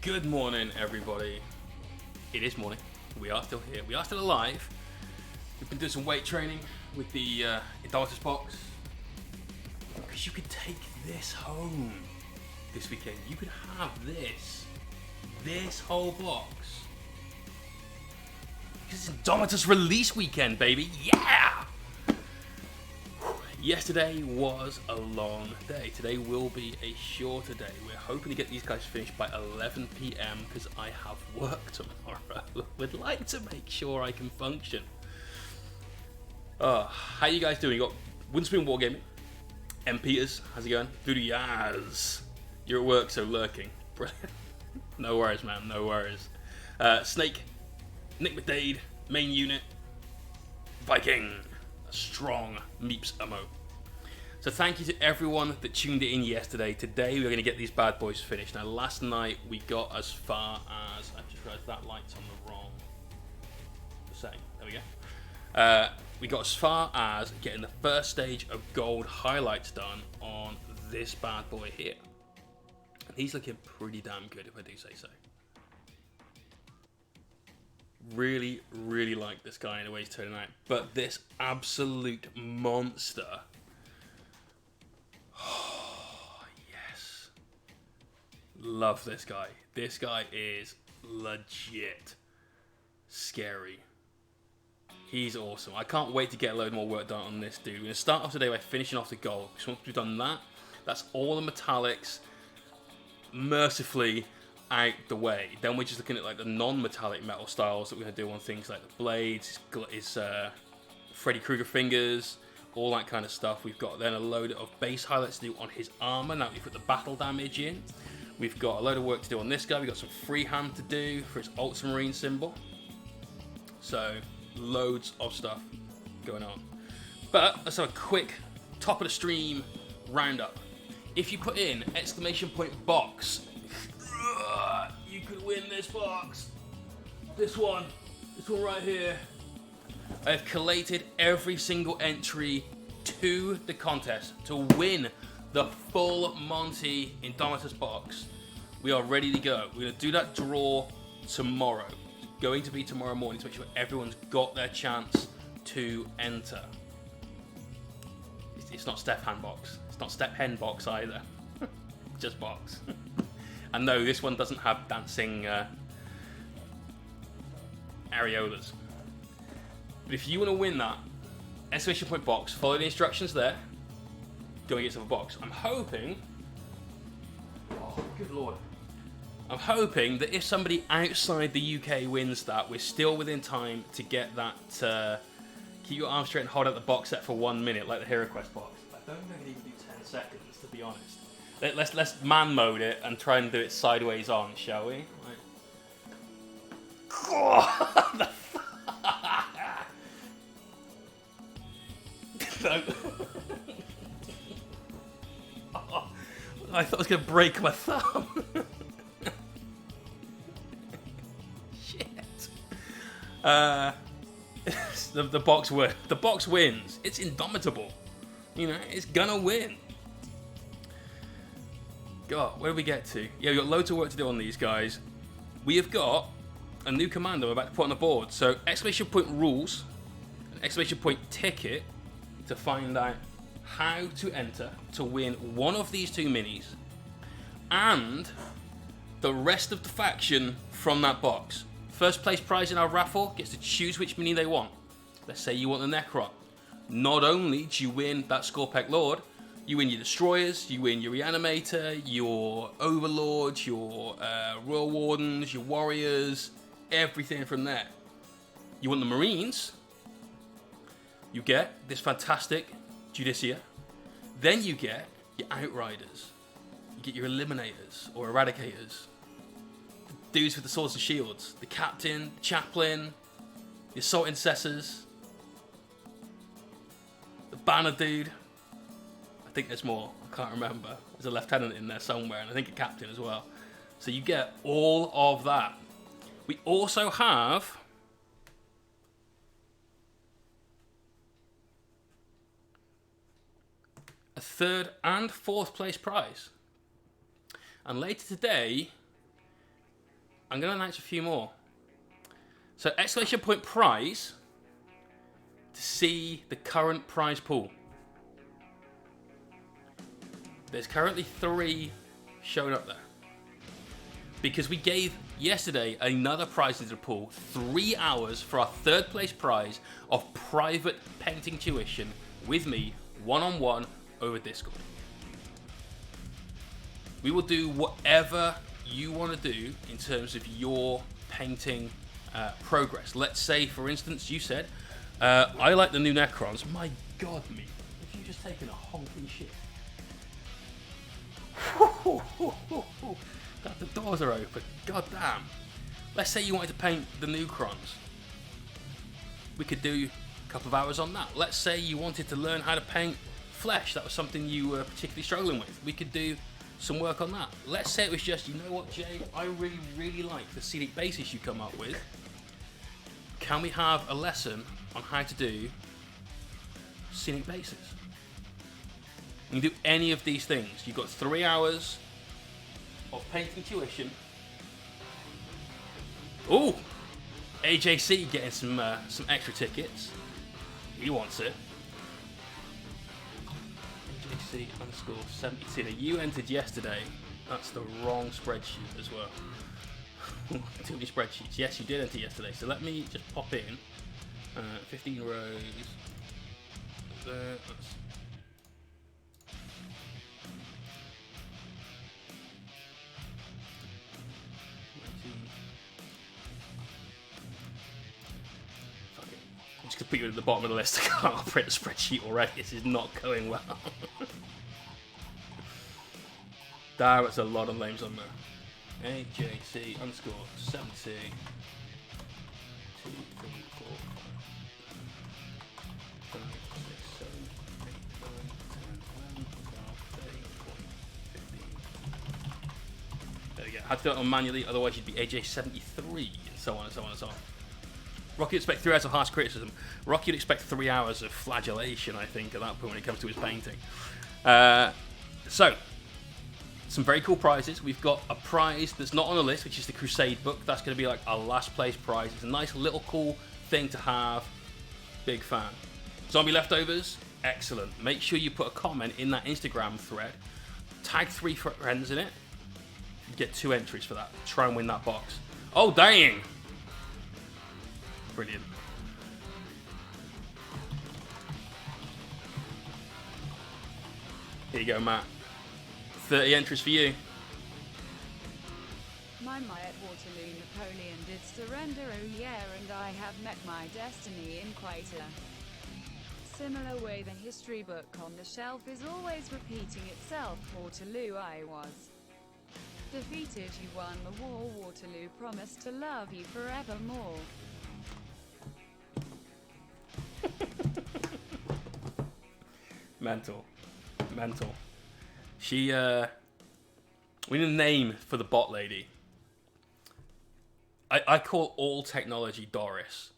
Good morning, everybody. It is morning. We are still here. We are still alive. We've been doing some weight training with the Indomitus box. Because you could take this home this weekend. You could have this whole box. Because it's Indomitus Release weekend, baby. Yeah! Yesterday was a long day. Today will be a shorter day. We're hoping to get these guys finished by 11 PM because I have work tomorrow. Would like to make sure I can function. How you guys doing? You got Windspoon Wargaming, M. Peters, how's it going? Judiciar, you're at work, so lurking. Brilliant. No worries, man, no worries. Snake, Nick McDade, main unit, Viking. Strong meeps ammo. So thank you to everyone that tuned in yesterday. Today we're going to get these bad boys finished. Now last night we got as far as, I just realized that light's on the wrong setting. There we go. We got as far as getting the first stage of gold highlights done on this bad boy here. And he's looking pretty damn good, if I do say so. Really, really like this guy in the way he's turning out. But this absolute monster. Oh, yes. Love this guy. This guy is legit scary. He's awesome. I can't wait to get a load more work done on this dude. We're going to start off today by finishing off the gold. Because once we've done that, that's all the metallics mercifully out the way. Then we're just looking at like the non-metallic metal styles that we're going to do on things like the blades, his Freddy Krueger fingers, all that kind of stuff. We've got then a load of base highlights to do on his armor. Now we put the battle damage in. We've got a load of work to do on this guy. We've got some freehand to do for his ultramarine symbol. So loads of stuff going on. But let's have a quick top of the stream roundup. If you put in !box, you could win this box. This one right here. I've collated every single entry to the contest to win the full Monty Indomitus box. We are ready to go. We're going to do that draw tomorrow. It's going to be tomorrow morning to make sure everyone's got their chance to enter. It's not Step Hand box. It's not Step Hen box either. Just box. And no, this one doesn't have dancing areolas. But if you want to win that !box, follow the instructions there. Go and get yourself a box. I'm hoping... Oh, good lord. I'm hoping that if somebody outside the UK wins that, we're still within time to get that... keep your arms straight and hold out the box set for 1 minute, like the Hero Quest box. I don't think I can even do 10 seconds, to be honest. Let's man mode it and try and do it sideways on, shall we? Right. Oh, no. Oh, I thought I was going to break my thumb. Shit. The box wins. The box wins. It's indomitable. You know, it's gonna win. God, where do we get to? Yeah, we've got loads of work to do on these guys. We have got a new commando we're about to put on the board. So, !rules, and !ticket to find out how to enter to win one of these two minis and the rest of the faction from that box. First place prize in our raffle gets to choose which mini they want. Let's say you want the Necron. Not only do you win that Skorpekh Lord, you win your Destroyers, you win your Reanimator, your Overlords, your Royal Wardens, your Warriors, everything from there. You want the Marines, you get this fantastic Judiciar. Then you get your Outriders. You get your Eliminators or Eradicators. The dudes with the swords and shields. The Captain, the Chaplain, the Assault Incessors, the Banner dude. I think there's more. I can't remember. There's a Lieutenant in there somewhere, and I think a Captain as well. So you get all of that. We also have a third and fourth place prize. And later today, I'm going to announce a few more. So exclamation point prize to see the current prize pool. There's currently 3 showing up there. Because we gave yesterday another prize into the pool, 3 hours for our 3rd place prize of private painting tuition with me, one-on-one over Discord. We will do whatever you want to do in terms of your painting progress. Let's say, for instance, you said, I like the new Necrons. My God, me, have you just taken a honking shit? God, the doors are open. God damn. Let's say you wanted to paint the Necrons. We could do a couple of hours on that. Let's say you wanted to learn how to paint flesh. That was something you were particularly struggling with. We could do some work on that. Let's say it was just, you know what, Jay, I really, really like the scenic basis you come up with. Can we have a lesson on how to do scenic basis? You can do any of these things. You've got 3 hours of painting tuition. Ooh, AJC getting some extra tickets. He wants it. AJC underscore 72. Now you entered yesterday. That's the wrong spreadsheet as well. Too many spreadsheets. Yes, you did enter yesterday. So let me just pop in. 15 rows. There. That's just to put you at the bottom of the list. I can't print a spreadsheet already. This is not going well. That's a lot of names on there. AJC underscore 72. 2, 3, 4, 5, 6, 7, 8, 9, 10, 11, 12, 13, 14, 15. There we go. I had to do it on manually, otherwise you'd be AJ73, and so on and so on and so on. Rocky would expect 3 hours of harsh criticism. Rocky would expect 3 hours of flagellation, I think, at that point when it comes to his painting. So, some very cool prizes. We've got a prize that's not on the list, which is the Crusade book. That's going to be like our last place prize. It's a nice little cool thing to have. Big fan. Zombie Leftovers, excellent. Make sure you put a comment in that Instagram thread. Tag 3 friends in it. You get 2 entries for that. Try and win that box. Oh, dang! Brilliant. Here you go, Matt. 30 entries for you. My at Waterloo, Napoleon did surrender, oh yeah, and I have met my destiny in quite a similar way. The history book on the shelf is always repeating itself. Waterloo, I was defeated, you won the war. Waterloo promised to love you forevermore. Mental. She, we need a name for the bot lady. I call all technology Doris.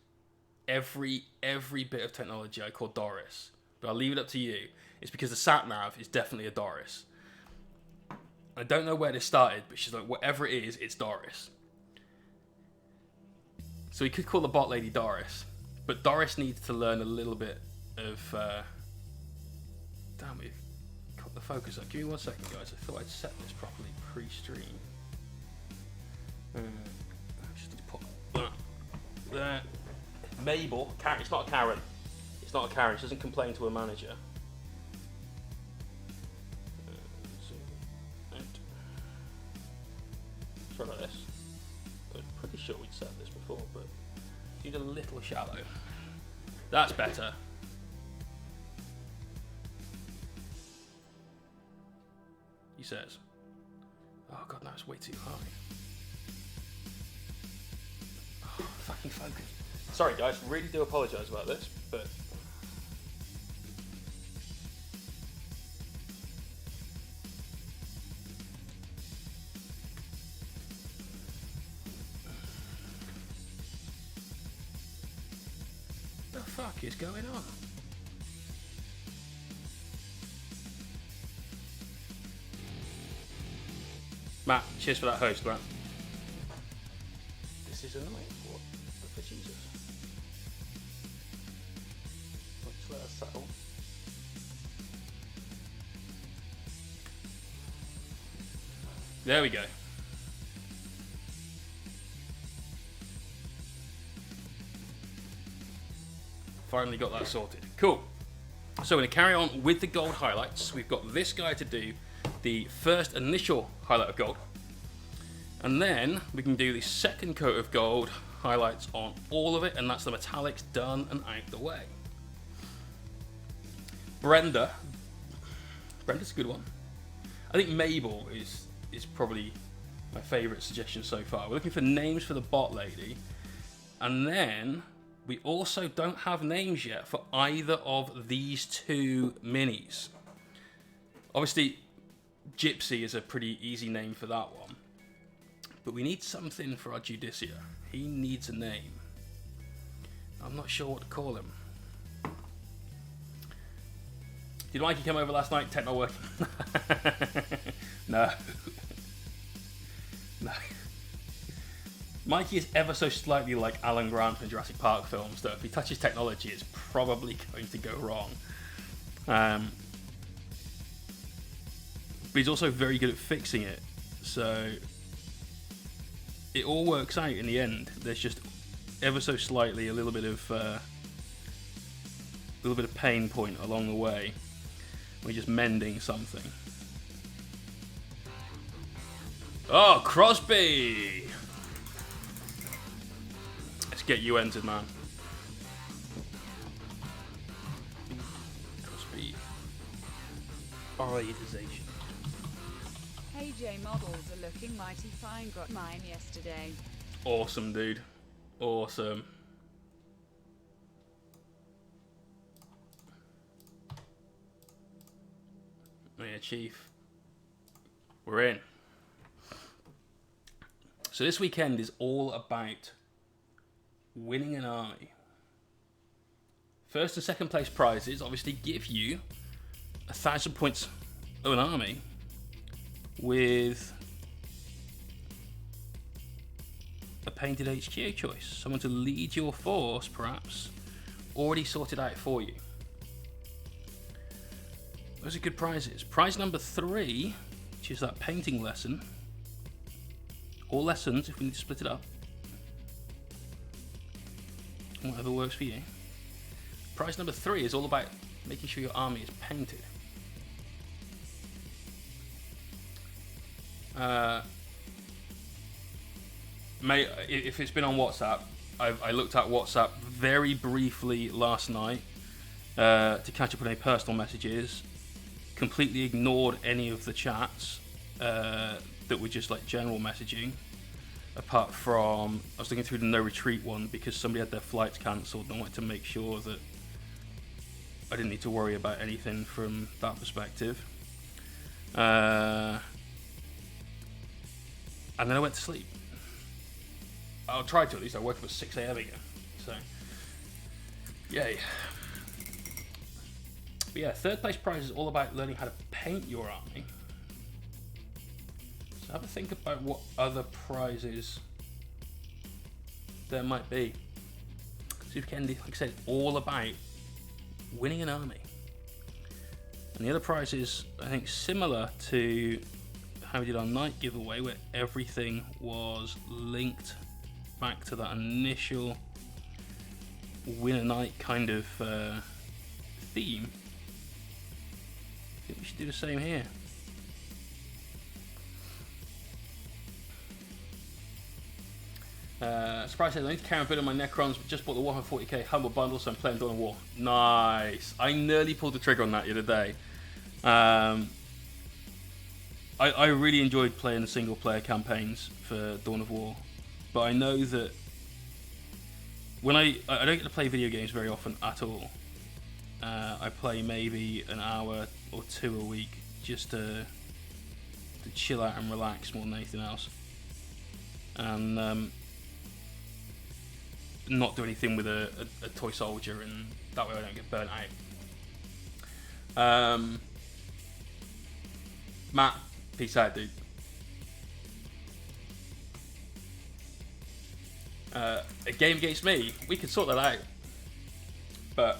Every bit of technology I call Doris. But I'll leave it up to you. It's because the sat-nav is definitely a Doris. I don't know where this started, but she's like, whatever it is, it's Doris. So we could call the bot lady Doris. But Doris needs to learn a little bit of... Damn, we've got the focus up. Give me 1 second, guys. I thought I'd set this properly pre-stream. I just need to put that there. Mabel. It's not a Karen. It's not a Karen. She doesn't complain to her manager. Try like this. I'm pretty sure we'd set this before, but need a little shallow. That's better. He says. Oh god, no, it's way too high. Oh, fucking focus. Sorry guys, really do apologise about this, but... What the fuck is going on? Matt, cheers for that host, Matt. This is annoying. What for Jesus? Let's let us settle. There we go. Finally got that sorted. Cool. So we're going to carry on with the gold highlights. We've got this guy to do the first initial highlight of gold. And then we can do the second coat of gold highlights on all of it, and that's the metallics done and out the way. Brenda's a good one. I think Mabel is probably my favourite suggestion so far. We're looking for names for the bot lady, and then we also don't have names yet for either of these two minis. Obviously, Gypsy is a pretty easy name for that one. But we need something for our Judiciar. He needs a name. I'm not sure what to call him. Did Mikey come over last night? Tech not working. No. No. Mikey is ever so slightly like Alan Grant from Jurassic Park films, though if he touches technology, it's probably going to go wrong. But he's also very good at fixing it, so it all works out in the end. There's just ever so slightly a little bit of pain point along the way. We're just mending something. Oh, Crosby! Let's get you entered, man. Crosby. Prioritization. AJ models are looking mighty fine. Got mine yesterday. Awesome, dude. Awesome. Yeah, Chief. We're in. So this weekend is all about winning an army. First and second place prizes obviously give you 1,000 points of an army with a painted HQ choice. Someone to lead your force, perhaps, already sorted out for you. Those are good prizes. Prize number 3, which is that painting lesson. Or lessons, if we need to split it up. Whatever works for you. Prize number 3 is all about making sure your army is painted. Mate, if it's been on WhatsApp, I looked at WhatsApp very briefly last night to catch up on any personal messages. Completely ignored any of the chats that were just like general messaging. Apart from, I was looking through the no retreat one because somebody had their flights cancelled and I wanted to make sure that I didn't need to worry about anything from that perspective. And then I went to sleep. I'll try to at least. I woke up at 6 a.m. again. So, yay. But yeah, third place prize is all about learning how to paint your army. So have a think about what other prizes there might be. Super Candy, like I said, all about winning an army. And the other prize is, I think, similar to how we did our night giveaway, where everything was linked back to that initial win a night kind of theme. I think we should do the same here. Surprise says, I need to carry a bit of my Necrons, but just bought the 140k Humble Bundle, so I'm playing Dawn of War. Nice. I nearly pulled the trigger on that the other day. I really enjoyed playing the single player campaigns for Dawn of War, but I know that when I don't get to play video games very often at all. I play maybe an hour or 2 a week just to chill out and relax more than anything else, and not do anything with a toy soldier, and that way I don't get burnt out. Matt, peace out, dude. a game against me, we could sort that out. But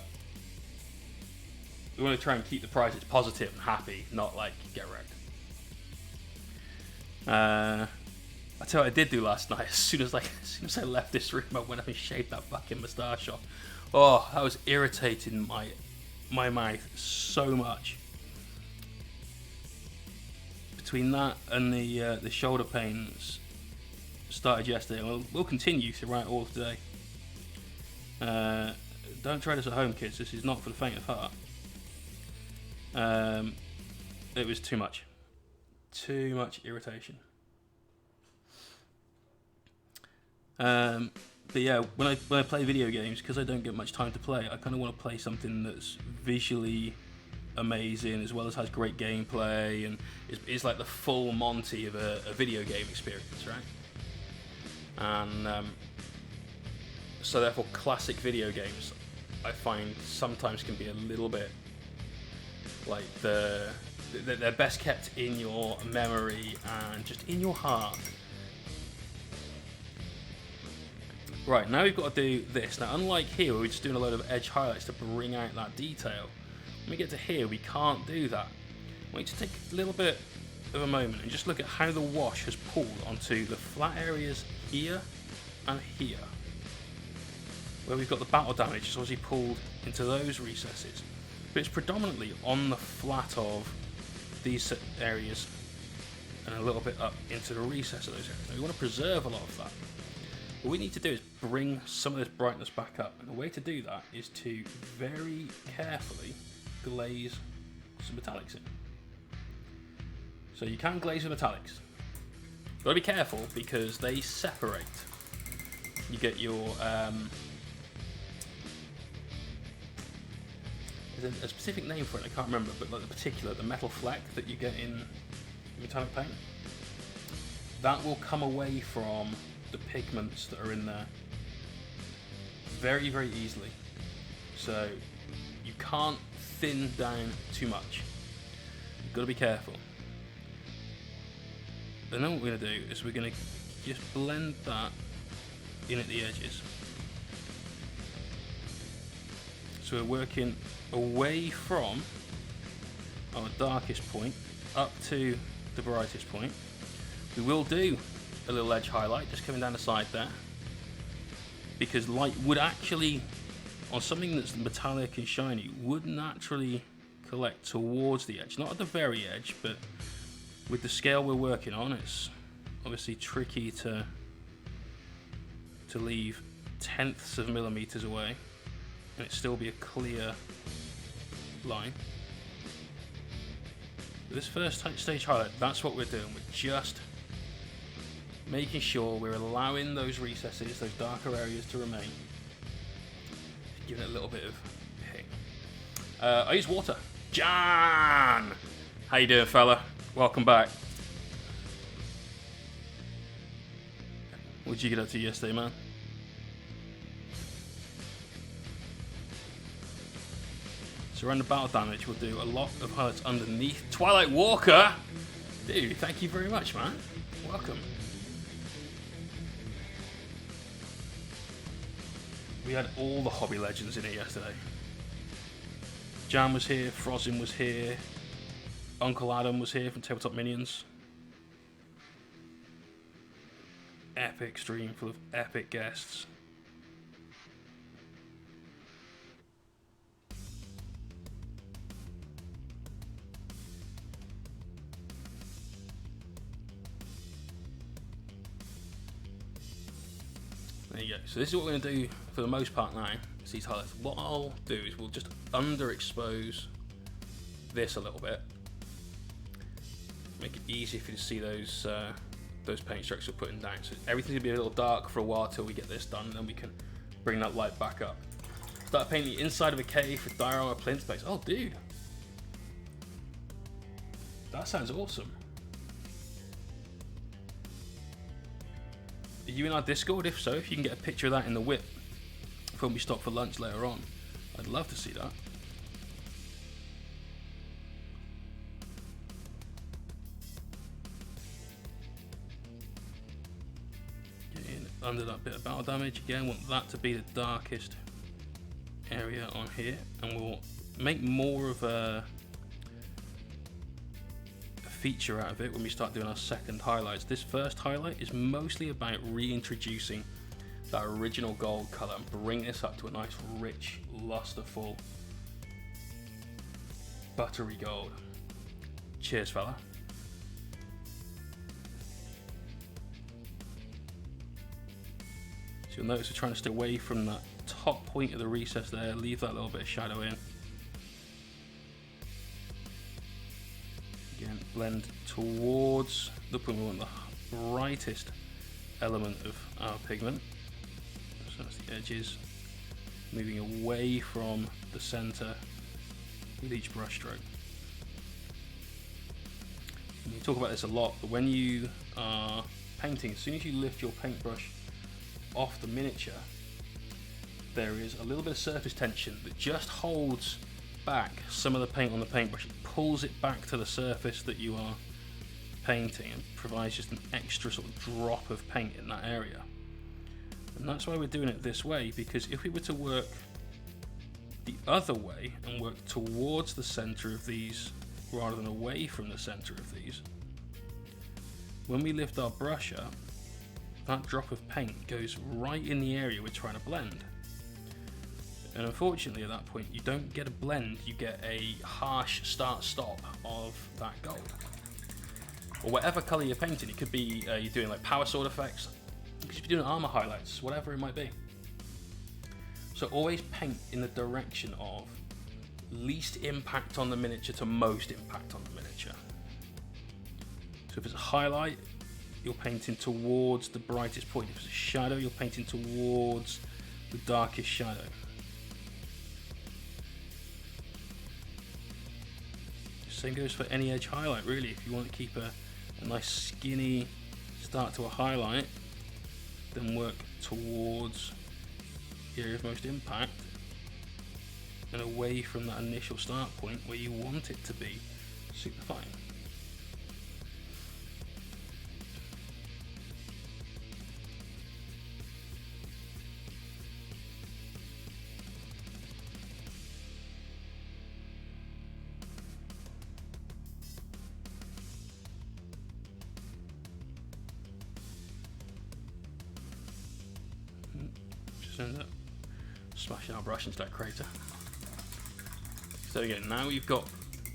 we want to try and keep the prizes positive and happy, not like get wrecked. I tell you what I did do last night. As soon as I left this room, I went up and shaved that fucking moustache off. Oh, that was irritating my mouth so much. Between that and the shoulder pains started yesterday, and we'll continue throughout all today. Don't try this at home, kids. This is not for the faint of heart. It was too much irritation. But yeah, when I play video games, because I don't get much time to play, I kind of want to play something that's visually amazing as well as has great gameplay and is like the full Monty of a video game experience, right? And so therefore classic video games I find sometimes can be a little bit like they're best kept in your memory and just in your heart. Right, now we've got to do this. Now, unlike here, where we're just doing a load of edge highlights to bring out that detail, when we get to here, we can't do that. We need to take a little bit of a moment and just look at how the wash has pulled onto the flat areas here and here. Where we've got the battle damage, it's obviously pulled into those recesses. But it's predominantly on the flat of these areas and a little bit up into the recess of those areas. Now, we want to preserve a lot of that. What we need to do is bring some of this brightness back up, and the way to do that is to very carefully glaze some metallics in. So you can glaze with metallics. You've got to be careful because they separate. You get your there's a specific name for it, I can't remember, but like the metal fleck that you get in metallic paint, that will come away from the pigments that are in there very, very easily. So you can't thin down too much. You've got to be careful. And then what we're going to do is we're going to just blend that in at the edges. So we're working away from our darkest point up to the brightest point. We will do a little edge highlight just coming down the side there, because light would actually, on something that's metallic and shiny, would naturally collect towards the edge, not at the very edge, but with the scale we're working on, it's obviously tricky to leave tenths of millimeters away and it still be a clear line. But this first stage highlight, that's what we're doing. We're just making sure we're allowing those recesses, those darker areas to remain. Give it a little bit of ping. I use water. John! How you doing, fella? Welcome back. What did you get up to yesterday, man? So around the battle damage, we'll do a lot of highlights underneath. Twilight Walker! Dude, thank you very much, man. Welcome. We had all the hobby legends in here yesterday. Jam was here, Frozin was here, Uncle Adam was here from Tabletop Minions. Epic stream full of epic guests. There you go. So this is what we're going to do for the most part now. Is these highlights. What I'll do is we'll just underexpose this a little bit. Make it easier for you to see those paint strokes we're putting down. So everything's going to be a little dark for a while till we get this done, and then we can bring that light back up. Start painting the inside of a cave with diorama plinth base. Oh, dude. That sounds awesome. Are you in our Discord? If so, if you can get a picture of that in the whip when we stop for lunch later on, I'd love to see that. Getting under that bit of battle damage. Again, want that to be the darkest area on here, and we'll make more of a feature out of it when we start doing our second highlights. This first highlight is mostly about reintroducing that original gold color and bring this up to a nice rich, lusterful, buttery gold. Cheers, fella. So you'll notice we're trying to stay away from that top point of the recess there, leave that little bit of shadow in. Again, blend towards the point we want the brightest element of our pigment. So that's the edges, moving away from the center with each brush stroke. And we talk about this a lot, but when you are painting, as soon as you lift your paintbrush off the miniature, there is a little bit of surface tension that just holds back some of the paint on the paintbrush. It pulls it back to the surface that you are painting and provides just an extra sort of drop of paint in that area. And that's why we're doing it this way, because if we were to work the other way and work towards the center of these rather than away from the center of these, when we lift our brush up, that drop of paint goes right in the area we're trying to blend. And unfortunately at that point you don't get a blend, you get a harsh start-stop of that gold. Or whatever color you're painting, it could be you're doing like power sword effects, you could be doing armor highlights, whatever it might be. So always paint in the direction of least impact on the miniature to most impact on the miniature. So if it's a highlight, you're painting towards the brightest point. If it's a shadow, you're painting towards the darkest shadow. Same goes for any edge highlight, really. If you want to keep a nice skinny start to a highlight, then work towards the area of most impact and away from that initial start point where you want it to be super fine. Just end up smashing our brush into that crater. So again, now we've got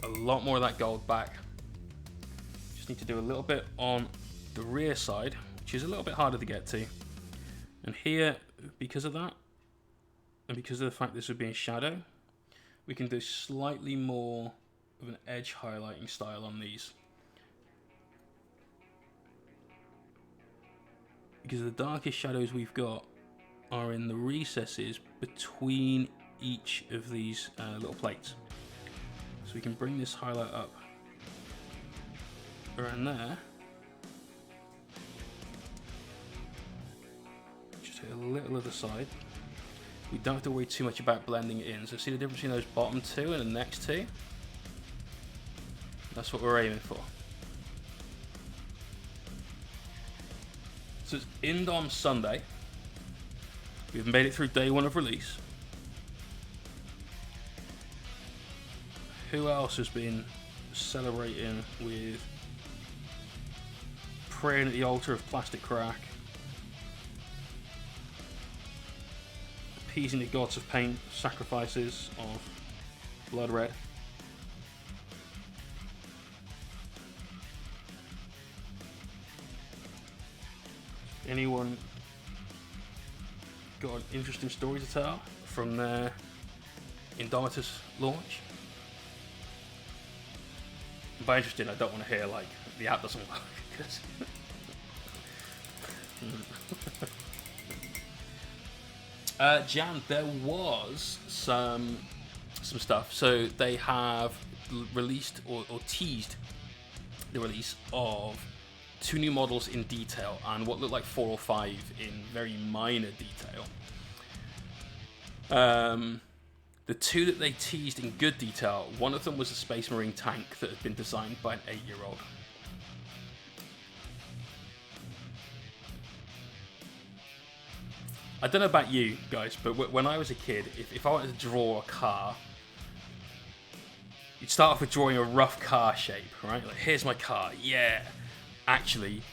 a lot more of that gold back. Just need to do a little bit on the rear side, which is a little bit harder to get to. And here, because of that, and because of the fact this would be in shadow, we can do slightly more of an edge highlighting style on these. Because the darkest shadows we've got are in the recesses between each of these little plates. So we can bring this highlight up around there. Just hit a little of the side. We don't have to worry too much about blending it in. So see the difference between those bottom two and the next two? That's what we're aiming for. So it's Indom Sunday. We've made it through day one of release. Who else has been celebrating with praying at the altar of plastic crack, appeasing the gods of paint, sacrifices of blood red? Anyone got an interesting story to tell from their Indomitus launch? By interesting, I don't want to hear like the app doesn't work. Jan, there was some stuff. So they have released or teased the release of 2 new models in detail and what looked like 4 or 5 in very minor detail. The 2 that they teased in good detail, one of them was a Space Marine tank that had been designed by an 8-year-old. I don't know about you guys, but when I was a kid, if I wanted to draw a car, you'd start off with drawing a rough car shape, right? Like, here's my car. Yeah. Actually,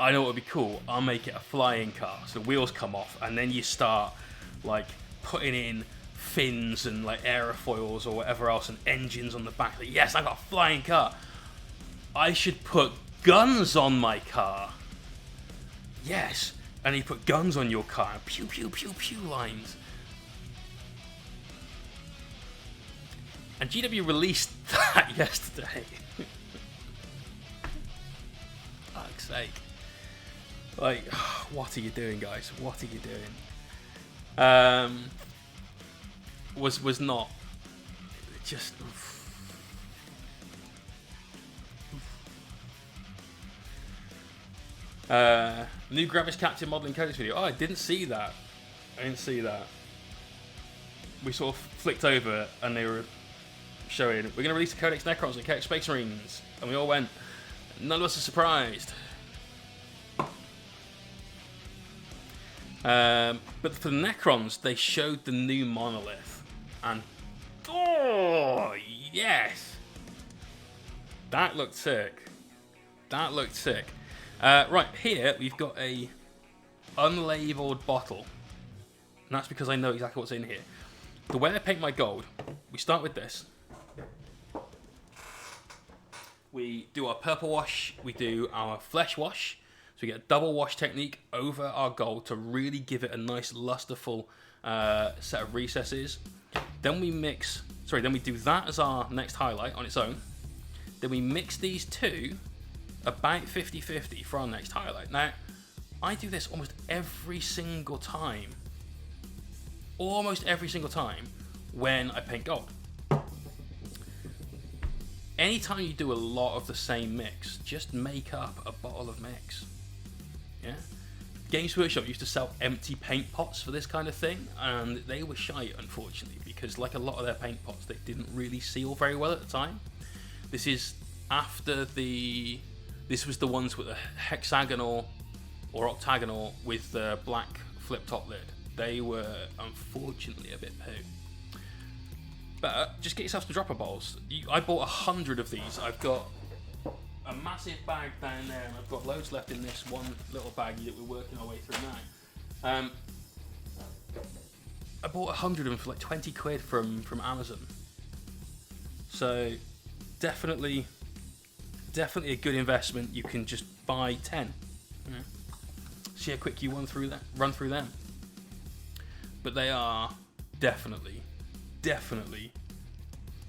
I know what would be cool. I'll make it a flying car. So the wheels come off, and then you start like putting in fins and like aerofoils or whatever else, and engines on the back. Like, yes, I've got a flying car. I should put guns on my car. Yes. And you put guns on your car. Pew, pew, pew, pew lines. And GW released that yesterday. Fuck's sake. Like, what are you doing, guys? What are you doing? Was not just. New Gravis Captain modeling codex video. Oh, I didn't see that. We sort of flicked over and they were showing, we're going to release the Codex Necrons and Codex Space Marines. And we all went, none of us are surprised. But for the Necrons, they showed the new monolith. And, oh, yes! That looked sick. Right, here we've got a unlabeled bottle. And that's because I know exactly what's in here. The way I paint my gold, we start with this. We do our purple wash, we do our flesh wash. So we get a double wash technique over our gold to really give it a nice lusterful set of recesses. Then we do that as our next highlight on its own. Then we mix these two about 50-50 for our next highlight. Now, I do this almost every single time. When I paint gold. Anytime you do a lot of the same mix, just make up a bottle of mix. Yeah? Games Workshop used to sell empty paint pots for this kind of thing, and they were shite, unfortunately, because like a lot of their paint pots, they didn't really seal very well at the time. This is after this was the ones with the hexagonal or octagonal with the black flip-top lid. They were, unfortunately, a bit poo. But just get yourself some dropper bowls. I bought 100 of these. I've got a massive bag down there, and I've got loads left in this one little baggie that we're working our way through now. I bought 100 of them for like 20 quid from Amazon. So definitely a good investment. You can just buy 10. Yeah. See how quick you run through them. But they are definitely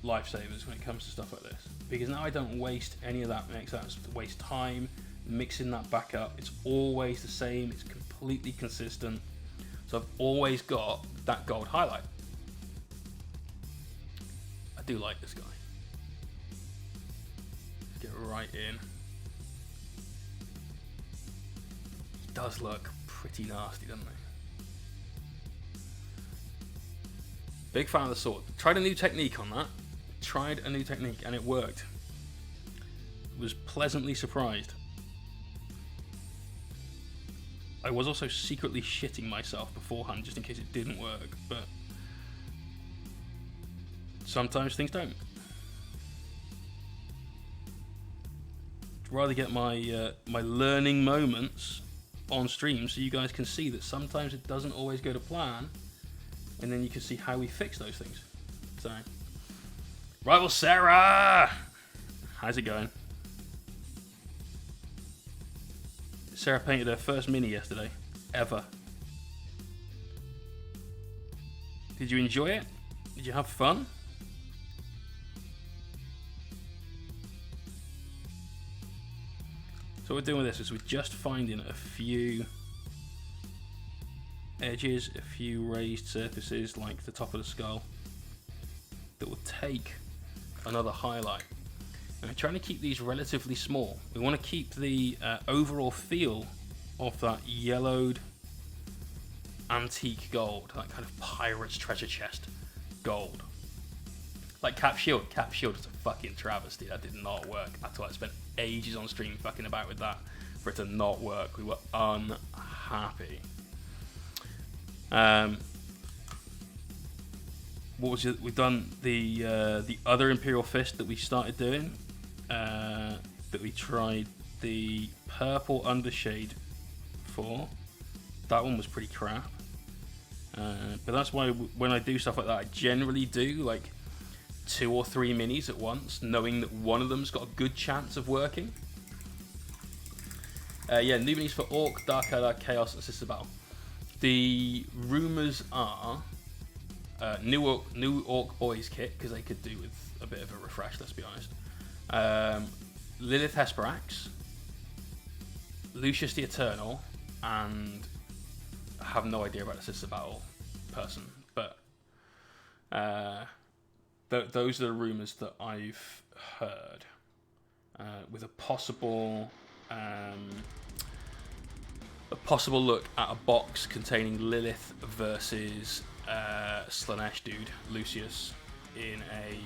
lifesavers when it comes to stuff like this. Because now I don't waste any of that mix. I don't waste time mixing that back up. It's always the same. It's completely consistent. So I've always got that gold highlight. I do like this guy. Get right in. He does look pretty nasty, doesn't he? Big fan of the sword. Tried a new technique on that. And it worked. Was pleasantly surprised. I was also secretly shitting myself beforehand just in case it didn't work, but sometimes things don't. I'd rather get my my learning moments on stream so you guys can see that sometimes it doesn't always go to plan, and then you can see how we fix those things. So, Rival Sarah! How's it going? Sarah painted her first mini yesterday, ever. Did you enjoy it? Did you have fun? So what we're doing with this is we're just finding a few edges, a few raised surfaces like the top of the skull that will take another highlight. And we're trying to keep these relatively small. We want to keep the overall feel of that yellowed antique gold, that kind of pirate's treasure chest gold. Like Cap Shield. Cap Shield is a fucking travesty. That did not work at all. I spent ages on stream fucking about with that for it to not work. We were unhappy. What was it? We've done the other Imperial Fist that we started doing. That we tried the purple undershade for. That one was pretty crap. But that's why when I do stuff like that, I generally do like 2 or 3 minis at once, knowing that one of them's got a good chance of working. Yeah, new minis for Orc, Dark Elder, Chaos, and Sister Battle. The rumours are new Orc Boys kit, because they could do with a bit of a refresh, let's be honest. Lilith Hesperax, Lucius the Eternal, and I have no idea about the Sister Battle person, but those are the rumours that I've heard, with a possible look at a box containing Lilith versus Slanesh dude Lucius in a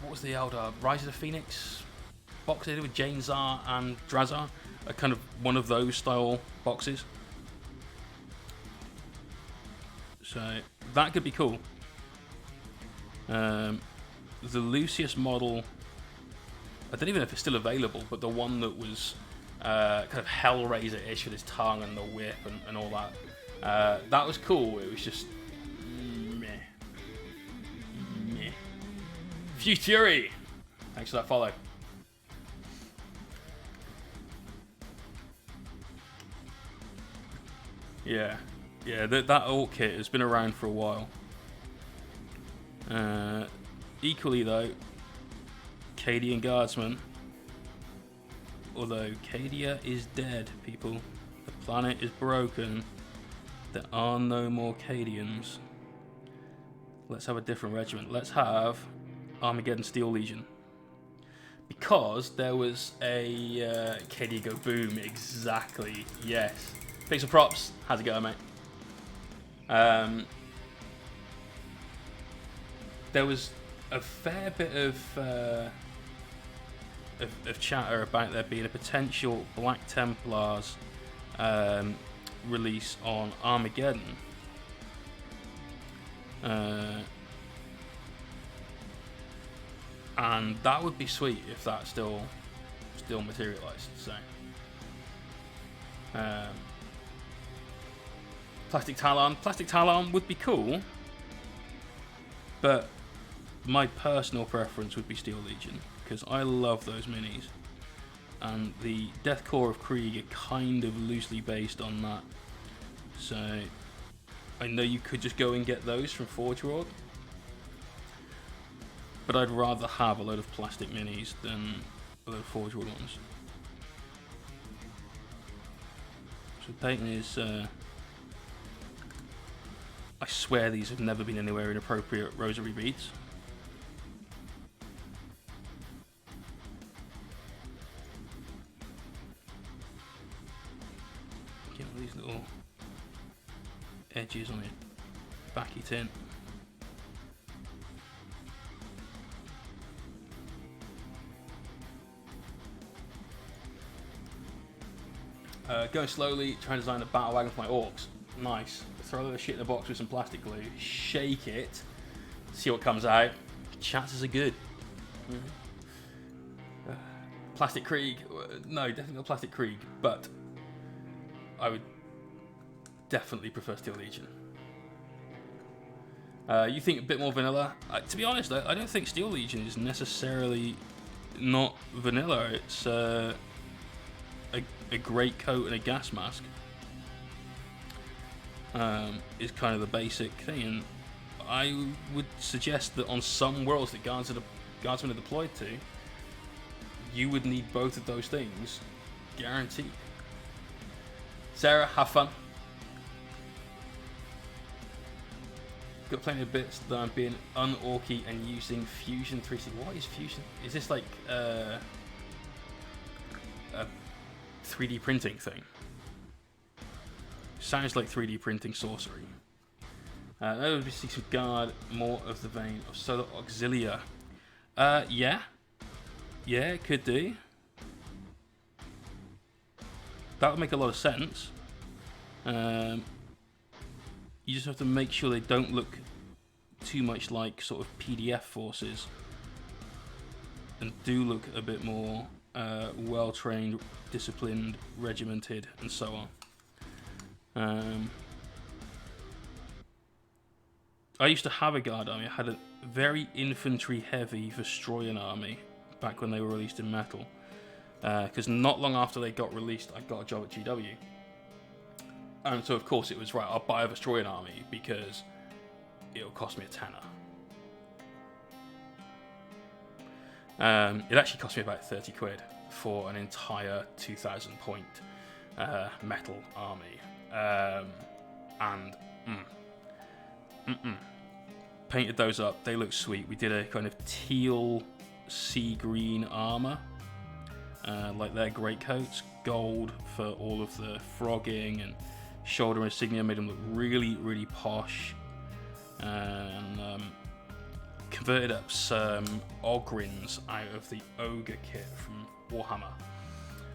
what was the Eldar Rise of the Phoenix box they did with Jane Zar and Drazar, a kind of one of those style boxes. So that could be cool. The Lucius model, I don't even know if it's still available, but the one that was kind of Hellraiser-ish with his tongue and the whip and all that, that was cool. It was just meh. Fury, thanks for that follow. Yeah, that Orc kit has been around for a while. Equally though, Cadian Guardsman. Although Cadia is dead, people. The planet is broken. There are no more Cadians. Let's have a different regiment. Let's have Armageddon Steel Legion. Because there was a Cadia Go Boom, exactly, yes. Pixel Props, how's it going, mate? There was a fair bit of chatter about there being a potential Black Templars release on Armageddon. And that would be sweet if that still materialized. So Plastic Talon would be cool, but my personal preference would be Steel Legion, because I love those minis, and the Death Core of Krieg are kind of loosely based on that. So I know you could just go and get those from Forge World, but I'd rather have a load of plastic minis than a load of Forge World ones. So Peyton is I swear these have never been anywhere inappropriate rosary beads. Get all these little edges on it, backy tin. Going slowly, trying to design a battle wagon for my orcs. Nice. Throw the shit in the box with some plastic glue, shake it, see what comes out. Chances are good. Plastic Krieg, no, definitely not Plastic Krieg, but I would definitely prefer Steel Legion. You think a bit more vanilla? To be honest, I don't think Steel Legion is necessarily not vanilla. It's a great coat and a gas mask. Is kind of the basic thing, and I would suggest that on some worlds that Guardsmen are deployed to, you would need both of those things, guaranteed. Sarah, have fun. Got plenty of bits that I'm being un-orky and using Fusion 3C. What is Fusion? Is this like a 3D printing thing? Sounds like 3D printing sorcery. OBC should guard more of the vein of Solar Auxilia. Yeah, it could do. That would make a lot of sense. You just have to make sure they don't look too much like sort of PDF forces, and do look a bit more well-trained, disciplined, regimented, and so on. I used to have a guard army. I had a very infantry-heavy Vestroyan army back when they were released in metal. Because not long after they got released, I got a job at GW. And so, of course, it was, right, I'll buy a Vestroyan army because it'll cost me a tenner. It actually cost me about 30 quid for an entire 2,000 point metal army. Painted those up. They look sweet. We did a kind of teal sea green armor. Like their greatcoats. Gold for all of the frogging and shoulder insignia. Made them look really, really posh. And converted up some Ogrins out of the Ogre kit from Warhammer.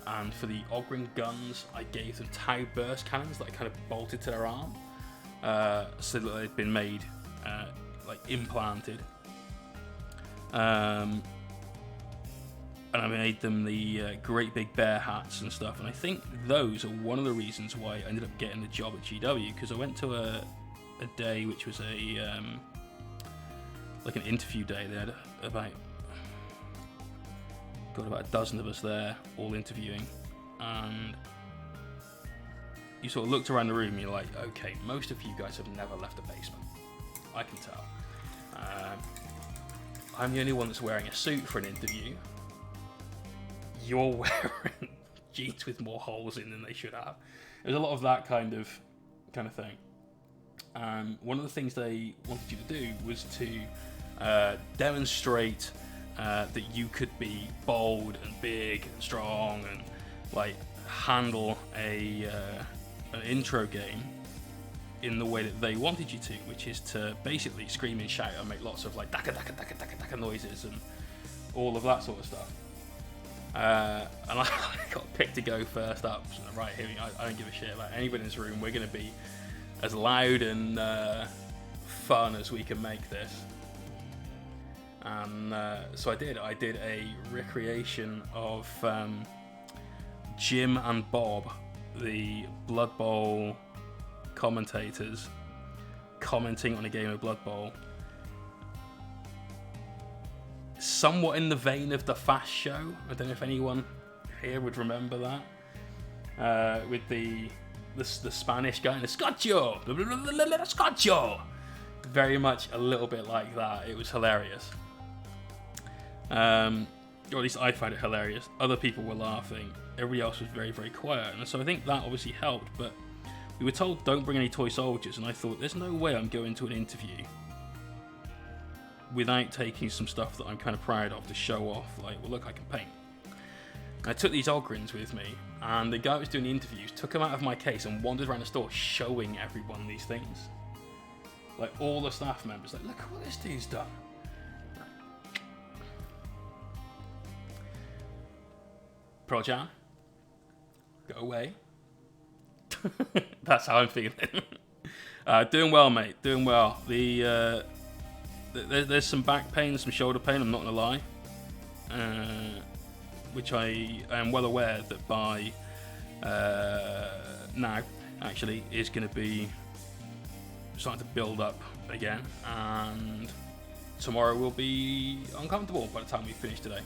And for the Ogrin guns, I gave them Tau burst cannons that I kind of bolted to their arm. So that they'd been made, like implanted. And I made them the great big bear hats and stuff. And I think those are one of the reasons why I ended up getting the job at GW, because I went to a day which was like an interview day. They had about a dozen of us there, all interviewing, and you sort of looked around the room and you're like, okay, most of you guys have never left a basement. I can tell. I'm the only one that's wearing a suit for an interview. You're wearing jeans with more holes in than they should have. There's a lot of that kind of thing. One of the things they wanted you to do was to demonstrate that you could be bold and big and strong and like handle an intro game in the way that they wanted you to, which is to basically scream and shout and make lots of like daka daka daka daka daka noises and all of that sort of stuff. And I got picked to go first up. So, right, here I don't give a shit about anybody in this room. We're going to be as loud and fun as we can make this. And so I did a recreation of Jim and Bob, the Blood Bowl commentators, commenting on a game of Blood Bowl, somewhat in the vein of the Fast Show. I don't know if anyone here would remember that, with the Spanish guy and the Scotcho, Scotcho, very much a little bit like that. It was hilarious. Or at least I found it hilarious. Other people were laughing. Everybody else was very, very quiet. And so I think that obviously helped. But we were told don't bring any toy soldiers. And I thought, there's no way I'm going to an interview without taking some stuff that I'm kind of proud of to show off. Like, well, look, I can paint. And I took these Ogrins with me. And the guy who was doing the interviews took them out of my case and wandered around the store showing everyone these things. Like, all the staff members, like, look at what this dude's done. Projan, go away. That's how I'm feeling. Doing well, mate. Doing well. There's some back pain, some shoulder pain. I'm not gonna lie. Which I am well aware that by now, actually, is going to be starting to build up again, and tomorrow will be uncomfortable by the time we finish today.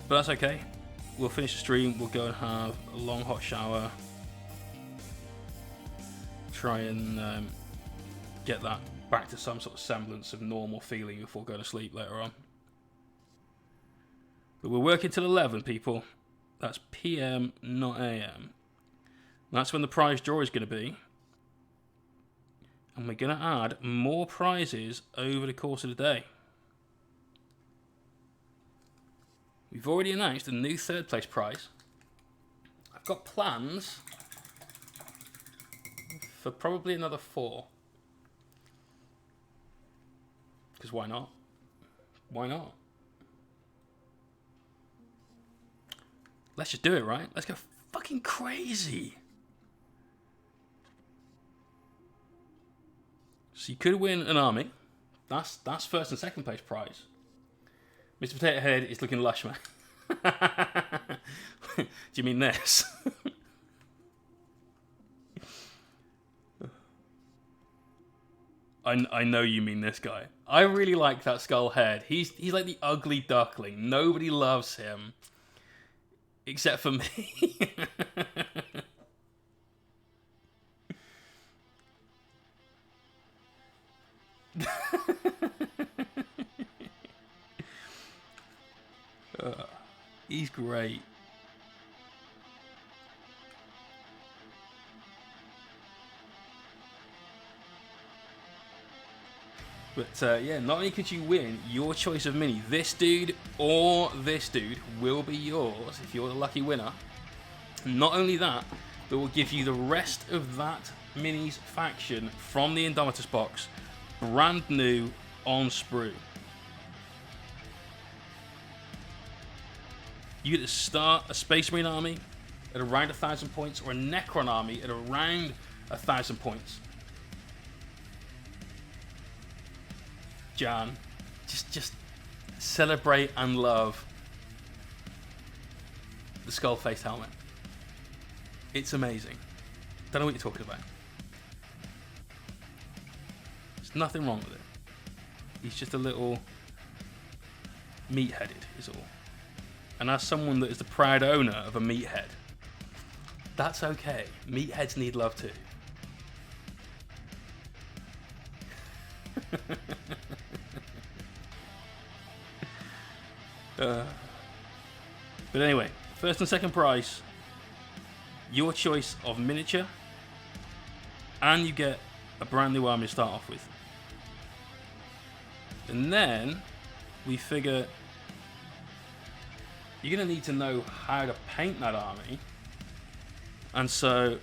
But that's okay. We'll finish the stream. We'll go and have a long hot shower. Try and get that back to some sort of semblance of normal feeling before going to sleep later on. But we're working till 11, people. That's PM, not AM. That's when the prize draw is going to be. And we're going to add more prizes over the course of the day. We've already announced a new third place prize. I've got plans for probably another 4. Because why not? Why not? Let's just do it, right? Let's go fucking crazy. So you could win an army. That's first and second place prize. Mr. Potato Head is looking lush, man. Do you mean this? I know you mean this guy. I really like that skull head. He's like the ugly duckling. Nobody loves him. Except for me. He's great. But yeah, not only could you win your choice of mini, this dude or this dude will be yours if you're the lucky winner. Not only that, but we'll give you the rest of that mini's faction from the Indomitus box, brand new on sprue. You get to start a Space Marine army at around 1,000 points or a Necron army at around 1,000 points. Jan, just celebrate and love the skull-faced helmet. It's amazing. Don't know what you're talking about. There's nothing wrong with it. He's just a little meat-headed is all. And as someone that is the proud owner of a meathead, that's okay. Meatheads need love too. But anyway, first and second prize, your choice of miniature, and you get a brand new army to start off with. And then we figure you're going to need to know how to paint that army. And so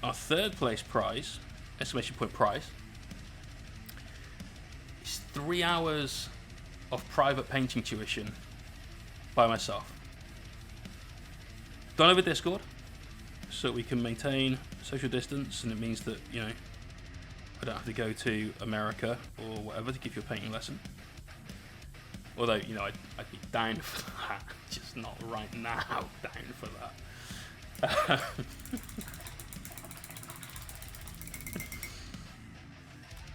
our third place prize, exclamation point prize, is 3 hours of private painting tuition by myself. Done over Discord, so we can maintain social distance, and it means that, you know, I don't have to go to America or whatever to give you a painting lesson. Although, you know, I'd be down for that. Just not right now down for that.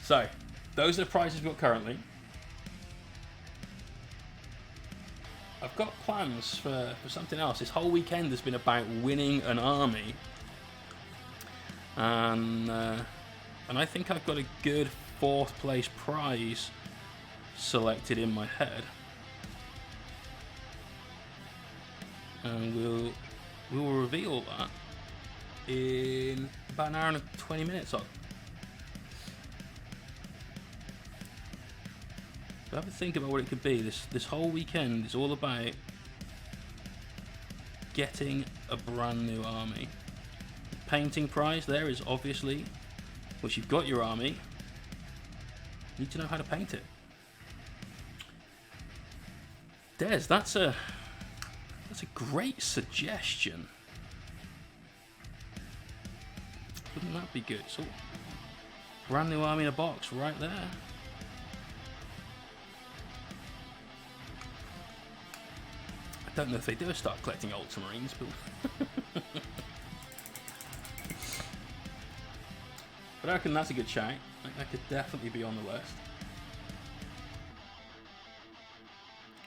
So, those are the prizes we've got currently. I've got plans for something else. This whole weekend has been about winning an army. And I think I've got a good 4th place prize selected in my head. And we will reveal that in about an hour and 20 minutes. So have a think about what it could be. This whole weekend is all about getting a brand new army. The painting prize there is obviously, once you've got your army, you need to know how to paint it. Des, that's a great suggestion. Wouldn't that be good? So, brand new army in a box right there. I don't know if they do start collecting ultramarines, but but I reckon that's a good shout. That could definitely be on the list.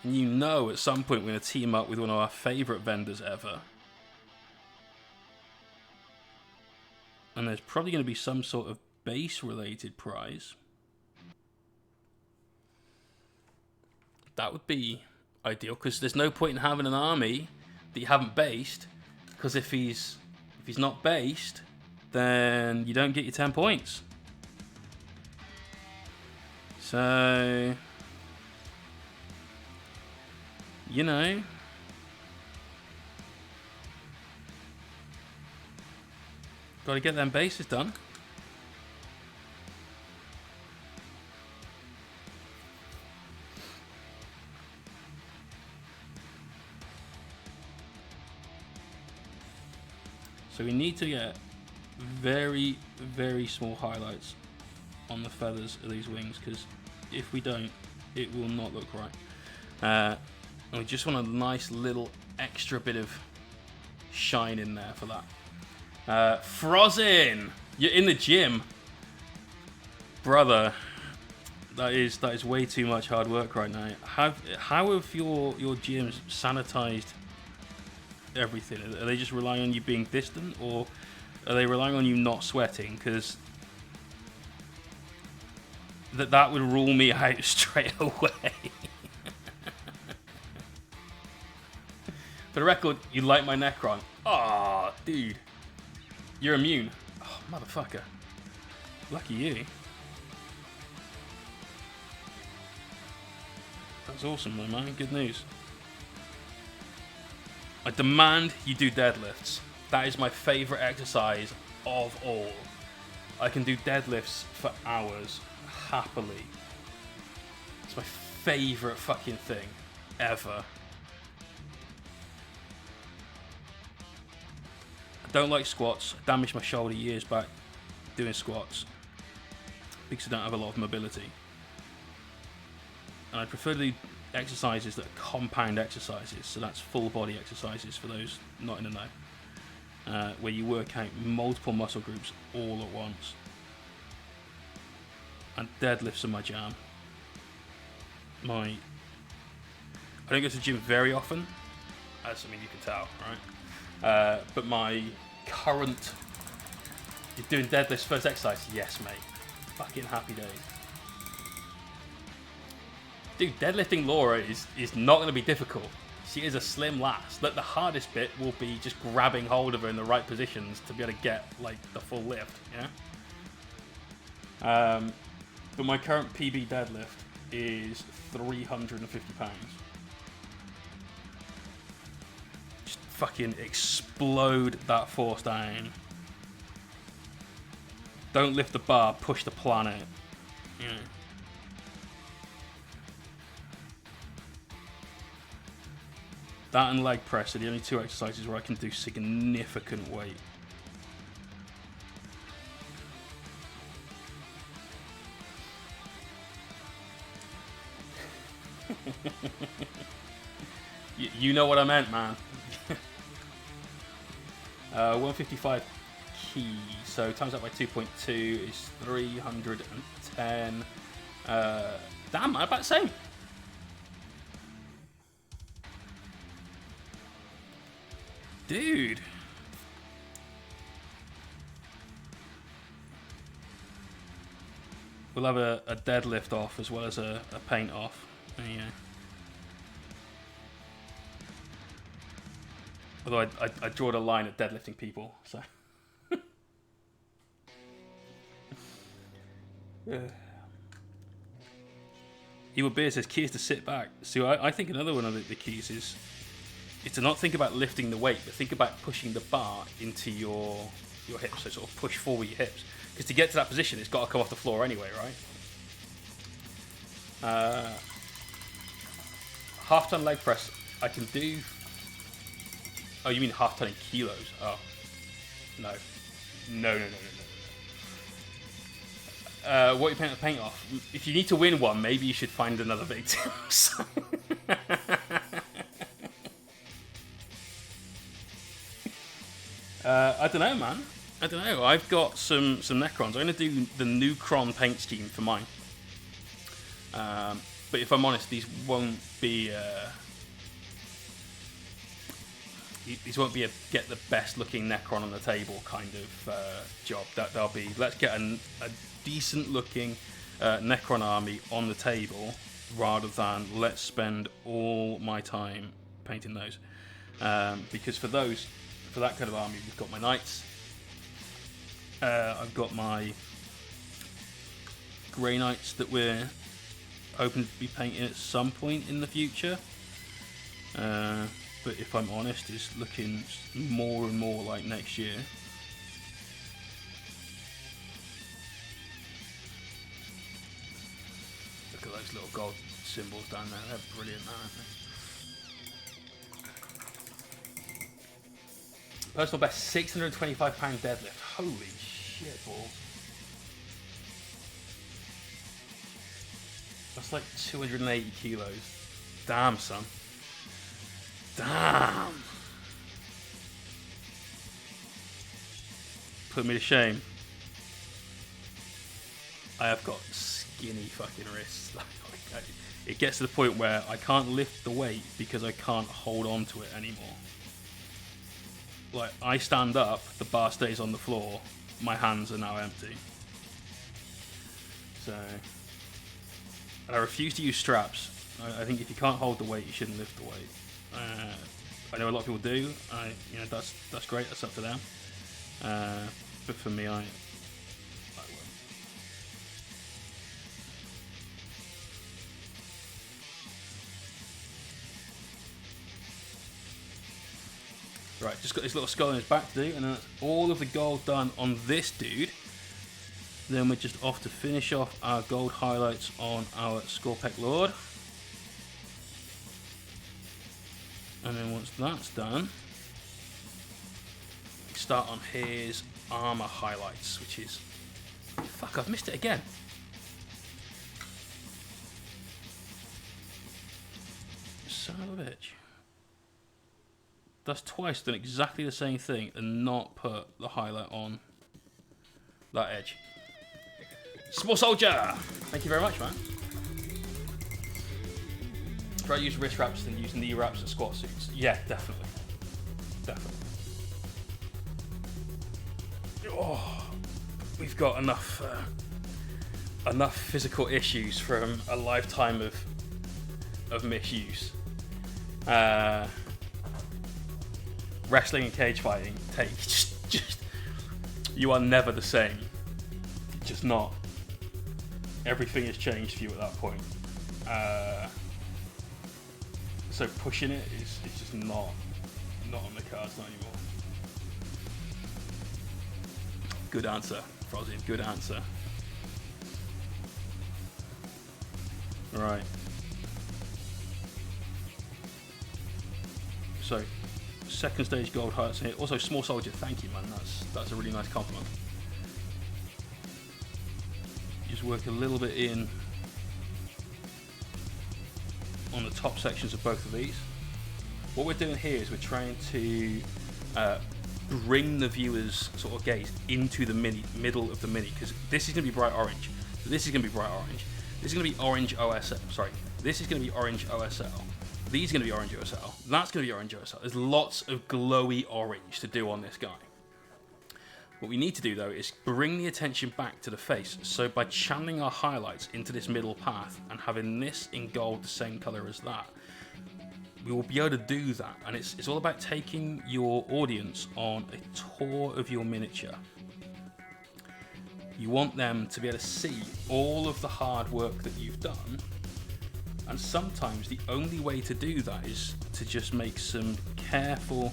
And you know, at some point we're going to team up with one of our favourite vendors ever. And there's probably going to be some sort of base-related prize. That would be ideal, because there's no point in having an army that you haven't based, because if he's not based, then you don't get your 10 points. So, you know, got to get them bases done. So we need to get very, very small highlights on the feathers of these wings, because if we don't, it will not look right. And we just want a nice little extra bit of shine in there for that. Frozin, you're in the gym, brother. That is way too much hard work right now. How have your gyms sanitized everything? Are they just relying on you being distant, or are they relying on you not sweating? Because that would rule me out straight away. For the record, you like my necron. Aw, dude. You're immune. Oh, motherfucker. Lucky you. That's awesome though, man. Good news. I demand you do deadlifts. That is my favorite exercise of all. I can do deadlifts for hours, happily. It's my favorite fucking thing ever. I don't like squats. I damaged my shoulder years back doing squats because I don't have a lot of mobility. And I prefer to do exercises that are compound exercises, so that's full body exercises for those not in the know, where you work out multiple muscle groups all at once. And deadlifts are my jam. I don't go to the gym very often, as I mean you can tell, right? But my current, you're doing deadlifts first exercise, yes mate, fucking happy days. Dude, deadlifting Laura is not going to be difficult. She is a slim lass. Like, the hardest bit will be just grabbing hold of her in the right positions to be able to get like the full lift, yeah? But my current PB deadlift is 350 pounds. Just fucking explode that force down. Don't lift the bar, push the planet. Yeah. That and leg press are the only two exercises where I can do significant weight. You know what I meant, man. 155 keys, so times that by 2.2 is 310. Damn, I'm about the same. Dude. We'll have a deadlift off as well as a paint off. There you go. Although I draw the line at deadlifting people, so. Evil Beer says, key is to sit back. So I think another one of the keys is to not think about lifting the weight, but think about pushing the bar into your hips, so sort of push forward your hips. Because to get to that position, it's got to come off the floor anyway, right? Half ton leg press, I can do. Oh, you mean half ton in kilos? Oh, no. What you paint the paint off? If you need to win one, maybe you should find another victim. I don't know, man. I don't know. I've got some necrons. I'm going to do the necron paint scheme for mine. But if I'm honest, these won't be a get the best looking necron on the table kind of job. That'll be, let's get a decent looking necron army on the table rather than let's spend all my time painting those. Because for that kind of army, we've got my knights. I've got my grey knights that we're hoping to be painting at some point in the future. But if I'm honest, it's looking more and more like next year. Look at those little gold symbols down there. They're brilliant, man, aren't they? Personal best, £625 deadlift. Holy shit balls. That's like 280 kilos. Damn, son. Damn. Put me to shame. I have got skinny fucking wrists. It gets to the point where I can't lift the weight because I can't hold on to it anymore. Like, I stand up, the bar stays on the floor, my hands are now empty. So, and I refuse to use straps. I think if you can't hold the weight, you shouldn't lift the weight. I know a lot of people do. You know, that's great. That's up to them. But for me, I won't. Right, just got this little skull in his back to do, and then that's all of the gold done on this dude. Then we're just off to finish off our gold highlights on our Skorpekh Lord. And then once that's done, we start on his armor highlights, which is... Fuck, I've missed it again. Son of a bitch. That's twice done exactly the same thing and not put the highlight on that edge. Small soldier! Thank you very much, man. Try to use wrist wraps than use knee wraps and squat suits. Yeah, definitely. Definitely. Oh, we've got enough physical issues from a lifetime of misuse. Wrestling and cage fighting just you are never the same. Just not. Everything has changed for you at that point. So pushing it is just not on the cards, not anymore. Good answer, Frozzy. Good answer. Right. So, second stage gold highlights here. Also, small soldier. Thank you, man. That's a really nice compliment. Just work a little bit in on the top sections of both of these. What we're doing here is we're trying to bring the viewer's sort of gaze into the middle of the mini, because this is going to be bright orange. This is going to be bright orange. This is going to be orange OSL. Sorry, this is going to be orange OSL. These are going to be orange OSL. That's going to be orange OSL. There's lots of glowy orange to do on this guy. What we need to do, though, is bring the attention back to the face. So by channeling our highlights into this middle path and having this in gold the same color as that, we will be able to do that. And it's all about taking your audience on a tour of your miniature. You want them to be able to see all of the hard work that you've done. And sometimes the only way to do that is to just make some careful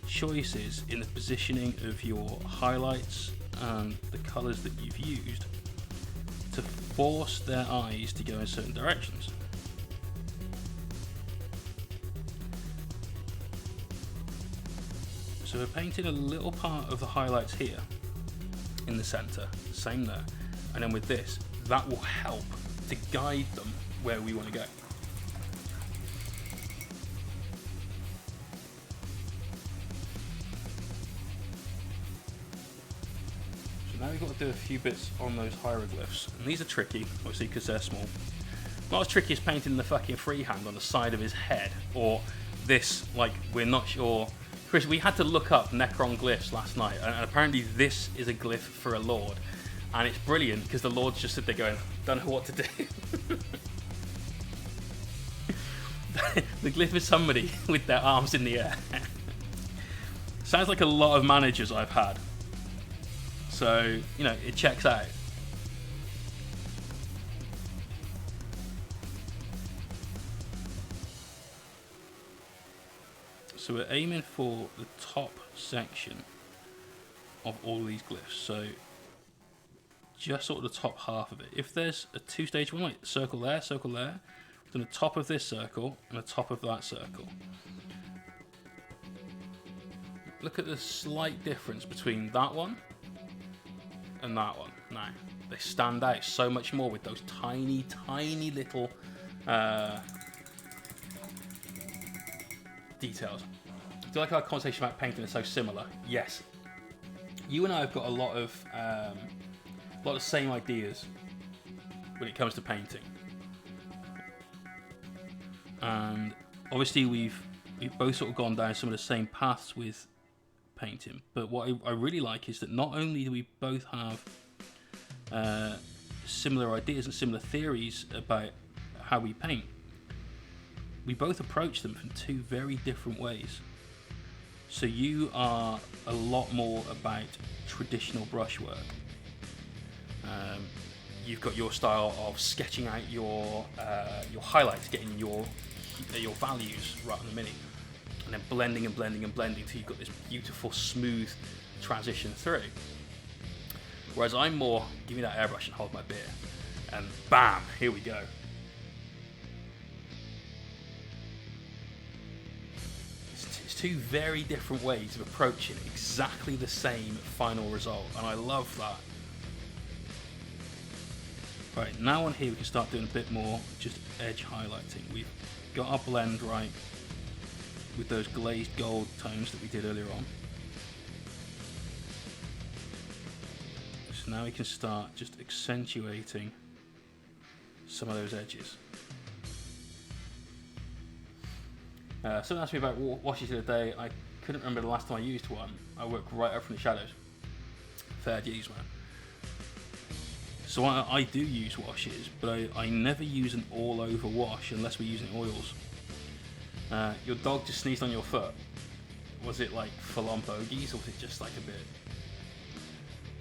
choices in the positioning of your highlights and the colours that you've used to force their eyes to go in certain directions. So we're painting a little part of the highlights here in the centre, same there, and then with this, that will help to guide them where we want to go. So now we've got to do a few bits on those hieroglyphs, and these are tricky, obviously, because they're small. Not as tricky as painting the fucking freehand on the side of his head, or this, like, we're not sure. Chris, we had to look up necron glyphs last night, and apparently this is a glyph for a lord, and it's brilliant because the lord's just sit there going, don't know what to do. The glyph is somebody with their arms in the air. Sounds like a lot of managers I've had. So, you know, it checks out. So we're aiming for the top section of all these glyphs. So just sort of the top half of it. If there's a two-stage one, like circle there, then the top of this circle and the top of that circle. Look at the slight difference between that one and that one. now. They stand out so much more with those tiny, tiny little details. Do you like our conversation about painting is so similar? Yes. You and I have got a lot of same ideas when it comes to painting, and obviously we've both sort of gone down some of the same paths with painting. But what I really like is that not only do we both have similar ideas and similar theories about how we paint, we both approach them from two very different ways. So you are a lot more about traditional brushwork. You've got your style of sketching out your highlights, getting your values right on the mini, and then blending and blending and blending until you've got this beautiful smooth transition through. Whereas I'm more, give me that airbrush and hold my beer, and bam, here we go. It's two very different ways of approaching exactly the same final result, and I love that. Right, now on here we can start doing a bit more just edge highlighting. We've got our blend right with those glazed gold tones that we did earlier on. So now we can start just accentuating some of those edges. Someone asked me about washes the other day. I couldn't remember the last time I used one. I work right up from the shadows. Fair dues, man. So I do use washes, but I never use an all-over wash unless we're using oils. Your dog just sneezed on your foot. Was it like full-on bogies, or was it just like a bit...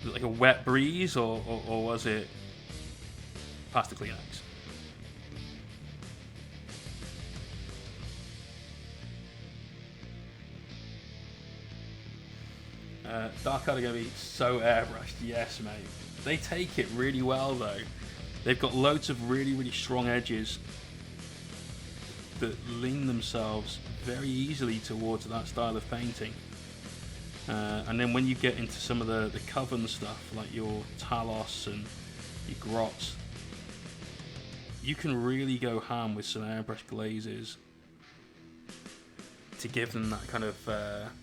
Was it like a wet breeze, or was it plastic Kleenex? Dark Card are going to be so airbrushed, yes mate. They take it really well though. They've got loads of really, really strong edges that lean themselves very easily towards that style of painting. And then when you get into some of the coven stuff, like your Talos and your Grots, you can really go ham with some airbrush glazes to give them that kind of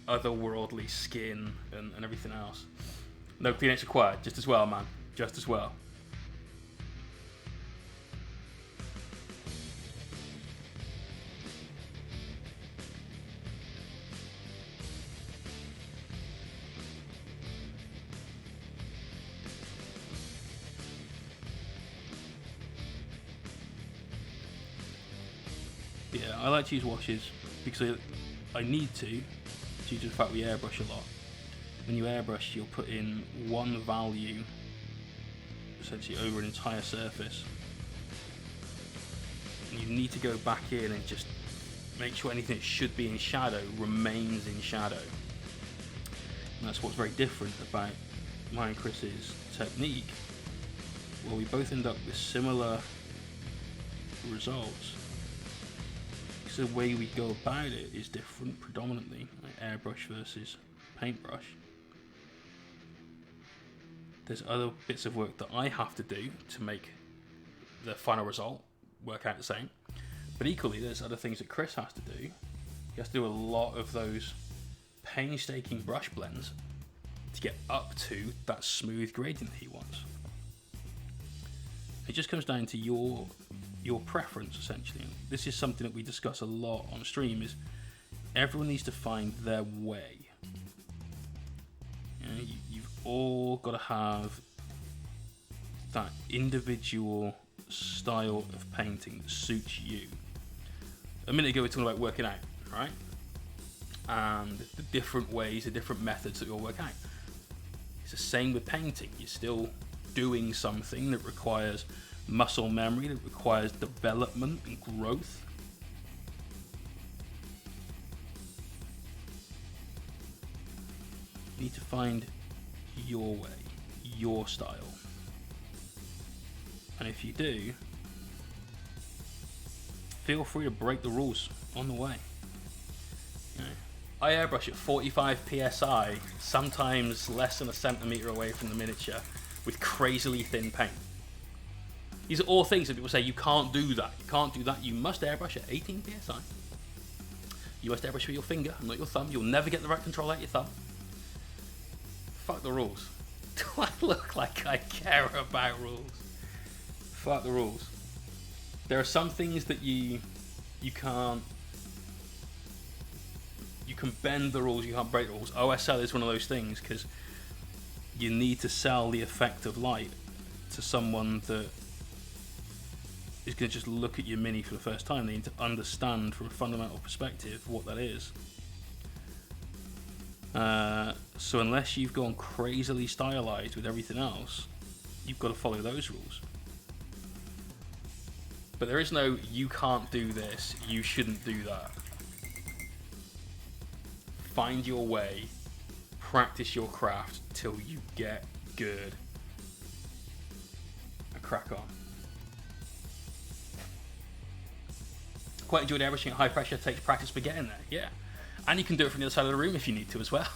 otherworldly skin and everything else. No Kleenex required, just as well, man, just as well. Yeah, I like to use washes because I need to, due to the fact we airbrush a lot. When you airbrush, you'll put in one value essentially over an entire surface. And you need to go back in and just make sure anything that should be in shadow remains in shadow. And that's what's very different about mine and Chris's technique, where we both end up with similar results. So the way we go about it is different, predominantly, like airbrush versus paintbrush. There's other bits of work that I have to do to make the final result work out the same. But equally, there's other things that Chris has to do. He has to do a lot of those painstaking brush blends to get up to that smooth gradient that he wants. It just comes down to your preference, essentially. This is something that we discuss a lot on stream, is everyone needs to find their way. You know, you've all got to have that individual style of painting that suits you. A minute ago we were talking about working out, right? And the different ways, the different methods that you'll work out. It's the same with painting. You're still doing something that requires muscle memory, that requires development and growth. You need to find your way, your style. And if you do, feel free to break the rules on the way. You know, I airbrush at 45 psi, sometimes less than a centimetre away from the miniature, with crazily thin paint. These are all things that people say you can't do that. You can't do that. You must airbrush at 18 psi. You must airbrush with your finger, not your thumb. You'll never get the right control out your thumb. Fuck the rules. Do I look like I care about rules? Fuck the rules. There are some things that you can't. You can bend the rules, you can't break the rules. OSL is one of those things because you need to sell the effect of light to someone that is going to just look at your mini for the first time. They need to understand from a fundamental perspective what that is. So unless you've gone crazily stylized with everything else, you've got to follow those rules. But there is no, you can't do this, you shouldn't do that. Find your way, practice your craft till you get good, and crack on. Quite enjoyed airbrushing at high pressure. Takes practice, but get in there, yeah. And you can do it from the other side of the room if you need to as well.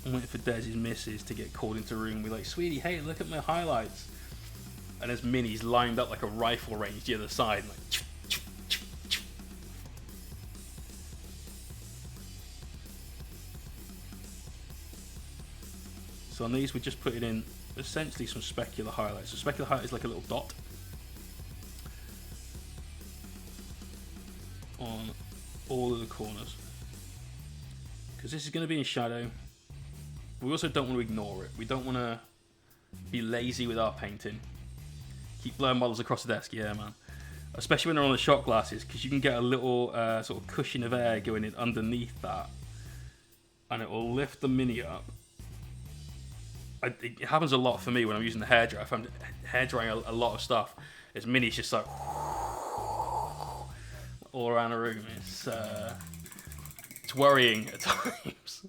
I'm waiting for Dez's missus to get called into a room and be like, sweetie, hey, look at my highlights. And there's minis lined up like a rifle range the other side. Like, so on these, we're just putting in essentially some specular highlights. So specular highlight is like a little dot on all of the corners. Because this is going to be in shadow. We also don't want to ignore it. We don't want to be lazy with our painting. Keep blowing models across the desk, yeah, man. Especially when they're on the shot glasses, because you can get a little sort of cushion of air going in underneath that, and it will lift the mini up. It happens a lot for me when I'm using the hairdryer. If I'm hairdrying a lot of stuff, it's mini's just like all around the room. It's worrying at times.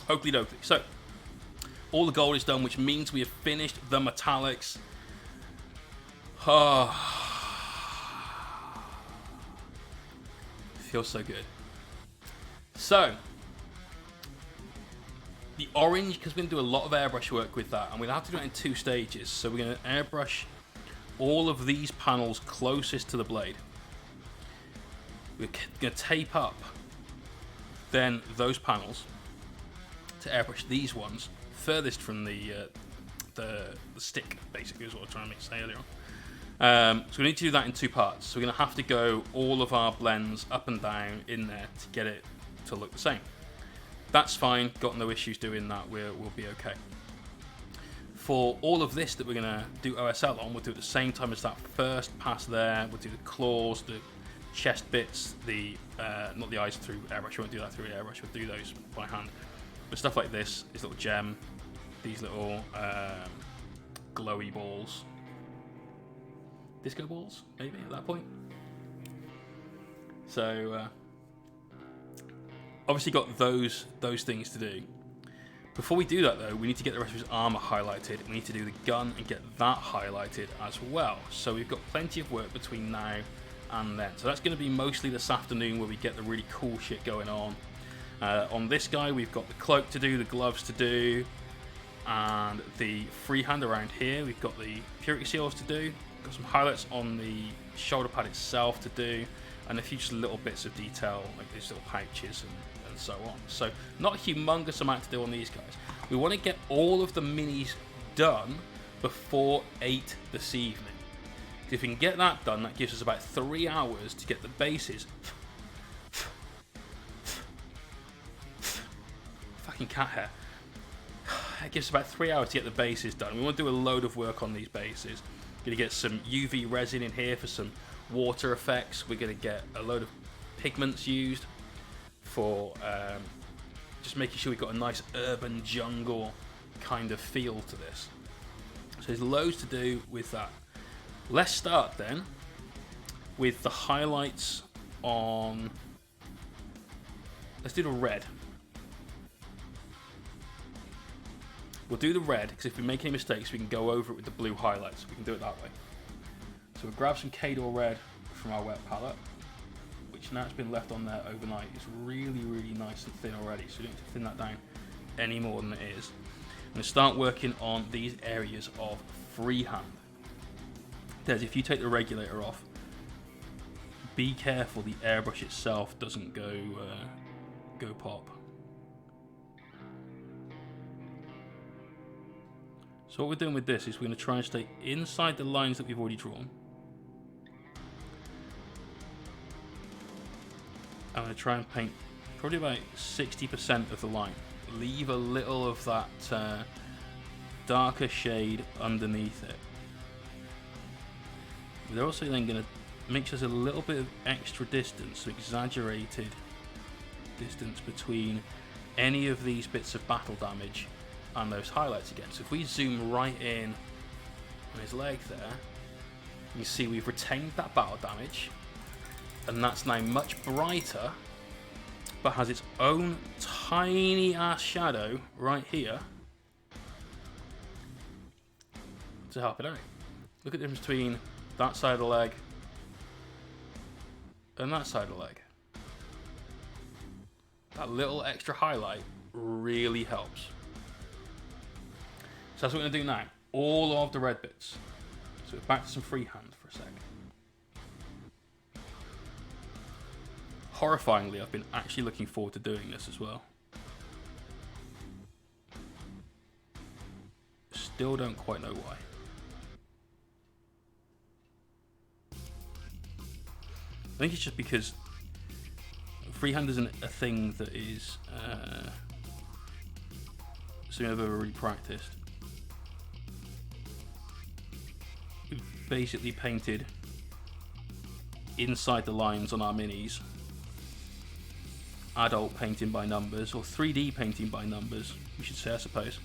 Oakley dokley. So, all the gold is done, which means we have finished the metallics. Feels so good. So, the orange, because we're going to do a lot of airbrush work with that, and we'll have to do it in 2 stages. So we're going to airbrush all of these panels closest to the blade. We're going to tape up then those panels to airbrush these ones furthest from the stick, basically, is what I was trying to say earlier on. So we need to do that in 2 parts. So we're going to have to go all of our blends up and down in there to get it to look the same. That's fine, got no issues doing that, we'll be okay. For all of this that we're going to do OSL on, we'll do it at the same time as that first pass there. We'll do the claws, the chest bits, not the eyes through airbrush, we won't do that through airbrush, we'll do those by hand. But stuff like this little gem, these little glowy balls, disco balls, maybe at that point. So obviously got those things to do. Before we do that though, we need to get the rest of his armor highlighted. We need to do the gun and get that highlighted as well. So we've got plenty of work between now and then. So that's going to be mostly this afternoon where we get the really cool shit going on. On this guy, we've got the cloak to do, the gloves to do, and the freehand around here. We've got the purity seals to do. Got some highlights on the shoulder pad itself to do, and a few just little bits of detail, like these little pouches and so on. So not a humongous amount to do on these guys. We want to get all of the minis done before 8 this evening. If we can get that done, that gives us about 3 hours to get the bases. Fucking cat hair. It gives us about 3 hours to get the bases done. We want to do a load of work on these bases. Going to get some UV resin in here for some water effects. We're going to get a load of pigments used for just making sure we've got a nice urban jungle kind of feel to this. So there's loads to do with that. Let's start then with the highlights on, let's do the red. We'll do the red, because if we make any mistakes, we can go over it with the blue highlights. We can do it that way. So we'll grab some Khador red from our wet palette, which now it's been left on there overnight. It's really, really nice and thin already, so you don't have to thin that down any more than it is. I'm going to start working on these areas of freehand. Des, if you take the regulator off, be careful the airbrush itself doesn't go pop. So what we're doing with this is we're going to try and stay inside the lines that we've already drawn. I'm going to try and paint probably about 60% of the line. Leave a little of that darker shade underneath it. We're also then going to mix us a little bit of extra distance, so exaggerated distance between any of these bits of battle damage and those highlights again. So if we zoom right in on his leg there, you can see we've retained that battle damage, and that's now much brighter, but has its own tiny ass shadow right here to help it out. Look at the difference between that side of the leg and that side of the leg. That little extra highlight really helps. So that's what we're going to do now. All of the red bits. So we're back to some freehand for a sec. Horrifyingly, I've been actually looking forward to doing this as well. Still don't quite know why. I think it's just because freehand isn't a thing that is something I've ever really practiced. We've basically painted inside the lines on our minis. Adult painting by numbers, or 3D painting by numbers, we should say, I suppose.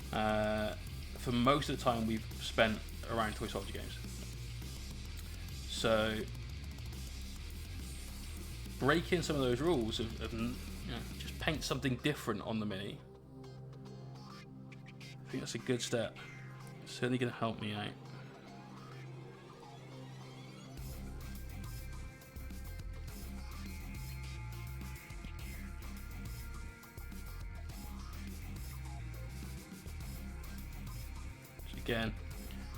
For most of the time we've spent around Toy Soldier games. So break in some of those rules of just paint something different on the mini. I think that's a good step. It's certainly going to help me out. So again,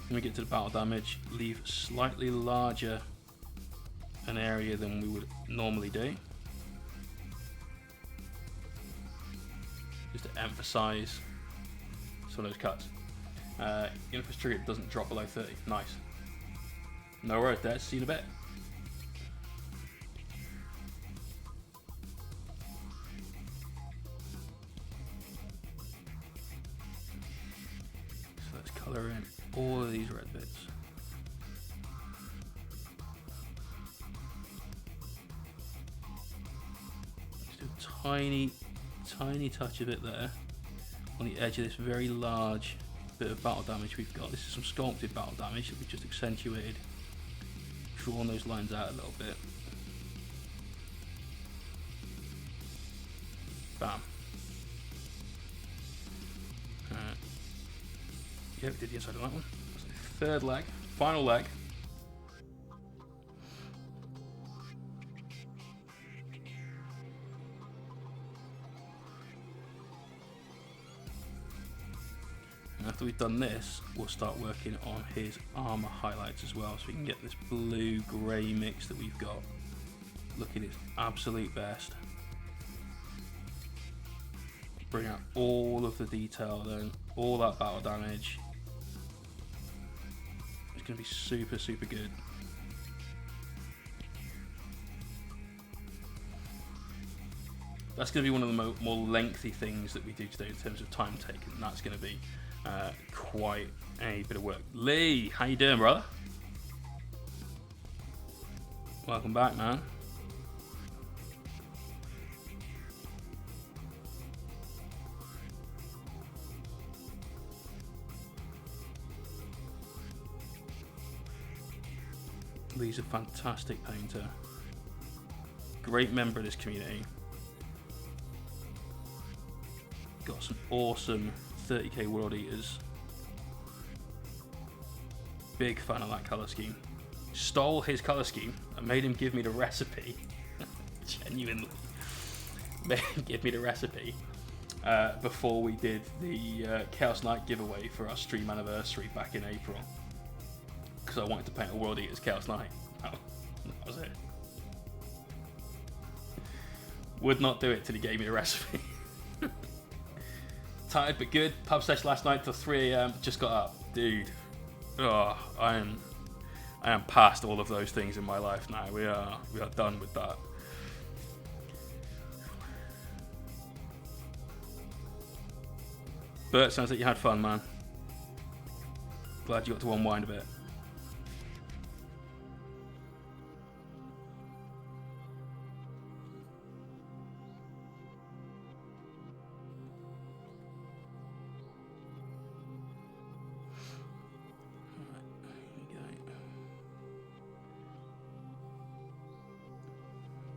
when we get to the battle damage, leave slightly larger an area than we would normally do, just to emphasize some of those cuts. Input trigger doesn't drop below 30. Nice. No worries there. See you in a bit. So let's color in all of these red bits. Tiny touch of it there on the edge of this very large bit of battle damage we've got. This is some sculpted battle damage that we've just accentuated, drawn those lines out a little bit. Bam. Yeah, we did the inside of that one. That's the third leg, final leg. After we've done this, we'll start working on his armor highlights as well, so we can get this blue-grey mix that we've got looking its absolute best. Bring out all of the detail then, all that battle damage. It's going to be super, super good. That's going to be one of the more lengthy things that we do today in terms of time taken, and that's going to be quite a bit of work. Lee, how you doing, brother? Welcome back, man. Lee's a fantastic painter. Great member of this community. Got some awesome 30k World Eaters. Big fan of that colour scheme. Stole his colour scheme and made him give me the recipe. Genuinely. Made him give me the recipe before we did the Chaos Knight giveaway for our stream anniversary back in April. Because I wanted to paint a World Eaters Chaos Knight. That was it. Would not do it till he gave me the recipe. Tired but good. Pub session last night till 3 AM. Just got up. Dude. Oh, I am past all of those things in my life now. We are done with that. But sounds like you had fun, man. Glad you got to unwind a bit.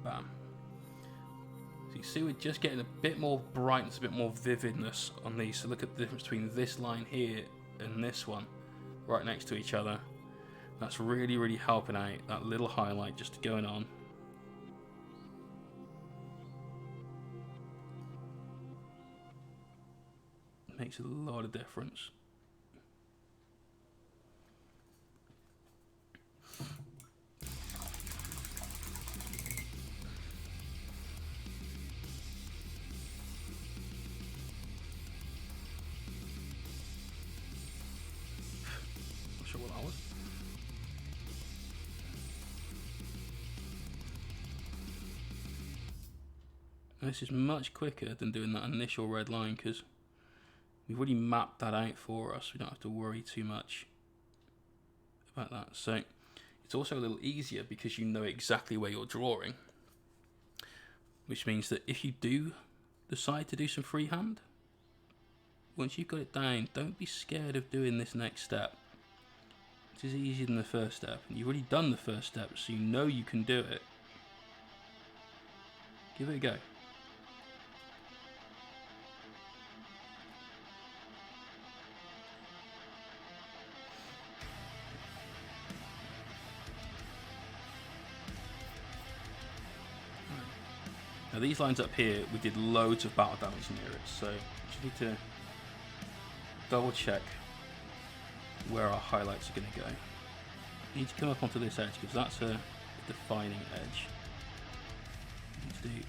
Bam. So you see we're just getting a bit more brightness, a bit more vividness on these. So look at the difference between this line here and this one, right next to each other. That's really, really helping out. That little highlight just going on. Makes a lot of difference. This is much quicker than doing that initial red line because we've already mapped that out for us. We don't have to worry too much about that. So it's also a little easier because you know exactly where you're drawing, which means that if you do decide to do some freehand, once you've got it down, don't be scared of doing this next step. It is easier than the first step, and you've already done the first step, so you know you can do it. Give it a go. Now these lines up here, we did loads of battle damage near it, so we just need to double check where our highlights are going to go. We need to come up onto this edge because that's a defining edge. We need to do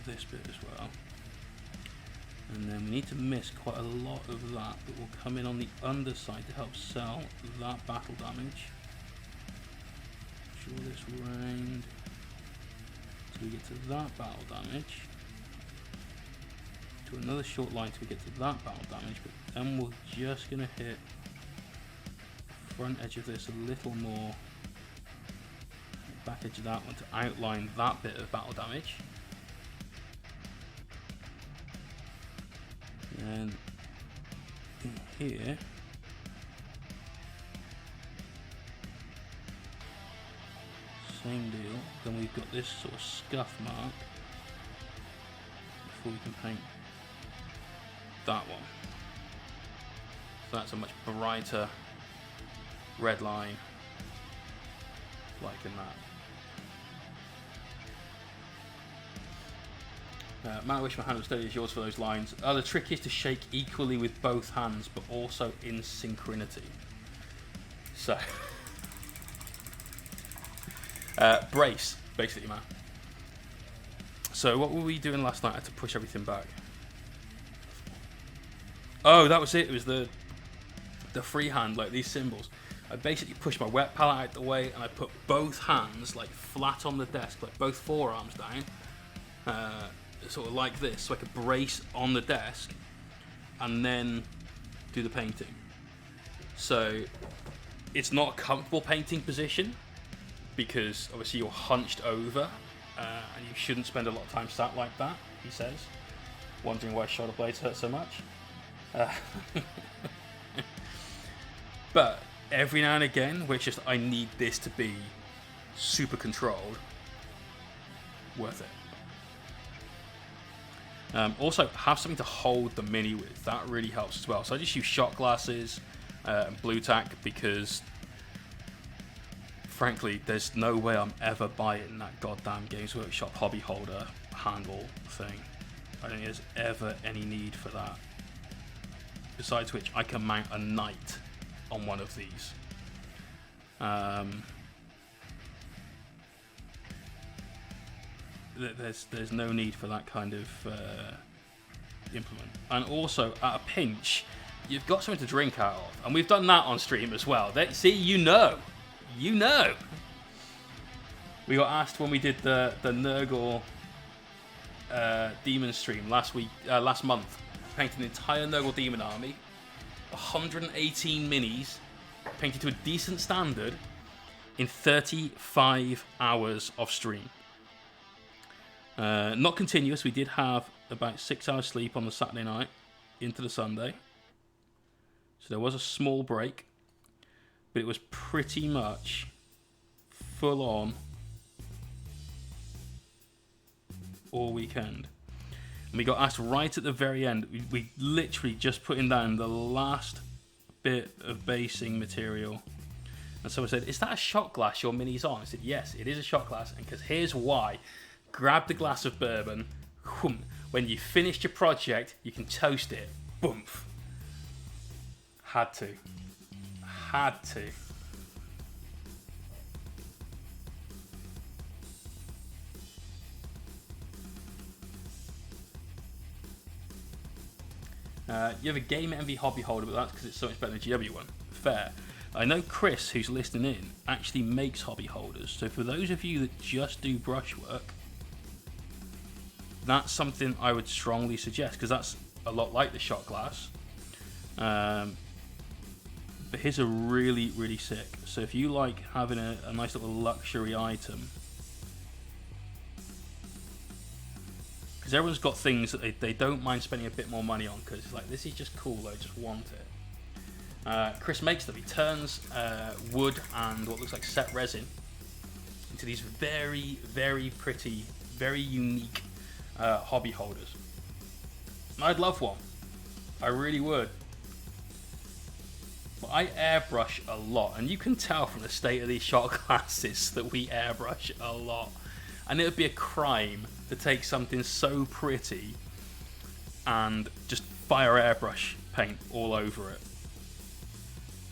this bit as well. And then we need to miss quite a lot of that, but we'll come in on the underside to help sell that battle damage. Draw this round. We get to that battle damage, to another short line till we get to that battle damage, but then we're just going to hit the front edge of this a little more, the back edge of that one to outline that bit of battle damage. And in here, same deal. Then we've got this sort of scuff mark before we can paint that one. So that's a much brighter red line, like in that. Matt, I wish my hand was steady as yours for those lines. The trick is to shake equally with both hands, but also in synchronity. So. Brace, basically, man. So what were we doing last night? I had to push everything back. Oh, that was it. It was the freehand, like these symbols. I basically pushed my wet palette out the way and I put both hands like flat on the desk, like both forearms down, sort of like this, so I could brace on the desk and then do the painting. So it's not a comfortable painting position, because obviously you're hunched over and you shouldn't spend a lot of time sat like that, he says, wondering why shoulder blades hurt so much. But every now and again, where it's just I need this to be super controlled, worth it. Also, have something to hold the Mini with. That really helps as well. So I just use shot glasses and blue tack because, frankly, there's no way I'm ever buying that goddamn Games Workshop hobby holder handle thing. I don't think there's ever any need for that. Besides which, I can mount a knight on one of these. There's no need for that kind of implement. And also, at a pinch, you've got something to drink out of. And we've done that on stream as well. See, you know. You know. We got asked when we did the Nurgle Demon stream last month. Painted an entire Nurgle Demon army. 118 minis. Painted to a decent standard in 35 hours of stream. Not continuous. We did have about 6 hours sleep on the Saturday night into the Sunday. So there was a small break. But it was pretty much full on all weekend. And we got asked right at the very end. We literally just putting down the last bit of basing material. And someone said, "Is that a shot glass your mini's on?" I said, "Yes, it is a shot glass. And because here's why. Grab the glass of bourbon. When you finished your project, you can toast it. Boom." Had to. You have a Game Envy hobby holder, but that's because it's so much better than the GW one. Fair. I know Chris, who's listening in, actually makes hobby holders. So for those of you that just do brushwork, that's something I would strongly suggest, because that's a lot like the shot glass. But his are really, really sick. So if you like having a nice little luxury item, because everyone's got things that they don't mind spending a bit more money on, because it's like, this is just cool, I just want it. Chris makes them. He turns wood and what looks like set resin into these very, very pretty, very unique hobby holders. I'd love one. I really would. But I airbrush a lot, and you can tell from the state of these shot glasses that we airbrush a lot. And it would be a crime to take something so pretty and just fire airbrush paint all over it.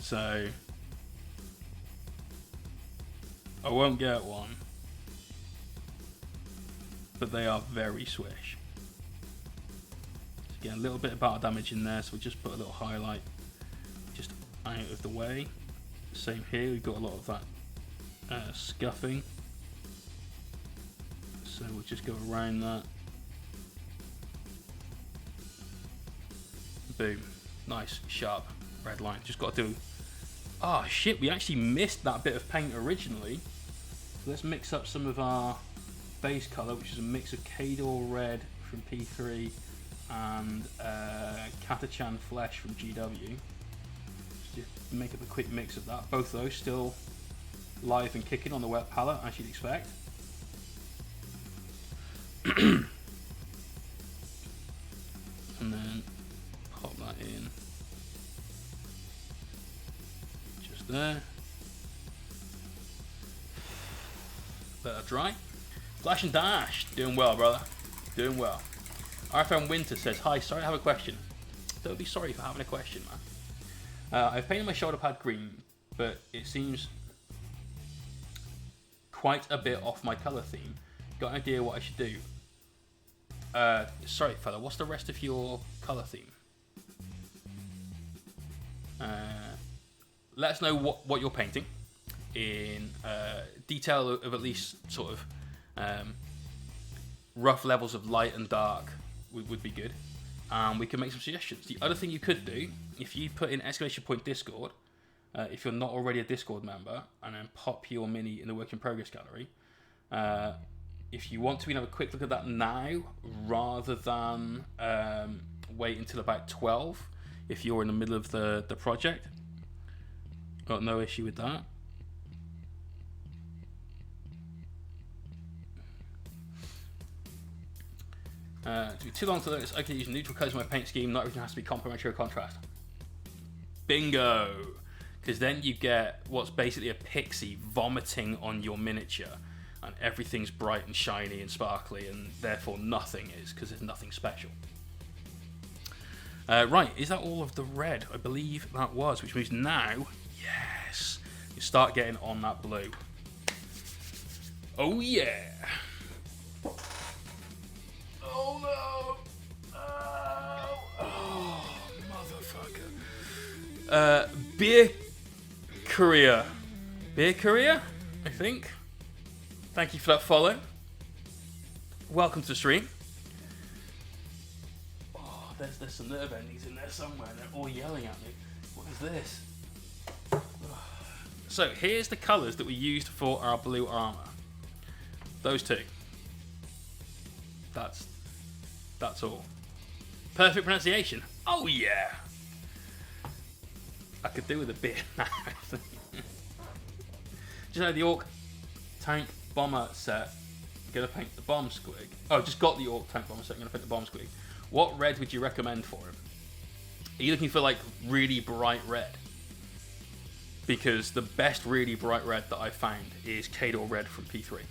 So I won't get one, but they are very swish. Just get a little bit of battle damage in there, so we'll just put a little highlight just out of the way. Same here, we've got a lot of that scuffing, so we'll just go around that. Boom. Nice, sharp red line. Just got to do... Oh shit, we actually missed that bit of paint originally. So let's mix up some of our base colour, which is a mix of Kador Red from P3 and Catachan Flesh from GW. Just make up a quick mix of that. Both those still live and kicking on the wet palette, as you'd expect. And then pop that in. Just there. Let that dry. Flash and Dash, doing well, brother. Doing well. RFM Winter says, "Hi, sorry, I have a question." Don't be sorry for having a question, man. I've painted my shoulder pad green, but it seems quite a bit off my colour theme. Got an idea what I should do? Sorry, fella, what's the rest of your colour theme? Let us know what you're painting in detail of at least sort of rough levels of light and dark would be good. We can make some suggestions. The other thing you could do, if you put in !Discord, if you're not already a Discord member, and then pop your mini in the work in progress gallery, if you want to have a quick look at that now, rather than wait until about 12, if you're in the middle of the project, got no issue with that. To be too long to notice, I can use neutral colours in my paint scheme. Not everything has to be complementary or contrast. Bingo! Because then you get what's basically a pixie vomiting on your miniature, and everything's bright and shiny and sparkly, and therefore nothing is, because there's nothing special. Right, is that all of the red? I believe that was, which means now, yes, you start getting on that blue. Oh yeah! Oh no! Oh, motherfucker. Beer Korea, I think. Thank you for that follow. Welcome to the stream. Oh, there's some nerve endings in there somewhere. They're all yelling at me. What is this? So here's the colours that we used for our blue armour. Those two. That's all. Perfect pronunciation. Oh yeah. I could do with a beer now. Just had the Orc tank bomber set. Gonna paint the bomb squig. Oh, just got the Orc tank bomber set. Gonna paint the bomb squig. What red would you recommend for him? Are you looking for like really bright red? Because the best really bright red that I found is Khador red from P3.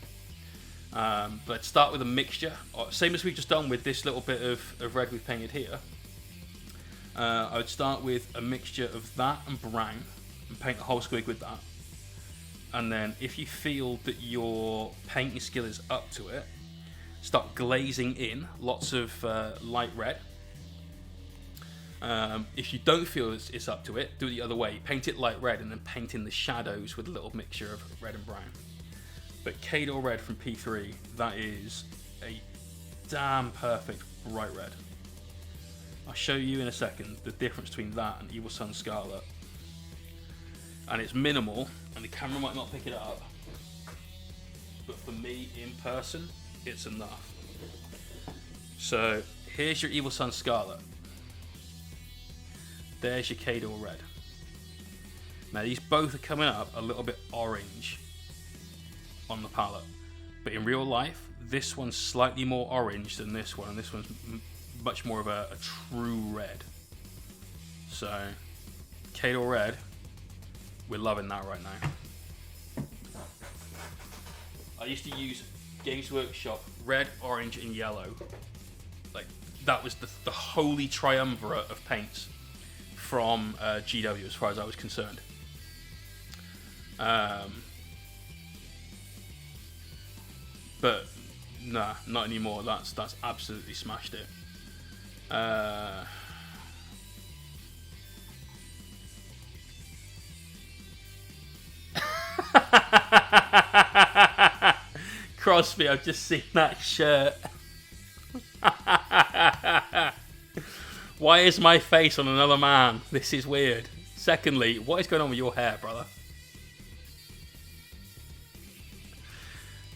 But start with a mixture, same as we've just done with this little bit of red we've painted here. I would start with a mixture of that and brown and paint the whole squig with that. And then if you feel that your painting skill is up to it, start glazing in lots of light red. If you don't feel it's up to it, do it the other way. Paint it light red and then paint in the shadows with a little mixture of red and brown. But Khador red from P3, that is a damn perfect bright red. I'll show you in a second the difference between that and Evil Sun Scarlet. And it's minimal, and the camera might not pick it up. But for me, in person, it's enough. So, here's your Evil Sun Scarlet. There's your Khador red. Now, these both are coming up a little bit orange on the palette. But in real life, this one's slightly more orange than this one, and this one's much more of a true red. So, Khador red, we're loving that right now. I used to use Games Workshop red, orange, and yellow. Like, that was the holy triumvirate of paints from GW as far as I was concerned. But nah, not anymore. That's absolutely smashed it. Crosby, I've just seen that shirt. Why is my face on another man? This is weird. Secondly, what is going on with your hair, brother?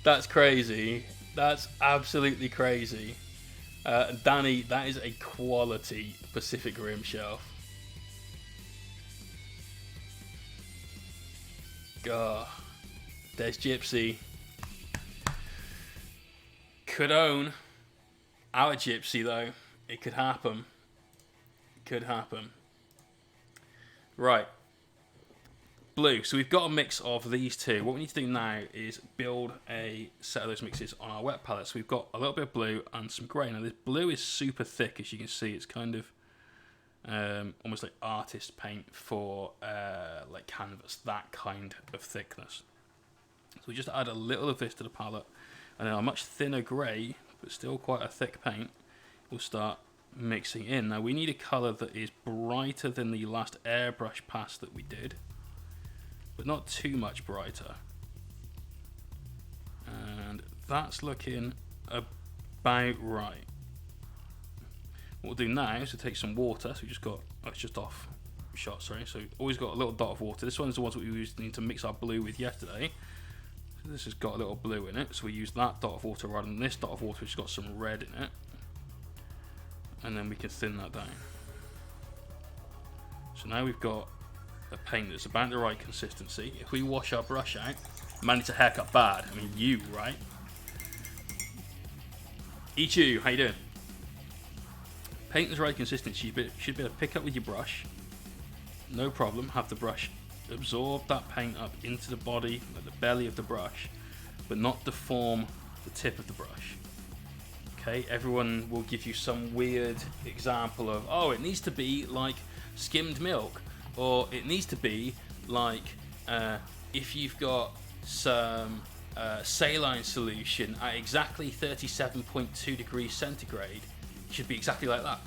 That's crazy. That's absolutely crazy. Danny, that is a quality Pacific Rim shelf. God. There's Gypsy. Could own our Gypsy, though. It could happen. It could happen. Right. Blue. So we've got a mix of these two. What we need to do now is build a set of those mixes on our wet palette. So we've got a little bit of blue and some grey. Now this blue is super thick, as you can see. It's kind of almost like artist paint for like canvas, that kind of thickness. So we just add a little of this to the palette, and then a much thinner grey, but still quite a thick paint, we'll start mixing in. Now we need a colour that is brighter than the last airbrush pass that we did, but not too much brighter. And that's looking about right. What we'll do now is we'll take some water. So we just got, oh, it's just off shot, sorry. So always got a little dot of water. This one's the ones that we used to mix our blue with yesterday. So this has got a little blue in it. So we use that dot of water rather than this dot of water, which has got some red in it. And then we can thin that down. So now we've got a paint that's about the right consistency. If we wash our brush out, man needs a haircut bad. I mean, you, right? Ichu, how you doing? Paint is right consistency. You should be able to pick up with your brush, no problem. Have the brush absorb that paint up into the body, like the belly of the brush, but not deform the tip of the brush. Okay, everyone will give you some weird example of, oh, it needs to be like skimmed milk, or it needs to be like if you've got some saline solution at exactly 37.2 degrees centigrade, it should be exactly like that.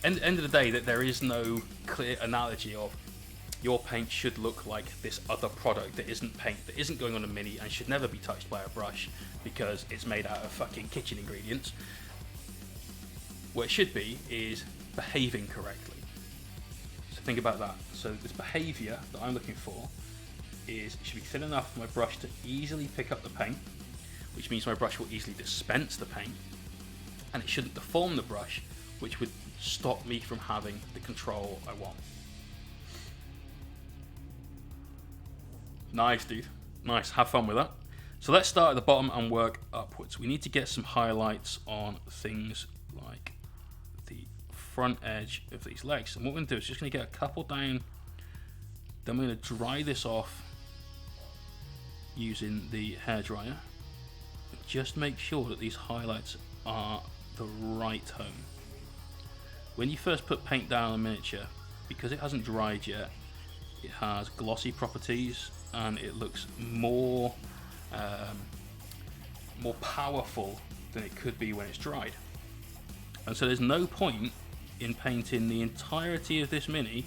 End of the day, that there is no clear analogy of your paint should look like this other product that isn't paint, that isn't going on a mini and should never be touched by a brush because it's made out of fucking kitchen ingredients. What it should be is behaving correctly. So think about that. So this behavior that I'm looking for is, it should be thin enough for my brush to easily pick up the paint, which means my brush will easily dispense the paint, and it shouldn't deform the brush, which would stop me from having the control I want. Nice, dude. Nice. Have fun with that. So let's start at the bottom and work upwards. We need to get some highlights on things like the front edge of these legs. And what we're going to do is just going to get a couple down. Then we're going to dry this off using the hairdryer. Just make sure that these highlights are the right tone. When you first put paint down on a miniature, because it hasn't dried yet, it has glossy properties and it looks more powerful than it could be when it's dried. And so there's no point in painting the entirety of this mini.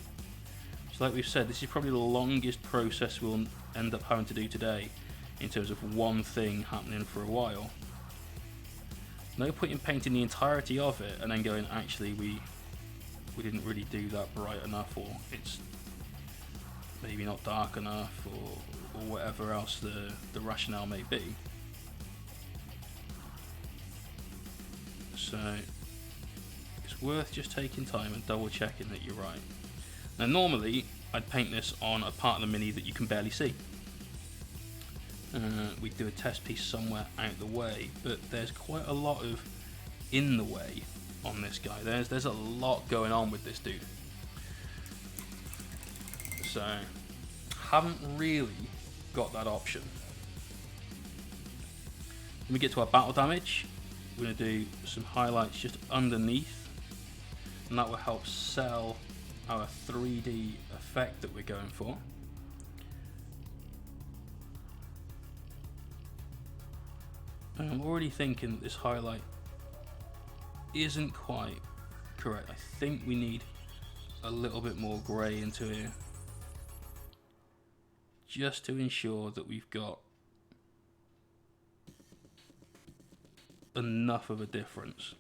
So like we've said, this is probably the longest process we'll end up having to do today in terms of one thing happening for a while. No point in painting the entirety of it and then going, actually we didn't really do that bright enough, or it's maybe not dark enough, or whatever else the rationale may be. So it's worth just taking time and double checking that you're right. Now normally I'd paint this on a part of the mini that you can barely see. We'd do a test piece somewhere out the way, but there's quite a lot of in the way on this guy. There's a lot going on with this dude. So haven't really got that option. When we get to our battle damage, we're going to do some highlights just underneath, and that will help sell our 3D effect that we're going for. And I'm already thinking this highlight isn't quite correct. I think we need a little bit more grey into here, just to ensure that we've got enough of a difference.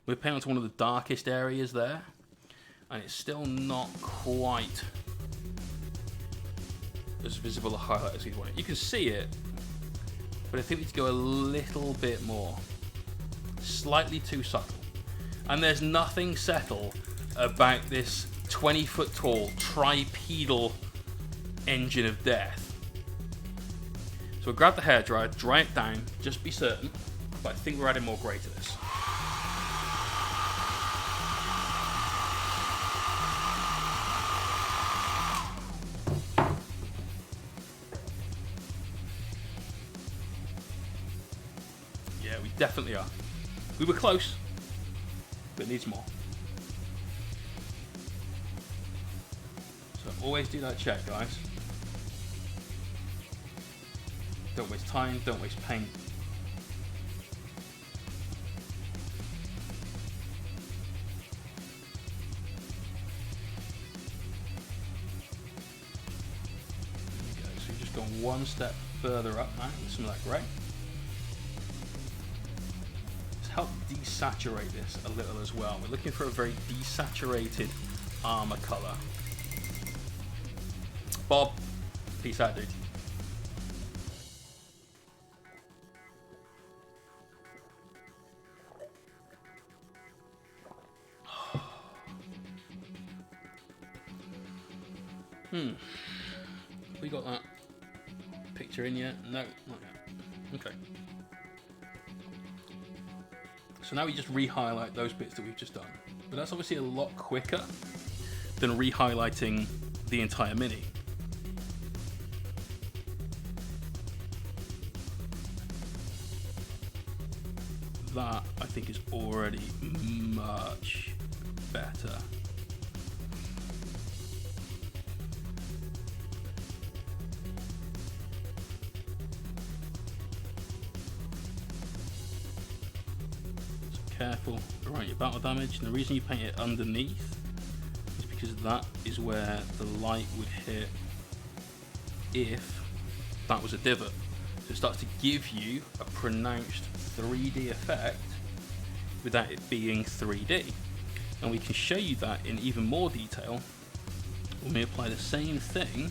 We're painting to one of the darkest areas there, and it's still not quite as visible a highlight as we want it. You can see it, but I think we need to go a little bit more. Slightly too subtle. And there's nothing subtle about this 20-foot tall tripedal engine of death. So we'll grab the hairdryer, dry it down, just be certain, but I think we're adding more grey to this. Yeah, we definitely are. We were close, but it needs more. So always do that check, guys. Don't waste time, don't waste paint. There we go. So you've just gone one step further up now with some of that grey. Help desaturate this a little as well. We're looking for a very desaturated armor color. Bob, peace out, dude. We got that picture in yet? No, not yet. Okay. So So now we just re-highlight those bits that we've just done. But that's obviously a lot quicker than re-highlighting the entire mini. That, I think, is already much better. So careful around your battle damage, and the reason you paint it underneath is because that is where the light would hit if that was a divot. So it starts to give you a pronounced 3D effect without it being 3D. And we can show you that in even more detail when we apply the same thing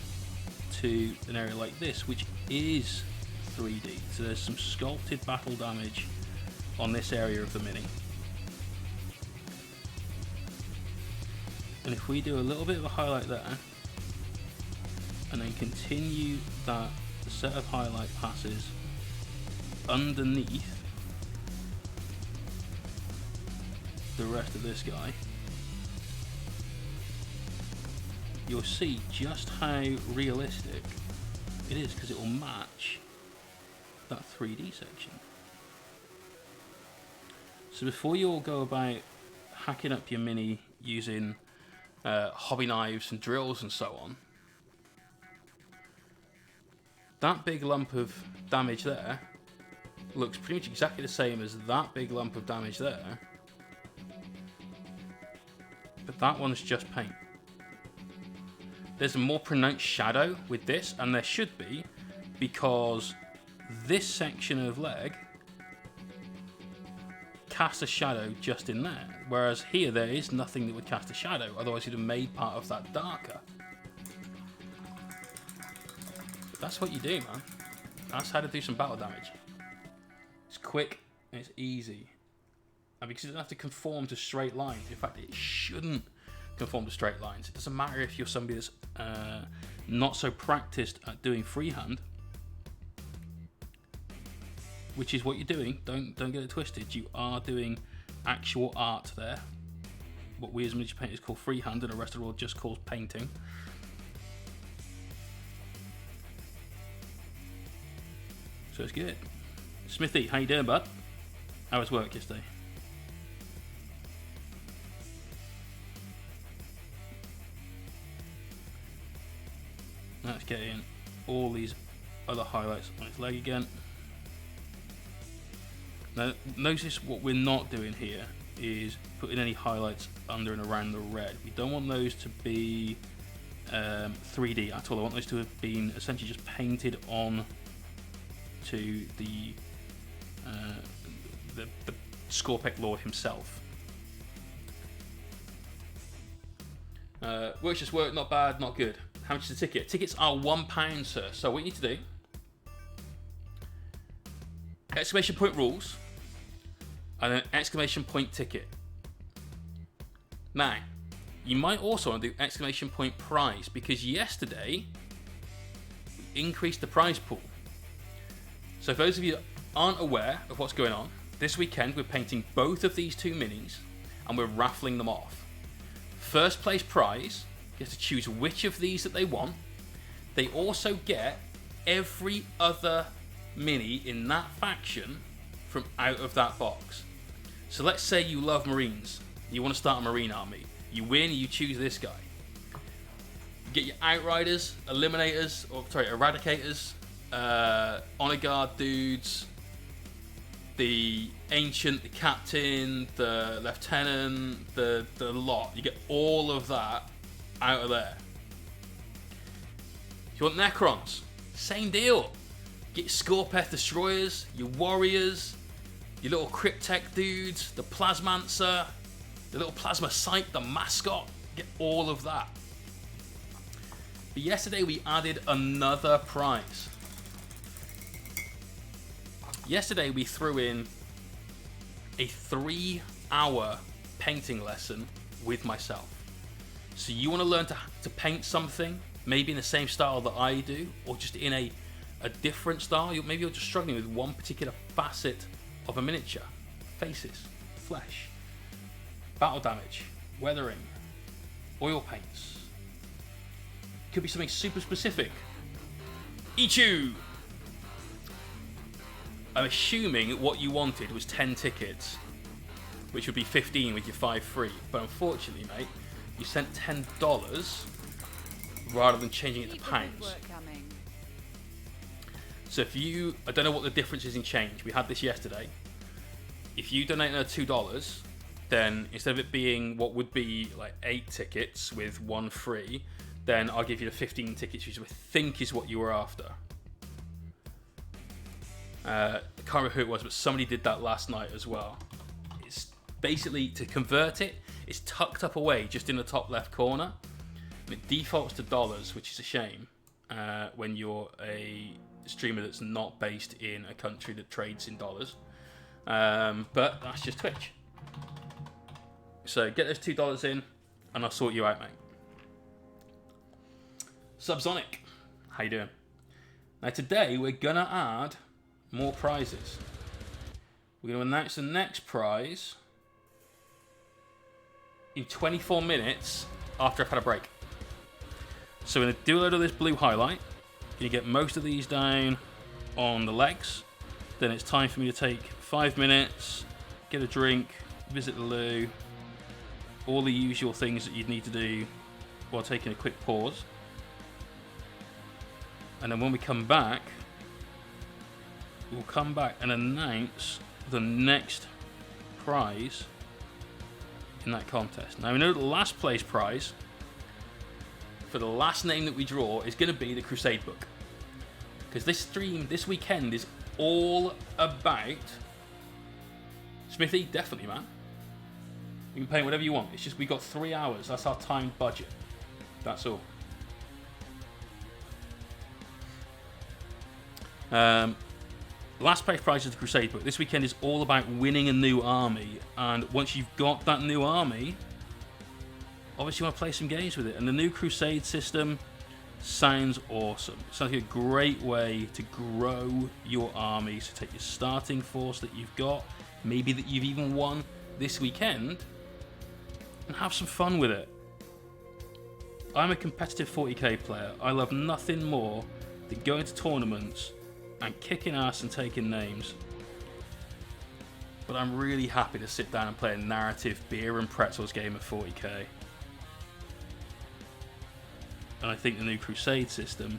to an area like this, which is 3D. So there's some sculpted battle damage on this area of the mini. And if we do a little bit of a highlight there, and then continue that set of highlight passes underneath the rest of this guy, you'll see just how realistic it is, because it will match that 3D section. So before you all go about hacking up your mini using hobby knives and drills and so on, that big lump of damage there looks pretty much exactly the same as that big lump of damage there, but that one's just paint. There's a more pronounced shadow with this, and there should be, because this section of leg casts a shadow just in there, whereas here there is nothing that would cast a shadow, otherwise you'd have made part of that darker. But that's what you do, man. That's how to do some battle damage. It's quick and it's easy. And because it doesn't have to conform to straight lines, in fact it shouldn't conform to straight lines. It doesn't matter if you're somebody that's not so practiced at doing freehand, which is what you're doing. Don't get it twisted. You are doing actual art there. What we as miniature painters call freehand, and the rest of the world just calls painting. So it's good. Smithy, how you doing, bud? How was work yesterday? Let's get in all these other highlights on his leg again. Now, notice what we're not doing here is putting any highlights under and around the red. We don't want those to be 3D at all. I want those to have been essentially just painted on to the Skorpekh Lord himself. Works just work, not bad, not good. How much is the ticket? Tickets are £1, sir. So what you need to do, exclamation point rules, and then exclamation point ticket. Now, you might also want to do exclamation point prize, because yesterday we increased the prize pool. So for those of you that aren't aware of what's going on, this weekend we're painting both of these two minis and we're raffling them off. First place prize gets to choose which of these that they want. They also get every other mini in that faction from out of that box. So let's say you love Marines, you want to start a Marine army, you win, you choose this guy. You get your Outriders, Eliminators, or sorry, Eradicators, Honor Guard dudes, the Ancient, the Captain, the Lieutenant, the lot. You get all of that out of there. If you want Necrons, same deal. Get your Skorpekh Destroyers, your Warriors, your little Cryptek dudes, the Plasmancer, the little Plasma Sight, the Mascot. Get all of that. But yesterday we added another prize. Yesterday we threw in a 3-hour painting lesson with myself. So you want to learn to paint something, maybe in the same style that I do, or just in a different style. Maybe you're just struggling with one particular facet of a miniature, faces. flesh, battle damage, weathering, oil paints. Could be something super specific. Ichu! I'm assuming what you wanted was 10 tickets, which would be 15 with your 5 free. But unfortunately, mate, you sent $10 rather than changing it to pounds. So if you, I don't know what the difference is in change. We had this yesterday. If you donate another $2, then instead of it being what would be like 8 tickets with 1 free, then I'll give you the 15 tickets, which I think is what you were after. I can't remember who it was, but somebody did that last night as well. It's basically, to convert it, it's tucked up away just in the top left corner. And it defaults to dollars, which is a shame when you're a streamer that's not based in a country that trades in dollars. But that's just Twitch. So get those $2 in, and I'll sort you out, mate. Subsonic, how you doing? Now today we're gonna add more prizes. We're gonna announce the next prize in 24 minutes after I've had a break. So we're gonna do a load of this blue highlight. You get most of these down on the legs. Then it's time for me to take 5 minutes, get a drink, visit the loo, all the usual things that you'd need to do while taking a quick pause. And then when we come back, we'll come back and announce the next prize in that contest. Now we know the last place prize for the last name that we draw is going to be the Crusade book. Because this stream, this weekend, is all about Smithy, definitely, man. You can paint whatever you want. It's just we got 3 hours. That's our time budget. That's all. Last place prize is the Crusade book. This weekend is all about winning a new army. And once you've got that new army, obviously you want to play some games with it. And the new Crusade system sounds awesome. It sounds like a great way to grow your army. So take your starting force that you've got, maybe that you've even won this weekend, and have some fun with it. I'm a competitive 40k player. I love nothing more than going to tournaments and kicking ass and taking names. But I'm really happy to sit down and play a narrative beer and pretzels game of 40k. And I think the new Crusade system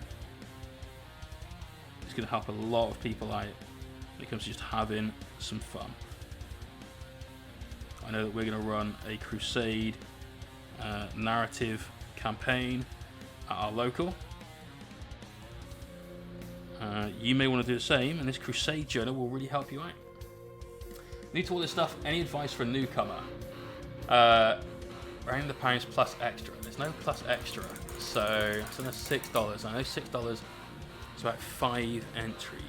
is going to help a lot of people out when it comes to just having some fun. I know that we're going to run a Crusade narrative campaign at our local. You may want to do the same, and this Crusade journal will really help you out. New to all this stuff, any advice for a newcomer? Round the pounds plus extra. There's no plus extra, so it's only $6. I know $6 is about 5 entries.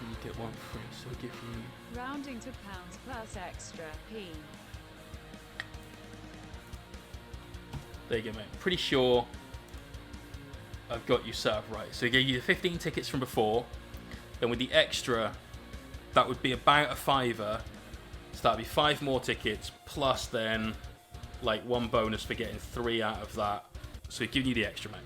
You get 1 free, so we'll give you... Rounding to pounds plus extra P. There you go, mate. Pretty sure I've got you set up right. So I gave you the 15 tickets from before. Then with the extra, that would be about a £5. So that'd be 5 more tickets, plus then like 1 bonus for getting 3 out of that. So we're giving you the extra, mate.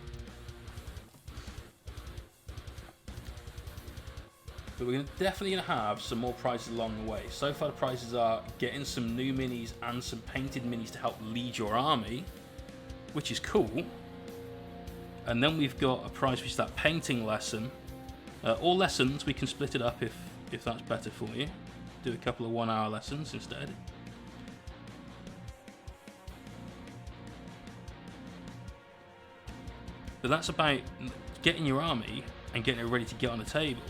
But we're definitely going to have some more prizes along the way. So far the prizes are getting some new minis and some painted minis to help lead your army, which is cool. And then we've got a prize which is that painting lesson. All lessons, we can split it up if that's better for you. Do a couple of 1-hour lessons instead. But that's about getting your army and getting it ready to get on the table.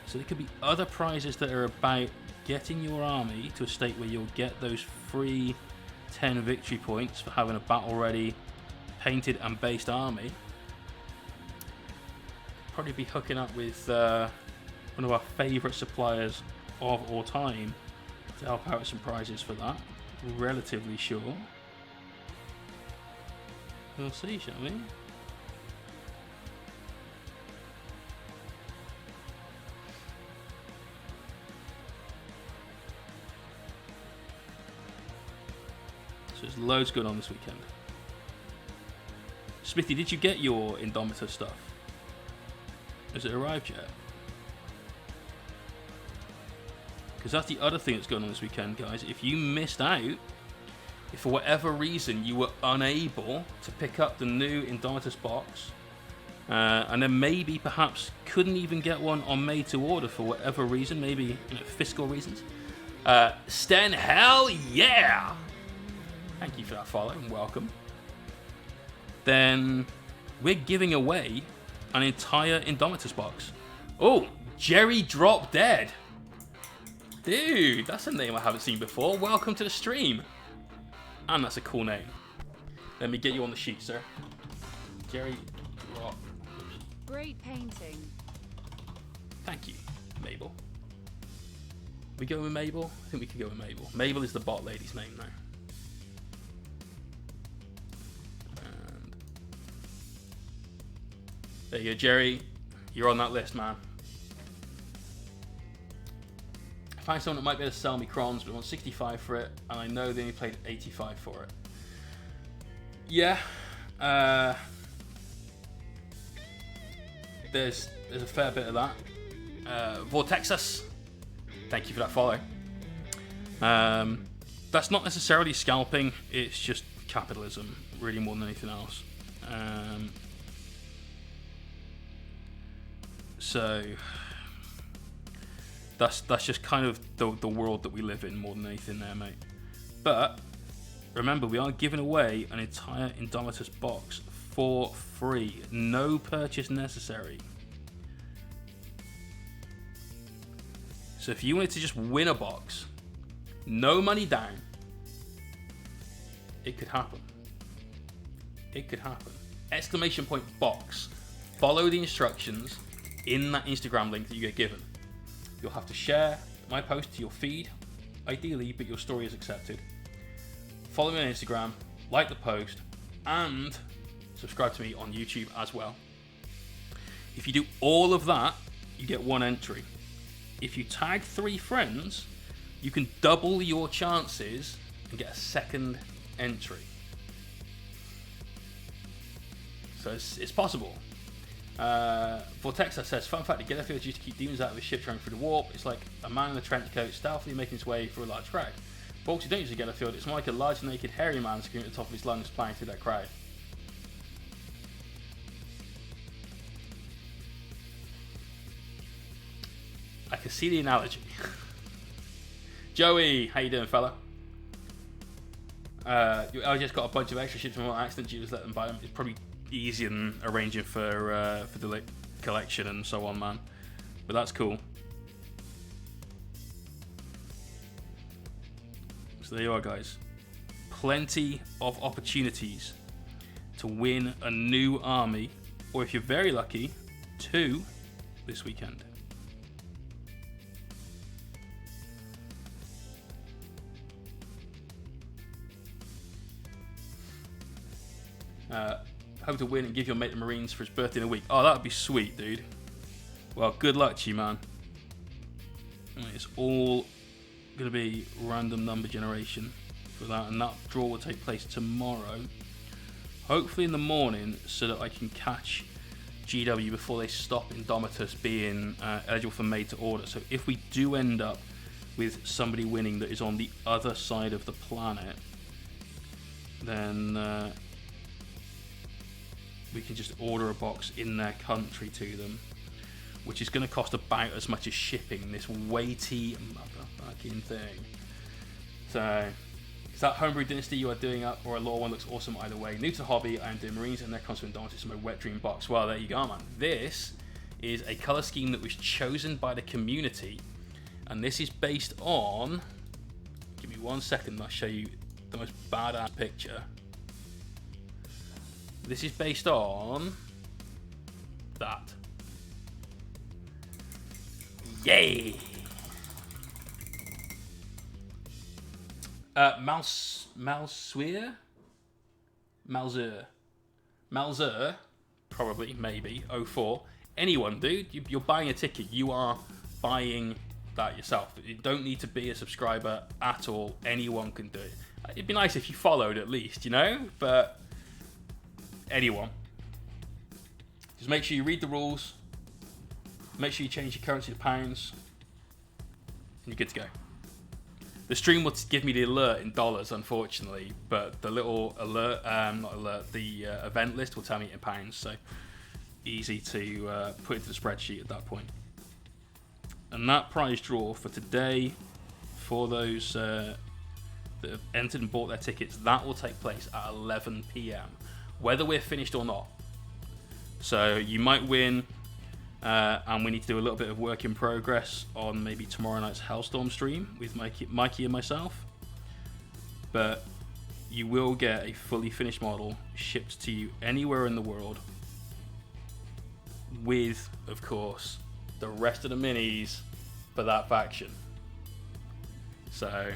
So there could be other prizes that are about getting your army to a state where you'll get those free 10 victory points for having a battle ready, painted and based army. Probably be hooking up with one of our favourite suppliers of all time to help out with some prizes for that. Relatively sure. We'll see, shall we? So there's loads going on this weekend. Smithy, did you get your Indomitus stuff? Has it arrived yet? Because that's the other thing that's going on this weekend, guys. If you missed out, if for whatever reason you were unable to pick up the new Indomitus box, and then maybe perhaps couldn't even get one on made to order for whatever reason, maybe fiscal reasons, Sten, hell yeah! Thank you for that follow and welcome. Then we're giving away an entire Indomitus box. Oh, Jerry Drop Dead. Dude, that's a name I haven't seen before. Welcome to the stream. And that's a cool name. Let me get you on the sheet, sir. Jerry Drop. Great painting. Thank you, Mabel. We go with Mabel? I think we could go with Mabel. Mabel is the bot lady's name now. And there you go, Jerry. You're on that list, man. I find someone that might be able to sell me crons, but I want 65 for it, and I know they only paid 85 for it. Yeah. There's a fair bit of that. Vortexus, thank you for that follow. That's not necessarily scalping, it's just capitalism, really, more than anything else. So that's just kind of the world that we live in more than anything there, mate. But remember, we are giving away an entire Indomitus box for free. No purchase necessary. So if you wanted to just win a box, no money down, it could happen. It could happen. Exclamation point box. Follow the instructions in that Instagram link that you get given. You'll have to share my post to your feed, ideally, but your story is accepted. Follow me on Instagram, like the post, and subscribe to me on YouTube as well. If you do all of that, you get one entry. If you tag 3 friends, you can double your chances and get a second entry. So it's possible. Vortexa says, fun fact, the Gellerfield used to keep demons out of his ship trying through the warp. It's like a man in a trench coat stealthily making his way through a large crowd. Folks who don't use a Gellerfield, it's more like a large naked hairy man screaming at the top of his lungs flying through that crowd. I can see the analogy. Joey, how you doing, fella? I just got a bunch of extra ships from my accident. You just let them buy them. It's probably easier than arranging for the collection and so on, man. But that's cool. So there you are, guys. Plenty of opportunities to win a new army, or if you're very lucky, 2 this weekend. Hope to win and give your mate the Marines for his birthday in a week. Oh, that would be sweet, dude. Well, good luck to you, man. It's all going to be random number generation for that, and that draw will take place tomorrow. Hopefully in the morning, so that I can catch GW before they stop Indomitus being eligible for made to order. So if we do end up with somebody winning that is on the other side of the planet, then we can just order a box in their country to them, which is going to cost about as much as shipping this weighty motherfucking thing. So, is that Homebrew Dynasty you are doing up, or a lore one? Looks awesome either way. New to the hobby, I am doing Marines and necrons for Indomitus in my Wet Dream box. Well, there you go, man. This is a colour scheme that was chosen by the community, and this is based on... Give me 1 second, I'll show you the most badass picture. This is based on that. Yay! Malzur, probably, maybe, 04. Anyone, dude, you're buying a ticket. You are buying that yourself. You don't need to be a subscriber at all. Anyone can do it. It'd be nice if you followed at least, you know? But anyone. Just make sure you read the rules. Make sure you change your currency to pounds. And you're good to go. The stream will give me the alert in dollars, unfortunately, but the little alert, not alert, the event list will tell me in pounds, so easy to put into the spreadsheet at that point. And that prize draw for today, for those that have entered and bought their tickets, that will take place at 11 PM, whether we're finished or not. So you might win, and we need to do a little bit of work in progress on maybe tomorrow night's Hellstorm stream with Mikey and myself. But you will get a fully finished model shipped to you anywhere in the world with, of course, the rest of the minis for that faction. So,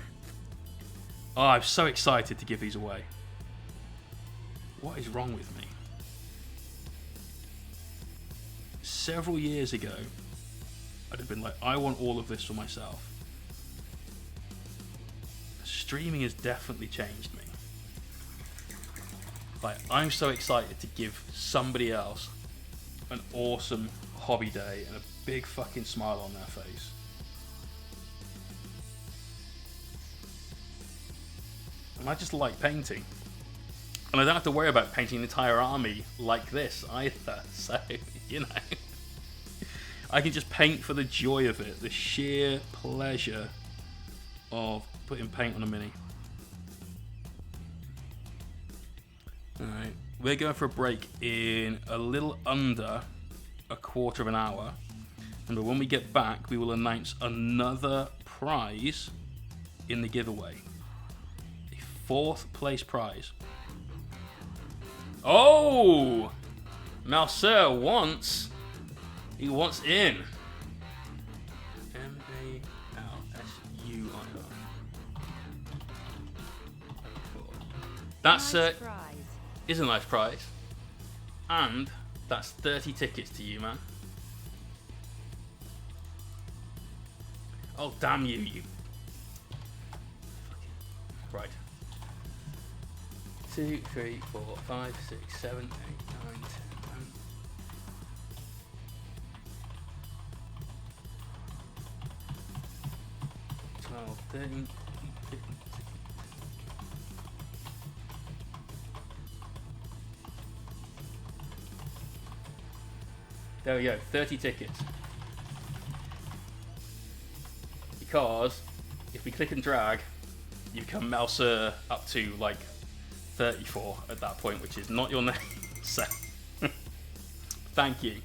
oh, I'm so excited to give these away. What is wrong with me? Several years ago, I'd have been like, I want all of this for myself. Streaming has definitely changed me. Like, I'm so excited to give somebody else an awesome hobby day and a big fucking smile on their face. And I just like painting. And I don't have to worry about painting an entire army like this either. So, you know, I can just paint for the joy of it, the sheer pleasure of putting paint on a mini. Alright, we're going for a break in a little under a quarter of an hour. And when we get back, we will announce another prize in the giveaway. A 4th place prize. Oh! Malser wants. He wants in. M-A-L-S-U-I-R. That's Nice is a nice prize. And that's 30 tickets to you, man. Oh, damn you, you. Right. 2, 3, 4, 5, 6, 7, 8, 9, 10, 12, 13, 15, 16. There we go, 30 tickets. Because if we click and drag, you become Malser up to like 34 at that point, which is not your name. So, thank you.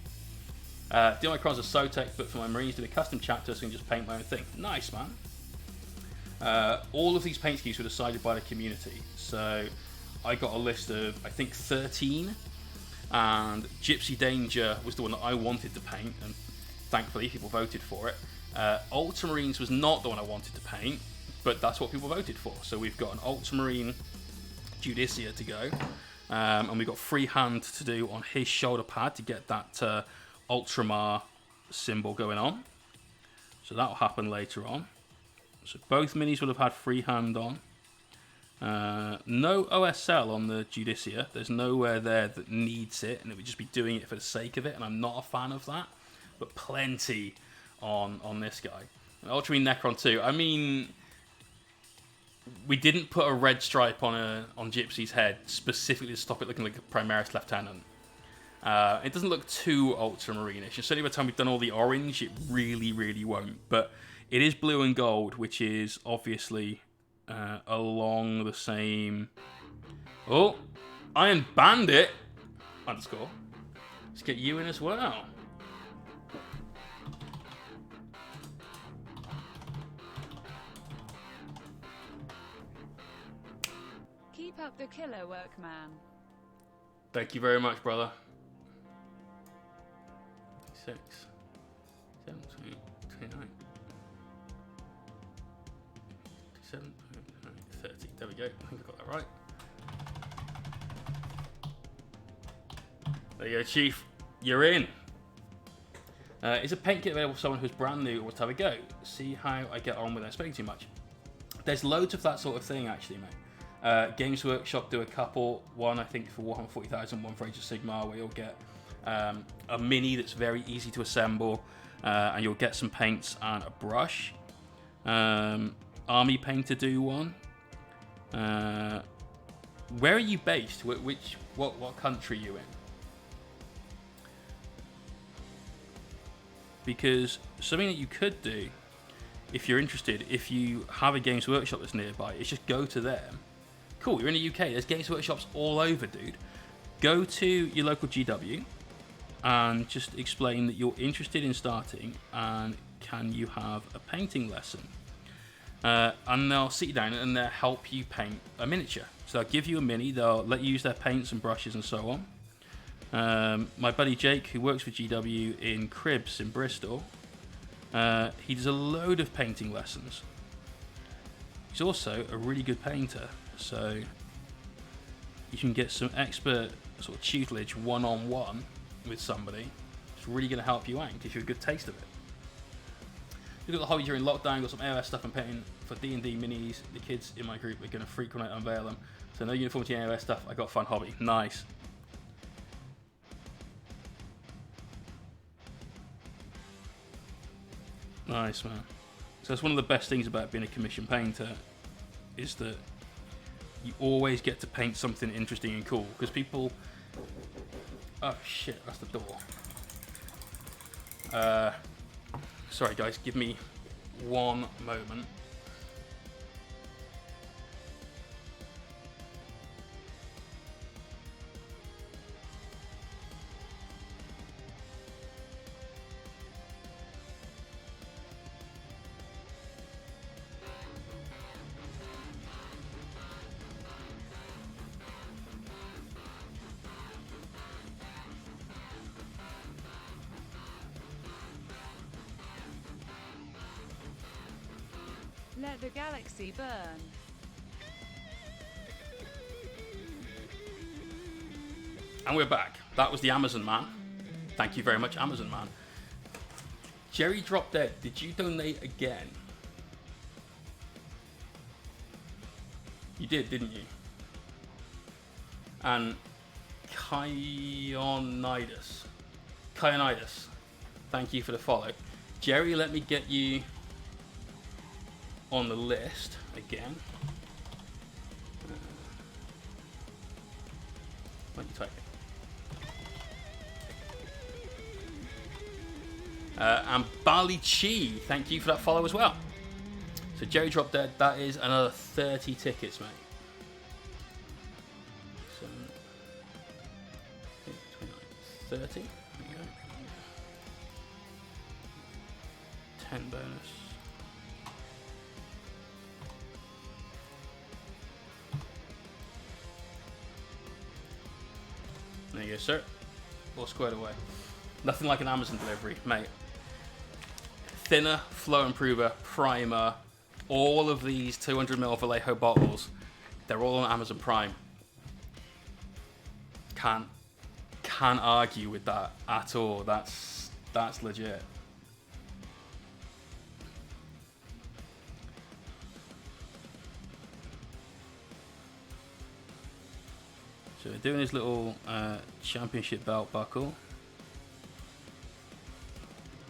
Do my crons are so tech, but for my Marines, do a custom chapter so I can just paint my own thing. Nice, man. All of these paint schemes were decided by the community. So, I got a list of, I think, 13. And Gypsy Danger was the one that I wanted to paint, and thankfully people voted for it. Ultramarines was not the one I wanted to paint, but that's what people voted for. So we've got an Ultramarine Judiciar to go, and we've got Freehand to do on his shoulder pad to get that Ultramar symbol going on. So that will happen later on. So both minis will have had Freehand on. No OSL on the Judiciar. There's nowhere there that needs it, and it would just be doing it for the sake of it, and I'm not a fan of that. But plenty on this guy. And Ultramarine Necron too. I mean, we didn't put a red stripe on Gypsy's head specifically to stop it looking like a Primaris Lieutenant. It doesn't look too Ultramarine-ish. And certainly by the time we've done all the orange, it really, really won't. But it is blue and gold, which is obviously along the same... Oh, Iron Bandit _ Let's get you in as well. Keep up the killer work, man. Thank you very much, brother. 6, 7, 29, 7, 30. There we go. I think I got that right. There you go, Chief. You're in. Is a paint kit available for someone who's brand new, or whatever? Go. See how I get on without spending too much. There's loads of that sort of thing, actually, mate. Games Workshop do a couple. One, I think, for Warhammer 40,000, one for Age of Sigmar, where you'll get a mini that's very easy to assemble, and you'll get some paints and a brush. Army Painter do one. Where are you based? What country are you in? Because something that you could do, if you're interested, if you have a Games Workshop that's nearby, is just go to them. Cool, you're in the UK, there's Games Workshops all over, dude. Go to your local GW and just explain that you're interested in starting and can you have a painting lesson. And they'll sit you down and they'll help you paint a miniature. So they'll give you a mini, they'll let you use their paints and brushes and so on. My buddy Jake, who works for GW in Cribs in Bristol, he does a load of painting lessons. He's also a really good painter, so you can get some expert sort of tutelage one-on-one with somebody. It's really going to help you out and give you a good taste of it. We've got the hobby during lockdown, got some AOS stuff I'm painting for D&D minis. The kids in my group are going to frequent and unveil them. So no uniformity AOS stuff, I got fun hobby. Nice. Nice, man. So that's one of the best things about being a commission painter, is that you always get to paint something interesting and cool. Because people... Oh shit, that's the door. Sorry guys, give me one moment. Let the galaxy burn. And we're back. That was the Amazon man. Thank you very much, Amazon man. Jerry Drop Dead, did you donate again? You did, didn't you? And Kionidas, thank you for the follow. Jerry, let me get you on the list again. What are you typing? And Bali Chi, thank you for that follow as well. So Jerry Drop Dead, that is another 30 tickets, mate. So 29, 30. There you go. 10 bonus. There you go, sir. All squared away. Nothing like an Amazon delivery, mate. Thinner, flow improver, primer, all of these 200ml Vallejo bottles, they're all on Amazon Prime. Can't argue with that at all. That's legit. So we're doing his little championship belt buckle.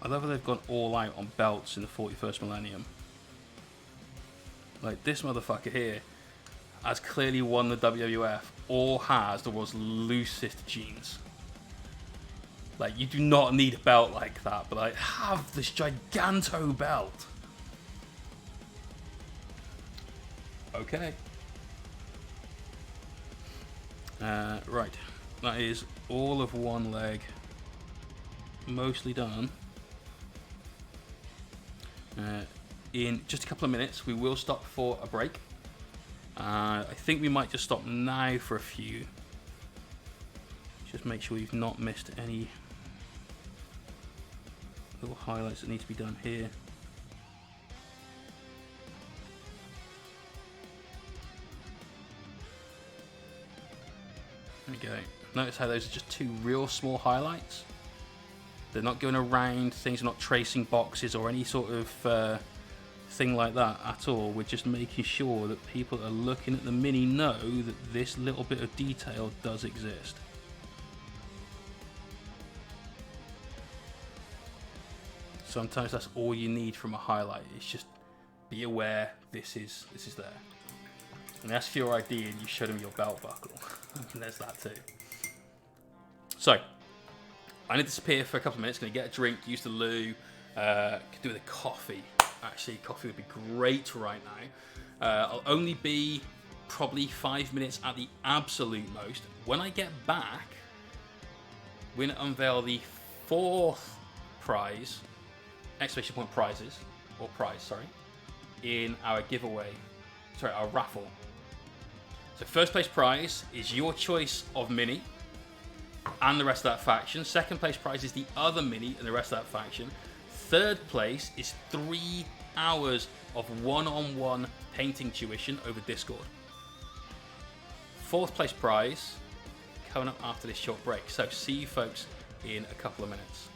I love how they've gone all out on belts in the 41st millennium. Like, this motherfucker here has clearly won the WWF or has the world's loosest jeans. Like, you do not need a belt like that, but I have this giganto belt. Okay. Right, that is all of one leg mostly done. In just a couple of minutes we will stop for a break. I think we might just stop now for a few. Just make sure you've not missed any little highlights that need to be done here. There we go. Notice how those are just two real small highlights. They're not going around, things are not tracing boxes or any sort of thing like that at all. We're just making sure that people that are looking at the Mini know that this little bit of detail does exist. Sometimes that's all you need from a highlight. It's just be aware this is there. And that's for your ID and you show them your belt buckle. And there's that too. So, I need to disappear for a couple of minutes. Going to get a drink, use the loo. Could do with a coffee. Actually, coffee would be great right now. I'll only be probably 5 minutes at the absolute most. When I get back, we're going to unveil the 4th prize, exclamation point prizes, or prize, sorry, in our giveaway, sorry, our raffle. So first place prize is your choice of Mini and the rest of that faction. Second place prize is the other Mini and the rest of that faction. Third place is 3 hours of one-on-one painting tuition over Discord. Fourth place prize coming up after this short break. So see you folks in a couple of minutes.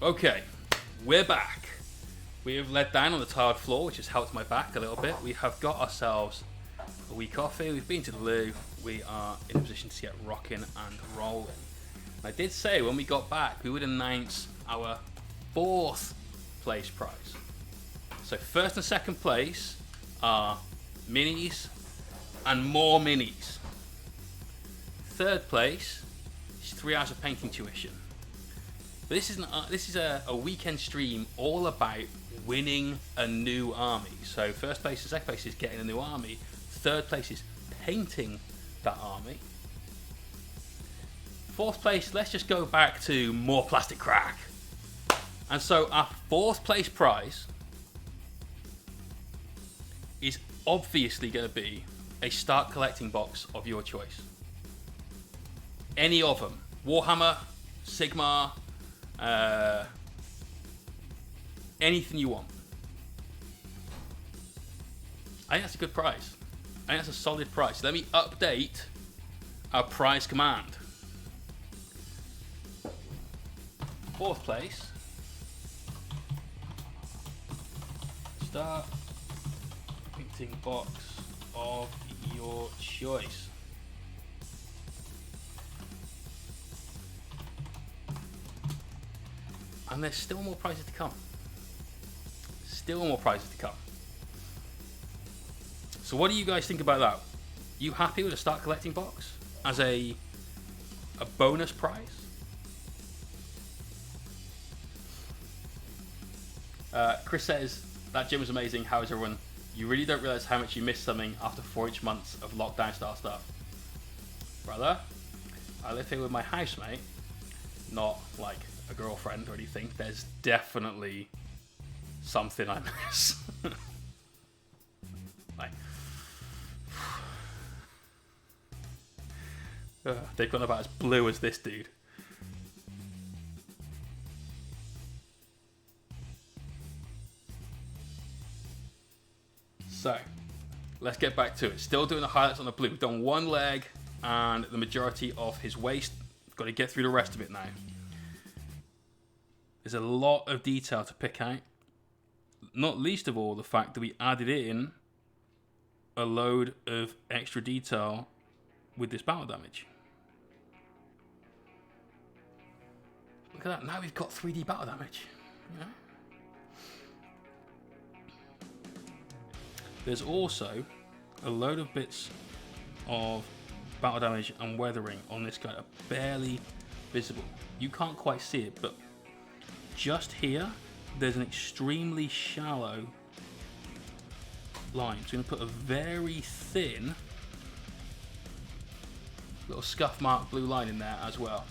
Okay, we're back. We have led down on the tiled floor, which has helped my back a little bit. We have got ourselves a wee coffee. We've been to the loo. We are in a position to get rocking and rolling. I did say when we got back, we would announce our 4th place prize. So 1st and 2nd place are minis and more minis. 3rd place is 3 hours of painting tuition. But this is a weekend stream all about winning a new army. So 1st place and 2nd place is getting a new army. 3rd place is painting that army. 4th place, let's just go back to more plastic crack. And so our 4th place prize is obviously going to be a start collecting box of your choice. Any of them. Warhammer, Sigmar, anything you want. I think that's a good prize. I think that's a solid price. Let me update our prize command. 4th place. Start painting box of your choice. And there's still more prizes to come. Still more prizes to come. So what do you guys think about that? You happy with a start collecting box as a bonus prize? Chris says, that gym was amazing. How is everyone? You really don't realize how much you missed something after 4-inch months of lockdown style stuff. Brother, I live here with my housemate, not like a girlfriend or anything. There's definitely something I miss. Like, they've gone about as blue as this dude. So, let's get back to it. Still doing the highlights on the blue. We've done one leg and the majority of his waist. Got to get through the rest of it now. There's a lot of detail to pick out. Not least of all the fact that we added in a load of extra detail with this battle damage. Look at that. Now we've got 3D battle damage. You know? There's also a load of bits of battle damage and weathering on this guy are barely visible. You can't quite see it, but just here, there's an extremely shallow line. So I'm going to put a very thin little scuff mark blue line in there as well.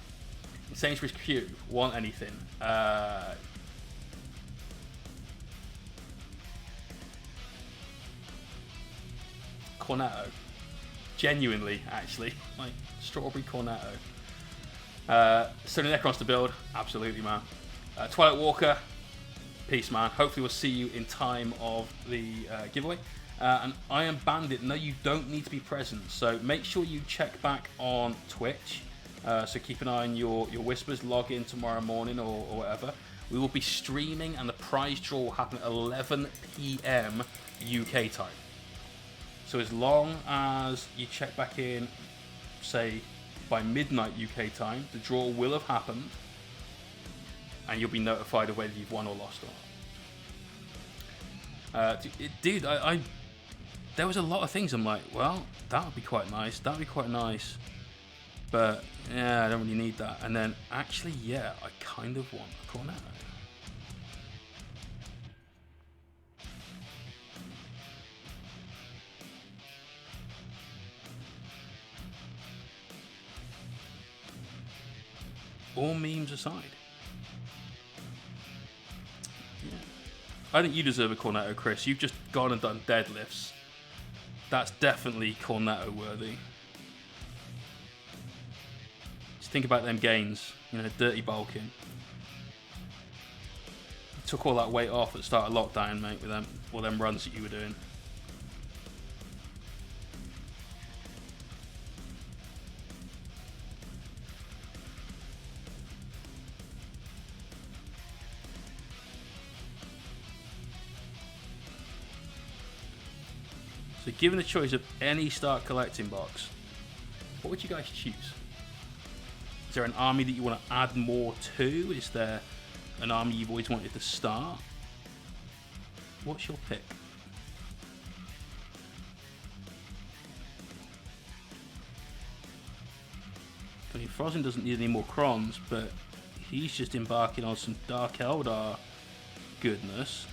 In Sainsbury's Q, want anything? Cornetto. Genuinely, actually. Like, strawberry Cornetto. Sony Necrons to build. Absolutely, man. Twilight Walker. Peace, man. Hopefully we'll see you in time of the giveaway. And Iron Bandit. No, you don't need to be present. So make sure you check back on Twitch. So keep an eye on your whispers. Log in tomorrow morning or whatever. We will be streaming and the prize draw will happen at 11 PM UK time. So as long as you check back in, say, by midnight UK time, the draw will have happened, and you'll be notified of whether you've won or lost or not. Dude, there was a lot of things I'm like, well, that would be quite nice, but yeah, I don't really need that. And then, actually, yeah, I kind of want a Cornetto. All memes aside. Yeah. I think you deserve a Cornetto, Chris. You've just gone and done deadlifts. That's definitely Cornetto worthy. Just think about them gains. You know, dirty bulking. You took all that weight off at the start of lockdown, mate, with all them runs that you were doing. So given the choice of any start collecting box, what would you guys choose? Is there an army that you want to add more to? Is there an army you've always wanted to start? What's your pick? I mean, Frozen doesn't need any more crons, but he's just embarking on some Dark Eldar goodness.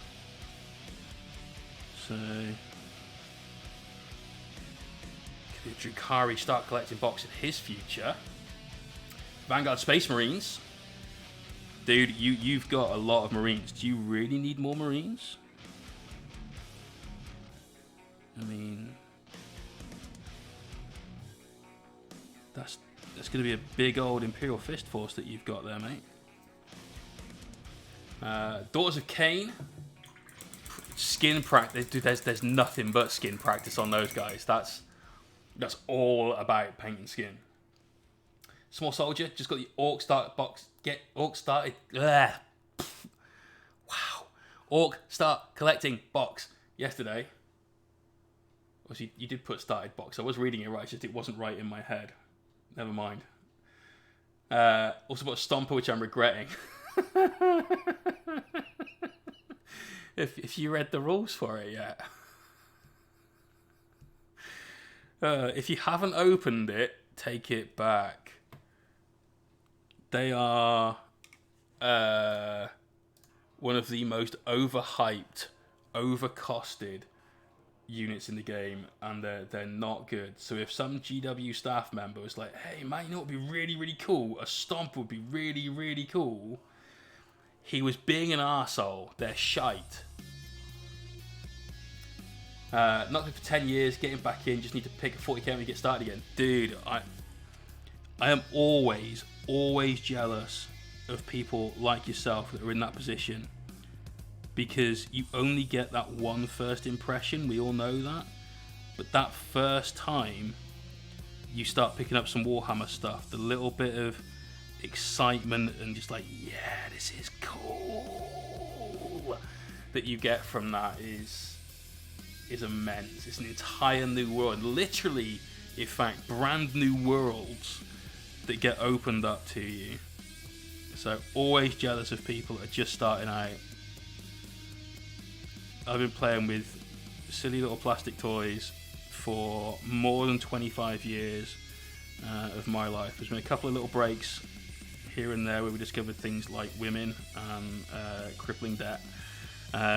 So, could Drukhari start collecting box in his future? Vanguard Space Marines. Dude, you've got a lot of Marines. Do you really need more Marines? I mean, that's going to be a big old Imperial Fist Force that you've got there, mate. Daughters of Cain. Skin practice. Dude, there's nothing but skin practice on those guys. That's all about painting skin. Small Soldier, just got the Orc start box. Get Orc started. Ugh. Wow. Orc start collecting box yesterday. Obviously, you did put started box. I was reading it right, just it wasn't right in my head. Never mind. Also got Stomper, which I'm regretting. if you read the rules for it yet. If you haven't opened it, take it back. They are one of the most overhyped, overcosted units in the game, and they're not good. So if some GW staff member was like, hey man, you know what would be really, really cool? A Stomp would be really, really cool. He was being an arsehole. They're shite. Not good for 10 years, getting back in, just need to pick a 40k when you get started again. Dude, I am always jealous of people like yourself that are in that position, because you only get that one first impression. We all know that. But that first time you start picking up some Warhammer stuff, the little bit of excitement and just like, yeah, this is cool, that you get from that is immense. It's an entire new world. Literally, in fact, brand new worlds that get opened up to you. So always jealous of people that are just starting out. I've been playing with silly little plastic toys for more than 25 years of my life. There's been a couple of little breaks here and there where we discovered things like women and crippling debt,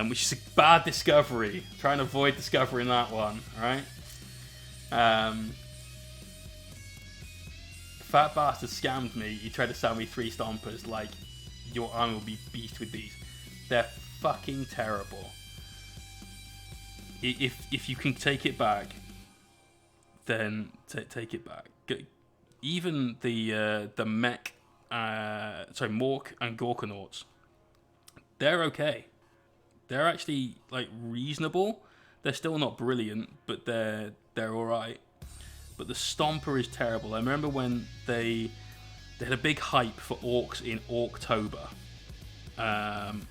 which is a bad discovery. Try and avoid discovering that one, right? Fat bastard scammed me. He tried to sell me 3 Stompers like your army will be beast with these. They're fucking terrible. If you can take it back, then take it back. Even the mech, Mork and Gorkanauts, they're okay. They're actually like reasonable. They're still not brilliant, but they're all right. But the Stomper is terrible. I remember when they had a big hype for Orcs in October, and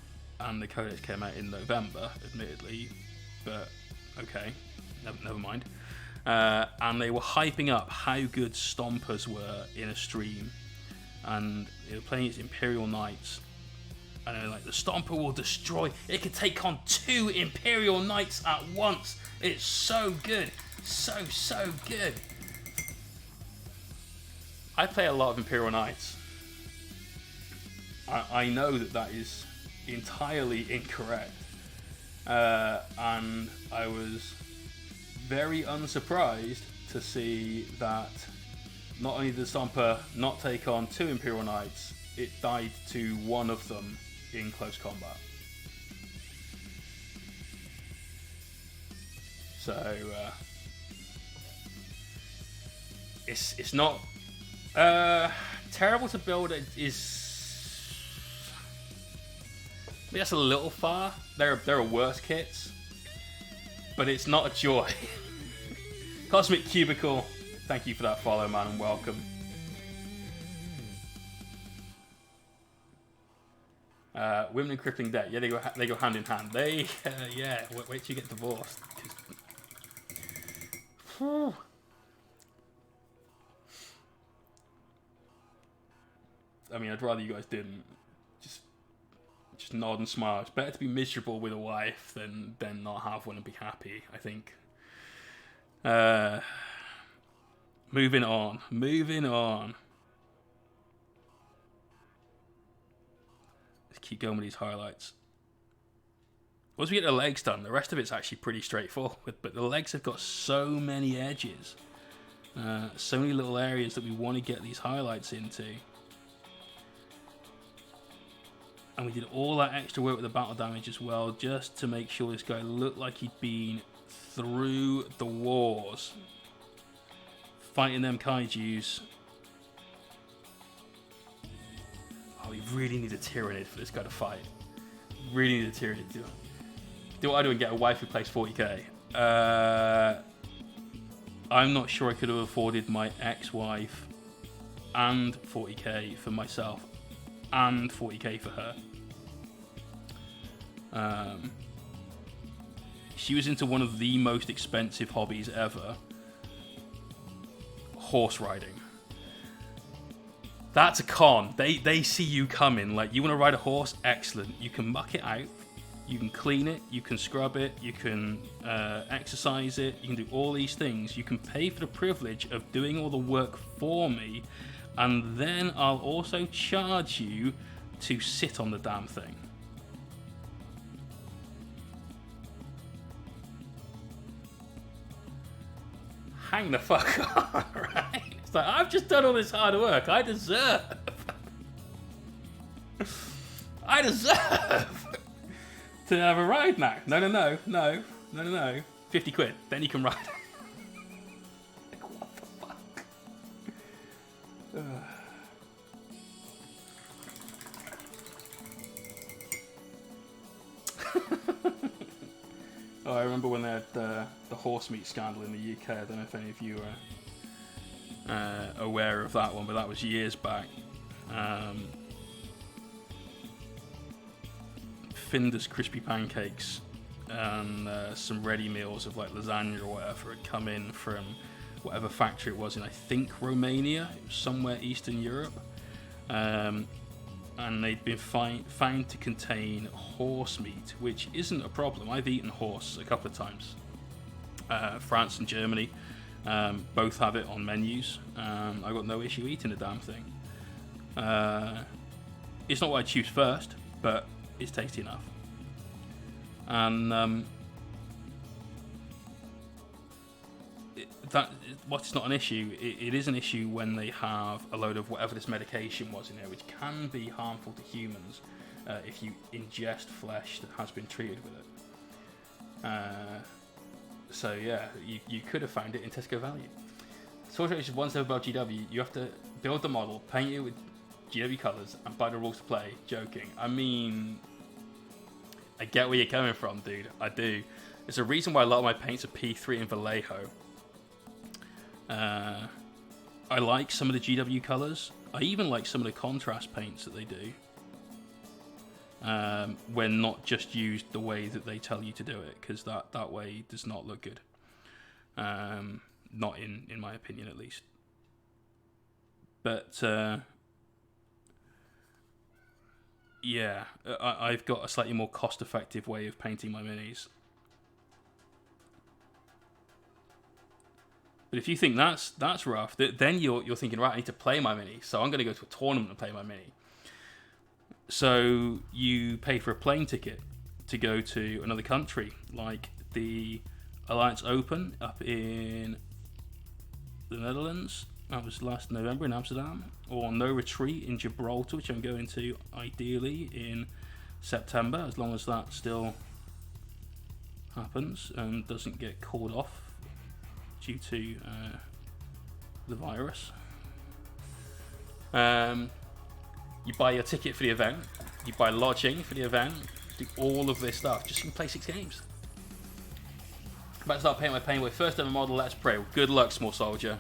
the Codex came out in November, admittedly, but okay, never mind. And they were hyping up how good Stompers were in a stream, and they were playing its Imperial Knights, and they're like, the Stomper will destroy. It can take on 2 Imperial Knights at once. It's so good, so good. I play a lot of Imperial Knights. I know that is entirely incorrect. And I was very unsurprised to see that not only did the Stomper not take on 2 Imperial Knights, it died to 1 of them in close combat. So it's not terrible to build. It is. I mean, that's a little far. There are worse kits, but it's not a joy. Cosmic Cubicle, thank you for that follow, man, and welcome. Women and crippling debt, yeah, they go hand in hand. They, yeah, wait till you get divorced. Whew. I mean, I'd rather you guys didn't. Just nod and smile. It's better to be miserable with a wife than not have one and be happy, I think. Moving on. Let's keep going with these highlights. Once we get the legs done, the rest of it's actually pretty straightforward, but the legs have got so many edges. So many little areas that we want to get these highlights into. And we did all that extra work with the battle damage as well, just to make sure this guy looked like he'd been through the wars, fighting them kaijus. Oh, we really need a Tyranid for this guy to fight. Really need a Tyranid. Do what I do and get a wife who plays 40k. I'm not sure I could have afforded my ex-wife and 40k for myself and 40k for her. She was into one of the most expensive hobbies ever. Horse riding. That's a con. They see you coming. Like, you want to ride a horse? Excellent. You can muck it out. You can clean it. You can scrub it. You can exercise it. You can do all these things. You can pay for the privilege of doing all the work for me. And then I'll also charge you to sit on the damn thing. Hang the fuck on, right? It's like, I've just done all this hard work. I deserve to have a ride now. No. 50 quid. Then you can ride. Like, what the fuck? Oh, I remember when they had the horse meat scandal in the UK. I don't know if any of you are aware of that one, but that was years back. Finder's crispy pancakes and some ready meals of like lasagna or whatever had come in from whatever factory it was in, I think Romania. It was somewhere Eastern Europe. And they'd been found to contain horse meat, which isn't a problem. I've eaten horse a couple of times. France and Germany both have it on menus. I've got no issue eating the damn thing. It's not what I choose first, but it's tasty enough. And what's not an issue, it is an issue when they have a load of whatever this medication was in there, which can be harmful to humans if you ingest flesh that has been treated with it. So yeah, you could have found it in Tesco Value. Sword Race is one step above GW. You have to build the model, paint it with GW colours, and buy the rules to play. Joking. I mean, I get where you're coming from, dude. I do. There's a reason why a lot of my paints are P3 and Vallejo. I like some of the GW colours. I even like some of the contrast paints that they do. When not just used the way that they tell you to do it, because that way does not look good. Not in my opinion, at least. But yeah, I've got a slightly more cost-effective way of painting my minis. But if you think that's rough, then you're thinking, right, I need to play my mini, so I'm going to go to a tournament and play my mini. So you pay for a plane ticket to go to another country, like the Alliance Open up in the Netherlands. That was last November in Amsterdam. Or No Retreat in Gibraltar, which I'm going to ideally in September, as long as that still happens and doesn't get called off due to the virus. You buy your ticket for the event, you buy lodging for the event, do all of this stuff just so you can play 6 games. I'm about to start painting my Painway. First ever model, let's pray. Good luck, small soldier.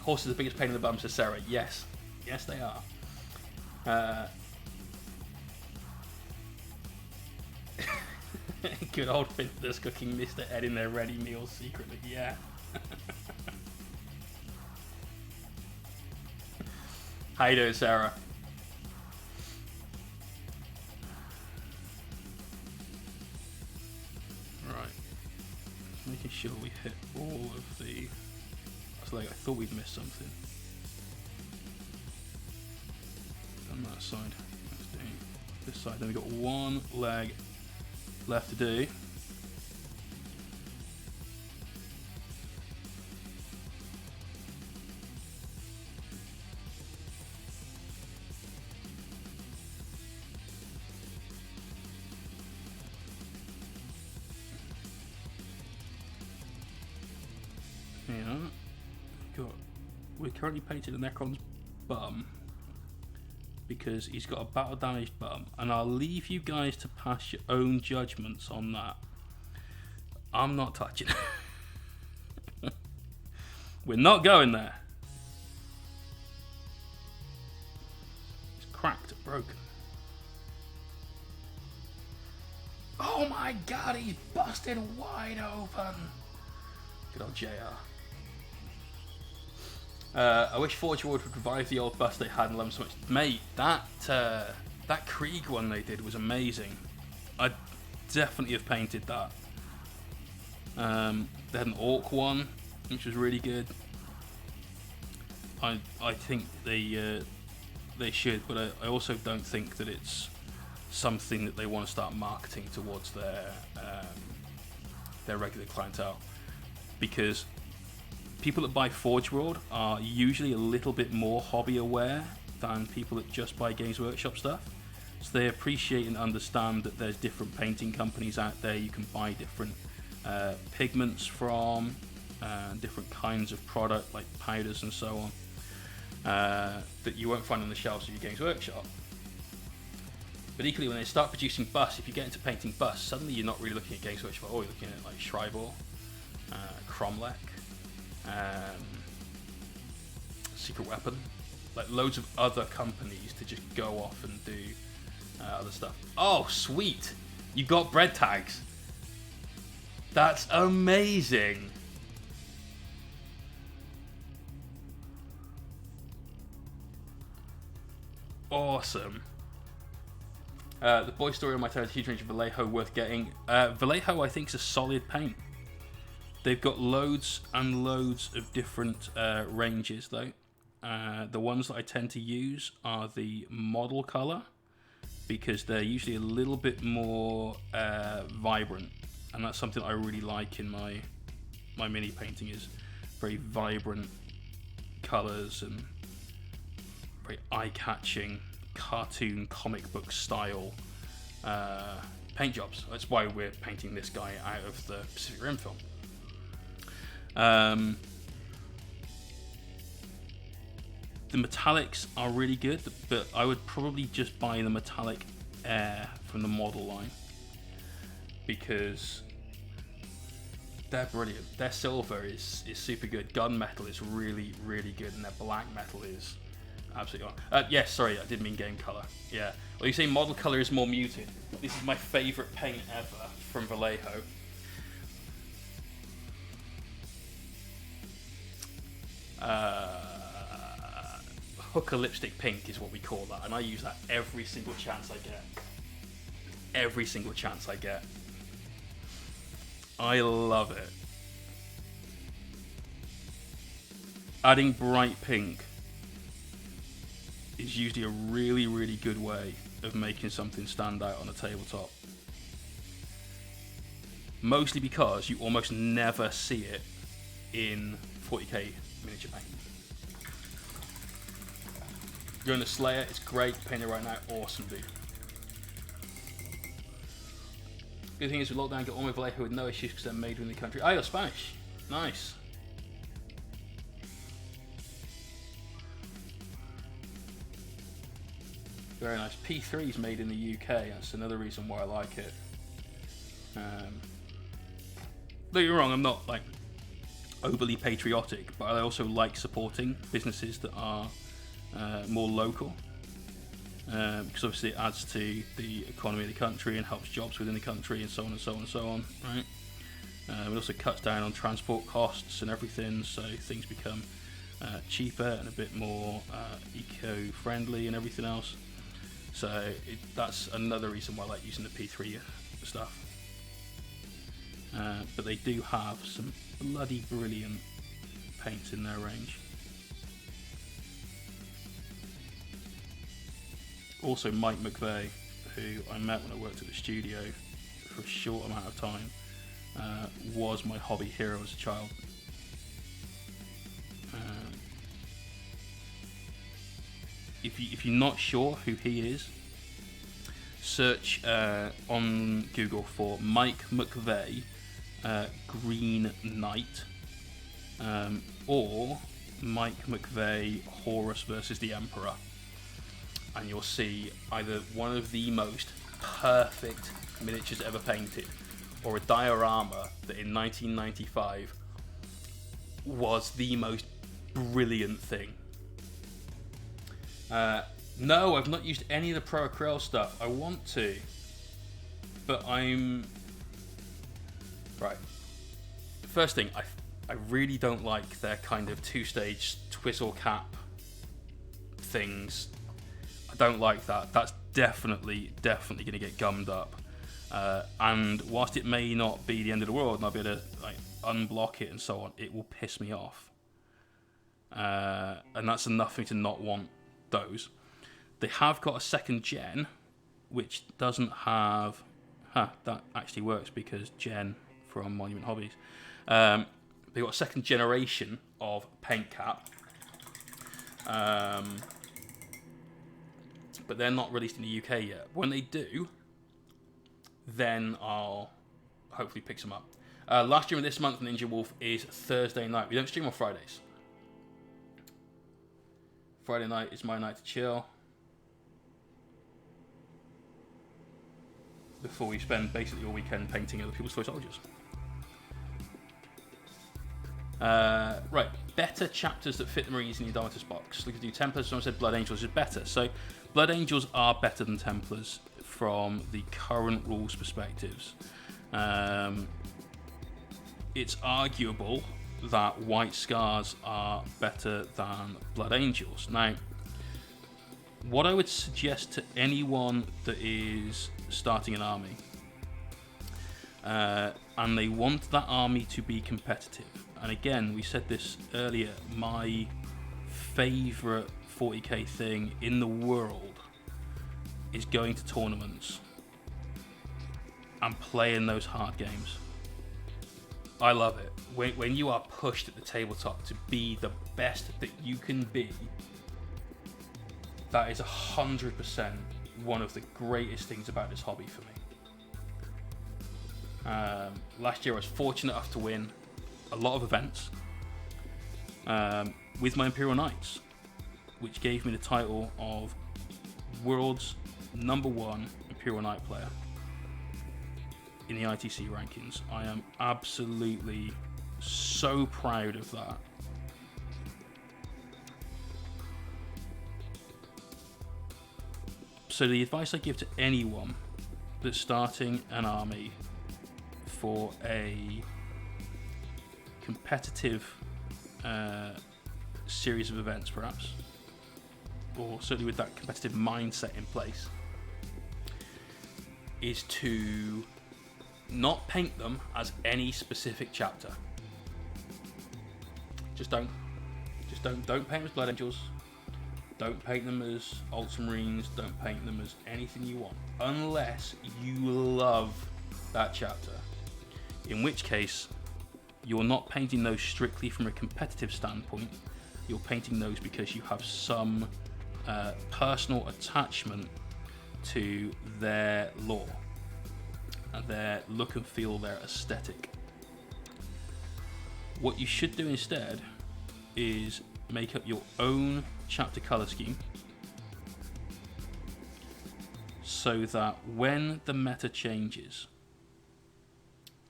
Horses are the biggest pain in the bum, says Sarah. Yes. Yes, they are. Good old Finster's cooking Mr. Ed in their ready meals secretly, yeah. How you doing, Sarah? Right. Making sure we hit all of the... I thought we'd missed something. On that side. Let's do this side. Then we've got one leg left to do. We're currently painting the Necron's bum because he's got a battle damaged bum, and I'll leave you guys to pass your own judgments on that. I'm not touching it. We're not going there. It's cracked, broken. Oh my god, he's busted wide open. Good old JR. I wish Forge World would revive the old bust they had and love them so much. Mate, that Krieg one they did was amazing. I'd definitely have painted that. They had an Orc one, which was really good. I think they should, but I also don't think that it's something that they want to start marketing towards their regular clientele, because people that buy Forge World are usually a little bit more hobby aware than people that just buy Games Workshop stuff. So they appreciate and understand that there's different painting companies out there you can buy different pigments from, different kinds of product like powders and so on, that you won't find on the shelves of your Games Workshop. But equally, when they start producing busts, if you get into painting busts, suddenly you're not really looking at Games Workshop, you're looking at like Schreiber, Cromlech, Secret Weapon, like loads of other companies to just go off and do other stuff. Oh, sweet! You got bread tags. That's amazing. Awesome. The Boy Story on my tail is a huge range of Vallejo worth getting. Vallejo, I think, is a solid paint. They've got loads and loads of different ranges, though. The ones that I tend to use are the model color, because they're usually a little bit more vibrant, and that's something I really like in my mini painting, is very vibrant colors and very eye-catching cartoon comic book style paint jobs. That's why we're painting this guy out of the Pacific Rim film. The metallics are really good, but I would probably just buy the metallic air from the model line, because they're brilliant. Their silver is super good. Gunmetal is really, really good, and their black metal is absolutely on. Yes, sorry, I did mean game color. Yeah. Well, you say model color is more muted. This is my favorite paint ever from Vallejo. Hooker lipstick pink is what we call that, and I use that every single chance I get. Every single chance I get. I love it. Adding bright pink is usually a really, really good way of making something stand out on a tabletop. Mostly because you almost never see it in 40k miniature paint. You're in the Slayer, it's great. Painting right now, awesome, dude. Good thing is with lockdown, get all my Vallejo with no issues because they're made in the country. Oh, you're Spanish. Nice. Very nice. P3 is made in the UK. That's another reason why I like it. Don't get me wrong, I'm not like overly patriotic, but I also like supporting businesses that are more local. because obviously it adds to the economy of the country and helps jobs within the country and so on and so on and so on, right? It also cuts down on transport costs and everything, so things become cheaper and a bit more eco-friendly and everything else. So that's another reason why I like using the P3 stuff. But they do have some bloody brilliant paints in their range. Also, Mike McVeigh, who I met when I worked at the studio for a short amount of time, was my hobby hero as a child. If you're not sure who he is, search on Google for Mike McVeigh Green Knight, or Mike McVeigh Horus versus the Emperor, and you'll see either one of the most perfect miniatures ever painted, or a diorama that in 1995 was the most brilliant thing. No, I've not used any of the Pro Acryl stuff. I want to, but I'm... Right. First thing, I really don't like their kind of two-stage twizzle cap things. I don't like that. That's definitely going to get gummed up. And whilst it may not be the end of the world and I'll be able to like unblock it and so on, it will piss me off. And that's enough for me to not want those. They have got a second gen, which doesn't have... that actually works because Jen from Monument Hobbies. They've got a second generation of paint cap. But they're not released in the UK yet. When they do, then I'll hopefully pick some up. Last stream of this month, Ninja Wolf, is Thursday night. We don't stream on Fridays. Friday night is my night to chill. Before we spend basically all weekend painting other people's toy soldiers. Right, better chapters that fit the Marines in the Indomitus box. We could do Templars, someone said Blood Angels is better. So, Blood Angels are better than Templars from the current rules perspectives. It's arguable that White Scars are better than Blood Angels. Now, what I would suggest to anyone that is starting an army, and they want that army to be competitive, and again, we said this earlier, my favourite 40k thing in the world is going to tournaments and playing those hard games. I love it. When you are pushed at the tabletop to be the best that you can be, that is 100% one of the greatest things about this hobby for me. Last year I was fortunate enough to win a lot of events with my Imperial Knights, which gave me the title of world's #1 Imperial Knight player in the ITC rankings. I am absolutely so proud of that. So the advice I give to anyone that's starting an army for a competitive series of events, perhaps, or certainly with that competitive mindset in place, is to not paint them as any specific chapter. Don't paint them as Blood Angels. Don't paint them as ultramarines. Don't paint them as anything you want, unless you love that chapter. In which case, you're not painting those strictly from a competitive standpoint. You're painting those because you have some personal attachment to their lore, and their look and feel, their aesthetic. What you should do instead is make up your own chapter color scheme, so that when the meta changes,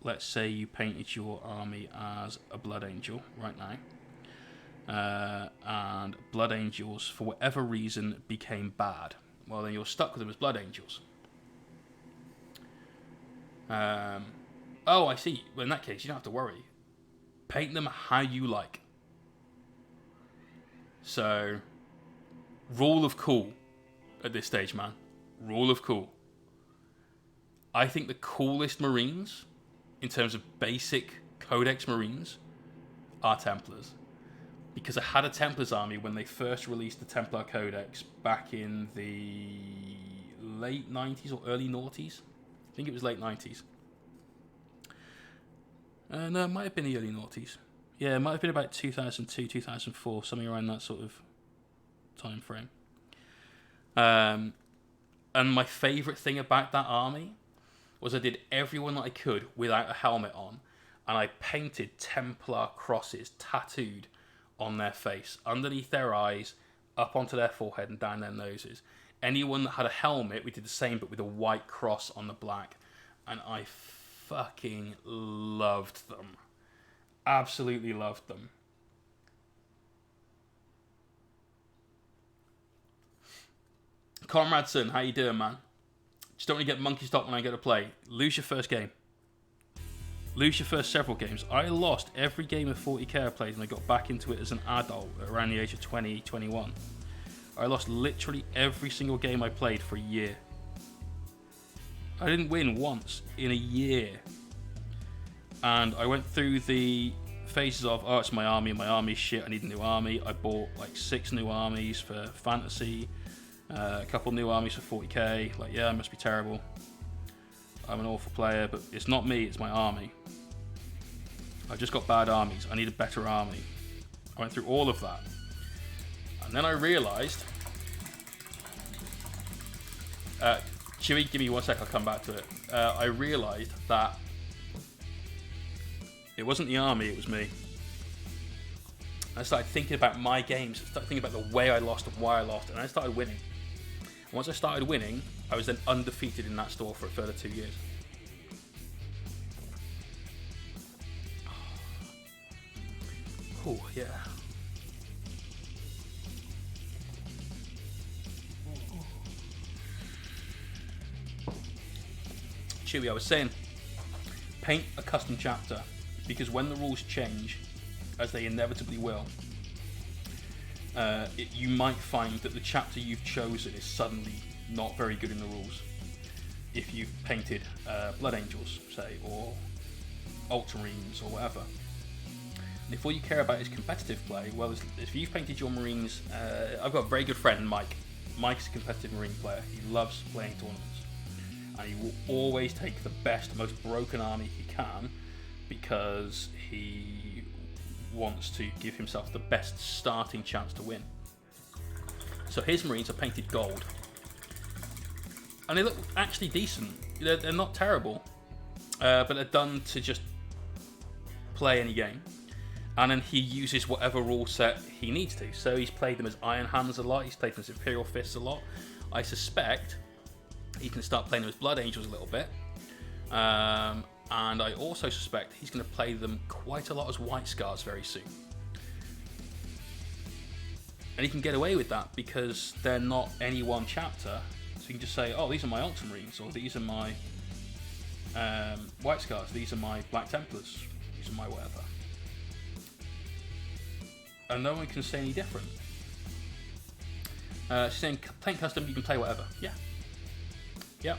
let's say you painted your army as a Blood Angel right now, and Blood Angels for whatever reason became bad, well then you're stuck with them as Blood Angels. Oh, I see. Well, in that case, you don't have to worry. Paint them how you like. So, rule of cool at this stage, man. Rule of cool. I think the coolest Marines, in terms of basic Codex Marines, are Templars. Because I had a Templars army when they first released the Templar Codex back in the late 90s or early noughties. I think it was late 90s. No, it might have been the early noughties. Yeah, it might have been about 2002, 2004, something around that sort of time frame. And my favourite thing about that army was I did everyone that I could without a helmet on, and I painted Templar crosses tattooed on their face, underneath their eyes, up onto their forehead and down their noses. Anyone that had a helmet, we did the same, but with a white cross on the black, and I fucking loved them. Absolutely loved them. Comradeson, how you doing, man? Just don't want to get monkey stopped when I go to play. Lose your first game. Lose your first several games. I lost every game of 40k I played when I got back into it as an adult around the age of 20, 21. I lost literally every single game I played for a year. I didn't win once in a year. And I went through the phases of, oh, it's my army's shit, I need a new army. I bought like 6 new armies for fantasy, a couple new armies for 40k. Like, yeah, I must be terrible. I'm an awful player, but it's not me, it's my army. I've just got bad armies. I need a better army. I went through all of that. And then I realised... Chewy, give me 1 sec, I'll come back to it. I realised that it wasn't the army, it was me. I started thinking about my games. I started thinking about the way I lost and why I lost, and I started winning. And once I started winning, I was then undefeated in that store for a further 2 years. Oh, yeah. Chewy, I was saying, paint a custom chapter, because when the rules change, as they inevitably will, you might find that the chapter you've chosen is suddenly not very good in the rules. If you've painted Blood Angels, say, or ultramarines, or whatever. And if all you care about is competitive play, well, if you've painted your Marines... I've got a very good friend, Mike. Mike's a competitive Marine player. He loves playing tournaments. And he will always take the best, most broken army he can, because he wants to give himself the best starting chance to win. So his Marines are painted gold. And they look actually decent. They're not terrible. But they're done to just play any game. And then he uses whatever rule set he needs to. So he's played them as Iron Hands a lot. He's played them as Imperial Fists a lot. I suspect he can start playing them as Blood Angels a little bit. And I also suspect he's going to play them quite a lot as White Scars very soon. And he can get away with that because they're not any one chapter. So you can just say, oh, these are my Ultramarines, or these are my White Scars, these are my Black Templars, these are my whatever. And no one can say any different. Saying playing custom, you can play whatever. Yeah. Yeah.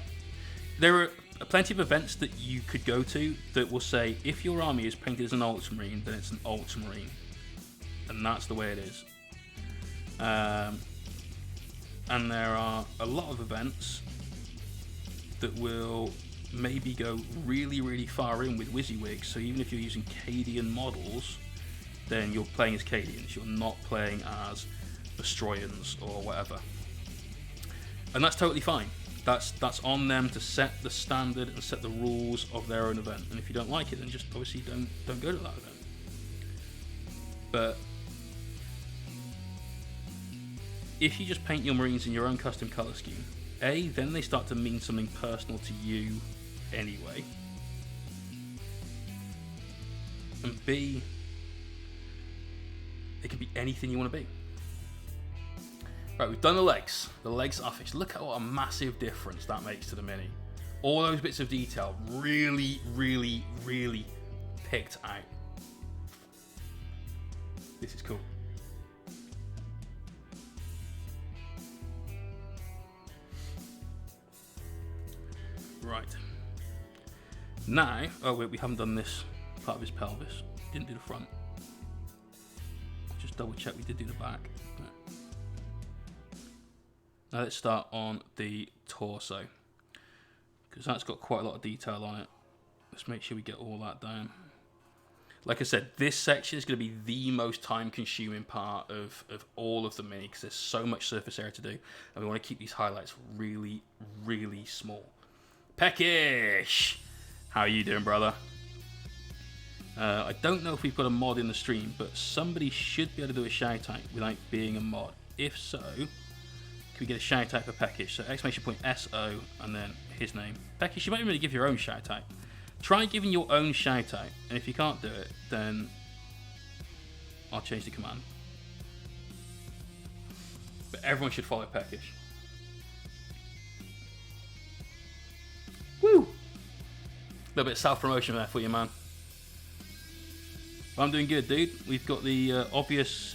There are plenty of events that you could go to that will say, if your army is painted as an Ultramarine, then it's an Ultramarine. And that's the way it is. And there are a lot of events that will maybe go really, really far in with WYSIWYGs. So even if you're using Cadian models, then you're playing as Cadians. You're not playing as Destroyans or whatever. And that's totally fine. That's on them to set the standard and set the rules of their own event. And if you don't like it, then just obviously don't go to that event. But if you just paint your Marines in your own custom colour scheme, A, then they start to mean something personal to you anyway. And B, it can be anything you want to be. Right, we've done the legs. The legs are finished. Look at what a massive difference that makes to the Mini. All those bits of detail really, really, really picked out. This is cool. Right. Now, oh wait, we haven't done this part of his pelvis. Didn't do the front. Just double check we did do the back. Right. Now let's start on the torso, because that's got quite a lot of detail on it. Let's make sure we get all that down. Like I said, this section is going to be the most time-consuming part of all of the Mini, because there's so much surface area to do, and we want to keep these highlights really, really small. Peckish! How are you doing, brother? I don't know if we've got a mod in the stream, but somebody should be able to do a shout-out without being a mod. If so, can we get a shout-out for Peckish? So exclamation point SO, and then his name. Peckish, you might really give your own shout-out. Try giving your own shout-out, and if you can't do it, then I'll change the command. But everyone should follow Peckish. Woo! A little bit of self-promotion there for you, man. I'm doing good, dude. We've got the obvious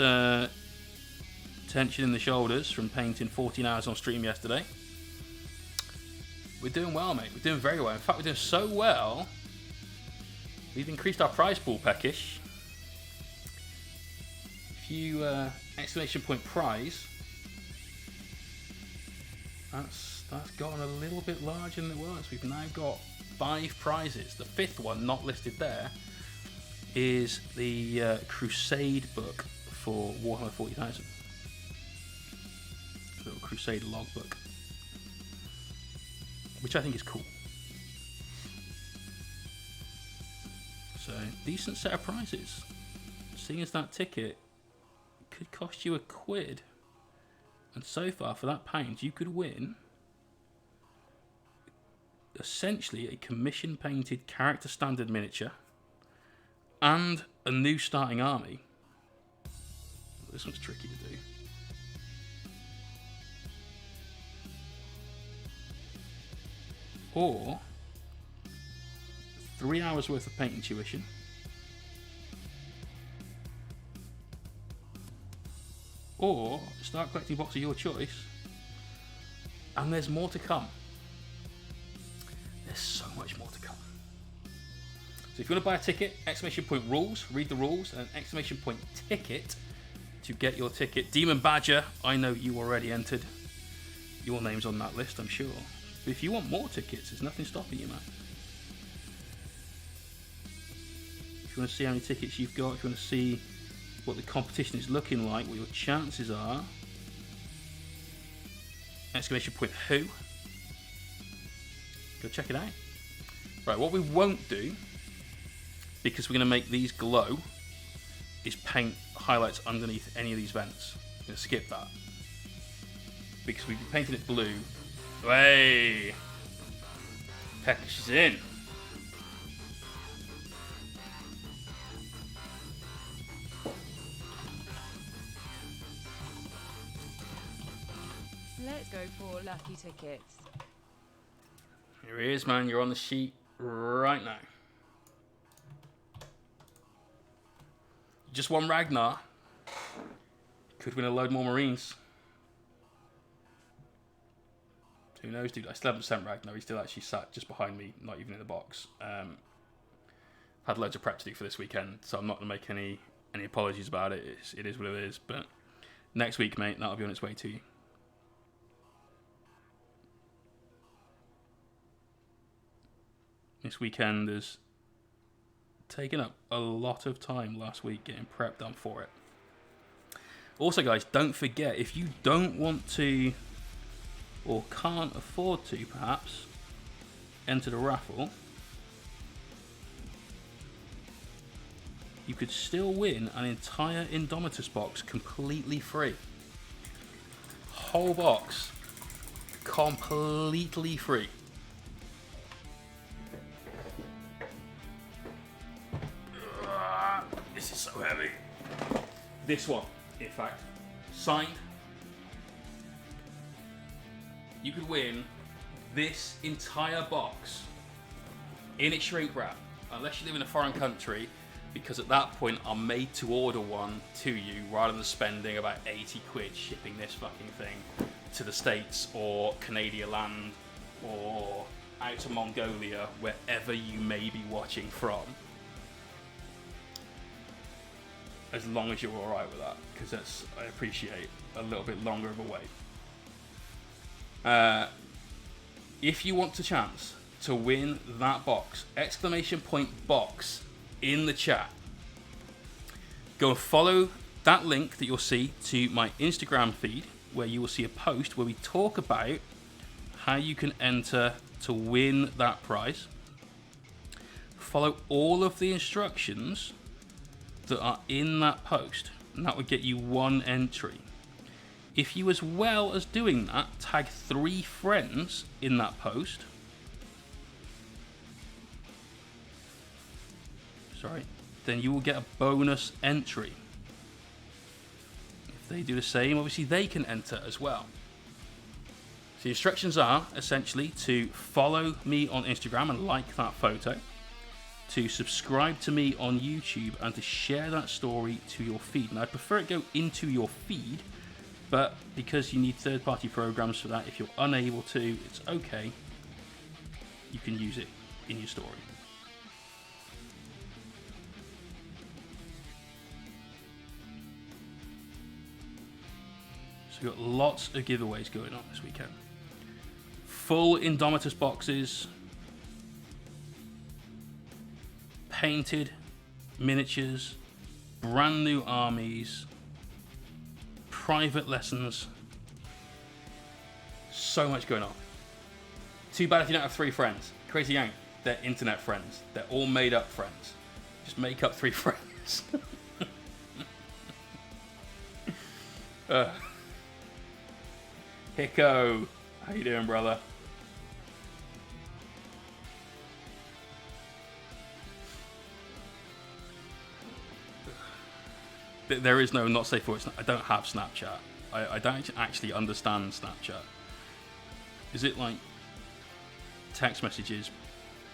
tension in the shoulders from painting 14 hours on stream yesterday. We're doing well, mate. We're doing very well. In fact, we're doing so well, we've increased our prize pool, Peckish. If you exclamation point prize, that's gotten a little bit larger than it was. We've now got 5 prizes. The 5th one, not listed there, is the Crusade book for Warhammer 40,000. Little Crusade logbook, which I think is cool. So, decent set of prizes. Seeing as that ticket could cost you £1, and so far for that £1 you could win essentially a commission painted character standard miniature and a new starting army. This one's tricky to do. Or 3 hours worth of painting tuition, or start collecting a box of your choice, and there's more to come. There's so much more to come. So if you want to buy a ticket, exclamation point rules, read the rules, and exclamation point ticket to get your ticket. Demon Badger, I know you already entered. Your name's on that list, I'm sure. But if you want more tickets, there's nothing stopping you, man. If you want to see how many tickets you've got, if you want to see what the competition is looking like, what your chances are, exclamation point who, go check it out. Right, what we won't do, because we're going to make these glow, is paint highlights underneath any of these vents. I'm going to skip that, because we've been painting it blue. Hey, Peckish is in. Let's go for lucky tickets. Here he is, man. You're on the sheet right now. Just one Ragnar. Could win a load more Marines. Who knows, dude? I still haven't sent Ragnar. He's still actually sat just behind me, not even in the box. Had loads of prep to do for this weekend, so I'm not going to make any apologies about it. It is what it is. But next week, mate, that'll be on its way to you. This weekend has taken up a lot of time last week getting prep done for it. Also, guys, don't forget, if you don't want to or can't afford to, perhaps, enter the raffle, you could still win an entire Indomitus box completely free. Whole box, completely free. This is so heavy. This one, in fact, signed you could win this entire box in its shrink wrap, unless you live in a foreign country, because at that point I'll made to order one to you rather than spending about 80 quid shipping this fucking thing to the States or Canadian land or out to Mongolia, wherever you may be watching from. As long as you're alright with that, because that's, I appreciate a little bit longer of a wait. If you want a chance to win that box, exclamation point box in the chat, go and follow that link that you'll see to my Instagram feed, where you will see a post where we talk about how you can enter to win that prize. Follow all of the instructions that are in that post, and that would get you one entry. If you, as well as doing that, tag 3 friends in that post, then you will get a bonus entry. If they do the same, obviously they can enter as well. So the instructions are essentially to follow me on Instagram and like that photo, to subscribe to me on YouTube, and to share that story to your feed. And I prefer it go into your feed, but because you need third-party programs for that, if you're unable to, it's okay. You can use it in your story. So we've got lots of giveaways going on this weekend. Full Indomitus boxes, painted miniatures, brand new armies, private lessons, so much going on. Too bad if you don't have 3 friends. Crazy Yank, they're internet friends. They're all made up friends. Just make up 3 friends. Hicko, how you doing, brother? There is no not safe for work. I don't have Snapchat. I don't actually understand Snapchat. Is it like text messages,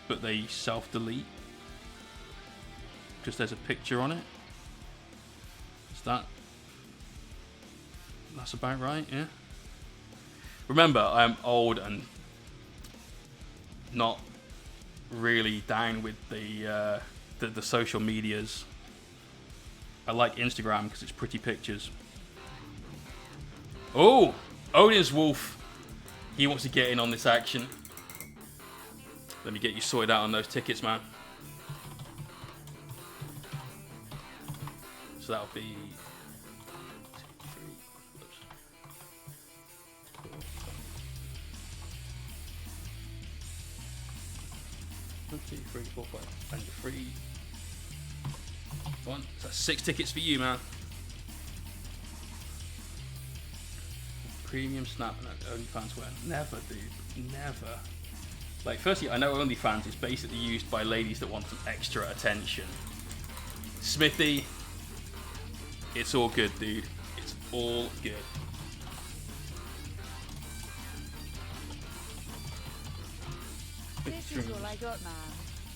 but they self-delete? Because there's a picture on it? Is that... That's about right, yeah? Remember, I'm old and not really down with the social medias. I like Instagram because it's pretty pictures. Oh, Odin's Wolf. He wants to get in on this action. Let me get you sorted out on those tickets, man. So that'll be 1, 2, 3, 4, 5, and 3. 1. So that's 6 tickets for you, man. Premium Snap and OnlyFans wear. Never, dude. Never. Like, firstly, I know OnlyFans is basically used by ladies that want some extra attention. Smithy, it's all good, dude. It's all good. This is all I got, man.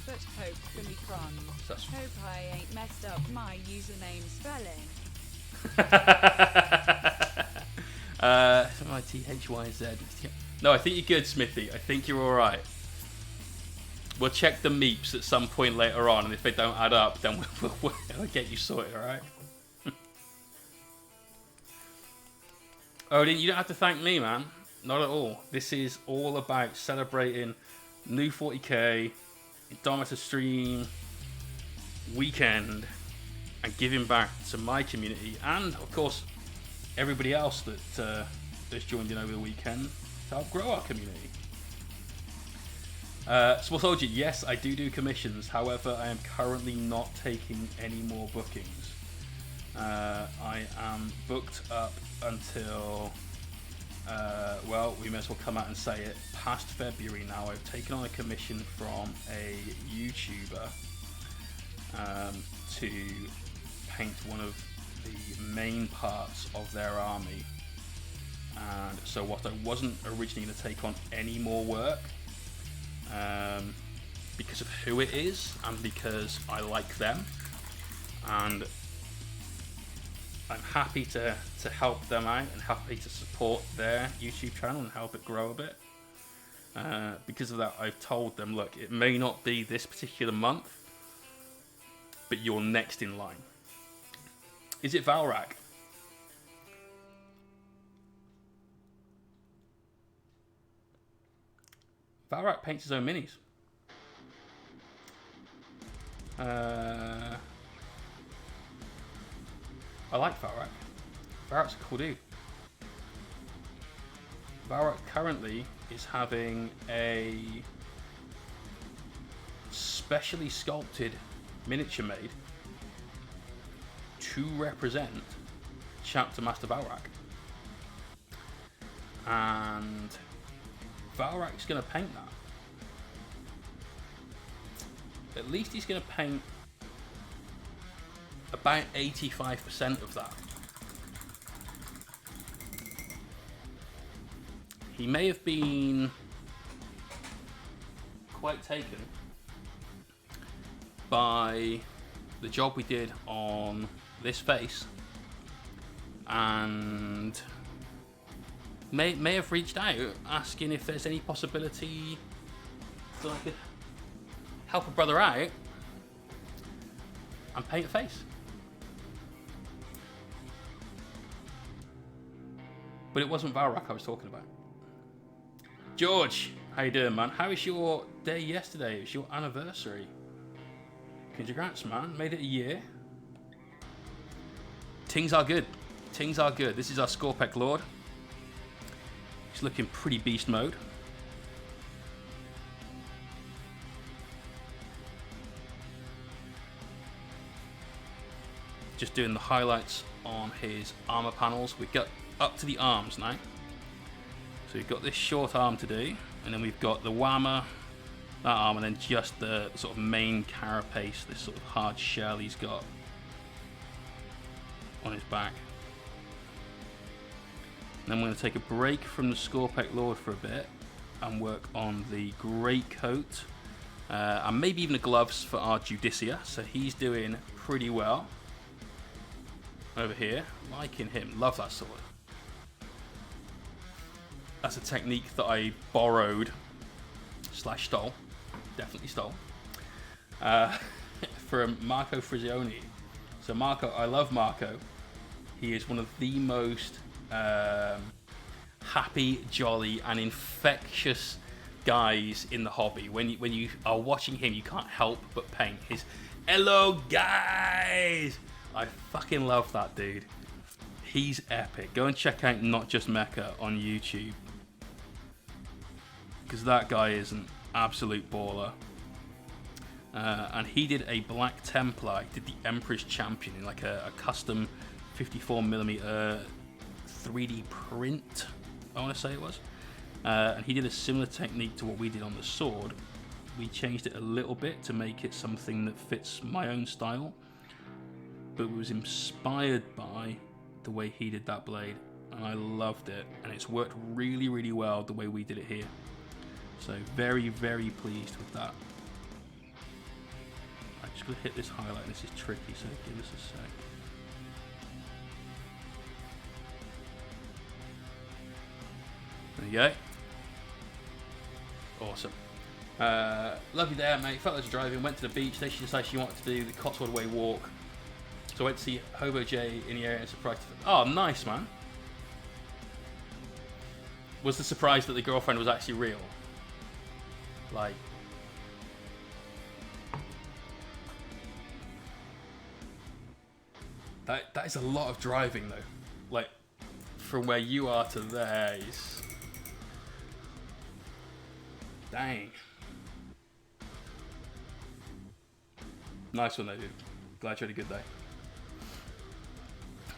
But hopefully from. Hope I ain't messed up my username spelling. My THYZ. No, I think you're good, Smithy. I think you're alright. We'll check the meeps at some point later on, and if they don't add up, then we'll get you sorted, alright? Odin, you don't have to thank me, man. Not at all. This is all about celebrating new 40k, Indomitus stream, weekend, and giving back to my community, and of course everybody else that's joined in over the weekend to help grow our community. Small Soldier, yes, I do commissions. However, I am currently not taking any more bookings. I am booked up until, well, we may as well come out and say it, past February now. I've taken on a commission from a YouTuber to paint one of the main parts of their army. And so whilst I wasn't originally going to take on any more work, because of who it is and because I like them, and I'm happy to help them out and happy to support their YouTube channel and help it grow a bit. Because of that, I've told them, look, it may not be this particular month, but you're next in line. Is it Valrak? Valrak paints his own minis. I like Valrak. Valrak's a cool dude. Valrak currently is having a specially sculpted miniature made to represent Chapter Master Valrak. And Valrak's going to paint that. At least he's going to paint about 85% of that. He may have been quite taken by the job we did on this face, and may have reached out asking if there's any possibility that I could help a brother out and paint a face. But it wasn't Valrak I was talking about. George, how you doing, man? How was your day yesterday? It was your anniversary. Congrats, man. Made it a year. Things are good. Things are good. This is our Skorpekh Lord. He's looking pretty beast mode. Just doing the highlights on his armor panels. We got up to the arms now. So we've got this short arm to do, and then we've got the whammer, that arm, and then just the sort of main carapace, this sort of hard shell he's got on his back. And then we're going to take a break from the Skorpekh Lord for a bit and work on the great coat, and maybe even the gloves for our Judiciar. So he's doing pretty well over here. Liking him, love that sword. That's a technique that I borrowed / stole, definitely stole, from Marco Frizioni. So Marco, I love Marco. He is one of the most happy, jolly, and infectious guys in the hobby. When you are watching him, you can't help but paint his "Hello guys." I fucking love that dude. He's epic. Go and check out Not Just Mecha on YouTube, because that guy is an absolute baller. And he did a Black Templar. He did the Emperor's Champion in like a custom 54mm 3D print, I want to say it was. And he did a similar technique to what we did on the sword. We changed it a little bit to make it something that fits my own style, but it was inspired by the way he did that blade, and I loved it, and it's worked really, really well the way we did it here. So very, very pleased with that. I'm just going to hit this highlight. This is tricky, so give us a sec. There you go. Awesome. Lovely day out, mate. Felt like driving, went to the beach. Then she decided she wanted to do the Cotswold Way walk. So I went to see Hobo J in the area and surprised her. Oh, nice, man. Was the surprise that the girlfriend was actually real? Like, that is a lot of driving though. Like, from where you are to there is... Dang. Nice one though, dude. Glad you had a good day.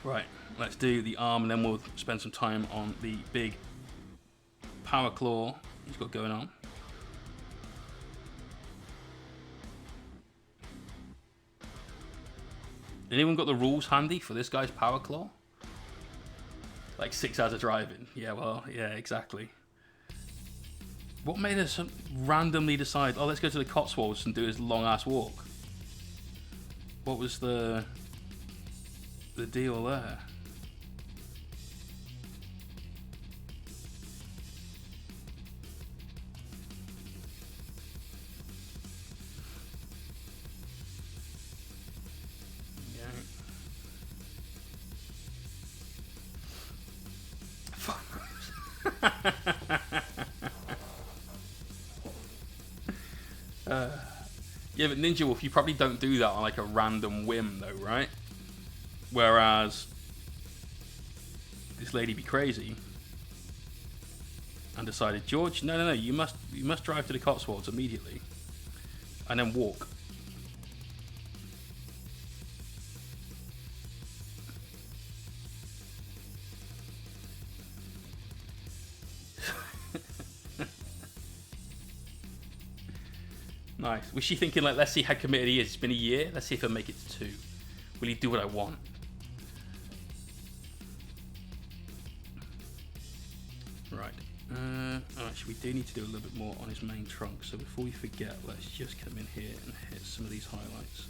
Right, let's do the arm and then we'll spend some time on the big power claw he's got going on. Anyone got the rules handy for this guy's power claw? Like 6 hours of driving. Yeah, well, yeah, exactly. What made us randomly decide, oh, let's go to the Cotswolds and do this long-ass walk? What was the deal there? Yeah, but Ninja Wolf, you probably don't do that on like a random whim though, right? Whereas this lady be crazy and decided, George, no, you must drive to the Cotswolds immediately and then walk. Nice. Was she thinking like, let's see how committed he is? It's been a year. Let's see if he'll make it to 2. Will he do what I want? Right. Actually, we do need to do a little bit more on his main trunk. So before we forget, let's just come in here and hit some of these highlights.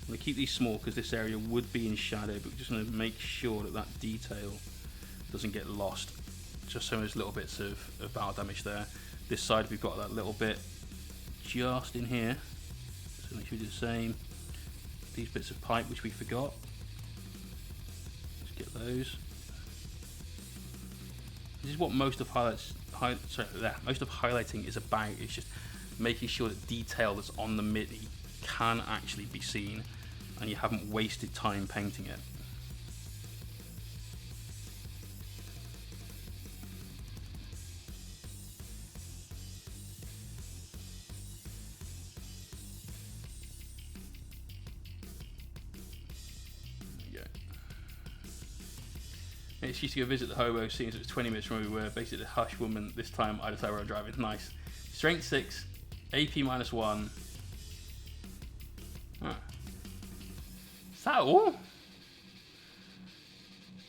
I'm going to keep these small because this area would be in shadow, but we're just going to make sure that that detail doesn't get lost. Just some of those little bits of battle damage there. This side, we've got that little bit just in here, so make sure we do the same. These bits of pipe which we forgot, let's get those. This is what most of most of highlighting is about. It's just making sure that detail that's on the MIDI can actually be seen and you haven't wasted time painting it. Excuse to go visit the hobo, seeing as it was 20 minutes from where we were. Basically, the hush woman. This time, I decided we're driving. Nice. Strength 6, AP -1. Huh. Is that all?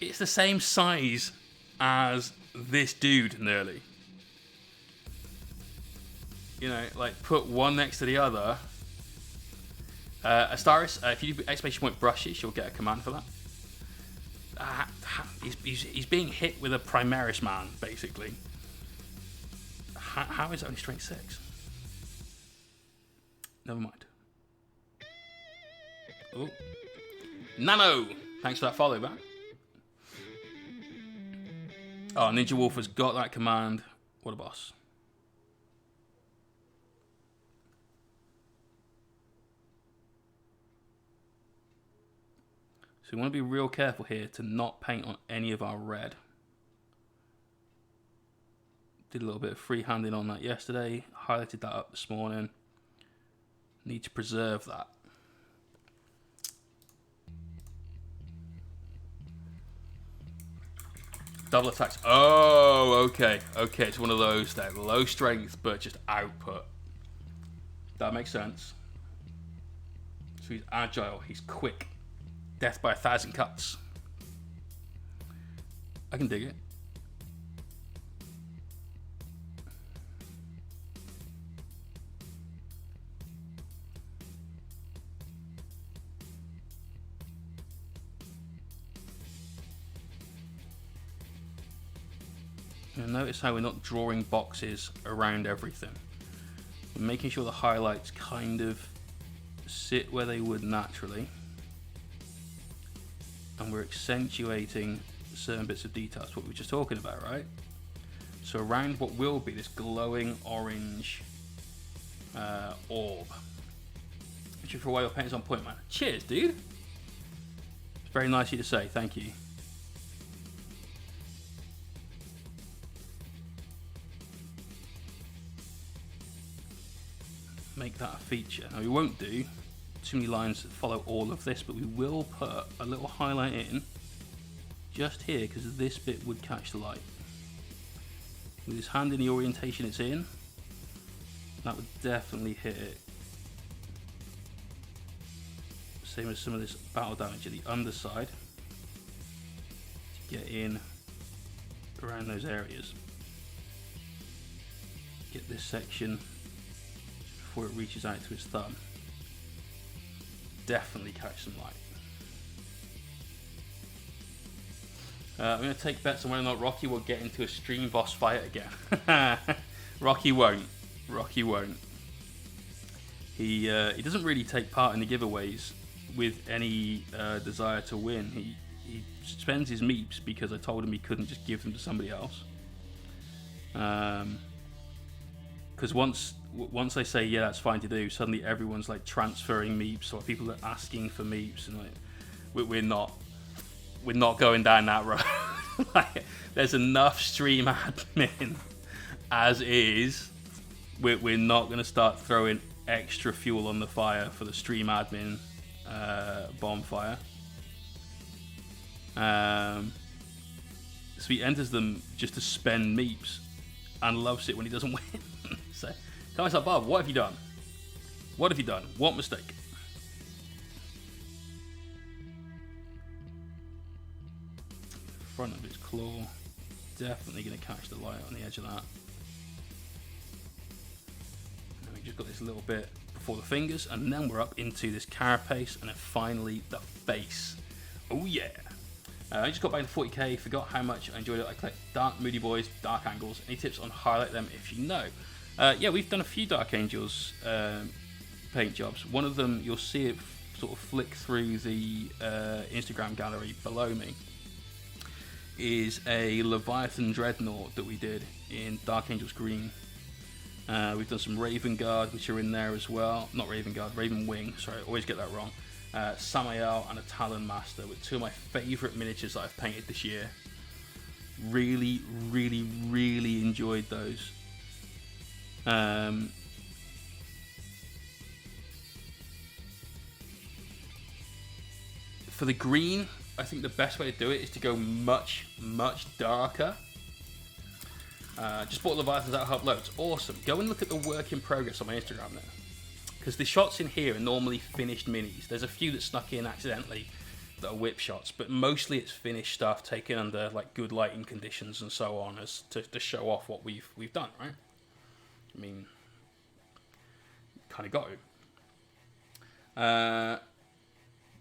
It's the same size as this dude, nearly. You know, like put one next to the other. Astaris, if you do exclamation point brushes, you'll get a command for that. He's being hit with a Primaris man, basically. How is it only strength 6? Never mind. Oh, Nano! Thanks for that follow back. Oh, Ninja Wolf has got that command. What a boss. So we want to be real careful here to not paint on any of our red. Did a little bit of freehanding on that yesterday. Highlighted that up this morning. Need to preserve that. Double attacks. Oh, okay. Okay, it's one of those there. Low strength, but just output. That makes sense. So he's agile. He's quick. Death by 1,000 cuts. I can dig it. You'll notice how we're not drawing boxes around everything. We're making sure the highlights kind of sit where they would naturally. And we're accentuating certain bits of detail. That's what we were just talking about, right? So around what will be this glowing orange orb. Which for a while your paint's on point, man. Cheers, dude. It's very nice of you to say, thank you. Make that a feature. Now we won't do too many lines that follow all of this, but we will put a little highlight in just here because this bit would catch the light. With his hand in the orientation it's in, that would definitely hit it. Same as some of this battle damage at the underside. To get in around those areas. Get this section before it reaches out to his thumb. Definitely catch some light. I'm going to take bets on whether or not Rocky will get into a stream boss fight again. Rocky won't. Rocky won't. He doesn't really take part in the giveaways with any desire to win. He spends his meeps because I told him he couldn't just give them to somebody else. Because once I say yeah, that's fine to do, suddenly everyone's like transferring meeps, or people are asking for meeps, and like we're not going down that road. Like, there's enough stream admin as is. We're not going to start throwing extra fuel on the fire for the stream admin bonfire. So he enters them just to spend meeps and loves it when he doesn't win. So, tell myself, Bob, what have you done? What have you done? What mistake? Front of his claw, definitely going to catch the light on the edge of that. And we just got this little bit before the fingers, and then we're up into this carapace, and then finally the face. Oh yeah! I just got back to 40k, forgot how much I enjoyed it. I collect Dark Moody Boys, Dark Angels. Any tips on highlight them if you know? Yeah, we've done a few Dark Angels paint jobs. One of them, you'll see it sort of flick through the Instagram gallery below me, is a Leviathan Dreadnought that we did in Dark Angels Green. We've done some Raven Guard, which are in there as well. Not Raven Guard, Raven Wing. Sorry, I always get that wrong. Samael and a Talon Master, with two of my favourite miniatures that I've painted this year. Really, really, really enjoyed those. For the green, I think the best way to do it is to go much, much darker. Just bought Leviathans out of Help Loads. Awesome. Go and look at the work in progress on my Instagram now. Because the shots in here are normally finished minis. There's a few that snuck in accidentally that are whip shots, but mostly it's finished stuff taken under like good lighting conditions and so on, as to show off what we've done, right? I mean, kind of got to.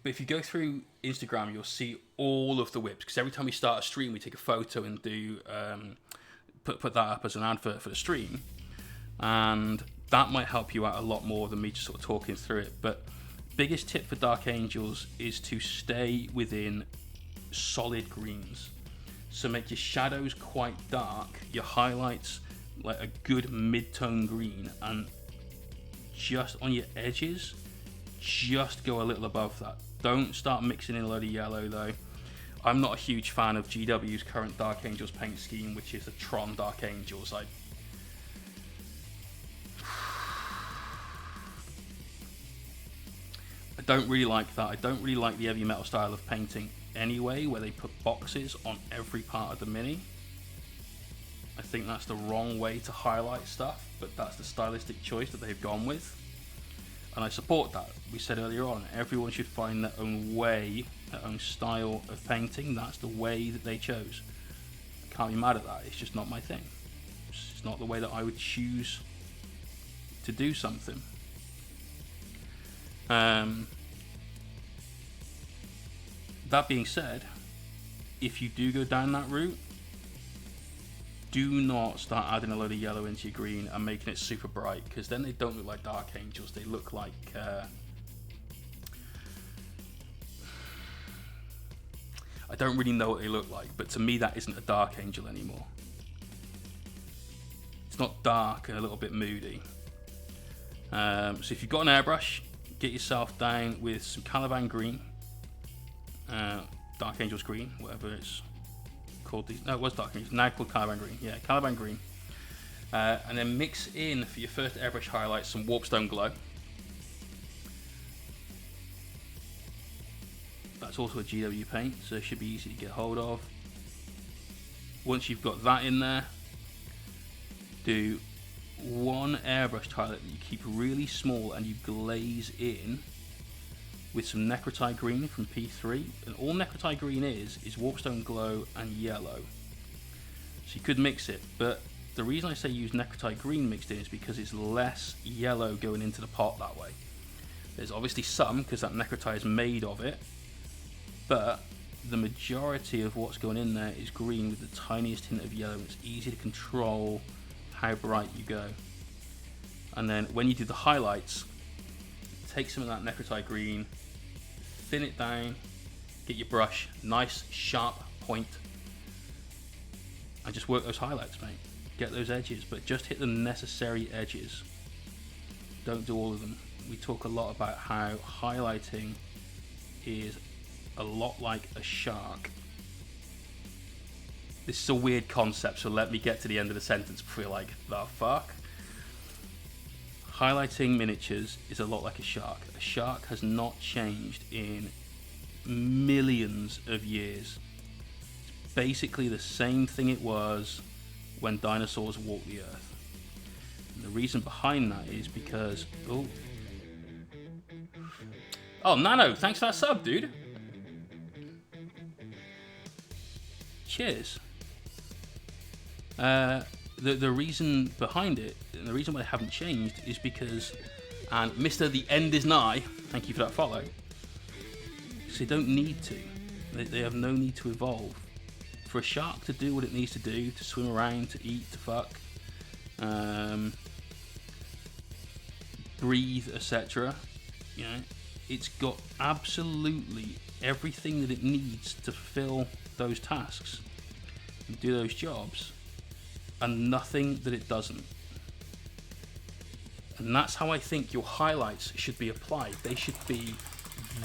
But if you go through Instagram, you'll see all of the whips, because every time we start a stream, we take a photo and do put that up as an advert for the stream, and that might help you out a lot more than me just sort of talking through it. But biggest tip for Dark Angels is to stay within solid greens. So make your shadows quite dark, your highlights like a good mid-tone green, and just on your edges, just go a little above that. Don't start mixing in a load of yellow though. I'm not a huge fan of GW's current Dark Angels paint scheme, which is the Tron Dark Angels. I don't really like that. I don't really like the heavy metal style of painting anyway, where they put boxes on every part of the mini. I think that's the wrong way to highlight stuff, but that's the stylistic choice that they've gone with. And I support that. We said earlier on, everyone should find their own way, their own style of painting. That's the way that they chose. I can't be mad at that. It's just not my thing. It's not the way that I would choose to do something. That being said, if you do go down that route, do not start adding a load of yellow into your green and making it super bright, because then they don't look like Dark Angels. They look like I don't really know what they look like, but to me that isn't a Dark Angel anymore. It's not dark and a little bit moody. So if you've got an airbrush, get yourself down with some Caliban green, Dark Angels green, whatever it's called. No, it was Dark Angels, now called Caliban green. Yeah, Caliban green. And then mix in, for your first airbrush highlight, some Warpstone Glow. That's also a GW paint, so it should be easy to get hold of. Once you've got that in there, do one airbrush highlight that you keep really small and you glaze in with some necrotite green from P3, and all necrotite green is warpstone glow and yellow. So you could mix it, but the reason I say use necrotite green mixed in is because it's less yellow going into the pot that way. There's obviously some, because that necrotite is made of it, but the majority of what's going in there is green with the tiniest hint of yellow. It's easy to control how bright you go. And then when you do the highlights, take some of that necrotite green, thin it down, get your brush, nice sharp point, and just work those highlights, mate. Get those edges, but just hit the necessary edges. Don't do all of them. We talk a lot about how highlighting is a lot like a shark. This is a weird concept, so let me get to the end of the sentence before you're like, the fuck? Highlighting miniatures is a lot like a shark. A shark has not changed in millions of years. It's basically the same thing it was when dinosaurs walked the earth. And the reason behind that is because... Oh, Nano, thanks for that sub, dude. Cheers. The reason behind it, and the reason why they haven't changed, is because, and Mr. The End is Nigh, thank you for that follow, because they don't need to. They have no need to evolve. For a shark to do what it needs to do, to swim around, to eat, to fuck, breathe, etc., you know, it's got absolutely everything that it needs to fulfill those tasks and do those jobs, and nothing that it doesn't. And that's how I think your highlights should be applied. They should be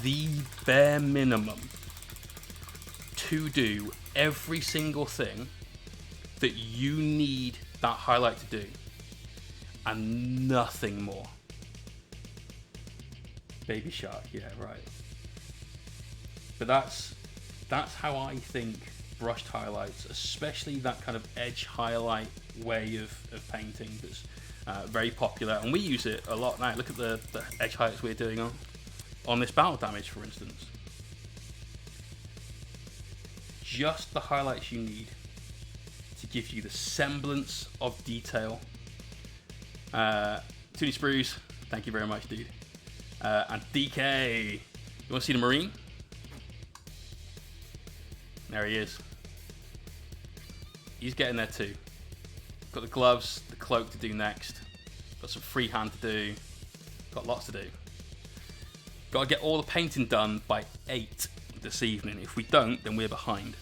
the bare minimum to do every single thing that you need that highlight to do, and nothing more. Baby shark, yeah, right. But that's how I think brushed highlights, especially that kind of edge highlight way of painting, that's very popular, and we use it a lot now. Look at the edge highlights we're doing on this battle damage, for instance. Just the highlights you need to give you the semblance of detail. Toonie Sprues, thank you very much, dude. And DK, you want to see the Marine? There he is. He's getting there too. Got the gloves, the cloak to do next. Got some freehand to do. Got lots to do. Got to get all the painting done by 8 this evening. If we don't, then we're behind.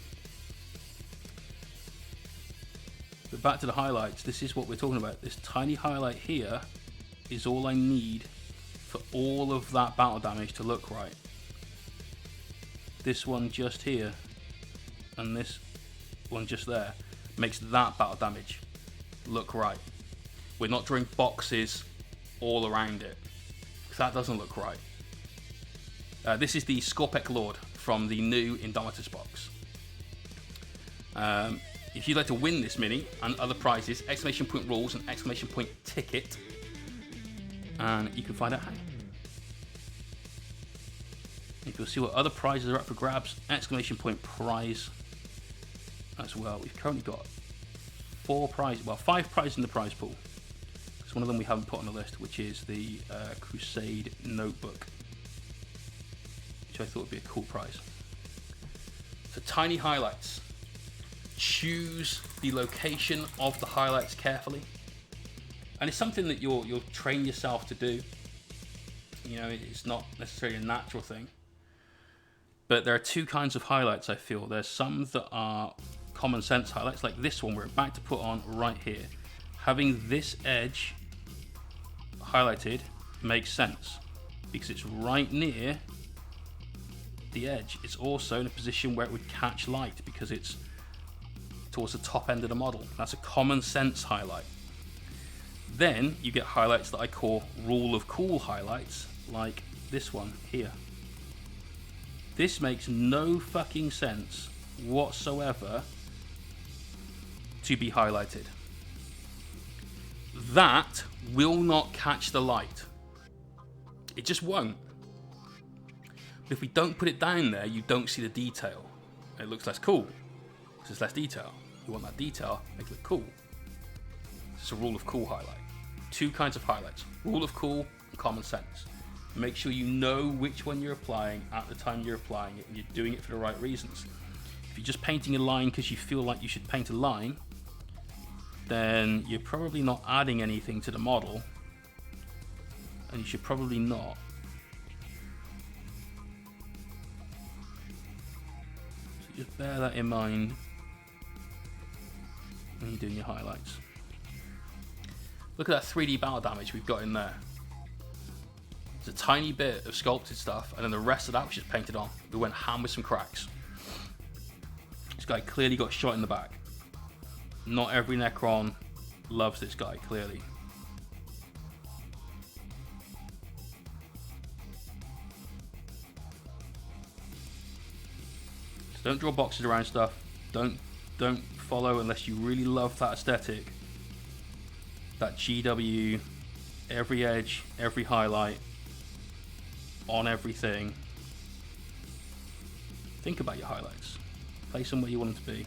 But back to the highlights. This is what we're talking about. This tiny highlight here is all I need for all of that battle damage to look right. This one just here and this one just there makes that battle damage look right. We're not drawing boxes all around it, because that doesn't look right. This is the Skorpekh Lord from the new Indomitus box. If you'd like to win this mini and other prizes, exclamation point rules and exclamation point ticket, and you can find out how. If you'll see what other prizes are up for grabs, exclamation point prize as well. We've currently got 5 prizes in the prize pool. Because one of them we haven't put on the list, which is the Crusade notebook, which I thought would be a cool prize. So tiny highlights. Choose the location of the highlights carefully, and it's something that you'll train yourself to do. You know, it's not necessarily a natural thing, but there are 2 kinds of highlights. I feel there's some that are common sense highlights, like this one we're about to put on right here. Having this edge highlighted makes sense because it's right near the edge. It's also in a position where it would catch light because it's towards the top end of the model. That's a common sense highlight. Then you get highlights that I call rule of cool highlights, like this one here. This makes no fucking sense whatsoever to be highlighted. That will not catch the light. It just won't. But if we don't put it down there, you don't see the detail. It looks less cool. There's less detail. You want that detail, make it look cool. It's a rule of cool highlight. Two kinds of highlights. Rule of cool and common sense. Make sure you know which one you're applying at the time you're applying it, and you're doing it for the right reasons. If you're just painting a line because you feel like you should paint a line, then you're probably not adding anything to the model, and you should probably not. So just bear that in mind when you're doing your highlights. Look at that 3D battle damage we've got in there. It's a tiny bit of sculpted stuff, and then the rest of that was just painted on. We went ham with some cracks. This guy clearly got shot in the back. Not every Necron loves this guy, clearly. So don't draw boxes around stuff. Don't follow unless you really love that aesthetic. That GW, every edge, every highlight, on everything. Think about your highlights. Place them where you want them to be.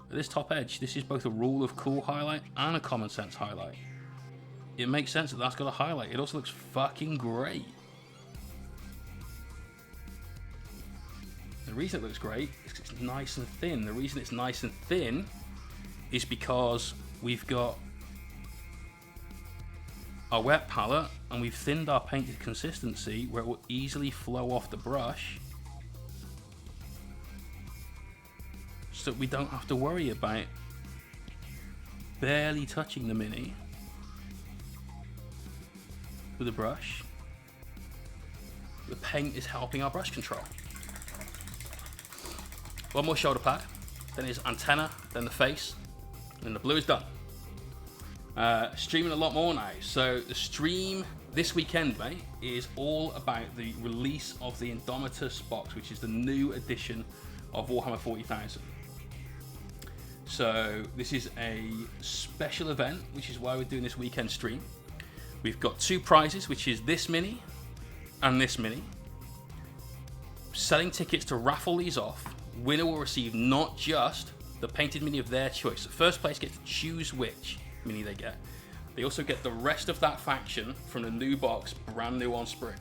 At this top edge, this is both a rule of cool highlight and a common sense highlight. It makes sense that that's got a highlight. It also looks fucking great. The reason it looks great is because it's nice and thin. The reason it's nice and thin is because we've got our wet palette and we've thinned our painted consistency where it will easily flow off the brush, so that we don't have to worry about barely touching the mini with a brush. The paint is helping our brush control. One more shoulder pad, then his antenna, then the face, and then the blue is done. Streaming a lot more now. So the stream this weekend, mate, is all about the release of the Indomitus box, which is the new edition of Warhammer 40,000. So this is a special event, which is why we're doing this weekend stream. We've got two prizes, which is this mini and this mini. Selling tickets to raffle these off. Winner will receive not just the painted mini of their choice. The first place gets to choose which mini they get. They also get the rest of that faction from the new box, brand new on spring.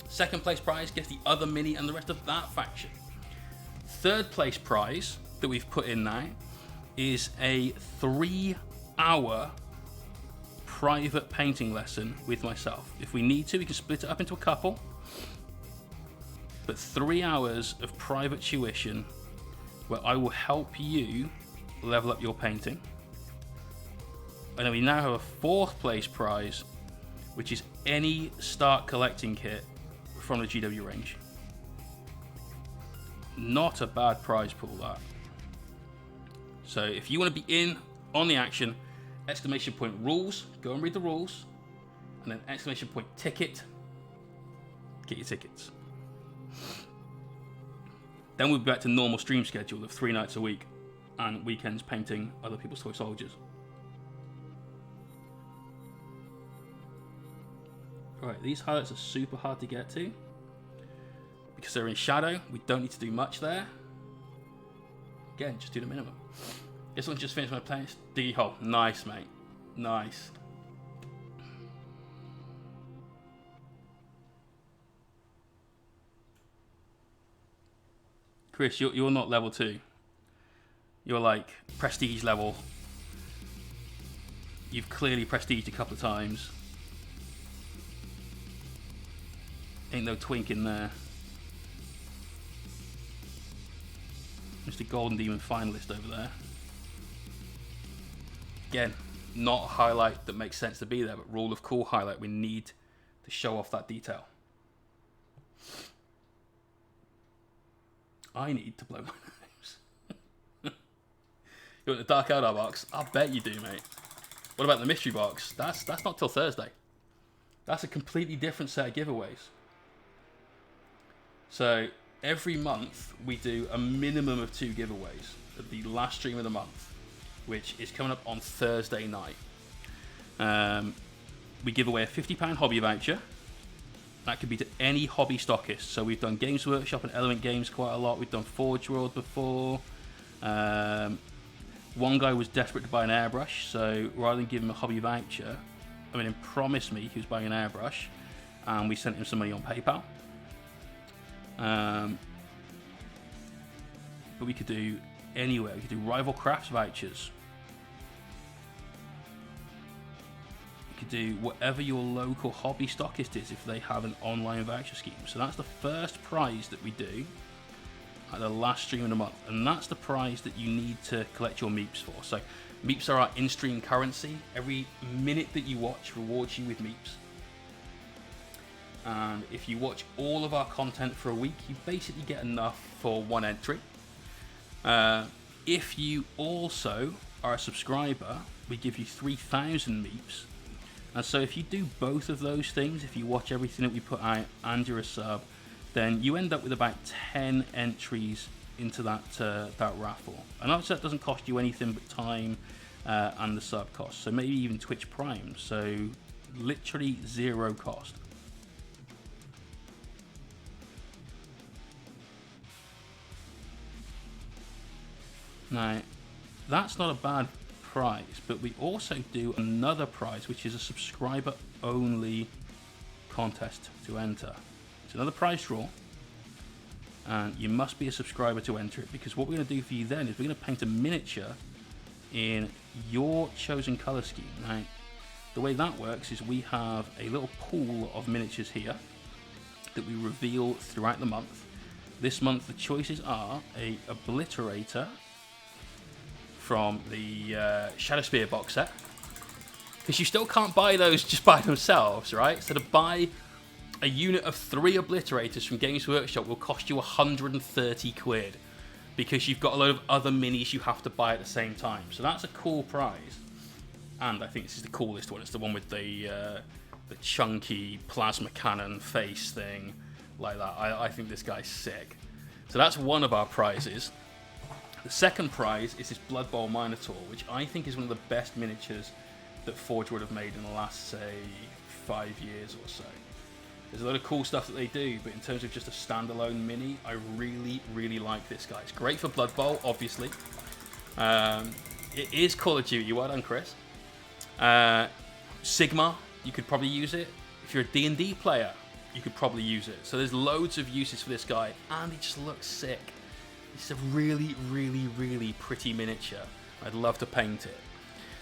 Second place prize gets the other mini and the rest of that faction. Third place prize that we've put in now is a 3-hour private painting lesson with myself. If we need to, we can split it up into a couple, but 3 hours of private tuition where I will help you level up your painting. And then we now have a fourth place prize, which is any start collecting kit from the GW range. Not a bad prize pool, that. So if you want to be in on the action, exclamation point rules, go and read the rules, and then exclamation point ticket, get your tickets. Then we'll be back to normal stream schedule of 3 nights a week and weekends painting other people's toy soldiers. Alright, these highlights are super hard to get to because they're in shadow. We don't need to do much there. Again, just do the minimum. This one just finished my place. Diggy hole. Nice, mate. Nice. Chris, you're not level 2. You're like prestige level. You've clearly prestiged a couple of times. Ain't no twink in there. Mr. Golden Demon finalist over there. Again, not a highlight that makes sense to be there, but rule of cool highlight. We need to show off that detail. I need to blow my nose. You want the Dark Eldar box? I bet you do, mate. What about the mystery box? That's not till Thursday. That's a completely different set of giveaways. So every month we do a minimum of 2 giveaways at the last stream of the month, which is coming up on Thursday night. We give away a £50 hobby voucher, That could be to any hobby stockist. So we've done Games Workshop and Element Games quite a lot. We've done Forge World before. One guy was desperate to buy an airbrush, so rather than give him a hobby voucher, I mean, he promised me he was buying an airbrush, and we sent him some money on PayPal. But we could do anywhere. We could do Rival Crafts vouchers. We could do whatever your local hobby stockist is if they have an online voucher scheme. So that's the first prize that we do at the last stream of the month, and that's the prize that you need to collect your meeps for. So meeps are our in-stream currency. Every minute that you watch rewards you with meeps. And if you watch all of our content for a week, you basically get enough for one entry. If you also are a subscriber, we give you 3,000 meeps. And so if you do both of those things, if you watch everything that we put out and you're a sub, then you end up with about 10 entries into that raffle. And obviously that doesn't cost you anything but time and the sub cost. So maybe even Twitch Prime. So literally zero cost. Now, that's not a bad prize, but we also do another prize, which is a subscriber-only contest to enter. It's another prize draw, and you must be a subscriber to enter it, because what we're going to do for you then is we're going to paint a miniature in your chosen color scheme. Now, the way that works is we have a little pool of miniatures here that we reveal throughout the month. This month, the choices are a Obliterator from the Shadow Spear box set, because you still can't buy those just by themselves, right? So to buy a unit of 3 Obliterators from Games Workshop will cost you 130 quid, because you've got a load of other minis you have to buy at the same time. So that's a cool prize, and I think this is the coolest one. It's the one with the chunky plasma cannon face thing like that. I think this guy's sick. So that's one of our prizes. The second prize is this Blood Bowl Minotaur, which I think is one of the best miniatures that Forge would have made in the last, say, 5 years or so. There's a lot of cool stuff that they do, but in terms of just a standalone mini, I really, really like this guy. It's great for Blood Bowl, obviously. It is Call of Duty. Well done, Chris. Sigma, you could probably use it. If you're a D&D player, you could probably use it. So there's loads of uses for this guy, and he just looks sick. It's a really, really, really pretty miniature. I'd love to paint it.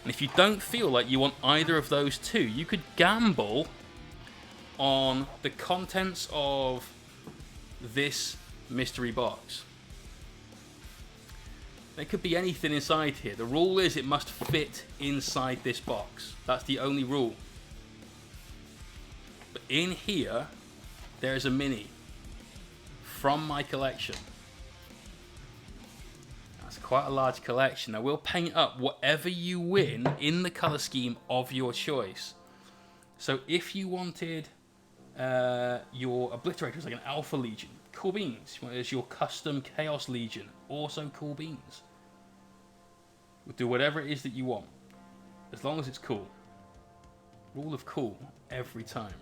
And if you don't feel like you want either of those two, you could gamble on the contents of this mystery box. There could be anything inside here. The rule is it must fit inside this box. That's the only rule. But in here, there is a mini from my collection. Quite a large collection. Now we'll paint up whatever you win in the color scheme of your choice. So if you wanted your Obliterators like an Alpha Legion, cool beans. You want it as your custom Chaos Legion, also cool beans. We'll do whatever it is that you want, as long as it's cool. Rule of cool every time,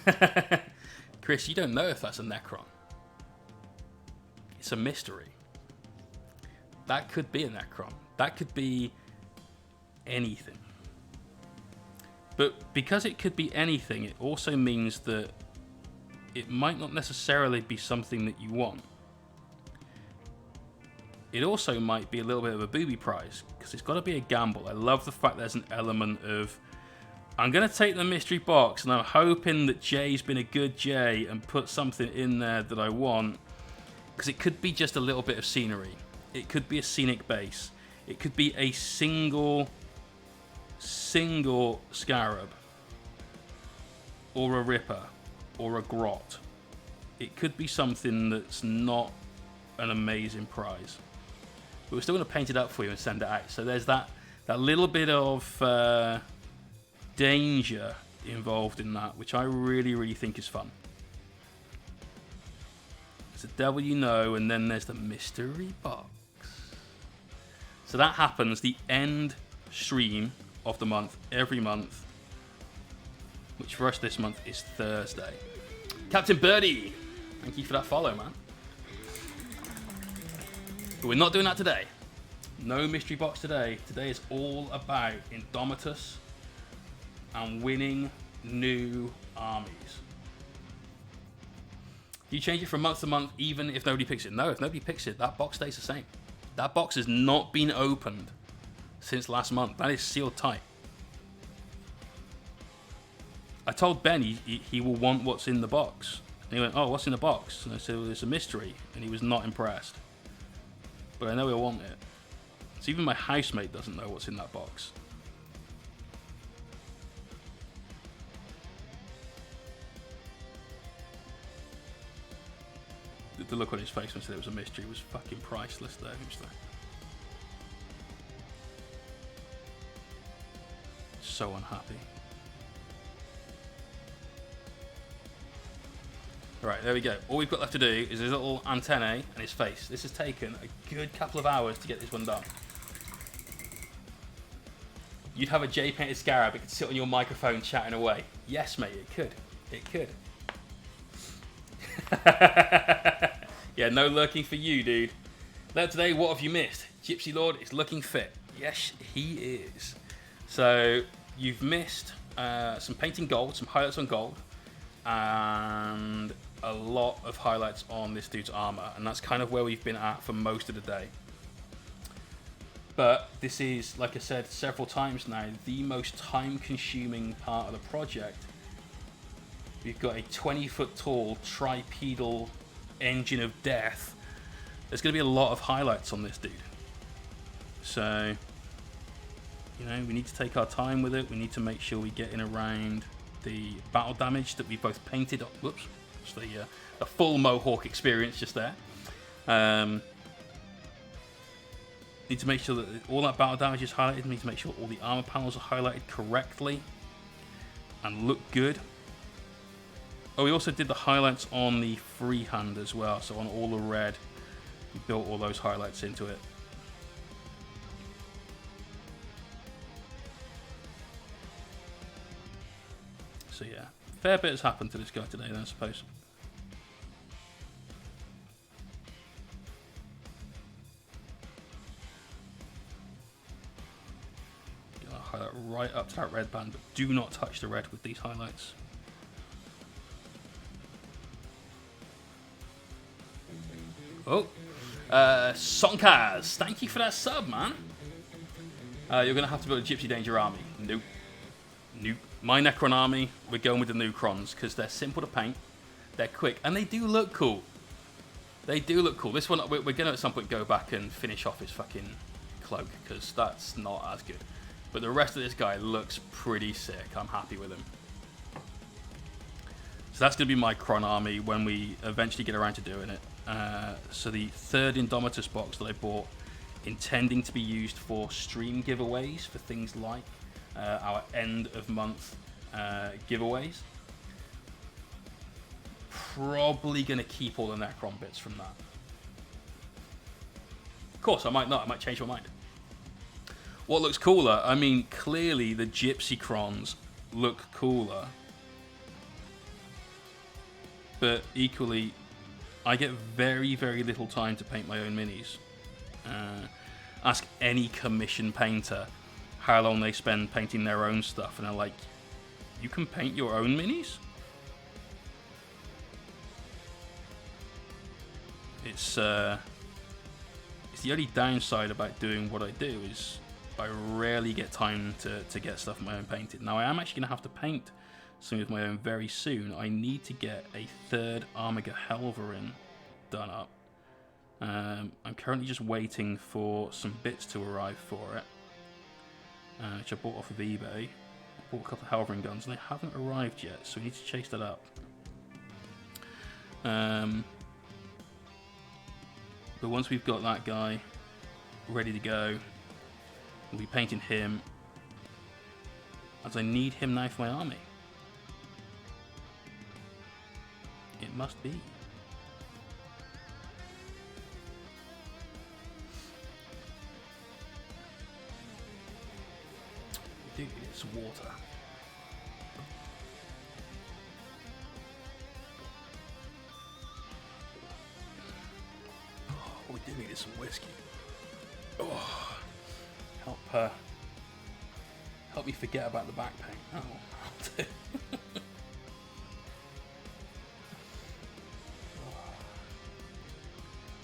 right? Chris, you don't know if that's a Necron. It's a mystery. That could be a Necron. That could be anything. But because it could be anything, it also means that it might not necessarily be something that you want. It also might be a little bit of a booby prize, because it's got to be a gamble. I love the fact there's an element of, I'm going to take the mystery box, and I'm hoping that Jay's been a good Jay and put something in there that I want. Because it could be just a little bit of scenery. It could be a scenic base. It could be a single scarab. Or a ripper. Or a grot. It could be something that's not an amazing prize. But we're still going to paint it up for you and send it out. So there's that little bit of danger involved in that, which I really, really think is fun. The devil you know, and then there's the mystery box. So that happens the end stream of the month, every month. which for us this month is Thursday. Captain Birdie, thank you for that follow, man. But we're not doing that today. No mystery box today. Today is all about Indomitus and winning new armies. You change it from month to month even if nobody picks it? No, if nobody picks it, that box stays the same. That box has not been opened since last month. That is sealed tight. I told Ben he will want what's in the box. And he went, oh, what's in the box? And I said, well, it's a mystery. And he was not impressed. But I know he'll want it. So even my housemate doesn't know what's in that box. The look on his face when he said it was a mystery was fucking priceless though. He was like, so unhappy. Right, there we go. All we've got left to do is his little antennae and his face. This has taken a good couple of hours to get this one done. You'd have a J-painted scarab, it could sit on your microphone chatting away. Yes, mate, it could. It could. Yeah, no lurking for you, dude. Now today, what have you missed? Gypsy Lord is looking fit. Yes, he is. So, you've missed some painting gold, some highlights on gold, and a lot of highlights on this dude's armor. And that's kind of where we've been at for most of the day. But this is, like I said several times now, the most time-consuming part of the project. We've got a 20-foot tall tripedal engine of death. There's going to be a lot of highlights on this dude. So, you know, we need to take our time with it. We need to make sure we get in around the battle damage that we both painted. Whoops, it's the full Mohawk experience just there. Need to make sure that all that battle damage is highlighted. Need to make sure all the armor panels are highlighted correctly and look good. Oh, we also did the highlights on the Freehand as well. So on all the red, we built all those highlights into it. So yeah, fair bit has happened to this guy today then, I suppose. Gonna highlight right up to that red band, but do not touch the red with these highlights. Oh, Sonkaz, thank you for that sub, man. You're gonna have to build a Gypsy Danger army. Nope. Nope. My Necron army, we're going with the Necrons because they're simple to paint, they're quick, and they do look cool. They do look cool. This one, we're gonna at some point go back and finish off his fucking cloak because that's not as good. But the rest of this guy looks pretty sick. I'm happy with him. So that's gonna be my Cron army when we eventually get around to doing it. So the third Indomitus box that I bought, intending to be used for stream giveaways for things like our end of month giveaways. Probably going to keep all the Necron bits from that. Of course, I might not. I might change my mind. What looks cooler? I mean, clearly the Gypsy Crons look cooler. But equally, I get very, very little time to paint my own minis. Ask any commission painter how long they spend painting their own stuff, and they're like, you can paint your own minis? It's the only downside about doing what I do is I rarely get time to get stuff of my own painted. Now I am actually going to have to paint some of my own very soon. I need to get a third Armiger Helverin done up. I'm currently just waiting for some bits to arrive for it, which I bought off of eBay. I bought a couple of Helverin guns and they haven't arrived yet, so we need to chase that up. But once we've got that guy ready to go, we'll be painting him, as I need him now for my army. It must be. We do need some water. really needed some whiskey. Oh, help me forget about the back pain. Oh, I'll do.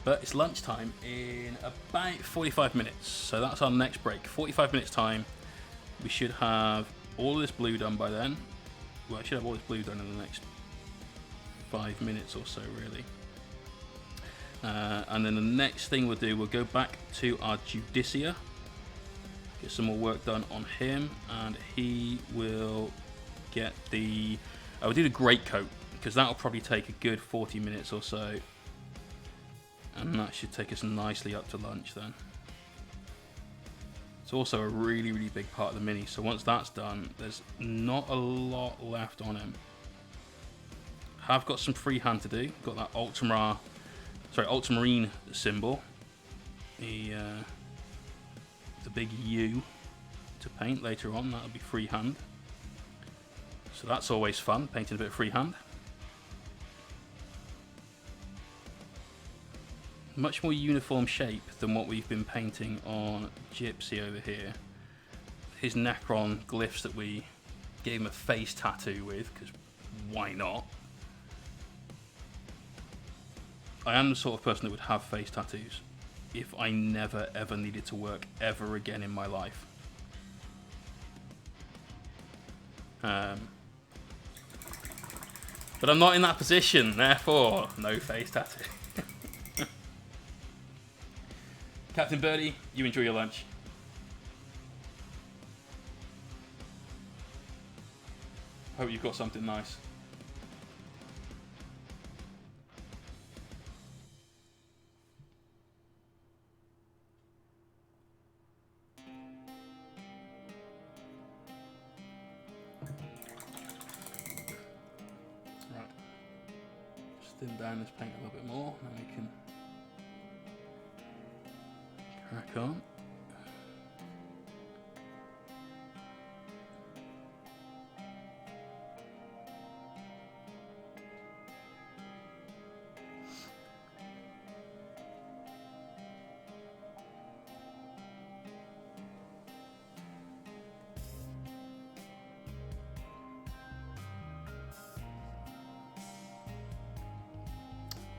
But it's lunchtime in about 45 minutes, so that's our next break. 45 minutes time. We should have all of this blue done by then. Well, I should have all this blue done in the next 5 minutes or so, really. And then the next thing we'll do, we'll go back to our Judiciar, get some more work done on him, and he will get the... we'll do the greatcoat, because that'll probably take a good 40 minutes or so. And that should take us nicely up to lunch then. It's also a really, really big part of the mini, so once that's done, there's not a lot left on him. I've got some freehand to do. Got that ultramarine symbol. The big U to paint later on, that'll be freehand. So that's always fun, painting a bit of freehand. Much more uniform shape than what we've been painting on Gypsy over here. His necron glyphs that we gave him a face tattoo with, because why not? I am the sort of person that would have face tattoos if I never ever needed to work ever again in my life. But I'm not in that position, therefore no face tattoo. Captain Birdie, you enjoy your lunch. Hope you've got something nice. Right. Just thin down this paint a little bit more, and we can crack on.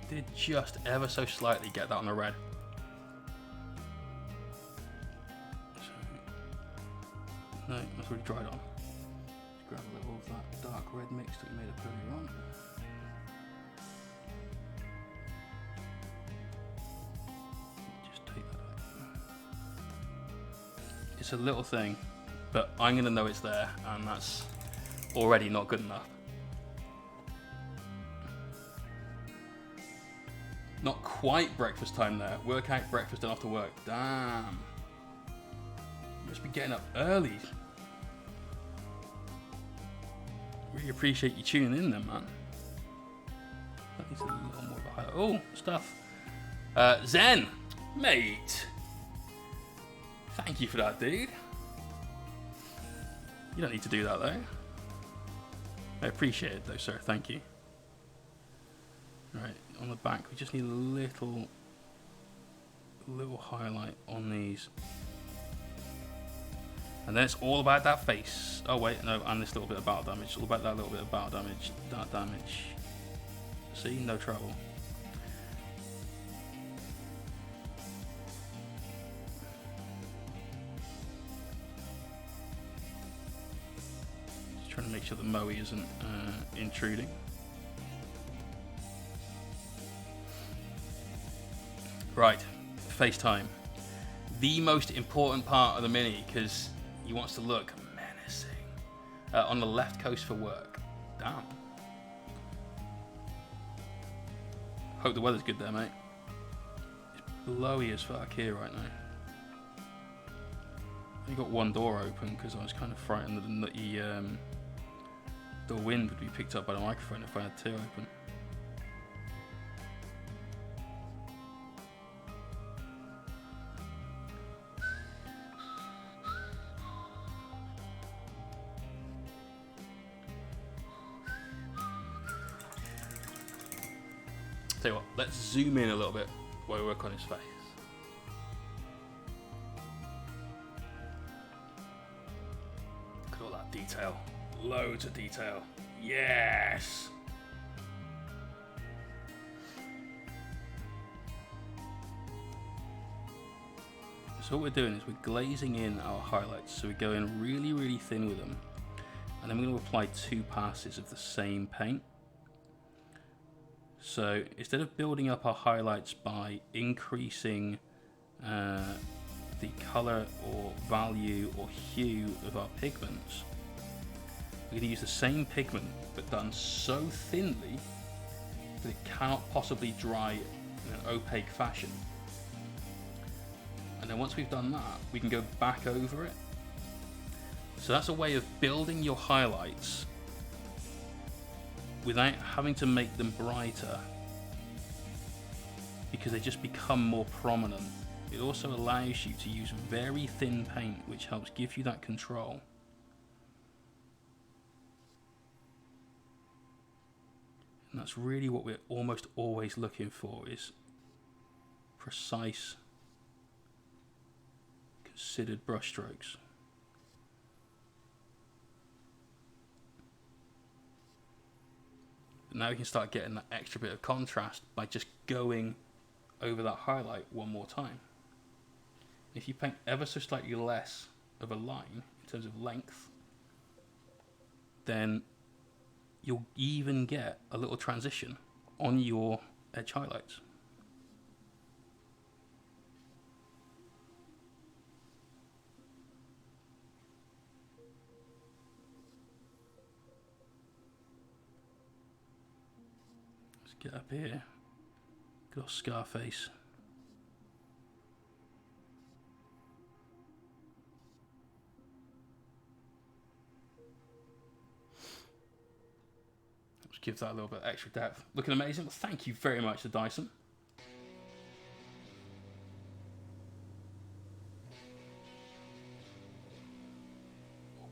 Did just ever so slightly get that on the red. No, that's already dried on. Just grab a little of that dark red mix that we made up earlier on. Just take that out. It's a little thing, but I'm going to know it's there, and that's already not good enough. Not quite breakfast time there. Workout, breakfast, and after work. Damn. You must be getting up early. Really appreciate you tuning in then, man. That needs a little more of a highlight. Oh, stuff. Zen, mate. Thank you for that, dude. You don't need to do that, though. I appreciate it, though, sir. Thank you. Right, on the back, we just need a little highlight on these. And then it's all about that face. Oh wait, no, and this little bit of battle damage. It's all about that little bit of battle damage. That damage. See, no trouble. Just trying to make sure the moe isn't intruding. Right, FaceTime. The most important part of the mini, because he wants to look menacing. On the left coast for work. Damn. Hope the weather's good there, mate. It's blowy as fuck here right now. I got one door open because I was kind of frightened that the wind would be picked up by the microphone if I had two open. Tell you what, let's zoom in a little bit while we work on his face. Detail. Loads of detail. Yes! So what we're doing is we're glazing in our highlights. So we're going really, really thin with them. And then we're going to apply 2 passes of the same paint. So instead of building up our highlights by increasing the color or value or hue of our pigments, we're going to use the same pigment but done so thinly that it cannot possibly dry in an opaque fashion. And then once we've done that, we can go back over it. So that's a way of building your highlights without having to make them brighter, because they just become more prominent. It also allows you to use very thin paint, which helps give you that control. And that's really what we're almost always looking for, is precise, considered brush strokes. But now we can start getting that extra bit of contrast by just going over that highlight one more time. If you paint ever so slightly less of a line in terms of length, then you'll even get a little transition on your edge highlights. Let's get up here. Good old Scarface. Give that a little bit extra depth. Looking amazing. Well, thank you very much to Dyson.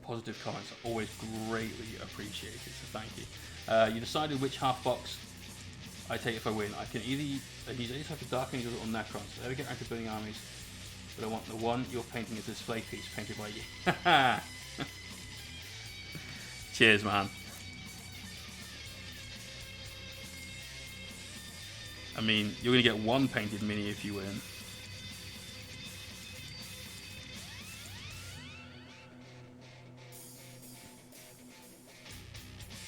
Positive comments are always greatly appreciated, so thank you. You decided which half box I take if I win. I can either use any type of Dark Angels or Necrons. So never get around to building armies, but I want the one you're painting as a display piece painted by you. Cheers, man. I mean, you're going to get one painted mini if you win.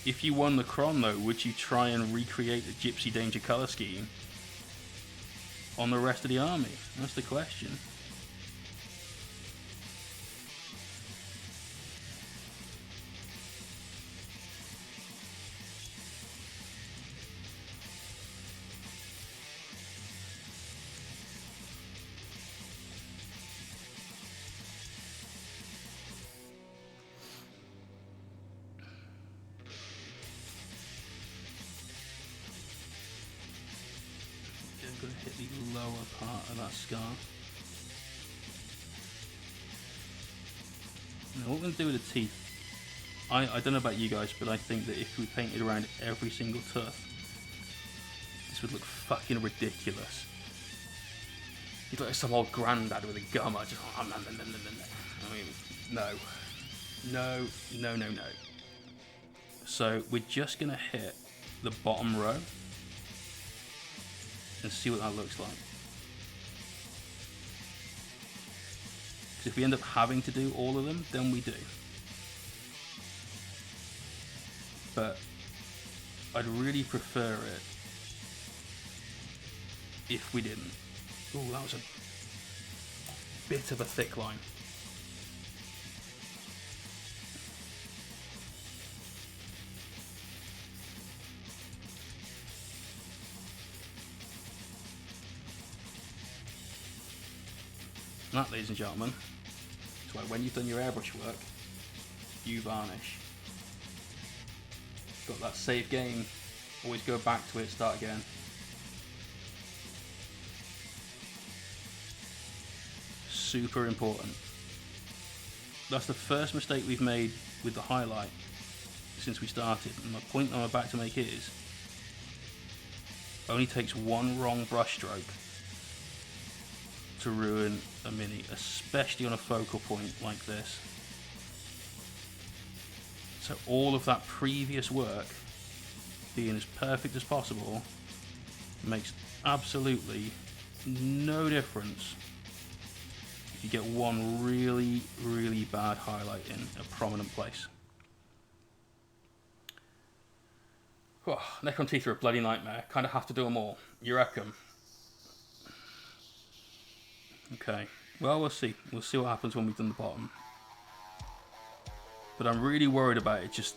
If you won the Cron, though, would you try and recreate the Gypsy Danger colour scheme on the rest of the army? That's the question. I'm going to hit the lower part of that scar. Now what we're going to do with the teeth, I don't know about you guys, but I think that if we painted around every single tooth, this would look fucking ridiculous. You'd look like some old granddad with a gum. Just, I mean, no. So we're just going to hit the bottom row and see what that looks like. Because if we end up having to do all of them, then we do. But I'd really prefer it if we didn't. Oh, that was a bit of a thick line. That, ladies and gentlemen, is why when you've done your airbrush work, you varnish. Got that save game, always go back to it, start again. Super important. That's the first mistake we've made with the highlight since we started, and my point I'm about to make is, only takes one wrong brush stroke to ruin a mini, especially on a focal point like this. So all of that previous work being as perfect as possible makes absolutely no difference if you get one really, really bad highlight in a prominent place. Oh, necron teeth are a bloody nightmare. Kind of have to do them all. You reckon? Okay. Well, we'll see. We'll see what happens when we've done the bottom. But I'm really worried about it just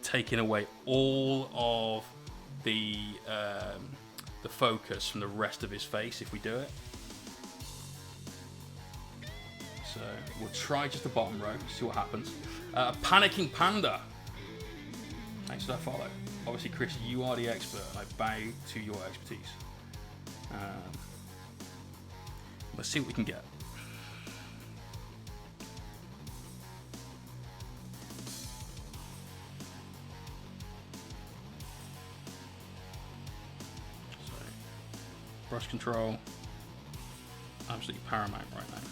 taking away all of the focus from the rest of his face if we do it. So we'll try just the bottom row, see what happens. Panicking Panda. Thanks for that follow. Obviously, Chris, you are the expert, and I bow to your expertise. Let's see what we can get. So, brush control, absolutely paramount right now.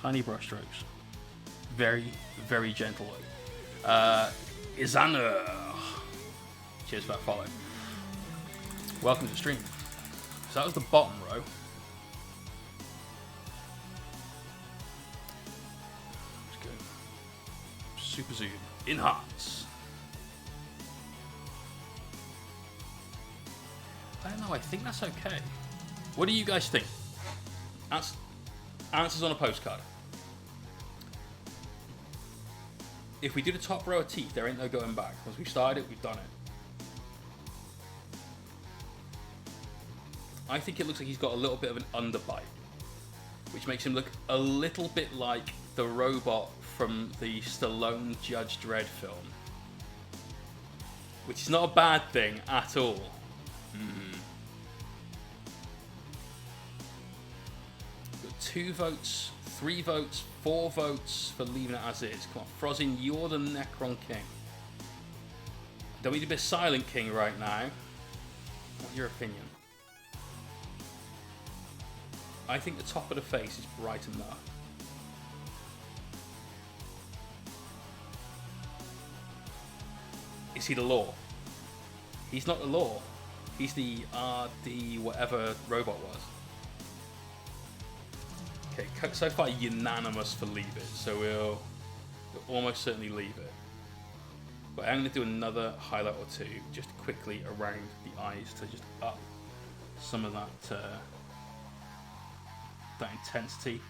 Tiny brush strokes. Very, very gentle. Izana. Cheers for that follow. Welcome to the stream. So that was the bottom row. Let's go. Super zoom. Enhance. I don't know, I think that's okay. What do you guys think? Answers on a postcard. If we do the top row of teeth, there ain't no going back. Once we've started it, we've done it. I think it looks like he's got a little bit of an underbite, which makes him look a little bit like the robot from the Stallone Judge Dredd film, which is not a bad thing at all. Got 2 votes, 3 votes, 4 votes for leaving it as is. Come on, Frozin, you're the Necron King. Don't need to be a Silent King right now. What's your opinion? I think the top of the face is bright enough. Is he the Law? He's not the Law. He's the RD whatever robot was. Okay, so far unanimous for leave it, so we'll almost certainly leave it. But I'm going to do another highlight or two just quickly around the eyes to just up some of that that intensity.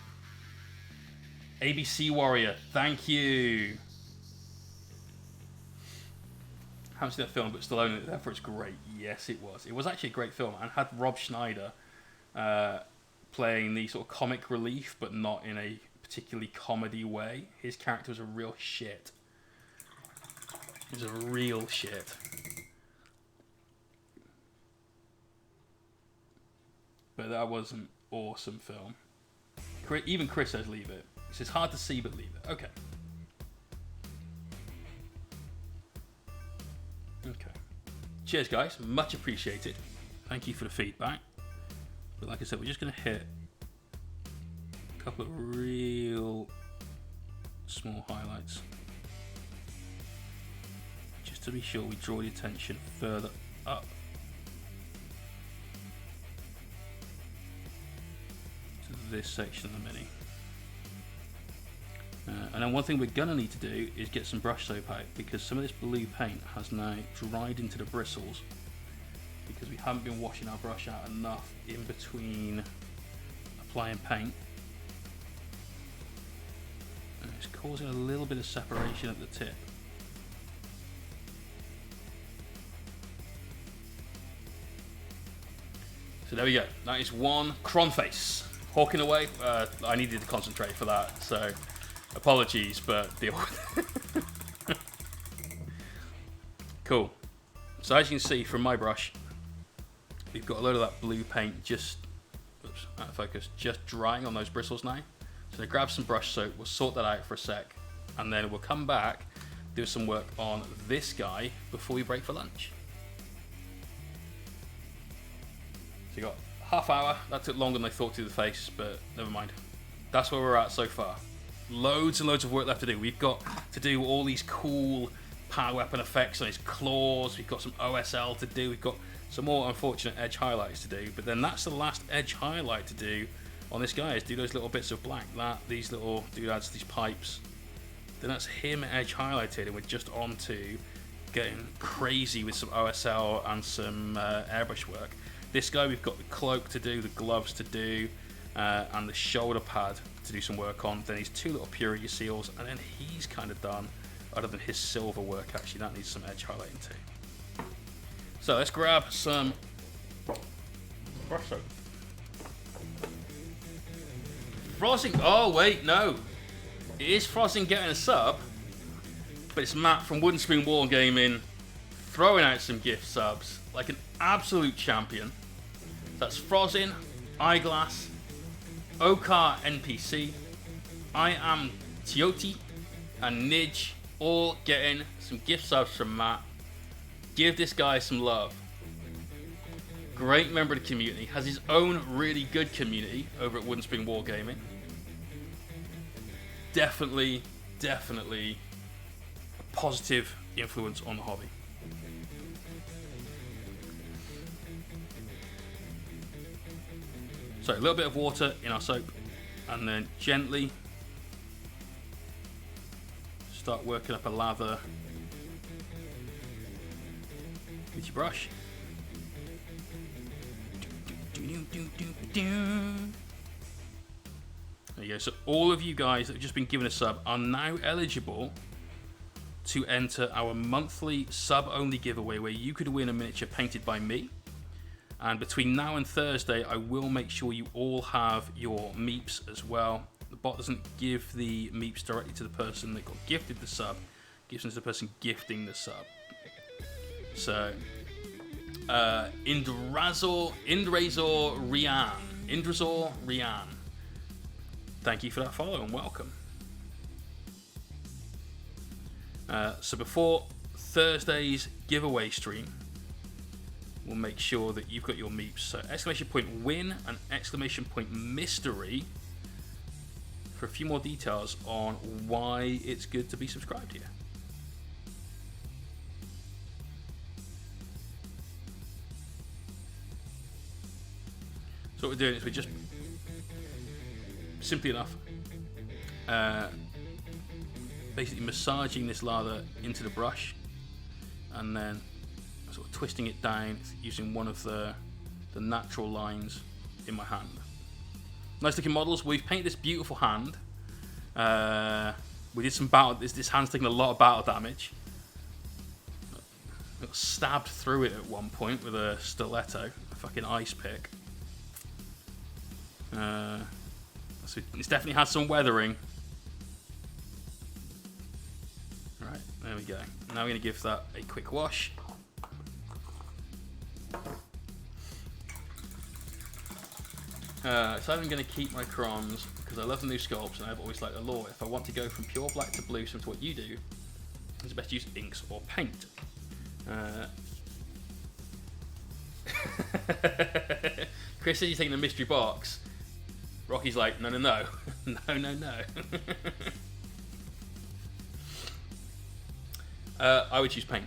ABC Warrior, thank you. Haven't seen that film, but Stallone in it, therefore it's great. Yes, it was. It was actually a great film and had Rob Schneider playing the sort of comic relief, but not in a particularly comedy way. His character was a real shit. It was a real shit. But that was an awesome film. Even Chris says leave it. It's hard to see, but leave it. Okay. Okay. Cheers, guys. Much appreciated. Thank you for the feedback. But like I said, we're just going to hit a couple of real small highlights. Just to be sure we draw the attention further up. To this section of the mini. And then one thing we're going to need to do is get some brush soap out, because some of this blue paint has now dried into the bristles because we haven't been washing our brush out enough in between applying paint. And it's causing a little bit of separation at the tip. So there we go. That is one cron face. Hawking away. I needed to concentrate for that, so apologies, but deal with it. Cool. So as you can see from my brush, we've got a load of that blue paint just, oops, out of focus, just drying on those bristles now. So grab some brush soap, we'll sort that out for a sec, and then we'll come back, do some work on this guy before we break for lunch. So you got half hour. That took longer than I thought to do the face, but never mind. that's where we're at so far. Loads and loads of work left to do. We've got to do all these cool power weapon effects on his claws. We've got some OSL to do. We've got some more unfortunate edge highlights to do. But then that's the last edge highlight to do on this guy, is do those little bits of black, these little doodads, these pipes. Then that's him edge highlighted, and we're just on to getting crazy with some OSL and some airbrush work. This guy, we've got the cloak to do, the gloves to do, and the shoulder pad to do some work on. Then his 2 little purity seals, and then he's kind of done, other than his silver work. Actually, that needs some edge highlighting too. So let's grab some brush soap. Frozing, oh wait, no. It is Frozing getting a sub, but it's Matt from Wooden Spoon Wargaming throwing out some gift subs like an absolute champion. That's Frozing, Eyeglass, Okar NPC, I Am Tioti, and Nidge, all getting some gift subs from Matt. Give this guy some love. Great member of the community, has his own really good community over at Wooden Spoon Wargaming. Definitely a positive influence on the hobby. So a little bit of water in our soap, and then gently start working up a lather with your brush. There you go. So all of you guys that have just been given a sub are now eligible to enter our monthly sub-only giveaway, where you could win a miniature painted by me. And between now and Thursday, I will make sure you all have your meeps as well. The bot doesn't give the meeps directly to the person that got gifted the sub, it gives them to the person gifting the sub. So Indrazor Rian, thank you for that follow and welcome. So before Thursday's giveaway stream, we'll make sure that you've got your meeps. So exclamation point win and exclamation point mystery for a few more details on why it's good to be subscribed here. So what we're doing is we're just, simply enough, basically massaging this lather into the brush, and then sort of twisting it down using one of the natural lines in my hand. Nice looking models. We've painted this beautiful hand. We did some battle. This hand's taking a lot of battle damage. I got stabbed through it at one point with a stiletto, a fucking ice pick. So it's definitely had some weathering. Right, there we go. Now we're going to give that a quick wash. So I'm going to keep my crons because I love the new sculpts, and I've always liked the lore. If I want to go from pure black to blue, similar to what you do, it's best to use inks or paint. Chris says he's taking the mystery box. Rocky's like, no. No. I would choose paint,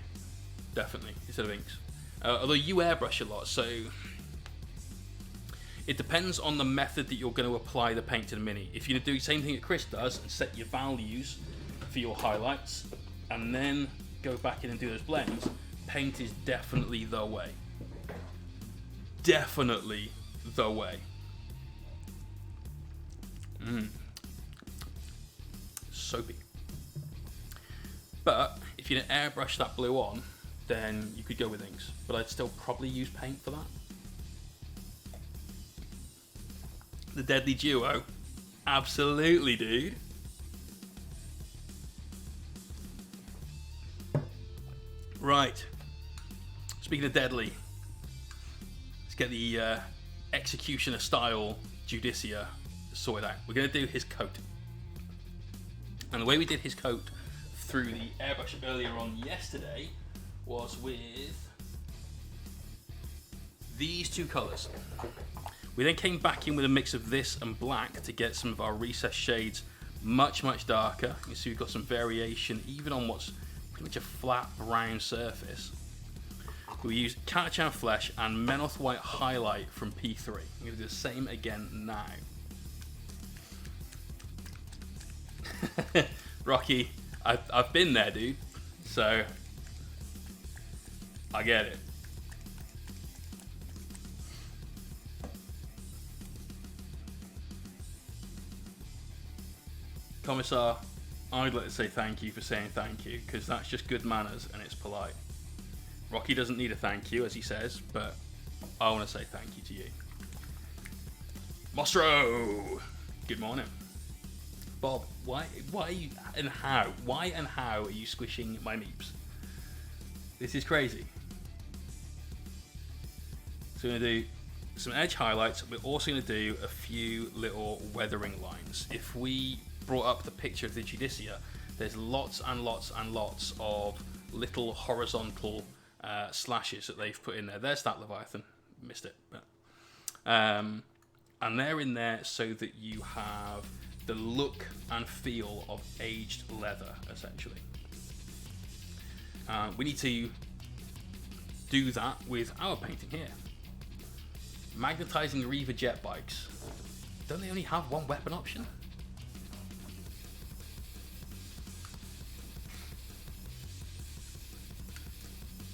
definitely, instead of inks. Although you airbrush a lot, so it depends on the method that you're going to apply the paint to the mini. If you're going to do the same thing that Chris does and set your values for your highlights, and then go back in and do those blends, paint is definitely the way. Definitely the way. Soapy. But if you didn't airbrush that blue on, then you could go with inks. But I'd still probably use paint for that. The Deadly Duo. Absolutely, dude. Right. Speaking of deadly, let's get the Executioner style Judiciar sorted out. We're going to do his coat. And the way we did his coat through the airbrush earlier on yesterday was with these two colours. We then came back in with a mix of this and black to get some of our recessed shades much, much darker. You see we've got some variation even on what's pretty much a flat brown surface. We used Catachan Flesh and Menoth White Highlight from P3. We're going to do the same again now. Rocky, I've been there, dude. So, I get it. Commissar, I'd like to say thank you for saying thank you, because that's just good manners and it's polite. Rocky doesn't need a thank you, as he says, but I want to say thank you to you. Mostro! Good morning. Bob, why are you, and how are you squishing my meeps? This is crazy. So we're going to do some edge highlights. We're also going to do a few little weathering lines. If we brought up the picture of the Judiciar, there's lots and lots and lots of little horizontal slashes that they've put in there. There's that Leviathan. Missed it. But, and they're in there so that you have the look and feel of aged leather, essentially. We need to do that with our painting here. Magnetizing Reaver jet bikes. Don't they only have one weapon option?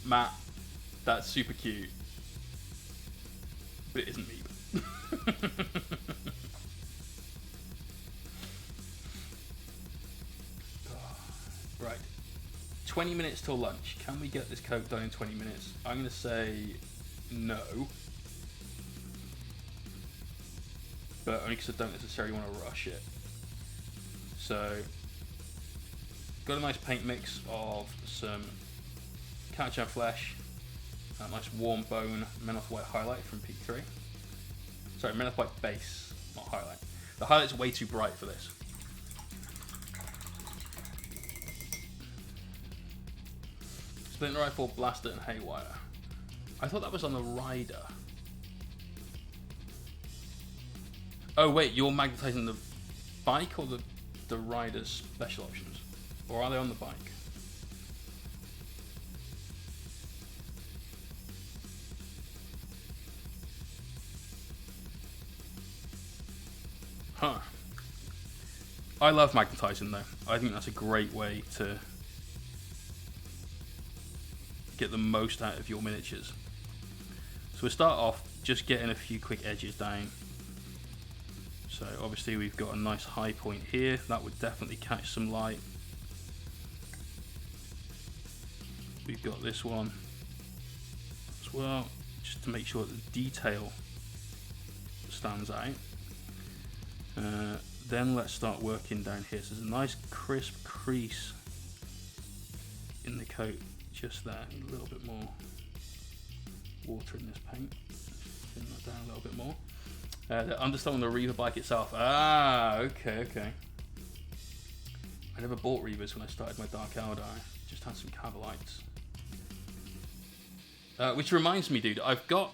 Matt, that's super cute, but it isn't me. Right, 20 minutes till lunch. Can we get this coat done in 20 minutes? I'm going to say no, but only because I don't necessarily want to rush it. So, got a nice paint mix of some Catachan Flesh, a nice warm bone Menoth White Highlight from P3. Sorry, Menoth White Base, not Highlight. The highlight's way too bright for this. Splinter Rifle, Blaster, and Haywire. I thought that was on the Rider. Oh wait, you're magnetizing the bike or the Rider's special options? Or are they on the bike? Huh. I love magnetizing though. I think that's a great way to get the most out of your miniatures. So we start off just getting a few quick edges down. So obviously we've got a nice high point here. That would definitely catch some light. We've got this one as well, just to make sure that the detail stands out. Then let's start working down here. So there's a nice crisp crease in the coat, just there. Need a little bit more water in this paint. Thin that down a little bit more. The understone on the Reaver bike itself. Ah, okay. I never bought Reavers when I started my Dark Eldar. Just had some Cavalites. Which reminds me, dude, I've got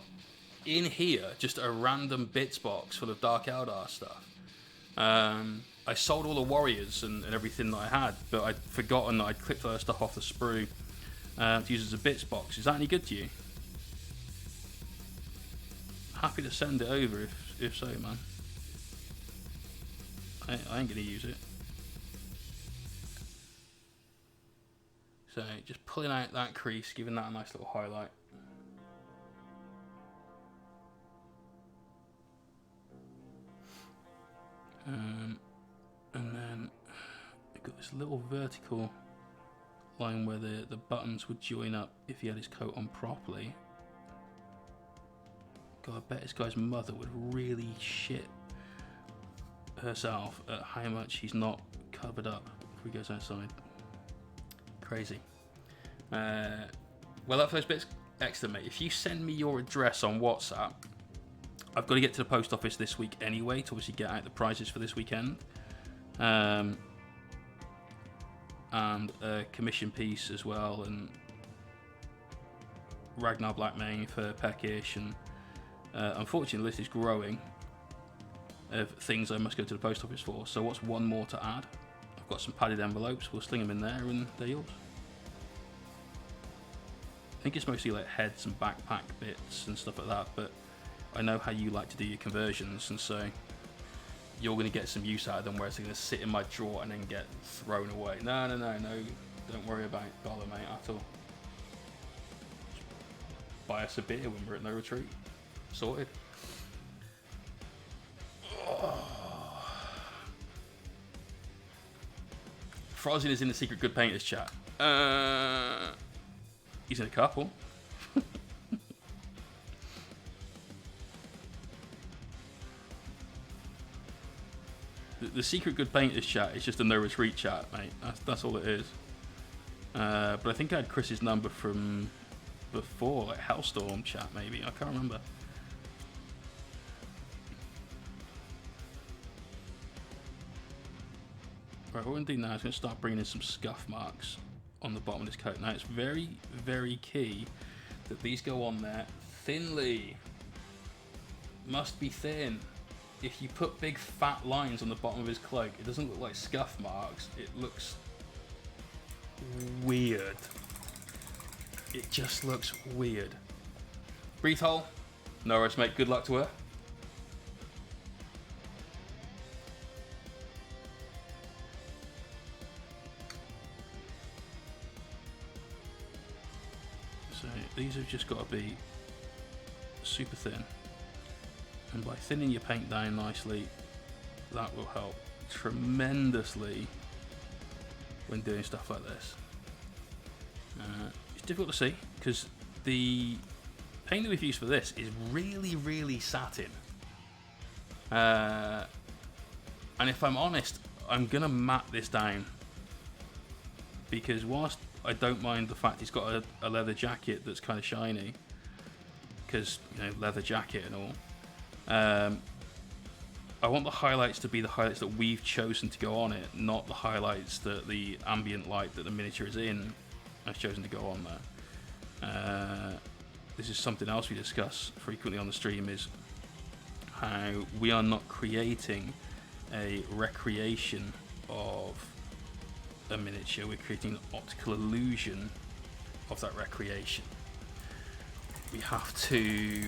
in here just a random bits box full of Dark Eldar stuff. I sold all the warriors and everything that I had, but I'd forgotten that I'd clipped all that stuff off the sprue to use as a bits box. Is that any good to you? Happy to send it over if so, man. I ain't gonna use it. So just pulling out that crease, giving that a nice little highlight. And then I've got this little vertical line where the buttons would join up if he had his coat on properly. God, I bet this guy's mother would really shit herself at how much he's not covered up if he goes outside. Crazy. Well, that first bit's excellent, mate. If you send me your address on WhatsApp, I've got to get to the post office this week anyway to obviously get out the prizes for this weekend. And a commission piece as well, and Ragnar Blackmane for Peckish, and Unfortunately, the list is growing of things I must go to the post office for. So what's one more to add? I've got some padded envelopes. We'll sling them in there and they're yours. I think it's mostly like heads and backpack bits and stuff like that, but I know how you like to do your conversions, and so you're going to get some use out of them, whereas they're going to sit in my drawer and then get thrown away. No, don't worry about dollar, mate, at all. Just buy us a beer when we're at no retreat. Sorted. Oh. Frozin is in the Secret Good Painters chat. He's in a couple. The Secret Good Painters chat is just a no retreat chat, mate. That's all it is. But I think I had Chris's number from before, like Hellstorm chat, maybe. I can't remember. Right, what we're going to do now is going to start bringing in some scuff marks on the bottom of this coat. Now, it's very, very key that these go on there thinly. Must be thin. If you put big fat lines on the bottom of his cloak, it doesn't look like scuff marks. It looks weird. It just looks weird. Breathe hole. No worries, mate. Good luck to her. So these have just got to be super thin. And by thinning your paint down nicely, that will help tremendously when doing stuff like this. It's difficult to see because the paint that we've used for this is really, really satin. And if I'm honest, I'm going to matte this down because whilst I don't mind the fact it's got a leather jacket that's kind of shiny, because, you know, leather jacket and all, I want the highlights to be the highlights that we've chosen to go on it, not the highlights that the ambient light that the miniature is in has chosen to go on there. This is something else we discuss frequently on the stream, is how we are not creating a recreation of a miniature, we're creating an optical illusion of that recreation. We have to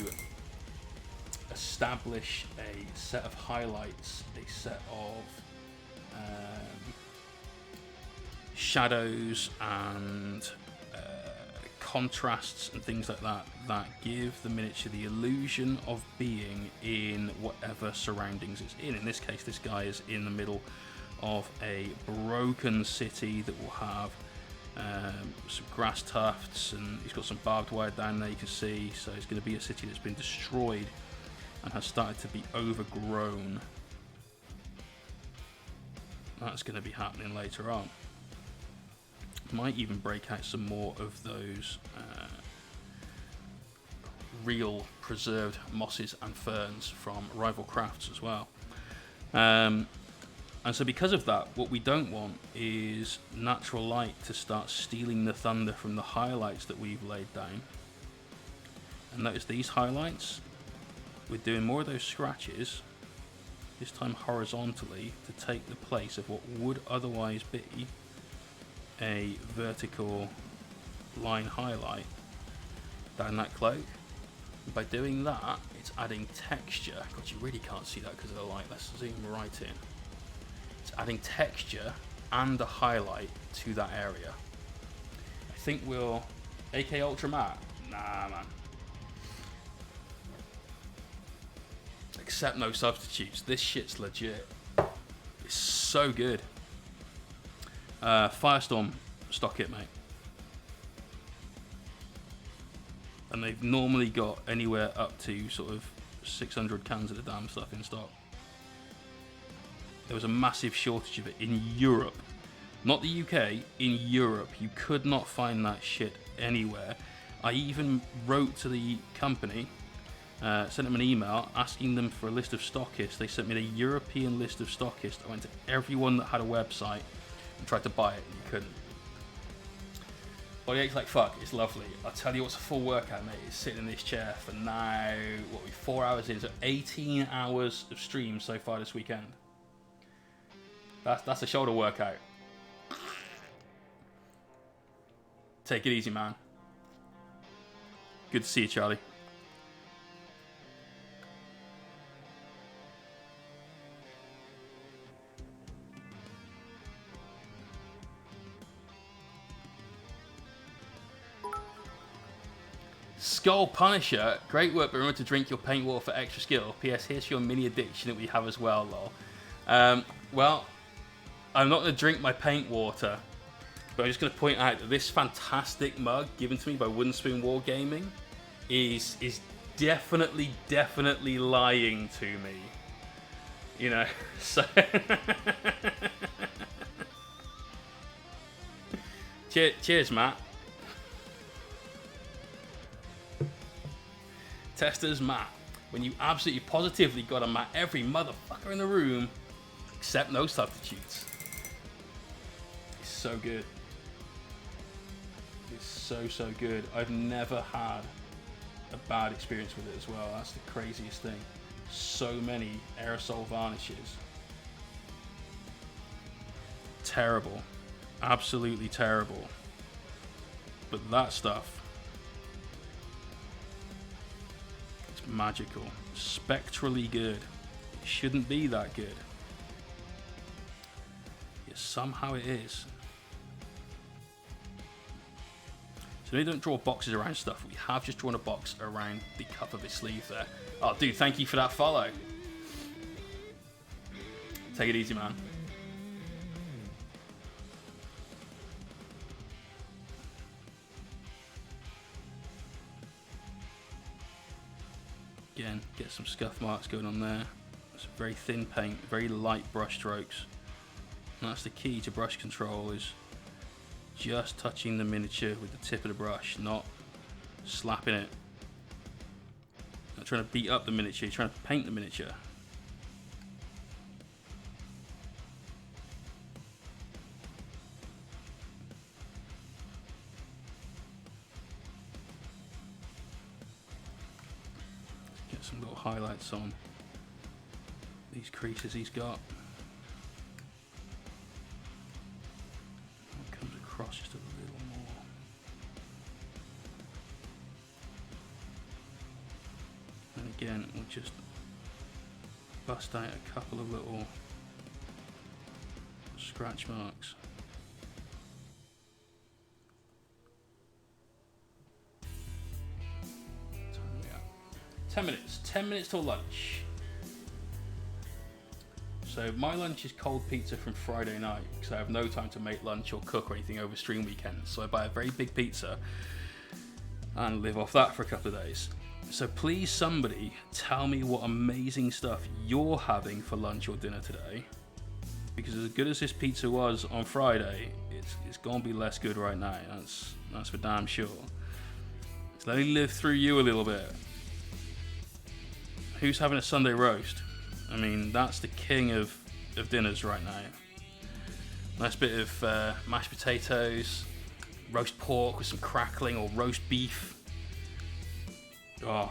establish a set of highlights, a set of shadows and contrasts and things like that that give the miniature the illusion of being in whatever surroundings it's in. In this case, this guy is in the middle of a broken city that will have some grass tufts, and he's got some barbed wire down there you can see, so it's going to be a city that's been destroyed and has started to be overgrown. That's going to be happening later on. Might even break out some more of those real preserved mosses and ferns from rival crafts as well. And so because of that, what we don't want is natural light to start stealing the thunder from the highlights that we've laid down. And notice these highlights, we're doing more of those scratches, this time horizontally, to take the place of what would otherwise be a vertical line highlight down that cloak. And by doing that, it's adding texture. God, you really can't see that because of the light. Let's zoom right in. It's adding texture and a highlight to that area. I think we'll... AK Ultra Matte? Nah, man. Accept no substitutes. This shit's legit. It's so good. Firestorm stock it, mate. And they've normally got anywhere up to sort of 600 cans of the damn stuff in stock. There was a massive shortage of it in Europe. Not the UK, in Europe. You could not find that shit anywhere. I even wrote to the company, sent them an email asking them for a list of stockists. They sent me the European list of stockists. I went to everyone that had a website and tried to buy it, and you couldn't. Body aches like fuck. It's lovely. I'll tell you what's a full workout, mate. Is sitting in this chair for now, what, we 4 hours in, so 18 hours of stream so far this weekend. That's a shoulder workout. Take it easy, man. Good to see you, Charlie. Skull Punisher, great work, but remember to drink your paint water for extra skill. P.S. Here's your mini addiction that we have as well, lol. Well, I'm not going to drink my paint water, but I'm just going to point out that this fantastic mug given to me by Wooden Spoon Wargaming is definitely lying to me. You know, so... Cheers, Matt. Testers Matt, when you absolutely positively got to mat every motherfucker in the room except no substitutes. It's so good. It's so good. I've never had a bad experience with it as well. That's the craziest thing. So many aerosol varnishes. Terrible. Absolutely terrible. But that stuff, magical, spectrally good. It shouldn't be that good, yet somehow it is. So they don't draw boxes around stuff. We have just drawn a box around the cup of his sleeve there. Oh, dude, thank you for that follow. Take it easy, man. Again, get some scuff marks going on there. It's a very thin paint, very light brush strokes. And that's the key to brush control, is just touching the miniature with the tip of the brush, not slapping it. Not trying to beat up the miniature, you're trying to paint the miniature. Some little highlights on these creases he's got. It comes across just a little more. And again, we'll just bust out a couple of little scratch marks. 10 minutes till lunch. So my lunch is cold pizza from Friday night because I have no time to make lunch or cook or anything over stream weekends. So I buy a very big pizza and live off that for a couple of days. So please, somebody tell me what amazing stuff you're having for lunch or dinner today. Because as good as this pizza was on Friday, it's gonna be less good right now. That's for damn sure. So let me live through you a little bit. Who's having a Sunday roast? I mean, that's the king of dinners right now. Nice bit of mashed potatoes, roast pork with some crackling, or roast beef. Oh.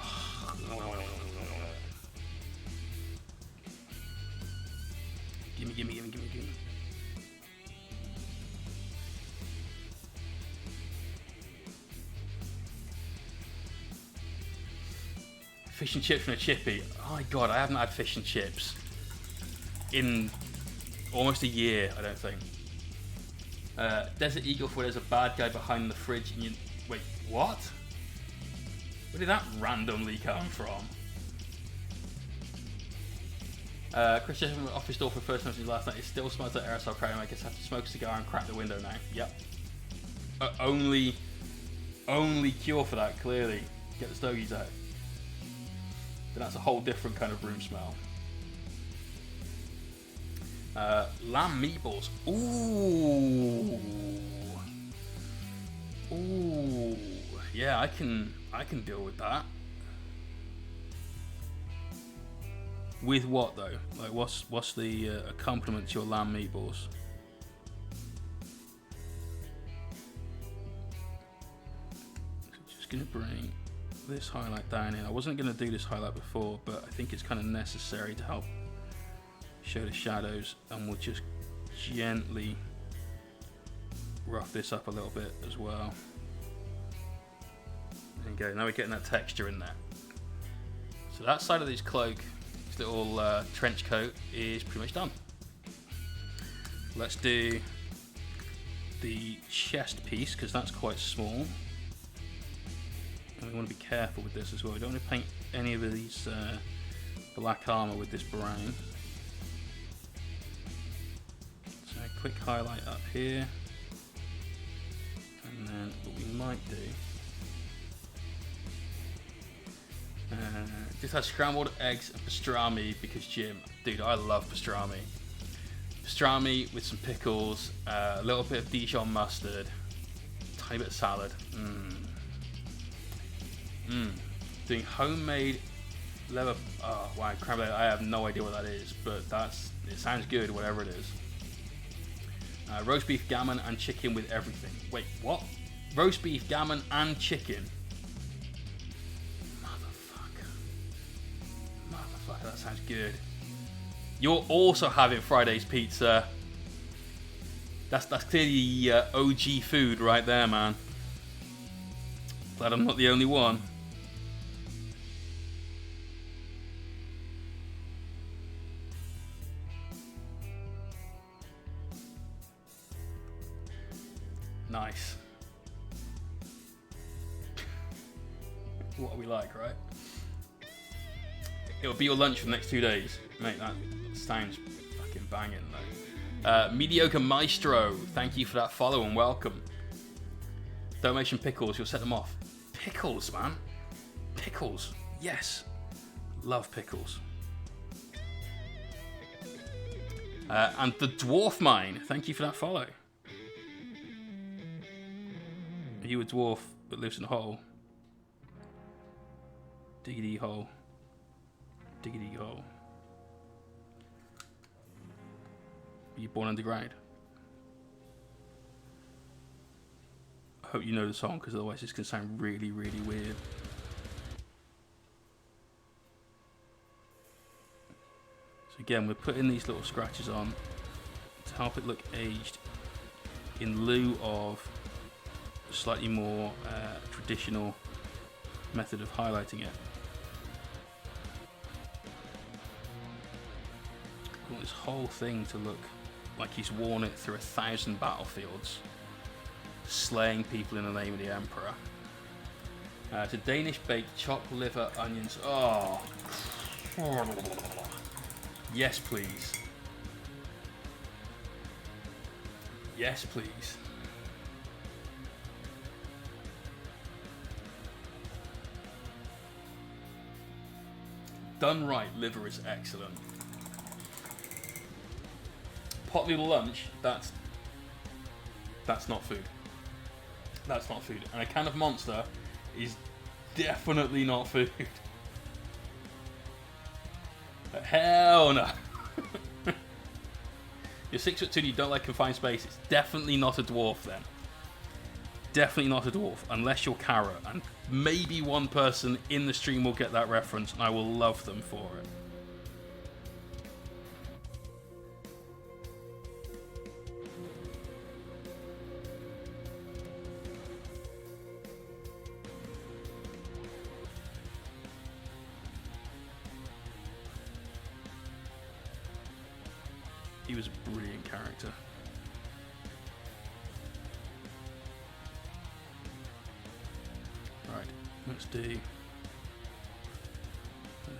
Gimme. Fish and chips from a chippy. Oh my god, I haven't had fish and chips in almost a year, I don't think. Desert Eagle for there's a bad guy behind the fridge and you... Wait, what? Where did that randomly come from? Chris just went office door for the first time last night. It still smells like aerosol crowd. I guess I have to smoke a cigar and crack the window now. Yep. Only cure for that, clearly. Get the stogies out. But that's a whole different kind of room smell. Lamb meatballs. Ooh. Yeah, I can deal with that. With what though? Like, what's the accompaniment to your lamb meatballs? going to bring this highlight down in. I wasn't going to do this highlight before, but I think it's kind of necessary to help show the shadows, and we'll just gently rough this up a little bit as well. There you go, now we're getting that texture in there. So that side of this cloak, this little trench coat, is pretty much done. Let's do the chest piece, because that's quite small. And we want to be careful with this as well. We don't want to paint any of these black armor with this brown. So a quick highlight up here. And then what we might do, just have scrambled eggs and pastrami, because Jim, dude, I love pastrami. Pastrami with some pickles, a little bit of Dijon mustard, tiny bit of salad. Doing homemade leather. Oh wow, cranberry! I have no idea what that is, but it sounds good, whatever it is. Roast beef, gammon, and chicken with everything. Wait, what? Roast beef, gammon, and chicken. Motherfucker, that sounds good. You're also having Friday's pizza. That's clearly OG food right there, man. Glad I'm not the only one. Nice. What are we like, right? It'll be your lunch for the next 2 days. Mate, that sounds fucking banging though. Mediocre Maestro, thank you for that follow and welcome. Don't mention pickles, you'll set them off. Pickles, man. Pickles. Yes. Love pickles. And the Dwarf Mine, thank you for that follow. Are you a dwarf that lives in a hole? Diggity hole. Diggity hole. Were you born underground? I hope you know the song, because otherwise it's going to sound really, really weird. So again, we're putting these little scratches on to help it look aged in lieu of a slightly more traditional method of highlighting it. I want this whole thing to look like he's worn it through 1,000 battlefields, slaying people in the name of the Emperor. It's a Danish baked chopped liver, onions. Oh, yes, please. Yes, please. Done right, liver is excellent. Pot noodle lunch, that's not food. That's not food. And a can of Monster is definitely not food. Hell no. You're 6'2" and you don't like confined space. It's definitely not a dwarf then. Definitely not a dwarf, unless you're Kara. And maybe one person in the stream will get that reference, and I will love them for it. He was a brilliant character. Right, let's do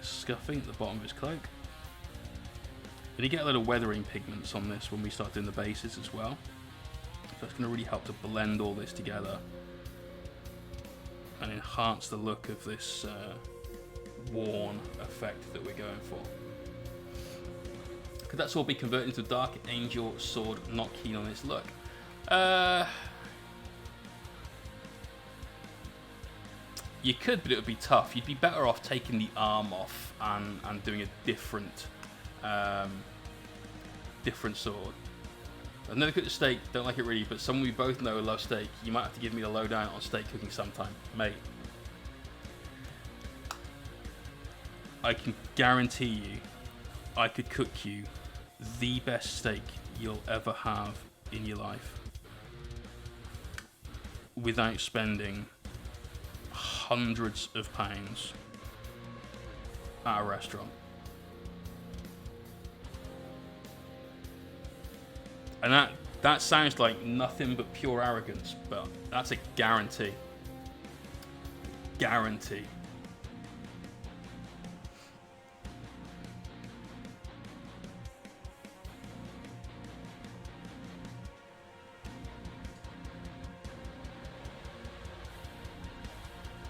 scuffing at the bottom of his cloak. And you get a lot of weathering pigments on this when we start doing the bases as well. So it's going to really help to blend all this together and enhance the look of this worn effect that we're going for. Could that sword be converted into a Dark Angel sword? Not keen on this look. You could, but it would be tough. You'd be better off taking the arm off and doing a different sword. I've never cooked a steak, don't like it really, but someone we both know loves steak. You might have to give me the lowdown on steak cooking sometime. Mate, I can guarantee you, I could cook you the best steak you'll ever have in your life without spending hundreds of pounds at a restaurant. And that sounds like nothing but pure arrogance, but that's a guarantee. Guarantee.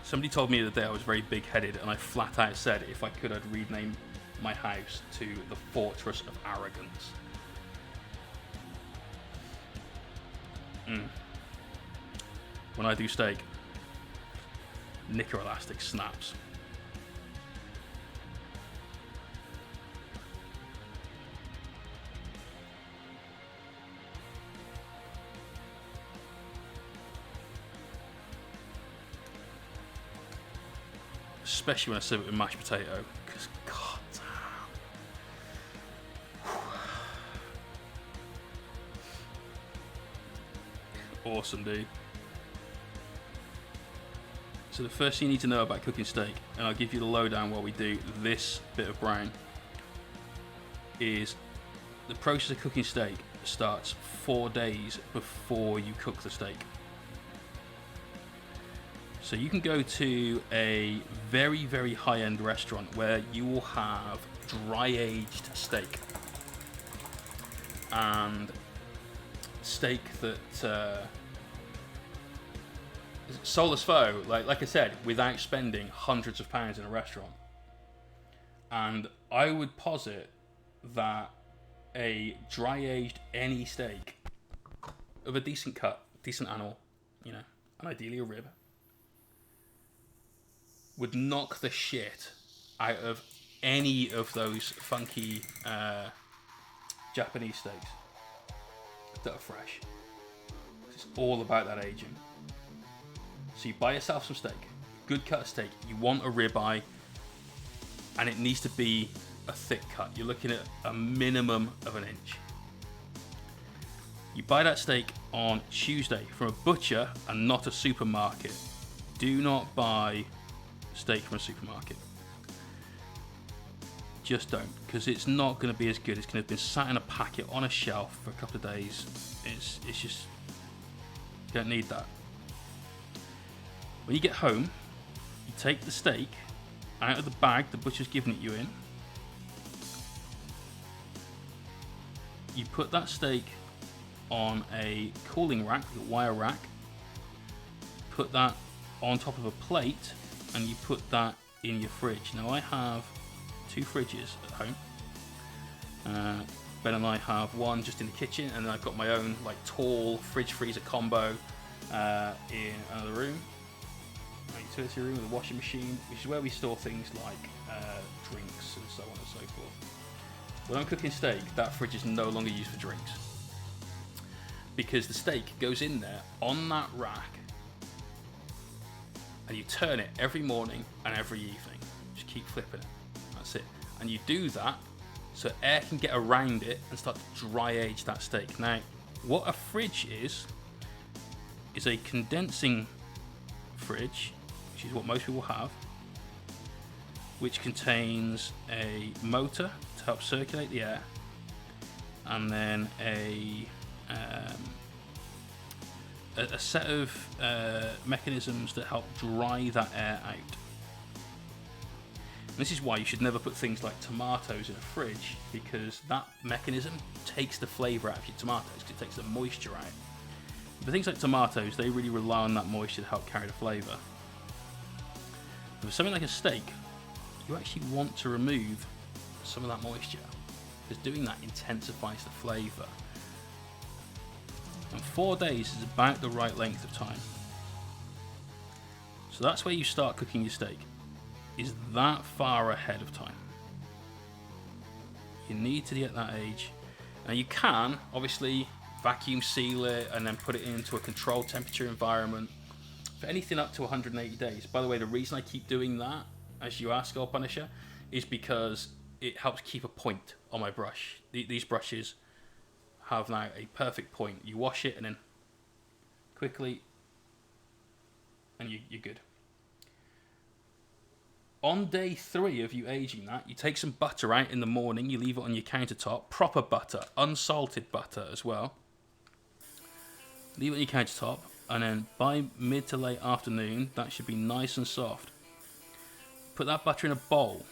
Somebody told me the other day I was very big-headed, and I flat out said if I could, I'd rename my house to the Fortress of Arrogance. When I do steak, knicker elastic snaps. Especially when I serve it with mashed potato, because god damn. Awesome, dude. So the first thing you need to know about cooking steak, and I'll give you the lowdown while we do this bit of brown, is the process of cooking steak starts 4 days before you cook the steak. So you can go to a very, very high-end restaurant where you will have dry-aged steak. And steak that soulless foe, like I said, without spending hundreds of pounds in a restaurant. And I would posit that a dry-aged any steak of a decent cut, decent animal, you know, and ideally a rib, would knock the shit out of any of those funky Japanese steaks that are fresh. It's all about that aging. So you buy yourself some steak, good cut of steak. You want a ribeye, and it needs to be a thick cut. You're looking at a minimum of 1 inch. You buy that steak on Tuesday from a butcher and not a supermarket. Do not buy steak from a supermarket. Just don't, because it's not going to be as good. It's going to have been sat in a packet on a shelf for a couple of days. It's just, you don't need that. When you get home, you take the steak out of the bag the butcher's given it you in. You put that steak on a cooling rack, a wire rack. Put that on top of a plate, and you put that in your fridge. Now I have 2 fridges at home. Ben and I have one just in the kitchen, and then I've got my own like tall fridge freezer combo in another room, a utility room with a washing machine, which is where we store things like drinks and so on and so forth. When I'm cooking steak, that fridge is no longer used for drinks, because the steak goes in there on that rack, and you turn it every morning and every evening. Just keep flipping it. That's it. And you do that so air can get around it and start to dry age that steak. Now, what a fridge is a condensing fridge, which is what most people have, which contains a motor to help circulate the air, and then a set of mechanisms that help dry that air out. And this is why you should never put things like tomatoes in a fridge, because that mechanism takes the flavour out of your tomatoes, because it takes the moisture out. But things like tomatoes, they really rely on that moisture to help carry the flavour. But for something like a steak, you actually want to remove some of that moisture, because doing that intensifies the flavour. And 4 days is about the right length of time. So that's where you start cooking your steak, is that far ahead of time. You need to get that age. Now you can obviously vacuum seal it and then put it into a controlled temperature environment for anything up to 180 days. By the way, the reason I keep doing that, as you ask, Punisher, is because it helps keep a point on my brush. These brushes have now a perfect point. You wash it and then quickly, and you're good. On day 3 of you aging that, you take some butter out in the morning, you leave it on your countertop, proper butter, unsalted butter as well. Leave it on your countertop, and then by mid to late afternoon, that should be nice and soft. Put that butter in a bowl.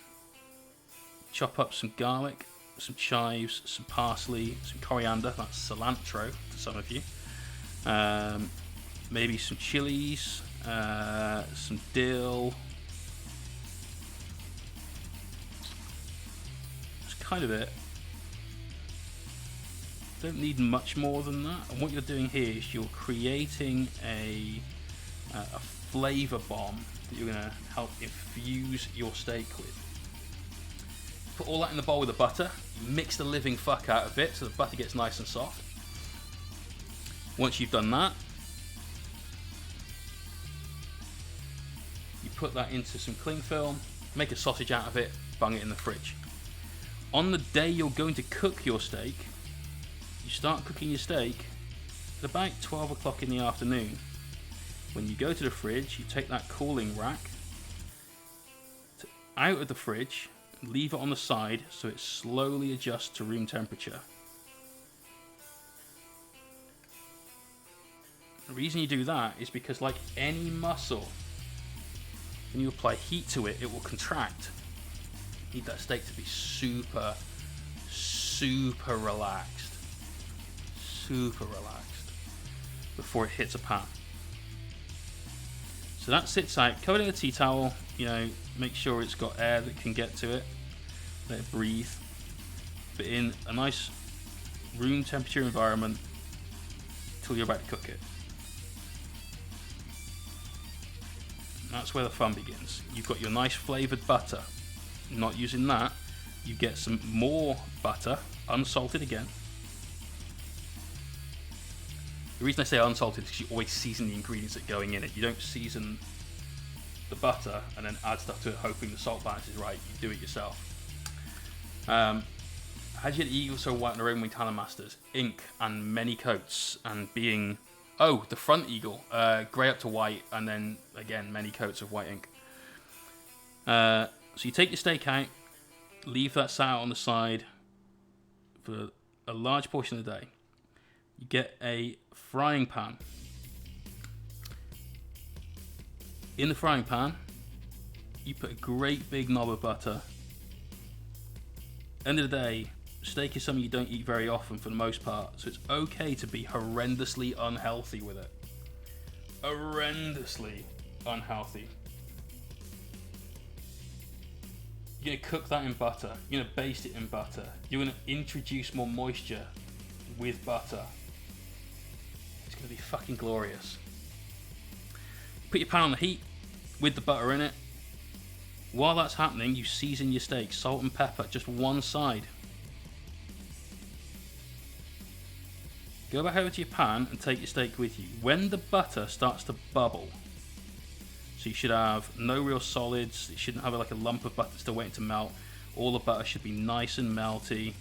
Chop up some garlic, some chives, some parsley, some coriander, that's cilantro for some of you. Maybe some chilies, some dill. That's kind of it. Don't need much more than that. And what you're doing here is you're creating a flavor bomb that you're going to help infuse your steak with. Put all that in the bowl with the butter. Mix the living fuck out of it so the butter gets nice and soft. Once you've done that, you put that into some cling film, make a sausage out of it, bung it in the fridge. On the day you're going to cook your steak, you start cooking your steak at about 12 o'clock in the afternoon. When you go to the fridge, you take that cooling rack out of the fridge, leave it on the side so it slowly adjusts to room temperature. The reason you do that is because, like any muscle, when you apply heat to it, it will contract. You need that steak to be super, super relaxed. Super relaxed before it hits a pan. So that sits out, cover it with a tea towel, you know, make sure it's got air that can get to it, let it breathe, but in a nice room temperature environment until you're about to cook it. And that's where the fun begins. You've got your nice flavoured butter. Not using that, you get some more butter, unsalted again. The reason I say unsalted is because you always season the ingredients that are going in it. You don't season the butter and then add stuff to it hoping the salt balance is right. You do it yourself. How do you get the eagle so white on the Roman Talon Masters? Ink and many coats, and being, the front eagle, grey up to white, and then again many coats of white ink. So you take your steak out, leave that sat out on the side for a large portion of the day. You get a frying pan. In the frying pan, you put a great big knob of butter. End of the day, steak is something you don't eat very often for the most part, so it's okay to be horrendously unhealthy with it. Horrendously unhealthy. You're going to cook that in butter. You're going to baste it in butter. You're going to introduce more moisture with butter. It's going to be fucking glorious. Put your pan on the heat with the butter in it. While that's happening, you season your steak, salt and pepper, just one side. Go back over to your pan and take your steak with you. When the butter starts to bubble, so you should have no real solids, it shouldn't have like a lump of butter still waiting to melt. All the butter should be nice and melty.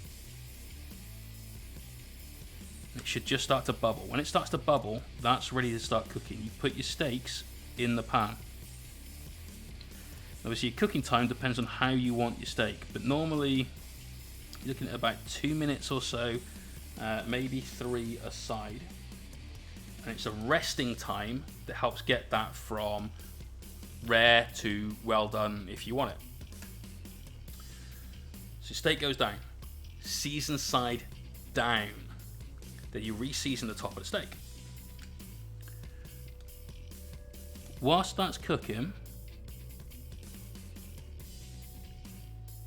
It should just start to bubble. When it starts to bubble, that's ready to start cooking. You put your steaks in the pan. Obviously your cooking time depends on how you want your steak, but normally you're looking at about 2 minutes or so, maybe 3 aside. And it's a resting time that helps get that from rare to well done if you want it. So steak goes down, season side down, then you re-season the top of the steak. Whilst that's cooking,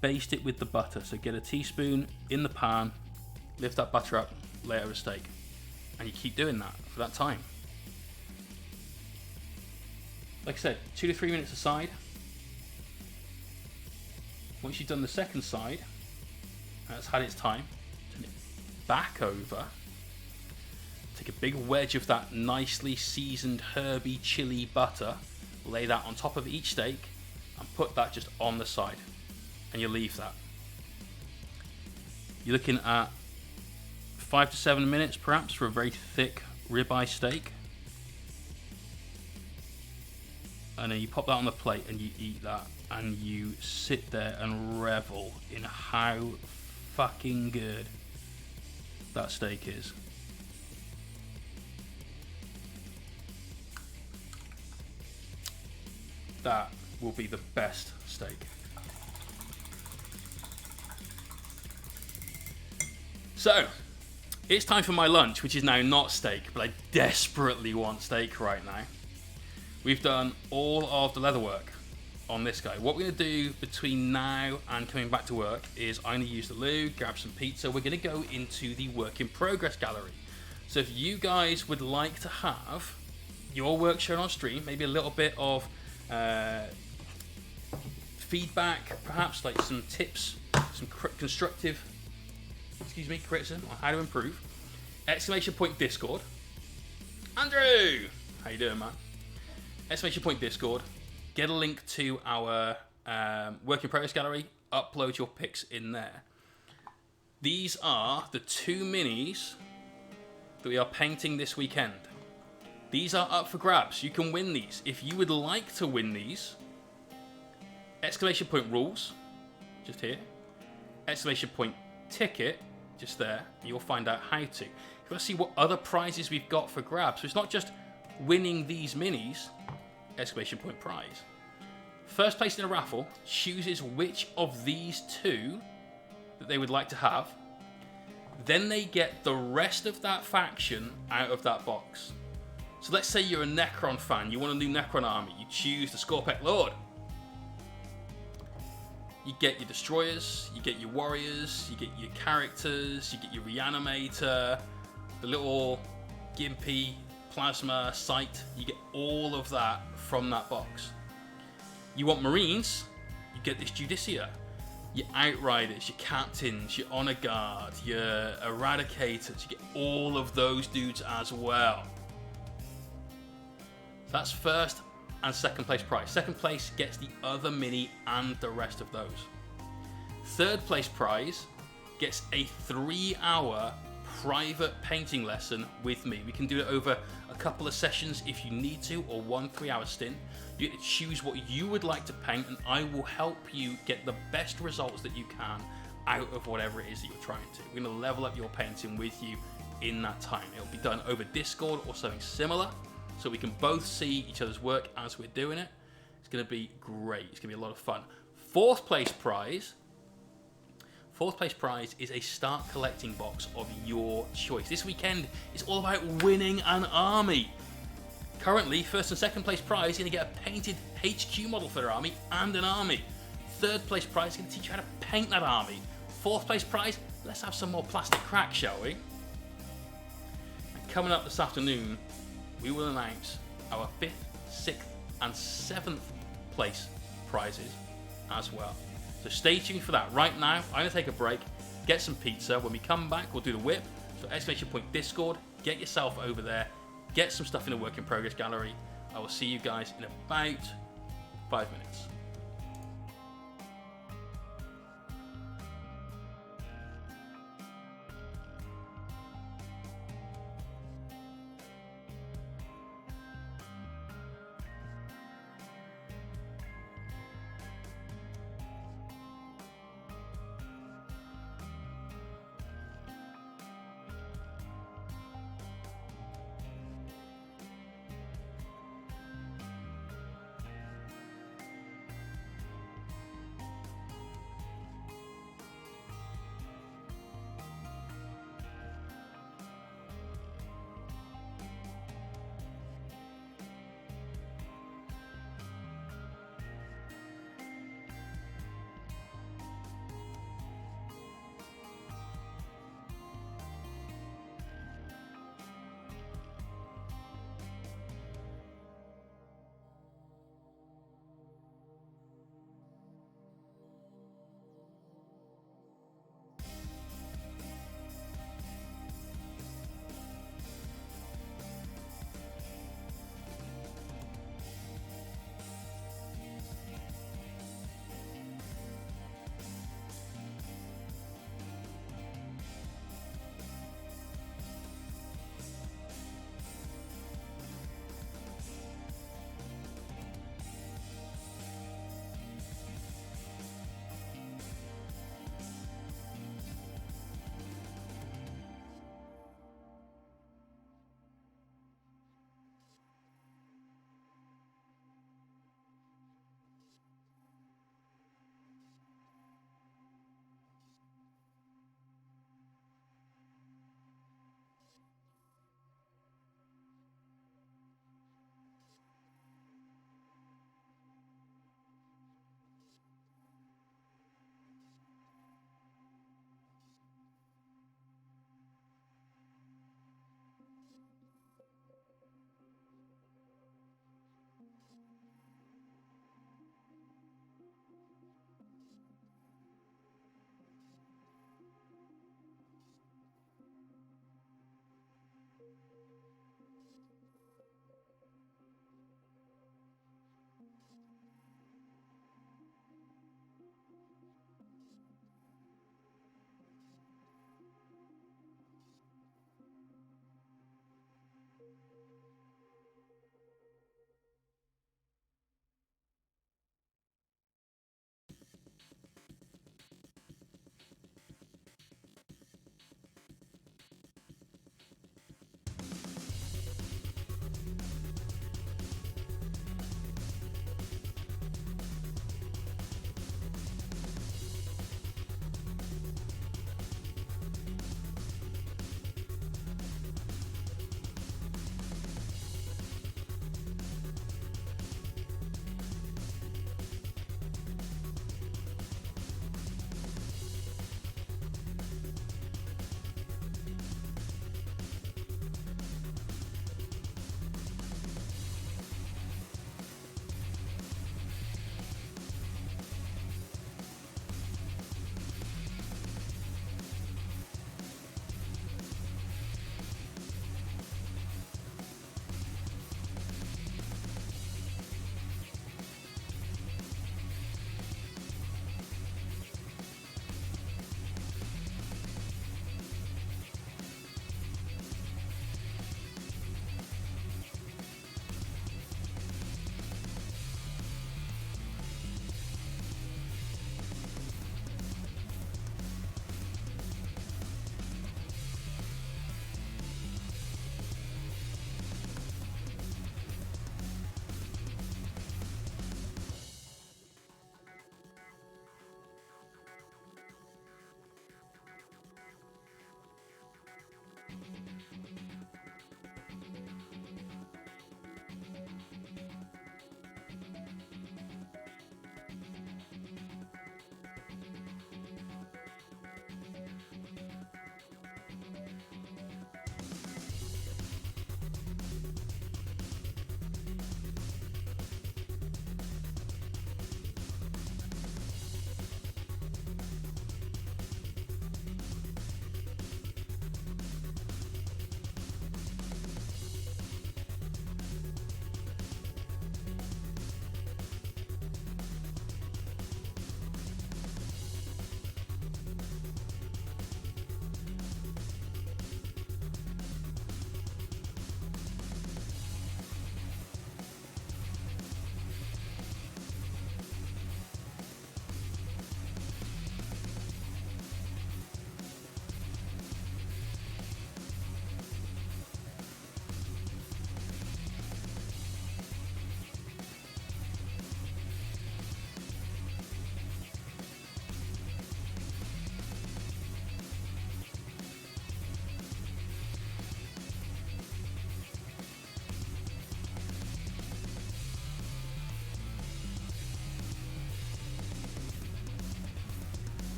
baste it with the butter. So get a teaspoon in the pan, lift that butter up, lay it over the steak, and you keep doing that for that time. Like I said, 2 to 3 minutes aside. Once you've done the second side, that's had its time, turn it back over. Take a big wedge of that nicely seasoned herby chili butter, lay that on top of each steak, and put that just on the side. and you leave that. You're looking at 5 to 7 minutes perhaps for a very thick ribeye steak. And then you pop that on the plate and you eat that, and you sit there and revel in how fucking good that steak is. That will be the best steak. So, it's time for my lunch, which is now not steak, but I desperately want steak right now. We've done all of the leather work on this guy. What we're going to do between now and coming back to work is I'm going to use the loo, grab some pizza. We're going to go into the work in progress gallery. So if you guys would like to have your work shown on stream, maybe a little bit of feedback, perhaps like some tips, some constructive criticism on how to improve, !Discord. Andrew, how you doing, man? !Discord. Get a link to our work in progress gallery. Upload your pics in there. These are the 2 minis that we are painting this weekend. These are up for grabs. You can win these. If you would like to win these, !rules, just here. !ticket, just there. You'll find out how to. If you want to see what other prizes we've got for grabs, so it's not just winning these minis, !prize. First place in a raffle chooses which of these 2 that they would like to have. Then they get the rest of that faction out of that box. So let's say you're a Necron fan, you want a new Necron army, you choose the Skorpekh Lord. You get your destroyers, you get your warriors, you get your characters, you get your reanimator, the little gimpy plasma sight, you get all of that from that box. You want marines, you get this Judiciar, your outriders, your captains, your honor guard, your eradicators, you get all of those dudes as well. That's first and second place prize. Second place gets the other mini and the rest of those. Third place prize gets a 3-hour private painting lesson with me. We can do it over a couple of sessions if you need to, or 1 3-hour stint. You get to choose what you would like to paint, and I will help you get the best results that you can out of whatever it is that you're trying to. We're going to level up your painting with you in that time. It'll be done over Discord or something similar, so we can both see each other's work as we're doing it. It's going to be great. It's going to be a lot of fun. Fourth place prize is a start collecting box of your choice. This weekend is all about winning an army. Currently, first and second place prize is going to get a painted HQ model for their army and an army. Third place prize is going to teach you how to paint that army. Fourth place prize, let's have some more plastic cracks, shall we? And coming up this afternoon, we will announce our 5th, 6th and 7th place prizes as well. So stay tuned for that. Right now, I'm going to take a break, get some pizza. When we come back, we'll do the whip. So !Discord, get yourself over there, get some stuff in the work in progress gallery. I will see you guys in about 5 minutes.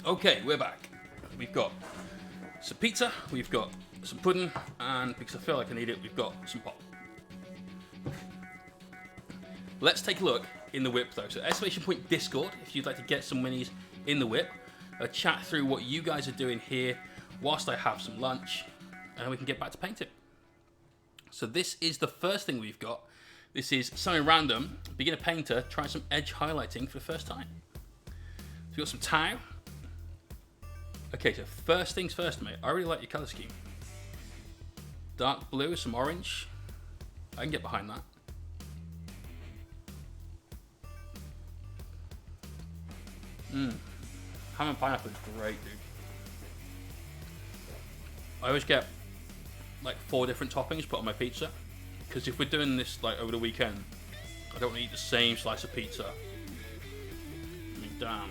Okay, we're back. We've got some pizza, we've got some pudding, and because I feel like I need it, we've got some pop. Let's take a look in the whip though. So exclamation point Discord if you'd like to get some minis in the whip. Chat through what you guys are doing here whilst I have some lunch, and then we can get back to painting. So this is the first thing we've got. This is something random. Beginner painter trying some edge highlighting for the first time. So we've got some tau. Okay, so first things first, mate. I really like your colour scheme. Dark blue with some orange. I can get behind that. Ham and pineapple is great, dude. I always get like 4 different toppings put on my pizza, because if we're doing this like over the weekend, I don't want to eat the same slice of pizza. I mean, damn.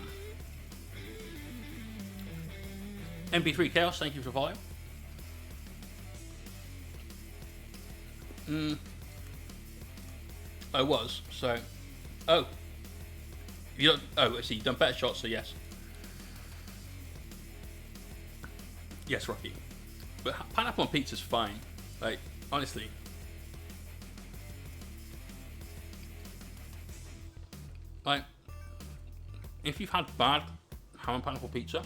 MP3 Chaos, thank you for following. I was, so... Oh. You don't, oh, I see, you've done better shots, so yes. Yes, Rocky. But pineapple on pizza's fine. Like, honestly. Like, if you've had bad ham and pineapple pizza,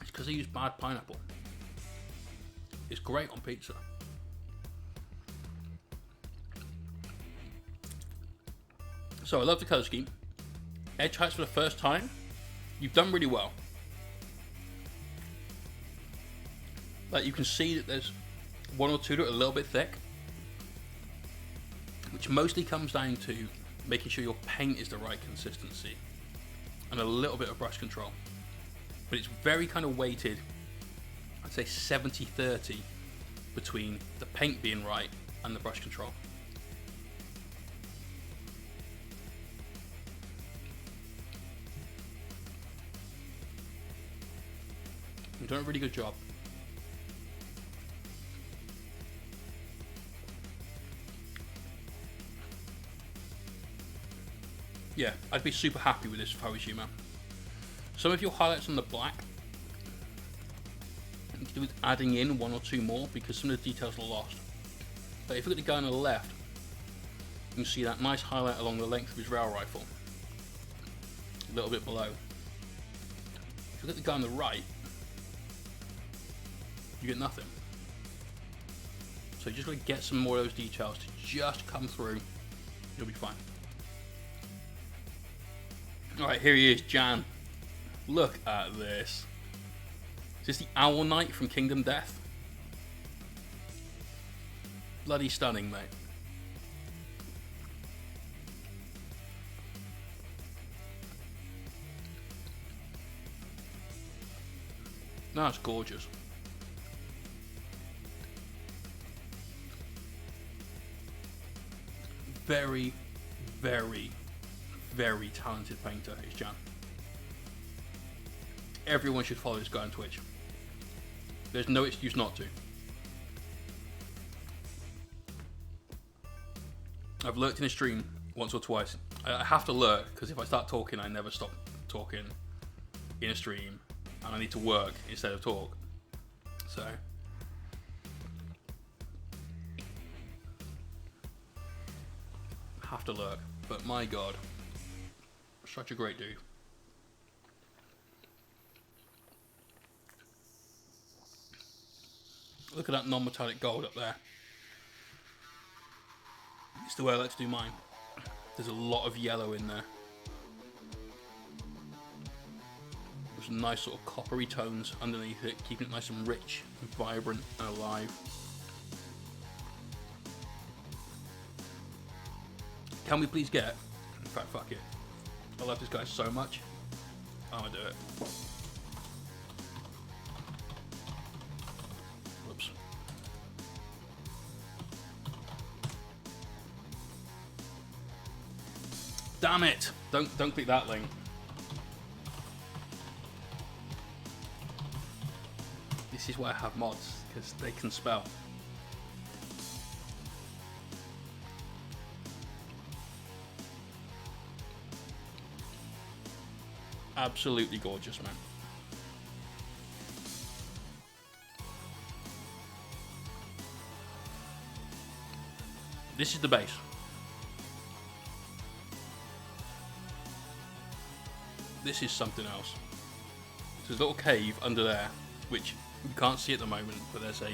it's because they use bad pineapple. It's great on pizza. So I love the colour scheme. Edge heights for the first time. You've done really well. Like, you can see that there's 1 or 2 that are a little bit thick, which mostly comes down to making sure your paint is the right consistency and a little bit of brush control. But it's very kind of weighted, I'd say 70-30 between the paint being right and the brush control. You've done a really good job. Yeah, I'd be super happy with this if I was you, man. Some of your highlights on the black, you can do with adding in 1 or 2 more because some of the details are lost. But if you look at the guy on the left, you can see that nice highlight along the length of his rail rifle. A little bit below. If you look at the guy on the right, you get nothing. So you just gotta get some more of those details to just come through. You'll be fine. Alright, here he is, Jan. Look at this. Is this the Owl Knight from Kingdom Death? Bloody stunning, mate. That's gorgeous. Very, very, very talented painter is Jan. Everyone should follow this guy on Twitch. There's no excuse not to. I've lurked in a stream once or twice. I have to lurk because if I start talking, I never stop talking in a stream, and I need to work instead of talk. So have to lurk. But my god, such a great dude. Look at that non-metallic gold up there. It's the way I like to do mine. There's a lot of yellow in there. There's some nice sort of coppery tones underneath it, keeping it nice and rich and vibrant and alive. Can we please get... In fact, fuck it. I love this guy so much. I'm gonna do it. Whoops. Damn it! Don't click that link. This is why I have mods, because they can spell. Absolutely gorgeous, man. This is the base. This is something else. There's a little cave under there, which you can't see at the moment, but there's a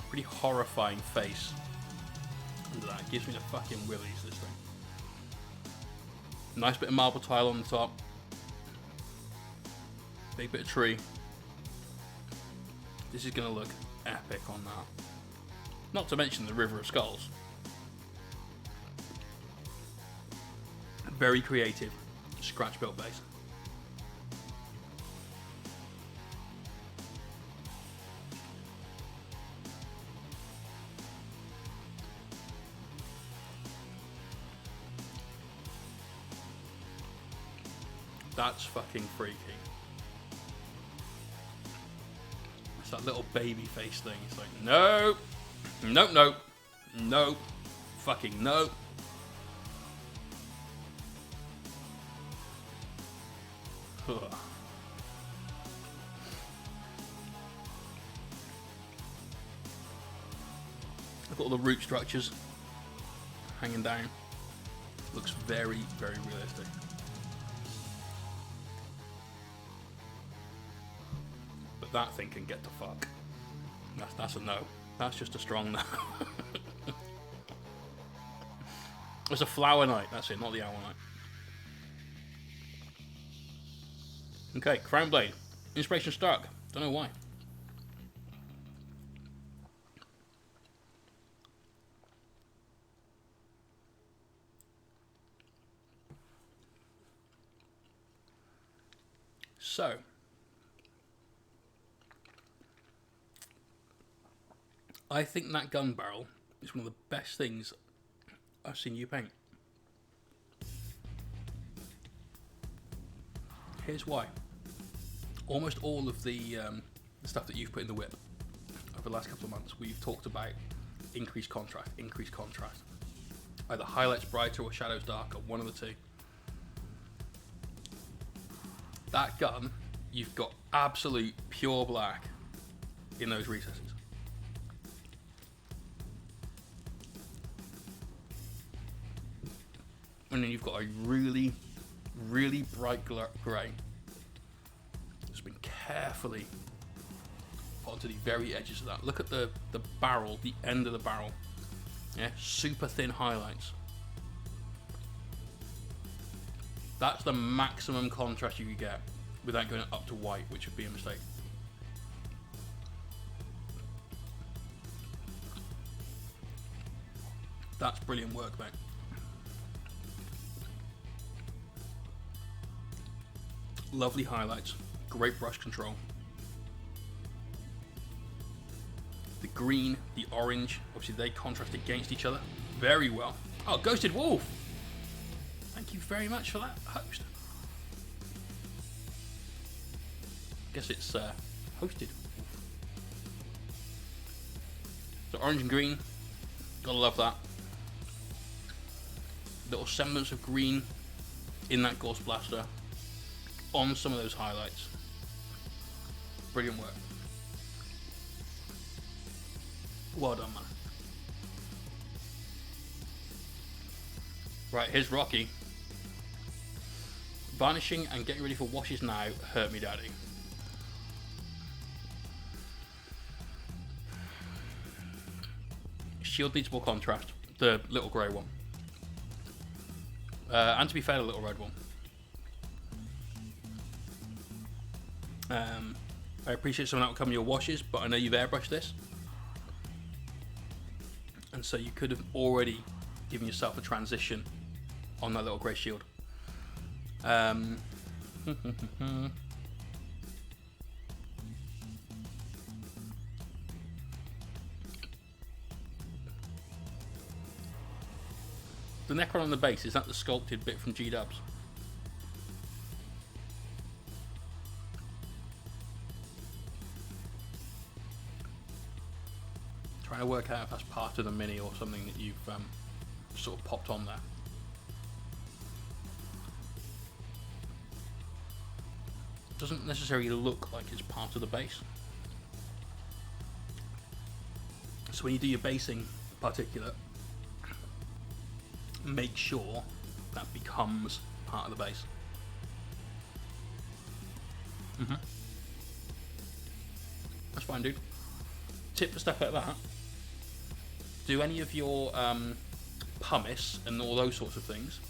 pretty horrifying face under that. It gives me the fucking willies, this thing. Nice bit of marble tile on the top. Big bit of tree. This is going to look epic on that. Not to mention the River of Skulls. Very creative, scratch built base. That's fucking freaky. It's that little baby face thing. It's like, no, nope, nope, nope, fucking nope. Ugh. Look at all the root structures hanging down. Looks very, very realistic. But that thing can get to fuck. That's a no. That's just a strong no. It's a flower knight, that's it, not the owl knight. Okay, Crown Blade. Inspiration Stark. Don't know why. So, I think that gun barrel is one of the best things I've seen you paint. Here's why. Almost all of the stuff that you've put in the whip over the last couple of months, we've talked about increased contrast, Either highlights brighter or shadows darker, one of the two. That gun, you've got absolute pure black in those recesses. And then you've got a really, really bright grey. It's been carefully put onto the very edges of that. Look at the barrel, the end of the barrel. Yeah, super thin highlights. That's the maximum contrast you could get without going up to white, which would be a mistake. That's brilliant work, mate. Lovely highlights, great brush control. The green, the orange, obviously they contrast against each other very well. Oh, Ghosted Wolf! Thank you very much for that, host. Guess it's hosted. So orange and green, gotta love that. Little semblance of green in that Ghost Blaster on some of those highlights. Brilliant work. Well done, man. Right, here's Rocky. Varnishing and getting ready for washes now hurt me, daddy. Shield needs more contrast. The little grey one. And to be fair, the little red one. I appreciate someone that will come your washes, but I know you've airbrushed this. And so you could have already given yourself a transition on that little grey shield. The necron on the base, is that the sculpted bit from G-Dubs? Trying to work out if that's part of the mini or something that you've sort of popped on there. Doesn't necessarily look like it's part of the base. So when you do your basing particulate, make sure that becomes part of the base. That's fine, dude. Tip for stuff like that. Do any of your pumice and all those sorts of things,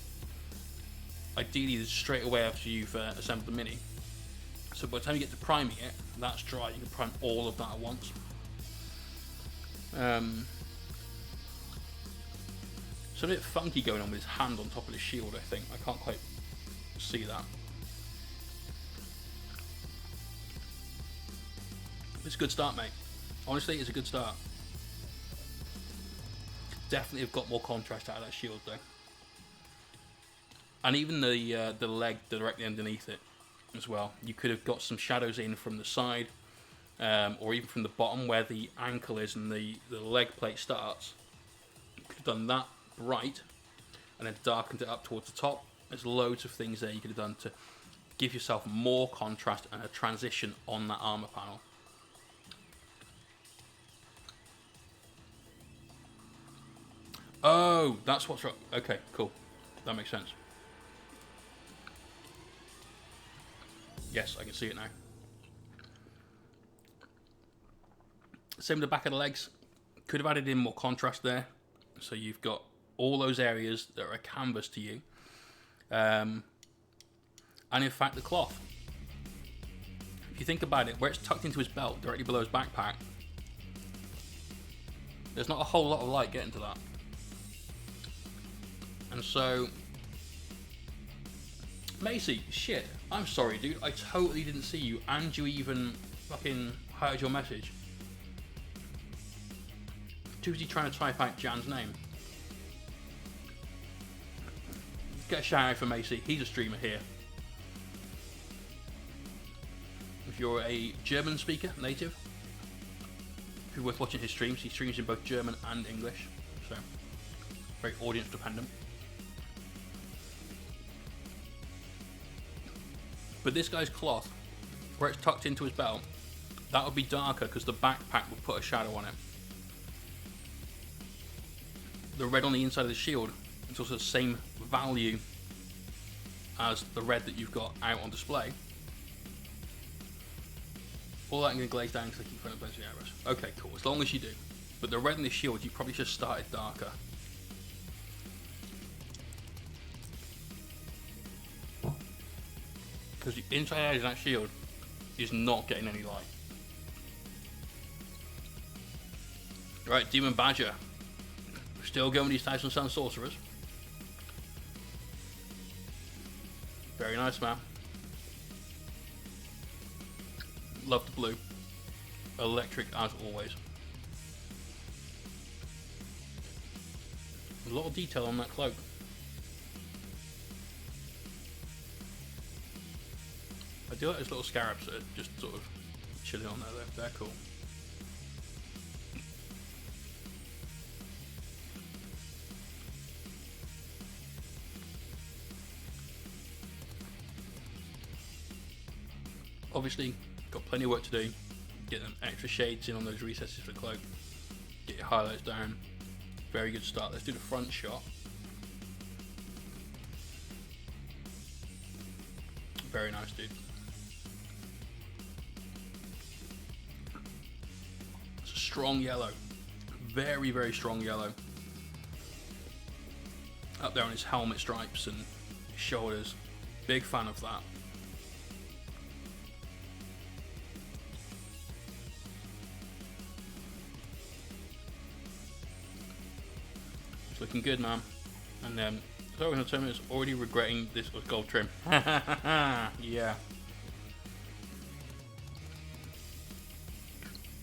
ideally straight away after you've assembled the mini. So by the time you get to priming it, that's dry. You can prime all of that at once. It's a bit funky going on with his hand on top of his shield, I think. I can't quite see that. It's a good start, mate. Honestly, it's a good start. Definitely have got more contrast out of that shield, though. And even the leg directly underneath it as well. You could have got some shadows in from the side, or even from the bottom where the ankle is and the leg plate starts. You could have done that bright and then darkened it up towards the top. There's loads of things there you could have done to give yourself more contrast and a transition on that armor panel. Oh, that's what's right. Okay, cool. That makes sense. Yes, I can see it now. Same with the back of the legs. Could have added in more contrast there. So you've got all those areas that are a canvas to you. And in fact, the cloth. If you think about it, where it's tucked into his belt, directly below his backpack, there's not a whole lot of light getting to that. And so, Macy, shit, I'm sorry, dude. I totally didn't see you, and you even fucking heard your message. Too busy trying to type out Jan's name. Get a shout out for Macy. He's a streamer here. If you're a German speaker, native, if you're worth watching his streams, he streams in both German and English, so very audience dependent. But this guy's cloth, where it's tucked into his belt, that would be darker because the backpack would put a shadow on it. The red on the inside of the shield, it's also the same value as the red that you've got out on display. All that I'm going to glaze down because I keep throwing plenty of arrows. Okay, cool, as long as you do. But the red in the shield, you probably just started darker. Because the inside edge of that shield is not getting any light. Right, Demon Badger. Still going with these Thousand Sun Sorcerers. Very nice, man. Love the blue. Electric as always. A lot of detail on that cloak. I do like those little scarabs that are just sort of chilling on there though. They're cool. Obviously, got plenty of work to do. Get them extra shades in on those recesses for the cloak. Get your highlights down. Very good start. Let's do the front shot. Very nice, dude. It's a strong yellow. Very, very strong yellow. Up there on his helmet stripes and his shoulders. Big fan of that. Looking good, man. And then so in the term is already regretting this was gold trim. Yeah.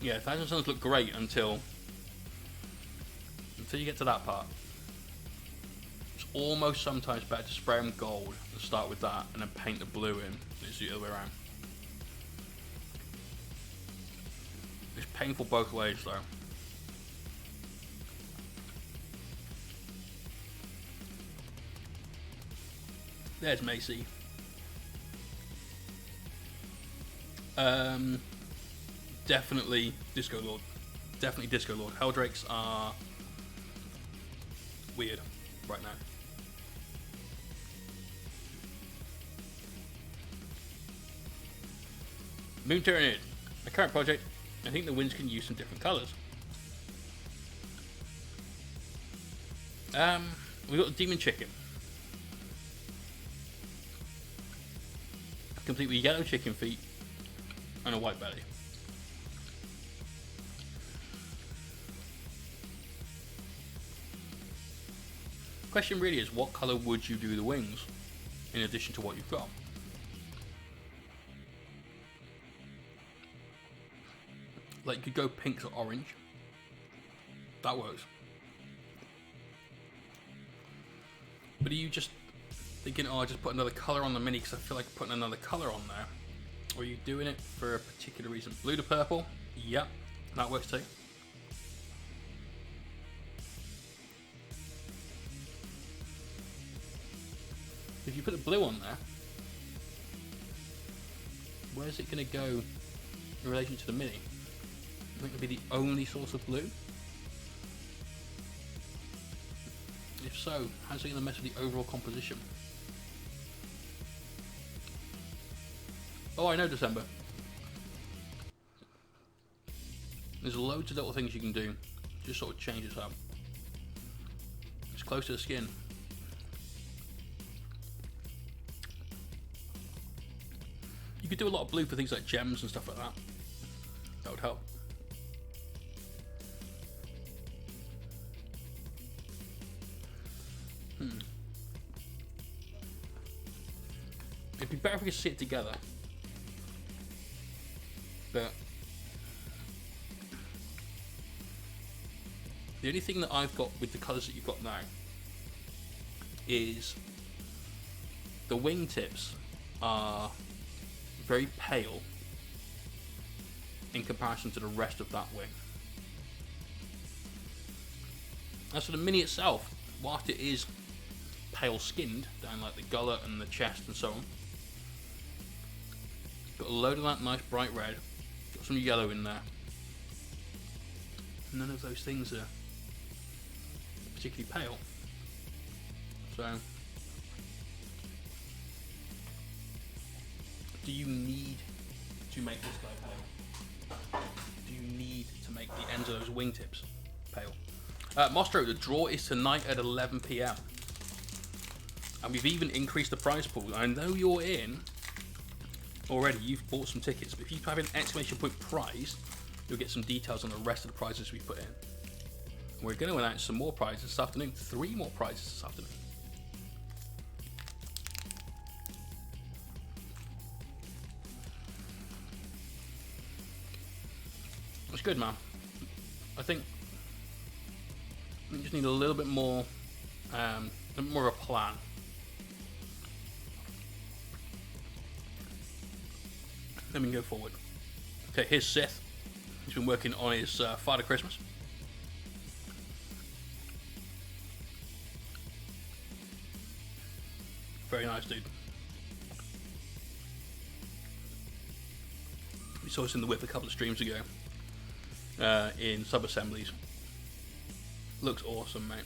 Yeah, Thousand Suns look great until you get to that part. It's almost sometimes better to spray them gold and start with that and then paint the blue in. It's the other way around. It's painful both ways though. There's Macy. Definitely Disco Lord. Definitely Disco Lord. Helldrakes are weird right now. Moon Tyranid. My current project, I think the winds can use some different colours. We've got the Demon Chicken. Complete with yellow chicken feet and a white belly. Question really is, what colour would you do the wings in addition to what you've got? Like, you could go pink or orange. That works. But are you just thinking, oh, I'll just put another colour on the mini because I feel like putting another colour on there? Or are you doing it for a particular reason? Blue to purple? Yep, that works too. If you put the blue on there, where's it going to go in relation to the mini? I think it'll be the only source of blue. If so, how's it going to mess with the overall composition? Oh, I know, December. There's loads of little things you can do. Just sort of change it up. It's close to the skin. You could do a lot of blue for things like gems and stuff like that. That would help. It'd be better if we could see it together. But the only thing that I've got with the colours that you've got now is the wingtips are very pale in comparison to the rest of that wing. As for the mini itself, whilst it is pale skinned down like the gullet and the chest and so on, got a load of that nice bright red, got some yellow in there. None of those things are particularly pale. So, do you need to make this guy pale? Do you need to make the ends of those wingtips pale? Mostro, the draw is tonight at 11 PM. And we've even increased the prize pool. I know you're in already, you've bought some tickets, but if you type in exclamation point prize, you'll get some details on the rest of the prizes we put in. We're going to announce some more prizes this afternoon, 3 more prizes this afternoon. It's good, man. I think we just need a little bit more of a plan. Then we can go forward. Okay, here's Sith. He's been working on his Father Christmas. Very nice, dude. We saw this in the whip a couple of streams ago in sub-assemblies. Looks awesome, mate.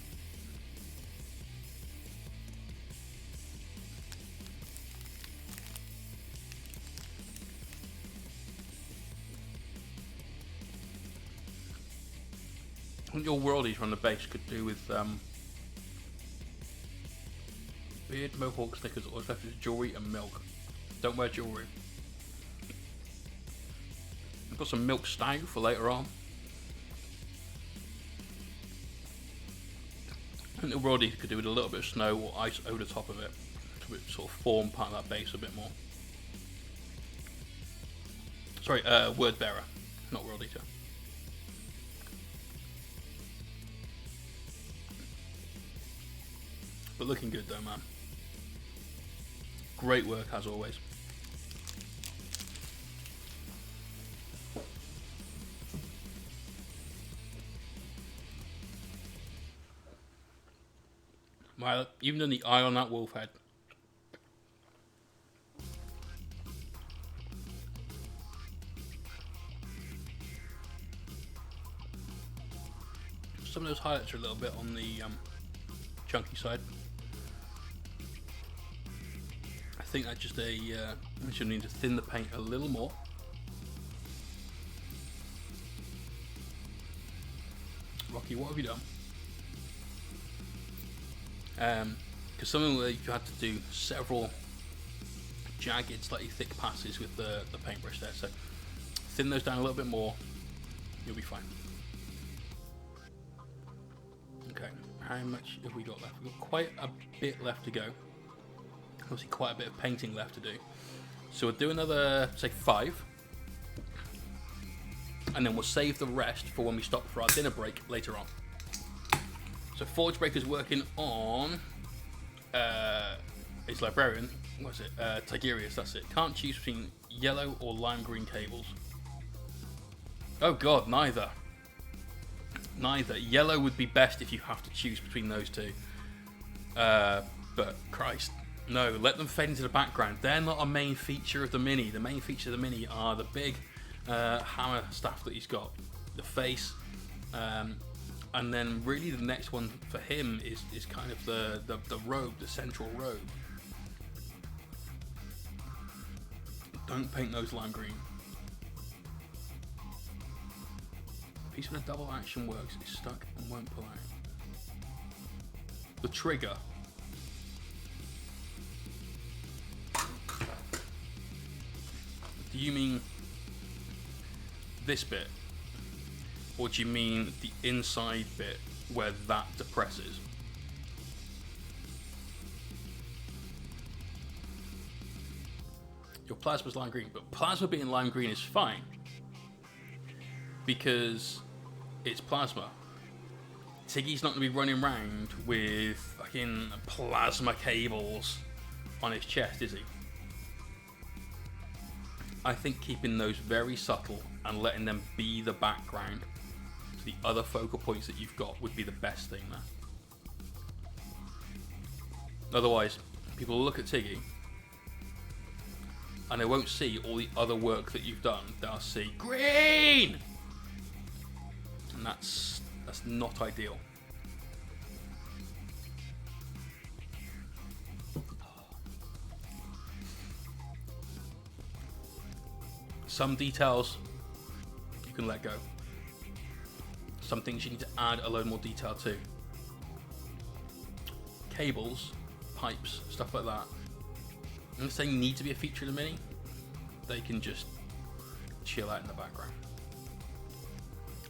I think your worldies from the base could do with beard, mohawk, Snickers, all that's left is jewelry and milk. Don't wear jewelry. I've got some milk stag for later on. I think the worldies could do with a little bit of snow or ice over the top of it to sort of form part of that base a bit more. Sorry, word bearer, not world eater. But looking good though, man. Great work as always. Wow, even done the eye on that wolf head. some of those highlights are a little bit on the chunky side. I think that's just a, we should need to thin the paint a little more. Rocky, what have you done? Because something where you had to do several jagged, slightly thick passes with the paintbrush there, so thin those down a little bit more, you'll be fine. Okay, how much have we got left? We've got quite a bit left to go. Obviously quite a bit of painting left to do. So we'll do another, say 5. And then we'll save the rest for when we stop for our dinner break later on. So Forge Breaker's working on his librarian. What is it? Tigurius, that's it. Can't choose between yellow or lime green cables. Oh god, neither. Neither. Yellow would be best if you have to choose between those two. But Christ, no, let them fade into the background. They're not a main feature of the Mini. The main feature of the Mini are the big hammer staff that he's got, the face, and then really the next one for him is kind of the robe, the central robe. Don't paint those lime green. Piece of the double action works, it's stuck and won't pull out. The trigger. Do you mean this bit? Or do you mean the inside bit where that depresses? Your plasma's lime green, but plasma being lime green is fine because it's plasma. Tiggy's not going to be running around with fucking plasma cables on his chest, is he? I think keeping those very subtle and letting them be the background to the other focal points that you've got would be the best thing there. Otherwise, people will look at Tiggy and they won't see all the other work that you've done. They'll see green! And that's not ideal. Some details you can let go. Some things you need to add a load more detail to. Cables, pipes, stuff like that. I'm not saying need to be a feature of the Mini. They can just chill out in the background.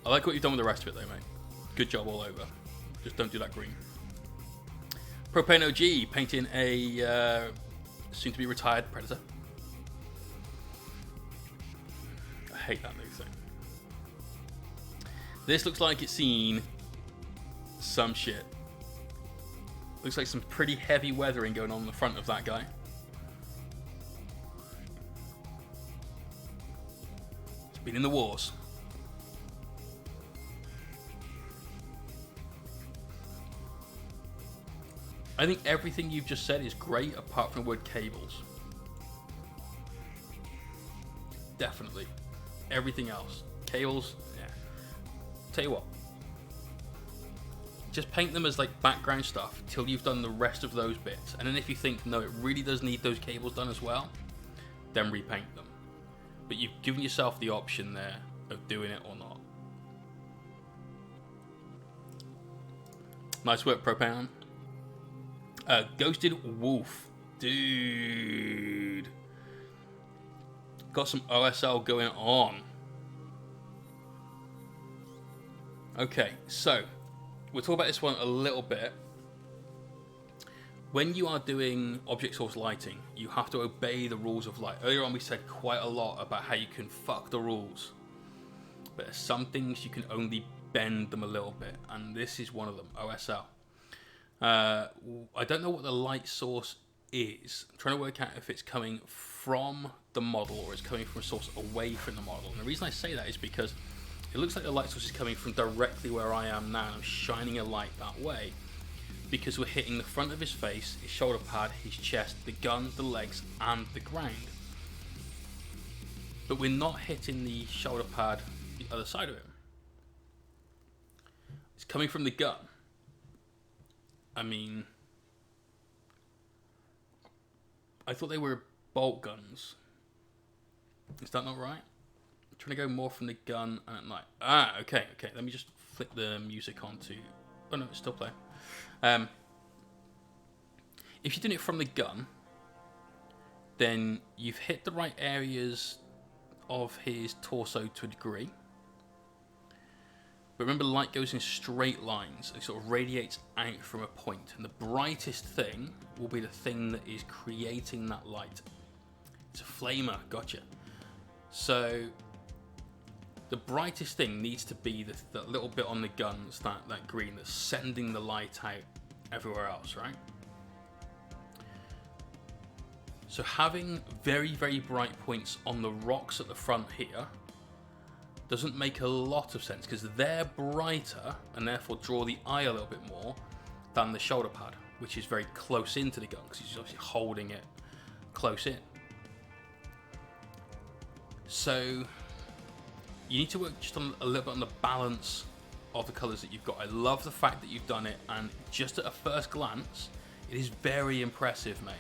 I like what you've done with the rest of it though, mate. Good job all over. Just don't do that green. Propane OG painting a soon to be retired Predator. I hate that new thing. This looks like it's seen some shit. Looks like some pretty heavy weathering going on the front of that guy. It's been in the wars. I think everything you've just said is great apart from the word cables. Definitely. Everything else. Cables, yeah. Tell you what. Just paint them as like background stuff till you've done the rest of those bits. And then if you think, no, it really does need those cables done as well, then repaint them. But you've given yourself the option there of doing it or not. Nice work, Propane. Ghosted Wolf. Dude. Got some OSL going on. Okay, so we'll talk about this one a little bit. When you are doing object source lighting, you have to obey the rules of light. Earlier on we said quite a lot about how you can fuck the rules. But there's some things you can only bend them a little bit, and this is one of them, OSL. I don't know what the light source is. I'm trying to work out if it's coming from the model or it's coming from a source away from the model. And the reason I say that is because it looks like the light source is coming from directly where I am now, and I'm shining a light that way. Because we're hitting the front of his face, his shoulder pad, his chest, the gun, the legs, and the ground. But we're not hitting the shoulder pad the other side of him. It's coming from the gun. I mean, I thought they were bolt guns. Is that not right? I'm trying to go more from the gun and like, okay. Let me just flip the music on to, oh no, it's still playing. If you're doing it from the gun, then you've hit the right areas of his torso to a degree. But remember, light goes in straight lines. It sort of radiates out from a point. And the brightest thing will be the thing that is creating that light. It's a flamer, gotcha. So the brightest thing needs to be the little bit on the guns, that green, that's sending the light out everywhere else, right? So having very, very bright points on the rocks at the front here doesn't make a lot of sense, because they're brighter and therefore draw the eye a little bit more than the shoulder pad, which is very close into the gun because he's obviously holding it close in. So you need to work just on a little bit on the balance of the colours that you've got. I love the fact that you've done it, and just at a first glance, it is very impressive, mate.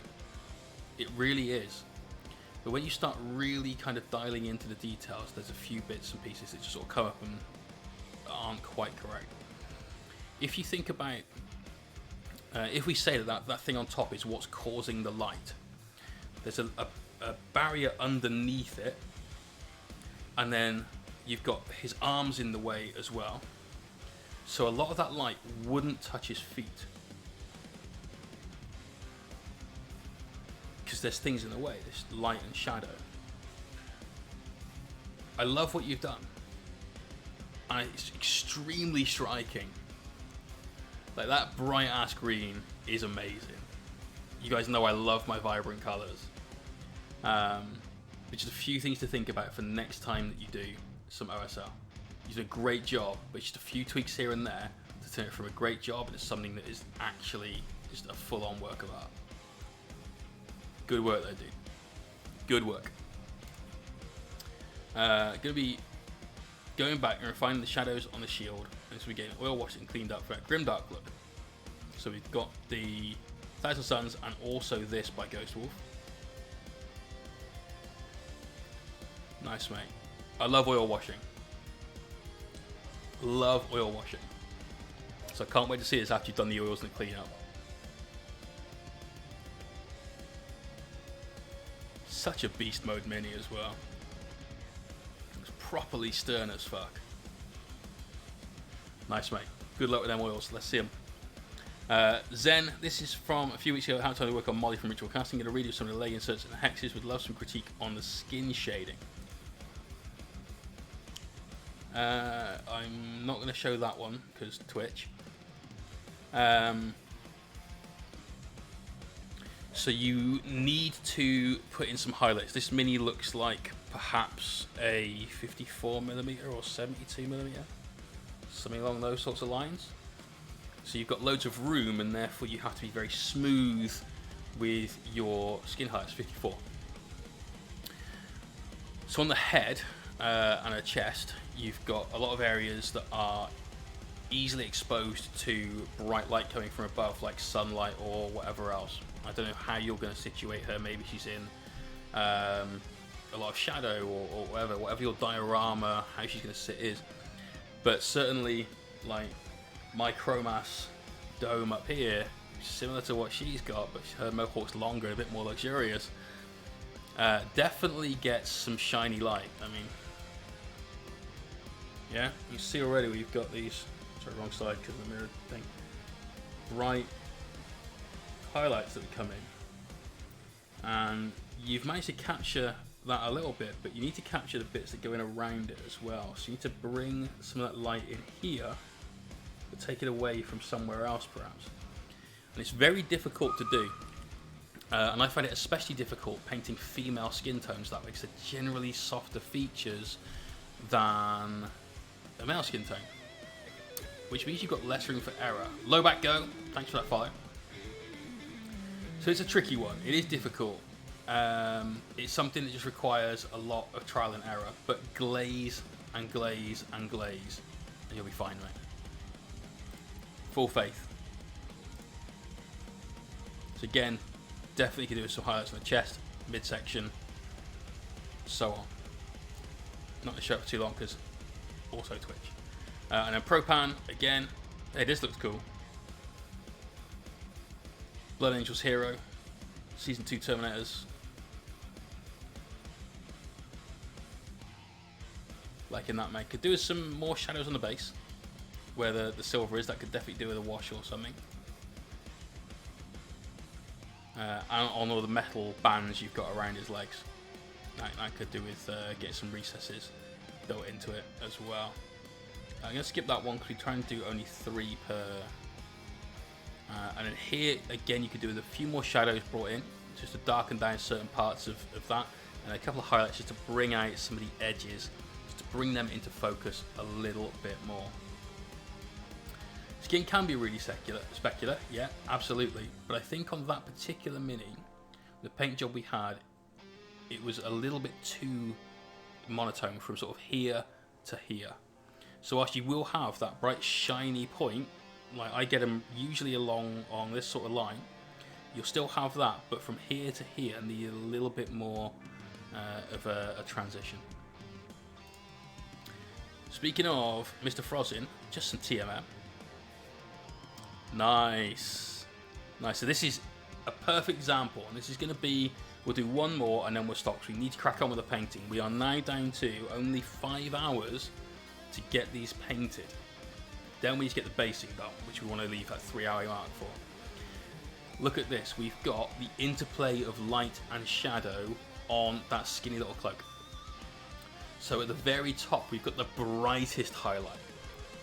It really is. But when you start really kind of dialing into the details, there's a few bits and pieces that just sort of come up and aren't quite correct. If you think about, if we say that thing on top is what's causing the light, there's a barrier underneath it, and then you've got his arms in the way as well. So a lot of that light wouldn't touch his feet, because there's things in the way, this light and shadow. I love what you've done, and it's extremely striking. Like, that bright ass green is amazing. You guys know I love my vibrant colors. But just a few things to think about for next time that you do some OSL. You did a great job, but just a few tweaks here and there to turn it from a great job into something that is actually just a full-on work of art. Good work though, dude. Good work. Gonna be going back and refining the shadows on the shield, and so we're getting oil washed and cleaned up for that grimdark look. So we've got the Thousand Suns and also this by Ghost Wolf. Nice, mate. I love oil washing. Love oil washing. So I can't wait to see this after you've done the oils and the clean up. Such a beast mode mini as well. It's properly stern as fuck. Nice, mate. Good luck with them oils. Let's see them. Zen, this is from a few weeks ago. How to work on Molly from Ritual Casting. Going to redo some of the leg inserts and hexes. Would love some critique on the skin shading. I'm not going to show that one because Twitch. So you need to put in some highlights. This mini looks like perhaps a 54mm or 72mm, something along those sorts of lines. So you've got loads of room, and therefore you have to be very smooth with your skin highlights. 54. So on the head and a chest, you've got a lot of areas that are easily exposed to bright light coming from above, like sunlight or whatever else. I don't know how you're going to situate her. Maybe she's in a lot of shadow or whatever your diorama, how she's going to sit is. But certainly, like my Chromas dome up here, similar to what she's got, but her Mohawk's longer and a bit more luxurious. Definitely gets some shiny light. I mean, yeah, you see already we've got these, sorry, wrong side because of the mirror thing, bright highlights that come in, and you've managed to capture that a little bit, but you need to capture the bits that go in around it as well. So you need to bring some of that light in here, but take it away from somewhere else perhaps. And it's very difficult to do, and I find it especially difficult painting female skin tones that way, because they're generally softer features than a male skin tone, which means you've got less room for error. Low back go, thanks for that follow. So it's a tricky one. It is difficult. It's something that just requires a lot of trial and error, but glaze and glaze and glaze, and you'll be fine, mate. Full faith. So again, definitely could do with some highlights on the chest, midsection, so on. Not to show up for too long because also twitch. And then Propan, again, hey, this looks cool. Blood Angels Hero, Season 2 Terminators. Liking that, man. Could do with some more shadows on the base, where the silver is. That could definitely do with a wash or something. And on all the metal bands you've got around his legs. That could do with getting some recesses built into it as well. I'm going to skip that one because we try and do only 3 per. And then here, again, you could do with a few more shadows brought in, just to darken down certain parts of that. And a couple of highlights just to bring out some of the edges, just to bring them into focus a little bit more. Skin can be really specular, yeah, absolutely. But I think on that particular mini, the paint job we had, it was a little bit too monotone from sort of here to here. So whilst you will have that bright shiny point, like I get them usually along on this sort of line, you'll still have that, but from here to here need a little bit more of a transition. Speaking of Mr. Frozin, just some TMM. Nice. So this is a perfect example, and this is going to be, we'll do one more and then we'll stop, because we need to crack on with the painting. We are now down to only 5 hours to get these painted. Then we need to get the basing done, which we want to leave that 3-hour mark for. Look at this, we've got the interplay of light and shadow on that skinny little cloak. So at the very top, we've got the brightest highlight.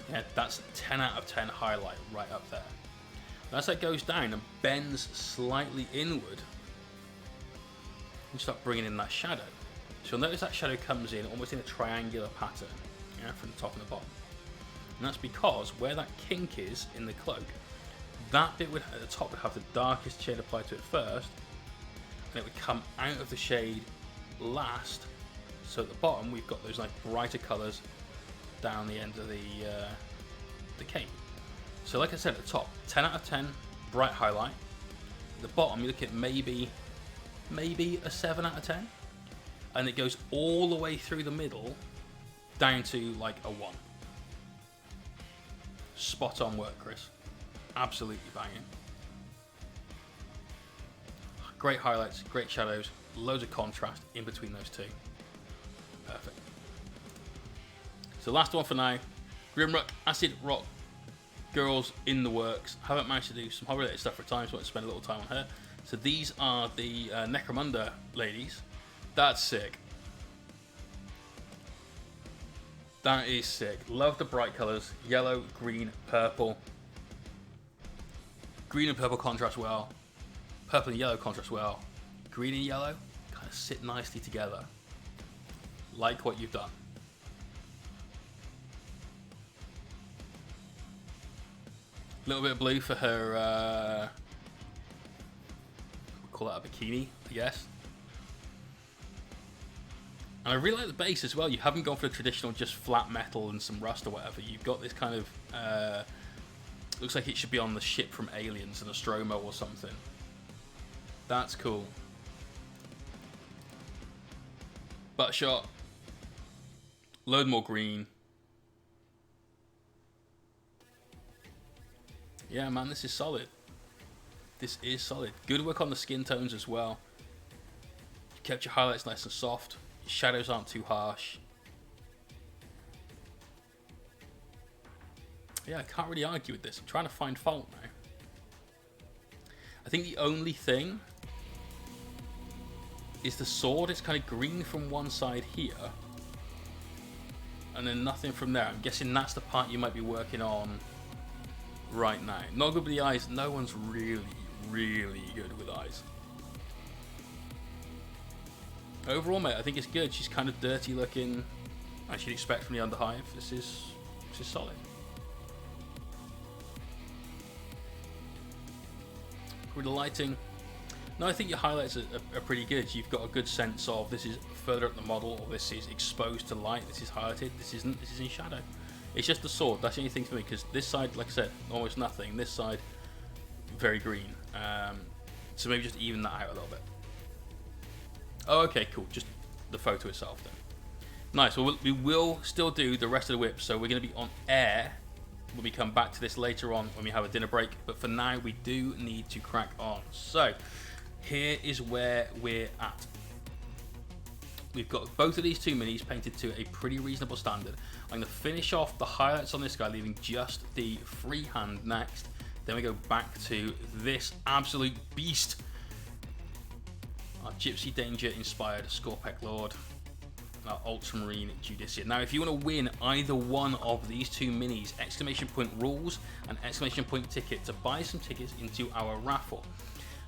Yeah, that's 10 out of 10 highlight right up there. As that goes down and bends slightly inward, you start bringing in that shadow. So you'll notice that shadow comes in almost in a triangular pattern, yeah, from the top and the bottom. And that's because where that kink is in the cloak, that bit at the top would have the darkest shade applied to it first, and it would come out of the shade last. So at the bottom, we've got those like brighter colours down the end of the cape. So like I said at the top, 10 out of 10 bright highlight. At the bottom, you look at maybe a 7 out of 10, and it goes all the way through the middle down to like a 1. Spot on work, Chris. Absolutely banging. Great highlights, great shadows, loads of contrast in between those two. Perfect. So last one for now. Grimrock, Acid Rock Girls in the works. Haven't managed to do some holiday stuff for time, so I want to spend a little time on her. So these are the Necromunda ladies. That's sick. That is sick. Love the bright colours. Yellow, green, purple. Green and purple contrast well. Purple and yellow contrast well. Green and yellow kind of sit nicely together. Like what you've done. A little bit of blue for her, we'll call that a bikini, I guess. And I really like the base as well. You haven't gone for the traditional just flat metal and some rust or whatever. You've got this kind of, looks like it should be on the ship from Aliens, an Nostromo or something. That's cool. Butt shot. Load more green. Yeah, man, this is solid. This is solid. Good work on the skin tones as well. You kept your highlights nice and soft. Your shadows aren't too harsh. Yeah, I can't really argue with this. I'm trying to find fault now. I think the only thing is the sword. It's kind of green from one side here, and then nothing from there. I'm guessing that's the part you might be working on right now. Not good with the eyes. No one's really good with eyes. Overall, mate, I think it's good. She's kind of dirty looking, as you'd expect from the Underhive. This is solid. With the lighting, no, I think your highlights are pretty good. You've got a good sense of this is further up the model, or this is exposed to light, this is highlighted, this isn't, this is in shadow. It's just the sword. That's the only thing for me, because this side, like I said, almost nothing. This side, very green. So maybe just even that out a little bit. Oh, okay, cool. Just the photo itself then. Nice. Well, we will still do the rest of the whip, so we're going to be on air when we come back to this later on when we have a dinner break. But for now, we do need to crack on. So here is where we're at. We've got both of these two minis painted to a pretty reasonable standard. I'm going to finish off the highlights on this guy, leaving just the freehand next. Then we go back to this absolute beast, our Gypsy Danger inspired Skorpekh Lord, our ultramarine Judiciar. Now, if you want to win either one of these two minis, exclamation point rules and exclamation point ticket to buy some tickets into our raffle.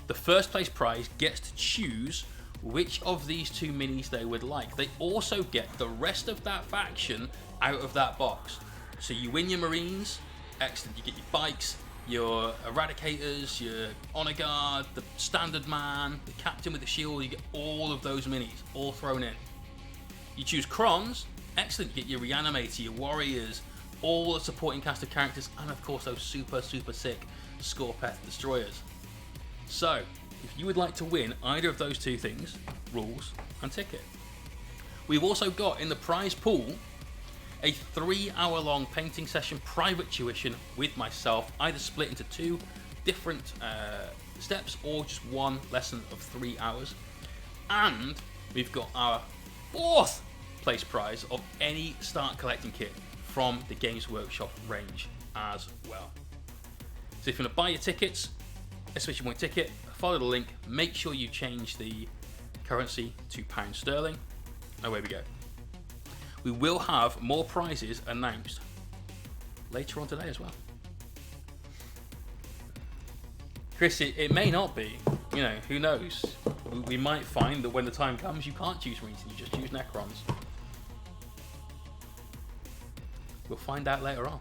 The first place prize gets to choose which of these two minis they would like. They also get the rest of that faction out of that box. So you win your Marines, excellent, you get your bikes, your Eradicators, your Honor Guard, the Standard Man, the Captain with the Shield, you get all of those minis, all thrown in. You choose Crons, excellent, you get your Reanimator, your Warriors, all the supporting cast of characters, and of course those super sick Skorpekh Destroyers. So, if you would like to win either of those two things, rules and ticket. We've also got in the prize pool a 3-hour-long painting session, private tuition with myself, either split into 2 different steps or just one lesson of 3 hours. And we've got our 4th place prize of any start collecting kit from the Games Workshop range as well. So if you want to buy your tickets, exclamation point ticket, follow the link, make sure you change the currency to £sterling, and away we go. We will have more prizes announced later on today as well. Chris, it may not be, you know, who knows? We might find that when the time comes, you can't choose Marines, you just choose Necrons. We'll find out later on.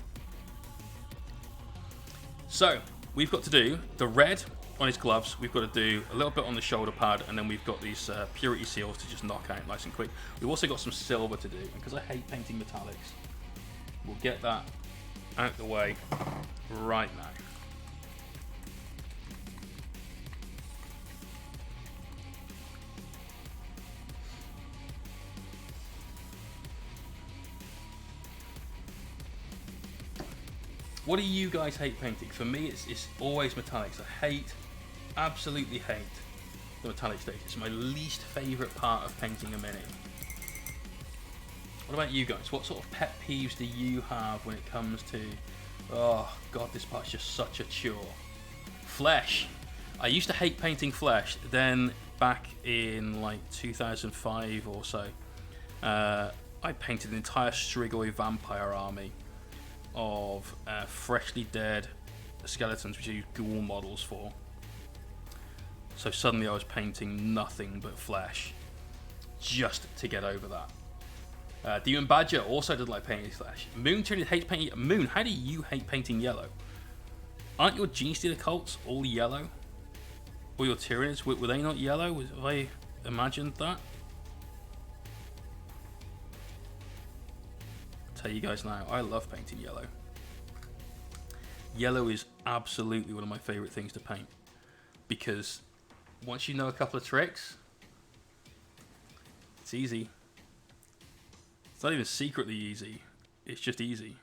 So, we've got to do the red on his gloves, we've got to do a little bit on the shoulder pad, and then we've got these purity seals to just knock out nice and quick. We've also got some silver to do, and because I hate painting metallics, we'll get that out the way right now. What do you guys hate painting? For me, it's always metallics. I absolutely hate the metallic stage. It's my least favourite part of painting a mini. What about you guys? What sort of pet peeves do you have when it comes to, oh god, this part's just such a chore? Flesh. I used to hate painting flesh. Then back in like 2005 or so, I painted an entire Strigoi vampire army of freshly dead skeletons, which I use ghoul models for. So suddenly I was painting nothing but flesh just to get over that. Demon Badger also didn't like painting flesh. Moon hates painting. Moon, how do you hate painting yellow? Aren't your Gene Stealer cults all yellow? Or your Tyranids, were they not yellow? Have I imagined that? I'll tell you guys now, I love painting yellow. Yellow is absolutely one of my favourite things to paint, because once you know a couple of tricks, it's easy. It's not even secretly easy, it's just easy.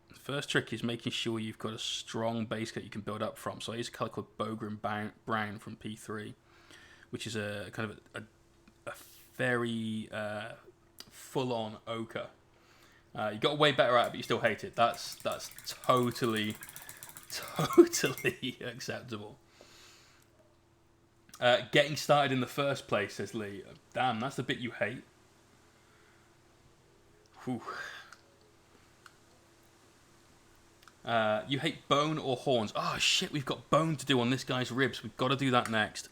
The first trick is making sure you've got a strong base coat you can build up from. So I use a colour called Bogrim Brown from P3, which is a kind of a very full-on ochre. You got way better at it, but you still hate it. That's totally acceptable. Getting started in the first place, says Lee. Damn, that's the bit you hate. Whew. You hate bone or horns. Oh shit, we've got bone to do on this guy's ribs. We've got to do that next.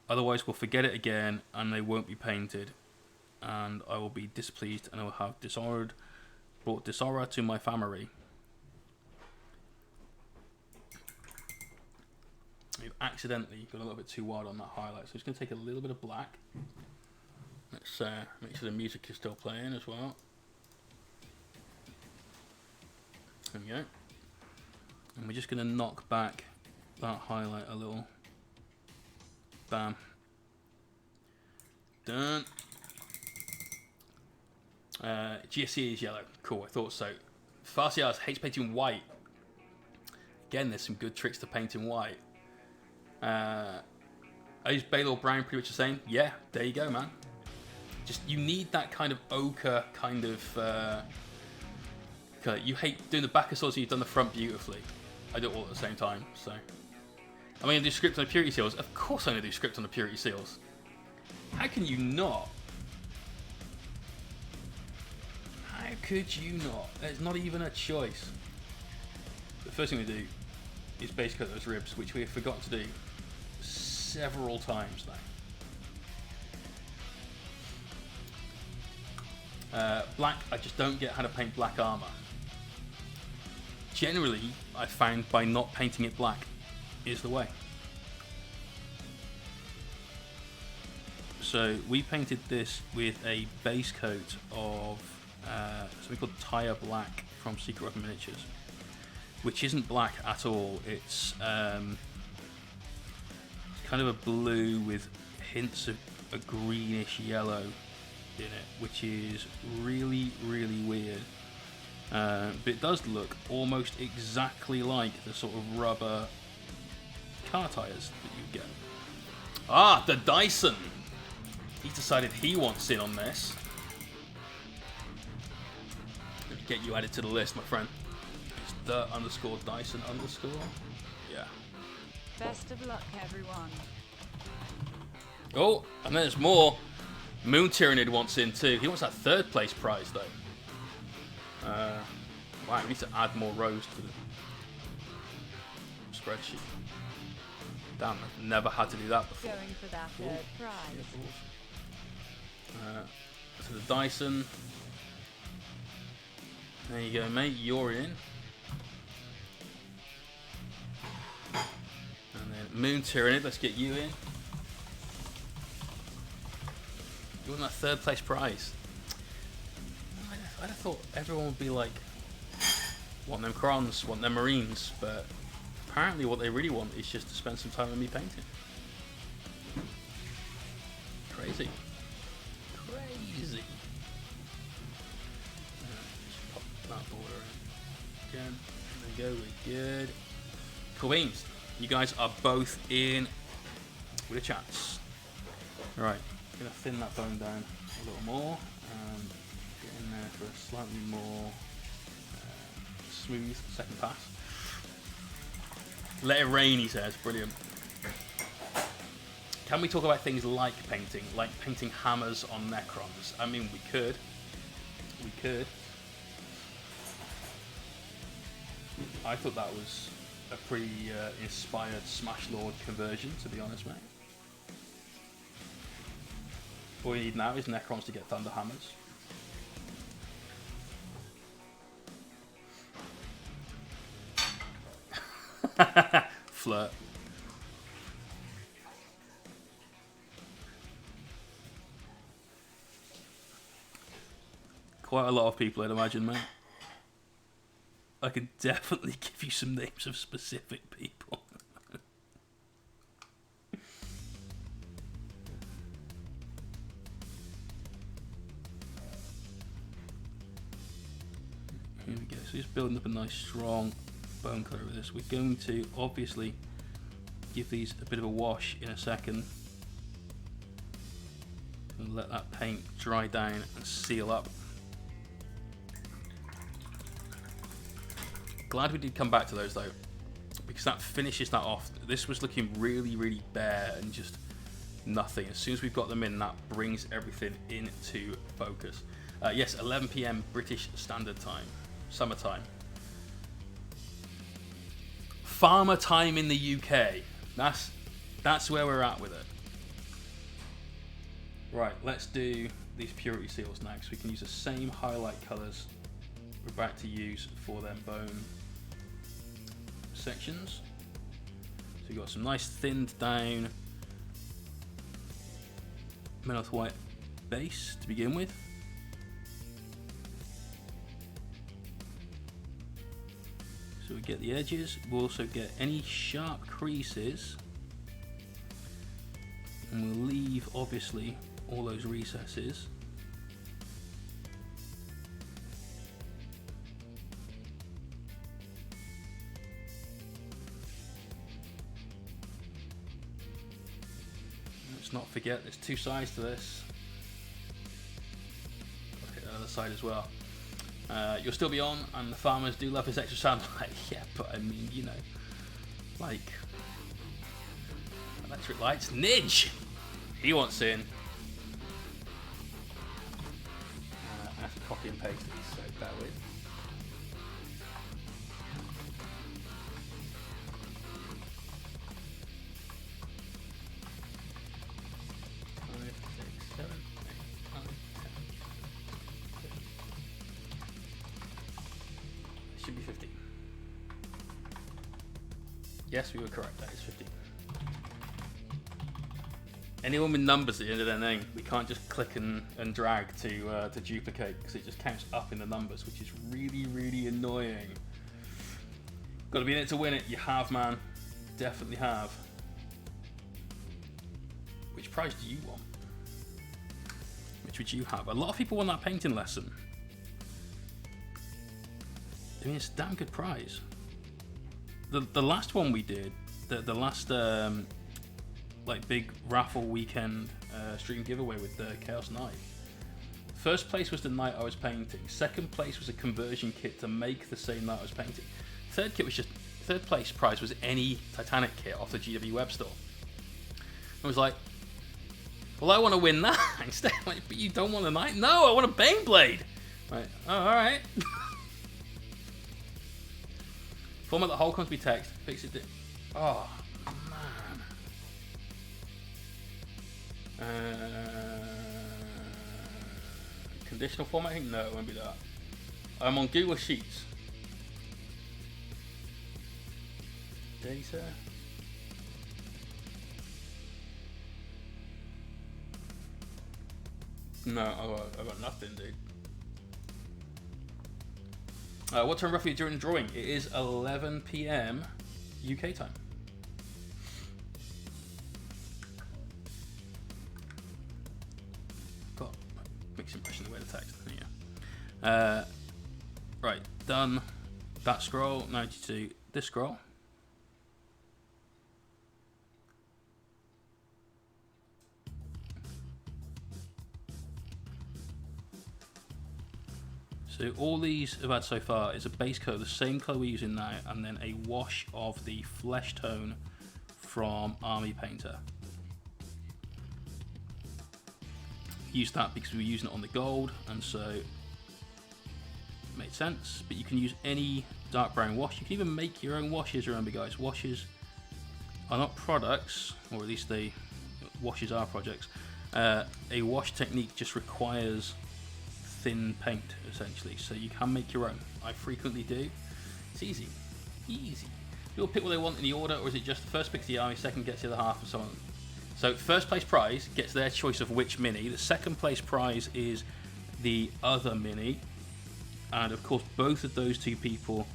Otherwise we'll forget it again and they won't be painted. And I will be displeased and I will have brought dishonor to my family. We've accidentally got a little bit too wide on that highlight, so it's going to take a little bit of black. Let's make sure the music is still playing as well. There we go. And we're just going to knock back that highlight a little. Bam. Done. GSC is yellow. Cool, I thought so. Farcias hates painting white. Again, there's some good tricks to painting white. I use Baylor Brown, pretty much the same. Yeah, there you go, man. Just, you need that kind of ochre kind of... you hate doing the back of swords and you've done the front beautifully. I do it all at the same time, so... I'm going to do script on the Purity Seals. Of course I'm going to do script on the Purity Seals. How can you not? How could you not? There's not even a choice. The first thing we do is base coat those ribs, which we have forgotten to do several times now. Black, I just don't get how to paint black armor. Generally, I found by not painting it black is the way. So we painted this with a base coat of something called Tire Black from Skorpekh, which isn't black at all. It's kind of a blue with hints of a greenish yellow in it, which is really, really weird. But it does look almost exactly like the sort of rubber car tires that you get. Ah, the Dyson! He's decided he wants in on this. Let me get you added to the list, my friend. It's the _ Dyson _. Yeah. Best of luck, everyone. Oh, and there's more. Moon Tyrannid wants in too. He wants that 3rd place prize though. Wow, we need to add more rows to the spreadsheet. Damn, I've never had to do that before. Going for that 3rd prize. So the Dyson. There you go, mate. You're in. And then Moon Tyrannid, let's get you in. You want that 3rd place prize? I'd have thought everyone would be like, want them crons, want them marines, but apparently what they really want is just to spend some time with me painting. Crazy. Crazy. Just pop that border in again. There we go, we're good. Cool beans. You guys are both in with a chance. Right, I'm going to thin that bone down a little more and get in there for a slightly more smooth second pass. Let it rain, he says. Brilliant. Can we talk about things like painting hammers on necrons? I mean, we could. We could. I thought that was a pretty inspired Smash Lord conversion, to be honest, mate. All we need now is necrons to get thunder hammers. Flirt. Quite a lot of people, I'd imagine, mate. I could definitely give you some names of specific people. Here we go. So just building up a nice strong bone colour with this. We're going to obviously give these a bit of a wash in a second and let that paint dry down and seal up. Glad we did come back to those though, because that finishes that off. This was looking really, really bare and just nothing. As soon as we've got them in, that brings everything into focus. Yes, 11 PM British Standard Time, summertime. Farmer time in the UK. That's where we're at with it. Right, let's do these Purity Seals now, because we can use the same highlight colours we're about to use for them bone sections. So we've got some nice thinned down Menoth White base to begin with. So we get the edges, we'll also get any sharp creases, and we'll leave obviously all those recesses. Let's not forget there's two sides to this. Okay, the other side as well. You'll still be on, and the farmers do love this extra sound. Like, yeah, but I mean, you know, like electric lights. Nidge, he wants in. I have to copy and paste these, so bear with. Should be 15. Yes, we were correct. That is 15. Anyone with numbers at the end of their name, we can't just click and drag to duplicate, because it just counts up in the numbers, which is really, really annoying. Got to be in it to win it. You have, man. Definitely have. Which prize do you want? Which would you have? A lot of people want that painting lesson. I mean, it's a damn good prize. The last one we did, the last like big raffle weekend stream giveaway with the Chaos Knight. First place was the knight I was painting. Second place was a conversion kit to make the same knight I was painting. Third place prize was any Titanic kit off the GW web store. I was like, well, I want to win that instead. Like, but you don't want a knight? No, I want a Baneblade. Right. Oh, all right. Format the whole can be text. Fix it. Oh man. Conditional formatting? No, it won't be that. I'm on Google Sheets. Data. No, I've got nothing, dude. What time roughly during the drawing? It is 11 PM UK time. Got mixed impression of the way the text. Yeah. Right, done. That scroll. Now to do this scroll. So all these have had so far is a base coat, the same colour we're using now, and then a wash of the flesh tone from Army Painter. Use that because we were using it on the gold, and so it made sense. But you can use any dark brown wash. You can even make your own washes, remember guys. Washes are not products, or at least washes are projects. A wash technique just requires thin paint essentially, so you can make your own. I frequently do. It's easy. People pick what they want in the order, or is it just the first picks the army, second gets the other half, and so on? So first place prize gets their choice of which mini. The second place prize is the other mini, and of course both of those two people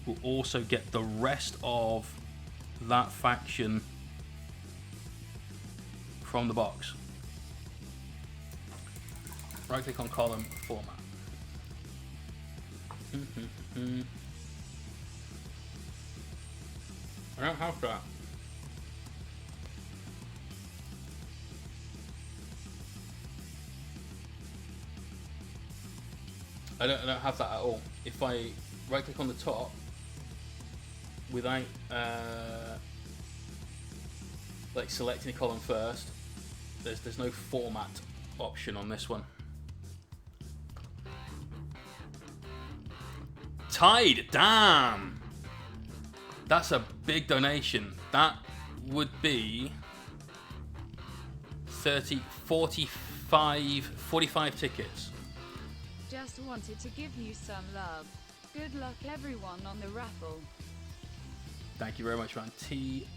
will also get the rest of that faction from the box. Right click on column, format. I don't have that. I don't have that at all. If I right click on the top without like selecting a column first, there's no format option on this one. Tied, damn! That's a big donation. That would be 30, 45 tickets. Just wanted to give you some love. Good luck everyone on the raffle. Thank you very much, man. TIIDE.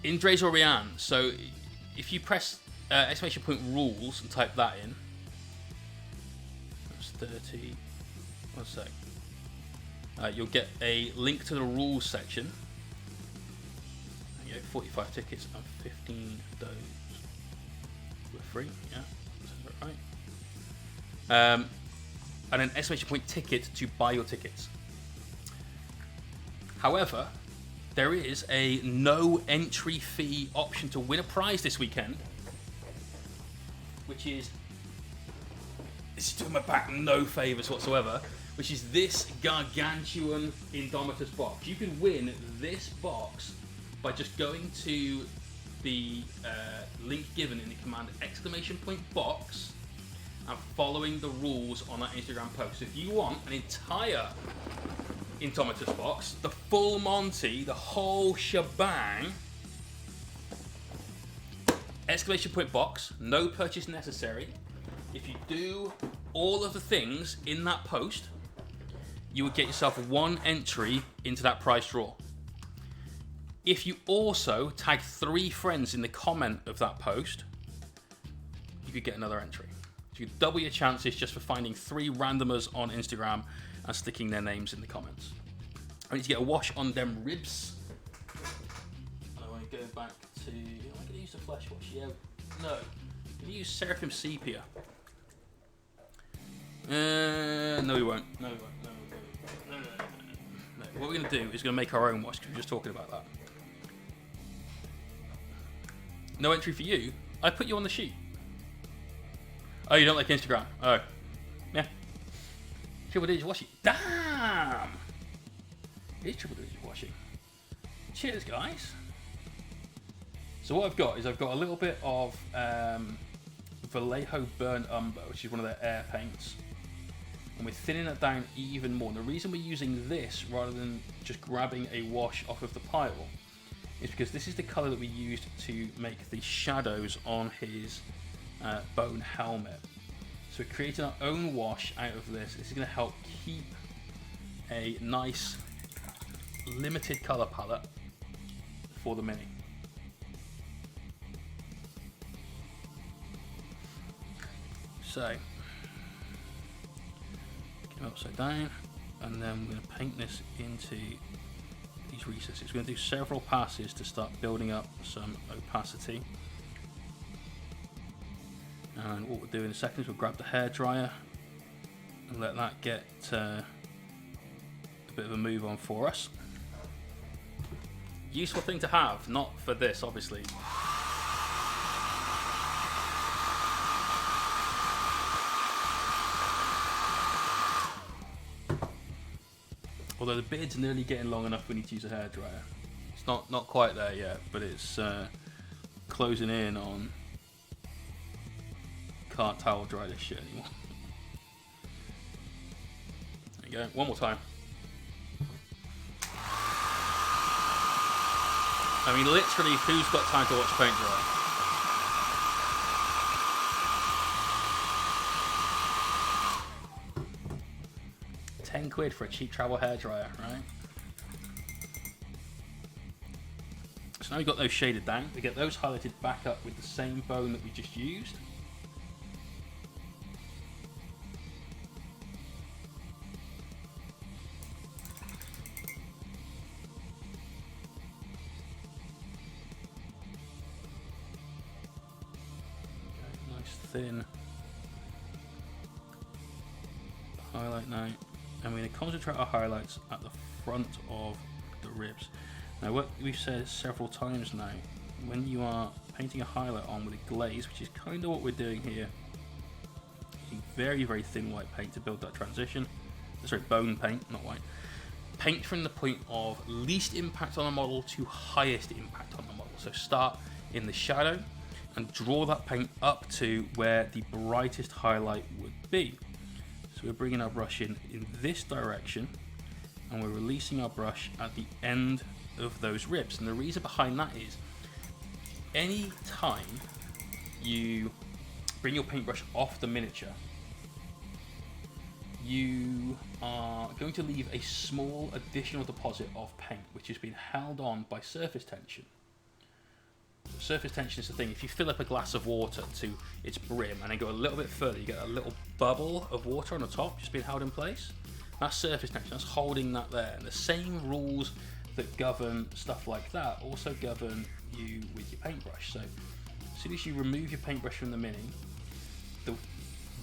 in Drays or Rian. So if you press exclamation point rules and type that in, that's 30. 1 sec. You'll get a link to the rules section. You get 45 tickets and 15 of those were free. Yeah, that's right. And an exclamation point ticket to buy your tickets. However, there is a no entry fee option to win a prize this weekend, which is, this is doing my back no favours whatsoever, which is this gargantuan Indomitus box. You can win this box by just going to the link given in the command exclamation point box and following the rules on that Instagram post. So if you want an entire Indomitus box, the full Monty, the whole shebang, exclamation point box, no purchase necessary. If you do all of the things in that post, you would get yourself 1 entry into that prize draw. If you also tag 3 friends in the comment of that post, you could get another entry. So you double your chances just for finding 3 randomers on Instagram and sticking their names in the comments. I need to get a wash on them ribs. I want to go back to, am I going to use the flesh wash? Yeah, no. I'm going to use Seraphim Sepia. No we won't. No we won't. No. What we're going to do is going to make our own wash, because we were just talking about that. No entry for you. I put you on the sheet. Oh, you don't like Instagram? Oh. Yeah. Triple digit washing. Damn! It is triple digit washing. Cheers, guys. So what I've got is I've got a little bit of Vallejo Burnt Umber, which is one of their air paints. And we're thinning it down even more. And the reason we're using this rather than just grabbing a wash off of the pile is because this is the colour that we used to make the shadows on his bone helmet. So we're creating our own wash out of this. This is going to help keep a nice limited colour palette for the Mini. So, get them upside down, and then we're going to paint this into these recesses. We're going to do several passes to start building up some opacity. And what we'll do in a second is we'll grab the hairdryer and let that get a bit of a move on for us. Useful thing to have, not for this, obviously. Although the beard's nearly getting long enough, we need to use a hairdryer. It's not quite there yet, but it's closing in on. Can't towel dry this shit anymore. There you go. One more time. I mean, literally, who's got time to watch paint dry? £10 for a cheap travel hairdryer, right? So now we've got those shaded down. We get those highlighted back up with the same bone that we just used. Thin highlight now, and we're going to concentrate our highlights at the front of the ribs. Now, what we've said several times now, when you are painting a highlight on with a glaze, which is kind of what we're doing here, using very, very thin white paint to build that transition. Sorry, bone paint, not white. Paint from the point of least impact on the model to highest impact on the model. So start in the shadow and draw that paint up to where the brightest highlight would be. So we're bringing our brush in this direction, and we're releasing our brush at the end of those ribs. And the reason behind that is, any time you bring your paintbrush off the miniature, you are going to leave a small additional deposit of paint, which has been held on by surface tension. surface tension is the thing. If you fill up a glass of water to its brim and then go a little bit further, you get a little bubble of water on the top just being held in place. That's surface tension, that's holding that there. And the same rules that govern stuff like that also govern you with your paintbrush. So as soon as you remove your paintbrush from the Mini, the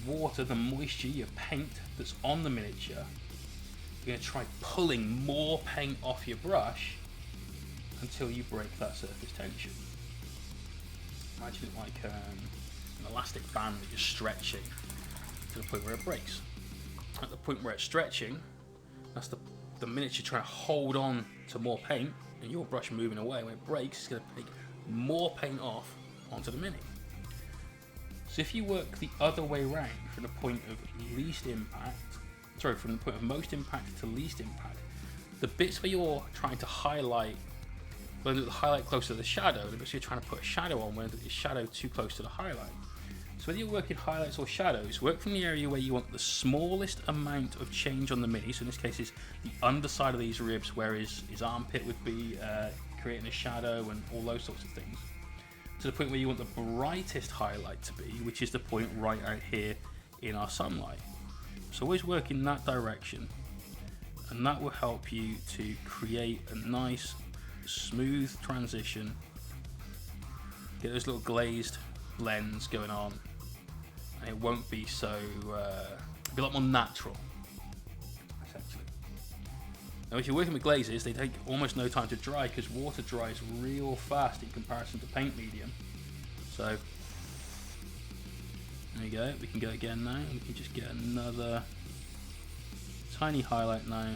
water, the moisture, your paint that's on the miniature, you're going to try pulling more paint off your brush until you break that surface tension. Imagine it like an elastic band that you're stretching to the point where it breaks. At the point where it's stretching, that's the miniature trying to hold on to more paint, and your brush moving away. When it breaks, it's going to take more paint off onto the Mini. So if you work the other way around from the point of least impact, sorry, from the point of most impact to least impact, the bits where you're trying to highlight, when the highlight close to the shadow, the bits you're trying to put a shadow on, when the shadow too close to the highlight. So whether you're working highlights or shadows, work from the area where you want the smallest amount of change on the Mini. So in this case, is the underside of these ribs, where his armpit would be, creating a shadow and all those sorts of things, to the point where you want the brightest highlight to be, which is the point right out here in our sunlight. So always work in that direction, and that will help you to create a nice smooth transition, get those little glazed lens going on, and it won't be so it'll be a lot more natural, essentially. Now if you're working with glazes, they take almost no time to dry because water dries real fast in comparison to paint medium. So there you go, we can go again now, and we can just get another tiny highlight now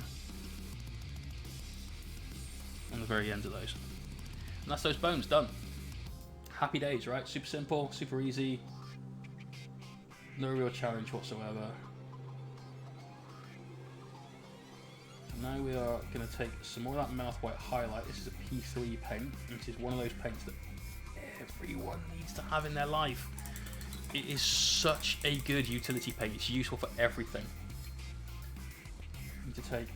on the very end of those. And that's those bones done. Happy days, right? Super simple, super easy, no real challenge whatsoever. Now we are going to take some more of that mouth white highlight. This is a P3 paint, which is one of those paints that everyone needs to have in their life. It is such a good utility paint. It's useful for everything. Need to take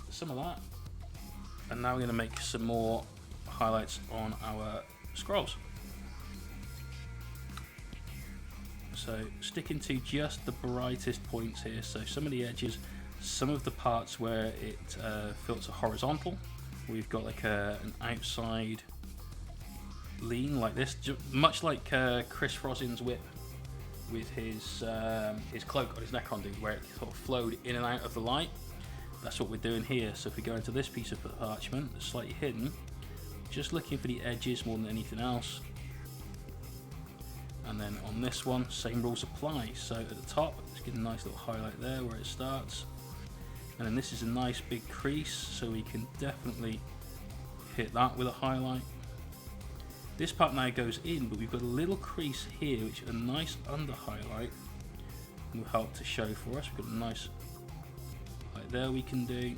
some of that, and now we're going to make some more highlights on our scrolls. So sticking to just the brightest points here. So some of the edges, some of the parts where it filters horizontal, we've got like an outside lean like this, much like Chris Frozin's whip with his cloak on his necron dude, where it sort of flowed in and out of the light. That's what we're doing here. So if we go into this piece of parchment that's slightly hidden, just looking for the edges more than anything else. And then on this one, same rules apply. So at the top, let's get a nice little highlight there where it starts. And then this is a nice big crease, so we can definitely hit that with a highlight. This part now goes in, but we've got a little crease here, which a nice under highlight will help to show for us. We've got a nice light there we can do. And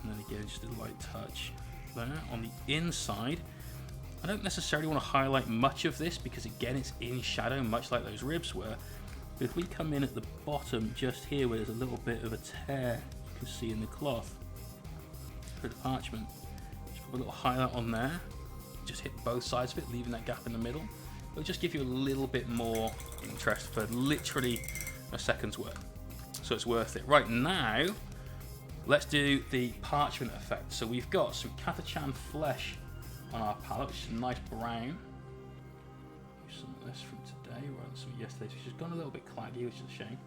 then again, just a light touch there. On the inside, I don't necessarily want to highlight much of this because again, it's in shadow, much like those ribs were. But if we come in at the bottom, just here where there's a little bit of a tear, you can see in the cloth, for the parchment, just put a little highlight on there, just hit both sides of it, leaving that gap in the middle. It'll just give you a little bit more interest for literally a second's worth. So it's worth it. Right now, let's do the parchment effect. So we've got some Catachan flesh on our palette, which is a nice brown. Use some of this from today rather than some of yesterday's, which has gone a little bit claggy, which is a shame.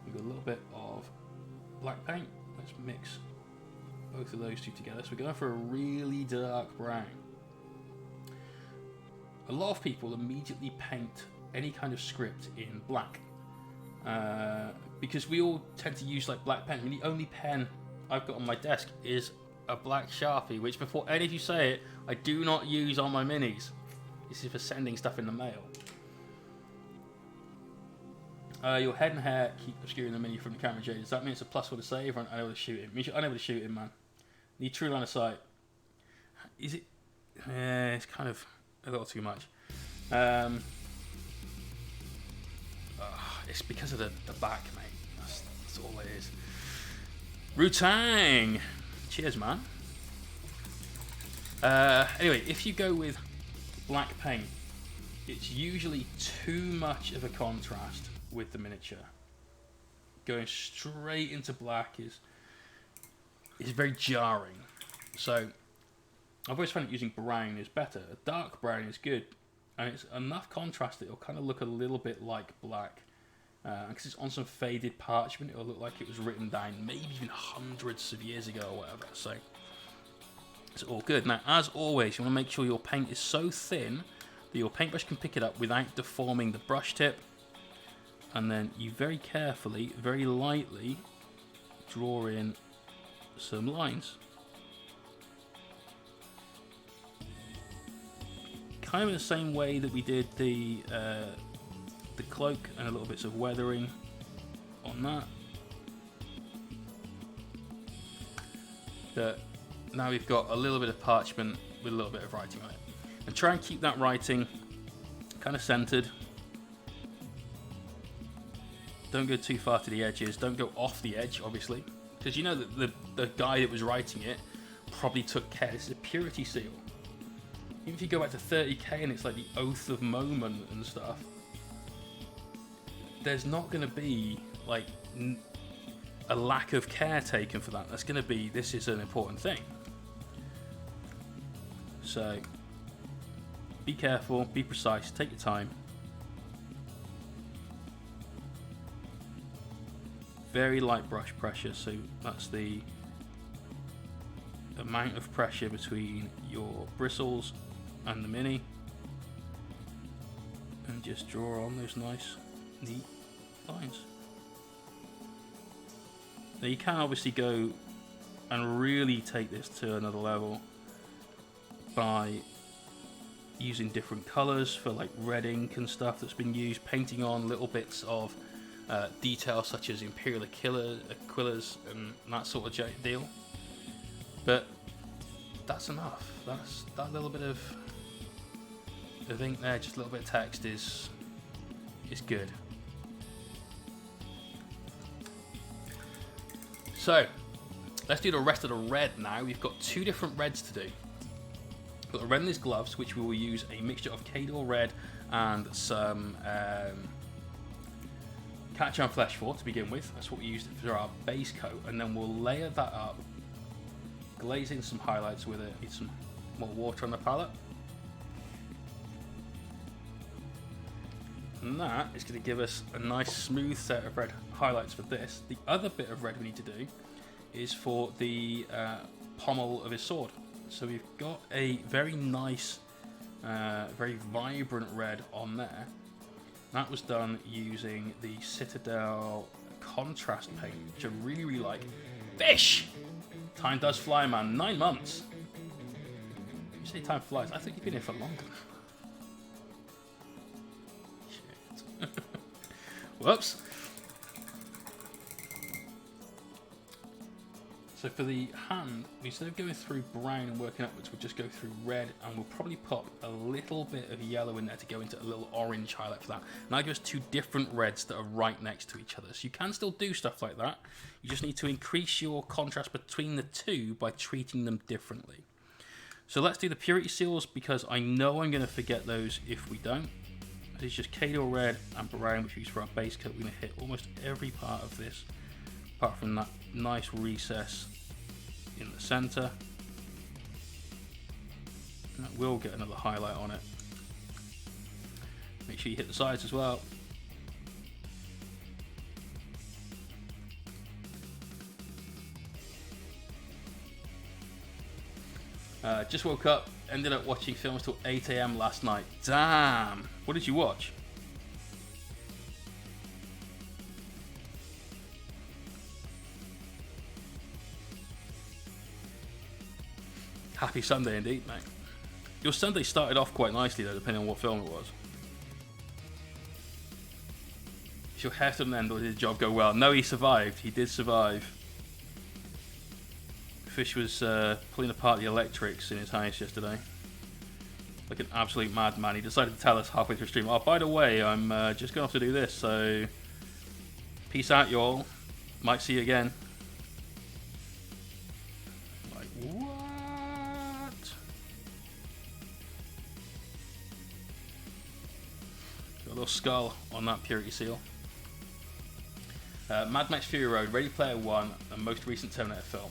We've got a little bit of black paint. Let's mix both of those two together. So we're going for a really dark brown. A lot of people immediately paint any kind of script in black because we all tend to use like black pen. I mean, the only pen I've got on my desk is a black Sharpie, which before any of you say it, I do not use on my minis. This is for sending stuff in the mail. Your head and hair keep obscuring the mini from the camera, Jay. Does that mean it's a plus for the save or unable to shoot him? Unable to shoot him, man. Need true line of sight. Is it? It's kind of a little too much. It's because of the back, mate. That's all it is. Rutang! Cheers, man. Anyway, if you go with black paint, it's usually too much of a contrast with the miniature. Going straight into black is very jarring. So I've always found that using brown is better. A dark brown is good, and it's enough contrast that it'll kind of look a little bit like black. Because it's on some faded parchment, it'll look like it was written down maybe even hundreds of years ago or whatever. So it's all good. Now, as always, you want to make sure your paint is so thin that your paintbrush can pick it up without deforming the brush tip. And then you very carefully, very lightly draw in some lines. Kind of in the same way that we did the cloak, and a little bits of weathering on that. But now we've got a little bit of parchment with a little bit of writing on it. And try and keep that writing kind of centered. Don't go too far to the edges. Don't go off the edge, obviously. Because you know that the guy that was writing it probably took care. This is a purity seal. Even if you go back to 30k and it's like the oath of moment and stuff, there's not going to be like a lack of care taken for that. That's going to be, this is an important thing. So be careful, be precise, take your time. Very light brush pressure, so that's the amount of pressure between your bristles and the mini. And just draw on those nice neat lines. Now you can obviously go and really take this to another level by using different colours for like red ink and stuff that's been used, painting on little bits of detail such as Imperial Aquillas and that sort of deal. But that's enough. That's that little bit of ink there, just a little bit of text is good. So let's do the rest of the red now. We've got two different reds to do. We've got the red in these gloves, which we will use a mixture of Khador red and some Catachan Flesh for to begin with. That's what we used for our base coat, and then we'll layer that up, glaze in some highlights with it, need some more water on the palette. And that is going to give us a nice smooth set of red highlights for this. The other bit of red we need to do is for the pommel of his sword. So we've got a very nice, very vibrant red on there. That was done using the Citadel contrast paint, which I really, really like. Fish! Time does fly, man. 9 months. You say time flies. I think you've been here for longer. Whoops. So for the hand, instead of going through brown and working upwards, we'll just go through red, and we'll probably pop a little bit of yellow in there to go into a little orange highlight for that. Now it gives two different reds that are right next to each other. So you can still do stuff like that. You just need to increase your contrast between the two by treating them differently. So let's do the purity seals, because I know I'm going to forget those if we don't. It's just Khador red and brown, which we use for our base coat. We're going to hit almost every part of this, apart from that nice recess in the center. And that will get another highlight on it. Make sure you hit the sides as well. Just woke up, ended up watching films till 8 AM last night. Damn! What did you watch? Happy Sunday indeed, mate. Your Sunday started off quite nicely though, depending on what film it was. Is your hair to an end, or did the job go well? No, he survived. He did survive. Fish was pulling apart the electrics in his house yesterday. Like an absolute madman. He decided to tell us halfway through stream, oh, by the way, I'm just going off to do this, so peace out, y'all. Might see you again. Like, what? little skull on that Purity seal. Mad Max Fury Road, Ready Player One, and most recent Terminator film.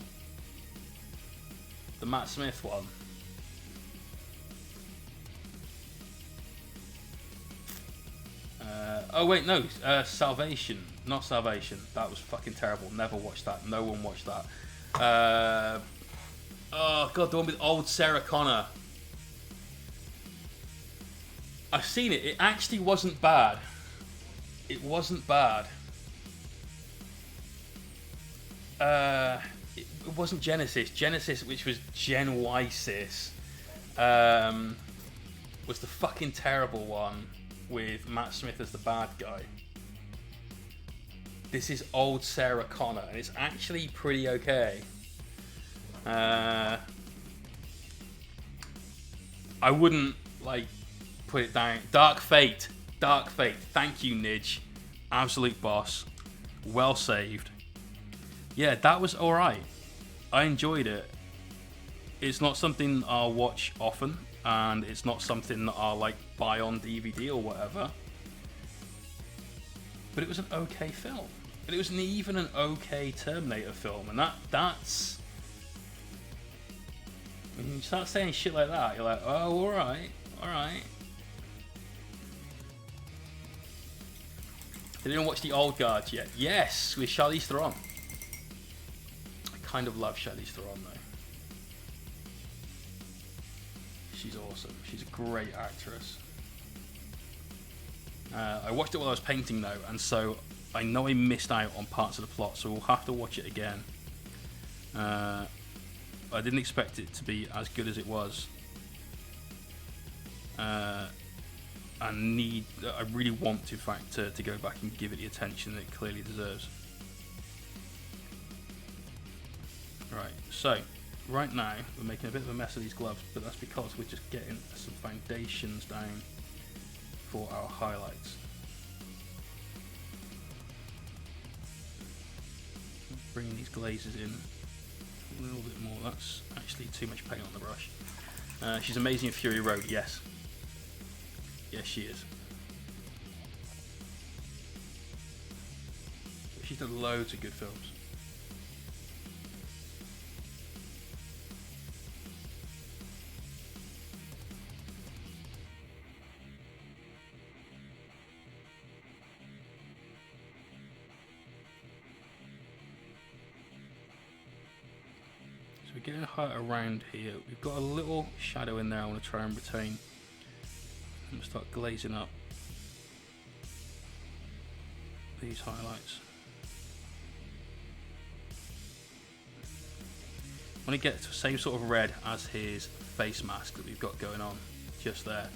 The Matt Smith one. Oh wait, no, Salvation, not Salvation. That was fucking terrible. Never watched that. No one watched that. Oh god, the one with old Sarah Connor. I've seen it. It actually wasn't bad. It wasn't bad. It wasn't Genesis. Genesis, which was Gen Ysis, was the fucking terrible one with Matt Smith as the bad guy. This is old Sarah Connor, and it's actually pretty okay. I wouldn't like put it down. Dark Fate. Dark Fate. Thank you, Nidge. Absolute boss. Well saved. Yeah, that was alright. I enjoyed it. It's not something I'll watch often, and it's not something that I'll like buy on DVD or whatever. But it was an okay film. And it was even an okay Terminator film. And that's... when you start saying shit like that, you're like, oh, alright, alright. Did anyone watch The Old Guard yet? Yes, with Charlize Theron. I kind of love Charlize Theron though. She's awesome. She's a great actress. I watched it while I was painting though, and so I know I missed out on parts of the plot, so we'll have to watch it again. I didn't expect it to be as good as it was. I really want to, in fact, to go back and give it the attention it clearly deserves. Right, so right now we're making a bit of a mess of these gloves, but that's because we're just getting some foundations down for our highlights. Bringing these glazes in a little bit more. That's actually too much paint on the brush. She's amazing in Fury Road, yes. Yes, she is. She's done loads of good films. So we're getting height around here. We've got a little shadow in there I want to try and retain. I'm going to start glazing up these highlights. I want to get to the same sort of red as his face mask that we've got going on just there.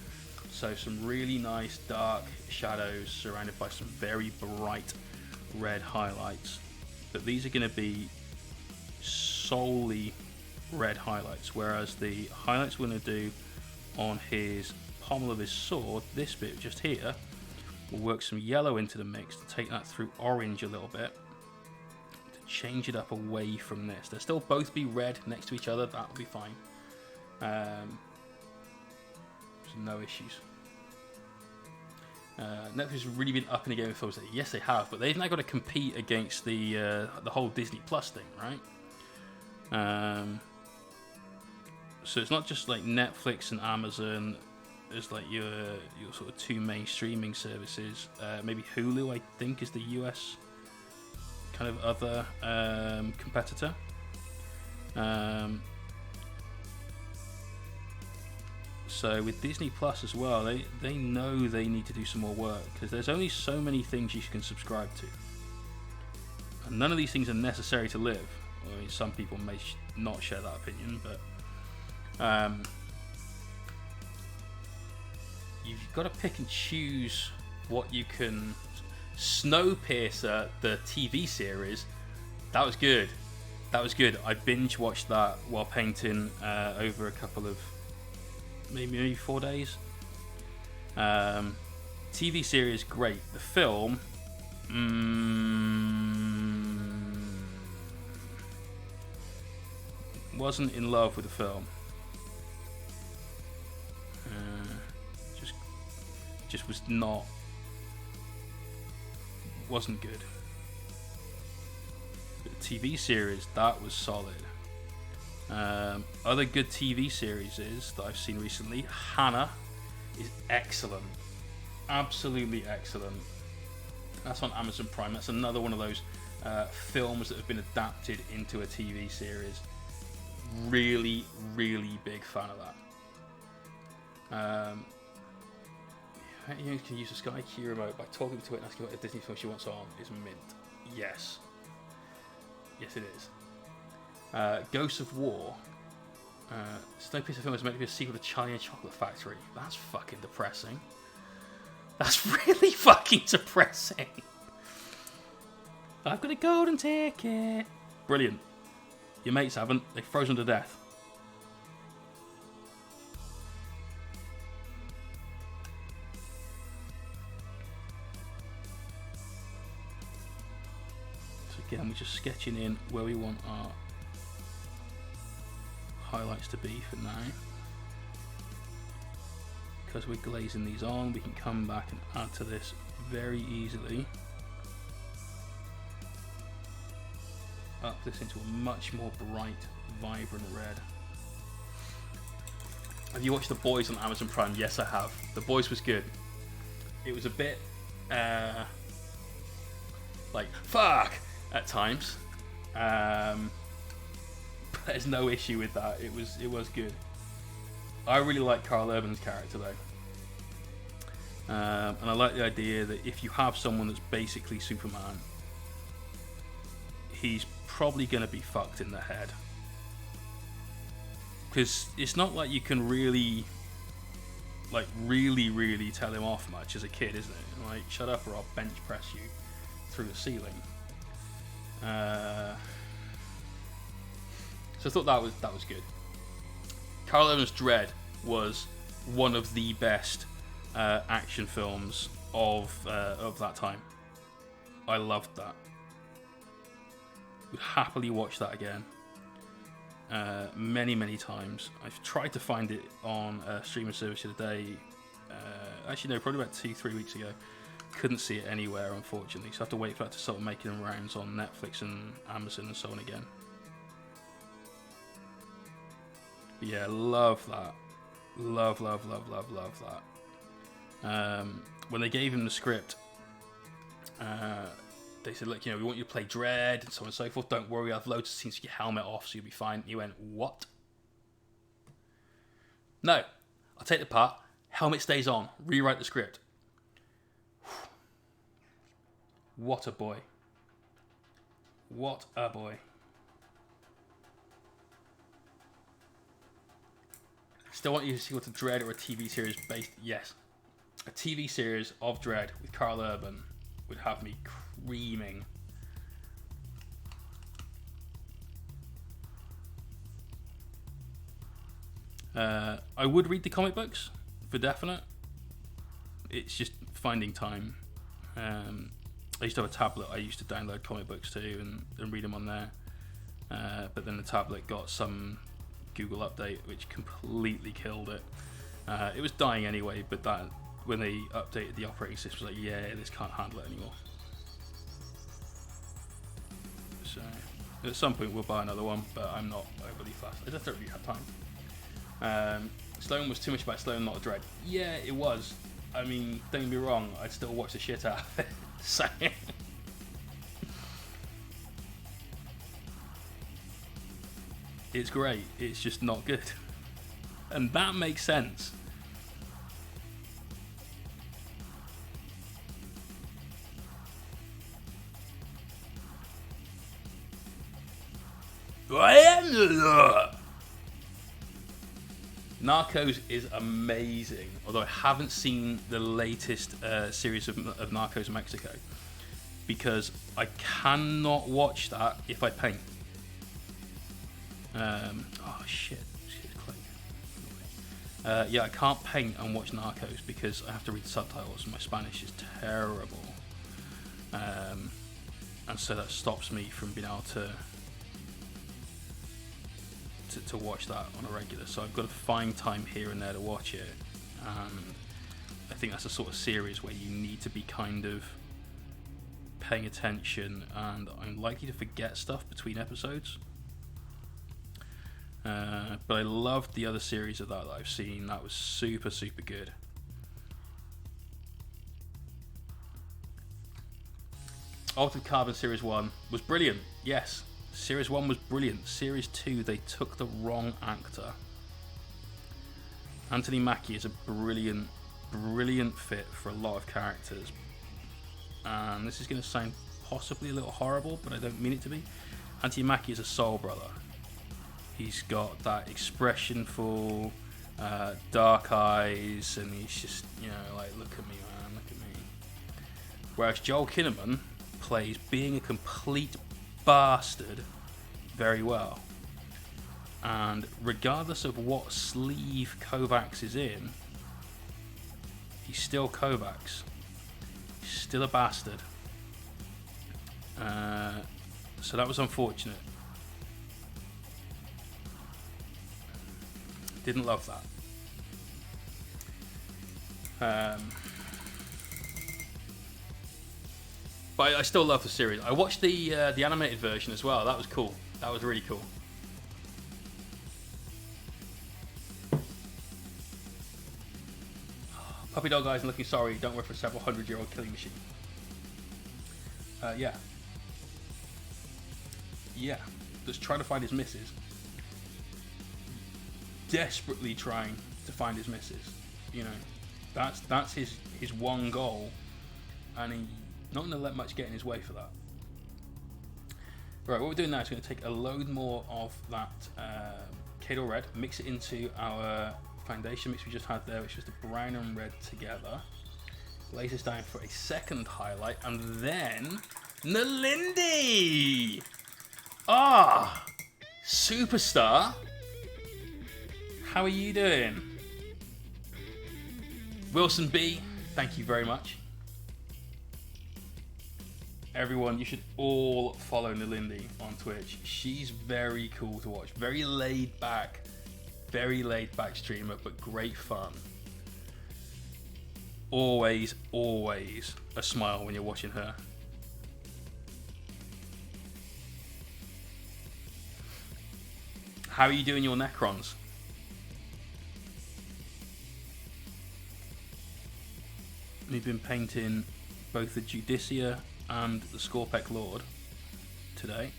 So some really nice dark shadows surrounded by some very bright red highlights. But these are going to be solely red highlights, whereas the highlights we're going to do on his pommel of his sword, this bit just here, we'll work some yellow into the mix to take that through orange a little bit, to change it up away from this. They'll still both be red next to each other, that'll be fine. So no issues. Netflix has really been up in the game with films. Yes, they have, but they've now got to compete against the whole Disney Plus thing, right? So it's not just like Netflix and Amazon. There's like your sort of two main streaming services. Maybe Hulu, I think, is the US kind of other competitor. So with Disney Plus as well, they know they need to do some more work, because there's only so many things you can subscribe to. And none of these things are necessary to live. I mean, some people may not share that opinion, but you've got to pick and choose what you can. Snowpiercer, the TV series, that was good. That was good. I binge watched that while painting over a couple of maybe 4 days. TV series, great. The film, wasn't in love with the film. Just was not wasn't good. The TV series, that was solid. Other good TV series that I've seen recently, Hannah is excellent. Absolutely excellent. That's on Amazon Prime. That's another one of those films that have been adapted into a TV series. Really, really big fan of that. You can use the Sky Key remote by talking to it and asking what Disney film she wants on. Is mint. Yes. Yes, it is. Ghosts of War. Snowpiercer film is meant to be a sequel to Charlie and the Chocolate Factory. That's fucking depressing. That's really fucking depressing. I've got a golden ticket. Brilliant. Your mates haven't. They've frozen to death. So again, we're just sketching in where we want our highlights to be for now. Because we're glazing these on, we can come back and add to this very easily. Up this into a much more bright, vibrant red. Have you watched The Boys on Amazon Prime? Yes, I have. The Boys was good. It was a bit like fuck at times. But there's no issue with that. It was good. I really like Carl Urban's character though. And I like the idea that if you have someone that's basically Superman, he's probably going to be fucked in the head. Because it's not like you can really tell him off much as a kid, isn't it? Like, shut up or I'll bench press you through the ceiling. So I thought that was good. Carl Urban's Dredd was one of the best action films of that time. I loved that. Would happily watch that again many times. I've tried to find it on a streaming service the other day. Actually, no, probably about 2-3 weeks ago. Couldn't see it anywhere, unfortunately. So I have to wait for that to start making rounds on Netflix and Amazon and so on again. But yeah, love that. Love that. When they gave him the script, they said, look, we want you to play Dredd and so on and so forth. Don't worry, I have loads of scenes with your helmet off, so you'll be fine. And he went, what? No, I'll take the part. Helmet stays on. Rewrite the script. What a boy. What a boy. Still want you to see what's a Dredd or a TV series based? Yes. A TV series of Dredd with Carl Urban would have me creaming. I would read the comic books for definite. It's just finding time. I used to have a tablet I used to download comic books to and read them on there. But then the tablet got some Google update which completely killed it. It was dying anyway, but that when they updated the operating system, was like, yeah, this can't handle it anymore. So at some point we'll buy another one, but I'm not overly fast. I just don't really have time. Sloan was too much about Sloan, not a Dredd. Yeah, it was. I mean, don't get me wrong, I'd still watch the shit out of it. So it's great, it's just not good. And that makes sense. Narcos is amazing, although I haven't seen the latest series of Narcos Mexico because I cannot watch that if I paint. Oh shit, yeah, I can't paint and watch Narcos because I have to read subtitles and my Spanish is terrible, and so that stops me from being able to watch that on a regular. So I've got to find time here and there to watch it, and I think that's a sort of series where you need to be kind of paying attention, and I'm likely to forget stuff between episodes. But I loved the other series of that I've seen. That was super, super good. Altered Carbon Series 1 was brilliant. Yes, Series 1 was brilliant. Series 2, they took the wrong actor. Anthony Mackie is a brilliant, brilliant fit for a lot of characters. And this is going to sound possibly a little horrible, but I don't mean it to be. Anthony Mackie is a soul brother. He's got that expressionful, dark eyes, and he's just, you know, like, look at me, man, look at me. Whereas Joel Kinnaman plays being a complete bastard very well. And regardless of what sleeve Kovacs is in, he's still Kovacs. He's still a bastard. So that was unfortunate. Didn't love that. But I still love the series. I watched the animated version as well. That was cool. That was really cool. Puppy dog eyes and looking sorry. Don't work for a several 100-year-old killing machine. Yeah. Yeah. Just trying to find his missus. Desperately trying to find his missus. You know, that's his one goal, and he's not going to let much get in his way for that. Right, what we're doing now is going to take a load more of that Cador Red, mix it into our foundation mix we just had there, which was the brown and red together. Lace this down for a second highlight, and then Nalindi! Ah! Superstar! How are you doing? Wilson B, thank you very much. Everyone, you should all follow Nalindi on Twitch. She's very cool to watch. Very laid back streamer, but great fun. Always, always a smile when you're watching her. How are you doing your Necrons? We've been painting both the Judiciar and the Skorpekh Lord today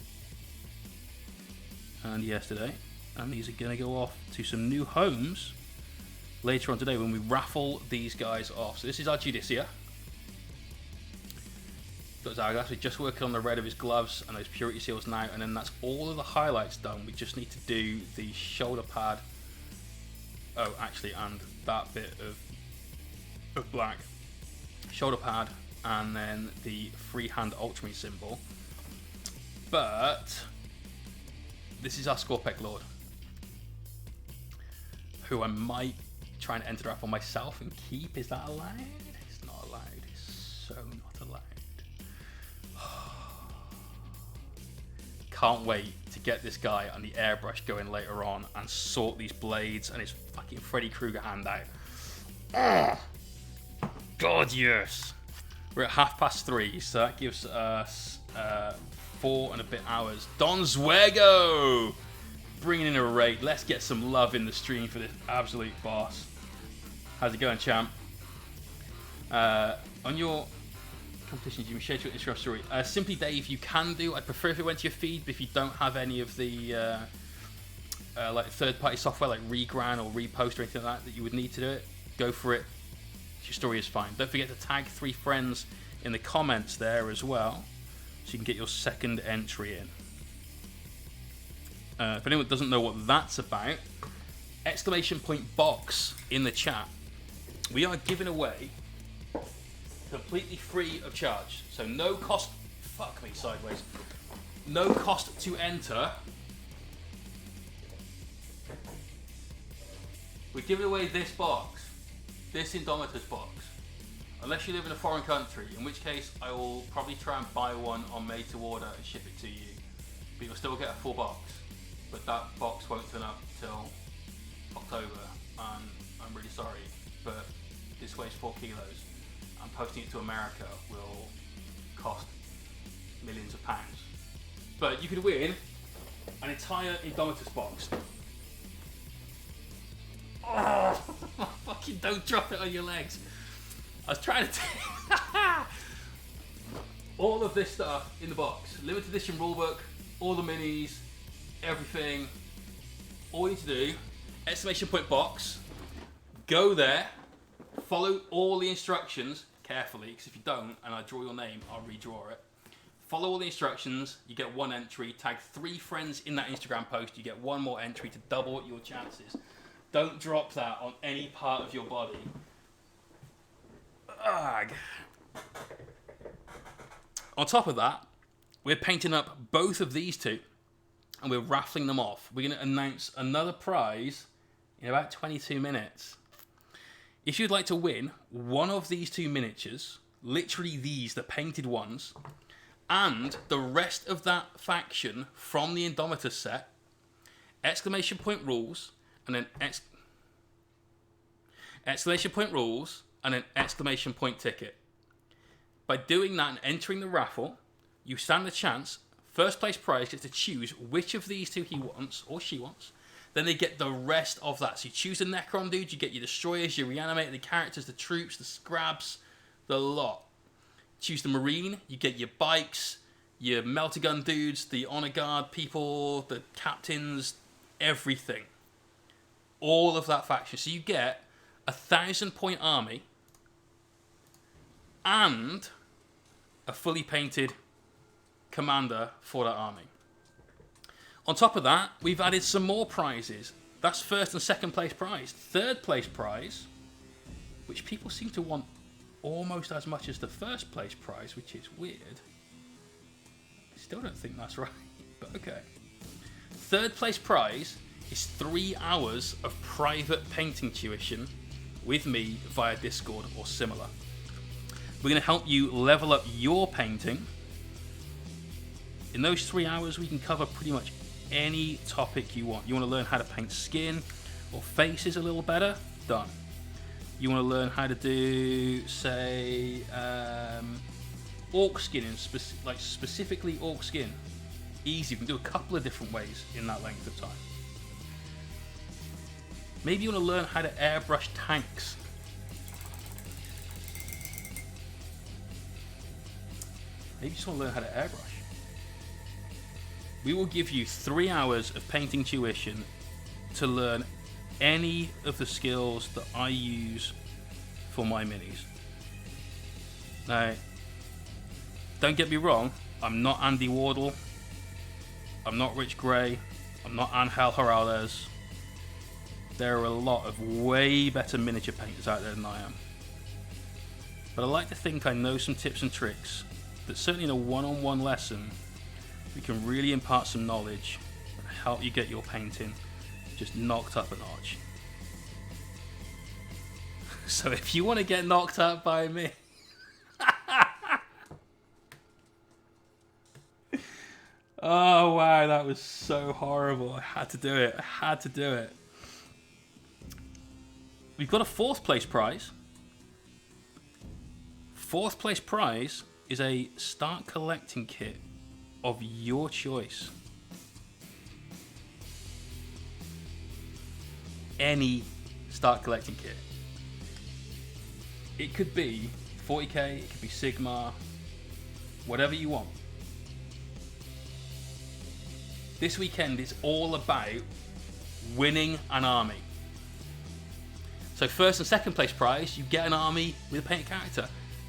and yesterday, and these are going to go off to some new homes later on today when we raffle these guys off. So this is our Judiciar. Got Zargas. We're just working on the red of his gloves and those purity seals now, and then that's all of the highlights done. We just need to do the shoulder pad. Oh, actually, and that bit of black shoulder pad, and then the Freehand ultramarine symbol. But this is our Skorpekh Lord, who I might try and enter up on myself and keep. Is that allowed? It's not allowed. It's so not allowed. Can't wait to get this guy on the airbrush going later on and sort these blades and his fucking Freddy Krueger hand out. God, yes. We're at 3:30, so that gives us 4 and a bit hours. Don Zuego bringing in a raid. Let's get some love in the stream for this absolute boss. How's it going, champ? On your competitions, you can share your Instagram story. Simply Dave, you can do. I'd prefer if it went to your feed, but if you don't have any of the like third-party software like Regran or Repost or anything like that you would need to do it, go for it. Your story is fine. Don't forget to tag 3 friends in the comments there as well, so you can get your second entry in. If anyone doesn't know what that's about, exclamation point box in the chat. We are giving away completely free of charge, so no cost. Fuck me sideways. No cost to enter. We're giving away this box. This Indomitus box, unless you live in a foreign country, in which case I will probably try and buy one on made to order and ship it to you, but you'll still get a full box, but that box won't turn up till October, and I'm really sorry, but this weighs 4 kilos, and posting it to America will cost millions of pounds. But you could win an entire Indomitus box. Oh, fucking don't drop it on your legs. I was trying to take all of this stuff in the box. Limited edition rulebook, all the minis, everything. All you need to do, exclamation point box, go there, follow all the instructions carefully, because if you don't, and I draw your name, I'll redraw it. Follow all the instructions, you get 1 entry, tag 3 friends in that Instagram post, you get 1 more entry to double your chances. Don't drop that on any part of your body. Ugh. On top of that, we're painting up both of these two and we're raffling them off. We're going to announce another prize in about 22 minutes. If you'd like to win one of these 2 miniatures, literally these, the painted ones, and the rest of that faction from the Indomitus set, exclamation point rules, and then exclamation point rules, and an exclamation point ticket. By doing that and entering the raffle, you stand a chance. First place prize gets to choose which of these 2 he wants or she wants. Then they get the rest of that. So you choose the Necron dude, you get your destroyers, your reanimated characters, the troops, the scrabs, the lot. Choose the Marine, you get your bikes, your melter gun dudes, the honor guard people, the captains, everything. All of that faction. So you get 1,000-point army and a fully painted commander for that army. On top of that, we've added some more prizes. That's first and second place prize. Third place prize, which people seem to want almost as much as the first place prize, which is weird. Still don't think that's right, but okay. Third place prize is 3 hours of private painting tuition with me via Discord or similar. We're going to help you level up your painting. In those 3 hours, we can cover pretty much any topic you want. You want to learn how to paint skin or faces a little better? Done. You want to learn how to do, say, orc skin, specifically orc skin? Easy. We can do a couple of different ways in that length of time. Maybe you want to learn how to airbrush tanks. Maybe you just want to learn how to airbrush. We will give you 3 hours of painting tuition to learn any of the skills that I use for my minis. Now, don't get me wrong, I'm not Andy Wardle, I'm not Rich Gray, I'm not Angel Heraldez. There are a lot of way better miniature painters out there than I am. But I like to think I know some tips and tricks that certainly in a one-on-one lesson we can really impart some knowledge and help you get your painting just knocked up a notch. So if you want to get knocked up by me, oh wow, that was so horrible. I had to do it. We've got a 4th place prize. 4th place prize is a start collecting kit of your choice. Any start collecting kit. It could be 40k, it could be Sigma, whatever you want. This weekend is all about winning an army. So first and second place prize, you get an army with a painted character.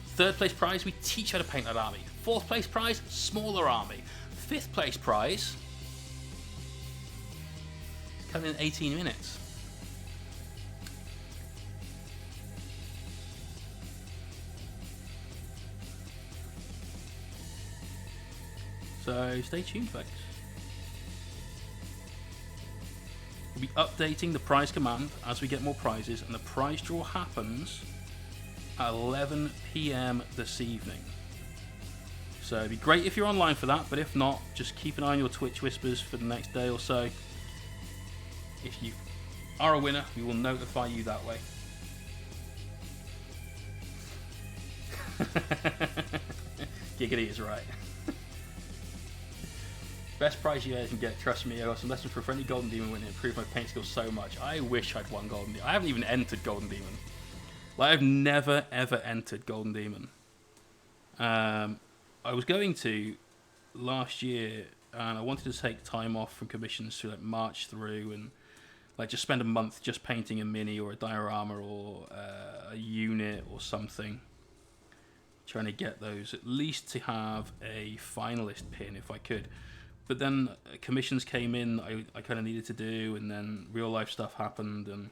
Third place prize, we teach you how to paint that army. 4th place prize, smaller army. 5th place prize, coming in 18 minutes. So stay tuned, folks. We'll be updating the prize command as we get more prizes, and the prize draw happens at 11 PM this evening. So it'd be great if you're online for that, but if not, just keep an eye on your Twitch whispers for the next day or so. If you are a winner, we will notify you that way. Giggity is right. Best prize you guys can get, trust me. I got some lessons for a friendly Golden Demon when it improved my paint skills so much. I wish I'd won Golden Demon. I haven't even entered Golden Demon. Like, I've never, ever entered Golden Demon. I was going to last year, and I wanted to take time off from commissions to like March through and like just spend a month just painting a mini or a diorama or a unit or something. Trying to get those, at least to have a finalist pin if I could. But then commissions came in I kind of needed to do, and then real life stuff happened, and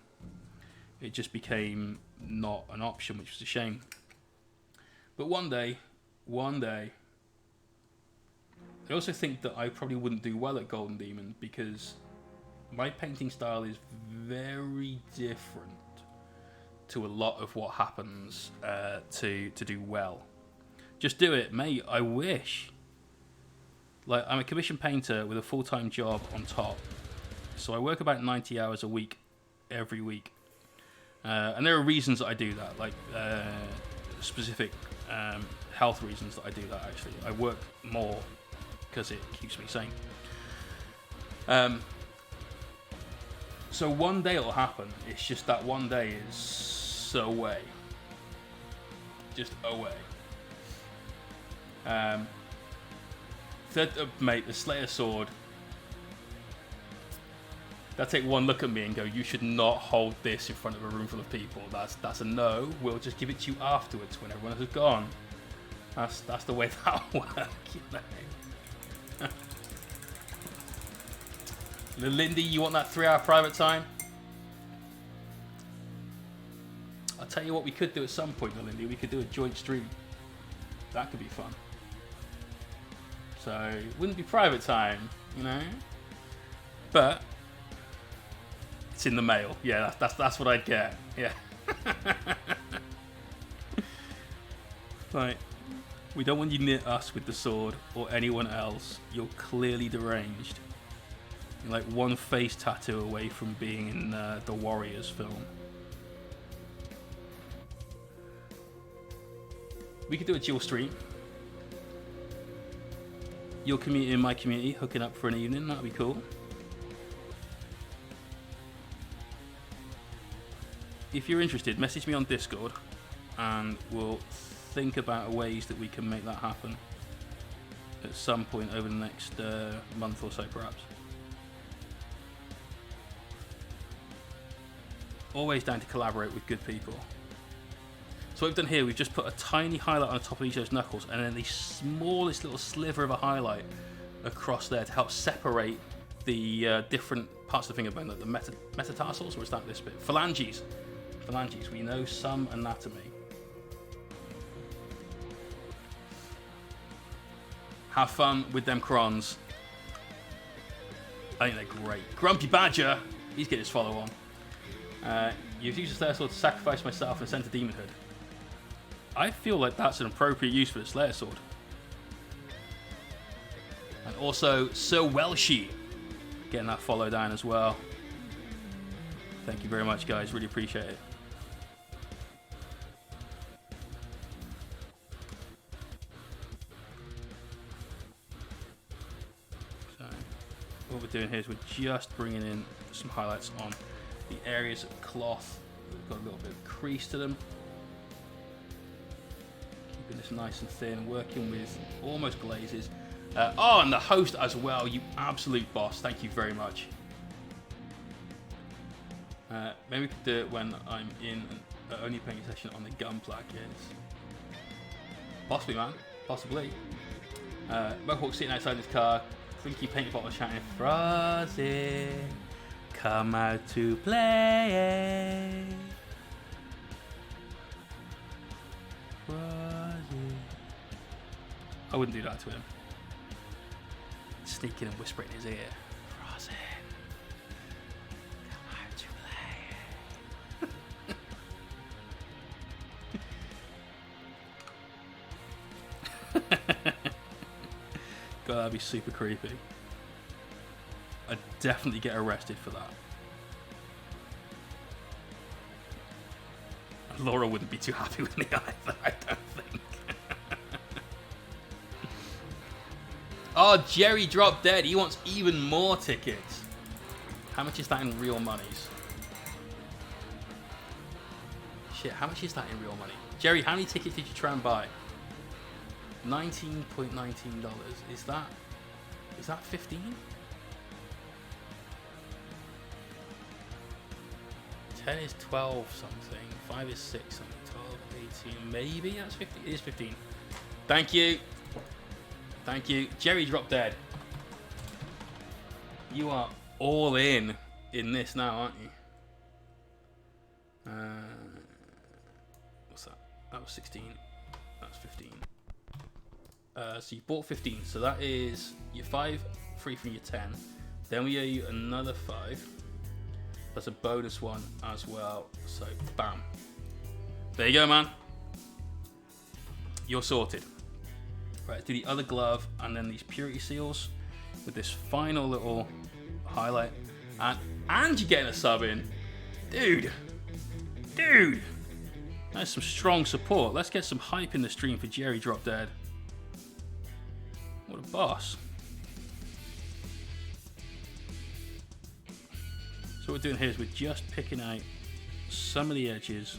it just became not an option, which was a shame. But one day, I also think that I probably wouldn't do well at Golden Demon because my painting style is very different to a lot of what happens to do well. Just do it, mate. I wish. Like, I'm a commission painter with a full-time job on top, so I work about 90 hours a week every week, and there are reasons that I do that, like specific health reasons that I do that. Actually, I work more because it keeps me sane. So one day it'll happen. It's just that one day is away. Just away. Mate, the Slayer sword. They'll take one look at me and go, "You should not hold this in front of a room full of people." That's a no. We'll just give it to you afterwards when everyone else is gone. That's the way that'll work, you know. Lindy, you want that 3-hour private time? I'll tell you what we could do at some point, Lindy. We could do a joint stream. That could be fun. So it wouldn't be private time, you know, but it's in the mail. Yeah, that's what I'd get. Yeah. Right. We don't want you near us with the sword or anyone else. You're clearly deranged. You're like one face tattoo away from being in the Warriors film. We could do a dual stream. Your community and my community hooking up for an evening. That'd be cool. If you're interested, message me on Discord and we'll think about ways that we can make that happen at some point over the next month or so, perhaps. Always down to collaborate with good people. So what we've done here, we've just put a tiny highlight on the top of each of those knuckles and then the smallest little sliver of a highlight across there to help separate the different parts of the finger bone, like the metatarsals, or is that this bit? Phalanges. Phalanges, we know some anatomy. Have fun with them crons. I think they're great. Grumpy Badger, he's getting his follow on. You've used the Slayer Sword to sacrifice myself and send to demonhood. I feel like that's an appropriate use for the Slayer Sword. And also, Sir Welshie getting that follow down as well. Thank you very much, guys. Really appreciate it. So, what we're doing here is we're just bringing in some highlights on the areas of cloth that have got a little bit of crease to them. Keeping this nice and thin, working with almost glazes. Oh, and the host as well, you absolute boss. Thank you very much. Maybe we could do it when I'm in an only painting session on the Gunpla kids. Possibly, man. Possibly. Mohawk sitting outside his car, clinky paint bottle shouting, "Frosty, come out to play." Frosty. I wouldn't do that to him. Sneak in and whisper in his ear, "Frosty, come out to play." God, that'd be super creepy. I'd definitely get arrested for that. Laura wouldn't be too happy with me either, I don't think. Oh, Jerry dropped dead. He wants even more tickets. How much is that in real monies? Shit, how much is that in real money? Jerry, how many tickets did you try and buy? $19.19. Is that 15? 10 is 12 something. 5 is 6 something. 12, 18. Maybe that's 15. It is 15. Thank you. Thank you. Jerry dropped dead. You are all in this now, aren't you? What's that? That was 16. That's 15. So you bought 15. So that is your 5 free from your 10. Then we owe you another 5. That's a bonus one as well. So bam. There you go, man. You're sorted. Right, let's do the other glove and then these purity seals with this final little highlight. And you're getting a sub in. Dude. That's some strong support. Let's get some hype in the stream for Jerry Drop Dead. What a boss. So what we're doing here is we're just picking out some of the edges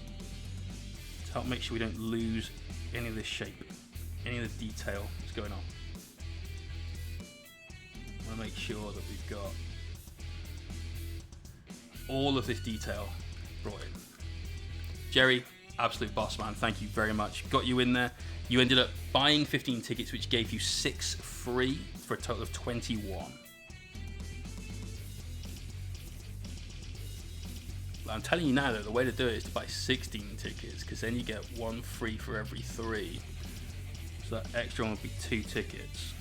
to help make sure we don't lose any of this shape, any of the detail that's going on. I want to make sure that we've got all of this detail brought in. Jerry, absolute boss, man. Thank you very much. Got you in there. You ended up buying 15 tickets, which gave you 6 free for a total of 21. I'm telling you now that the way to do it is to buy 16 tickets, because then you get 1 free for every 3. So that extra one would be 2 tickets.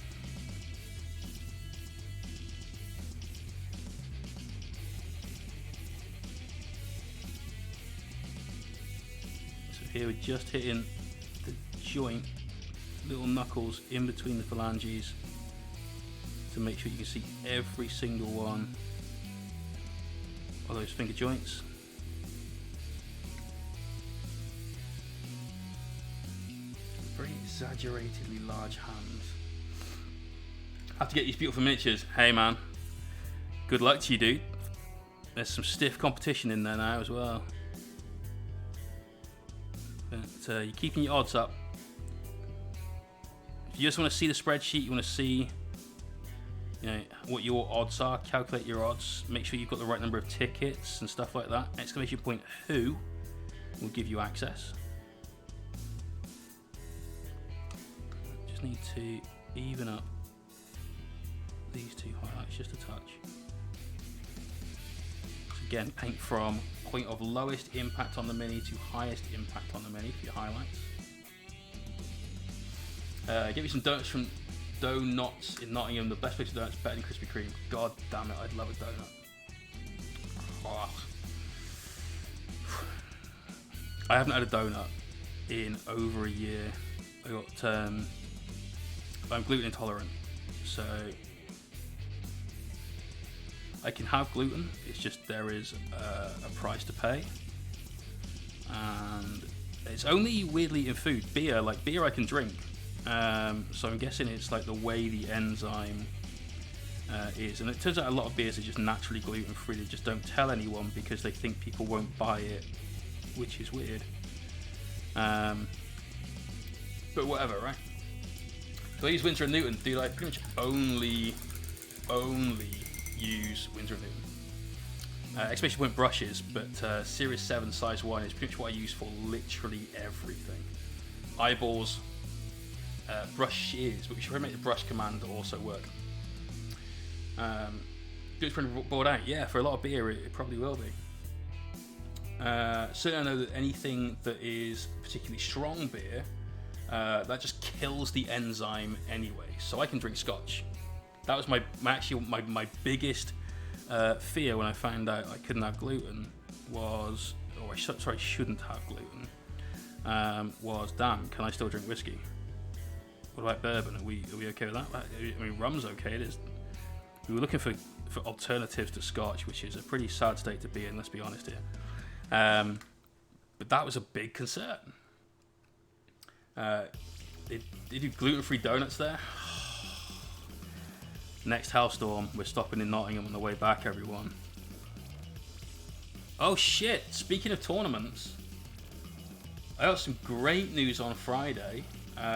So here we're just hitting the joint, little knuckles in between the phalanges to make sure you can see every single one of those finger joints. Very exaggeratedly large hands. Have to get these beautiful miniatures. Hey man, good luck to you, dude. There's some stiff competition in there now as well. But you're keeping your odds up. If you just want to see the spreadsheet, you want to see, you know, what your odds are, calculate your odds, make sure you've got the right number of tickets and stuff like that. Exclamation point who will give you access. Just need to even up these 2 highlights just a touch. So again, paint from point of lowest impact on the mini to highest impact on the mini for your highlights. Get me some donuts from Donuts in Nottingham. The best place for donuts, better than Krispy Kreme. God damn it, I'd love a donut. Oh. I haven't had a donut in over a year. I'm gluten intolerant, so I can have gluten. It's just there is a price to pay, and it's only weirdly in food. Beer I can drink. So I'm guessing it's like the way the enzyme is, and it turns out a lot of beers are just naturally gluten free. They just don't tell anyone because they think people won't buy it, which is weird. But whatever, right? So I use Winsor & Newton, dude. I pretty much only use Winsor & Newton. Exclamation point brushes, but Series 7 size 1 is pretty much what I use for literally everything. Eyeballs. Brush shears, but we should probably make the brush command also work. Dude's pretty bored out. Yeah, for a lot of beer, it probably will be. Certainly, I know that anything that is particularly strong beer, that just kills the enzyme anyway. So I can drink Scotch. That was my biggest fear when I found out I couldn't have gluten was, shouldn't have gluten. Was damn, can I still drink whiskey? What about bourbon? Are we okay with that? I mean, rum's okay. It is. We were looking for alternatives to Scotch, which is a pretty sad state to be in. Let's be honest here. But that was a big concern. They do gluten-free donuts there. Next Hellstorm, we're stopping in Nottingham on the way back, everyone. Oh shit, speaking of tournaments, I got some great news on Friday.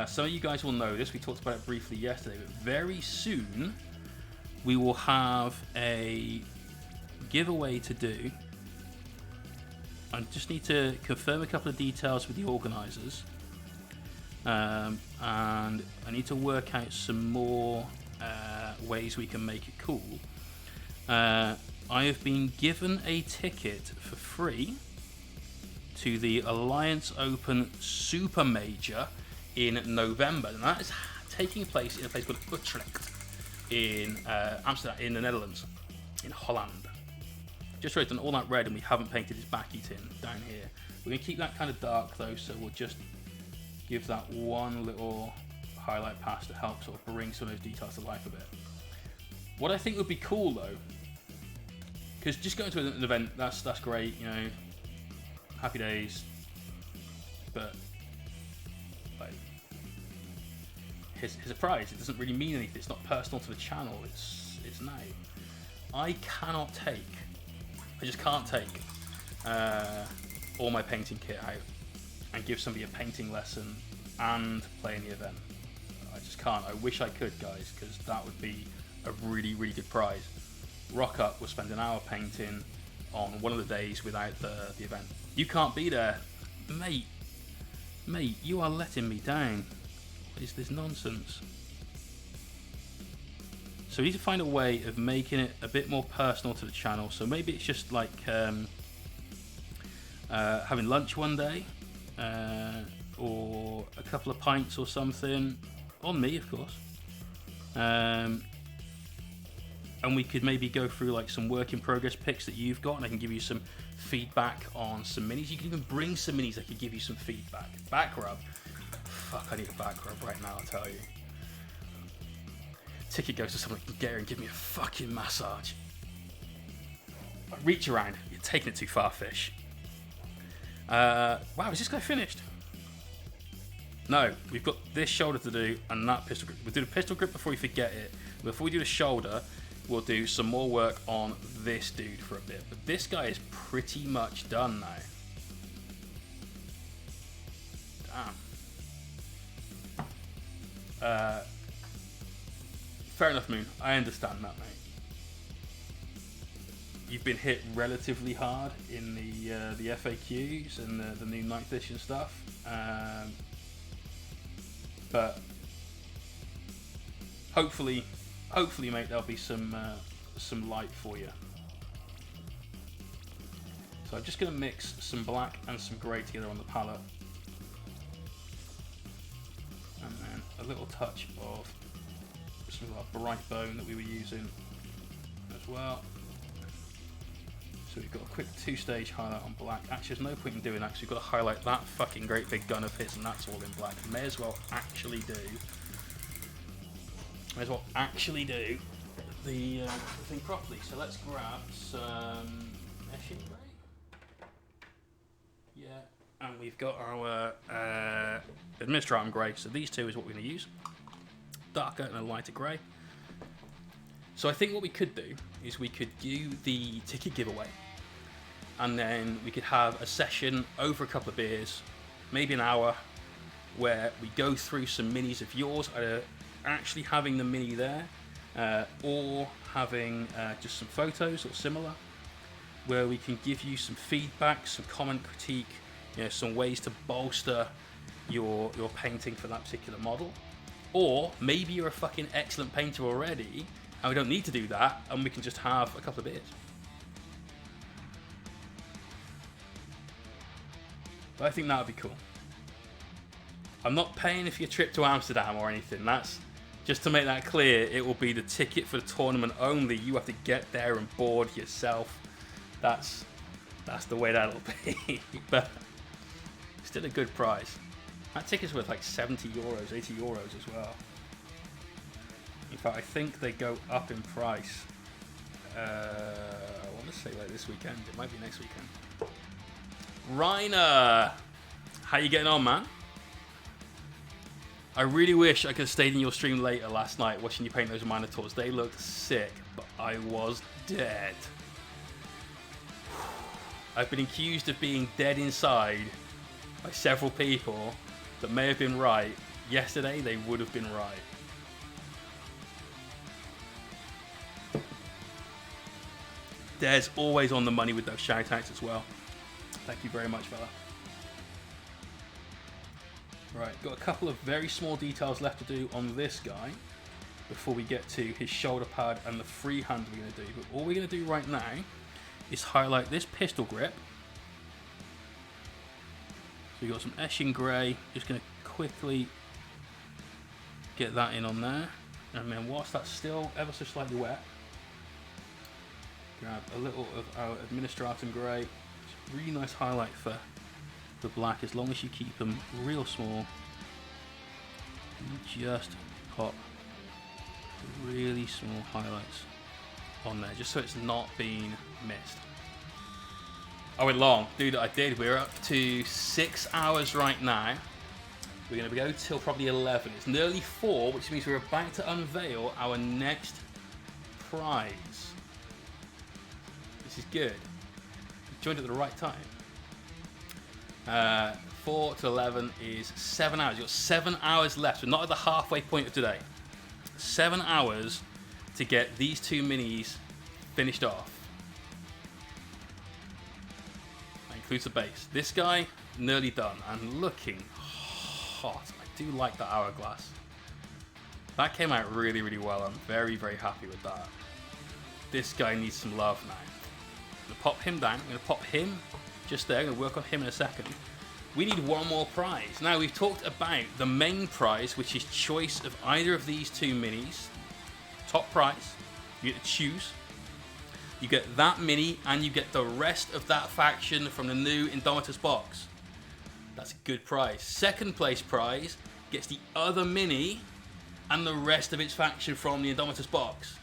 Some of you guys will know this, we talked about it briefly yesterday, but very soon we will have a giveaway to do. I just need to confirm a couple of details with the organisers. And I need to work out some more ways we can make it cool. I have been given a ticket for free to the Alliance Open Super Major in November, and that is taking place in a place called Utrecht in Amsterdam, in the Netherlands, in Holland. Just wrote on all that red, and we haven't painted his backy tin down here. We're going to keep that kind of dark though, so we'll just give that one little highlight pass to help sort of bring some of those details to life a bit. What I think would be cool though, because just going to an event, that's great, you know, happy days, but like, here's a prize. It doesn't really mean anything. It's not personal to the channel. It's now. I just can't take all my painting kit out and give somebody a painting lesson and play in the event. I just can't. I wish I could, guys, because that would be a really, really good prize. Rock up, we'll spend an hour painting on one of the days without the event. You can't be there. Mate, you are letting me down. What is this nonsense? So we need to find a way of making it a bit more personal to the channel. So maybe it's just like having lunch one day, or a couple of pints or something, on me of course, and we could maybe go through like some work in progress pics that you've got, and I can give you some feedback on some minis. You can even bring some minis that could give you some feedback. Back rub, fuck, I need a back rub right now, I'll tell you. Ticket goes to someone who can get here and give me a fucking massage. Reach around, you're taking it too far, fish. Wow, is this guy finished? No, we've got this shoulder to do and that pistol grip. We'll do the pistol grip before we forget it. Before we do the shoulder, we'll do some more work on this dude for a bit. But this guy is pretty much done now. Damn. Fair enough, Moon. I understand that, mate. You've been hit relatively hard in the FAQs and the new 9th edition stuff, but hopefully, mate, there'll be some light for you. So I'm just going to mix some black and some grey together on the palette, and then a little touch of some of our bright bone that we were using as well. So we've got a quick 2-stage highlight on black. Actually, there's no point in doing that because we've got to highlight that fucking great big gun of his, and that's all in black. May as well actually do the thing properly. So let's grab some Eshin grey. Yeah, and we've got our Administratum grey. So these two is what we're going to use. Darker and a lighter grey. So I think what we could do is we could do the ticket giveaway, and then we could have a session over a couple of beers, maybe an hour, where we go through some minis of yours, either actually having the mini there, or having just some photos or similar, where we can give you some feedback, some comment critique, you know, some ways to bolster your painting for that particular model. Or maybe you're a fucking excellent painter already and we don't need to do that and we can just have a couple of beers. But I think that would be cool. I'm not paying for your trip to Amsterdam or anything. That's just to make that clear. It will be the ticket for the tournament only. You have to get there and board yourself. That's the way that'll be. But still a good price. That ticket's worth like 70 euros, 80 euros as well. In fact, I think they go up in price. I want to say like this weekend. It might be next weekend. Reiner, how you getting on, man? I really wish I could have stayed in your stream later last night watching you paint those Minotaurs. They looked sick, but I was dead. I've been accused of being dead inside by several people that may have been right. Yesterday, they would have been right. There's always on the money with those shout-outs as well. Thank you very much, fella. Right, got a couple of very small details left to do on this guy before we get to his shoulder pad and the freehand we're going to do. But all we're going to do right now is highlight this pistol grip. So we've got some Eshin Grey. Just going to quickly get that in on there. And then whilst that's still ever so slightly wet, grab a little of our Administratum Grey. It's a really nice highlight for the black, as long as you keep them real small. You just pop really small highlights on there, just so it's not being missed. I went long, dude. I did. We're up to 6 hours right now. We're going to go till probably 11. It's nearly 4, which means we're about to unveil our next prize. This is good. You joined at the right time. 4 to 11 is 7 hours. You've got 7 hours left. We're not at the halfway point of today. 7 hours to get these two minis finished off. That includes the base. This guy, nearly done and looking hot. I do like the hourglass. That came out really, really well. I'm very, very happy with that. This guy needs some love now. I'm going to pop him down. I'm going to pop him just there. I'm going to work on him in a second. We need one more prize. Now, we've talked about the main prize, which is choice of either of these two minis. Top prize. You get to choose. You get that mini, and you get the rest of that faction from the new Indomitus box. That's a good prize. Second place prize gets the other mini and the rest of its faction from the Indomitus box.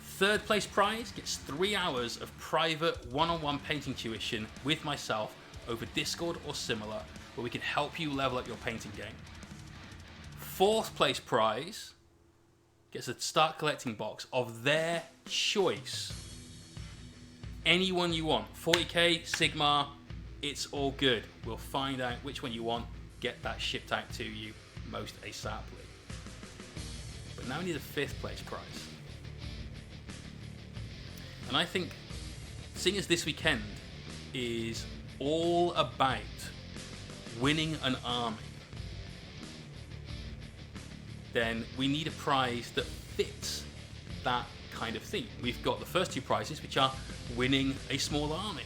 Third place prize gets 3 hours of private one-on-one painting tuition with myself over Discord or similar, where we can help you level up your painting game. Fourth place prize gets a start collecting box of their choice. Anyone you want. 40k, Sigmar, it's all good. We'll find out which one you want, get that shipped out to you most ASAPly. But now we need a fifth place prize. And I think, seeing as this weekend is all about winning an army, then we need a prize that fits that kind of theme. We've got the first two prizes, which are winning a small army.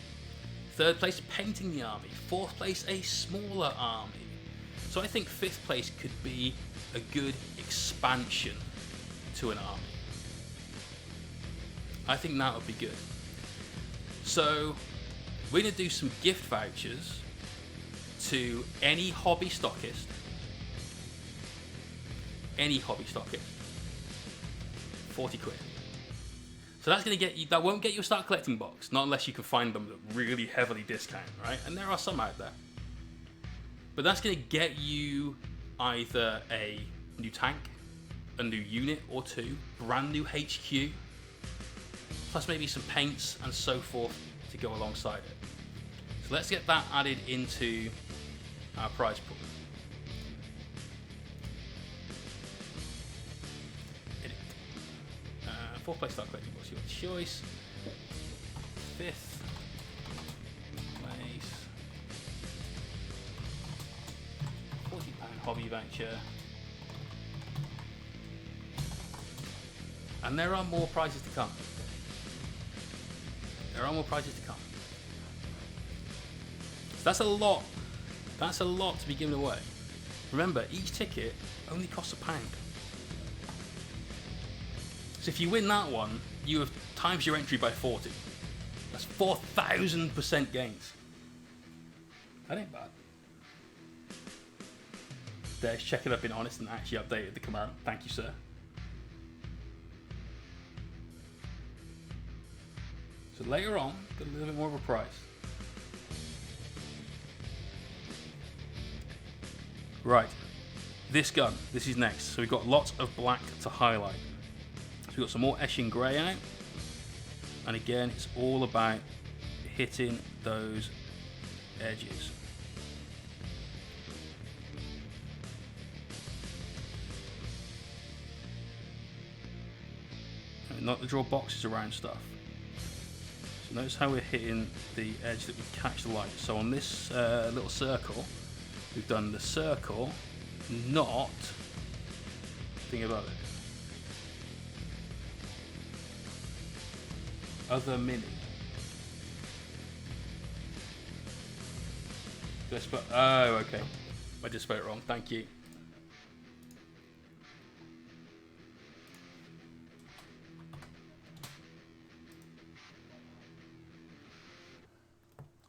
Third place, painting the army. Fourth place, a smaller army. So I think fifth place could be a good expansion to an army. I think that would be good. So we're going to do some gift vouchers to any hobby stockist. Any hobby stockist. 40 quid. So that's going to get you, that won't get you a start collecting box, not unless you can find them that really heavily discount, right? And there are some out there. But that's going to get you either a new tank, a new unit or two, brand new HQ, plus maybe some paints and so forth to go alongside it. So let's get that added into our prize pool. Edit. Fourth place start collecting box, your choice. Fifth place. £40 hobby voucher. And there are more prizes to come. There are more prizes to come. So that's a lot. That's a lot to be given away. Remember, each ticket only costs £1. So if you win that one, you have times your entry by 40. That's 4,000% gains. That ain't bad. There's checking I've been honest and actually updated the command. Thank you, sir. So later on, got a little bit more of a price. Right. this gun, this is next. So we've got lots of black to highlight. So we've got some more Eshin Grey out. And again, it's all about hitting those edges. And not to draw boxes around stuff. So notice how we're hitting the edge that would catch the light. So on this little circle, we've done the circle, not thing above it. Other mini. Oh, okay. I just spelled it wrong. Thank you.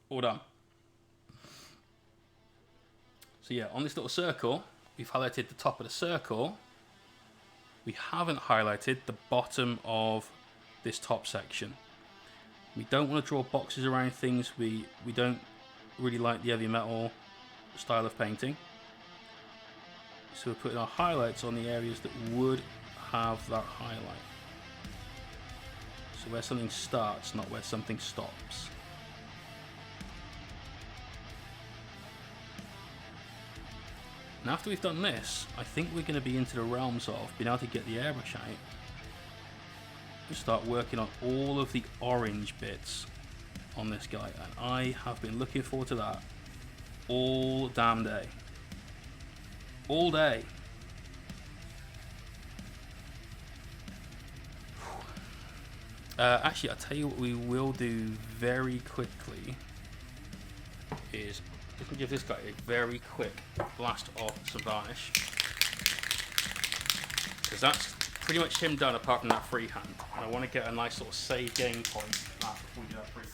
All done. So yeah, on this little circle, we've highlighted the top of the circle. We haven't highlighted the bottom of this top section. We don't want to draw boxes around things. We don't really like the heavy metal style of painting. So we're putting our highlights on the areas that would have that highlight. So where something starts, not where something stops. And after we've done this, I think we're going to be into the realms of being able to get the airbrush out and start working on all of the orange bits on this guy. And I have been looking forward to that all damn day. All day. Actually, I'll tell you what we will do very quickly is just give this guy a very quick blast of some varnish, because that's pretty much him done apart from that freehand. And I want to get a nice sort of save game point before we do that freehand.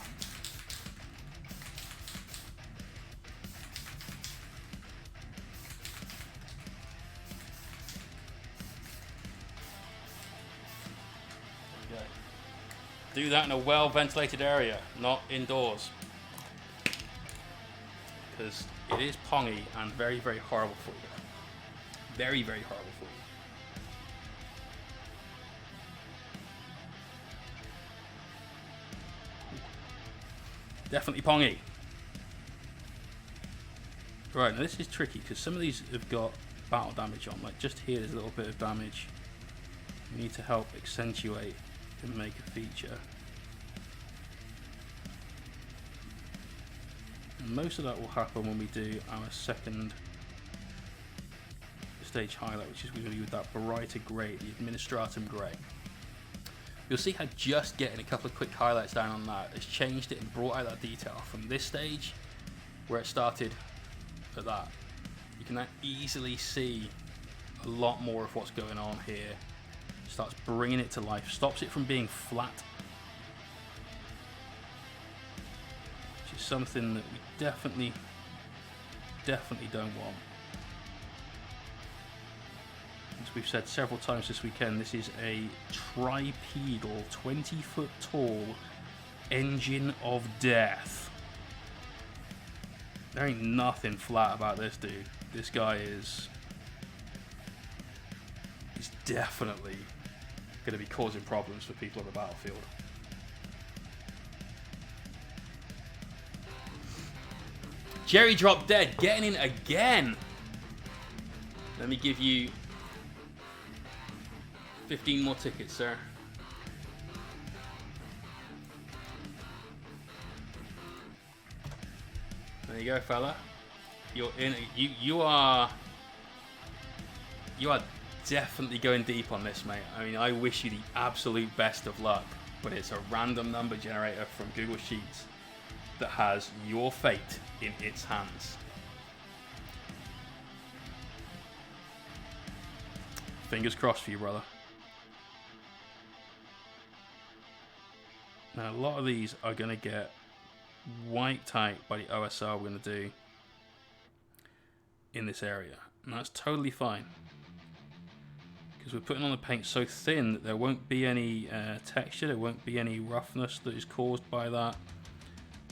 Do that in a well ventilated area, not indoors, because it is pongy and very, very horrible for you. Very, very horrible for you. Definitely pongy. Right, now this is tricky because some of these have got battle damage on. Like just here, there's a little bit of damage. We need to help accentuate and make a feature. And most of that will happen when we do our second stage highlight, which is going to be with that brighter grey, the Administratum grey. You'll see how just getting a couple of quick highlights down on that has changed it and brought out that detail from this stage where it started at that. You can now easily see a lot more of what's going on here. Starts bringing it to life, stops it from being flat, which is something that we definitely don't want. As we've said several times this weekend, this is a tripedal, 20-foot tall engine of death. There ain't nothing flat about this dude. This guy is definitely going to be causing problems for people on the battlefield. Jerry dropped dead, getting in again. Let me give you 15 more tickets, sir. There you go, fella. You're in. You are definitely going deep on this, mate. I mean, I wish you the absolute best of luck, but it's a random number generator from Google Sheets that has your fate in its hands. Fingers crossed for you, brother. Now, a lot of these are going to get wiped out by the OSR we're going to do in this area, and that's totally fine, because we're putting on the paint so thin that there won't be any texture, there won't be any roughness that is caused by that.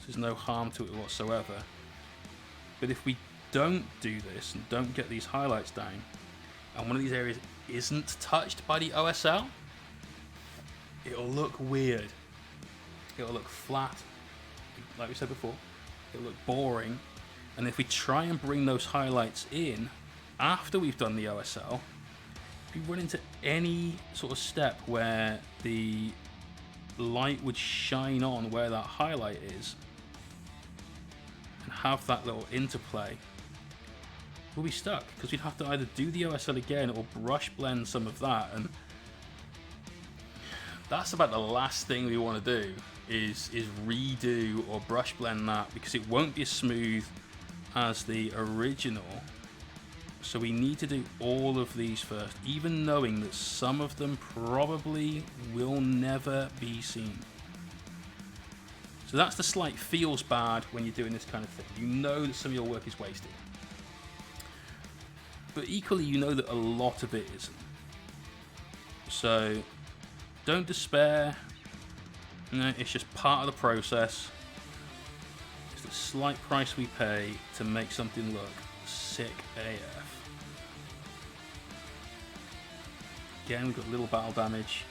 There's no harm to it whatsoever. But if we don't do this and don't get these highlights down, and one of these areas isn't touched by the OSL, it'll look weird. It'll look flat, like we said before. It'll look boring. And if we try and bring those highlights in after we've done the OSL, if we run into any sort of step where the light would shine on where that highlight is and have that little interplay, we'll be stuck, because we'd have to either do the OSL again or brush blend some of that, and that's about the last thing we want to do is redo or brush blend that, because it won't be as smooth as the original. So we need to do all of these first, even knowing that some of them probably will never be seen. So that's the slight feels bad when you're doing this kind of thing. You know that some of your work is wasted. But equally, you know that a lot of it isn't. So don't despair. No, it's just part of the process. It's the slight price we pay to make something look sick AF. Again, we've got a little battle damage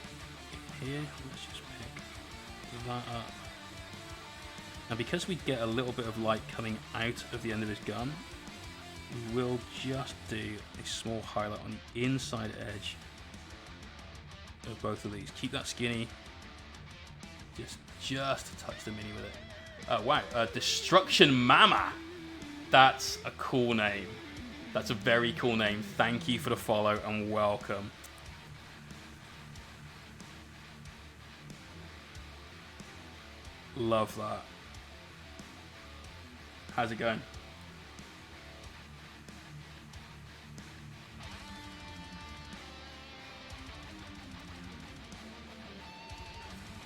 here. Let's just pick that up. Now, because we get a little bit of light coming out of the end of his gun, we will just do a small highlight on the inside edge of both of these. Keep that skinny. Just touch the mini with it. Oh wow, Destruction Mama. That's a cool name. That's a very cool name. Thank you for the follow and welcome. Love that. How's it going?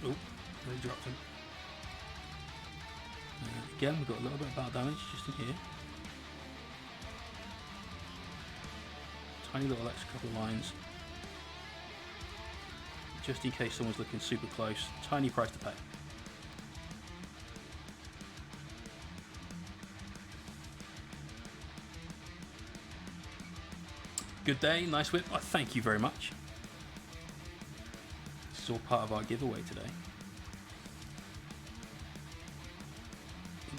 Oh, they dropped him. Again, we've got a little bit of battle damage just in here. Tiny little extra couple of lines. Just in case someone's looking super close. Tiny price to pay. Good day, nice whip. Oh, thank you very much. This is all part of our giveaway today.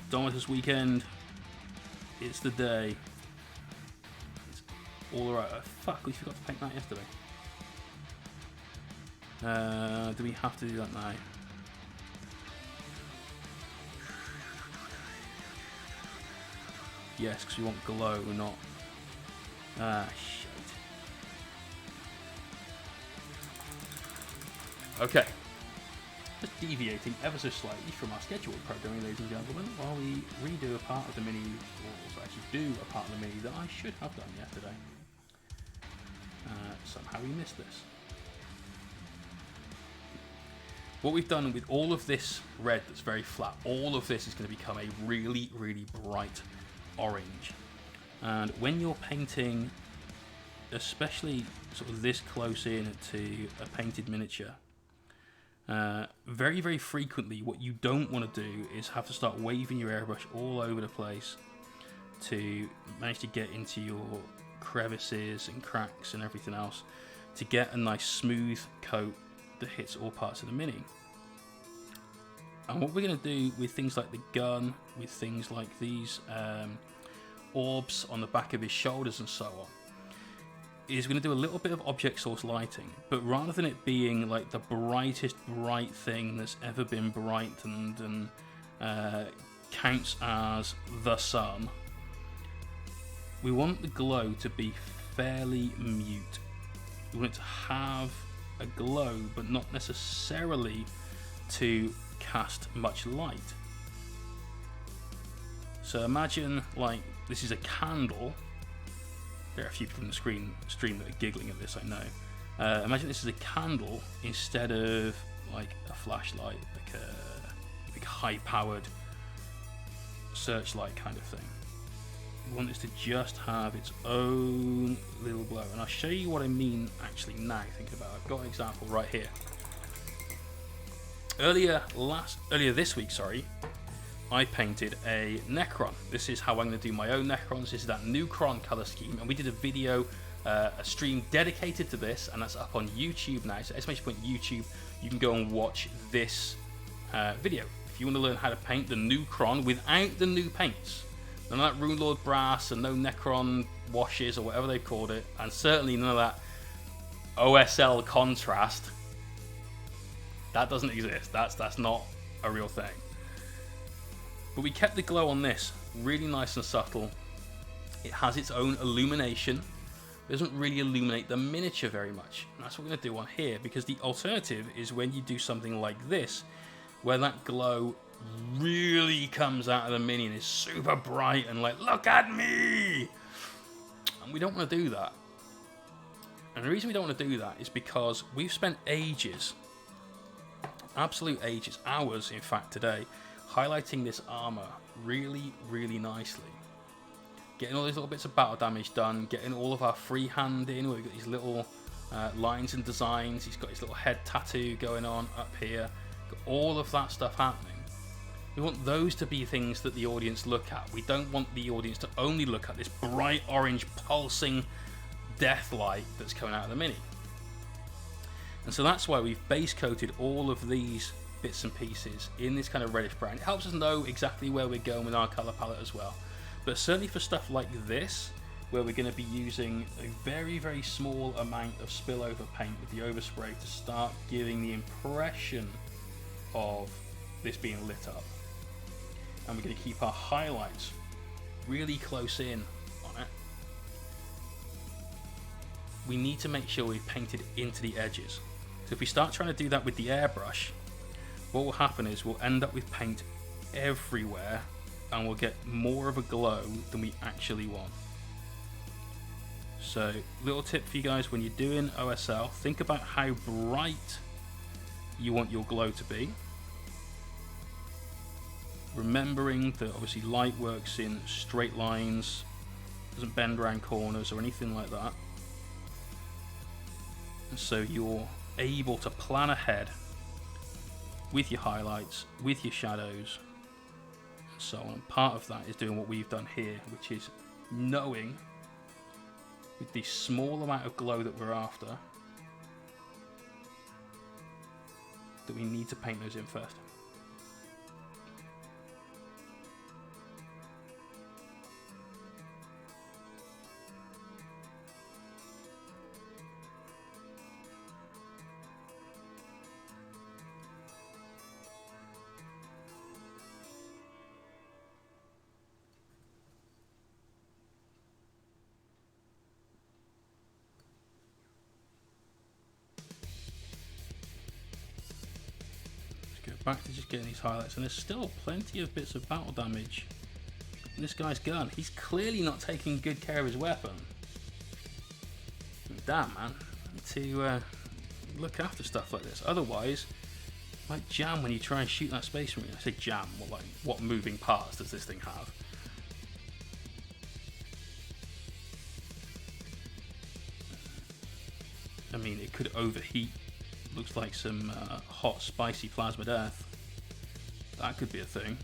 Indomitus weekend. It's the day. It's all right. Oh, fuck, we forgot to paint that yesterday. Do we have to do that now? Yes, because we want glow, not... Ah, shit. Okay. Just deviating ever so slightly from our scheduled programming, ladies and gentlemen, while we redo a part of the mini, or actually do a part of the mini that I should have done yesterday. Somehow we missed this. What we've done with all of this red that's very flat, all of this is going to become a really, really bright orange. And when you're painting, especially sort of this close in to a painted miniature, very, very frequently what you don't want to do is have to start waving your airbrush all over the place to manage to get into your crevices and cracks and everything else to get a nice smooth coat that hits all parts of the mini. And what we're going to do with things like the gun, with things like these orbs on the back of his shoulders and so on, is going to do a little bit of object source lighting, but rather than it being like the brightest bright thing that's ever been brightened and counts as the sun, we want the glow to be fairly mute. We want it to have a glow, but not necessarily to cast much light. So imagine like this is a candle. There are a few people in the stream that are giggling at this, I know. Imagine this is a candle instead of like a flashlight, like a big high-powered searchlight kind of thing. We want this to just have its own little glow. And I'll show you what I mean actually now, thinking about it. I've got an example right here. Earlier this week, I painted a necron. This is how I'm going to do my own necrons. This is that necron color scheme, and we did a video a stream dedicated to this, and that's up on YouTube now. So exclamation point YouTube, you can go and watch this video. If you want to learn how to paint the necron without the new paints, none of that Rune Lord brass and no necron washes or whatever they called it, and certainly none of that OSL contrast, that doesn't exist. That's not a real thing. But we kept the glow on this really nice and subtle. It has its own illumination. It doesn't really illuminate the miniature very much. And that's what we're going to do on here, because the alternative is when you do something like this, where that glow really comes out of the mini and is super bright and like, look at me! And we don't want to do that. And the reason we don't want to do that is because we've spent ages, absolute ages, hours in fact today, highlighting this armor really, really nicely. Getting all these little bits of battle damage done, getting all of our freehand in, where we've got these little lines and designs. He's got his little head tattoo going on up here. Got all of that stuff happening. We want those to be things that the audience look at. We don't want the audience to only look at this bright orange pulsing death light that's coming out of the mini. And so that's why we've base coated all of these bits and pieces in this kind of reddish brown. It helps us know exactly where we're going with our color palette as well. But certainly for stuff like this, where we're going to be using a very, very small amount of spillover paint with the overspray to start giving the impression of this being lit up. And we're going to keep our highlights really close in on it. We need to make sure we've painted into the edges. So if we start trying to do that with the airbrush, what will happen is we'll end up with paint everywhere and we'll get more of a glow than we actually want. So, little tip for you guys, when you're doing OSL, think about how bright you want your glow to be. Remembering that obviously light works in straight lines, doesn't bend around corners or anything like that. And so you're able to plan ahead with your highlights, with your shadows, and so on. Part of that is doing what we've done here, which is knowing with the small amount of glow that we're after that we need to paint those in first. Back to just getting these highlights, and there's still plenty of bits of battle damage in this guy's gun. He's clearly not taking good care of his weapon. Damn, man, to look after stuff like this. Otherwise, it might jam when you try and shoot that space marine. I say jam, what moving parts does this thing have? I mean, it could overheat. Looks like some hot, spicy plasma death. That could be a thing.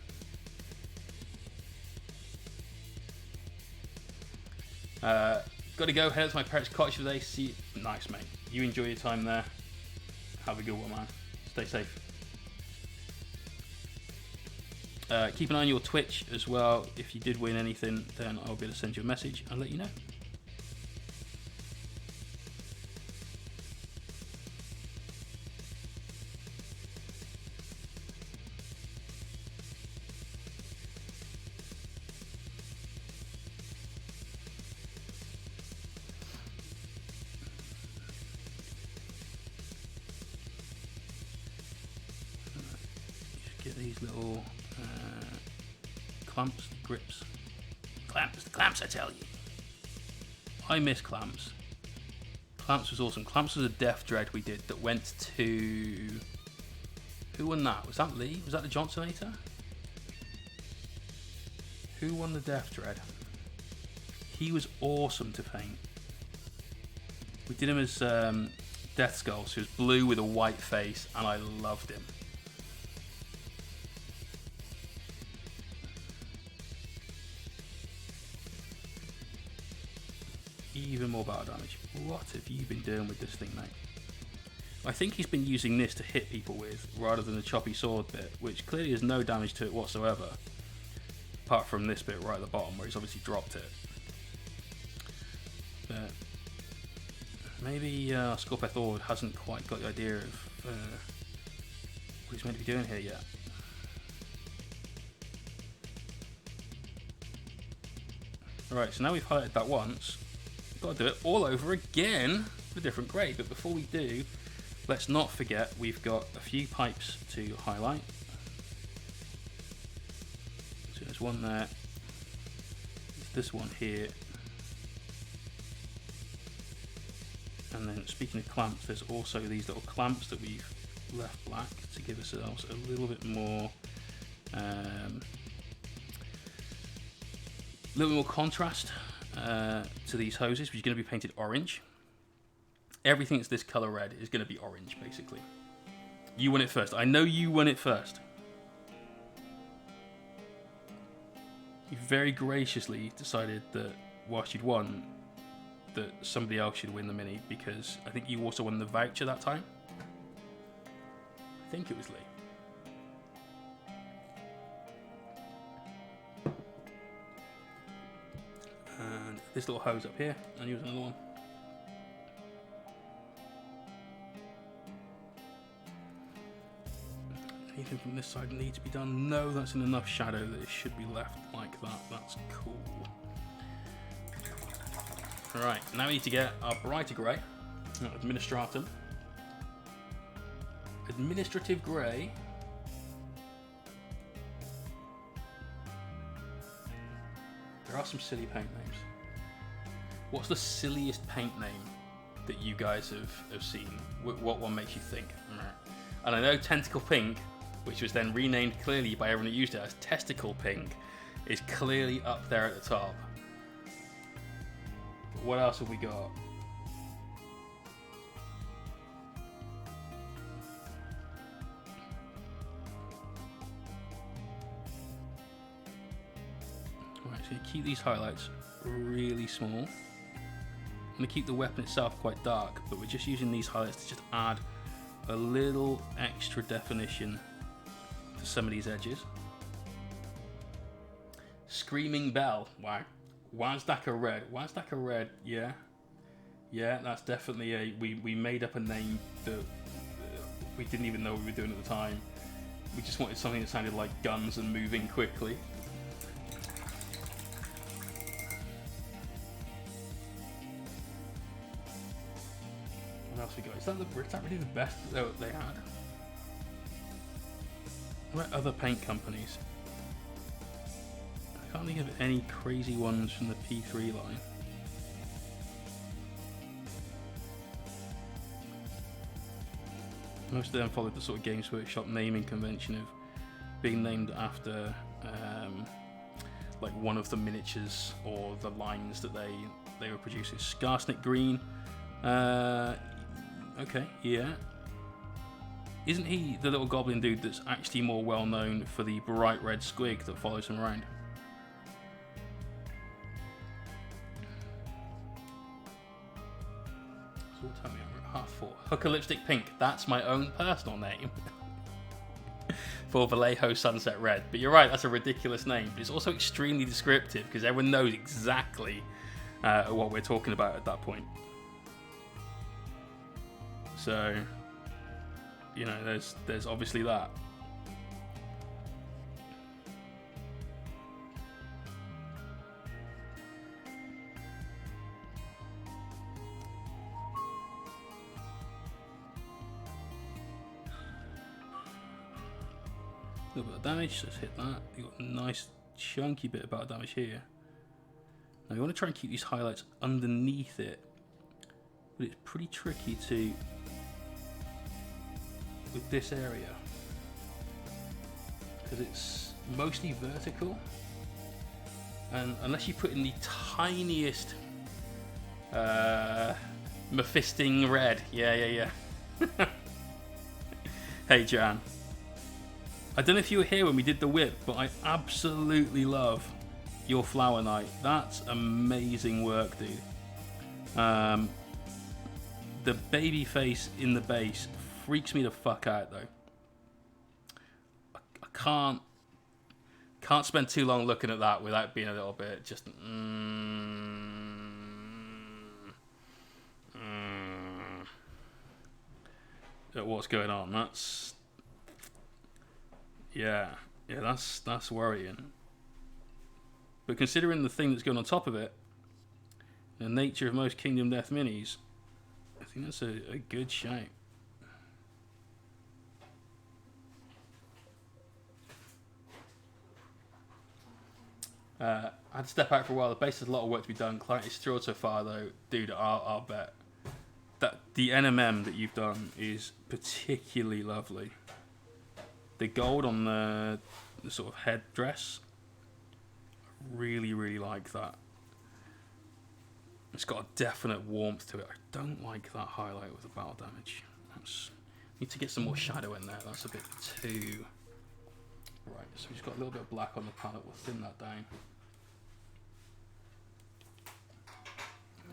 Gotta go. Head out to my parents' cottage today. See, nice, mate. You enjoy your time there. Have a good one, man. Stay safe. Keep an eye on your Twitch as well. If you did win anything, then I'll be able to send you a message and let you know. These little clamps, grips, clamps, I tell you. I miss clamps. Clamps was awesome. Clamps was a Death Dread we did that went to... Who won that? Was that Lee? Was that the Johnsonator? Who won the Death Dread? He was awesome to paint. We did him as Death Skull, so he was blue with a white face, and I loved him. Even more more battle damage. What have you been doing with this thing, mate? I think he's been using this to hit people with, rather than the choppy sword bit, which clearly has no damage to it whatsoever. Apart from this bit right at the bottom, where he's obviously dropped it. But maybe Skorpekh Lord hasn't quite got the idea of what he's meant to be doing here yet. Alright, so now we've highlighted that once. We've got to do it all over again with a different grade. But before we do, let's not forget we've got a few pipes to highlight. So there's one there. There's this one here. And then speaking of clamps, there's also these little clamps that we've left black to give ourselves a little bit more contrast to these hoses, which is going to be painted orange. Everything that's this color red is going to be orange, basically. You won it first. I know you won it first. You very graciously decided that whilst you'd won, that somebody else should win the mini, because I think you also won the voucher that time. I think it was Lee. And this little hose up here, and use another one. Anything from this side needs to be done? No, that's in enough shadow that it should be left like that. That's cool. Alright, now we need to get our brighter grey, Administratum. Administrative grey. There are some silly paint names. What's the silliest paint name that you guys have seen? What one makes you think? And I know Tentacle Pink, which was then renamed clearly by everyone that used it as Testicle Pink, is clearly up there at the top. But what else have we got? Right, so you keep these highlights really small. I'm going to keep the weapon itself quite dark, but we're just using these highlights to just add a little extra definition to some of these edges. Screaming Bell, wow. Wazdaka Red, yeah. Yeah, that's definitely a, we made up a name that we didn't even know what we were doing at the time. We just wanted something that sounded like guns and moving quickly. What else we got? Is that really the best that they had? What about other paint companies? I can't think of any crazy ones from the P3 line. Most of them followed the sort of Games Workshop naming convention of being named after like one of the miniatures or the lines that they were producing. Skarsnik Green. Okay, yeah. Isn't he the little goblin dude that's actually more well known for the bright red squig that follows him around? So what time are we at? 4:30. Hooker Lipstick Pink. That's my own personal name for Vallejo Sunset Red. But you're right, that's a ridiculous name. But it's also extremely descriptive because everyone knows exactly what we're talking about at that point. So, you know, there's obviously that. A little bit of damage, let's hit that. You've got a nice chunky bit of battle damage here. Now you want to try and keep these highlights underneath it, but it's pretty tricky to with this area because it's mostly vertical, and unless you put in the tiniest Mephisting red, yeah. Hey Jan, I don't know if you were here when we did the whip, but I absolutely love your Flower Knight. That's amazing work, dude. The baby face in the base freaks me the fuck out though. I can't spend too long looking at that without being a little bit just at what's going on. That's that's worrying. But considering the thing that's going on top of it, the nature of most Kingdom Death minis, I think that's a good shape. I had to step out for a while. The base has a lot of work to be done. Client is thrilled so far, though. Dude, I'll bet that the NMM that you've done is particularly lovely. The gold on the sort of headdress, I really, really like that. It's got a definite warmth to it. I don't like that highlight with the battle damage. Need to get some more shadow in there. That's a bit too... Right, so we've just got a little bit of black on the palette. We'll thin that down.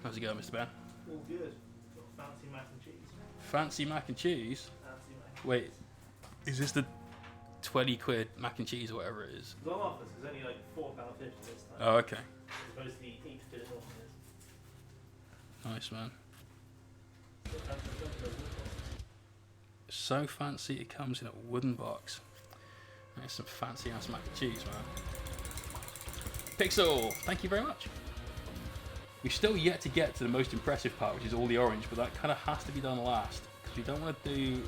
How's it going, Mr. Ben? All good. Got fancy mac and cheese. Fancy mac and cheese? Fancy mac. Wait, is this the 20 quid mac and cheese or whatever it is? It's on offer, so it's only like £4.50 this time. Oh, okay. As opposed to the 8 quid it normally is. Nice, man. So fancy it comes in a wooden box. That's some fancy ass mac and cheese, man. Pixel, thank you very much. We've still yet to get to the most impressive part, which is all the orange, but that kind of has to be done last, because we don't want to do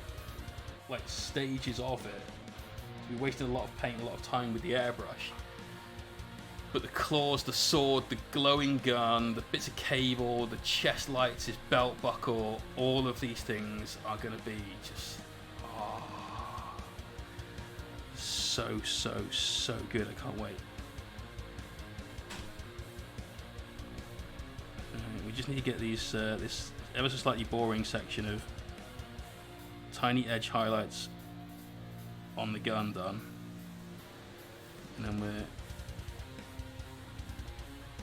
like stages of it. We're wasting a lot of paint, a lot of time with the airbrush. But the claws, the sword, the glowing gun, the bits of cable, the chest lights, his belt buckle, all of these things are going to be just so good. I can't wait. We just need to get these this ever so slightly boring section of tiny edge highlights on the gun done, and then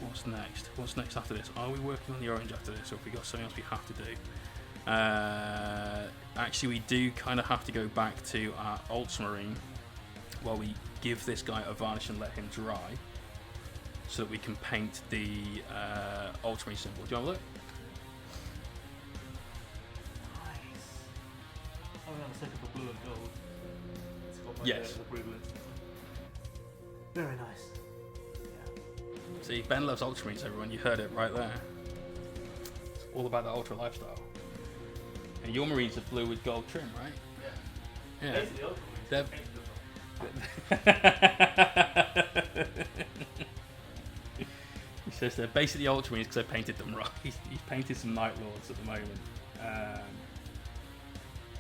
what's next? What's next after this? Are we working on the orange after this, or have we got something else we have to do? Actually, we do kind of have to go back to our ultramarine while we give this guy a varnish and let him dry, so that we can paint the ultramarine symbol. Do you want to look? Nice. I'm going to take up a blue and gold. It's got my Yes. approval. Very nice. Yeah. See, Ben loves ultramarines, everyone. You heard it right there. It's all about the ultra lifestyle. And your marines are blue with gold trim, right? Yeah. Yeah. Basically, ultramarines. They're- Painted them. He says they're basically ultramarines because I painted them right. He's painted some Night Lords at the moment.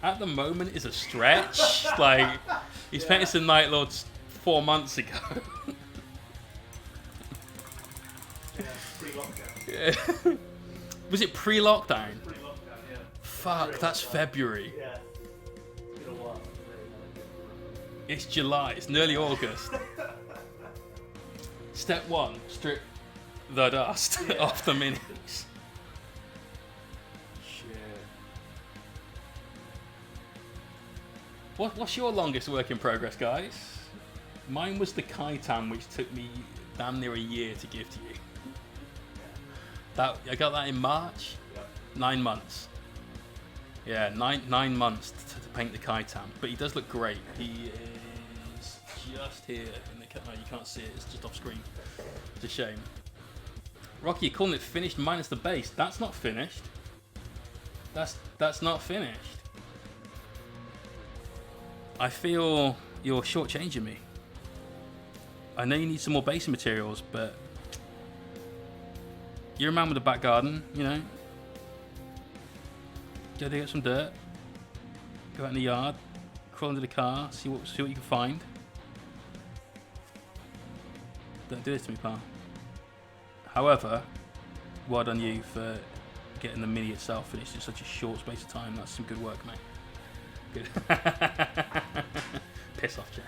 At the moment is a stretch. Like, he's painted some Night Lords 4 months ago. Yeah, pre-lockdown. Yeah. Was it pre-lockdown? Pre-lockdown, yeah. Fuck, that's February. Yeah. It's been a while. It's July. It's nearly August. Step 1, strip the dust off the minis. Shit. What's your longest work in progress, guys? Mine was the Kaitan, which took me damn near a year to give to you. I got that in March. Yep. 9 months. Yeah, nine months to paint the Kaitan. But he does look great. He is just here in the no, you can't see it. It's just off screen. It's a shame. Rocky, you're calling it finished minus the base. That's not finished. That's not finished. I feel you're shortchanging me. I know you need some more basing materials, but you're a man with a back garden, you know. Go dig up some dirt. Go out in the yard. Crawl into the car. See what you can find. Don't do this to me, pal. However, well done you for getting the mini itself finished in such a short space of time. That's some good work, mate. Good. Piss off, Jay.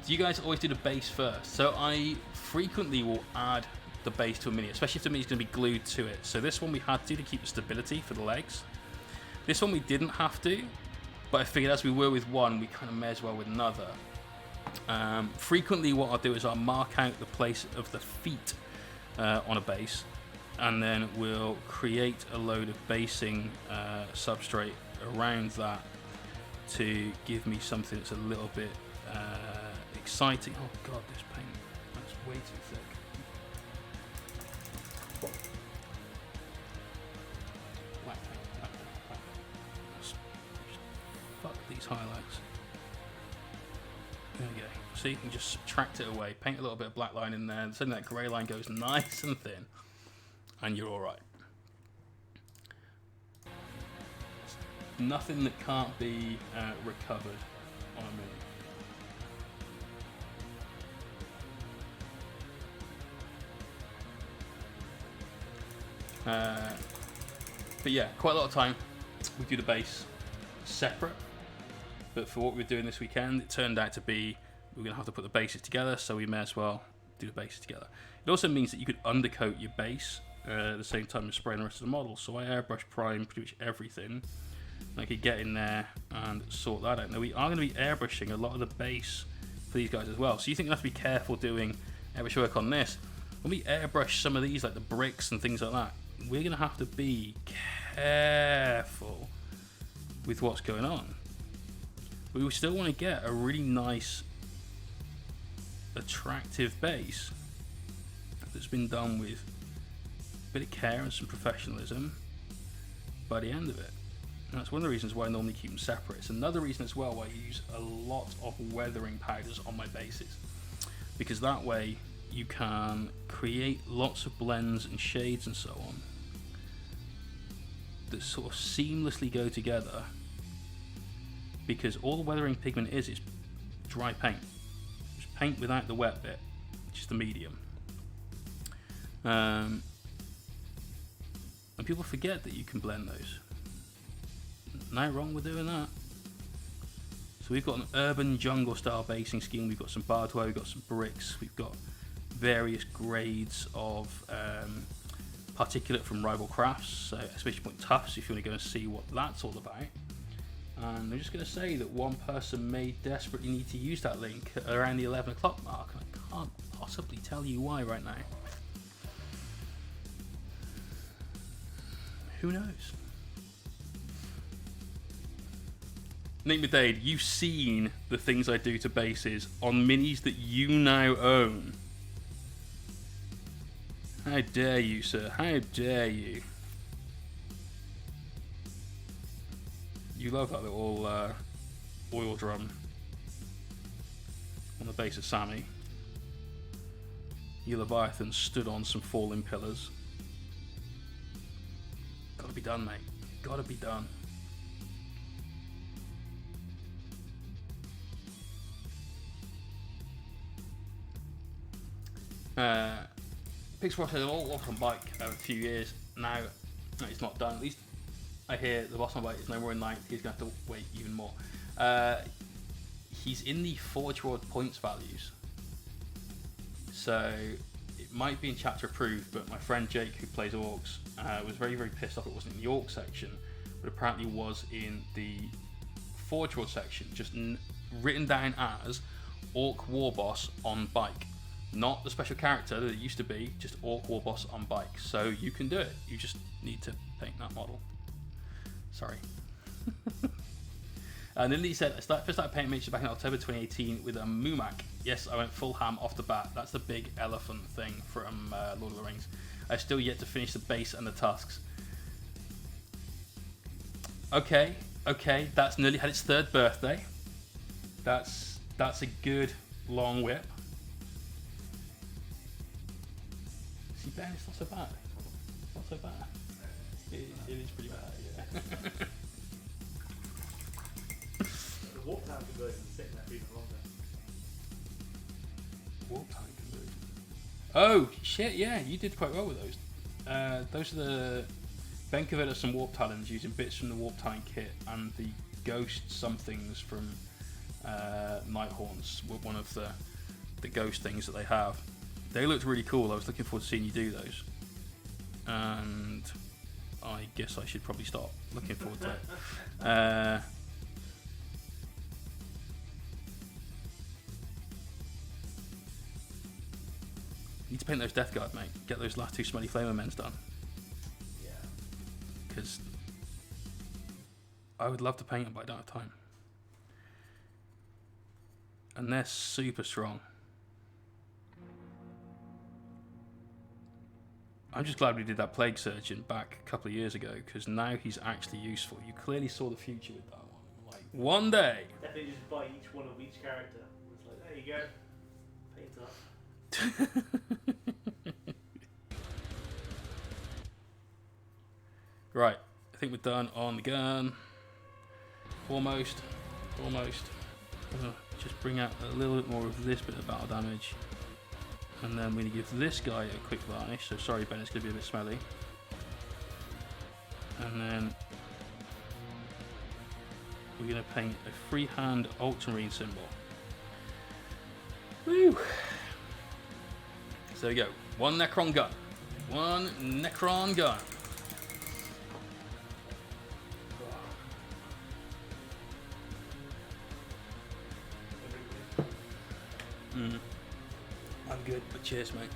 Do you guys always do the base first? So I frequently will add the base to a mini, especially if the mini's going to be glued to it. So this one we had to keep the stability for the legs. This one we didn't have to, but I figured as we were with one, we kind of may as well with another. Frequently what I'll do is I'll mark out the place of the feet on a base, and then we'll create a load of basing substrate around that to give me something that's a little bit exciting. Oh god, this paint, that's way too thick. Black paint, black paint, black paint. Just fuck these highlights. There we go. See, you can just subtract it away, paint a little bit of black line in there, so that grey line goes nice and thin, and you're alright. Nothing that can't be recovered on a mini. But yeah, quite a lot of time we do the base separate, but for what we're doing this weekend, it turned out to be we're going to have to put the bases together, so we may as well do the bases together. It also means that you could undercoat your base at the same time as spraying the rest of the model. So I airbrush prime pretty much everything. I could get in there and sort that out. Now we are going to be airbrushing a lot of the base for these guys as well, so you think you have to be careful doing airbrush work on this. When we airbrush some of these, like the bricks and things like that, we're going to have to be careful with what's going on. We still want to get a really nice, attractive base that's been done with a bit of care and some professionalism by the end of it. And that's one of the reasons why I normally keep them separate. It's another reason as well why I use a lot of weathering powders on my bases, because that way you can create lots of blends and shades and so on that sort of seamlessly go together, because all the weathering pigment is dry paint. Just paint without the wet bit, just the medium. And people forget that you can blend those. No wrong with doing that. So we've got an urban jungle style basing scheme, we've got some barbed wire, we've got some bricks, we've got various grades of particulate from Rival Crafts, so exclamation point Tufts if you want to go and see what that's all about. And I'm just going to say that one person may desperately need to use that link at around the 11 o'clock mark, and I can't possibly tell you why right now. Who knows? Nick Medade, you've seen the things I do to bases on minis that you now own. How dare you, sir? How dare you? You love that little oil drum on the base of Sammy. Your Leviathan stood on some falling pillars. Gotta be done, mate. Gotta be done. Pixel had an all-on bike over a few years. Now it's not done. At least I hear the boss on bike is no more in line. He's going to have to wait even more. He's in the Forge World points values, so it might be in chapter approved. But my friend Jake, who plays Orcs, was very, very pissed off it wasn't in the Orc section, but apparently was in the Forge World section, just written down as Orc War Boss on bike. Not the special character that it used to be, just Orc War Boss on bike. So you can do it. You just need to paint that model. Sorry. And then he said, I first started painting miniatures back in October 2018 with a Mumak. Yes, I went full ham off the bat. That's the big elephant thing from Lord of the Rings. I still yet to finish the base and the tusks. Okay, that's nearly had its third birthday. That's a good long whip. See, Ben, it's not so bad. It's not so bad. It is pretty bad, yeah. The warp time conversion is sitting there for even longer. Warp time conversion. Oh shit! Yeah, you did quite well with those. Those are the Ben converted some warp talons using bits from the warp time kit and the ghost somethings from Nighthorns. One of the ghost things that they have. They looked really cool. I was looking forward to seeing you do those. And I guess I should probably start looking forward to it. Need to paint those Death Guard, mate. Get those last 2 Smelly Flamer Mens done. Yeah. Because I would love to paint them, but I don't have time. And they're super strong. I'm just glad we did that Plague Surgeon back a couple of years ago, because now he's actually useful. You clearly saw the future with that one. Like, one day. Definitely just buy each one of each character. It's like, there you go. Paint up. Right, I think we're done on the gun. Almost. Just bring out a little bit more of this bit of battle damage. And then we're going to give this guy a quick varnish. So sorry, Ben, it's going to be a bit smelly. And then we're going to paint a freehand ultramarine symbol. Woo! So there we go. One necron gun. One necron gun. I'm good, but cheers, mate.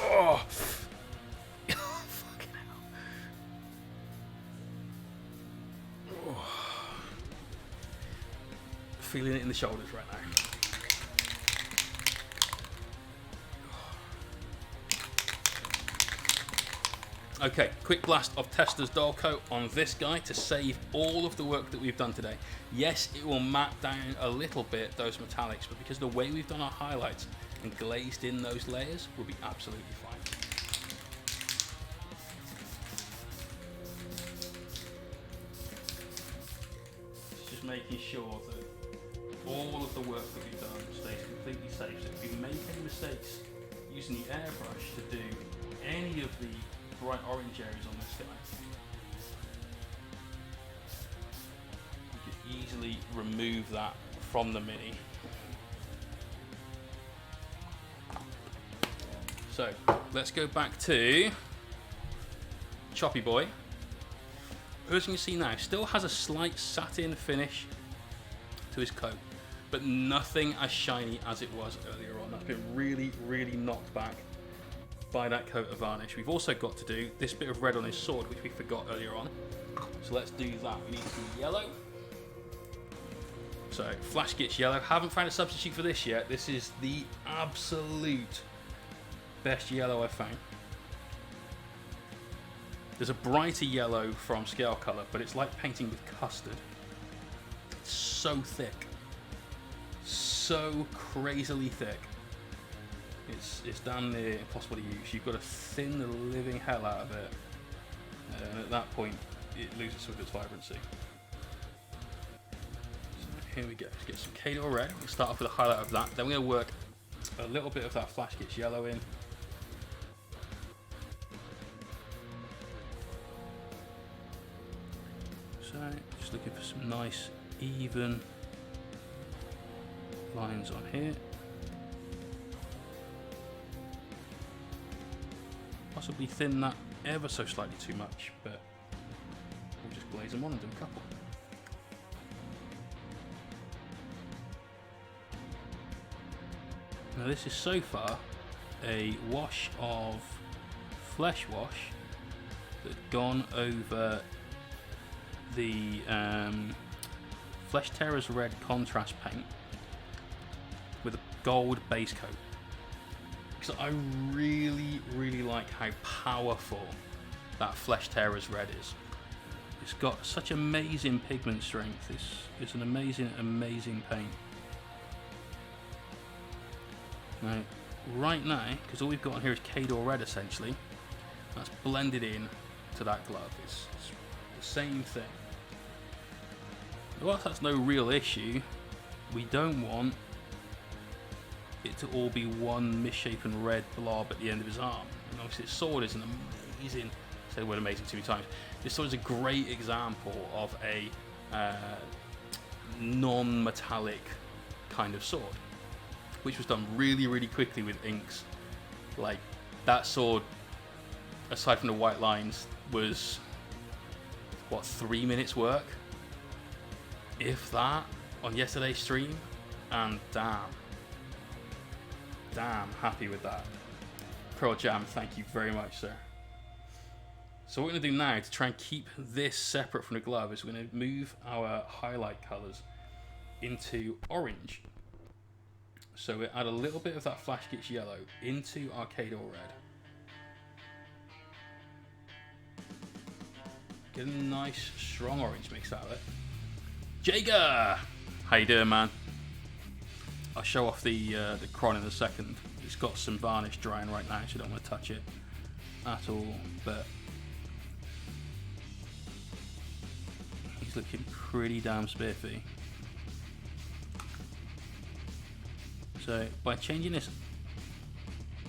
Oh! Fucking hell. Oh. Feeling it in the shoulders right now. Okay, quick blast of Tesla's dull coat on this guy to save all of the work that we've done today. Yes, it will map down a little bit those metallics, but because the way we've done our highlights and glazed in those layers, we'll be absolutely fine. It's just making sure that all of the work that we've done stays completely safe. So if we make any mistakes using the airbrush to do any of the bright orange areas on this guy, you could easily remove that from the mini. So let's go back to Choppy Boy. As you can see now, still has a slight satin finish to his coat, but nothing as shiny as it was earlier on. That's been really, really knocked back by that coat of varnish. We've also got to do this bit of red on his sword, which we forgot earlier on. So let's do that. We need some yellow. So Flash Gitch yellow. Haven't found a substitute for this yet. This is the absolute best yellow I've found. There's a brighter yellow from Scale Colour, but it's like painting with custard. It's so thick. So crazily thick. It's damn near impossible to use. You've got to thin the living hell out of it, and at that point it loses some of its vibrancy. So here we go. Let's get some Kador red. We'll start off with a highlight of that. Then we're going to work a little bit of that Flash Gitch yellow in. So just looking for some nice even lines on here. Possibly thin that ever so slightly too much, but we'll just glaze them on and do a couple. Now this is so far a wash of Flesh Wash that's gone over the Flesh Terror's red contrast paint with a gold base coat. Because I really, really like how powerful that Flesh Terror's red is. It's got such amazing pigment strength. It's an amazing, amazing paint. Now, right now, because all we've got on here is Kador red essentially, that's blended in to that glove. It's the same thing. Whilst that's no real issue, we don't want it to all be one misshapen red blob at the end of his arm. And obviously his sword is an amazing, say the word amazing too many times, this sword is a great example of a non-metallic kind of sword. which was done really, really quickly with inks. Like, that sword, aside from the white lines, was, what, 3 minutes work? If that, on yesterday's stream, and damn, happy with that. Pearl Jam, thank you very much, sir. So what we're going to do now to try and keep this separate from the glove is we're going to move our highlight colours into orange. So we add a little bit of that Flash Gitch yellow into our Kador red. Get a nice strong orange mix out of it. Jager! How you doing, man? I'll show off the necron in a second. It's got some varnish drying right now, so I don't want to touch it at all, but he's looking pretty damn spiffy. So by changing this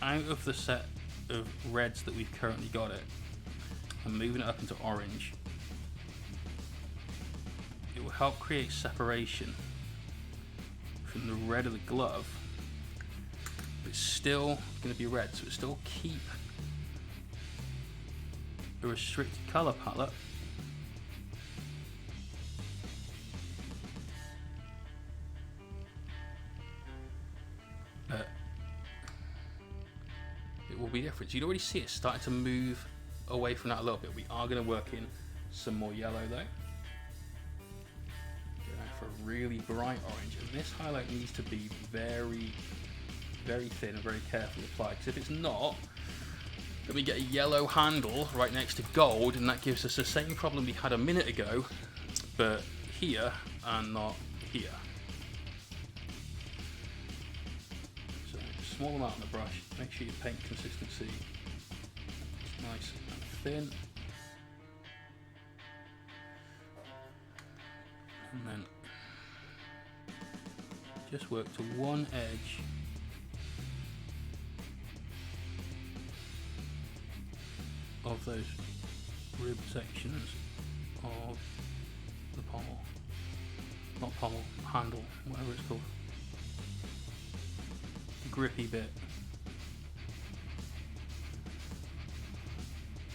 out of the set of reds that we've currently got it and moving it up into orange, it will help create separation from the red of the glove, but it's still going to be red, so it still keep a restricted color palette, but it will be different. So you'd already see it starting to move away from that a little bit. We are going to work in some more yellow though. For a really bright orange, and this highlight needs to be very, very thin and very carefully applied, because if it's not, then we get a yellow handle right next to gold, and that gives us the same problem we had a minute ago, but here and not here. So small amount on the brush, make sure your paint consistency is nice and thin, and then just work to one edge of those rib sections of the pommel. Not pommel, handle, whatever it's called. The grippy bit.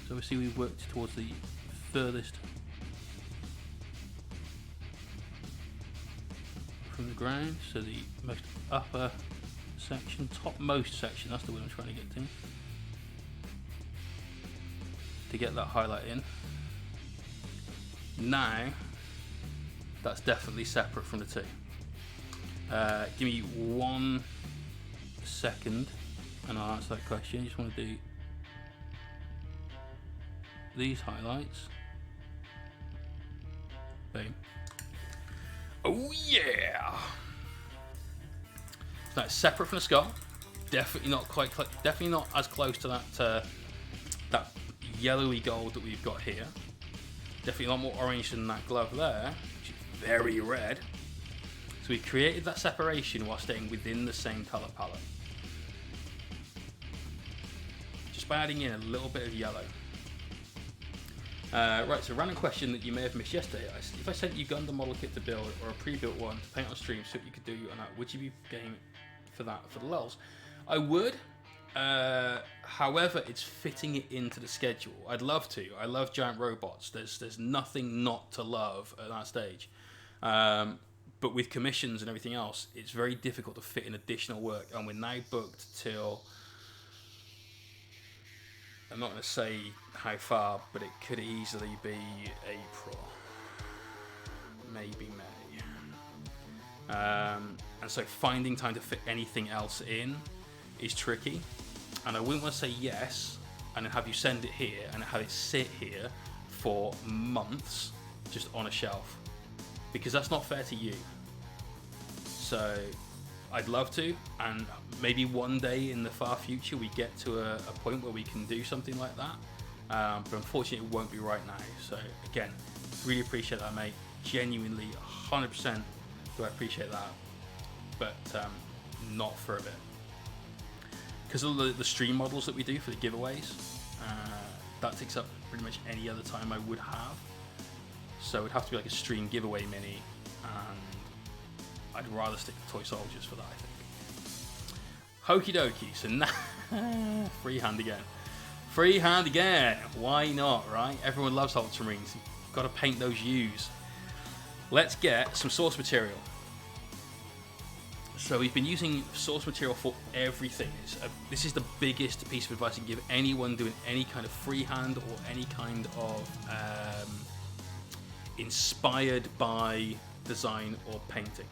So we see we've worked towards the furthest from the ground, so the most upper section, topmost section, that's the one I'm trying to get to get that highlight in. Now that's definitely separate from the two. Give me 1 second and I'll answer that question. I just want to do these highlights. Boom. Oh yeah! So that's separate from the skull. Definitely not quite, definitely not as close to that that yellowy gold that we've got here. Definitely a lot more orange than that glove there, which is very red. So we created that separation while staying within the same color palette, just by adding in a little bit of yellow. Right, so random question that you may have missed yesterday. If I sent you Gundam model kit to build, or a pre-built one to paint on stream, see what you could do on that, would you be game for that, for the lulz? I would. However, it's fitting it into the schedule. I'd love to. I love giant robots. There's nothing not to love at that stage. But with commissions and everything else, it's very difficult to fit in additional work, and we're now booked till, I'm not going to say how far, but it could easily be April, maybe May. And so finding time to fit anything else in is tricky. And I wouldn't want to say yes and then have you send it here and have it sit here for months just on a shelf, because that's not fair to you. So I'd love to, and maybe one day in the far future we get to a point where we can do something like that, but unfortunately it won't be right now. So again, really appreciate that, mate. Genuinely 100% do I appreciate that, but not for a bit, because of the stream models that we do for the giveaways. That takes up pretty much any other time I would have, so it'd have to be like a stream giveaway mini, and I'd rather stick to toy soldiers for that, I think. Okie dokie. So now, freehand again. Freehand again. Why not, right? Everyone loves ultramarines. You've got to paint those U's. Let's get some source material. So we've been using source material for everything. This is the biggest piece of advice I can give anyone doing any kind of freehand or any kind of inspired by design or painting.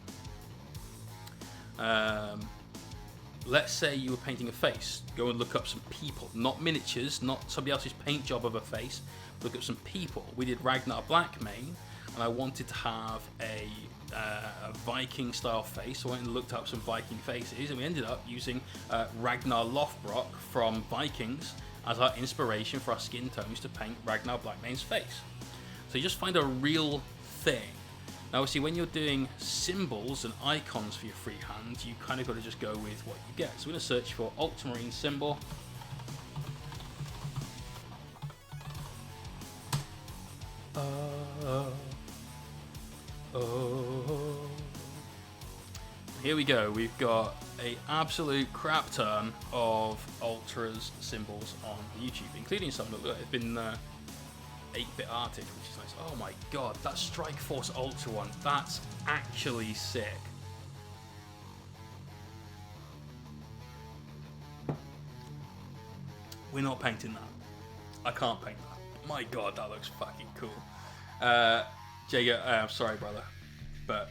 Let's say you were painting a face. Go and look up some people, not miniatures, not somebody else's paint job of a face. Look up some people. We did Ragnar Blackmane, and I wanted to have a Viking style face, so I went and looked up some Viking faces, and we ended up using Ragnar Lothbrok from Vikings as our inspiration for our skin tones to paint Ragnar Blackmane's face. So you just find a real thing. Now obviously when you're doing symbols and icons for your freehand, you kind of got to just go with what you get. So we're going to search for ultramarine symbol. Here we go. We've got a absolute crap ton of ultras symbols on YouTube, including some that have been 8-bit arted, which is nice. Oh my god, that Strike Force Ultra one, that's actually sick. We're not painting that. I can't paint that. My god, that looks fucking cool. Jager, I'm sorry, brother, but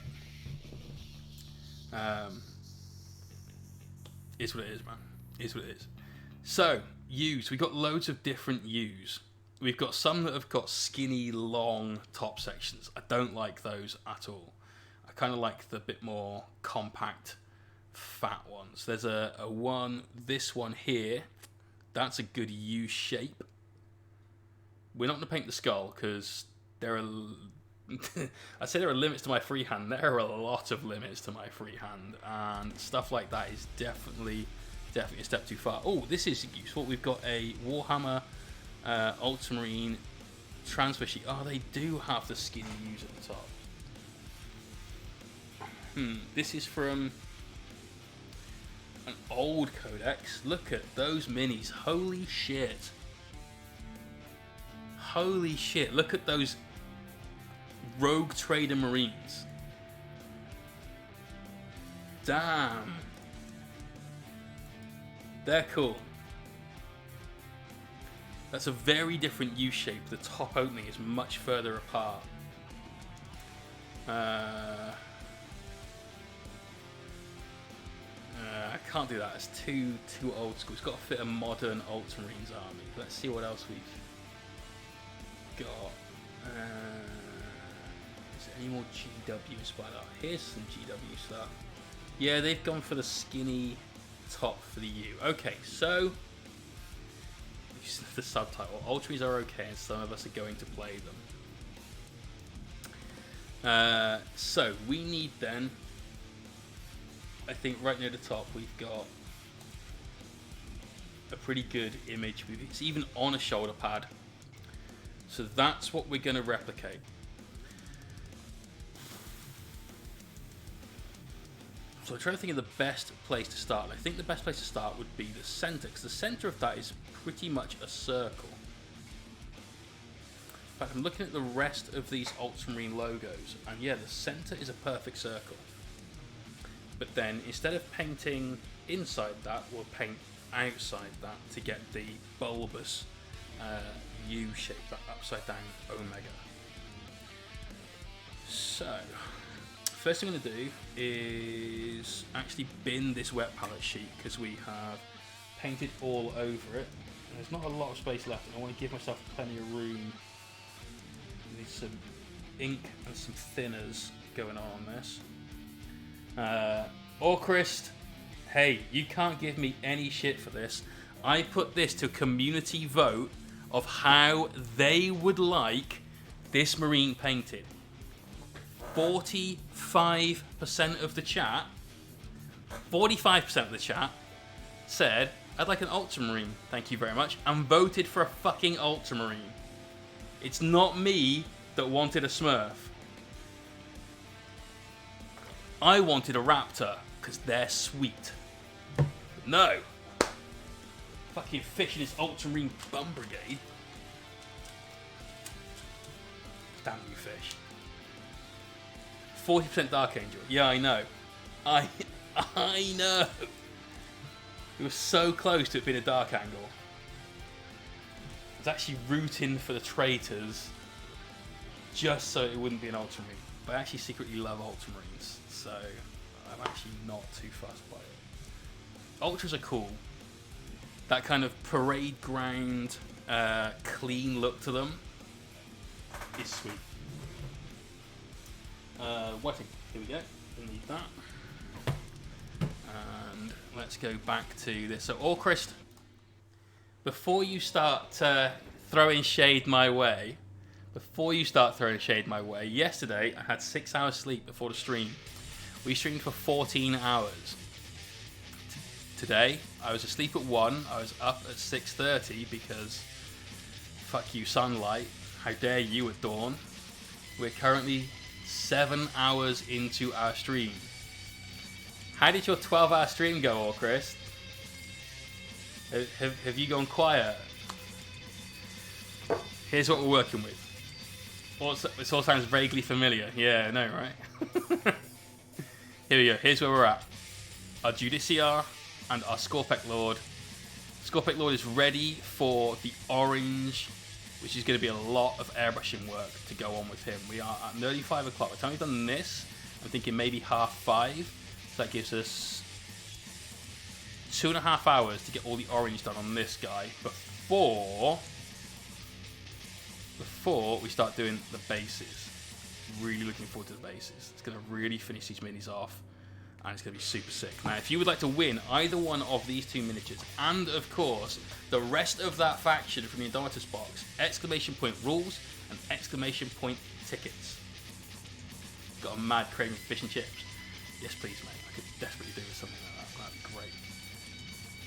is what it is, man. Is what it is. So, U's. We've got loads of different U's. We've got some that have got skinny, long top sections. I don't like those at all. I kind of like the bit more compact, fat ones. There's a one, this one here. That's a good U shape. We're not going to paint the skull because there are... I say there are limits to my freehand. There are a lot of limits to my freehand, and stuff like that is definitely a step too far. Oh, this is useful. We've got a Warhammer ultramarine transfer sheet. Oh, they do have the skinny U's at the top. This is from an old codex. Look at those minis. Holy shit. Holy shit. Look at those Rogue Trader Marines. Damn. They're cool. That's a very different U shape. The top opening is much further apart. I can't do that. It's too old school. It's got to fit a modern Ultramarines army. Let's see what else we've got. Is there any more GW inspired art? Here's some GW stuff. Yeah, they've gone for the skinny top for the U. Okay, so the subtitle: Ultramarines are okay, and some of us are going to play them. So we need then. I think right near the top we've got a pretty good image. It's even on a shoulder pad. So that's what we're going to replicate. So I'm trying to think of the best place to start. And I think the best place to start would be the center, because the center of that is pretty much a circle. In fact, I'm looking at the rest of these Ultramarine logos, and yeah, the center is a perfect circle. But then instead of painting inside that, we'll paint outside that to get the bulbous U shape, that upside down omega. So, first thing I'm going to do is actually bin this wet palette sheet, because we have painted all over it. And there's not a lot of space left, and I want to give myself plenty of room. I need some ink and some thinners going on this. Orcrist, hey, you can't give me any shit for this. I put this to a community vote of how they would like this marine painted. 45% of the chat, 45% of the chat said, I'd like an ultramarine, thank you very much, and voted for a fucking ultramarine. It's not me that wanted a smurf. I wanted a raptor, because they're sweet. But No! Fucking fish in his ultramarine bum brigade. Damn you, fish. 40% Dark Angel. Yeah, I know. I know. It was so close to it being a Dark Angle. I was actually rooting for the traitors just so it wouldn't be an Ultramarine. But I actually secretly love Ultramarines, so I'm actually not too fussed by it. Ultras are cool. That kind of parade ground, clean look to them is sweet. Whiting, here we go. We need that. And let's go back to this. So, Orcrist, before you start throwing shade my way, yesterday I had 6 hours sleep before the stream. We streamed for 14 hours. Today, I was asleep at 1, I was up at 6:30 because fuck you sunlight, how dare you at dawn. We're currently 7 hours into our stream. How did your 12-hour stream go, Orcrist? Have you gone quiet? Here's what we're working with. This all sounds vaguely familiar. Yeah, I know, right? Here we go. Here's where we're at. Our Judiciar and our Skorpekh Lord. Skorpekh Lord is ready for the orange, which is going to be a lot of airbrushing work to go on with him. We are at nearly 5 o'clock. By the time we've done this, I'm thinking maybe 4:30. So that gives us 2.5 hours to get all the orange done on this guy before we start doing the bases. Really looking forward to the bases. It's going to really finish these minis off, and it's going to be super sick. Now, if you would like to win either one of these two miniatures, and of course the rest of that faction from the Indomitus box, ! rules and ! tickets. Got a mad craving for fish and chips? Yes, please, mate. I could desperately do with something like that. That'd be great.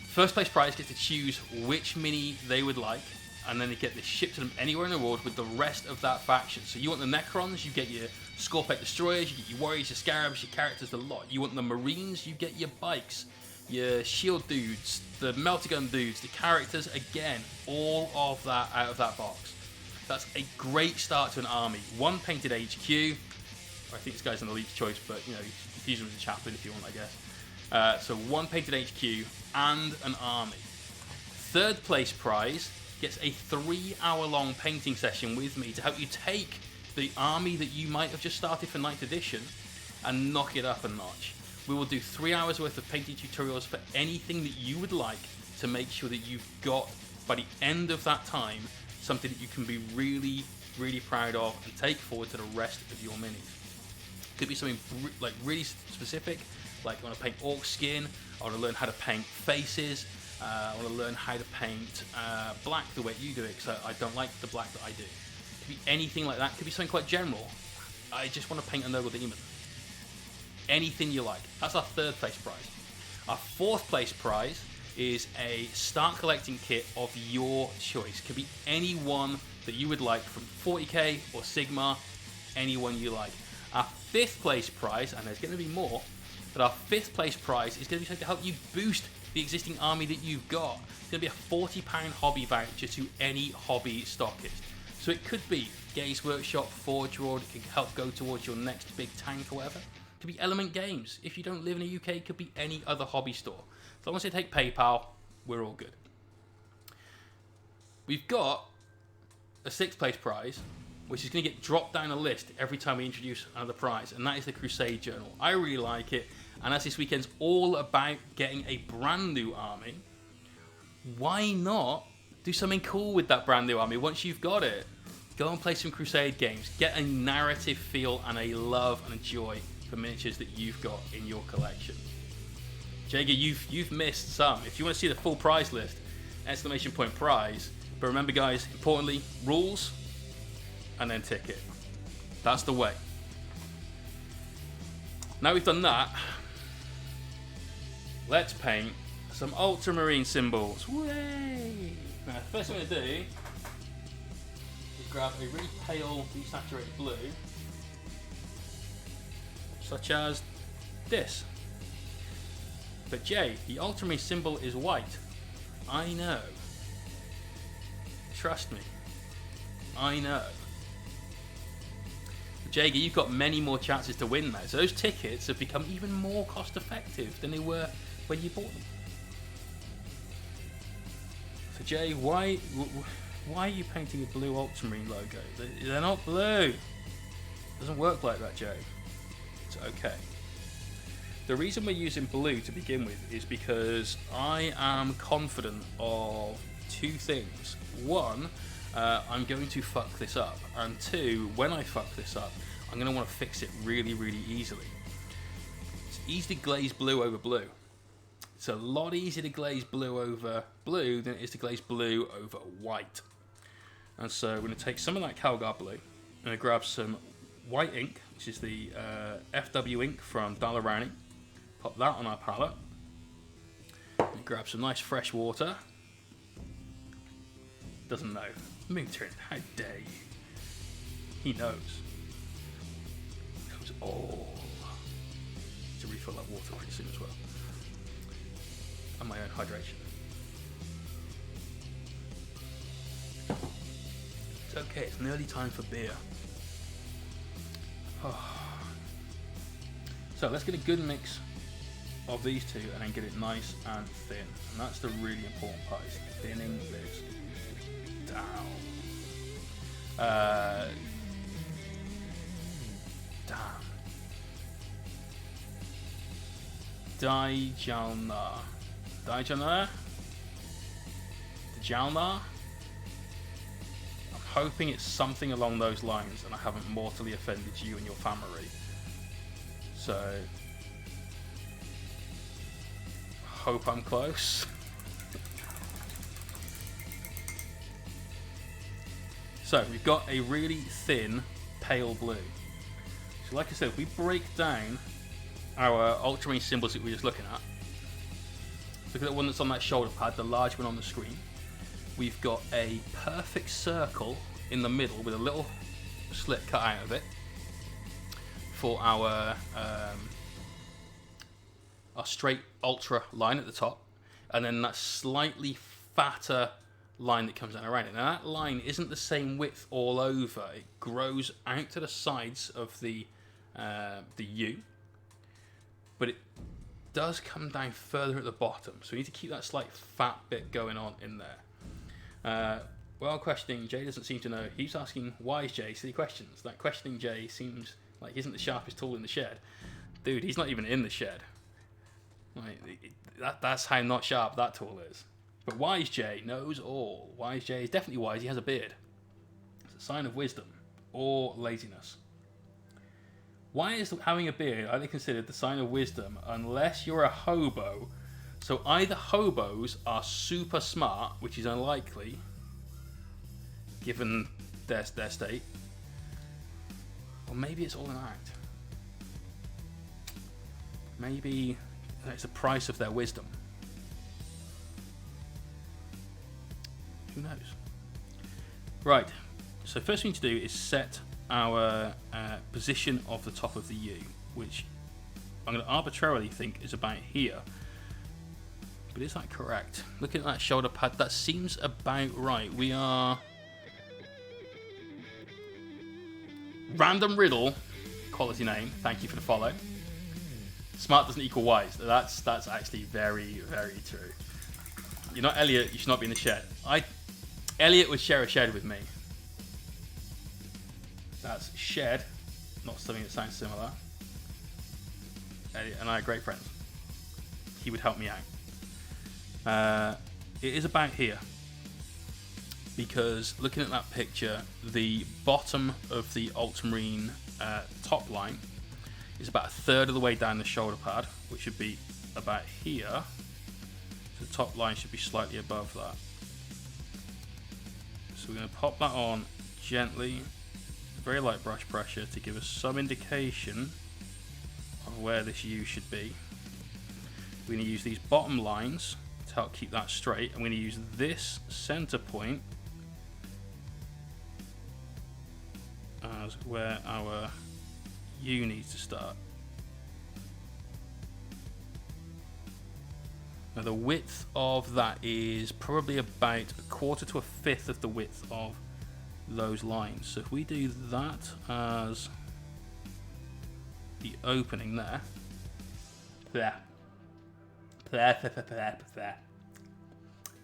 First place prize gets to choose which mini they would like, and then they get this shipped to them anywhere in the world with the rest of that faction. So you want the Necrons, you get your Skorpekh Destroyers, you get your Warriors, your Scarabs, your characters, the lot. You want the Marines, you get your bikes, your Shield dudes, the Melter Gun dudes, the characters, again, all of that out of that box. That's a great start to an army. One painted HQ, I think this guy's an elite choice, but you know, use him as a chaplain if you want, I guess. So one painted HQ and an army. Third place prize gets a 3-hour-long painting session with me to help you take the army that you might have just started for 9th edition and knock it up a notch. We will do 3 hours worth of painting tutorials for anything that you would like to make sure that you've got, by the end of that time, something that you can be really, really proud of and take forward to the rest of your minis. Could be something like really specific, like I want to paint orc skin, I want to learn how to paint faces, I want to learn how to paint black the way you do it, because I don't like the black that I do. Could be anything like that. Could be something quite general. I just want to paint a noble demon. Anything you like. That's our third place prize. Our fourth place prize is a start collecting kit of your choice. Could be any one that you would like, from 40k or Sigma, anyone you like. Our fifth place prize, and there's going to be more, but our fifth place prize is going to be something to help you boost the existing army that you've got. It's going to be a £40 hobby voucher to any hobby stockist. So it could be Games Workshop, Forge World, it can help go towards your next big tank or whatever. It could be Element Games. If you don't live in the UK, it could be any other hobby store. As long as they take PayPal, we're all good. We've got a sixth place prize, which is going to get dropped down a list every time we introduce another prize, and that is the Crusade Journal. I really like it, and as this weekend's all about getting a brand new army, why not do something cool with that brand new army once you've got it? Go and play some Crusade games, get a narrative feel and a love and a joy for miniatures that you've got in your collection. Jaeger, you've missed some. If you want to see the full prize list, ! prize. But remember guys, importantly, rules and then ticket. That's the way. Now we've done that, let's paint some ultramarine symbols. Way! Now the first thing I'm going to do is grab a really pale desaturated blue, such as this. But Jay, the ultramarine symbol is white. I know. Trust me. I know. Jaeger, you've got many more chances to win now. So those tickets have become even more cost effective than they were when you bought them. So Jay, why are you painting a blue ultramarine logo? They're not blue. It doesn't work like that, Jay. It's okay. The reason we're using blue to begin with is because I am confident of two things. One, I'm going to fuck this up. And two, when I fuck this up, I'm going to want to fix it really, really easily. It's easy to glaze blue over blue. It's a lot easier to glaze blue over blue than it is to glaze blue over white. And so we're going to take some of that Calgar blue and grab some white ink, which is the FW ink from Dalarani. Pop that on our palette. And grab some nice fresh water. Doesn't know. Moontrin, how dare you? He knows. Knows all. To refill that water pretty soon as well. And my own hydration. It's okay, it's nearly time for beer. Oh. So let's get a good mix of these two and then get it nice and thin. And that's the really important part, is thinning this down. Dijalna. Dijalna? Dijalna? I'm hoping it's something along those lines and I haven't mortally offended you and your family. So, hope I'm close. So, we've got a really thin, pale blue. So, like I said, if we break down our ultramarine symbols that we were just looking at, look at the one that's on that shoulder pad, the large one on the screen. We've got a perfect circle in the middle with a little slit cut out of it for our straight ultra line at the top, and then that slightly fatter line that comes down around it. Now that line isn't the same width all over. It grows out to the sides of the U, but it does come down further at the bottom. So we need to keep that slight fat bit going on in there. Well, questioning Jay doesn't seem to know. He's asking why is Jay silly questions. That questioning Jay seems like he isn't the sharpest tool in the shed. Dude, he's not even in the shed. Like, that's how not sharp that tool is. But Wise Jay knows all. Wise Jay is definitely wise. He has a beard. It's a sign of wisdom or laziness. Why is having a beard only considered the sign of wisdom unless you're a hobo? So either hobos are super smart, which is unlikely given their state, or maybe it's all an act. Maybe it's the price of their wisdom. Who knows? Right, so first thing to do is set our position of the top of the U, which I'm going to arbitrarily think is about here. But is that correct? Looking at that shoulder pad, that seems about right. We are... Random Riddle, quality name, thank you for the follow. Smart doesn't equal wise. That's actually very, very true. You're not Elliot, you should not be in the shed. Elliot would share a shed with me. That's shed, not something that sounds similar. Elliot and I are great friends. He would help me out. It is about here. Because looking at that picture, the bottom of the ultramarine top line is about a third of the way down the shoulder pad, which should be about here. So the top line should be slightly above that. So we're going to pop that on gently, very light brush pressure to give us some indication of where this U should be. We're going to use these bottom lines to help keep that straight. I'm going to use this center point as where our U needs to start. Now the width of that is probably about a quarter to a fifth of the width of those lines. So if we do that as the opening there,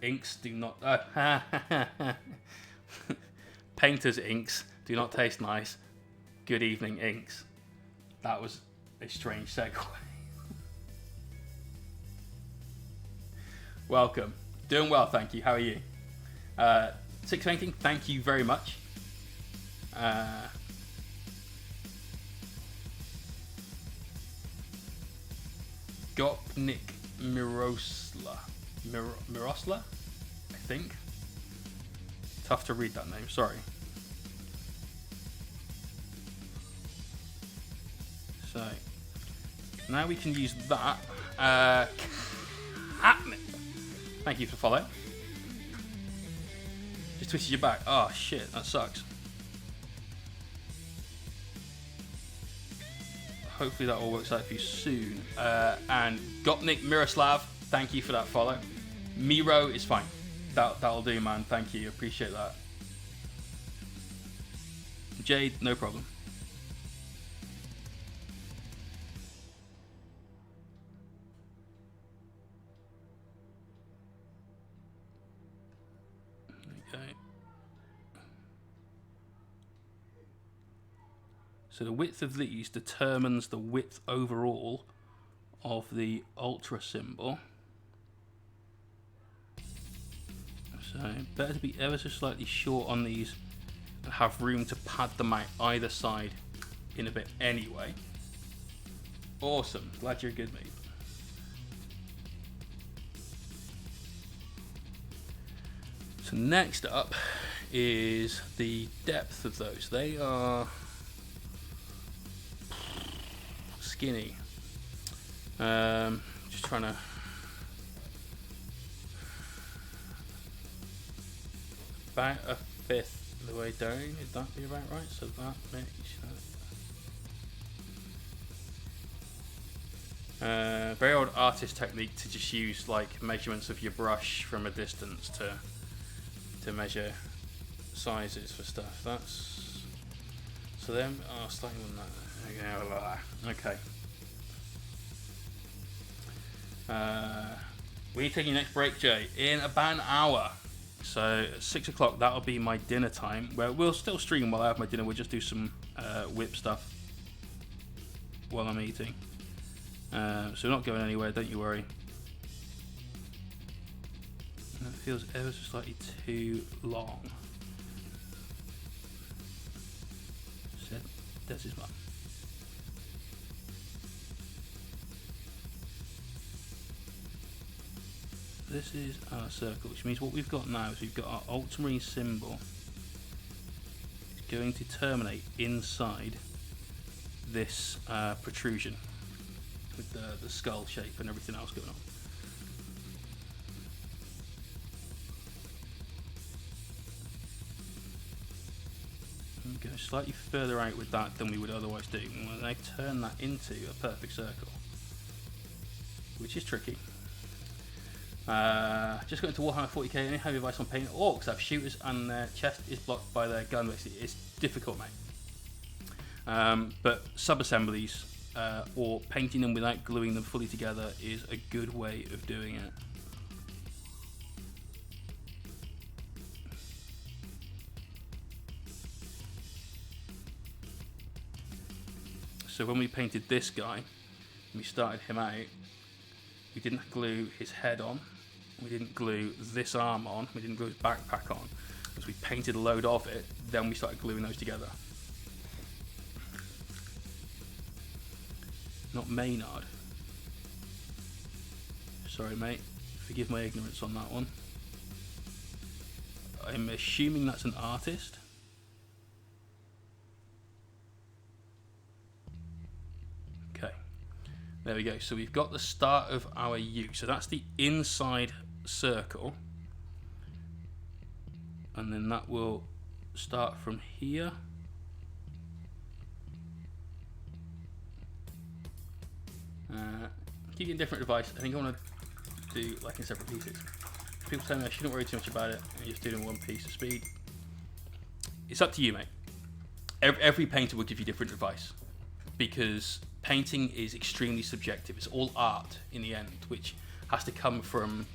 inks do not painter's inks do not taste nice. Good evening, inks. That was a strange segue. Welcome. Doing well, thank you. How are you? Six Painting, thank you very much. Gopnik Mirosla, I think. Tough to read that name, sorry. So, now we can use that. Thank you for the follow. Just twisted your back. Oh shit, that sucks. Hopefully that all works out for you soon. And Gopnik Miroslav, thank you for that follow. Miro is fine. That'll do, man. Thank you. Appreciate that. Jade, no problem. Okay. So the width of these determines the width overall of the ultra symbol. So better to be ever so slightly short on these and have room to pad them out either side in a bit anyway. Awesome, glad you're good, mate. So next up is the depth of those. They are skinny. Just trying to about a fifth of the way down. Would that be about right? So that makes very old artist technique to just use like measurements of your brush from a distance to measure sizes for stuff. That's so then slightly more than that. Okay. When are you taking your next break, Jay? In about an hour. So at 6 o'clock, that'll be my dinner time. Where we'll still stream while I have my dinner. We'll just do some whip stuff while I'm eating. So we're not going anywhere. Don't you worry. That feels ever so slightly too long. Said this is one. This is our circle, which means what we've got now is we've got our ultramarine symbol. It's going to terminate inside this protrusion with the skull shape and everything else going on. And go slightly further out with that than we would otherwise do. And we'll now turn that into a perfect circle, which is tricky. Just got into Warhammer 40k. Any heavy advice on painting orcs that have shooters and their chest is blocked by their gun? It's difficult, mate. But sub-assemblies or painting them without gluing them fully together is a good way of doing it. So when we painted this guy, we started him out, we didn't glue his head on, we didn't glue this arm on, we didn't glue his backpack on. As we painted a load of it, then we started gluing those together. Not Maynard. Sorry, mate. Forgive my ignorance on that one. I'm assuming that's an artist. Okay. There we go. So we've got the start of our U. So that's the inside circle. And then that will start from here. Keep getting different advice. I think I want to do like in separate pieces. People tell me I shouldn't worry too much about it and just do it in one piece of speed. It's up to you, mate. Every painter will give you different advice because painting is extremely subjective. It's all art in the end, which has to come from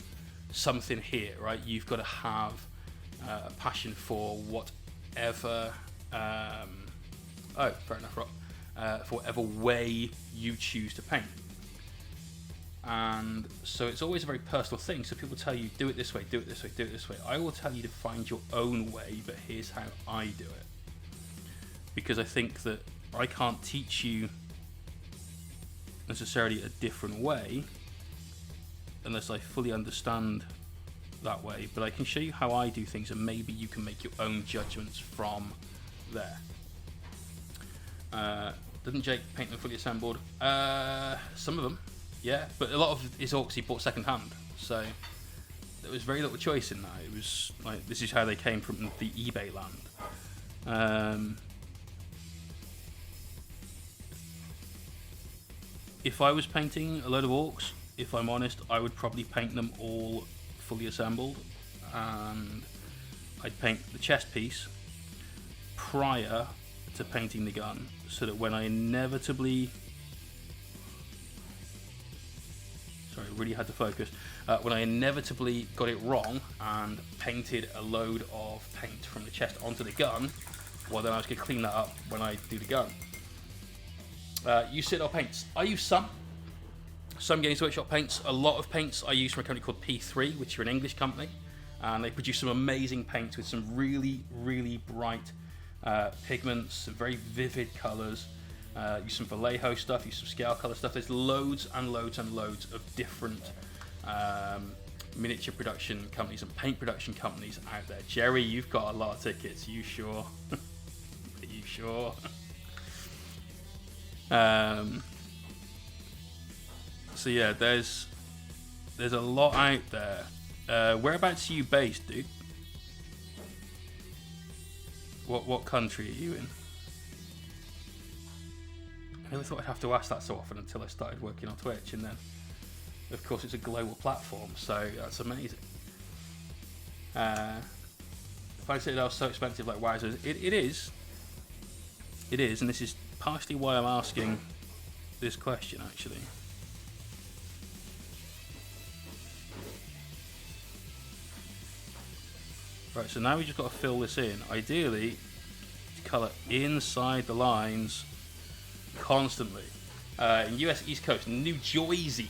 something here, right? You've got to have a passion for whatever. Oh, fair enough, Rob. For whatever way you choose to paint. And so it's always a very personal thing. So people tell you, do it this way, do it this way, do it this way. I will tell you to find your own way, but here's how I do it. Because I think that I can't teach you necessarily a different way unless I fully understand that way. But I can show you how I do things, and maybe you can make your own judgments from there. Doesn't Jake paint them fully assembled? Some of them. Yeah, but a lot of his orcs he bought second hand, so there was very little choice in that. It was like, this is how they came from the eBay land. If I was painting a load of orcs, if I'm honest, I would probably paint them all fully assembled, and I'd paint the chest piece prior to painting the gun, so that when I inevitably... Sorry, really had to focus. When I inevitably got it wrong and painted a load of paint from the chest onto the gun, well then I was going to clean that up when I do the gun. Use Citadel paints. I use some Games Workshop paints. A lot of paints I use from a company called P3, which are an English company, and they produce some amazing paints with some really, really bright pigments, some very vivid colours. Use some Vallejo stuff, use some scale colour stuff. There's loads and loads and loads of different miniature production companies and paint production companies out there. Jerry, you've got a lot of tickets. You sure? Are you sure? So yeah, there's a lot out there. Whereabouts are you based, dude? What country are you in? I never thought I'd have to ask that so often until I started working on Twitch, and then of course it's a global platform, so that's amazing. If I said that was so expensive like wowzers, it is, and this is partially why I'm asking this question actually. Right, so now we just got to fill this in. Ideally, colour inside the lines constantly. In US East Coast, New Jersey.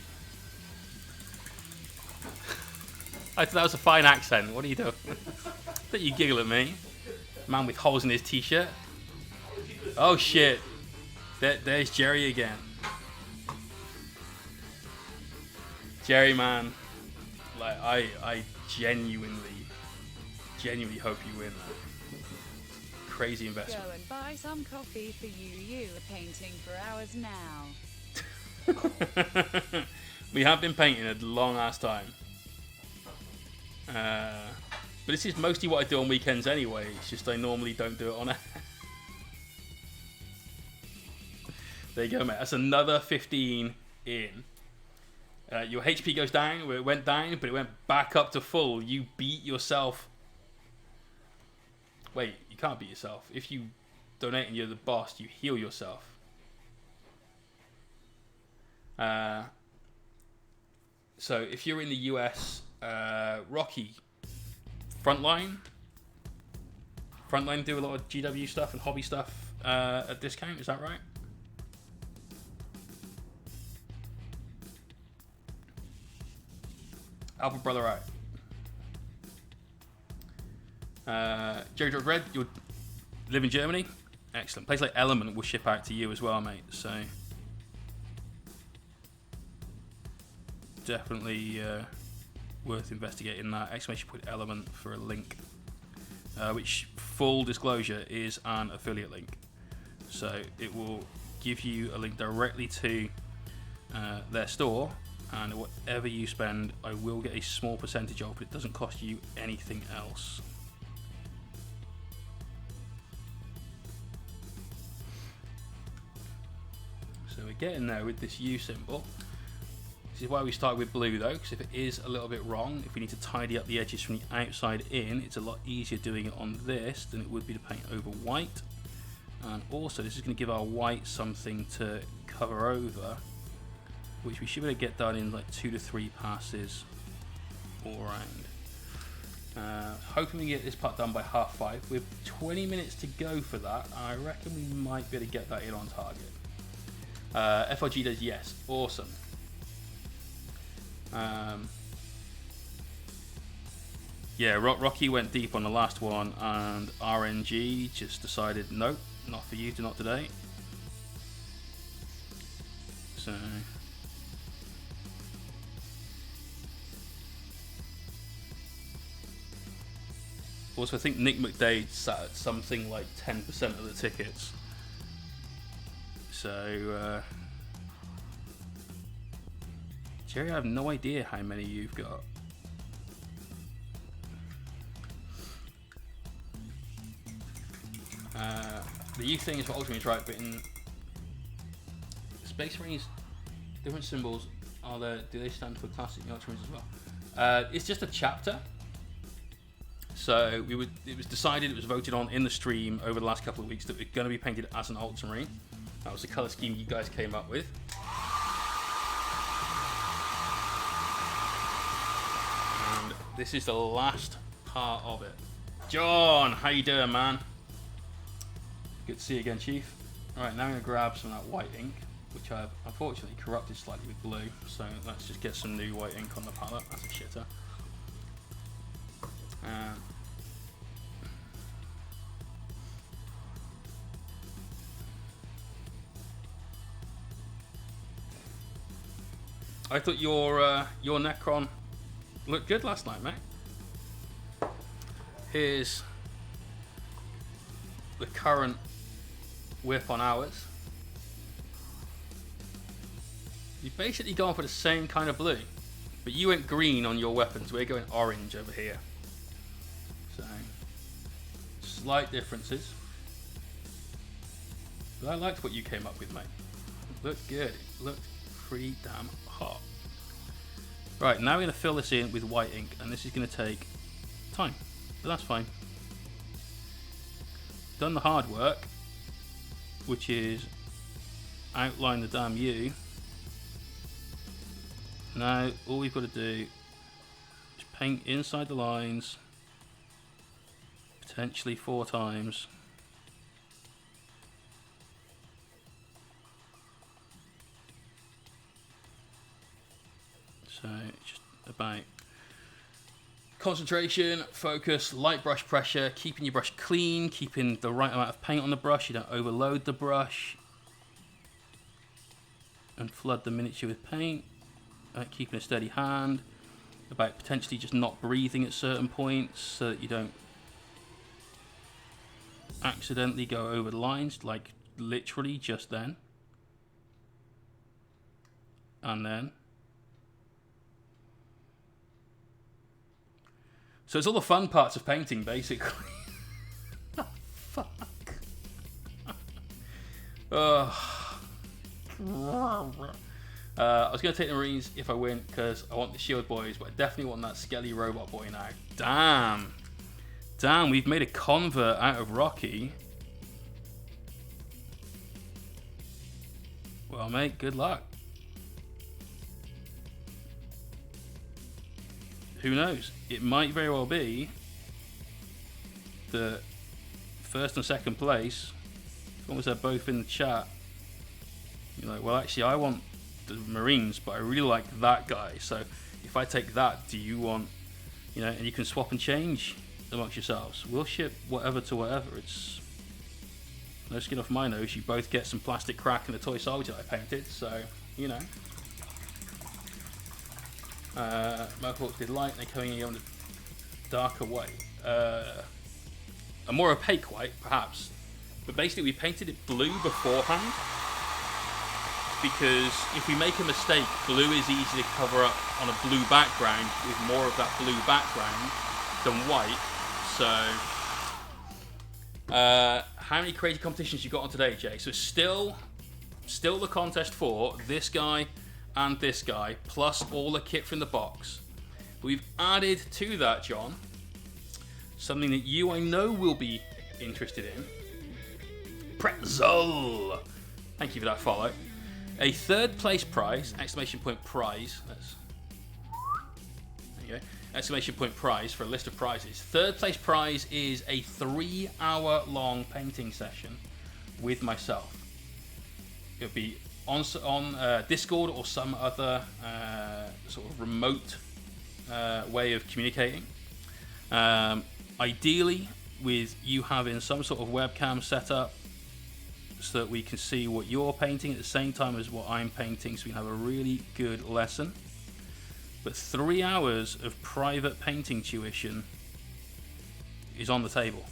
I thought that was a fine accent. What are you doing? Don't you giggle at me. Man with holes in his t-shirt. Oh shit. There's Jerry again. Jerry, man. Like, I genuinely hope you win that. Crazy investment. Go and buy some coffee for you. You are painting for hours now. We have been painting a long ass time. But this is mostly what I do on weekends anyway. It's just I normally don't do it on air. There you go, mate. That's another 15 in. Your HP goes down. It went down, but it went back up to full. You beat yourself. Wait, you can't beat yourself. If you donate and you're the boss, you heal yourself. So if you're in the US, Rocky, Frontline do a lot of GW stuff and hobby stuff at discount, is that right? Alpha Brother out. Jojo Red, you live in Germany? Excellent. Place like Element will ship out to you as well, mate. So definitely worth investigating that. Exclamation point Element for a link, which, full disclosure, is an affiliate link. So it will give you a link directly to their store, and whatever you spend, I will get a small percentage of, but it doesn't cost you anything else. So we're getting there with this U symbol. This is why we start with blue though, because if it is a little bit wrong, if we need to tidy up the edges from the outside in, it's a lot easier doing it on this than it would be to paint over white. And also this is going to give our white something to cover over, which we should be able to get done in like 2 to 3 passes all around. Hoping we get this part done by 5:30. With 20 minutes to go for that, I reckon we might be able to get that in on target. FRG does yes, awesome. Yeah, Rocky went deep on the last one, and RNG just decided, nope, not for you, not today. So also, I think Nick McDade sat at something like 10% of the tickets. So Jerry, I have no idea how many you've got. The U thing is for Ultramarines, right? But in Space Marines, different symbols are there. Do they stand for classic Ultramarines as well? It's just a chapter. So it was decided, it was voted on in the stream over the last couple of weeks that we're going to be painted as an Ultramarine. That was the colour scheme you guys came up with. And this is the last part of it. John, how you doing, man? Good to see you again, Chief. Alright, now I'm going to grab some of that white ink, which I've unfortunately corrupted slightly with blue. So let's just get some new white ink on the palette. That's a shitter. I thought your Necron looked good last night, mate. Here's the current whip on ours. You've basically gone for the same kind of blue, but you went green on your weapons. We're going orange over here. So, slight differences. But I liked what you came up with, mate. It looked good. It looked pretty damn hot. Right, now we're going to fill this in with white ink, and this is going to take time, but that's fine. Done the hard work, which is outline the damn U. Now all we've got to do is paint inside the lines, potentially 4 times. So just about concentration, focus, light brush pressure, keeping your brush clean, keeping the right amount of paint on the brush. You don't overload the brush and flood the miniature with paint. Keeping a steady hand, about potentially just not breathing at certain points so that you don't accidentally go over the lines, like literally just then. And then. So it's all the fun parts of painting, basically. Oh, fuck. I was going to take the Marines if I win because I want the Shield boys, but I definitely want that Skelly robot boy now. Damn. Damn, we've made a convert out of Rocky. Well, mate, good luck. Who knows? It might very well be that first and second place, as long as they're both in the chat, you're like, well, actually, I want the Marines, but I really like that guy. So if I take that, do you want, you know, and you can swap and change amongst yourselves. We'll ship whatever to whatever. It's no skin off my nose. You both get some plastic crack in the toy soldier I painted. So, you know. Mohawk did light, they're coming in on a darker white. A more opaque white, perhaps. But basically we painted it blue beforehand, because if we make a mistake, blue is easy to cover up on a blue background with more of that blue background than white. So, how many crazy competitions you got on today, Jay? So still the contest for this guy and this guy, plus all the kit from the box. We've added to that, John, something that you, I know, will be interested in. Pretzel! Thank you for that follow. A third place prize, exclamation point prize. There you go. Exclamation point prize for a list of prizes. Third place prize is a 3-hour-long painting session with myself. It'll be on Discord or some other sort of remote way of communicating. Ideally, with you having some sort of webcam set up so that we can see what you're painting at the same time as what I'm painting, so we can have a really good lesson. But 3 hours of private painting tuition is on the table.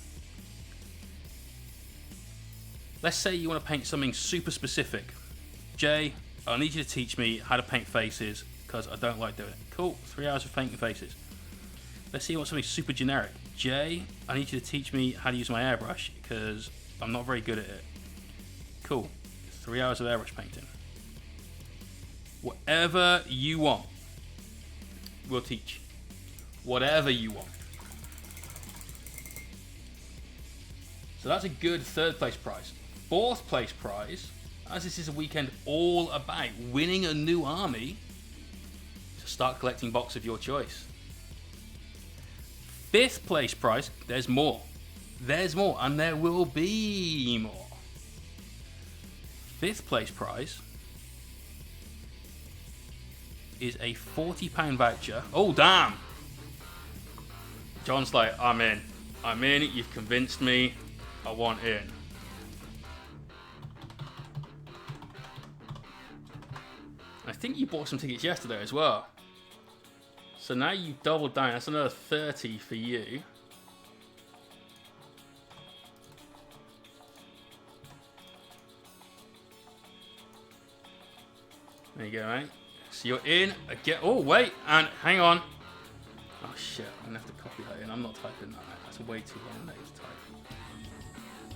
Let's say you want to paint something super specific. Jay, I need you to teach me how to paint faces because I don't like doing it. Cool, 3 hours of painting faces. Let's say you want something super generic. Jay, I need you to teach me how to use my airbrush because I'm not very good at it. Cool, 3 hours of airbrush painting. Whatever you want, we'll teach. Whatever you want. So that's a good third place prize. Fourth place prize, as this is a weekend all about winning a new army, to start collecting box of your choice. Fifth place prize, there's more. There's more, and there will be more. Fifth place prize is a £40 voucher. Oh, damn! John's like, I'm in. I'm in, you've convinced me. I want in. I think you bought some tickets yesterday as well. So now you've doubled down. That's another 30 for you. There you go, mate. So you're in again. Oh, wait, and hang on. Oh, shit. I'm going to have to copy that in. I'm not typing that, mate. That's way too long to type.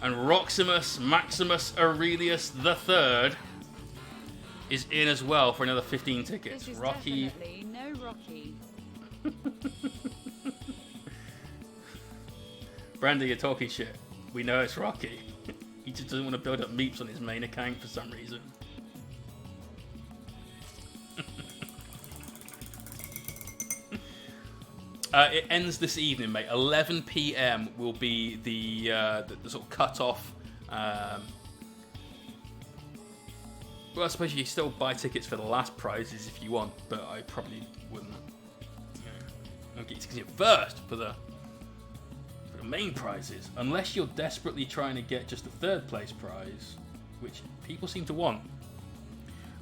And Roximus Maximus Aurelius III is in as well for another 15 tickets. This is Rocky. Definitely no Rocky. Brandon, you're talking shit. We know it's Rocky. He just doesn't want to build up meeps on his main account for some reason. It ends this evening, mate. 11 PM will be the sort of cut-off. Well, I suppose you still buy tickets for the last prizes if you want, but I probably wouldn't. I'll get you tickets first for the main prizes, unless you're desperately trying to get just the third place prize, which people seem to want.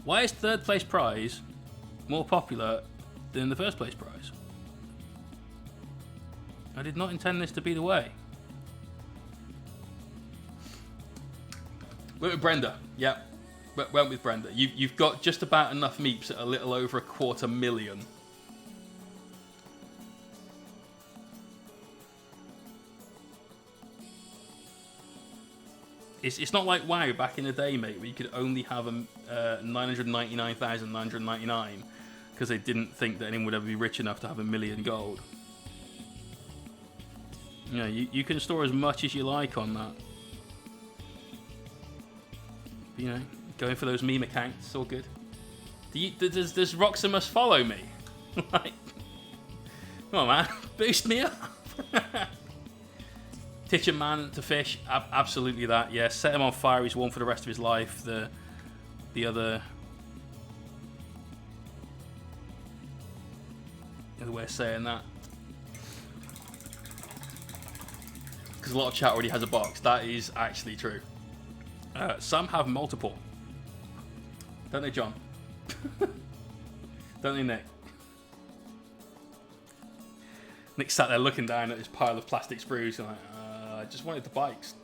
Why is third place prize more popular than the first place prize? I did not intend this to be the way. Went with Brenda. Yep. Went with Brenda. You've got just about enough meeps at a little over 250,000. It's not like WoW back in the day, mate, where you could only have 999,999 because they didn't think that anyone would ever be rich enough to have 1 million gold. You know, you can store as much as you like on that. You know, going for those meme accounts, it's all good. Does Roximus follow me? Like, come on, man, boost me up. Teach a man to fish, absolutely that. Yeah, set him on fire. He's warm for the rest of his life. The other way of saying that. Because a lot of chat already has a box. That is actually true. Some have multiple. Don't they, John? Don't they, Nick? Nick sat there looking down at his pile of plastic sprues and like, I just wanted the bikes.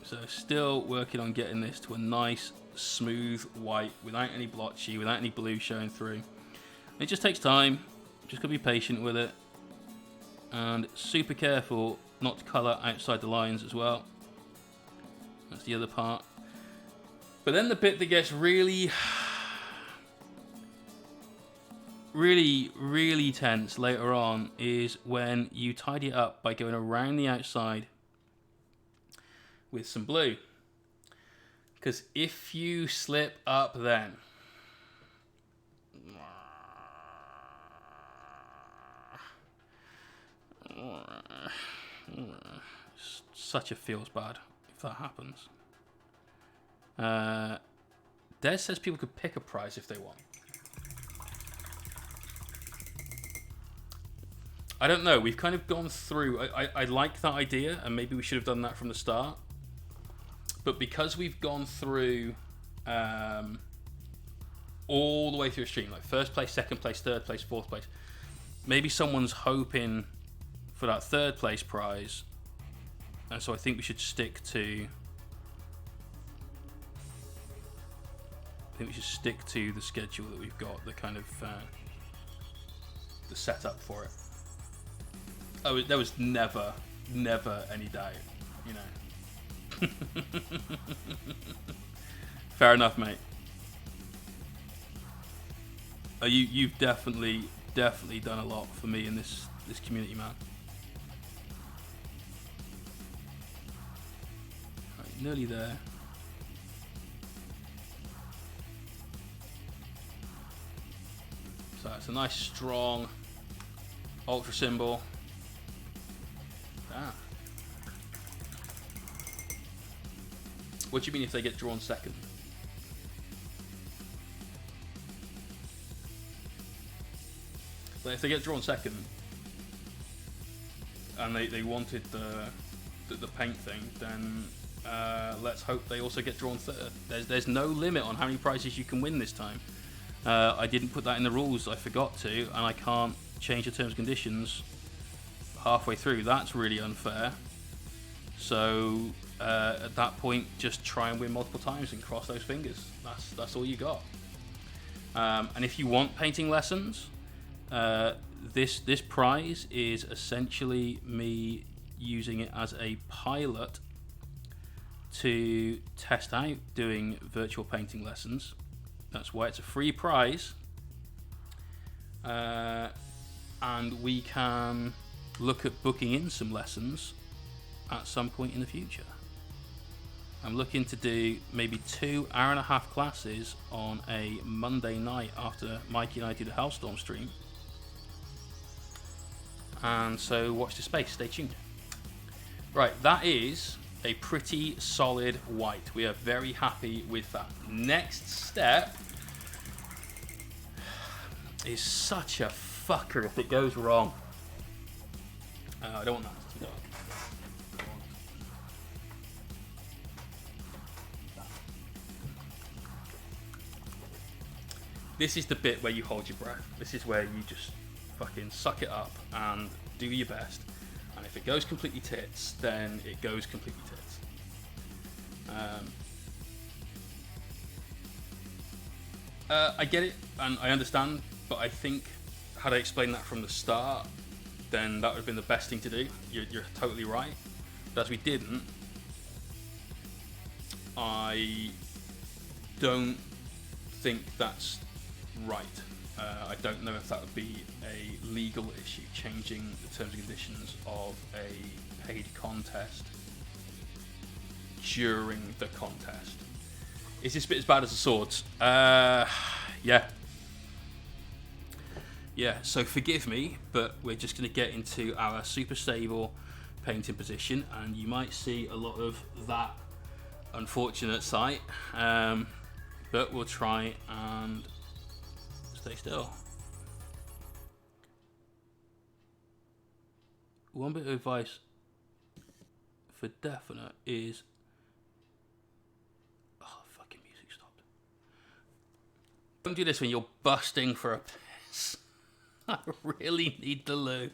So still working on getting this to a nice smooth white without any blotchy, without any blue showing through. It just takes time. Just gotta be patient with it. And super careful not to colour outside the lines as well. That's the other part. But then the bit that gets really tense later on is when you tidy it up by going around the outside with some blue. Because if you slip up then, such a feels bad if that happens. Des says people could pick a prize if they want. I don't know. We've kind of gone through. I like that idea, and maybe we should have done that from the start. But because we've gone through all the way through the stream, like first place, second place, third place, fourth place, maybe someone's hoping for that third place prize, and so I think we should stick to. I think we should stick to the schedule that we've got, the kind of the setup for it. Oh, there was never any doubt, you know. Fair enough, mate. You've definitely done a lot for me in this community, man. Right, nearly there. So it's a nice strong ultra symbol. Ah. What do you mean if they get drawn second? But if they get drawn second and they wanted the paint thing, then let's hope they also get drawn third. There's no limit on how many prizes you can win this time. I didn't put that in the rules, I forgot to, and I can't change the terms and conditions halfway through. That's really unfair. So at that point, just try and win multiple times and cross those fingers. That's all you got. And if you want painting lessons, this prize is essentially me using it as a pilot to test out doing virtual painting lessons. That's why it's a free prize, and we can look at booking in some lessons at some point in the future. I'm looking to do maybe 2 hour-and-a-half classes on a Monday night after Mikey and I do the Hellstorm stream. And so watch the space, stay tuned. Right, that is a pretty solid white. We are very happy with that. Next step is such a fucker if it goes wrong. I don't want that. No. This is the bit where you hold your breath. This is where you just fucking suck it up and do your best. And if it goes completely tits, then it goes completely tits. I get it and I understand, but I think had I explained that from the start, then that would have been the best thing to do. You're totally right. But as we didn't, I don't think that's right. I don't know if that would be a legal issue, changing the terms and conditions of a paid contest during the contest. Is this bit as bad as the swords? Yeah. Yeah, so forgive me, but we're just going to get into our super stable painting position, and you might see a lot of that unfortunate sight, but we'll try and stay still. One bit of advice for definite is... Oh, fucking music stopped. Don't do this when you're busting for a piss. I really need the loo.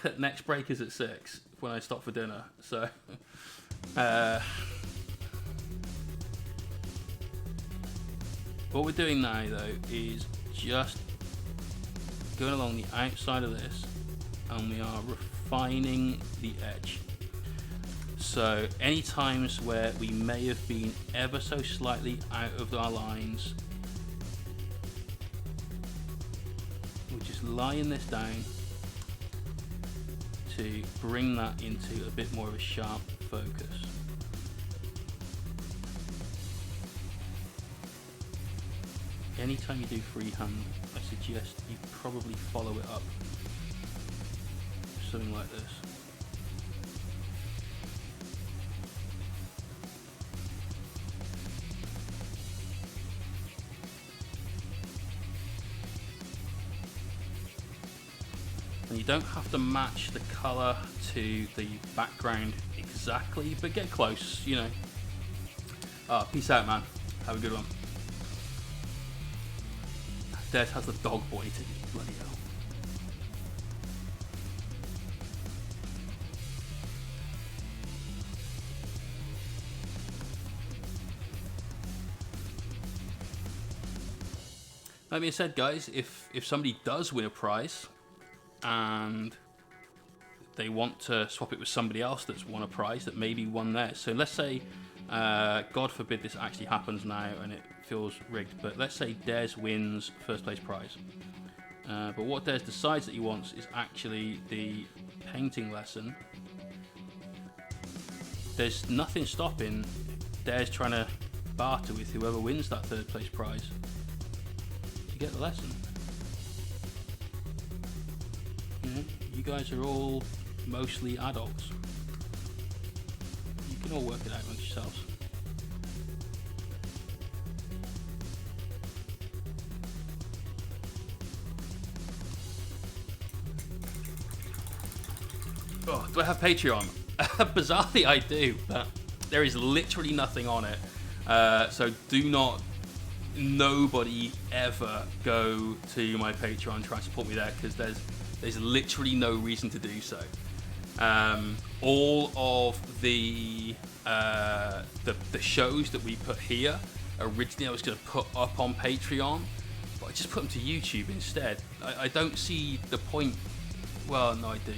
But next break is at 6 when I stop for dinner, so... What we're doing now, though, is just going along the outside of this and we are refining the edge. So any times where we may have been ever so slightly out of our lines, we're just laying this down to bring that into a bit more of a sharp focus. Anytime you do freehand, I suggest you probably follow it up with something like this. And you don't have to match the colour to the background exactly, but get close, you know. Oh, peace out, man. Have a good one. Des has the dog body to bloody hell. That being said, guys, if somebody does win a prize and they want to swap it with somebody else that's won a prize that maybe won theirs. So let's say, God forbid this actually happens now and it feels rigged, but let's say Des wins first place prize. But what Des decides that he wants is actually the painting lesson. There's nothing stopping Des trying to barter with whoever wins that third place prize to get the lesson. You guys are all mostly adults. You can all work it out amongst yourselves. Oh, do I have Patreon? Bizarrely I do, but there is literally nothing on it. So do not, nobody ever go to my Patreon and try and support me there, because there's literally no reason to do so. All of the shows that we put here, originally I was going to put up on Patreon, but I just put them to YouTube instead. I don't see the point. Well, no, I do.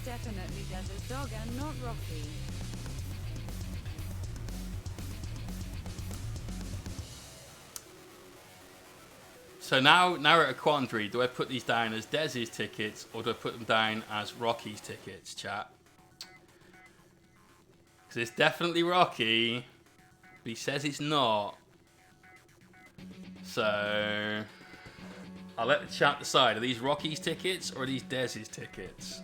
Definitely Des's dog and not Rocky. So now we're at a quandary. Do I put these down as Des's tickets or do I put them down as Rocky's tickets, chat? Because it's definitely Rocky, but he says it's not. So I'll let the chat decide. Are these Rocky's tickets or are these Des's tickets?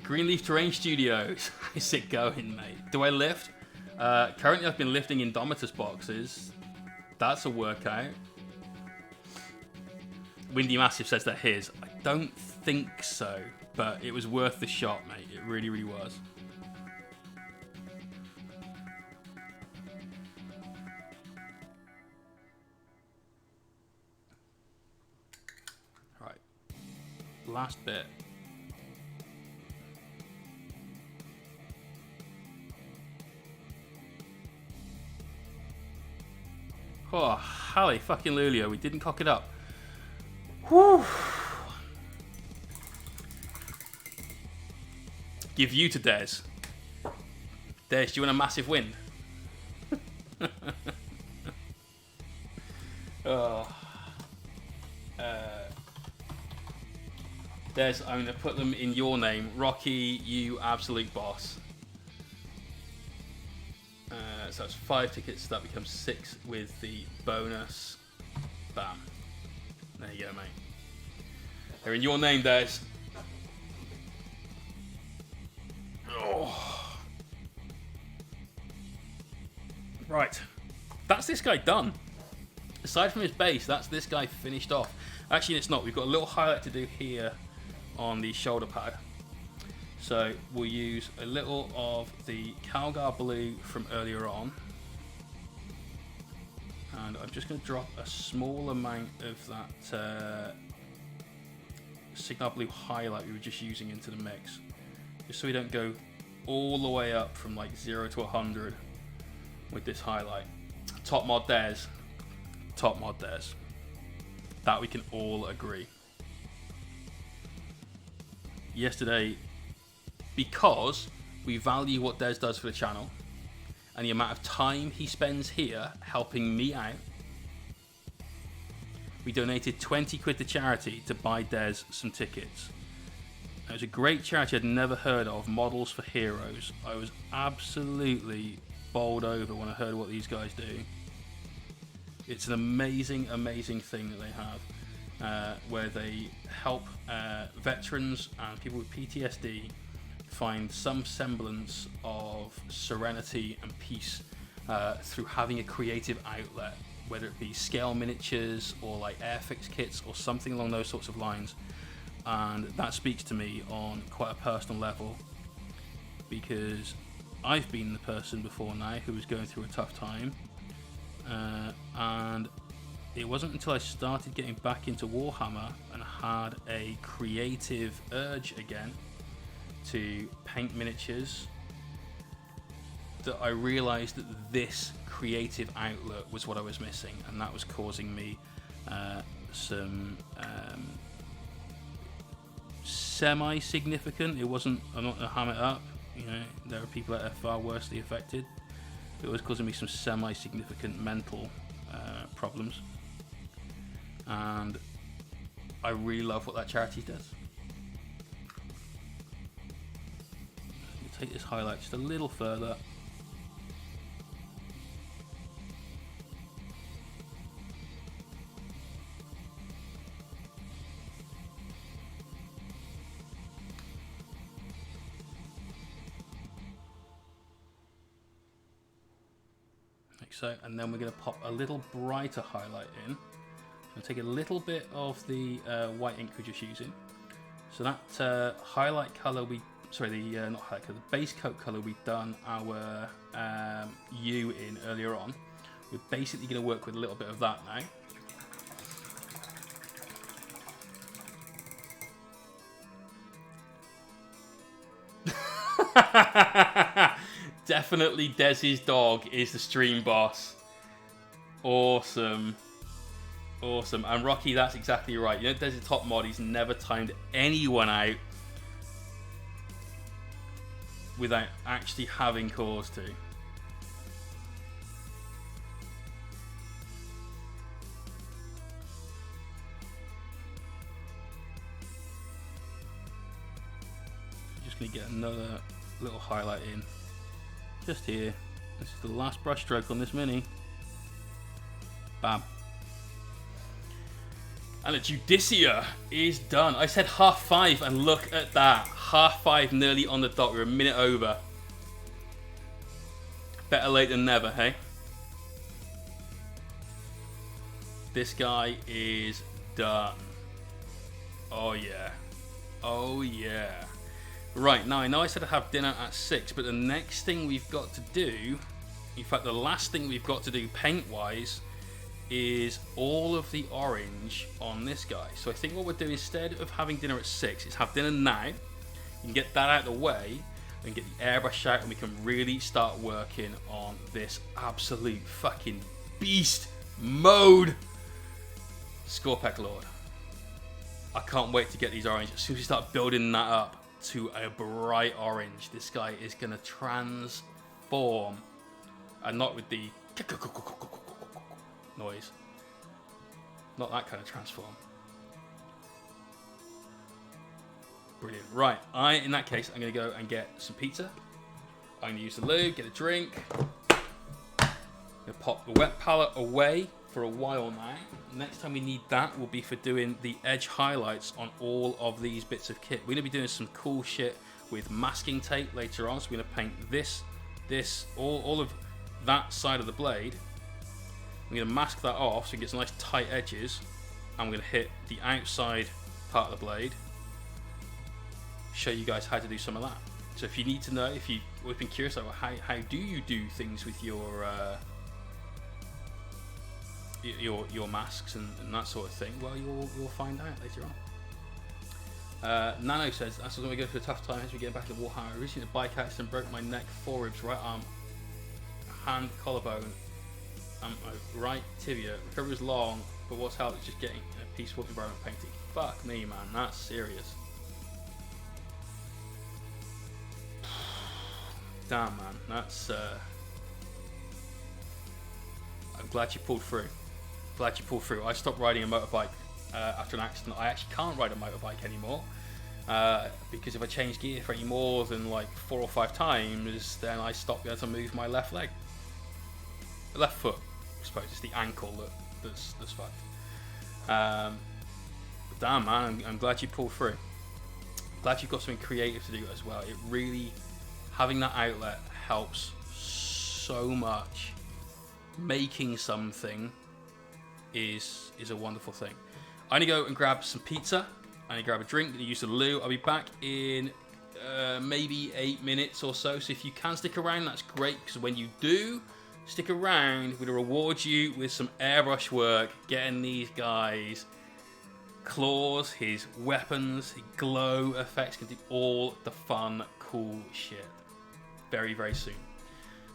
Greenleaf Terrain Studios. How's it going, mate? Do I lift? Currently I've been lifting Indomitus boxes. That's a workout. Windy Massive says they're his. I don't think so, but it was worth the shot, mate. It really, really was. Right. Last bit. Oh, Hallie, fucking Lulio, we didn't cock it up. Whew. Give you to Des. Des, do you want a massive win? Oh. Des, I'm going to put them in your name. Rocky, you absolute boss. So that's 5 tickets, that becomes 6 with the bonus. Bam. There you go, mate. They're in your name, Des. Oh. Right. That's this guy done. Aside from his base, that's this guy finished off. Actually, it's not. We've got a little highlight to do here on the shoulder pad. So we'll use a little of the Calgar blue from earlier on. And I'm just going to drop a small amount of that Signal Blue highlight we were just using into the mix, just so we don't go all the way up from like 0 to 100 with this highlight. Top mod Des. Top mod Des. That we can all agree. Yesterday, because we value what Des does for the channel and the amount of time he spends here helping me out, we donated 20 quid to charity to buy Des some tickets. It was a great charity I'd never heard of, Models for Heroes. I was absolutely bowled over when I heard what these guys do. It's an amazing, amazing thing that they have, where they help veterans and people with PTSD find some semblance of serenity and peace through having a creative outlet, whether it be scale miniatures or like airfix kits or something along those sorts of lines. And that speaks to me on quite a personal level, because I've been the person before now who was going through a tough time, and it wasn't until I started getting back into Warhammer and had a creative urge again to paint miniatures that I realized that this creative outlet was what I was missing, and that was causing me some semi-significant, it wasn't, I'm not going to ham it up, you know, there are people that are far worsely affected, but it was causing me some semi-significant mental problems, and I really love what that charity does. I'll take this highlight just a little further. So, and then we're going to pop a little brighter highlight in. I'll take a little bit of the white ink we're just using. So that highlight color not highlight color, the base coat color we've done our U in earlier on. We're basically going to work with a little bit of that now. Definitely Desi's dog is the stream boss. Awesome. Awesome. And Rocky, that's exactly right. You know, Desi's top mod, he's never timed anyone out without actually having cause to. Just going to get another little highlight in. Just here. This is the last brush stroke on this mini. Bam. And a Judiciar is done. I said 5:30 and look at that. 5:30 nearly on the dot. We're a minute over. Better late than never, hey? This guy is done. Oh yeah. Oh yeah. Right, now I know I said I'd have dinner at 6, but the next thing we've got to do, in fact the last thing we've got to do paint-wise, is all of the orange on this guy. So I think what we'll do, instead of having dinner at 6, is have dinner now, you can get that out of the way, and get the airbrush out, and we can really start working on this absolute fucking beast mode Skorpekh Lord. I can't wait to get these orange. As soon as we start building that up to a bright orange, this guy is going to transform, and not with the noise, not that kind of transform. Brilliant. Right, in that case, I'm going to go and get some pizza. I'm going to use the loo, get a drink. I'm going to pop the wet palette away for a while now. Next time we need that will be for doing the edge highlights on all of these bits of kit. We're going to be doing some cool shit with masking tape later on. So we're going to paint all of that side of the blade. I'm going to mask that off so it gets nice tight edges. I'm going to hit the outside part of the blade. Show you guys how to do some of that. So if you need to know, if you've been curious about how do you do things with your your masks and that sort of thing, well, you'll find out later on. Nano says, that's when we go through a tough time as we get back to Warhammer. I recently a bike accident, broke my neck, foreribs, right arm, hand, collarbone, and my right tibia. Recovery was long, but what's helped is just getting a peaceful environment painting. Fuck me, man, that's serious. Damn, man, that's. I'm glad you pulled through. Glad you pulled through. I stopped riding a motorbike after an accident. I actually can't ride a motorbike anymore because if I change gear for any more than like 4 or 5 times, then I stop being able to move my left leg, left foot. I suppose it's the ankle that's fucked. But damn, man, I'm glad you pulled through. Glad you've got something creative to do as well. It really, having that outlet helps so much. Making something is a wonderful thing. I need to go and grab some pizza. I need to grab a drink. I need to use the loo. I'll be back in maybe 8 minutes or so. So if you can stick around, that's great. Because when you do stick around, we're going to reward you with some airbrush work. Getting these guys claws, his weapons, his glow effects. Can do all the fun, cool shit. Very, very soon.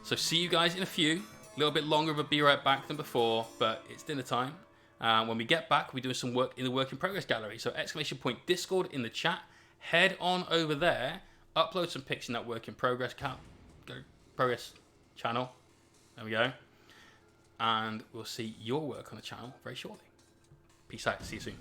So see you guys in a few. A little bit longer of a be right back than before, but it's dinner time. When we get back, we're doing some work in the work in progress gallery. So !Discord in the chat. Head on over there. Upload some pics in that work in progress progress channel. There we go. And we'll see your work on the channel very shortly. Peace out. See you soon.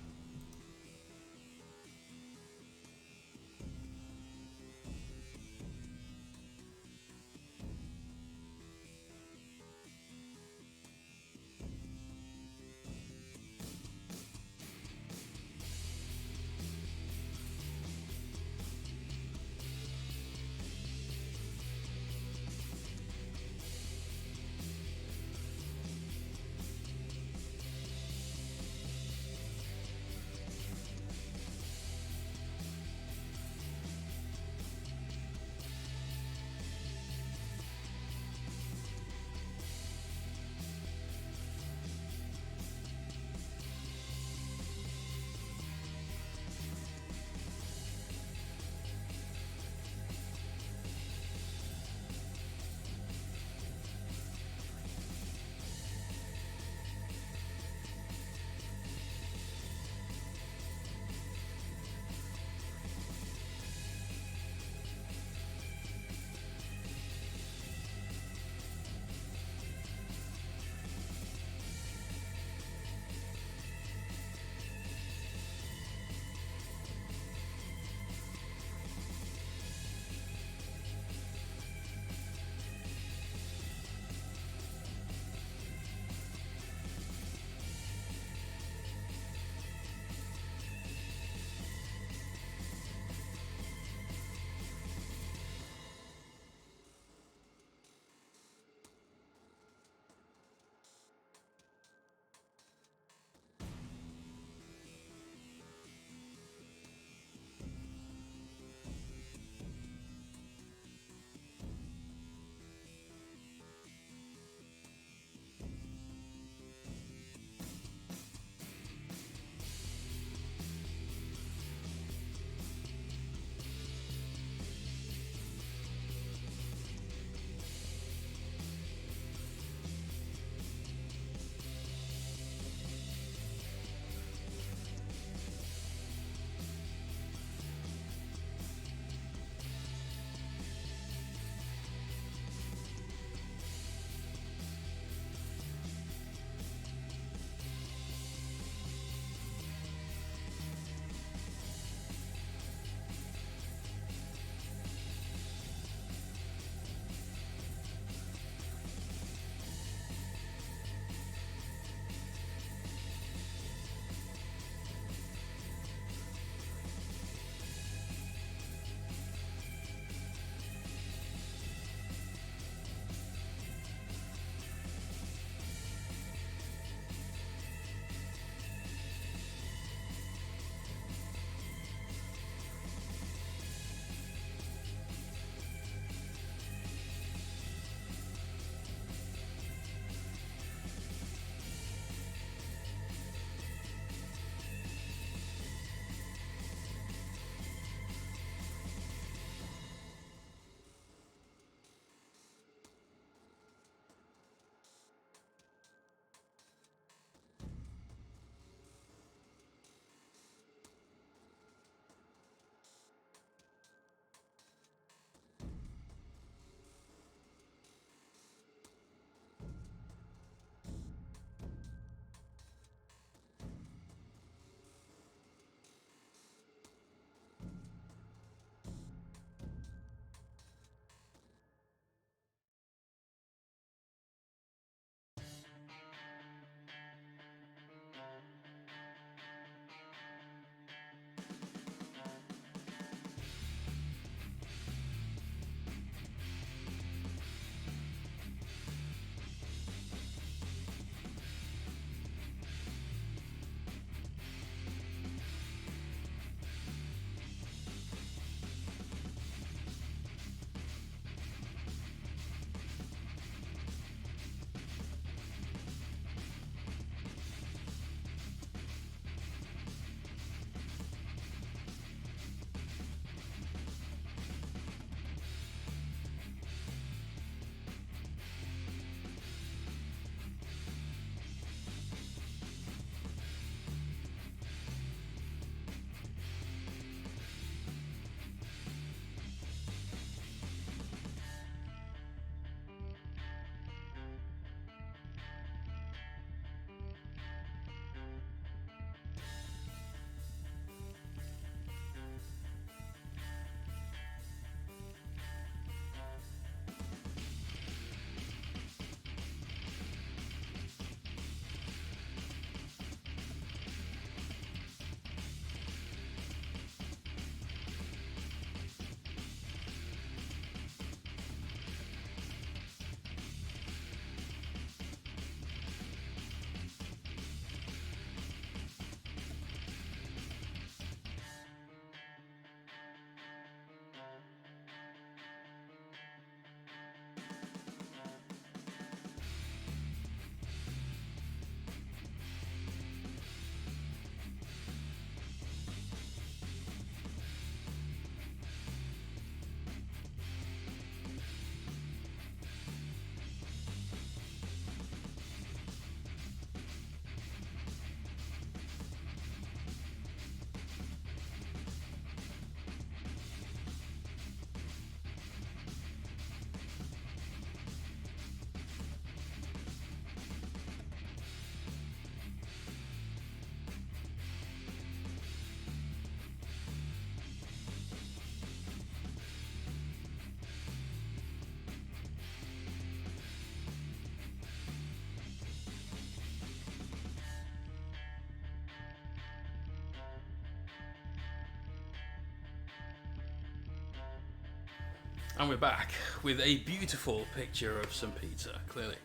And we're back with a beautiful picture of some pizza, clearly.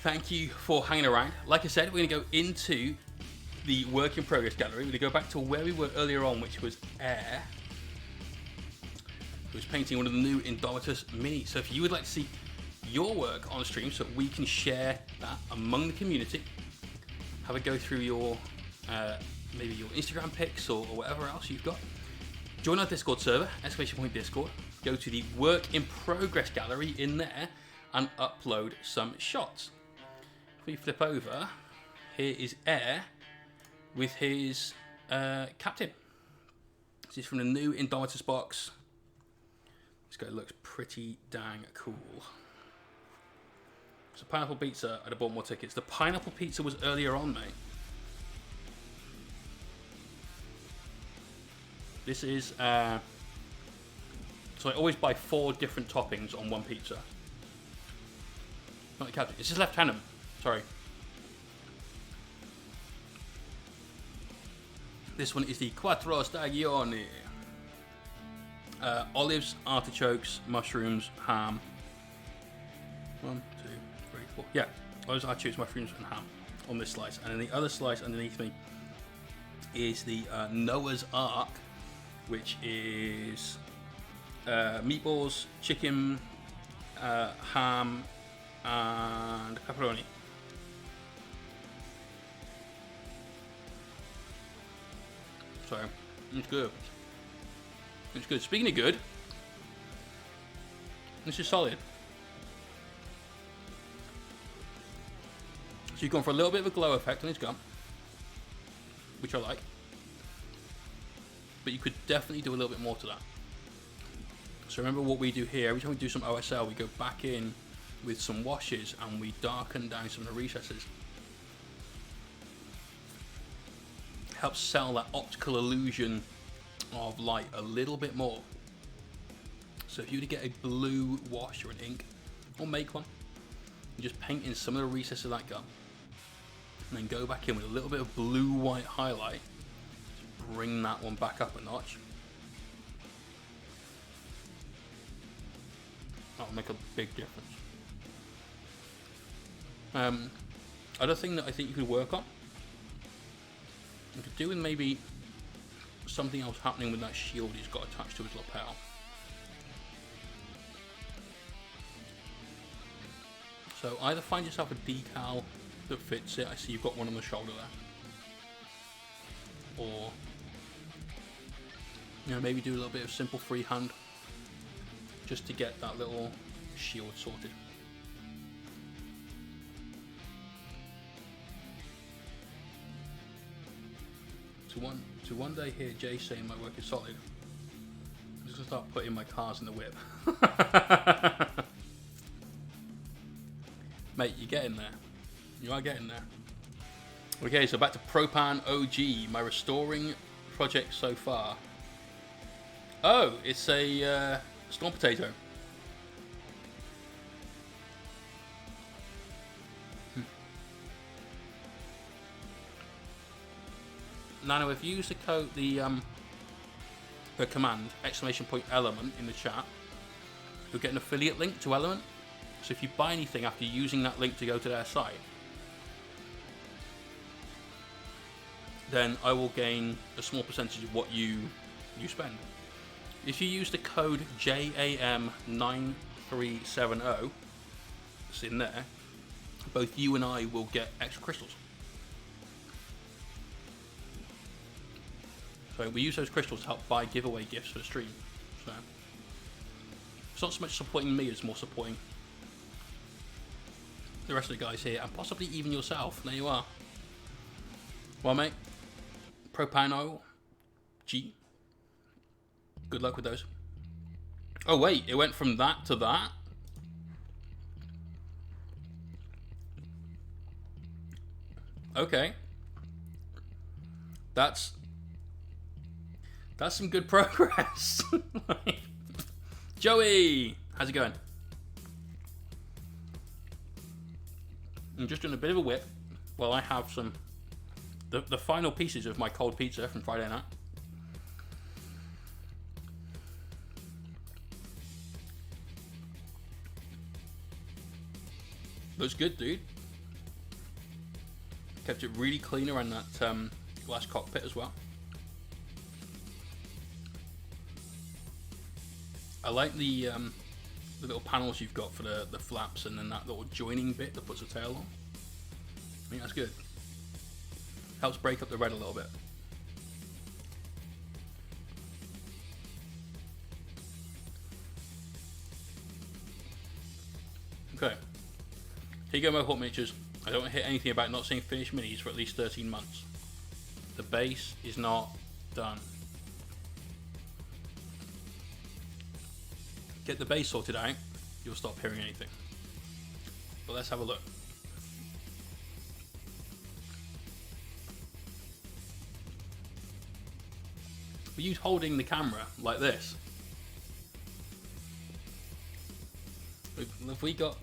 Thank you for hanging around. Like I said, we're going to go into the work in progress gallery. We're going to go back to where we were earlier on, which was Air, who was painting one of the new Indomitus Minis. So if you would like to see your work on stream so that we can share that among the community, have a go through your maybe your Instagram pics or whatever else you've got, join our Discord server, !Discord. Go to the work in progress gallery in there and upload some shots. If we flip over, here is Air with his captain. This is from the new Indomitus box. This guy looks pretty dang cool. So pineapple pizza, I'd have bought more tickets. The pineapple pizza was earlier on, mate. This is, so I always buy 4 different toppings on one pizza. Not the captain, it's his lieutenant, sorry. This one is the Quattro Stagioni. Olives, artichokes, mushrooms, ham. 1, 2, 3, 4. Yeah, olives, artichokes, mushrooms, and ham on this slice. And then the other slice underneath me is the Noah's Ark, which is meatballs, chicken, ham, and pepperoni. So, it's good. It's good. Speaking of good, this is solid. So you've gone for a little bit of a glow effect on his gum, which I like. But you could definitely do a little bit more to that. So remember what we do here, every time we do some OSL, we go back in with some washes and we darken down some of the recesses. Helps sell that optical illusion of light a little bit more. So if you were to get a blue wash or an ink, or make one, you just paint in some of the recesses of that gum, and then go back in with a little bit of blue-white highlight, bring that one back up a notch. That'll make a big difference. Other thing that I think you could work on, you could do with maybe something else happening with that shield he's got attached to his lapel. So either find yourself a decal that fits it. I see you've got one on the shoulder there. Or, you know, maybe do a little bit of simple freehand just to get that little shield sorted. To one day hear Jay saying my work is solid, I'm just gonna start putting my cars in the whip. Mate, you're getting there. You are getting there. Okay, so back to Propan OG, my restoring project so far. Oh, it's a storm potato. Nano, if you use the code, the command !element in the chat, you'll get an affiliate link to Element. So if you buy anything after using that link to go to their site, then I will gain a small percentage of what you spend. If you use the code JAM9370, it's in there, both you and I will get extra crystals. So we use those crystals to help buy giveaway gifts for the stream. So it's not so much supporting me, it's more supporting the rest of the guys here, and possibly even yourself. There you are. Well, mate, Propano G. Good luck with those. Oh wait, it went from that to that? Okay. That's some good progress. Joey, how's it going? I'm just doing a bit of a whip while I have some the final pieces of my cold pizza from Friday night. Looks good, dude. Kept it really clean around that glass cockpit as well. I like the little panels you've got for the flaps, and then that little joining bit that puts the tail on. I think that's good. Helps break up the red a little bit. Okay. Here you go, Mohawkminiatures. I don't hit anything about not seeing finished minis for at least 13 months. The base is not done. Get the base sorted out, you'll stop hearing anything. But let's have a look. We use holding the camera like this. Have we got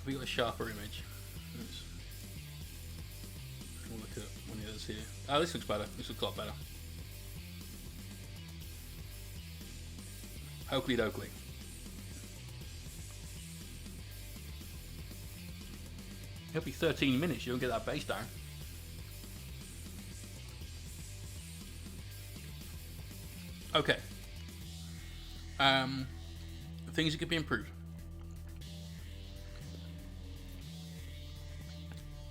a sharper image? We'll look at one of those here. Oh, this looks better. This looks a lot better. Oakley dokley. It'll be 13 minutes, you don't get that base down. Okay. Things that could be improved.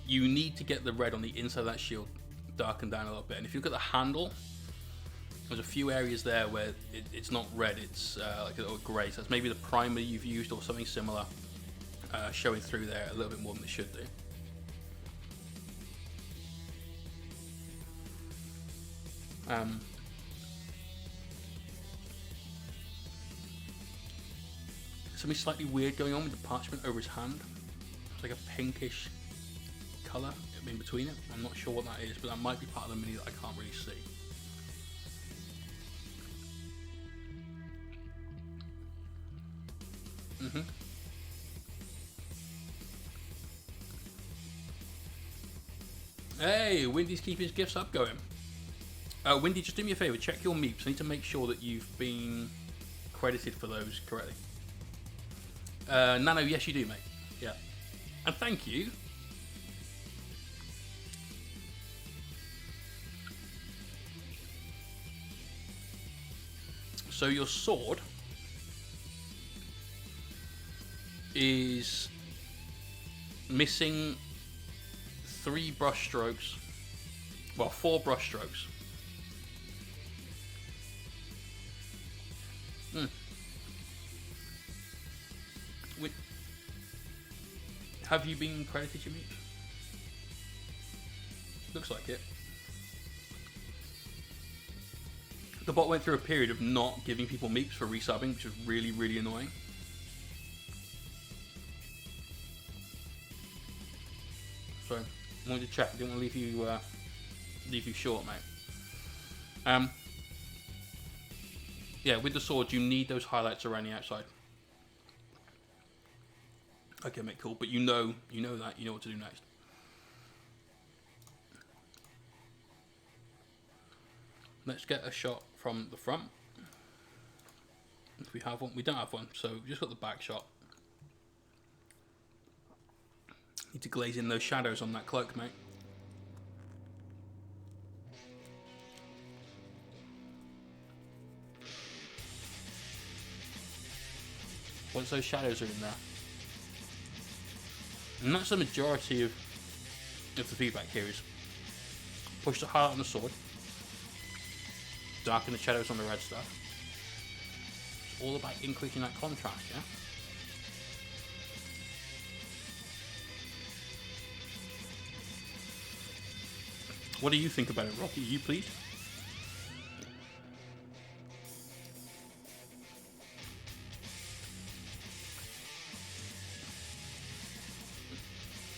You need to get the red on the inside of that shield darkened down a little bit. And if you look at the handle, there's a few areas there where it's not red, it's like a little grey. So that's maybe the primer you've used or something similar showing through there a little bit more than it should do. Something slightly weird going on with the parchment over his hand. It's like a pinkish colour in between it. I'm not sure what that is, but that might be part of the mini that I can't really see. Hey, Windy's keeping his gifts up going. Windy, just do me a favour, check your meeps. I need to make sure that you've been credited for those correctly. Nano, yes you do, mate. Yeah. And thank you. So your sword is missing 3 brush strokes. Well, 4 brush strokes. Have you been credited your meeps? Looks like it. The bot went through a period of not giving people meeps for resubbing, which was really, really annoying. So, I wanted to check. I didn't want to leave you short, mate. Yeah, with the sword, you need those highlights around the outside. Okay, mate, cool. But you know that. You know what to do next. Let's get a shot from the front. If we have one. We don't have one, so we've just got the back shot. Need to glaze in those shadows on that cloak, mate. Once those shadows are in there. And that's the majority of the feedback here is push the highlight on the sword, darken the shadows on the red stuff. It's all about increasing that contrast, yeah? What do you think about it, Rocky? Are you pleased?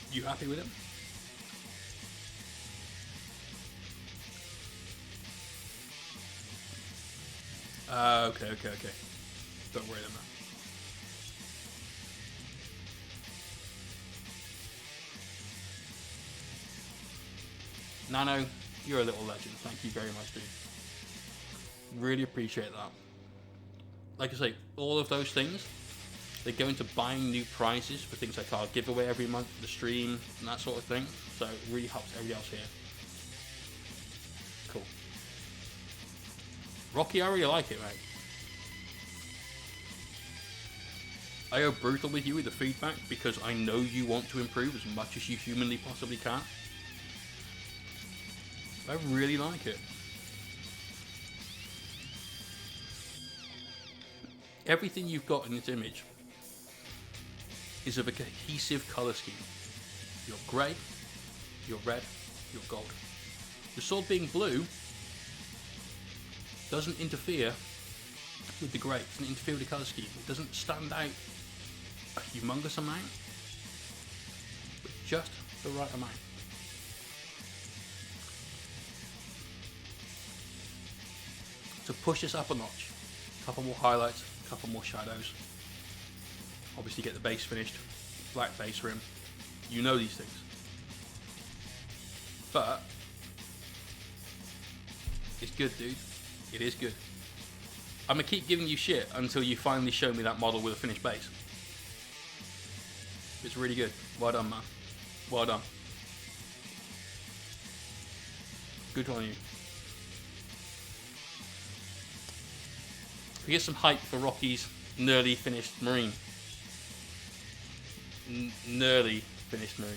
You happy with him? Okay. Don't worry about that. Nano, you're a little legend. Thank you very much, dude. Really appreciate that. Like I say, all of those things, they go into buying new prizes for things like our giveaway every month, the stream, and that sort of thing. So it really helps everybody else here. Cool. Rocky, I really like it, mate. I go brutal with you with the feedback because I know you want to improve as much as you humanly possibly can. I really like it. Everything you've got in this image is of a cohesive colour scheme. You're grey, you're red, you're gold. The sword being blue doesn't interfere with the grey, doesn't interfere with the colour scheme. It doesn't stand out a humongous amount, but just the right amount. To push this up a notch, a couple more highlights, a couple more shadows. Obviously get the base finished, black base rim. You know these things. But it's good, dude. It is good. I'm gonna keep giving you shit until you finally show me that model with a finished base. It's really good. Well done, man. Well done. Good on you. We get some hype for Rocky's nearly finished marine. Nearly finished marine.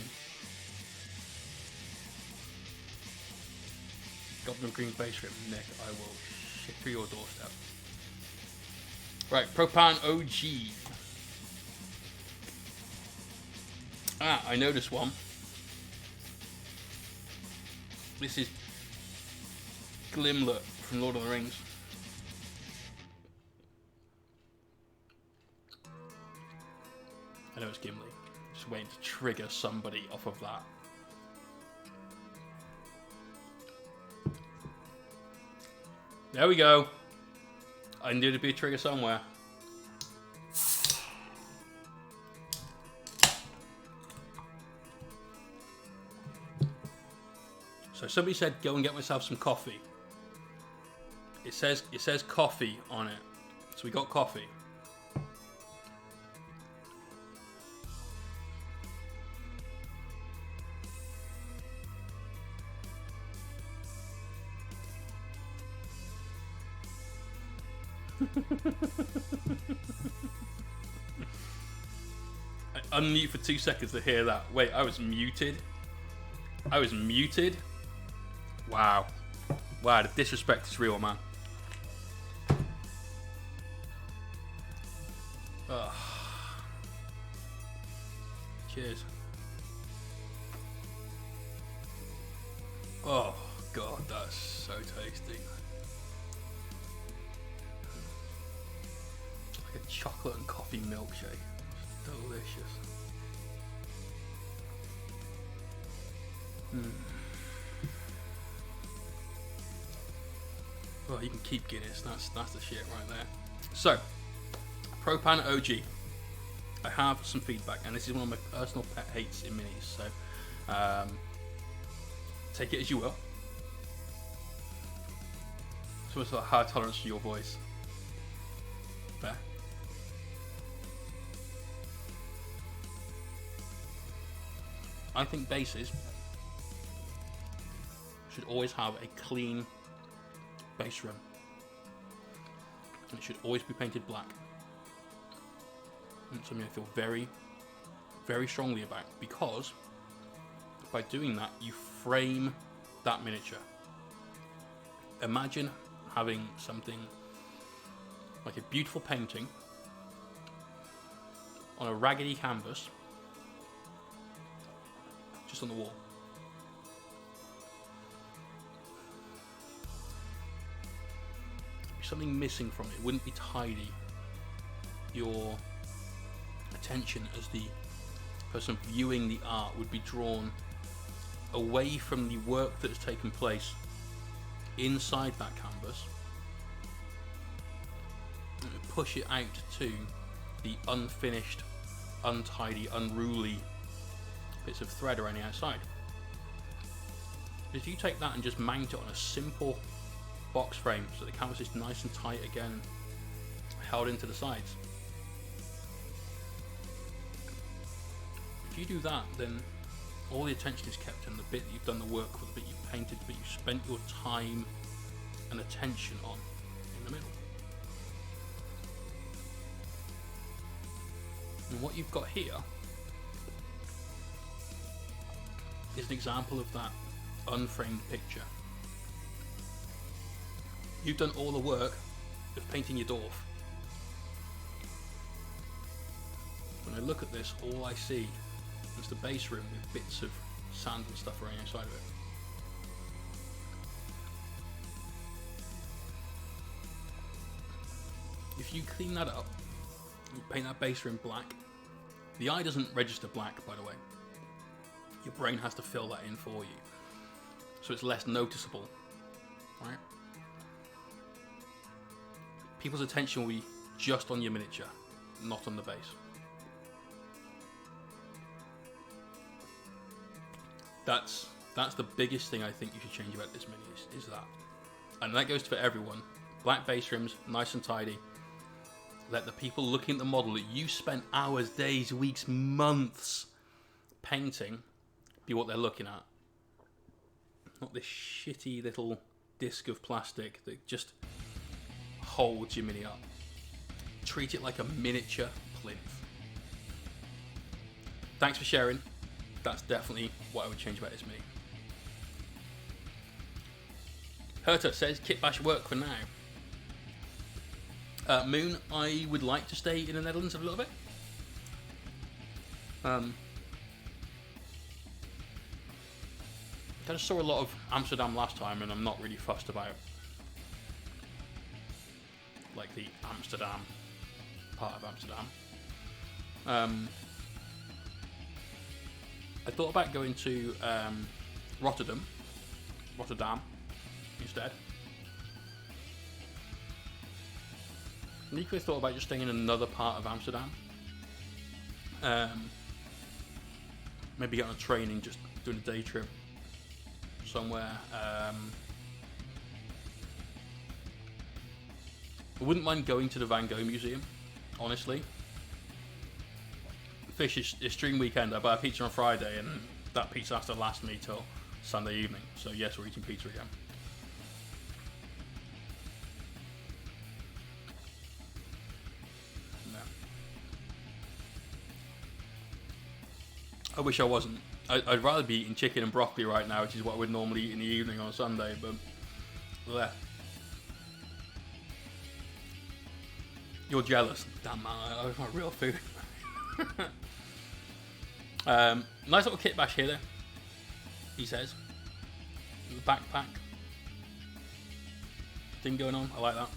Goblin green base rim, Nick. I will shit through your doorstep. Right, Propan OG. Ah, I know this one. This is Glimlet from Lord of the Rings. I know it's Gimli. Just waiting to trigger somebody off of that. There we go. I knew there'd be a trigger somewhere. So somebody said go and get myself some coffee. It says coffee on it. So we got coffee. I unmute for 2 seconds to hear that. Wait, I was muted? I was muted? Wow. Wow, the disrespect is real, man. Ugh. Cheers. Oh, God, that's so tasty. Like a chocolate and coffee milkshake. It's delicious. Well, you can keep Guinness. That's the shit right there. So, Propan OG. I have some feedback, and this is one of my personal pet hates in minis. So, take it as you will. It's almost like a high tolerance to your voice. Fair. I think bases should always have a clean base rim. And it should always be painted black. And it's something I feel very, very strongly about, because by doing that, you frame that miniature. Imagine having something like a beautiful painting on a raggedy canvas just on the wall. Something missing from it. It wouldn't be tidy. Your attention as the person viewing the art would be drawn away from the work that has taken place inside that canvas and push it out to the unfinished, untidy, unruly bits of thread around the outside. If you take that and just mount it on a simple box frame so the canvas is nice and tight again, held into the sides, you do that, then all the attention is kept on the bit that you've done the work for, the bit you've painted, the bit you've spent your time and attention on in the middle. And what you've got here is an example of that unframed picture. You've done all the work of painting your dwarf. When I look at this, all I see is the base room with bits of sand and stuff around the inside of it. If you clean that up, you paint that base room black. The eye doesn't register black, by the way. Your brain has to fill that in for you, so it's less noticeable, right? People's attention will be just on your miniature, not on the base. That's the biggest thing I think you should change about this mini is that. And that goes for everyone. Black base rims, nice and tidy. Let the people looking at the model that you spent hours, days, weeks, months painting be what they're looking at. Not this shitty little disc of plastic that just holds your mini up. Treat it like a miniature plinth. Thanks for sharing. That's definitely what I would change about this mini. Herta says, kit bash work for now. Moon, I would like to stay in the Netherlands a little bit. I kind of saw a lot of Amsterdam last time, and I'm not really fussed about like the Amsterdam part of Amsterdam. I thought about going to Rotterdam instead. And equally thought about just staying in another part of Amsterdam. Maybe get on a train and just doing a day trip somewhere. I wouldn't mind going to the Van Gogh Museum, honestly. Fish is stream weekend. I buy a pizza on Friday, and that pizza has to last me till Sunday evening. So yes, we're eating pizza again. No. I wish I wasn't. I'd rather be eating chicken and broccoli right now, which is what I would normally eat in the evening on a Sunday, but bleh. You're jealous. Damn man, I want real food. Nice little kit bash here though, he says. The backpack thing going on, I like that.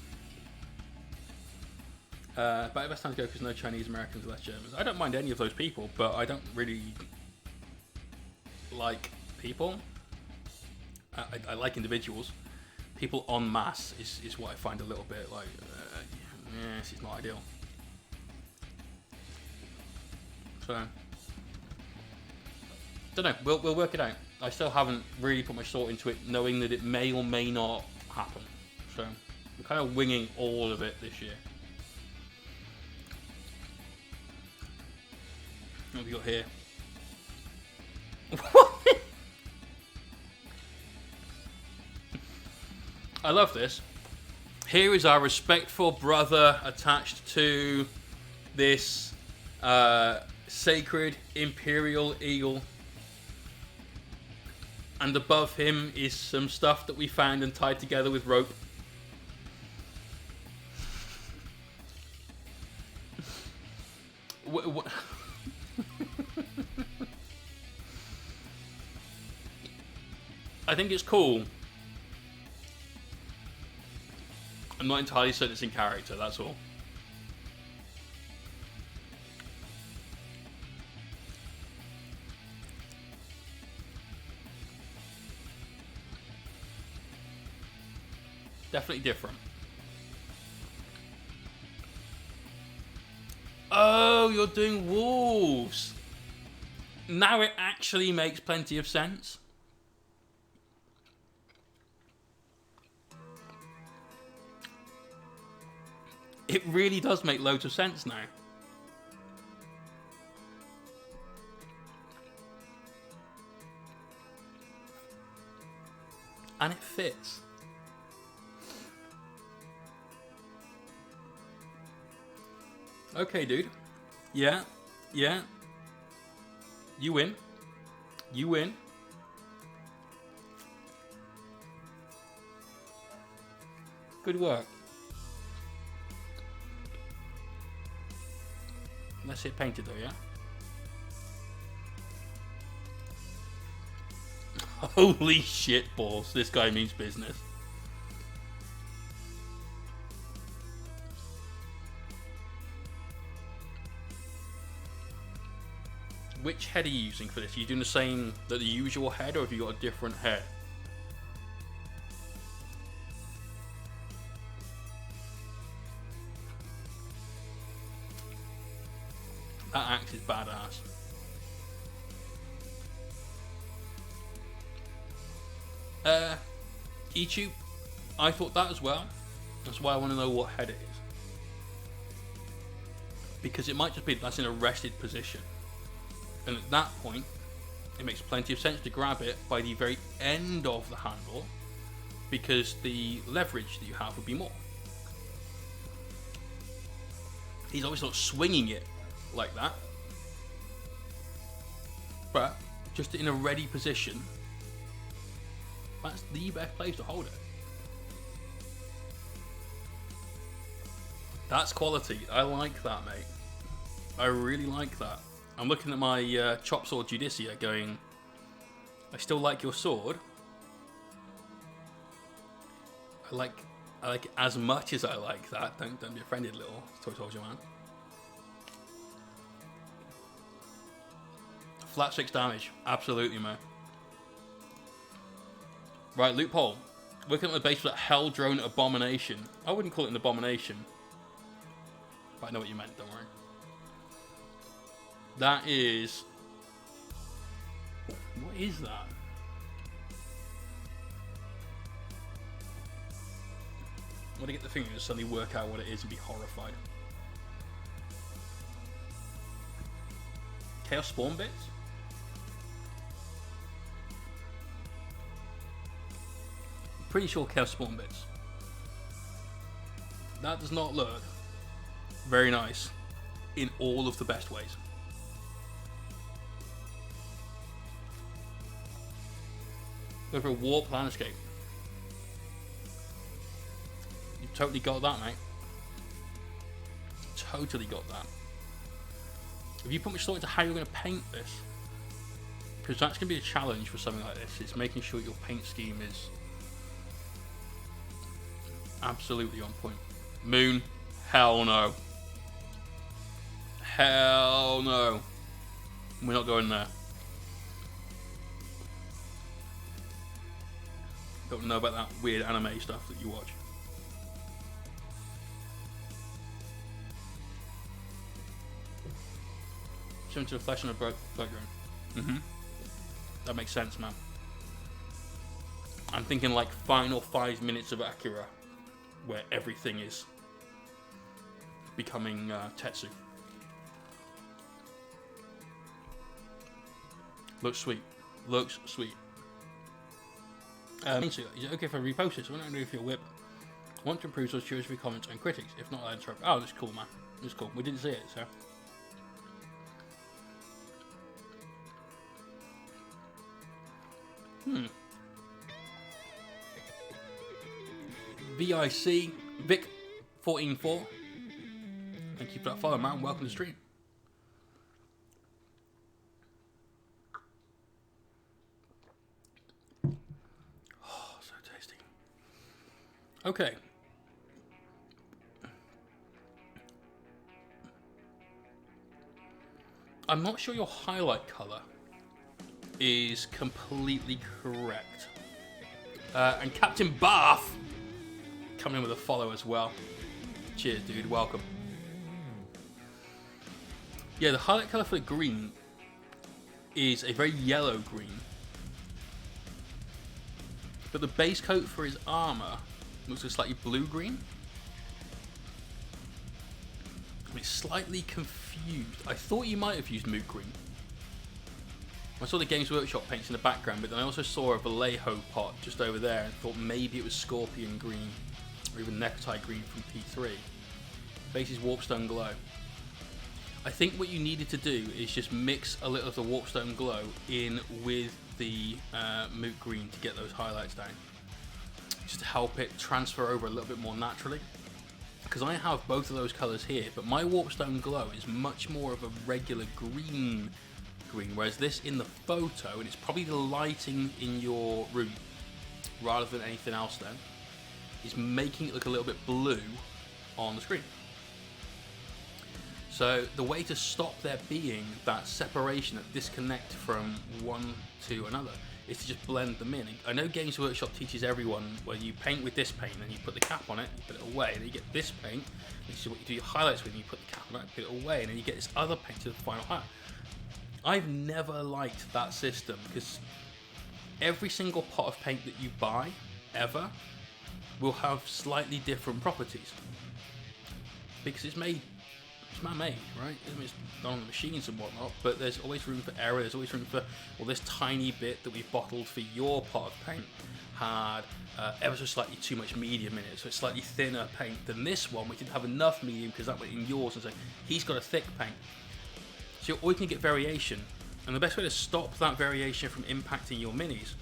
But the best time to go because no Chinese, Americans, less Germans. I don't mind any of those people, but I don't really like people. I like individuals. People en masse is what I find a little bit like, yes, it's not ideal. So, don't know. We'll work it out. I still haven't really put much thought into it, knowing that it may or may not happen. So, we're kind of winging all of it this year. What have we got here? I love this. Here is our respectful brother attached to this sacred imperial eagle, and above him is some stuff that we found and tied together with rope. I think it's cool. I'm not entirely certain it's in character, that's all. Definitely different. Oh, you're doing wolves. Now it actually makes plenty of sense. It really does make loads of sense now. And it fits. Okay, dude. Yeah. Yeah. You win. You win. Good work. Let's hit painted though, yeah? Holy shit balls, this guy means business. Which head are you using for this? Are you doing the same that the usual head, or have you got a different head? That axe is badass. Ichu, I thought that as well. That's why I want to know what head it is. Because it might just be that's in a rested position. And at that point, it makes plenty of sense to grab it by the very end of the handle, because the leverage that you have would be more. He's obviously not swinging it like that, but just in a ready position, that's the best place to hold it. That's quality. I like that, mate. I really like that. I'm looking at my chop sword Judiciar going, I still like your sword. I like it as much as I like that. Don't be offended, little toy soldier man. Flat 6 damage. Absolutely, man. Right, loophole. Looking at the base for that Hell Drone Abomination. I wouldn't call it an abomination, but I know what you meant, don't worry. That is... What is that? I'm gonna get the thing and just suddenly work out what it is and be horrified. Chaos Spawn bits? Pretty sure Chaos Spawn bits. That does not look very nice in all of the best ways. Go for a warp landscape. You totally got that, mate. Totally got that. Have you put much thought into how you're going to paint this? Because that's going to be a challenge for something like this. It's making sure your paint scheme is absolutely on point. Moon, hell no. Hell no. We're not going there. Don't know about that weird anime stuff that you watch. Similar to the flesh on a blood drone. That makes sense, man. I'm thinking like final 5 minutes of Akira, where everything is becoming Tetsu. Looks sweet. Looks sweet. Is it okay if I repost it? So I don't know if you'll whip. Want to improve, so curious for your comments and critics. If not, I'll interrupt. Oh, that's cool, man. That's cool. We didn't see it, so. VIC Vic 144. Thank you for that follow, man. Welcome to the stream. Oh, so tasty. Okay. I'm not sure your highlight color is completely correct. And Captain Bath coming in with a follow as well. Cheers, dude. Welcome. Yeah, the highlight color for the green is a very yellow green. But the base coat for his armor looks a slightly blue-green. I'm slightly confused. I thought you might have used moot green. I saw the Games Workshop paints in the background, but then I also saw a Vallejo pot just over there and thought maybe it was Scorpion Green or even Necktie Green from P3. Base is Warpstone Glow. I think what you needed to do is just mix a little of the Warpstone Glow in with the Moot Green to get those highlights down. Just to help it transfer over a little bit more naturally. Because I have both of those colours here, but my Warpstone Glow is much more of a regular green, whereas this in the photo, and it's probably the lighting in your room rather than anything else then, is making it look a little bit blue on the screen. So the way to stop there being that separation, that disconnect from one to another, is to just blend them in. I know Games Workshop teaches everyone, well, you paint with this paint and you put the cap on it, you put it away, and then you get this paint, this is what you do your highlights with, and you put the cap on it, put it away, and then you get this other paint to the final highlight. I've never liked that system, because every single pot of paint that you buy, ever, will have slightly different properties. Because it's man-made, right? I mean, it's done on the machines and whatnot, but there's always room for error, there's always room for, well, this tiny bit that we've bottled for your pot of paint had ever so slightly too much medium in it, so it's slightly thinner paint than this one, we didn't have enough medium because that went in yours, and so he's got a thick paint. So you're always going to get variation, and the best way to stop that variation from impacting your minis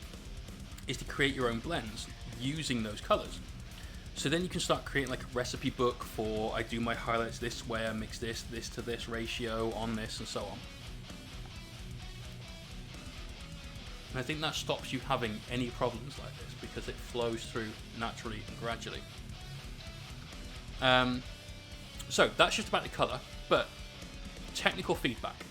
is to create your own blends using those colours. So then you can start creating like a recipe book for, I do my highlights this way, I mix this to this ratio on this, and so on. And I think that stops you having any problems like this, because it flows through naturally and gradually. So that's just about the colour, but technical feedback.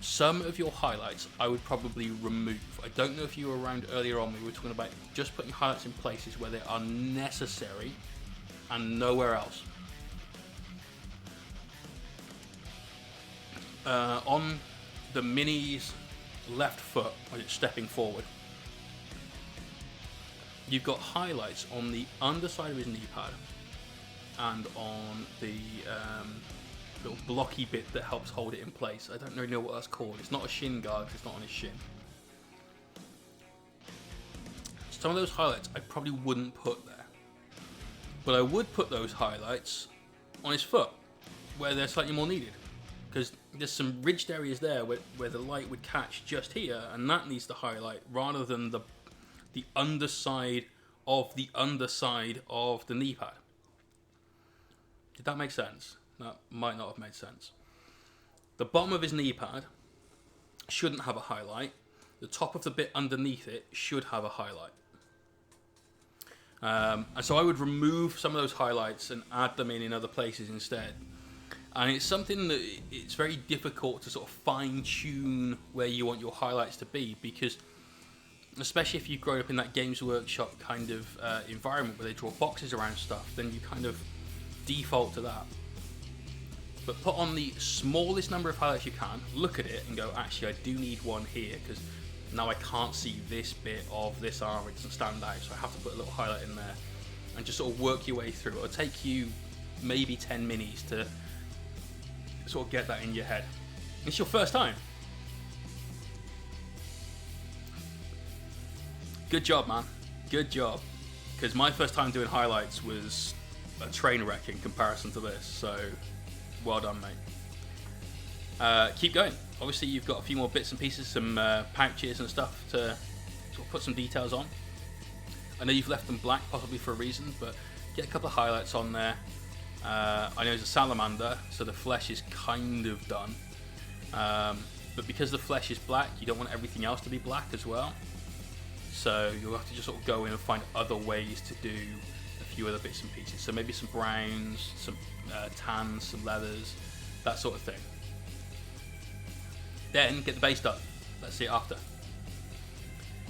Some of your highlights I would probably remove. I don't know if you were around earlier on, we were talking about just putting highlights in places where they are necessary and nowhere else. On the Mini's left foot, when it's stepping forward, you've got highlights on the underside of his knee pad and on the little blocky bit that helps hold it in place. I don't really know what that's called. It's not a shin guard, it's not on his shin. Some of those highlights I probably wouldn't put there, but I would put those highlights on his foot where they're slightly more needed, because there's some ridged areas there where the light would catch just here, and that needs to highlight rather than the underside of the knee pad. Did that make sense? That might not have made sense. The bottom of his knee pad shouldn't have a highlight. The top of the bit underneath it should have a highlight. And so I would remove some of those highlights and add them in other places instead. And it's something that it's very difficult to sort of fine-tune where you want your highlights to be, because especially if you've grown up in that Games Workshop kind of environment where they draw boxes around stuff, then you kind of default to that. But put on the smallest number of highlights you can, look at it and go, actually I do need one here, because now I can't see this bit of this arm, it doesn't stand out, so I have to put a little highlight in there, and just sort of work your way through. It'll take you maybe 10 minis to sort of get that in your head. It's your first time. Good job, man. Good job. Because my first time doing highlights was a train wreck in comparison to this, so well done, mate. Keep going. Obviously, you've got a few more bits and pieces, some pouches and stuff to sort of put some details on. I know you've left them black, possibly for a reason, but get a couple of highlights on there. I know it's a salamander, so the flesh is kind of done. But because the flesh is black, you don't want everything else to be black as well. So you'll have to just sort of go in and find other ways to do a few other bits and pieces. So maybe some browns, some tans, some leathers, that sort of thing. Then get the base done. Let's see it after.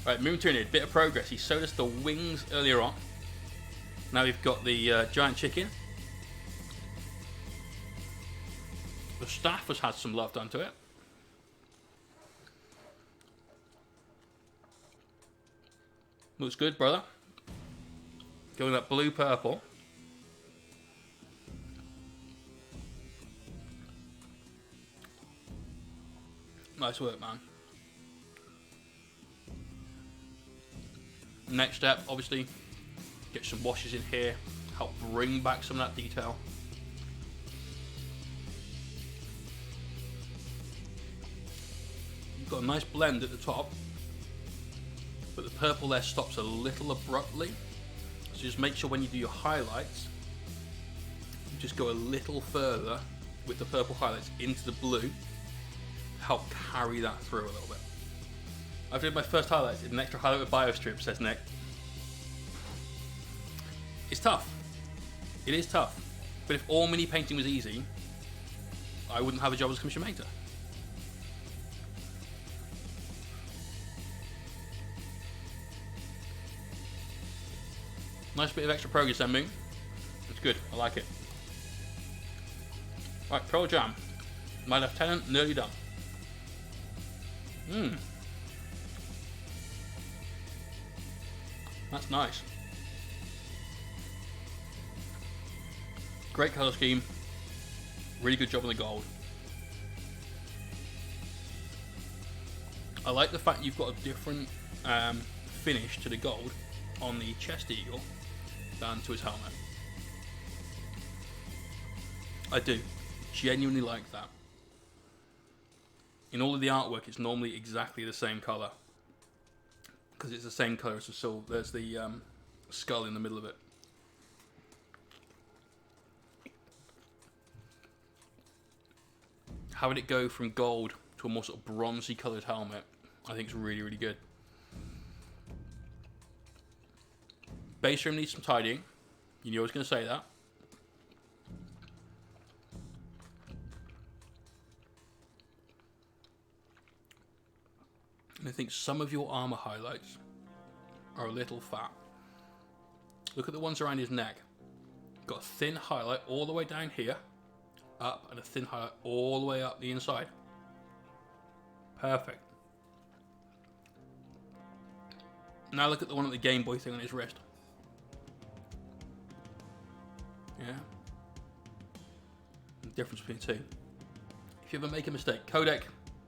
Right, Moon Trinid, bit of progress. He showed us the wings earlier on. Now we've got the giant chicken. The staff has had some love done to it. Looks good, brother. Going that blue purple. Nice work, man. Next step, obviously, get some washes in here, help bring back some of that detail. You've got a nice blend at the top, but the purple there stops a little abruptly. So just make sure when you do your highlights, you just go a little further with the purple highlights into the blue, help carry that through a little bit. I've did my first highlights in an extra highlight with biostrip, says Nick. It's tough. It is tough. But if all mini painting was easy, I wouldn't have a job as a commission painter. Nice bit of extra progress then, Moon. It's good. I like it. Right, Pearl Jam. My lieutenant, nearly done. That's nice. Great colour scheme. Really good job on the gold. I like the fact you've got a different finish to the gold on the chest eagle than to his helmet. I do. Genuinely like that. In all of the artwork, it's normally exactly the same colour. Because it's the same colour as the silver. There's the skull in the middle of it. Having it go from gold to a more sort of bronzy coloured helmet, I think is really, really good. Base rim needs some tidying. You knew I was going to say that. And I think some of your armour highlights are a little fat. Look at the ones around his neck. Got a thin highlight all the way down here, up, and a thin highlight all the way up the inside. Perfect. Now look at the one at the Game Boy thing on his wrist. Yeah. The difference between the two. If you ever make a mistake, codec,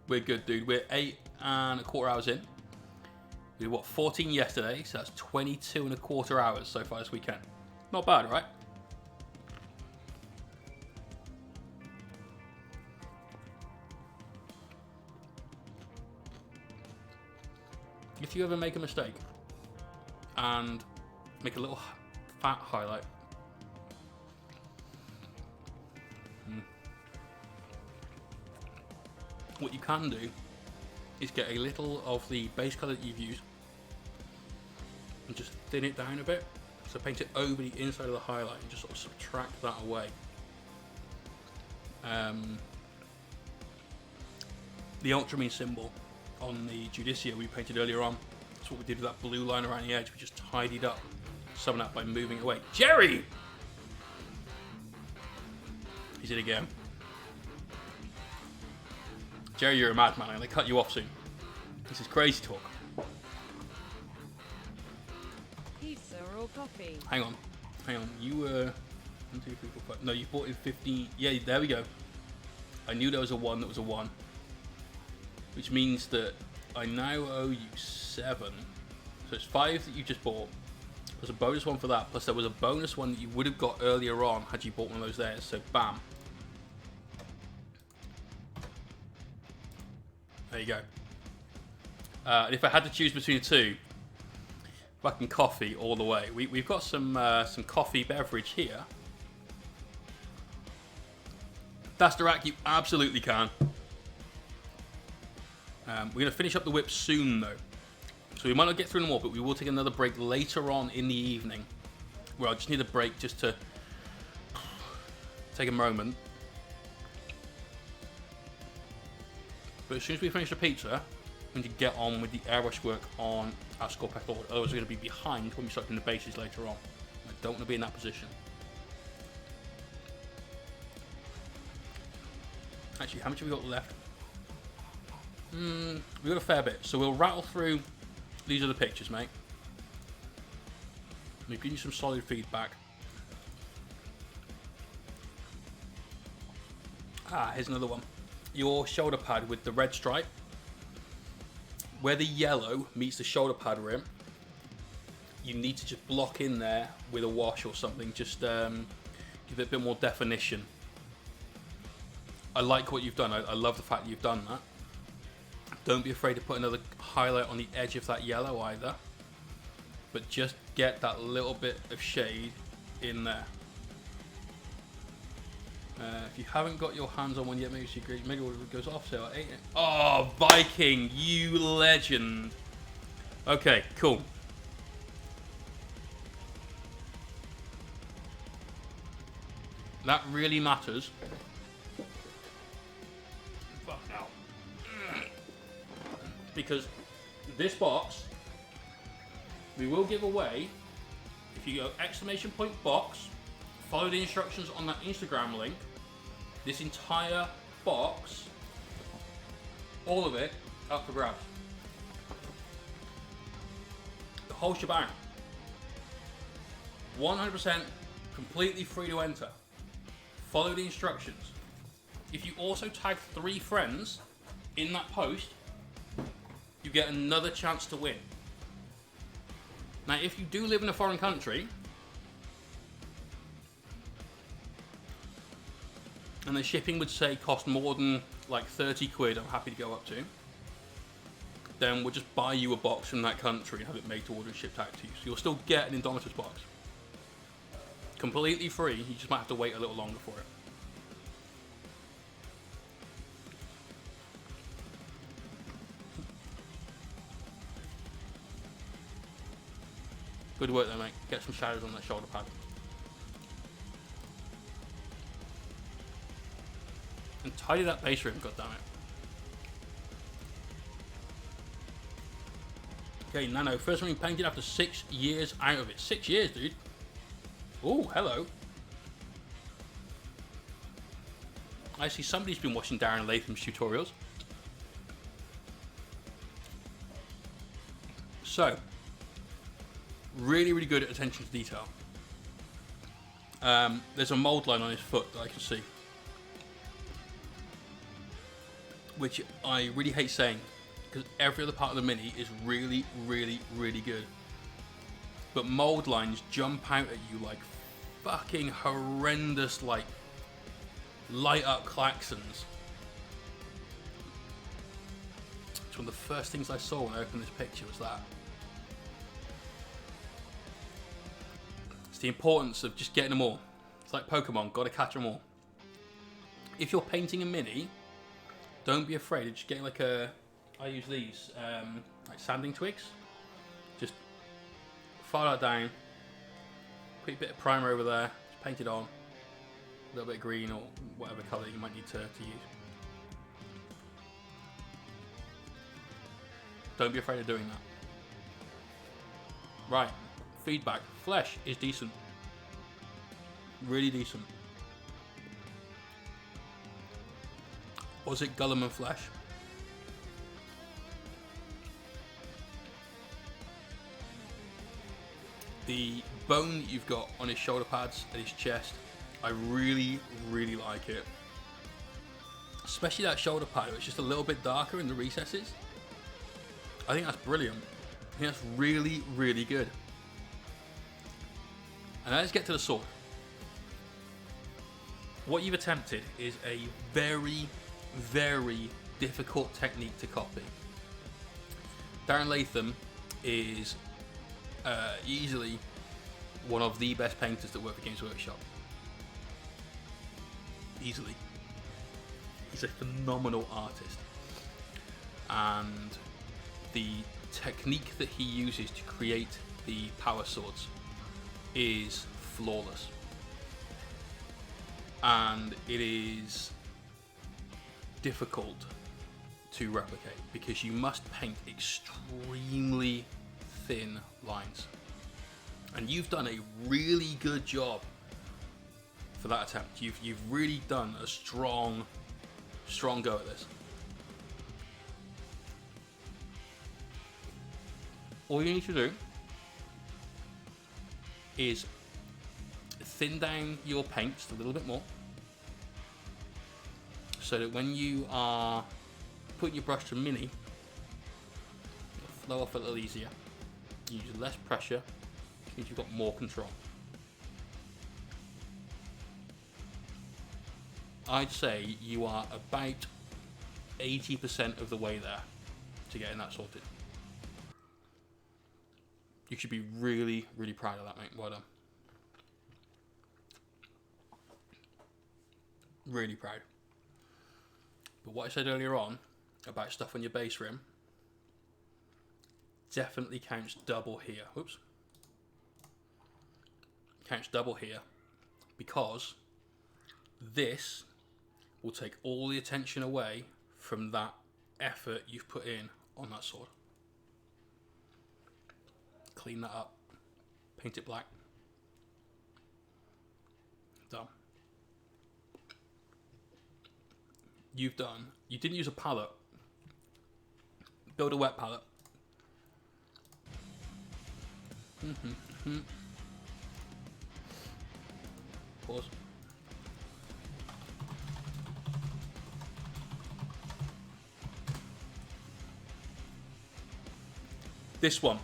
we're good, dude. We're 8.25 hours in. We did what, 14 yesterday, so that's 22.25 hours so far this weekend. Not bad, right? If you ever make a mistake and make a little fat highlight, what you can do is get a little of the base colour that you've used and just thin it down a bit. So paint it over the inside of the highlight and just sort of subtract that away. The ultramarine symbol on the Judiciar we painted earlier on, that's what we did with that blue line around the edge. We just tidied up some of that by moving it away. Jerry! He's in again. Jerry, you're a madman. I'm going to cut you off soon. This is crazy talk. Pizza or coffee? Hang on. You were 1, 2, 3, 4, 5. No, you bought in 50. Yeah, there we go. I knew there was a 1 that was a 1. Which means that I now owe you 7. So it's 5 that you just bought. There's a bonus one for that. Plus there was a bonus one that you would have got earlier on had you bought one of those there. So bam. There you go. And if I had to choose between the two, fucking coffee all the way. We've got some coffee beverage here. That's the rack, you absolutely can. We're going to finish up the whip soon though. So we might not get through them all, but we will take another break later on in the evening. Where I just need a break just to take a moment. But as soon as we finish the pizza, we need to get on with the airbrush work on our Skorpekh Lord. Otherwise we're going to be behind when we start doing the bases later on. I don't want to be in that position. Actually, how much have we got left? We've got a fair bit, so we'll rattle through these are the pictures, mate. We've given you some solid feedback. Here's another one. Your shoulder pad with the red stripe. Where the yellow meets the shoulder pad rim, you need to just block in there with a wash or something, just give it a bit more definition. I like what you've done. I love the fact that you've done that. Don't be afraid to put another highlight on the edge of that yellow either, but just get that little bit of shade in there. If you haven't got your hands on one yet, maybe it goes off sale at 8. Oh, Viking, you legend. Okay, cool. That really matters. Fuck now. Because this box, we will give away, if you go !box, follow the instructions on that Instagram link, this entire box, all of it, up for grabs. The whole shebang. 100% completely free to enter. Follow the instructions. If you also tag 3 friends in that post, you get another chance to win. Now, if you do live in a foreign country, and the shipping would say cost more than like 30 quid, I'm happy to go up to, then we'll just buy you a box from that country and have it made to order and shipped out to you. So you'll still get an Indomitus box. Completely free, you just might have to wait a little longer for it. Good work there, mate. Get some shadows on that shoulder pad. And tidy that base rim, goddammit. Okay, Nano, first one painted after 6 years out of it. 6 years, dude. Oh, hello. I see somebody's been watching Darren Latham's tutorials. So, really, really good at attention to detail. There's a mold line on his foot that I can see, which I really hate saying, because every other part of the Mini is really, really, really good. But mold lines jump out at you like fucking horrendous, like light up klaxons. It's one of the first things I saw when I opened this picture was that. It's the importance of just getting them all. It's like Pokemon, gotta catch them all. If you're painting a Mini, don't be afraid of just getting like a, I use these, like sanding twigs. Just file that down, put a bit of primer over there, just paint it on, a little bit of green or whatever colour you might need to use. Don't be afraid of doing that. Right, feedback. Flesh is decent. Really decent. Was it Gulliman flesh? The bone that you've got on his shoulder pads and his chest, I really, really like it. Especially that shoulder pad, it's just a little bit darker in the recesses. I think that's brilliant. I think that's really, really good. And now let's get to the sword. What you've attempted is a very, very difficult technique to copy. Darren Latham is easily one of the best painters that work for Games Workshop. Easily. He's a phenomenal artist. And the technique that he uses to create the power swords is flawless. And it is difficult to replicate because you must paint extremely thin lines, and you've done a really good job for that attempt. You've really done a strong go at this. All you need to do is thin down your paints a little bit more, so that when you are putting your brush to Mini, it'll flow off a little easier. Use less pressure, means you've got more control. I'd say you are about 80% of the way there to getting that sorted. You should be really, really proud of that, mate. Well done. Really proud. But what I said earlier on about stuff on your base rim definitely counts double here. Whoops. Counts double here because this will take all the attention away from that effort you've put in on that sword. Clean that up. Paint it black. Done. You didn't use a palette. Build a wet palette. Pause. This one.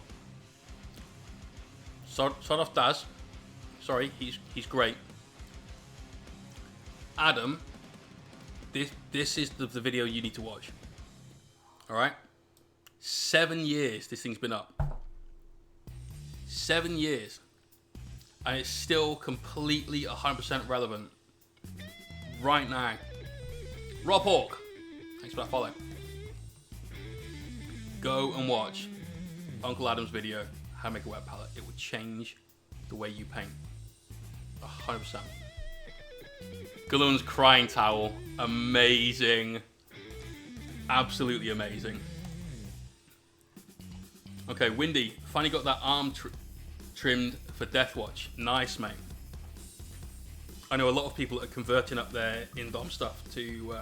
Sort of Daz. Sorry, he's great. Adam, this is the video you need to watch. Alright? 7 years this thing's been up. 7 years. And it's still completely 100% relevant. Right now. Rob Hawk. Thanks for that follow. Go and watch Uncle Adam's video, how to make a wet palette. It will change the way you paint. 100%. Galloon's crying towel. Amazing. Absolutely amazing. Okay, Windy. Finally got that arm trimmed for Deathwatch. Nice, mate. I know a lot of people are converting up their Indom stuff to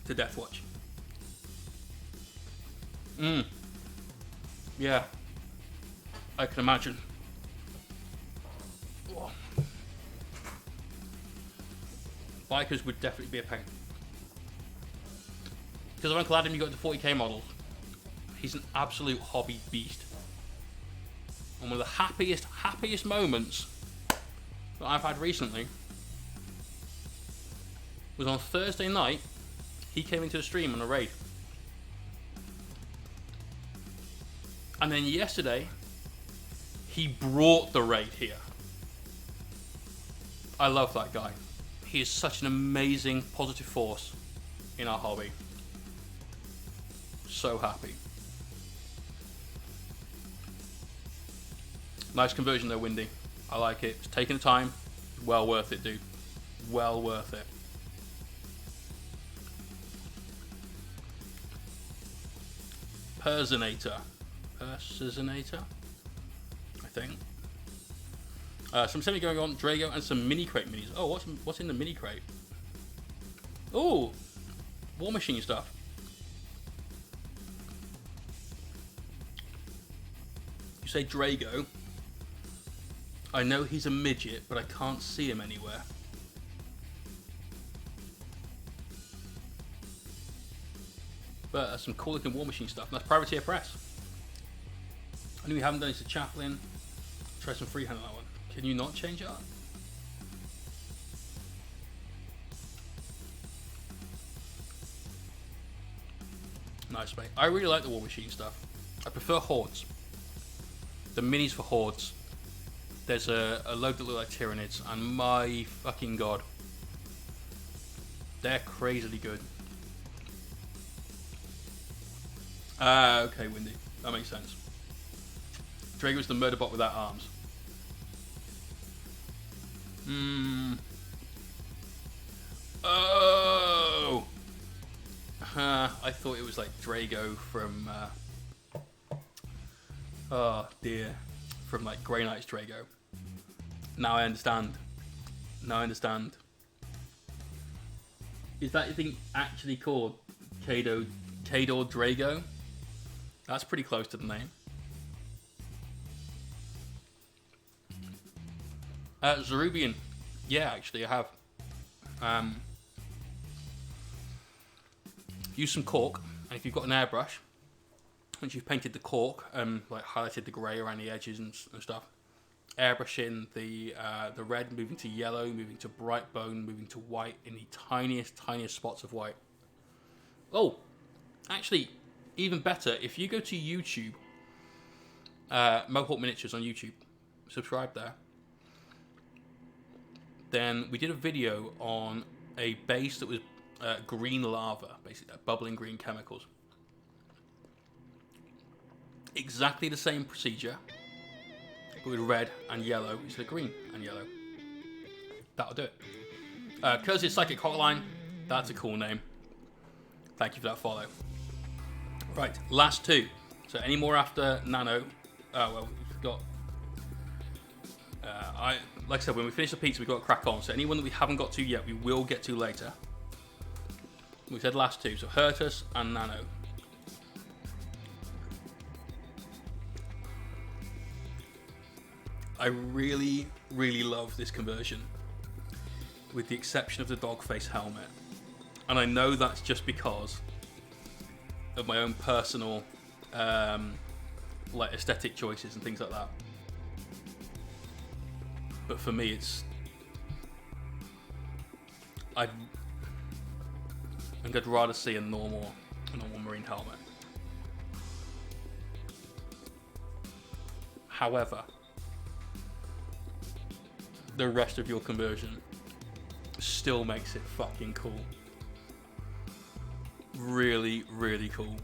Deathwatch. Yeah. I can imagine. Whoa. Bikers would definitely be a pain. Because of Uncle Adam, you got the 40k models. He's an absolute hobby beast. And one of the happiest moments that I've had recently was on Thursday night. He came into a stream on a raid. And then yesterday, he brought the raid here. I love that guy. He is such an amazing, positive force in our hobby. So happy. Nice conversion though, Windy. I like it. It's taking the time. Well worth it, dude. Well worth it. Personator, I think. Some semi going on, Drago, and some mini crate minis. Oh, what's in the mini crate? Oh, War Machine stuff. You say Drago. I know he's a midget, but I can't see him anywhere. But some cool looking War Machine stuff. And that's Privateer Press. I know we haven't done this to Chaplain. Try some freehand on that one. Can you not change art? Nice, mate. I really like the War Machine stuff. I prefer Hordes. The minis for Hordes. There's a load that look like Tyranids, and my fucking god. They're crazily good. Okay, Windy. That makes sense. Drago's the murder bot without arms. Oh! I thought it was like Drago from... oh dear. From like Grey Knight's Drago. Now I understand. Is that, you think, actually called Cador Drago? That's pretty close to the name. Zerubian. Yeah, actually, I have. Use some cork, and if you've got an airbrush, once you've painted the cork and like highlighted the grey around the edges and stuff, airbrushing the red, moving to yellow, moving to bright bone, moving to white in the tiniest spots of white. Oh, actually, even better, if you go to YouTube, Mohawkminiatures on YouTube, subscribe there, then we did a video on a base that was green lava, basically bubbling green chemicals. Exactly the same procedure, but with red and yellow instead of green and yellow. That'll do it. Because it's Psychic Hotline, that's a cool name. Thank you for that follow. Right, last two. So any more after Nano? Well, we've got. Like I said, when we finish the pizza, we've got to crack on. So anyone that we haven't got to yet, we will get to later. We said last two, so Hurtus and Nano. I really, really love this conversion, with the exception of the dog face helmet. And I know that's just because of my own personal like aesthetic choices and things like that. But for me, I think I'd rather see a normal marine helmet. However, the rest of your conversion still makes it fucking cool. Really, really cool.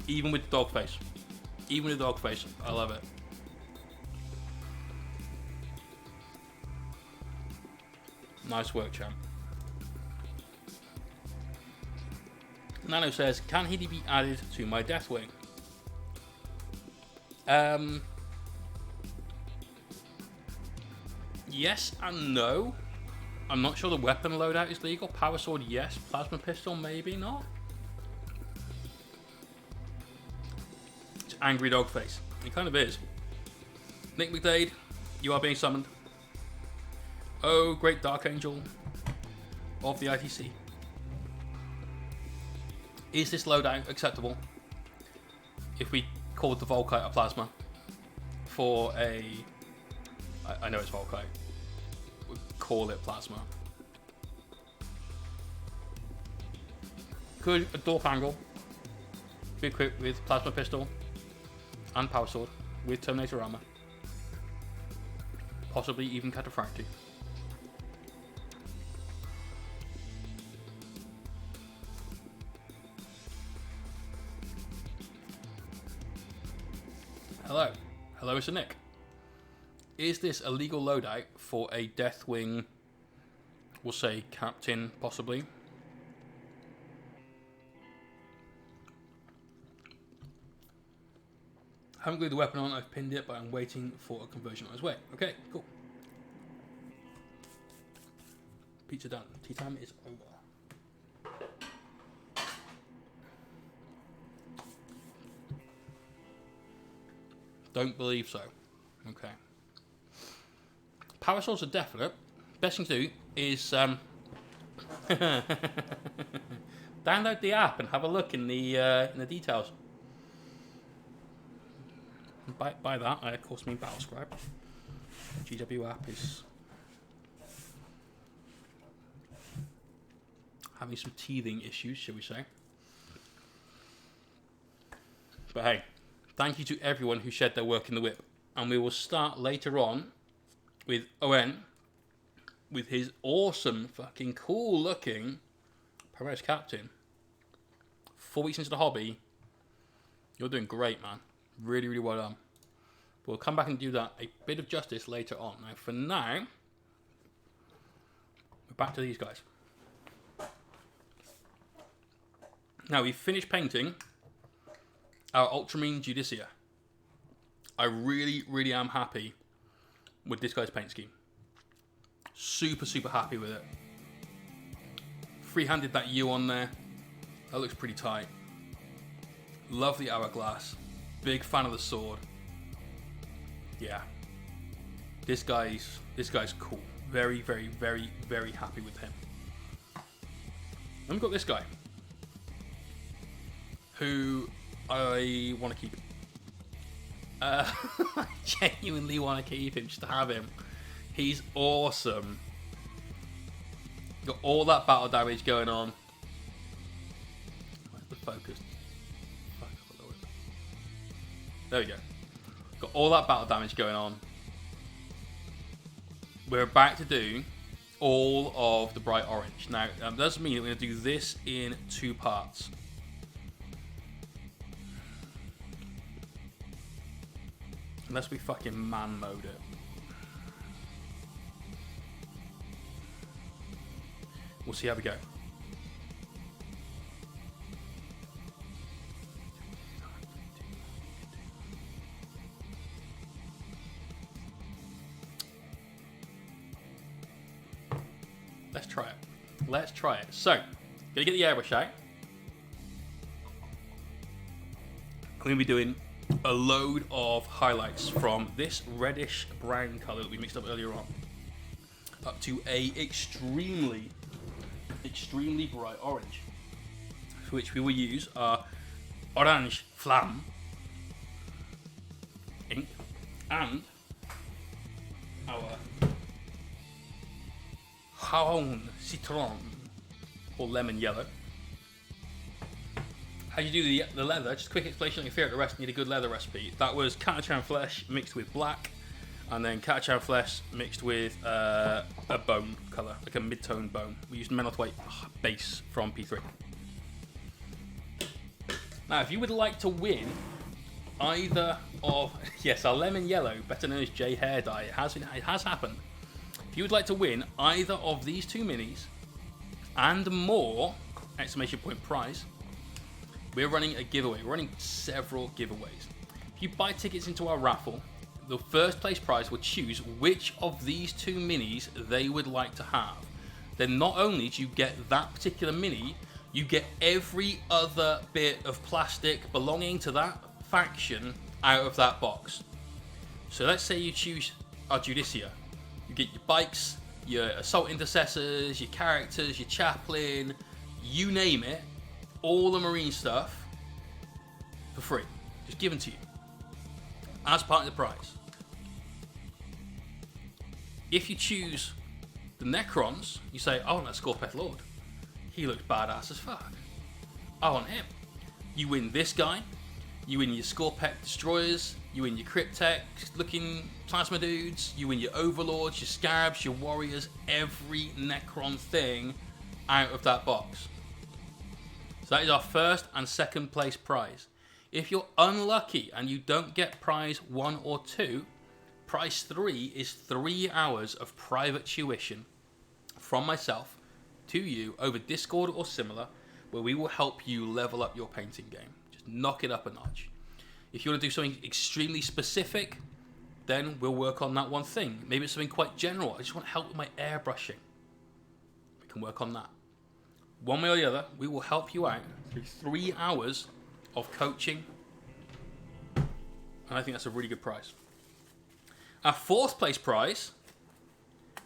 Even with dog face. Even with dog face, I love it. Nice work, champ. Nano says, can he be added to my Deathwing? Yes and no. I'm not sure the weapon loadout is legal. Power sword, yes. Plasma pistol, maybe not. It's angry dog face. It kind of is. Nick McDade, you are being summoned. Oh, great Dark Angel of the ITC. Is this loadout acceptable if we called the Volkite a plasma for a... I know it's Volkite. We'll call it plasma. Could a Dork Angle be equipped with plasma pistol and power sword with Terminator armor? Possibly even Cataphracti. Hello. Hello, it's Nick. Is this a legal loadout for a Deathwing, we'll say captain, possibly? Haven't glued the weapon on, I've pinned it, but I'm waiting for a conversion on its way. Okay, cool. Pizza done. Tea time is over. Don't believe so. Okay. Power swords are definite. Best thing to do is download the app and have a look in the details. By that, I of course mean Battlescribe. GW app is having some teething issues, shall we say? But hey. Thank you to everyone who shared their work in the whip. And we will start later on with Owen with his awesome, fucking cool looking Paris Captain. 4 weeks into the hobby. You're doing great, man. Really, really well done. We'll come back and do that a bit of justice later on. Now, for now, we're back to these guys. Now, we've finished painting our ultramarine Judiciar. I really, really am happy with this guy's paint scheme. Super, super happy with it. Freehanded that U on there. That looks pretty tight. Love the hourglass. Big fan of the sword. Yeah. This guy's cool. Very, very, very, very happy with him. Then we've got this guy, who I want to keep. I genuinely want to keep him, just to have him. He's awesome. Got all that battle damage going on. Where's the focus? There we go. Got all that battle damage going on. We're about to do all of the bright orange. Now, that doesn't mean that we're going to do this in 2 parts. Unless we fucking man mode it. We'll see how we go. Let's try it. Let's try it. So, gonna get the airbrush out. I'm gonna be doing a load of highlights from this reddish brown color that we mixed up earlier on, up to a extremely bright orange, for which we will use our orange flamme ink and our jaune citron, or lemon yellow. How you do the leather, just a quick explanation on your favourite recipe. Need a good leather recipe. That was Catachan flesh mixed with black, and then Catachan flesh mixed with a bone colour, like a mid-tone bone. We used Menor White base from P3. Now, if you would like to win either of, yes, our lemon yellow, better known as J hair dye, it has happened. If you would like to win either of these 2 minis and more, exclamation point prize, we're running a giveaway. We're running several giveaways. If you buy tickets into our raffle, the first place prize will choose which of these 2 minis they would like to have. Then not only do you get that particular mini, you get every other bit of plastic belonging to that faction out of that box. So let's say you choose our Judiciar. You get your bikes, your assault intercessors, your characters, your chaplain, you name it, all the marine stuff for free, just given to you as part of the prize. If you choose the necrons, you say, I want that Skorpekh Lord, he looks badass as fuck, I want him. You win this guy, you win your Skorpekh destroyers, you win your Cryptek looking plasma dudes, you win your overlords, your scarabs, your warriors, every necron thing out of that box. So that is our first and second place prize. If you're unlucky and you don't get prize 1 or 2, prize 3 is 3 hours of private tuition from myself to you over Discord or similar, where we will help you level up your painting game. Just knock it up a notch. If you want to do something extremely specific, then we'll work on that one thing. Maybe it's something quite general. I just want help with my airbrushing. We can work on that. One way or the other, we will help you out through 3 hours of coaching. And I think that's a really good prize. Our 4th place prize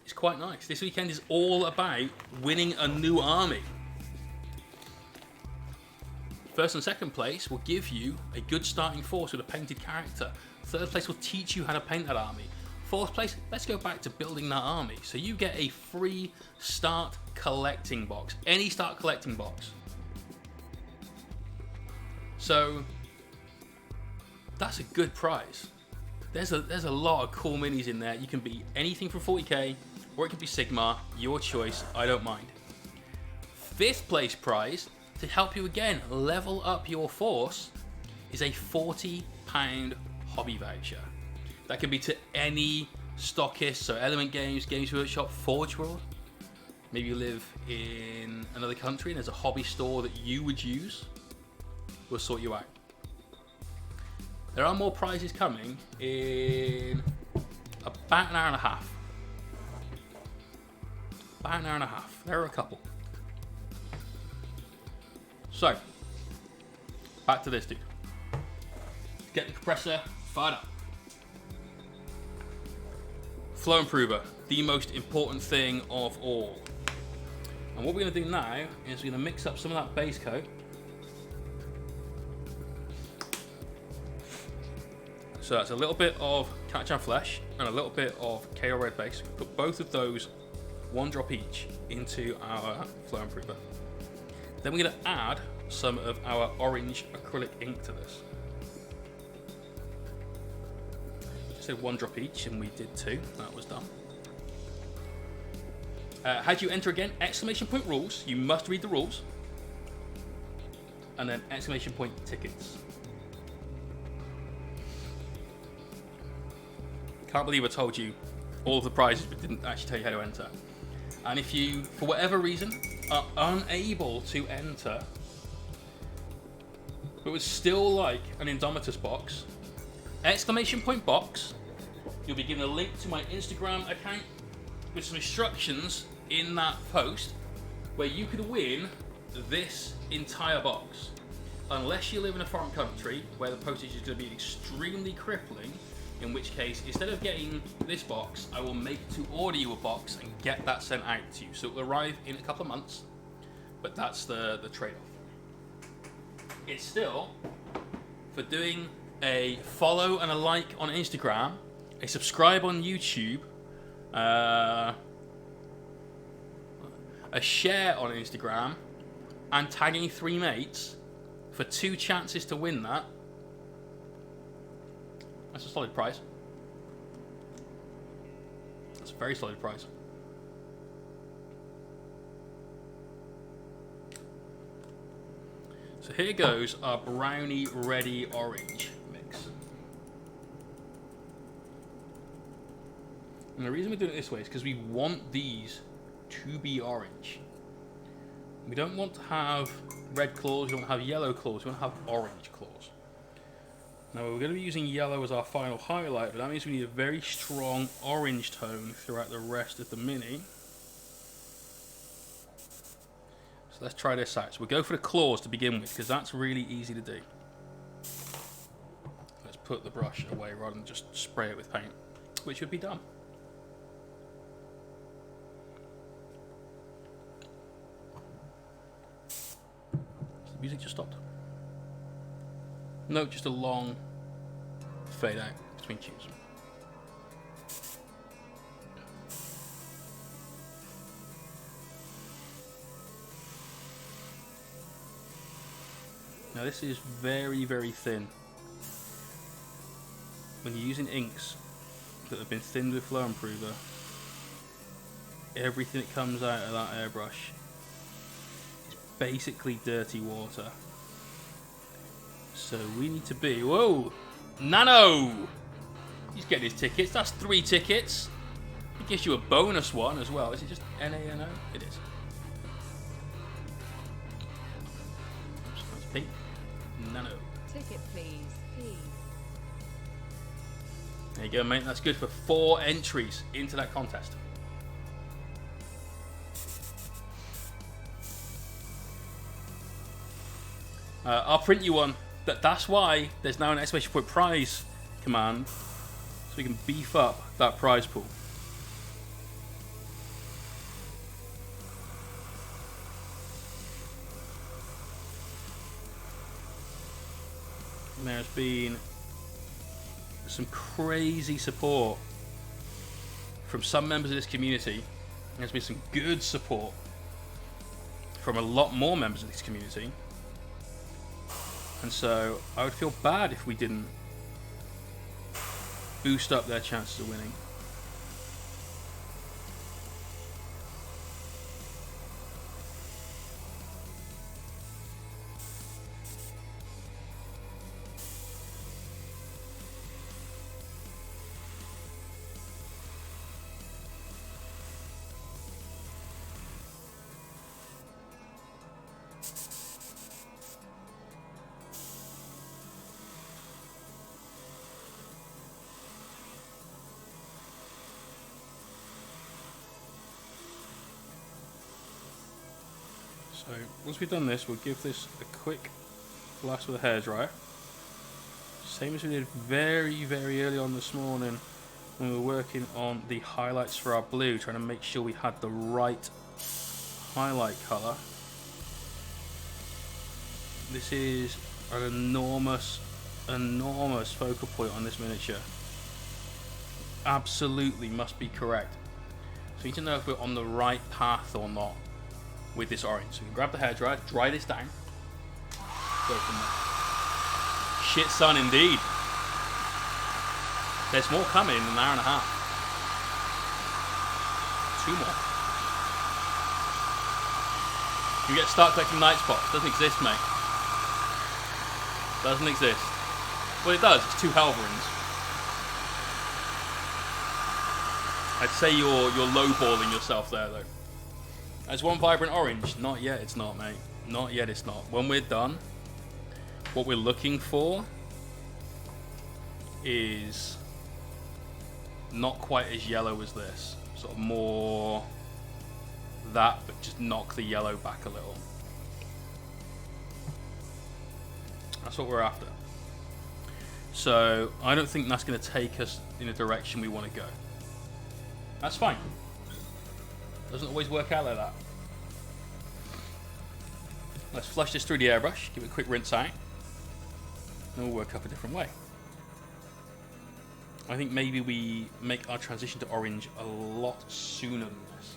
is quite nice. This weekend is all about winning a new army. 1st and 2nd place will give you a good starting force with a painted character. 3rd place will teach you how to paint that army. 4th place, let's go back to building that army. So you get a free start collecting box. Any start collecting box. So that's a good prize. There's a lot of cool minis in there. You can be anything from 40k, or it can be Sigmar, your choice, I don't mind. 5th place prize, to help you again level up your force, is a £40 hobby voucher. That can be to any stockist, so Element Games, Games Workshop, Forge World. Maybe you live in another country and there's a hobby store that you would use. We'll sort you out. There are more prizes coming in about an hour and a half. About an hour and a half. There are a couple. So, back to this dude. Get the compressor fired up. flow improver, the most important thing of all. And what we're going to do now is we're going to mix up some of that base coat. So that's a little bit of Catachan Flesh and a little bit of KO Red base. Put both of those 1 drop each into our flow improver. Then we're going to add some of our orange acrylic ink to this. Just said 1 drop each, and we did 2. That was done. How do you enter again? Exclamation point rules. You must read the rules. And then exclamation point tickets. Can't believe I told you all of the prizes but didn't actually tell you how to enter. And if you, for whatever reason, are unable to enter but would still like an Indomitus box, exclamation point box, you'll be given a link to my Instagram account with some instructions in that post where you could win this entire box. Unless you live in a foreign country where the postage is going to be extremely crippling, in which case, instead of getting this box, I will make to order you a box and get that sent out to you. So it will arrive in a couple of months, but that's the trade-off. It's still, for doing a follow and a like on Instagram, a subscribe on YouTube, a share on Instagram, and tagging 3 mates for 2 chances to win that. That's a solid prize. That's a very solid prize. So here goes our brownie ready orange mix. And the reason we're doing it this way is because we want these to be orange. We don't want to have red claws, we don't want to have yellow claws, we want to have orange claws. Now we're going to be using yellow as our final highlight, but that means we need a very strong orange tone throughout the rest of the mini. So let's try this out. So we'll go for the claws to begin with, because that's really easy to do. Let's put the brush away rather than just spray it with paint, which would be dumb. The music just stopped. No, just a long fade out between tunes. Now this is very, very thin. When you're using inks that have been thinned with flow improver, everything that comes out of that airbrush is basically dirty water. So we need to be... Whoa! Nano! He's getting his tickets. That's 3 tickets. It gives you a bonus one as well. Is it just N-A-N-O? It is. That's pink. Nano. Ticket, please. Please. There you go, mate. That's good for 4 entries into that contest. I'll print you one. That's why there's now an exclamation point prize command, so we can beef up that prize pool. And there's been some crazy support from some members of this community. There's been some good support from a lot more members of this community. And so I would feel bad if we didn't boost up their chances of winning. So once we've done this, we'll give this a quick blast with a hairdryer. Same as we did very, very early on this morning when we were working on the highlights for our blue, trying to make sure we had the right highlight color. This is an enormous focal point on this miniature. Absolutely must be correct. So we need to know if we're on the right path or not with this orange. So we can grab the hairdryer, dry this down, go from there. Shit sun indeed. There's more coming in an hour and a half. 2 more. You get start collecting night spots. Doesn't exist, mate. Doesn't exist. Well, it does. It's 2 Halverins. I'd say you're lowballing yourself there, though. As 1 vibrant orange, not yet. It's not, mate. Not yet. It's not. When we're done, what we're looking for is not quite as yellow as this. Sort of more that, but just knock the yellow back a little. That's what we're after. So I don't think that's going to take us in a direction we want to go. That's fine. Doesn't always work out like that. Let's flush this through the airbrush, give it a quick rinse out, and we'll work up a different way. I think maybe we make our transition to orange a lot sooner than this.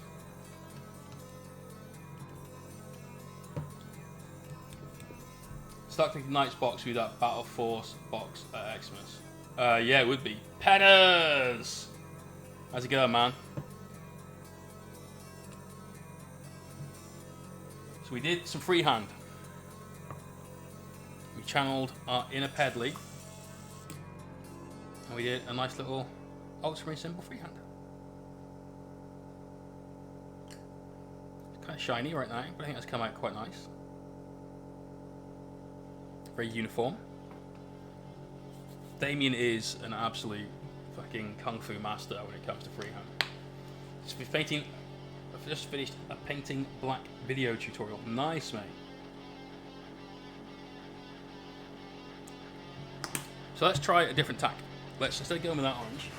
Start clicking Knight's box with that Battle Force box at Xmas. Yeah, it would be. Petters! How's it going, man? So we did some freehand. We channeled our inner Pedley. And we did a nice little ultramarine symbol freehand. It's kind of shiny right now, but I think that's come out quite nice. Very uniform. Damien is an absolute fucking kung fu master when it comes to freehand. I've just finished a painting black video tutorial. Nice, mate. So let's try a different tack. Let's, instead of going with that orange,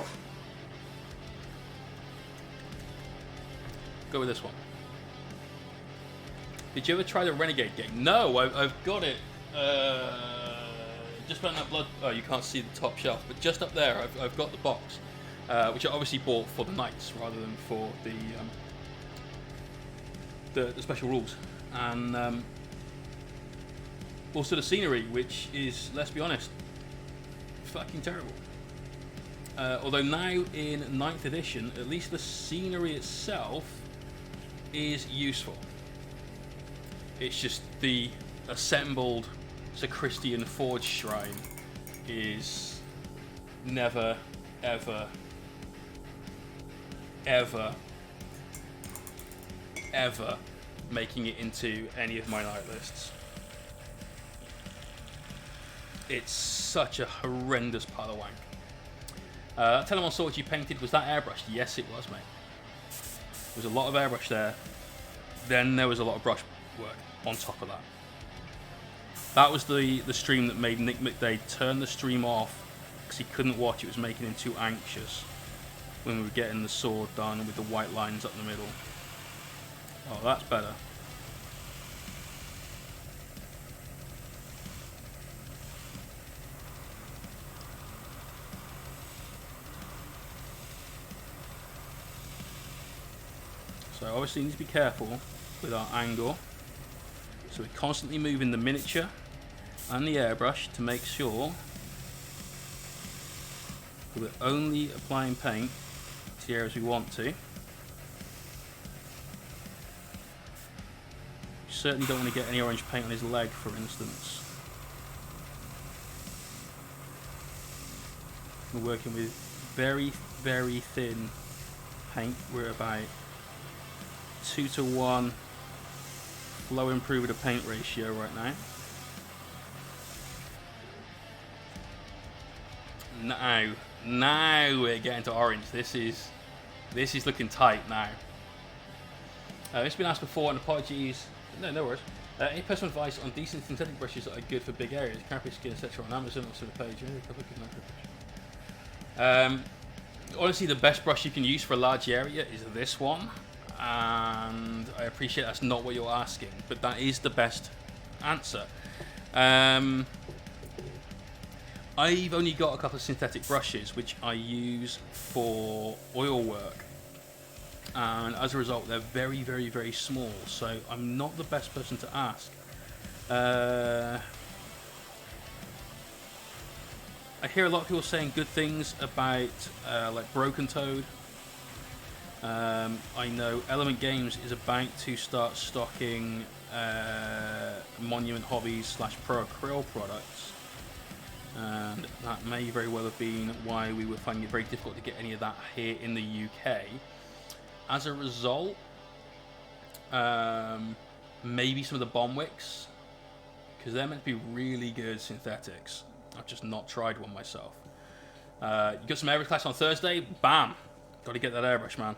go with this one. Did you ever try the Renegade game? No, I've got it. Just behind that blood. Oh, you can't see the top shelf, but just up there, I've got the box, which I obviously bought for the Knights rather than for the special rules, and also the scenery, which is, let's be honest, fucking terrible. Although now in 9th edition, at least the scenery itself is useful. It's just the assembled Sacristian Forge Shrine is never, ever, ever, ever making it into any of my night lists. It's such a horrendous pile of wank. Telemon sword you painted, was that airbrushed? Yes, it was, mate. There was a lot of airbrush there. Then there was a lot of brush work on top of that. That was the stream that made Nick McDade turn the stream off because he couldn't watch. It was making him too anxious when we were getting the sword done with the white lines up the middle. Oh, that's better. So obviously need to be careful with our angle. So we're constantly moving the miniature and the airbrush to make sure that we're only applying paint to the areas we want to. You certainly don't want to get any orange paint on his leg, for instance. We're working with very, very thin paint. We're about 2:1 flow improver to paint ratio right now. Now we're getting to orange. This is looking tight now. It's been asked before, and apologies. No worries. Any personal advice on decent synthetic brushes that are good for big areas? Carapace skin, etc. on Amazon or sort of page. Honestly, the best brush you can use for a large area is this one, and I appreciate that's not what you're asking, but that is the best answer. I've only got a couple of synthetic brushes which I use for oil work, and as a result they're very, very, very small, so I'm not the best person to ask. I hear a lot of people saying good things about like Broken Toad. I know Element Games is about to start stocking Monument Hobbies / Pro Acryl products, and that may very well have been why we were finding it very difficult to get any of that here in the UK. As a result, maybe some of the Bomb Wicks, because they're meant to be really good synthetics. I've just not tried one myself. You got some airbrush class on Thursday? Bam! Got to get that airbrush, man.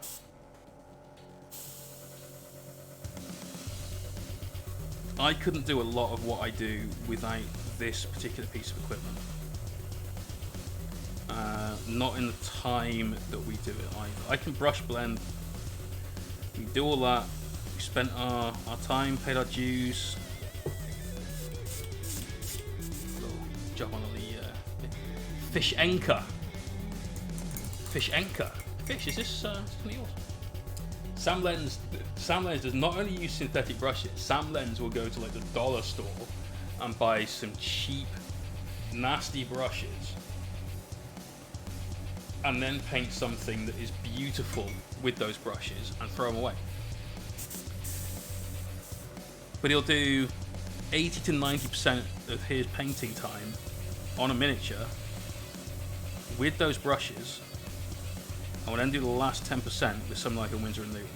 I couldn't do a lot of what I do without this particular piece of equipment. Not in the time that we do it either. I can brush blend. We do all that. We spent our time, paid our dues. Job on the fish anchor. Fish anchor. Fish, is this something else? Sam Lens does not only use synthetic brushes. Sam Lens will go to like the dollar store and buy some cheap, nasty brushes, and then paint something that is beautiful with those brushes and throw them away. But he'll do 80 to 90% of his painting time on a miniature with those brushes, and will then do the last 10% with something like a Winsor & Newton.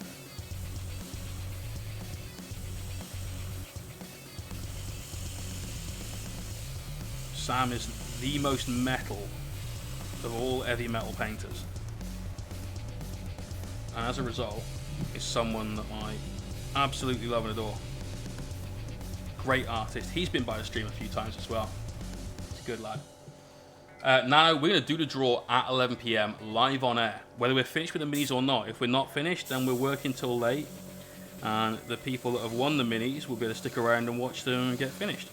Sam is the most metal of all heavy metal painters, and as a result is someone that I absolutely love and adore. Great artist. He's been by the stream a few times as well. He's a good lad. Now we're going to do the draw at 11 PM live on air, whether we're finished with the minis or not. If we're not finished, then we're working till late, and the people that have won the minis will be able to stick around and watch them get finished.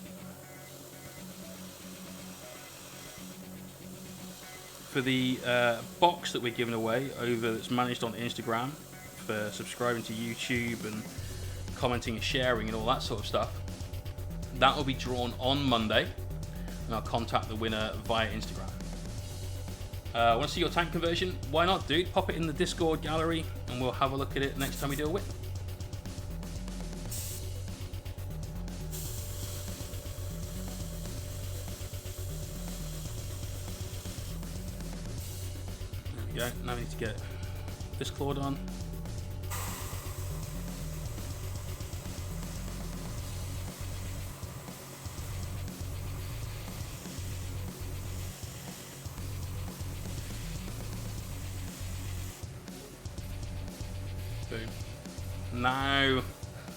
For the box that we're giving away over, that's managed on Instagram, for subscribing to YouTube and commenting and sharing and all that sort of stuff, that will be drawn on Monday, and I'll contact the winner via Instagram. Want to see your tank conversion? Why not, dude? Pop it in the Discord gallery and we'll have a look at it next time we do a win. There we go. Now we need to get this clawed on.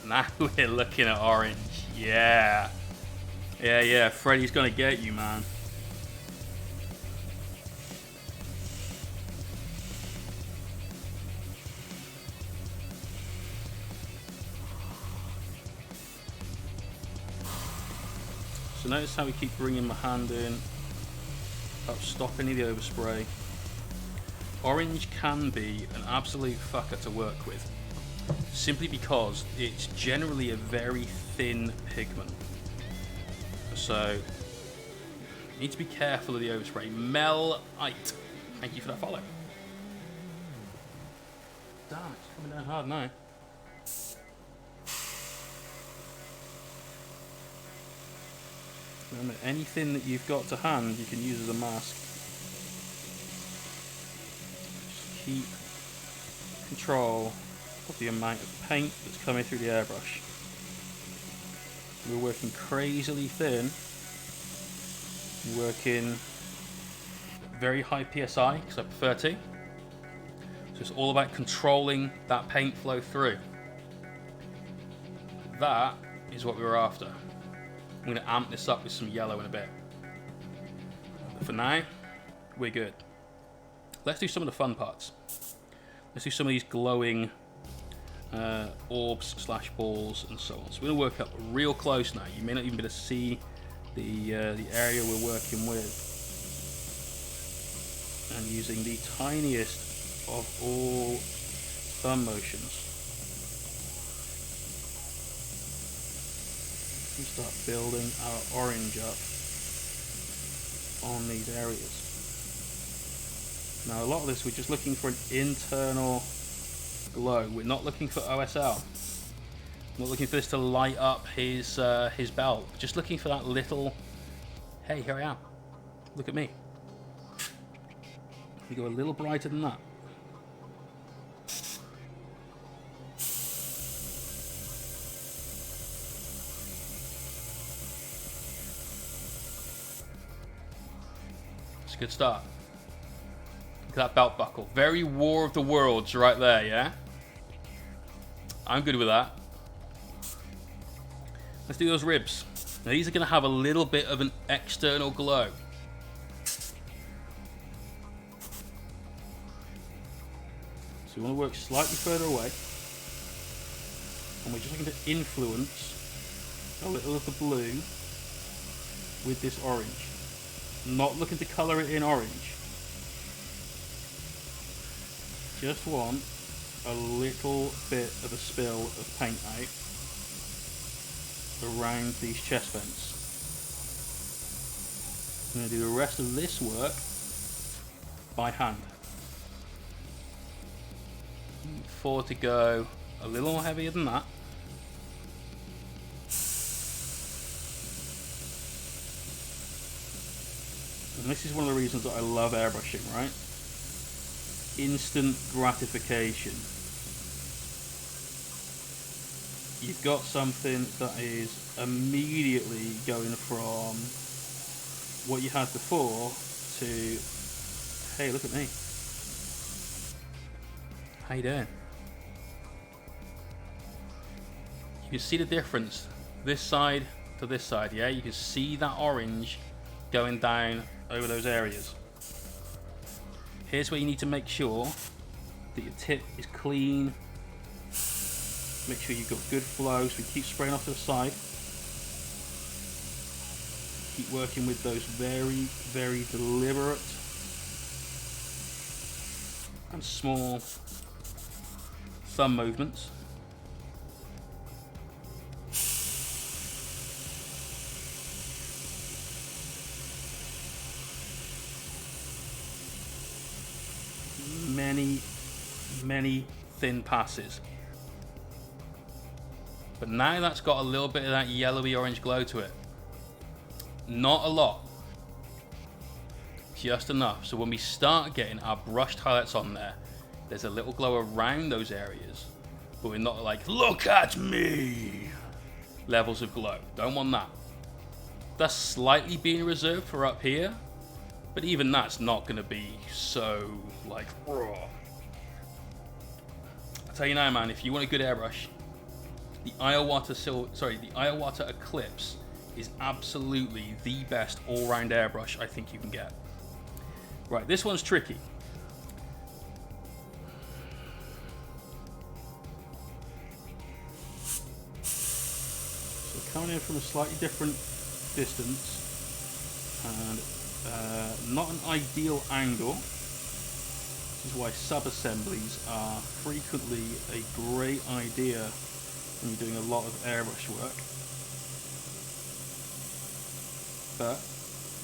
Now we're looking at orange. Yeah. Freddy's gonna get you, man. So notice how we keep bringing my hand in, help stop any of the overspray. Orange can be an absolute fucker to work with, simply because it's generally a very thin pigment. So you need to be careful of the overspray. Melite, thank you for that follow. Damn, it's coming down hard now. Remember, anything that you've got to hand you can use as a mask. Just keep control of the amount of paint that's coming through the airbrush. We're working crazily thin, working very high PSI because I prefer to. So it's all about controlling that paint flow through. That is what we were after. I'm going to amp this up with some yellow in a bit. But for now, we're good. let's do some of the fun parts. Let's do some of these glowing orbs / balls and so on. So we're going to work up real close now. You may not even be able to see the area we're working with. And using the tiniest of all thumb motions. We start building our orange up on these areas. Now a lot of this we're just looking for an internal glow. We're not looking for OSL. We're not looking for this to light up his belt. Just looking for that little, hey, here I am. Look at me. We go a little brighter than that. It's a good start. Look at that belt buckle. Very War of the Worlds right there, yeah? I'm good with that. Let's do those ribs. Now these are going to have a little bit of an external glow. So we want to work slightly further away. And we're just looking to influence a little of the blue with this orange. Not looking to colour it in orange. Just want a little bit of a spill of paint out around these chest vents. I'm going to do the rest of this work by hand. 4 to go, a little more heavier than that. And this is one of the reasons that I love airbrushing, right? Instant gratification. You've got something that is immediately going from what you had before to, hey, look at me. How you doing? You can see the difference, this side to this side, yeah? You can see that orange going down over those areas. Here's where you need to make sure that your tip is clean. Make sure you've got good flow, so we keep spraying off to the side. Keep working with those very, very deliberate and small thumb movements. Many thin passes. But now that's got a little bit of that yellowy orange glow to it. Not a lot. Just enough. So when we start getting our brushed highlights on there, there's a little glow around those areas. But we're not like, look at me! Levels of glow. Don't want that. That's slightly being reserved for up here. But even that's not going to be so, like, raw. I'll tell you now, man, if you want a good airbrush, the Iowata Eclipse is absolutely the best all-round airbrush I think you can get. Right, this one's tricky. So coming in from a slightly different distance and not an ideal angle. This is why sub-assemblies are frequently a great idea when you're doing a lot of airbrush work. But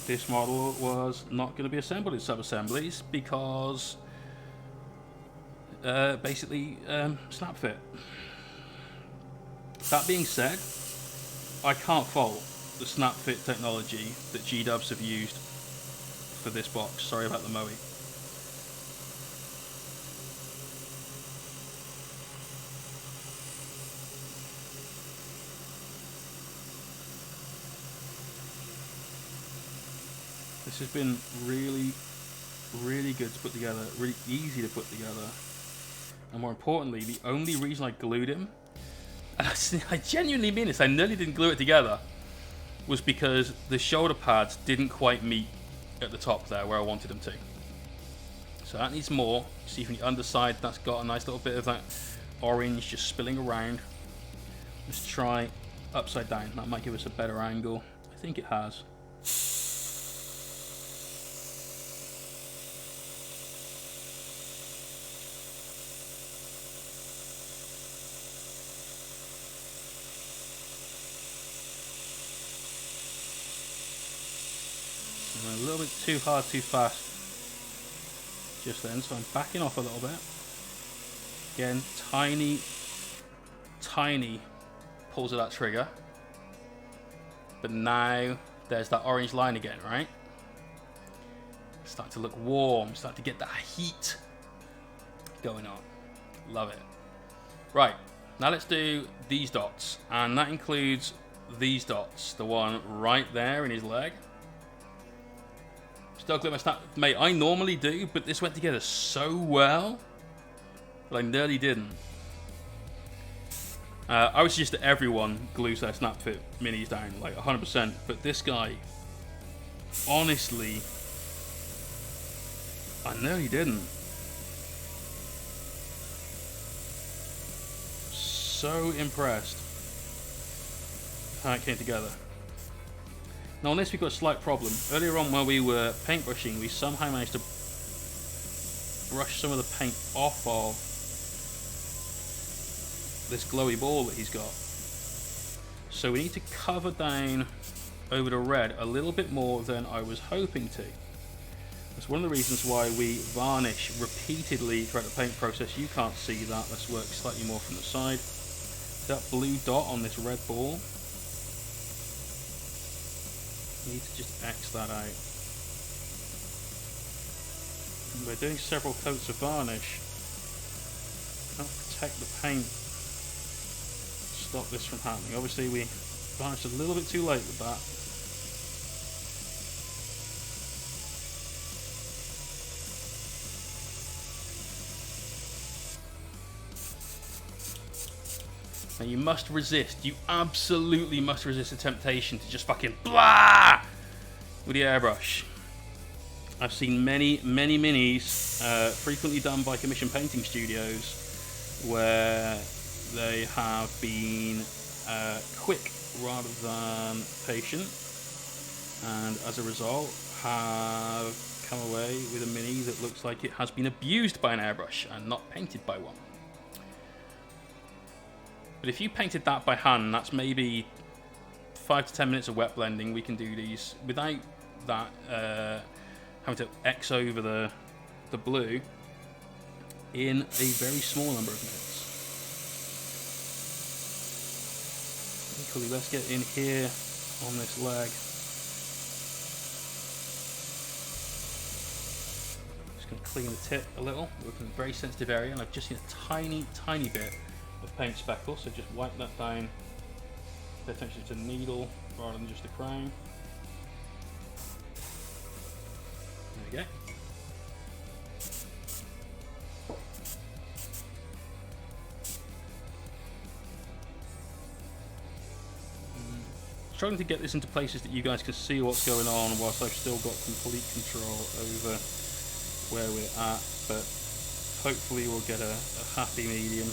this model was not going to be assembled in sub-assemblies because basically snap fit. That being said, I can't fault the snap fit technology that G-Dubs have used for this box. Sorry about the Moe. This has been really, really good to put together, really easy to put together, and more importantly, the only reason I glued him, and I genuinely mean this, I nearly didn't glue it together, was because the shoulder pads didn't quite meet at the top there where I wanted them to. So that needs more. See from the underside, that's got a nice little bit of that orange just spilling around. Let's try upside down. That might give us a better angle. I think it has. A little bit too hard, too fast just then, so I'm backing off a little bit. Again, tiny pulls of that trigger. But now there's that orange line again, right? Start to look warm, start to get that heat going on. Love it. Right, now let's do these dots, and that includes these dots, the one right there in his leg. Still glue my snap, mate. I normally do, but this went together so well that I nearly didn't. I would suggest that everyone glues their snap fit minis down, like 100%. But this guy, honestly, I nearly didn't. So impressed how it came together. Now on this we've got a slight problem. Earlier on when we were paintbrushing, we somehow managed to brush some of the paint off of this glowy ball that he's got. So we need to cover down over the red a little bit more than I was hoping to. That's one of the reasons why we varnish repeatedly throughout the paint process. You can't see that. Let's work slightly more from the side. That blue dot on this red ball, you need to just X that out. And we're doing several coats of varnish. Help protect the paint. Stop this from happening. Obviously we varnished a little bit too late with that. Now you must resist, you absolutely must resist the temptation to just fucking blah with the airbrush. I've seen many minis, frequently done by commission painting studios, where they have been quick rather than patient, and as a result have come away with a mini that looks like it has been abused by an airbrush and not painted by one. But if you painted that by hand, that's maybe 5 to 10 minutes of wet blending. We can do these without that having to X over the blue in a very small number of minutes. Equally, let's get in here on this leg. Just going to clean the tip a little. We're working in a very sensitive area, and I've just seen a tiny bit of paint speckle, so just wipe that down. Pay attention to the needle rather than just the crown. There we go. Struggling to get this into places that you guys can see what's going on whilst I've still got complete control over where we're at, but hopefully we'll get a happy medium.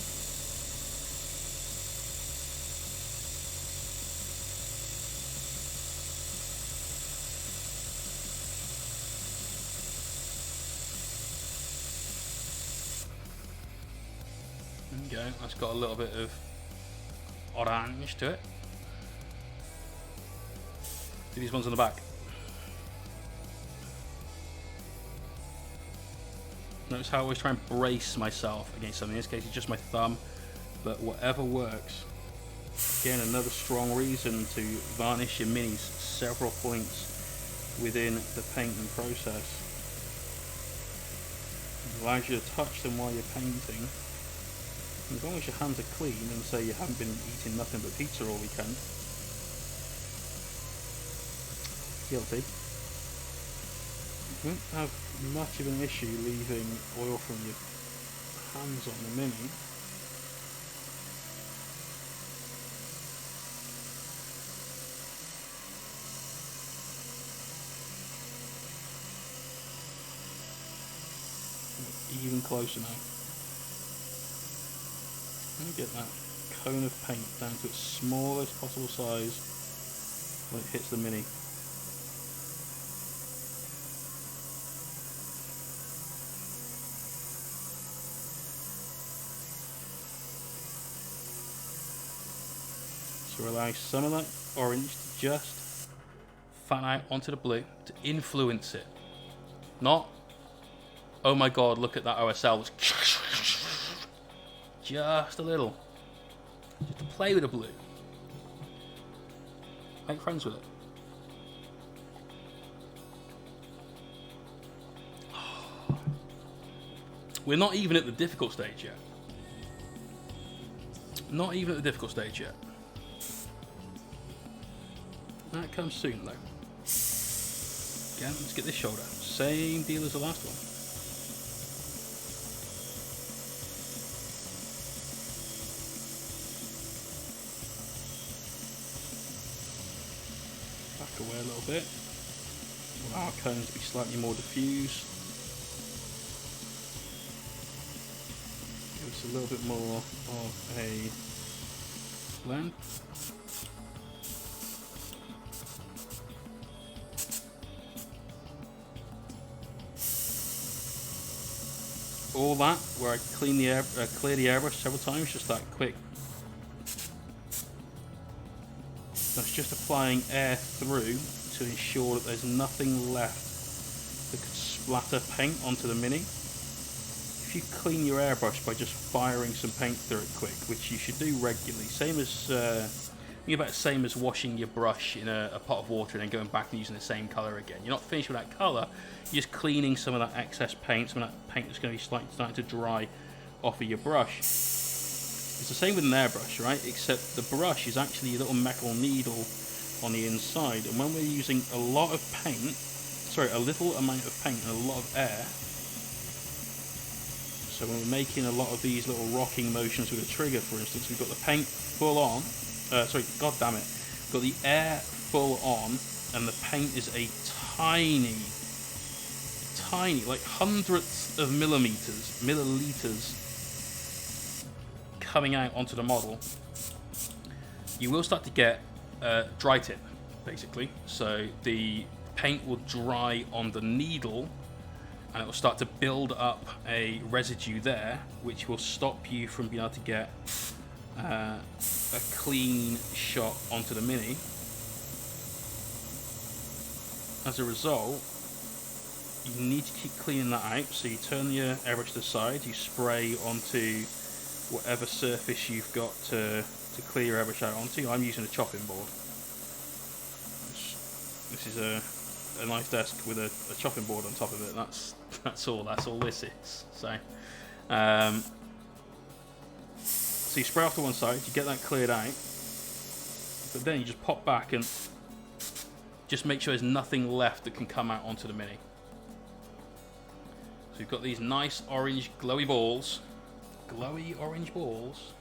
There we go, that's got a little bit of orange to it. Do these ones on the back. Notice how I always try and brace myself against something. In this case it's just my thumb, but whatever works. Again, another strong reason to varnish your minis several points within the painting process. It allows you to touch them while you're painting. As long as your hands are clean and say you haven't been eating nothing but pizza all weekend. Guilty. You won't have much of an issue leaving oil from your hands on the mini. closer now. Let me get that cone of paint down to its smallest possible size when it hits the mini. So we're allowing some of that orange to just fan out onto the blue to influence it. Not, oh my god, look at that OSL. Just a little. Just to play with the blue. Make friends with it. We're not even at the difficult stage yet. Not even at the difficult stage yet. That comes soon though. Again, let's get this shoulder. Same deal as the last one. Back away a little bit. Allow our cones to be slightly more diffuse. Give us a little bit more of a blend. All that, where I clear the airbrush several times, just that quick. That's just applying air through to ensure that there's nothing left that could splatter paint onto the mini. If you clean your airbrush by just firing some paint through it quick, which you should do regularly, same as about the same as washing your brush in a pot of water and then going back and using the same colour again. You're not finished with that colour, you're just cleaning some of that excess paint, some of that paint that's going to be starting to dry off of your brush. It's the same with an airbrush, right? Except the brush is actually a little metal needle on the inside, and when we're using a lot of paint, sorry, a little amount of paint and a lot of air, so when we're making a lot of these little rocking motions with a trigger, for instance, we've got the paint full on, god damn it, we've got the air full on, and the paint is a tiny, like hundredths of milliliters coming out onto the model. You will start to get dry tip, basically. So the paint will dry on the needle, and it will start to build up a residue there, which will stop you from being able to get a clean shot onto the mini. As a result, you need to keep cleaning that out. So you turn your airbrush to the side, you spray onto whatever surface you've got to clear your airbrush out onto. I'm using a chopping board. This is a nice desk with a chopping board on top of it. That's all this is. So so you spray off to one side, you get that cleared out, but then you just pop back and just make sure there's nothing left that can come out onto the mini. So you've got these nice orange glowy balls. Glowy orange balls.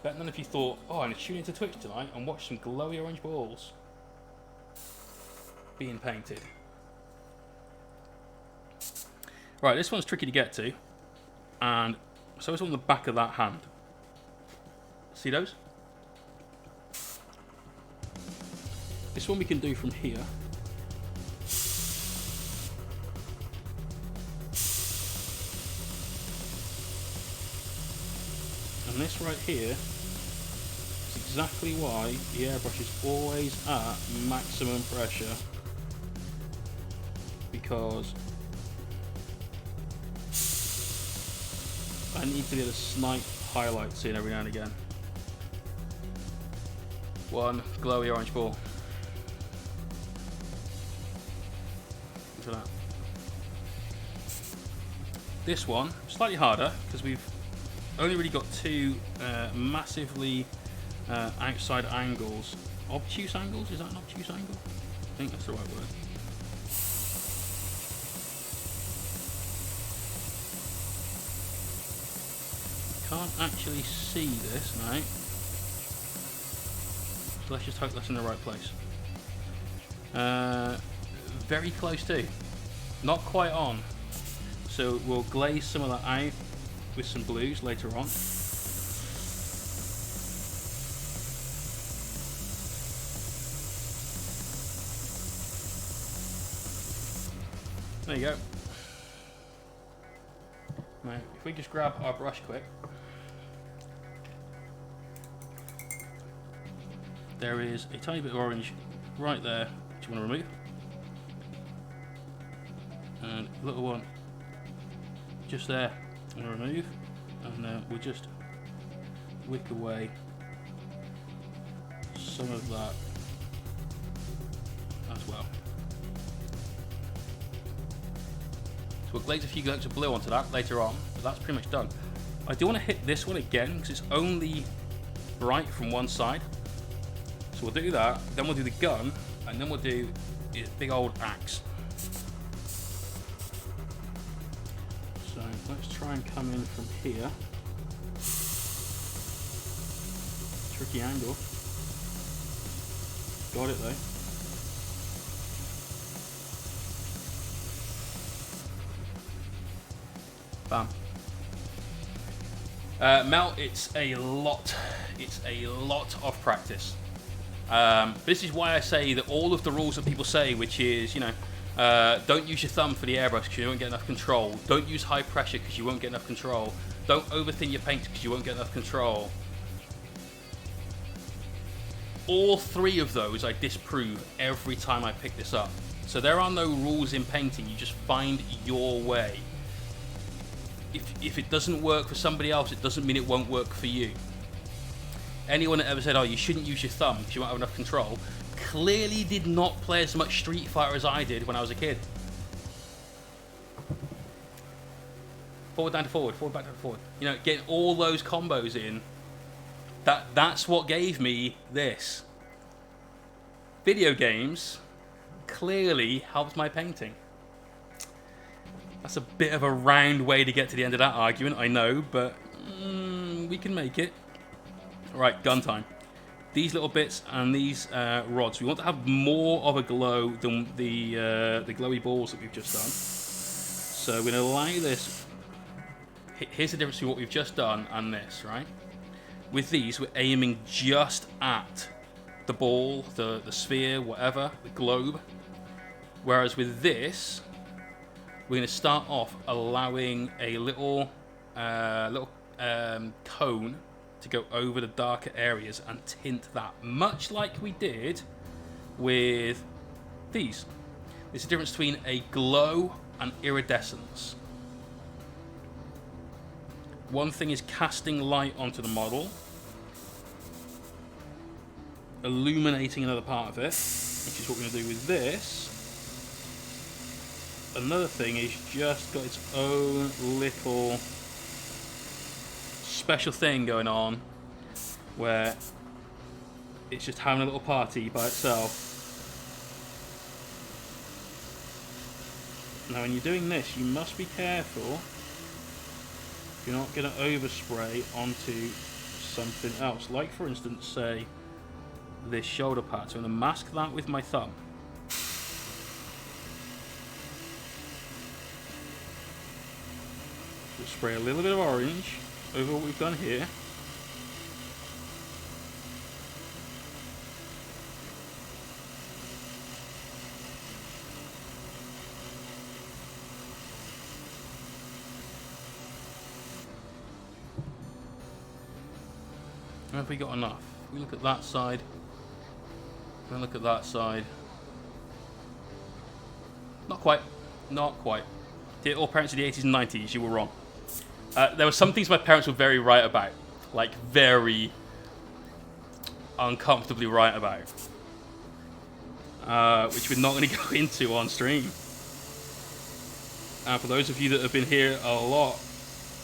Better than if you thought, oh, I'm going to tune into Twitch tonight and watch some glowy orange balls being painted. Right, this one's tricky to get to, and so it's on the back of that hand. See those? This one we can do from here. And this right here is exactly why the airbrush is always at maximum pressure, because I need to be able to snipe highlights in every now and again. One glowy orange ball. Look at that. This one, slightly harder, because we've only really got two massively outside angles. Obtuse angles? Is that an obtuse angle? I think that's the right word. Can't actually see this now. So let's just hope that's in the right place. Very close to. Not quite on. So we'll glaze some of that out with some blues later on. There you go. Now, if we just grab our brush quick, there is a tiny bit of orange right there which you want to remove, and a little one just there I'm going to remove, and we'll just wick away some of that as well. So we'll glaze a few coats of blue onto that later on, but that's pretty much done. I do want to hit this one again because it's only bright from one side. So we'll do that, then we'll do the gun, and then we'll do this big old axe. So let's try and come in from here. Tricky angle. Got it though. Bam. Mel, it's a lot of practice. This is why I say that all of the rules that people say, which is, you know, don't use your thumb for the airbrush because you won't get enough control. Don't use high pressure because you won't get enough control. Don't overthin your paint because you won't get enough control. All three of those I disprove every time I pick this up. So there are no rules in painting, you just find your way. If it doesn't work for somebody else, it doesn't mean it won't work for you. Anyone that ever said, oh, you shouldn't use your thumb because you won't have enough control, clearly did not play as much Street Fighter as I did when I was a kid. Forward, down to forward, forward, back, down to forward. You know, getting all those combos in, that's what gave me this. Video games clearly helped my painting. That's a bit of a round way to get to the end of that argument, I know, but we can make it. Right, gun time. These little bits and these rods, we want to have more of a glow than the glowy balls that we've just done. So we're going to allow this. Here's the difference between what we've just done and this, right? With these, we're aiming just at the ball, the sphere, whatever, the globe. Whereas with this, we're going to start off allowing a little cone to go over the darker areas and tint that, much like we did with these. There's a difference between a glow and iridescence. One thing is casting light onto the model, illuminating another part of it, which is what we're going to do with this. Another thing is just got its own little special thing going on where it's just having a little party by itself. Now when you're doing this, you must be careful you're not going to overspray onto something else, like for instance say this shoulder pad. So I'm going to mask that with my thumb. Just spray a little bit of orange over what we've done here. And have we got enough? We look at that side. We look at that side. Not quite. Not quite. Dear all parents of the 80s and 90s, you were wrong. There were some things my parents were very right about. Like, very uncomfortably right about. Which we're not going to go into on stream. And for those of you that have been here a lot,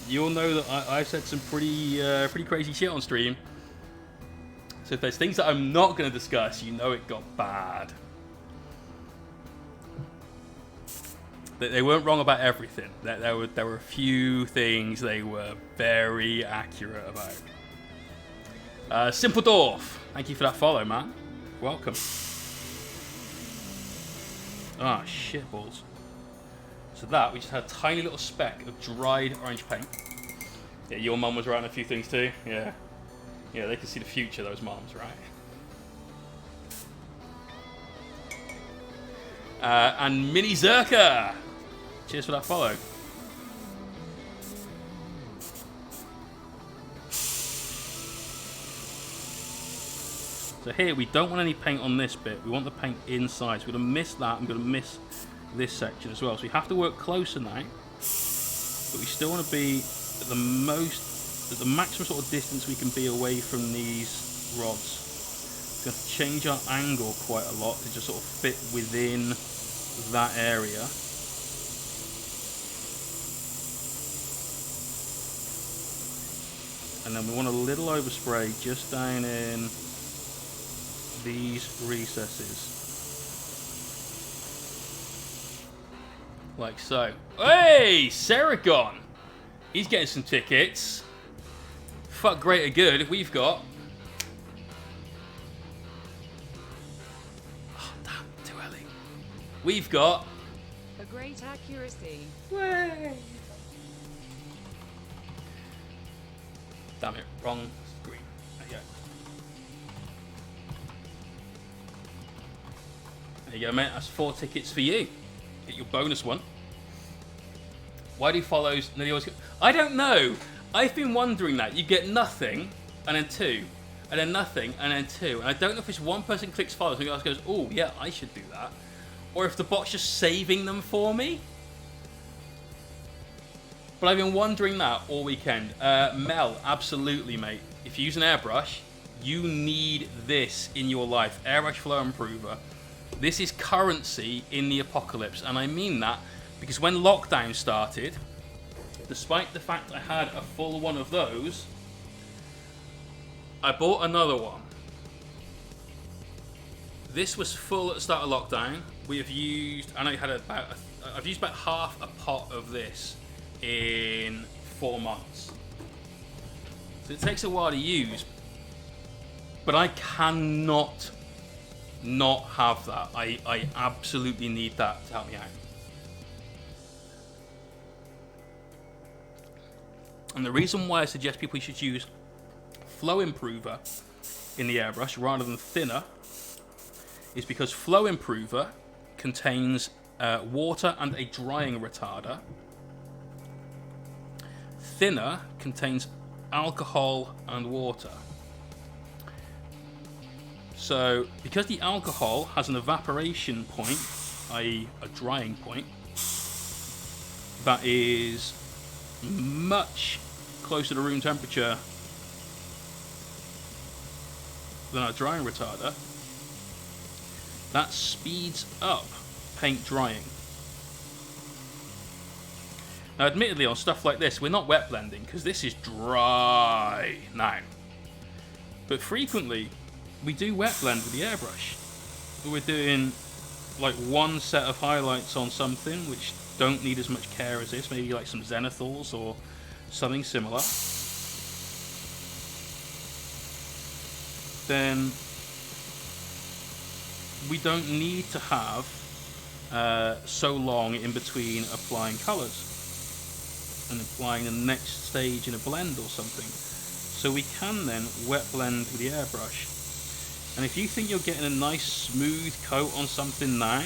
you'll know that I've said some pretty crazy shit on stream. So if there's things that I'm not going to discuss, you know it got bad. They weren't wrong about everything. There were a few things they were very accurate about. Simple Dwarf, thank you for that follow, man. Welcome. Ah, shitballs. So that, we just had a tiny little speck of dried orange paint. Yeah, your mum was writing a few things too. Yeah. Yeah, they can see the future, those mums, right? And Mini Zerka! Cheers for that follow. So here, we don't want any paint on this bit. We want the paint inside. So we're going to miss that. I'm going to miss this section as well. So we have to work closer now. But we still want to be at the maximum sort of distance we can be away from these rods. We're going to change our angle quite a lot to just sort of fit within that area. And then we want a little overspray just down in these recesses. Like so. Hey, Seragon! He's getting some tickets. Fuck greater good. We've got... Oh, damn, too early. We've got... A great accuracy. Way. Damn it, wrong screen. There you go. There you go, mate. That's 4 tickets for you. Get your bonus one. Why do follows nearly always... I don't know. I've been wondering that. You get nothing, and then 2, and then nothing, and then 2. And I don't know if it's one person clicks follows and the other goes, oh, yeah, I should do that. Or if the bot's just saving them for me. But I've been wondering that all weekend. Mel, absolutely, mate. If you use an airbrush, you need this in your life. Airbrush Flow Improver. This is currency in the apocalypse. And I mean that because when lockdown started, despite the fact I had a full one of those, I bought another one. This was full at the start of lockdown. We have used, I know you had I've used about half a pot of this in 4 months. So it takes a while to use, but I cannot not have that. I absolutely need that to help me out. And the reason why I suggest people should use Flow Improver in the airbrush rather than thinner is because Flow Improver contains water and a drying retarder. Thinner contains alcohol and water. So because the alcohol has an evaporation point, i.e. a drying point, that is much closer to room temperature than our drying retarder, that speeds up paint drying. Now admittedly on stuff like this we're not wet blending because this is dry now, but frequently we do wet blend with the airbrush. We're doing like one set of highlights on something which don't need as much care as this, maybe like some zenithals or something similar. Then we don't need to have so long in between applying colours and applying the next stage in a blend or something. So we can then wet blend with the airbrush. And if you think you're getting a nice smooth coat on something now,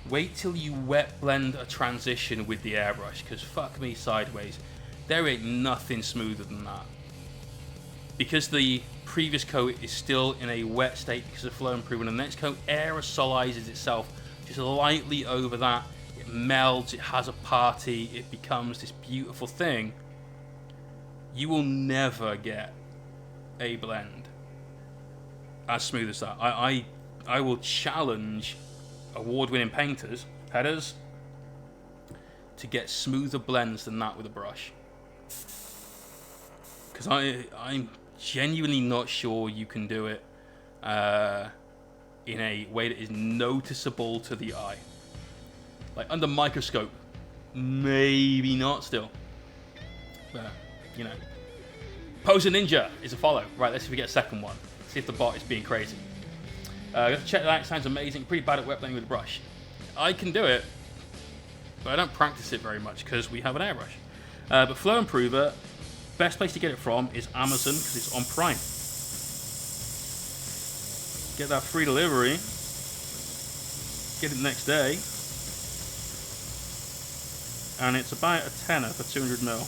wait till you wet blend a transition with the airbrush, because fuck me sideways, there ain't nothing smoother than that. Because the previous coat is still in a wet state because of Flow Improver, and the next coat aerosolizes itself just lightly over that. It melds, it has a party, it becomes this beautiful thing. You will never get a blend as smooth as that. I will challenge award-winning painters, headers, to get smoother blends than that with a brush. Because I'm genuinely not sure you can do it in a way that is noticeable to the eye. Like under microscope, maybe not still. But, you know. Poser Ninja is a follow. Right, let's see if we get a second one. See if the bot is being crazy. Check that out, sounds amazing. Pretty bad at wet blending with a brush. I can do it. but I don't practice it very much because we have an airbrush. But Flow Improver, best place to get it from is Amazon because it's on Prime. Get that free delivery. Get it next day. And it's about a tenner for 200ml,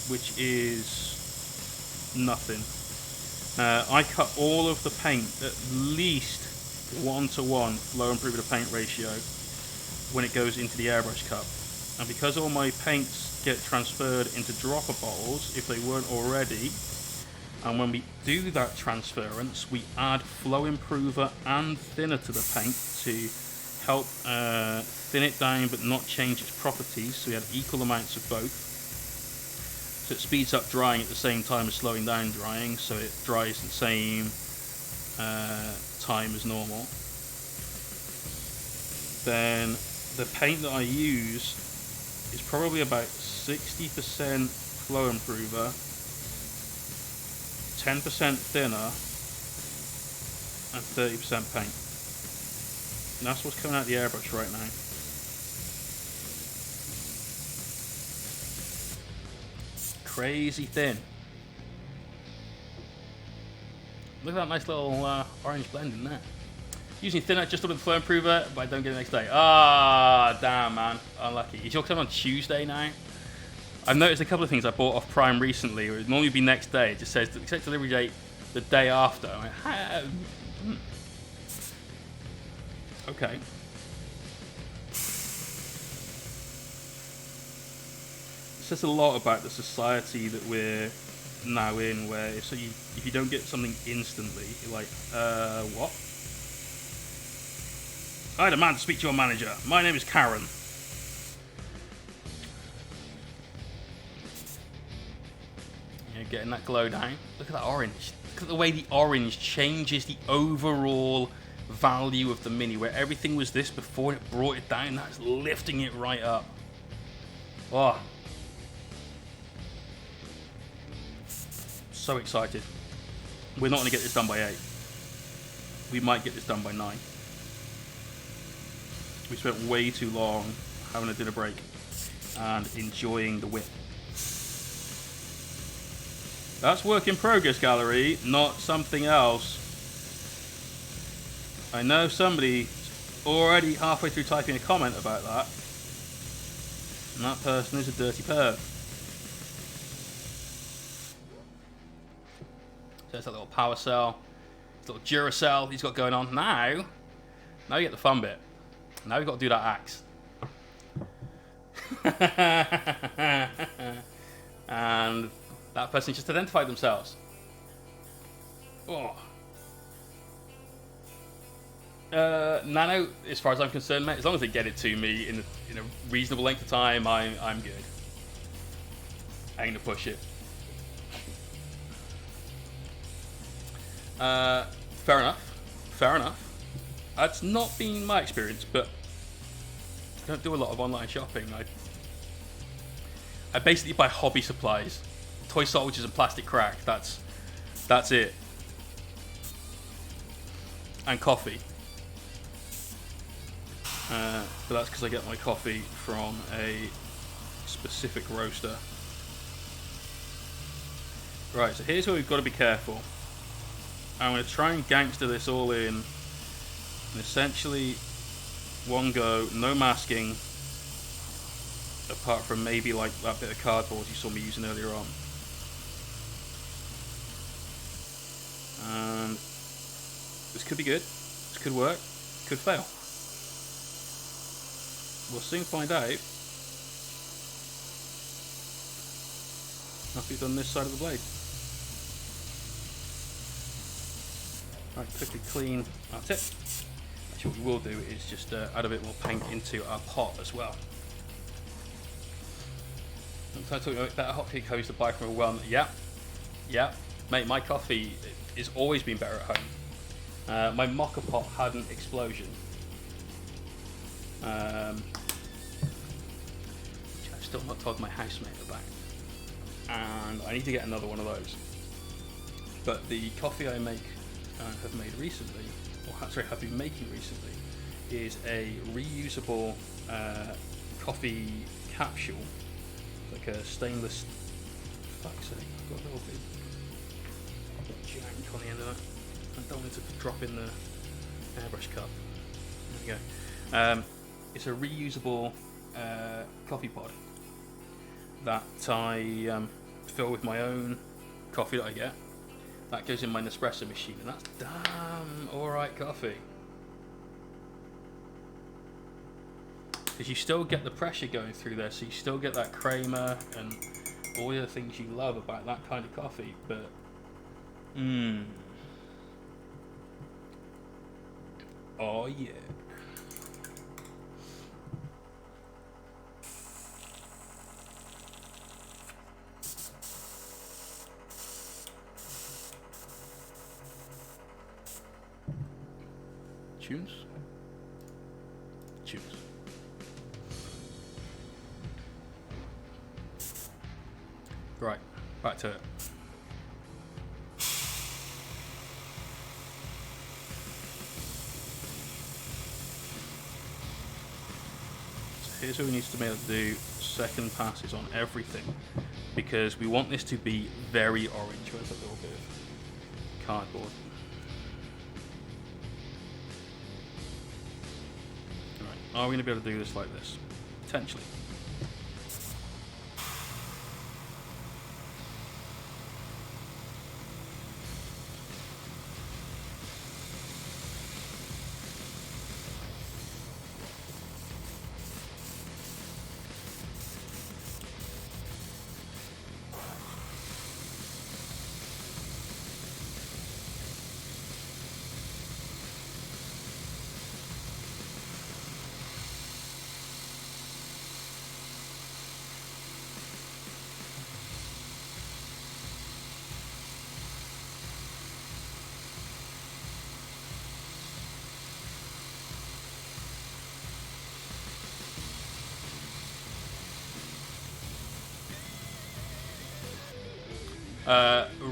which is nothing. I cut all of the paint at least 1:1 Flow Improver to paint ratio when it goes into the airbrush cup. And because all my paints get transferred into dropper bottles if they weren't already, and when we do that transference, we add Flow Improver and thinner to the paint to help thin it down but not change its properties, so we add equal amounts of both. So it speeds up drying at the same time as slowing down drying, so it dries the same time as normal. Then the paint that I use is probably about 60% Flow Improver, 10% thinner, and 30% paint. And that's what's coming out of the airbrush right now. Crazy thin. Look at that nice little orange blend in there. Using thinner just under the Flow Improver, but I don't get it next day. Ah, damn, man. Unlucky. Is your coming on Tuesday now? I've noticed a couple of things I bought off Prime recently. It would normally be next day. It just says expect delivery date the day after. I'm like, okay. It says a lot about the society that we're now in, where if you don't get something instantly, you're like, what? I demand to speak to your manager. My name is Karen. You're getting that glow down. Look at that orange. Look at the way the orange changes the overall value of the Mini, where everything was this before it brought it down. That's lifting it right up. Oh. So excited. We're not going to get this done by 8. We might get this done by 9. We spent way too long having a dinner break and enjoying the whip. That's work in progress, gallery, not something else. I know somebody already halfway through typing a comment about that. And that person is a dirty perv. So there's that little power cell, this little Duracell he's got going on. Now you get the fun bit. Now we've got to do that axe. And that person just identified themselves. Oh. Nano, as far as I'm concerned, mate, as long as they get it to me in a reasonable length of time, I'm good. I ain't gonna push it. Fair enough. That's not been my experience, but I don't do a lot of online shopping. I basically buy hobby supplies, toy soldiers and plastic crack. That's it. And coffee. But that's because I get my coffee from a specific roaster. Right, so here's where we've got to be careful. I'm going to try and gangster this all in. And essentially, one go, no masking, apart from maybe like that bit of cardboard you saw me using earlier on. And this could be good, this could work, could fail. We'll soon find out after we've done this side of the blade. Right, quickly clean our tip. Actually, what we will do is just add a bit more paint into our pot as well. Sometimes talking about better hot coffee to buy from a well. Yeah, mate, my coffee has always been better at home. My mocha pot had an explosion. Which I've still not told my housemate about. And I need to get another one of those. But the coffee I make, have made recently, or sorry, have been making recently, is a reusable coffee capsule, like a stainless. Fuck's sake, I've got a little bit of jank on the end of that. I don't want it to drop in the airbrush cup. There we go. It's a reusable coffee pod that I fill with my own coffee that I get. That goes in my Nespresso machine, and that's damn alright coffee. Because you still get the pressure going through there, so you still get that creamer and all the other things you love about that kind of coffee, but oh yeah. Tunes. Right, back to it. So here's what we need to be able to do second passes on everything, because we want this to be very orange with a little bit of cardboard. Alright, are we going to be able to do this like this? Potentially.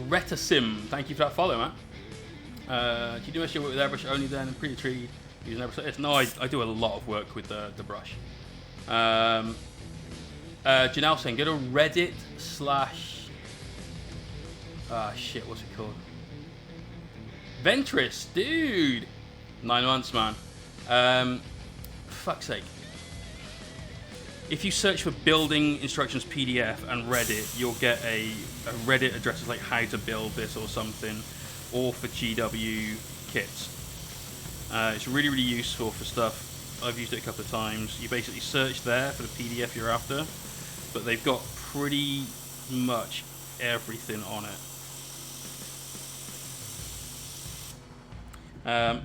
Retasim, thank you for that follow, man. Do you do much work with airbrush only then, and pre-treat using airbrush? No, I do a lot of work with the brush. Janelle saying, go to Reddit / shit, what's it called? Ventris, dude! 9 months, man. Fuck's sake. If you search for building instructions PDF and Reddit, you'll get a Reddit address is like how to build this or something, or for GW kits. It's really, really useful for stuff. I've used it a couple of times. You basically search there for the PDF you're after, but they've got pretty much everything on it.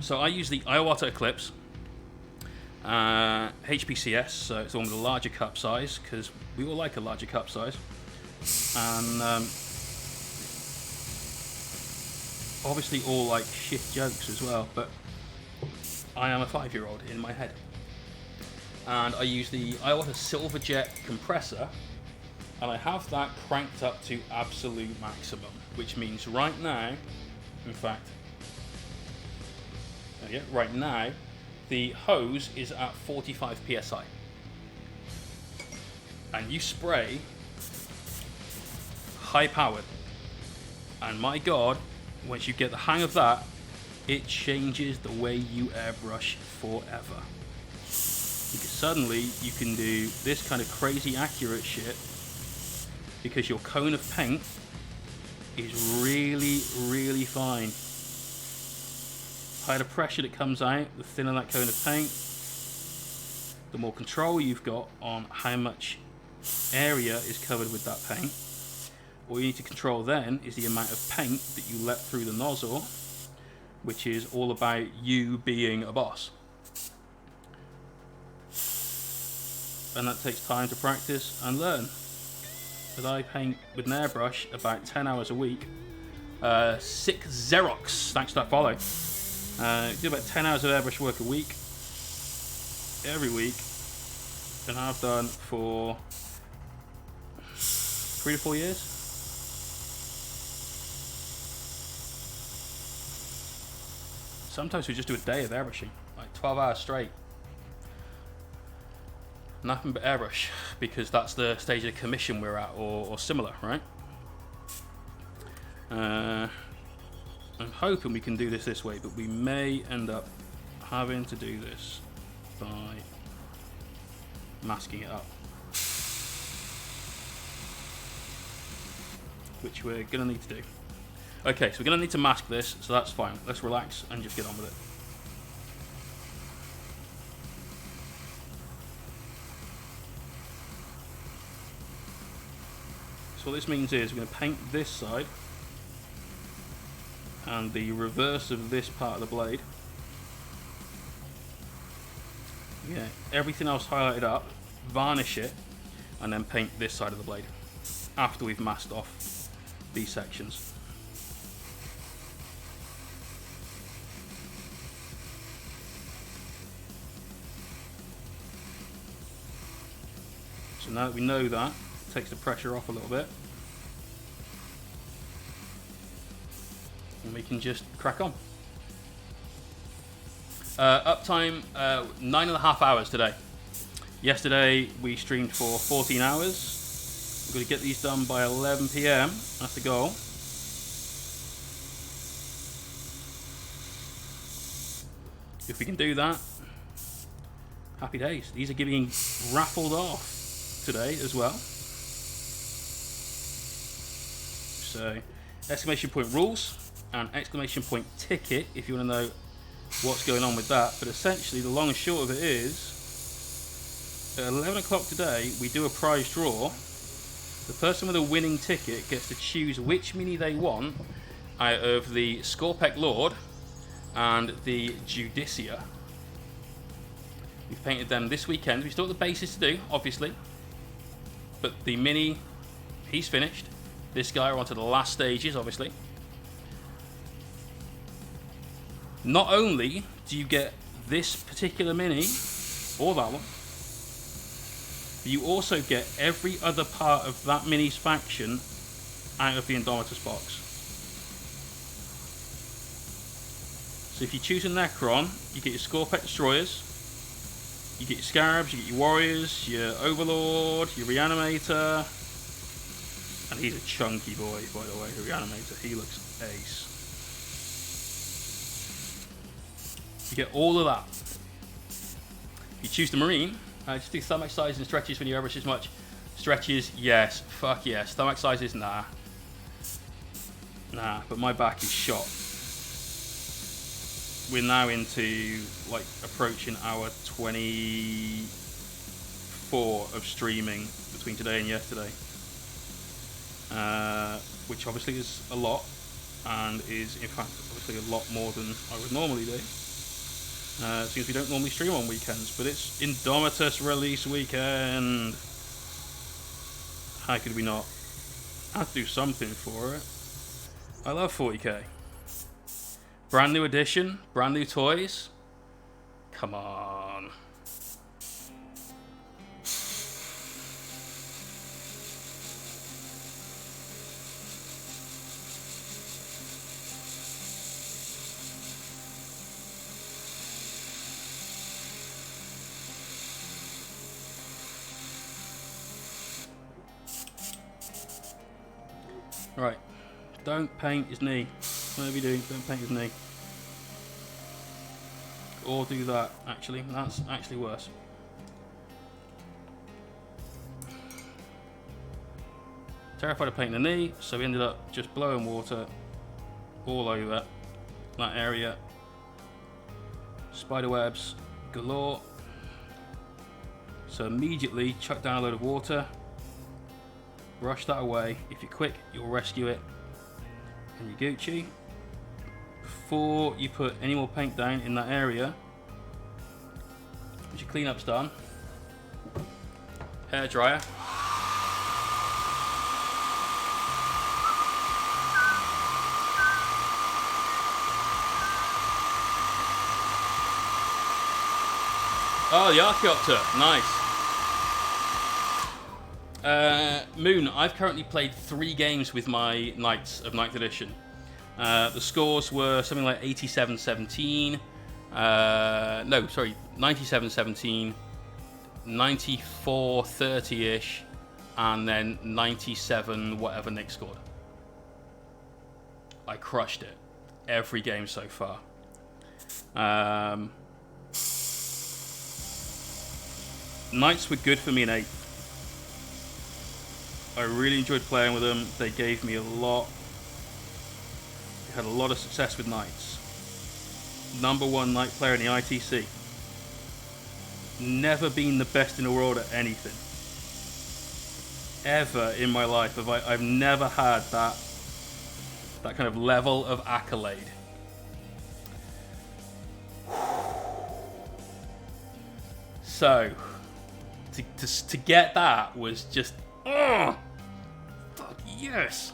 So I use the Iwata Eclipse. HPCS, so it's the one with a larger cup size, because we all like a larger cup size. And obviously all like shit jokes as well, but I am a 5-year-old in my head. And I use the Iwata Silverjet compressor, and I have that cranked up to absolute maximum, which means right now, in fact, right now, the hose is at 45 psi, and you spray high powered, and my god, once you get the hang of that, it changes the way you airbrush forever, because suddenly you can do this kind of crazy accurate shit because your cone of paint is really, really fine. Higher the pressure that comes out, the thinner that cone of paint, the more control you've got on how much area is covered with that paint. All you need to control then is the amount of paint that you let through the nozzle, which is all about you being a boss. And that takes time to practice and learn. But I paint with an airbrush about 10 hours a week. Sick Xerox, thanks for that follow. Do about 10 hours of airbrush work a week, every week, and I've done for 3 to 4 years. Sometimes we just do a day of airbrushing, like 12 hours straight. Nothing but airbrush, because that's the stage of the commission we're at, or similar, right? I'm hoping we can do this way, but we may end up having to do this by masking it up, which we're going to need to do. Okay, so we're going to need to mask this, so that's fine. Let's relax and just get on with it. So what this means is we're going to paint this side and the reverse of this part of the blade. Yeah, everything else highlighted up, varnish it, and then paint this side of the blade after we've masked off these sections. So now that we know that, it takes the pressure off a little bit, and we can just crack on. Uptime, 9.5 hours today. Yesterday we streamed for 14 hours. We're going to get these done by 11 PM. That's the goal. If we can do that, happy days. These are getting raffled off today as well. So, exclamation point rules and exclamation point ticket if you want to know what's going on with that. But essentially the long and short of it is at 11 o'clock today we do a prize draw. The person with a winning ticket gets to choose which mini they want out of the Skorpekh Lord and the Judiciar. We've painted them this weekend. We still got the bases to do, obviously, but the mini, he's finished. This guy, we're on to the last stages, obviously. Not only do you get this particular mini, or that one, but you also get every other part of that mini's faction out of the Indomitus box. So if you choose a Necron, you get your Skorpekh Destroyers, you get your Scarabs, you get your Warriors, your Overlord, your Reanimator, and he's a chunky boy, by the way, the Reanimator. He looks ace. You get all of that. If you choose the Marine, just do stomach size and stretches when you airbrush as much. Stretches, yes. Fuck yes. Stomach sizes, nah. Nah, but my back is shot. We're now into, like, approaching hour 24 of streaming between today and yesterday. Which obviously is a lot, and is, in fact, obviously a lot more than I would normally do. Since we don't normally stream on weekends, but it's Indomitus Release weekend. How could we not? I have to do something for it. I love 40k. Brand new edition, brand new toys. Come on. Right, don't paint his knee. Whatever you do, don't paint his knee. Or do that, actually. That's actually worse. Terrified of painting the knee, so we ended up just blowing water all over that area. Spider webs galore. So immediately chuck down a load of water. Brush that away. If you're quick, you'll rescue it. And you're Gucci. Before you put any more paint down in that area, once your cleanup's done, hair dryer. Oh, the Archaeopter, nice. Moon, I've currently played 3 games with my Knights of 9th Edition. The scores were something like 87-17, 97-17, 94 30-ish, and then 97 whatever Nick scored. I crushed it every game so far. Knights were good for me in 8th. I really enjoyed playing with them. They gave me a lot. I had a lot of success with Knights. #1 Knight player in the ITC. Never been the best in the world at anything. Ever in my life I've never had that kind of level of accolade. So to get that was just, oh, fuck yes.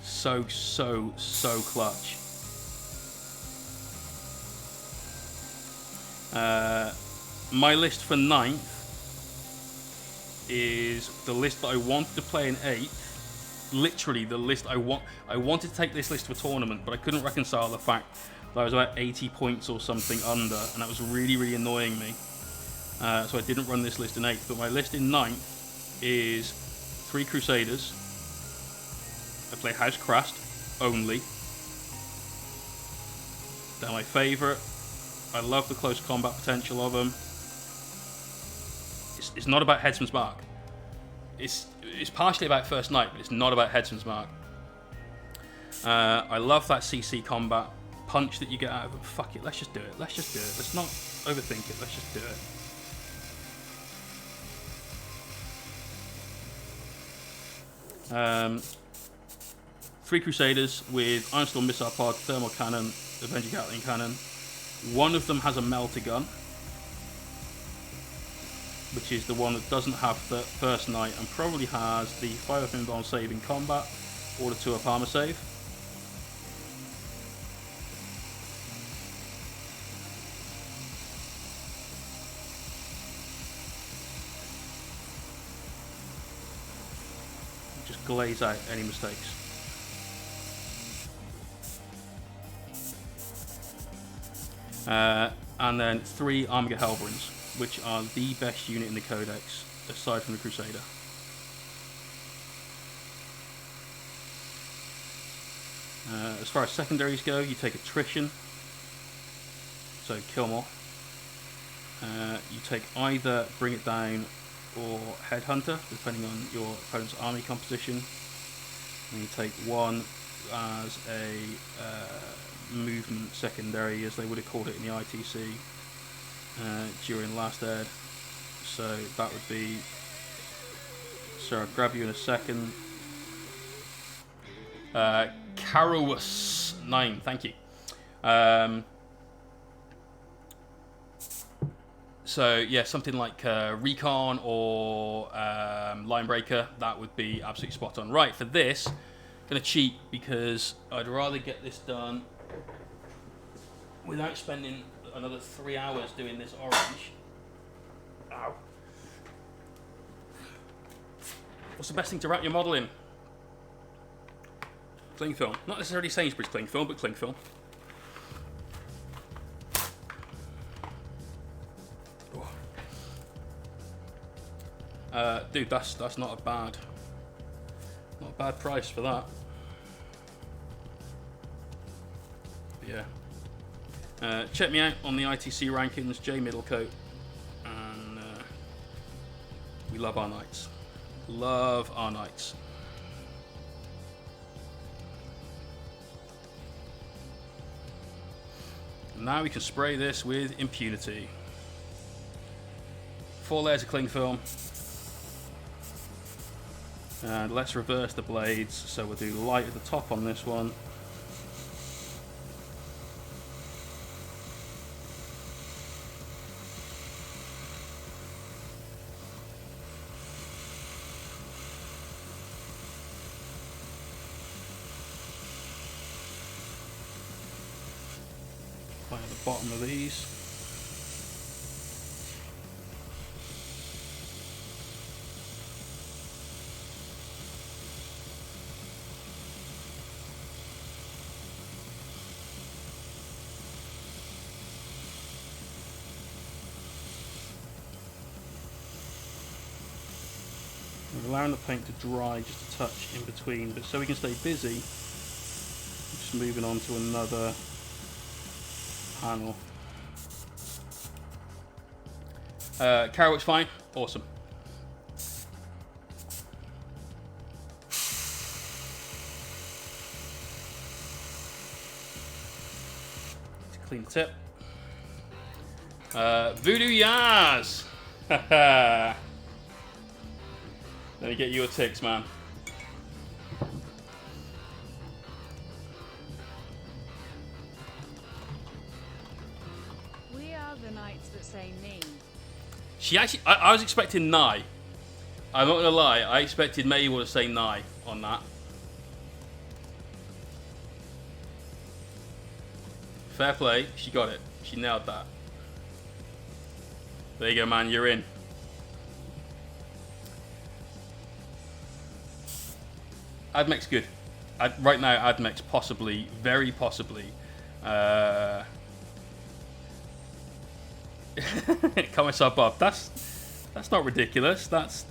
So clutch. My list for 9th is the list that I wanted to play in 8th. Literally the list I wanted to take this list to a tournament, but I couldn't reconcile the fact that I was about 80 points or something under, and that was really annoying me. So I didn't run this list in 8th, but my list in 9th is 3 Crusaders. I play House Krast only. They're my favourite. I love the close combat potential of them. It's not about Headsman's Mark. It's partially about First Knight, but it's not about Headsman's Mark. I love that CC combat punch that you get out of it. Fuck it, let's just do it. Let's not overthink it. Let's just do it. 3 Crusaders with Iron Missile Pod, Thermal Cannon, Avenger Gatling Cannon. One of them has a melter gun, which is the one that doesn't have the First Knight and probably has the 5 bomb save in combat or the 2-up armor save. Just glaze out any mistakes. And then 3 Armiger Hellbrins, which are the best unit in the Codex, aside from the Crusader. As far as secondaries go, you take Attrition, so kill more. You take either Bring It Down or Headhunter, depending on your opponent's army composition. And you take 1 as a movement secondary, as they would have called it in the ITC during last ed. So that would be, so I'll grab you in a second. Karawus 9, thank you. So yeah, something like Recon or Linebreaker, that would be absolutely spot on. Right, for this, I'm going to cheat because I'd rather get this done without spending another 3 hours doing this orange. Ow. What's the best thing to wrap your model in? Cling film. Not necessarily Sainsbury's cling film, but cling film. Dude, that's not a bad price for that. But yeah. Check me out on the ITC rankings, J Middlecoat, and we love our Knights. Love our Knights. Now we can spray this with impunity. 4 layers of cling film. And let's reverse the blades, so we'll do light at the top on this one. Light at the bottom of these. allowing the paint to dry just a touch in between, but so we can stay busy, just moving on to another panel. Carrot looks fine. Awesome. Clean the tip. Voodoo Yaz! Let me get you a ticks, man. We are the knights that say me. She actually, I was expecting Nye. I'm not gonna lie, I expected Mabel to say Nye on that. Fair play, she got it. She nailed that. There you go, man, you're in. Admech's good. Right now, Admech's possibly, very possibly, cut myself up. That's not ridiculous. There's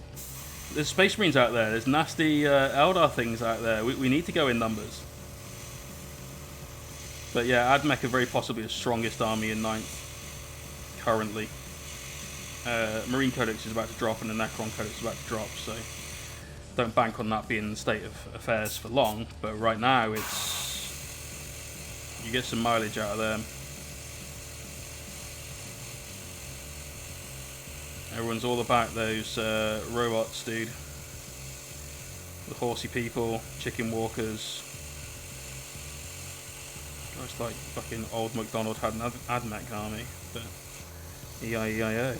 Space Marines out there. There's nasty Eldar things out there. We need to go in numbers. But yeah, Admech are very possibly the strongest army in 9th currently. Marine Codex is about to drop and the Necron Codex is about to drop, so don't bank on that being the state of affairs for long. But right now, you get some mileage out of them. Everyone's all about those robots, dude. The horsey people, chicken walkers. It's like fucking old MacDonald had an Admech army, but E-I-E-I-O.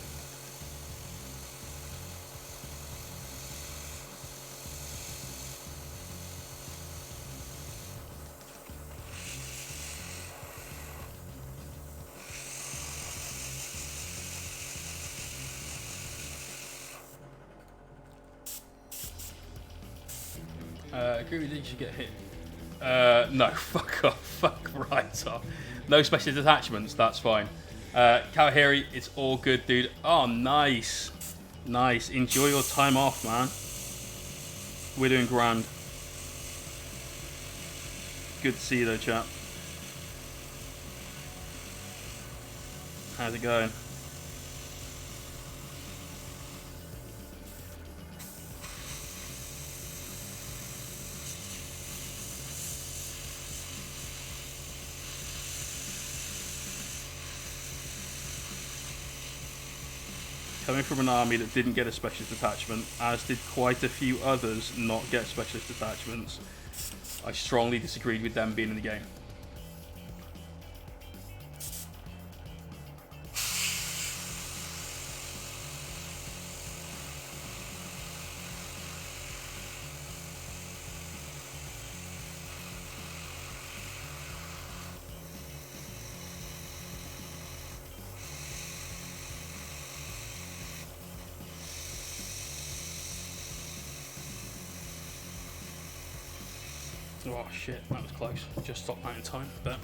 Agree with you should get hit. No, fuck off, fuck right off. No special detachments, that's fine. Kawahiri, it's all good, dude. Oh, nice. Nice. Enjoy your time off, man. We're doing grand. Good to see you though, chap. How's it going? Coming from an army that didn't get a specialist detachment, as did quite a few others not get specialist detachments, I strongly disagreed with them being in the game. Oh shit, that was close. Just stopped that in time, but...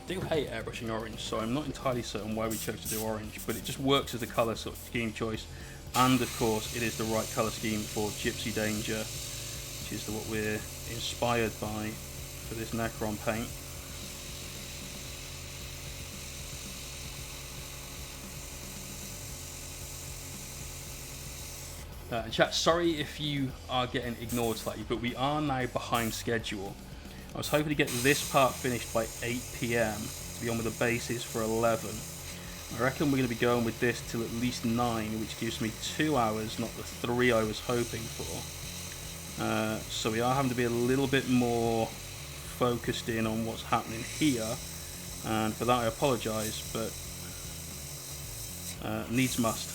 I do hate airbrushing orange, so I'm not entirely certain why we chose to do orange, but it just works as a colour sort of scheme choice, and of course it is the right colour scheme for Gypsy Danger, which is what we're inspired by for this Necron paint. Chat, sorry if you are getting ignored slightly, but we are now behind schedule. I was hoping to get this part finished by 8 PM to be on with the bases for 11. I reckon we're going to be going with this till at least 9, which gives me 2 hours, not the 3 I was hoping for. So we are having to be a little bit more focused in on what's happening here, and for that I apologise, but needs must,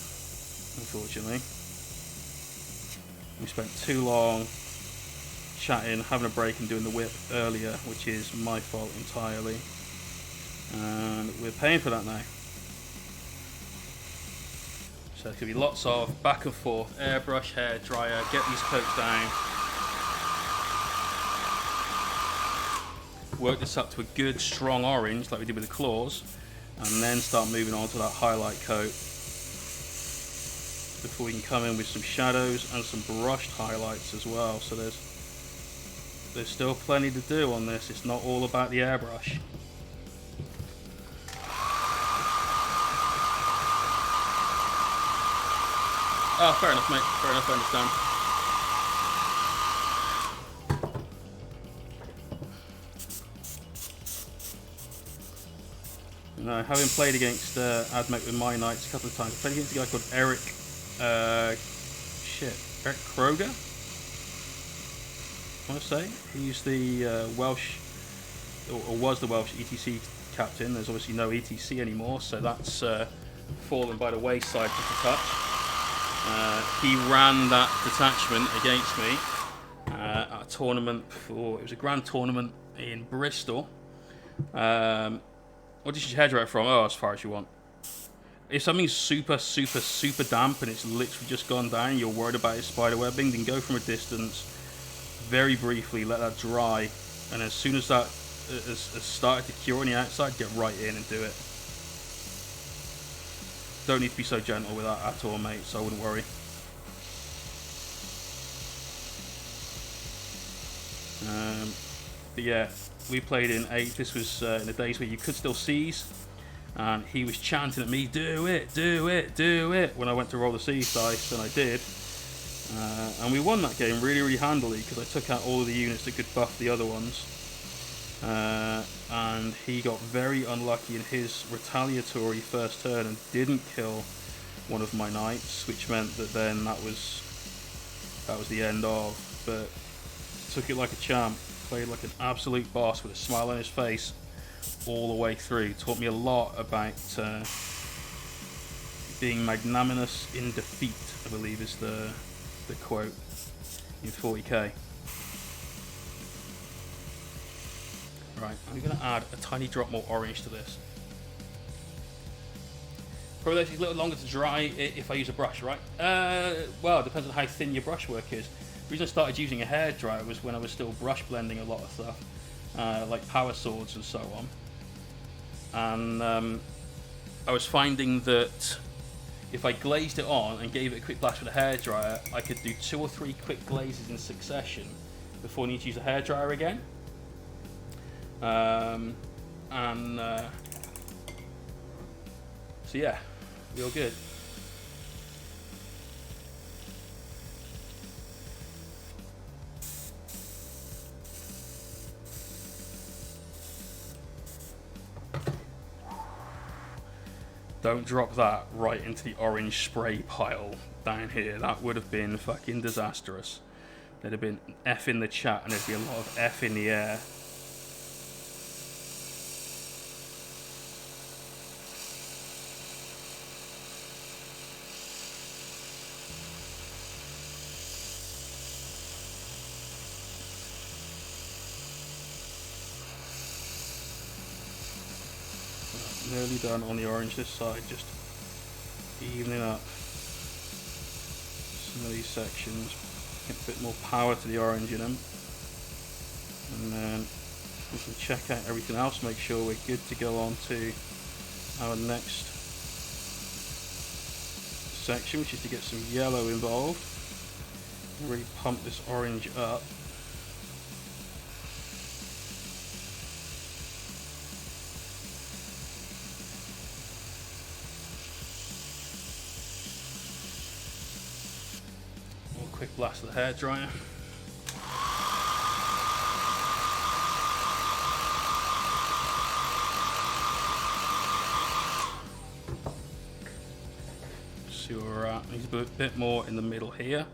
unfortunately. We spent too long chatting, having a break and doing the whip earlier, which is my fault entirely. And we're paying for that now. So there's going to be lots of back and forth, airbrush, hair dryer, get these coats down. work this up to a good strong orange like we did with the claws, and then start moving on to that highlight coat before we can come in with some shadows and some brushed highlights as well. So there's still plenty to do on this. It's not all about the airbrush. Oh, fair enough, mate. Fair enough, I understand. No, having played against Admech with my knights a couple of times, I played against a guy called Eric Kroger, I want to say. He's the Welsh, or was the Welsh ETC captain. There's obviously no ETC anymore, so that's fallen by the wayside just a touch. He ran that detachment against me at a tournament it was a grand tournament in Bristol. What did you hairdryer from? Oh, as far as you want. If something's super damp and it's literally just gone down, you're worried about its spider webbing, then go from a distance, very briefly, let that dry, and as soon as that has started to cure on the outside, get right in and do it. Don't need to be so gentle with that at all, mate, so I wouldn't worry. But yeah, we played in 8. This was in the days where you could still seize, and he was chanting at me, do it, do it, do it, when I went to roll the seize dice, and I did. And we won that game really handily, because I took out all of the units that could buff the other ones. And he got very unlucky in his retaliatory first turn and didn't kill one of my knights, which meant that then that was the end of. But took it like a champ, played like an absolute boss with a smile on his face all the way through. Taught me a lot about being magnanimous in defeat, I believe is the quote in 40k. Right, I'm going to add a tiny drop more orange to this. Probably takes a little longer to dry if I use a brush, right? Well, it depends on how thin your brush work is. The reason I started using a hairdryer was when I was still brush blending a lot of stuff, like power swords and so on. And I was finding that if I glazed it on and gave it a quick blast with a hairdryer, I could do 2 or 3 quick glazes in succession before I need to use a hairdryer again. So yeah, real good. Don't drop that right into the orange spray pile down here. That would have been fucking disastrous. There'd have been F in the chat and there'd be a lot of F in the air. Nearly done on the orange this side, just evening up some of these sections, get a bit more power to the orange in them, and then we can check out everything else, make sure we're good to go on to our next section, which is to get some yellow involved and really pump this orange up. Quick blast of the hairdryer. See where we're at. Needs a bit more in the middle here.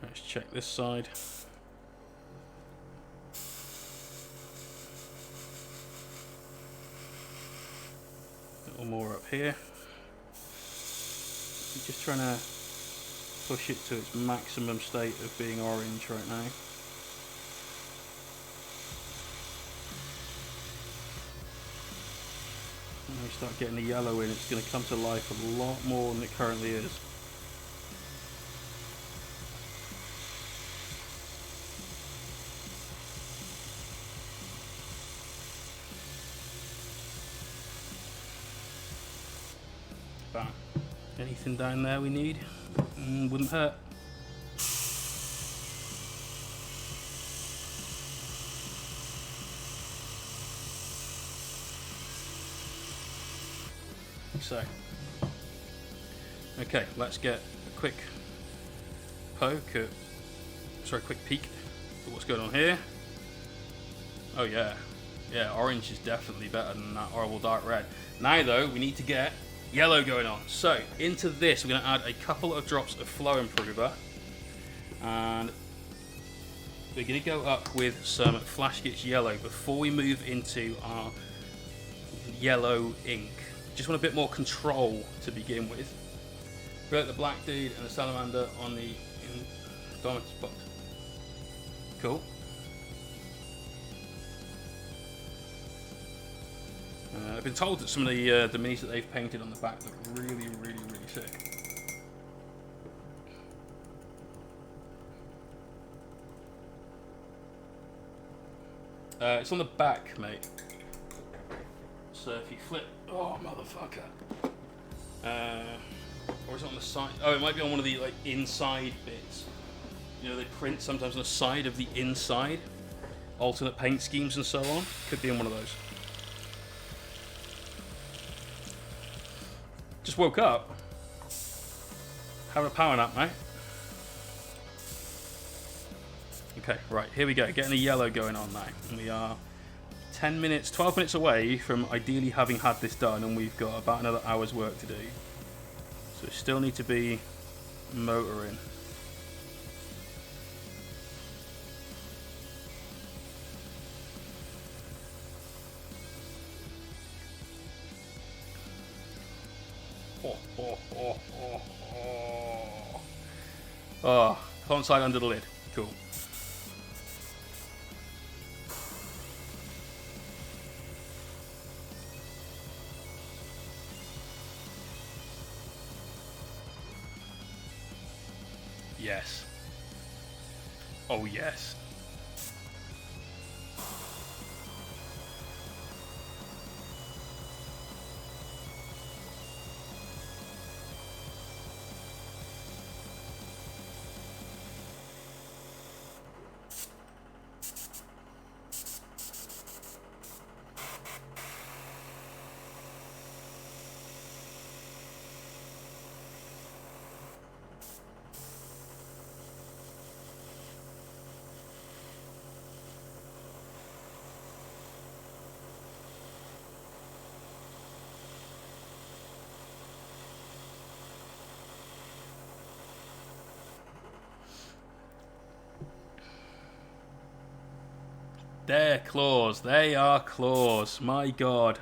Let's check this side. A little more up here. I'm just trying to push it to its maximum state of being orange right now. When we start getting the yellow in, it's going to come to life a lot more than it currently is. Bam. Anything down there we need? Wouldn't hurt. So, okay, let's get a quick quick peek at what's going on here. Oh yeah, orange is definitely better than that horrible dark red. Now though, we need to get yellow going on. So, into this we're going to add a couple of drops of flow improver, and we're going to go up with some Flash Gitch yellow before we move into our yellow ink. Just want a bit more control to begin with. Put the black dude and the salamander on the Indomitus box. Cool. I've been told that some of the minis that they've painted on the back look really, really, really sick. It's on the back, mate. So if you flip, oh motherfucker, or is it on the side? Oh, it might be on one of the like inside bits. You know, they print sometimes on the side of the inside, alternate paint schemes and so on. Could be on one of those. Just woke up, having a power nap, mate. Okay, right, here we go. Getting the yellow going on now, and we are 12 minutes away from ideally having had this done, and we've got about another hour's work to do. So we still need to be motoring. Oh, alongside under the lid. Cool. Yes. Oh, yes. They're claws. They are claws. My God.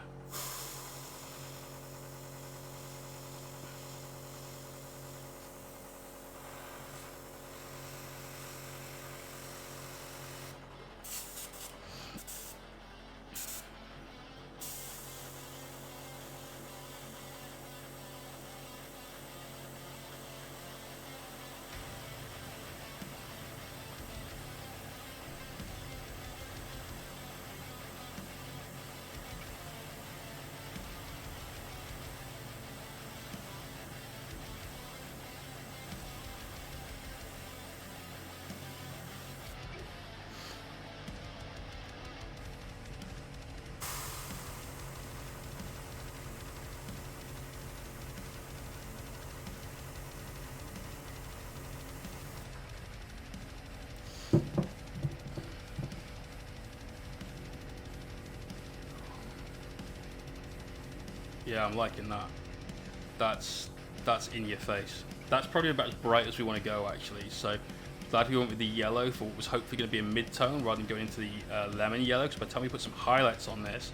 Yeah, I'm liking that. That's in your face. That's probably about as bright as we want to go, actually. So glad we went with the yellow for what was hopefully going to be a mid-tone rather than going into the lemon yellow, because by the time we put some highlights on this,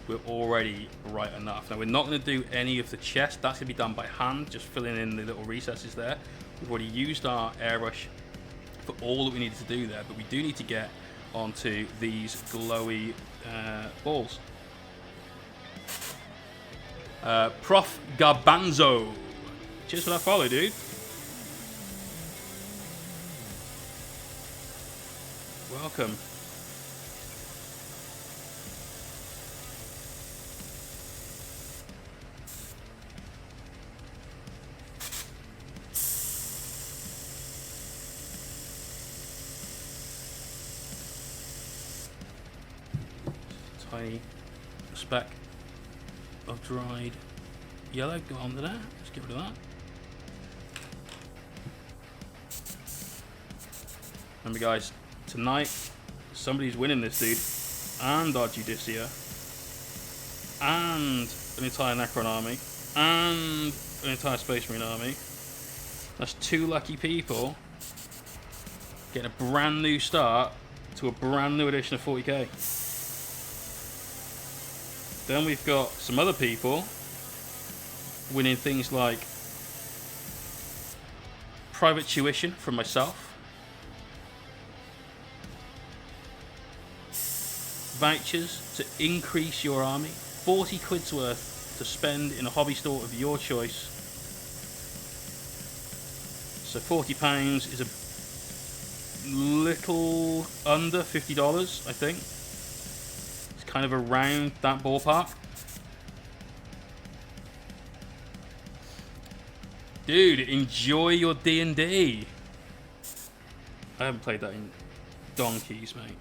we're already bright enough. Now, we're not going to do any of the chest. That's going to be done by hand, just filling in the little recesses there. We've already used our airbrush for all that we needed to do there, but we do need to get onto these glowy balls. Prof Garbanzo. Cheers for that follow, dude. Welcome. Tiny speck of dried yellow. Go on to there. Let's get rid of that. Remember, guys, tonight somebody's winning this dude, and our Judiciar, and an entire Necron army, and an entire Space Marine army. That's 2 lucky people getting a brand new start to a brand new edition of 40k. Then we've got some other people winning things like private tuition from myself, vouchers to increase your army, 40 quid's worth to spend in a hobby store of your choice. So £40 is a little under $50, I think. Kind of around that ballpark. Dude, enjoy your D&D. I haven't played that in donkeys, mate.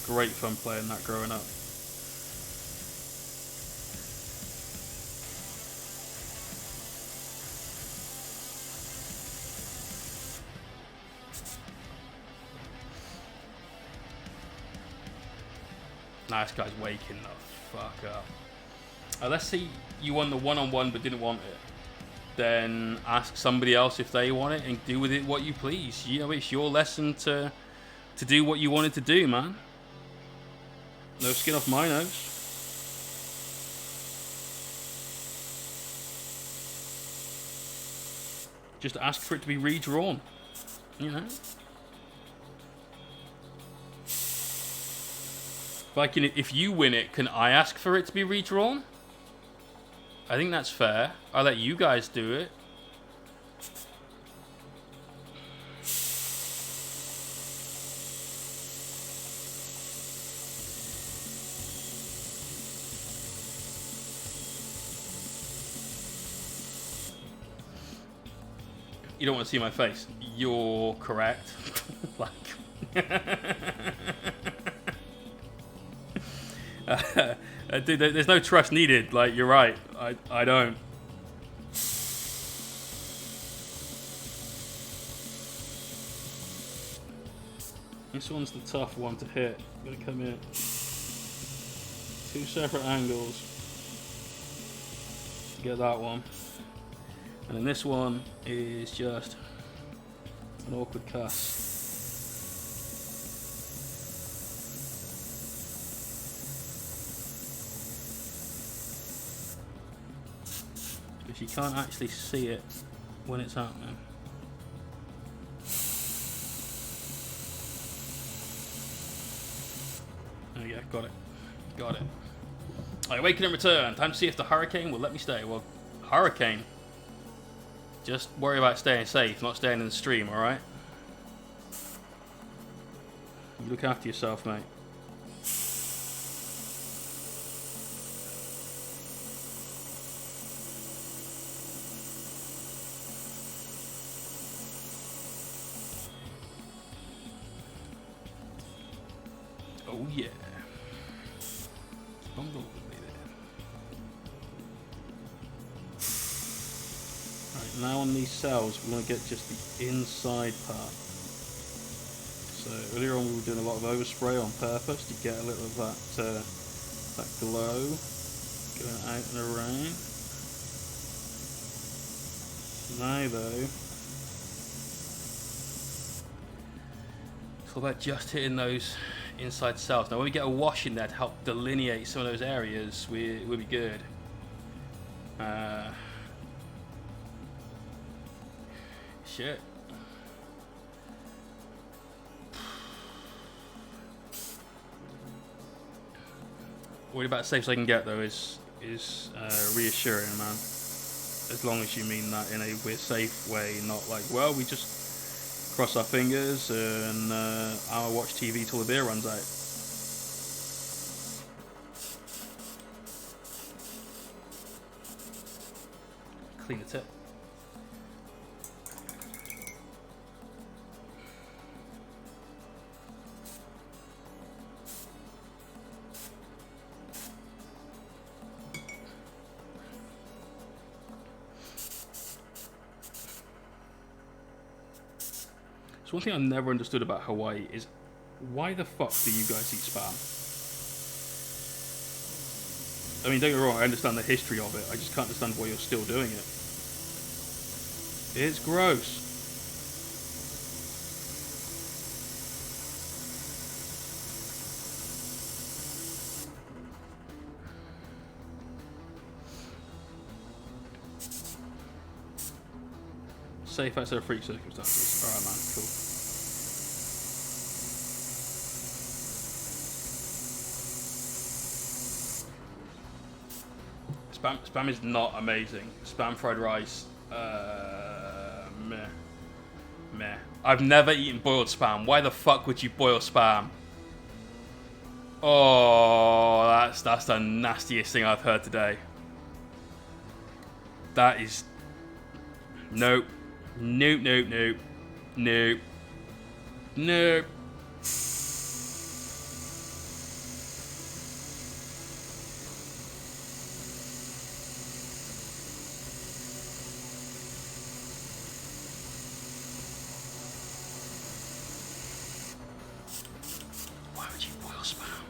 Great fun playing that growing up. Nah, this guy's waking the fuck up. Let's say you won the one-on-one but didn't want it. Then ask somebody else if they want it and do with it what you please. You know, it's your lesson to do what you wanted to do, man. No skin off my nose. Just ask for it to be redrawn. You know? If you win it, can I ask for it to be redrawn? I think that's fair. I'll let you guys do it. You don't want to see my face. You're correct. Like... dude, there's no trust needed. Like, you're right. I don't. This one's the tough one to hit. Gonna come in 2 separate angles to get that one. And then this one is just an awkward cast. You can't actually see it when it's happening. Oh yeah, got it. Got it. Alright, awaken and return. Time to see if the hurricane will let me stay. Well, hurricane. Just worry about staying safe, not staying in the stream, alright? You look after yourself, mate. Oh yeah. Alright, now on these cells we want to get just the inside part. So earlier on we were doing a lot of overspray on purpose to get a little of that glow going out and around. Now though, it's all about just hitting those inside cells. Now when we get a wash in there to help delineate some of those areas, we'll be good. Shit. What about as safe as I can get though is is reassuring, man. As long as you mean that in a we're safe way, not like, well, we just cross our fingers and I'll watch TV till the beer runs out. Clean the tip. So one thing I've never understood about Hawaii is why the fuck do you guys eat spam? I mean, don't get me wrong, I understand the history of it. I just can't understand why you're still doing it. It's gross. Safe outside of freak circumstances. Alright, man, cool. Spam is not amazing. Spam fried rice, meh. I've never eaten boiled spam. Why the fuck would you boil spam? Oh, that's the nastiest thing I've heard today. That is... Nope. Nope. Why would you boil spam?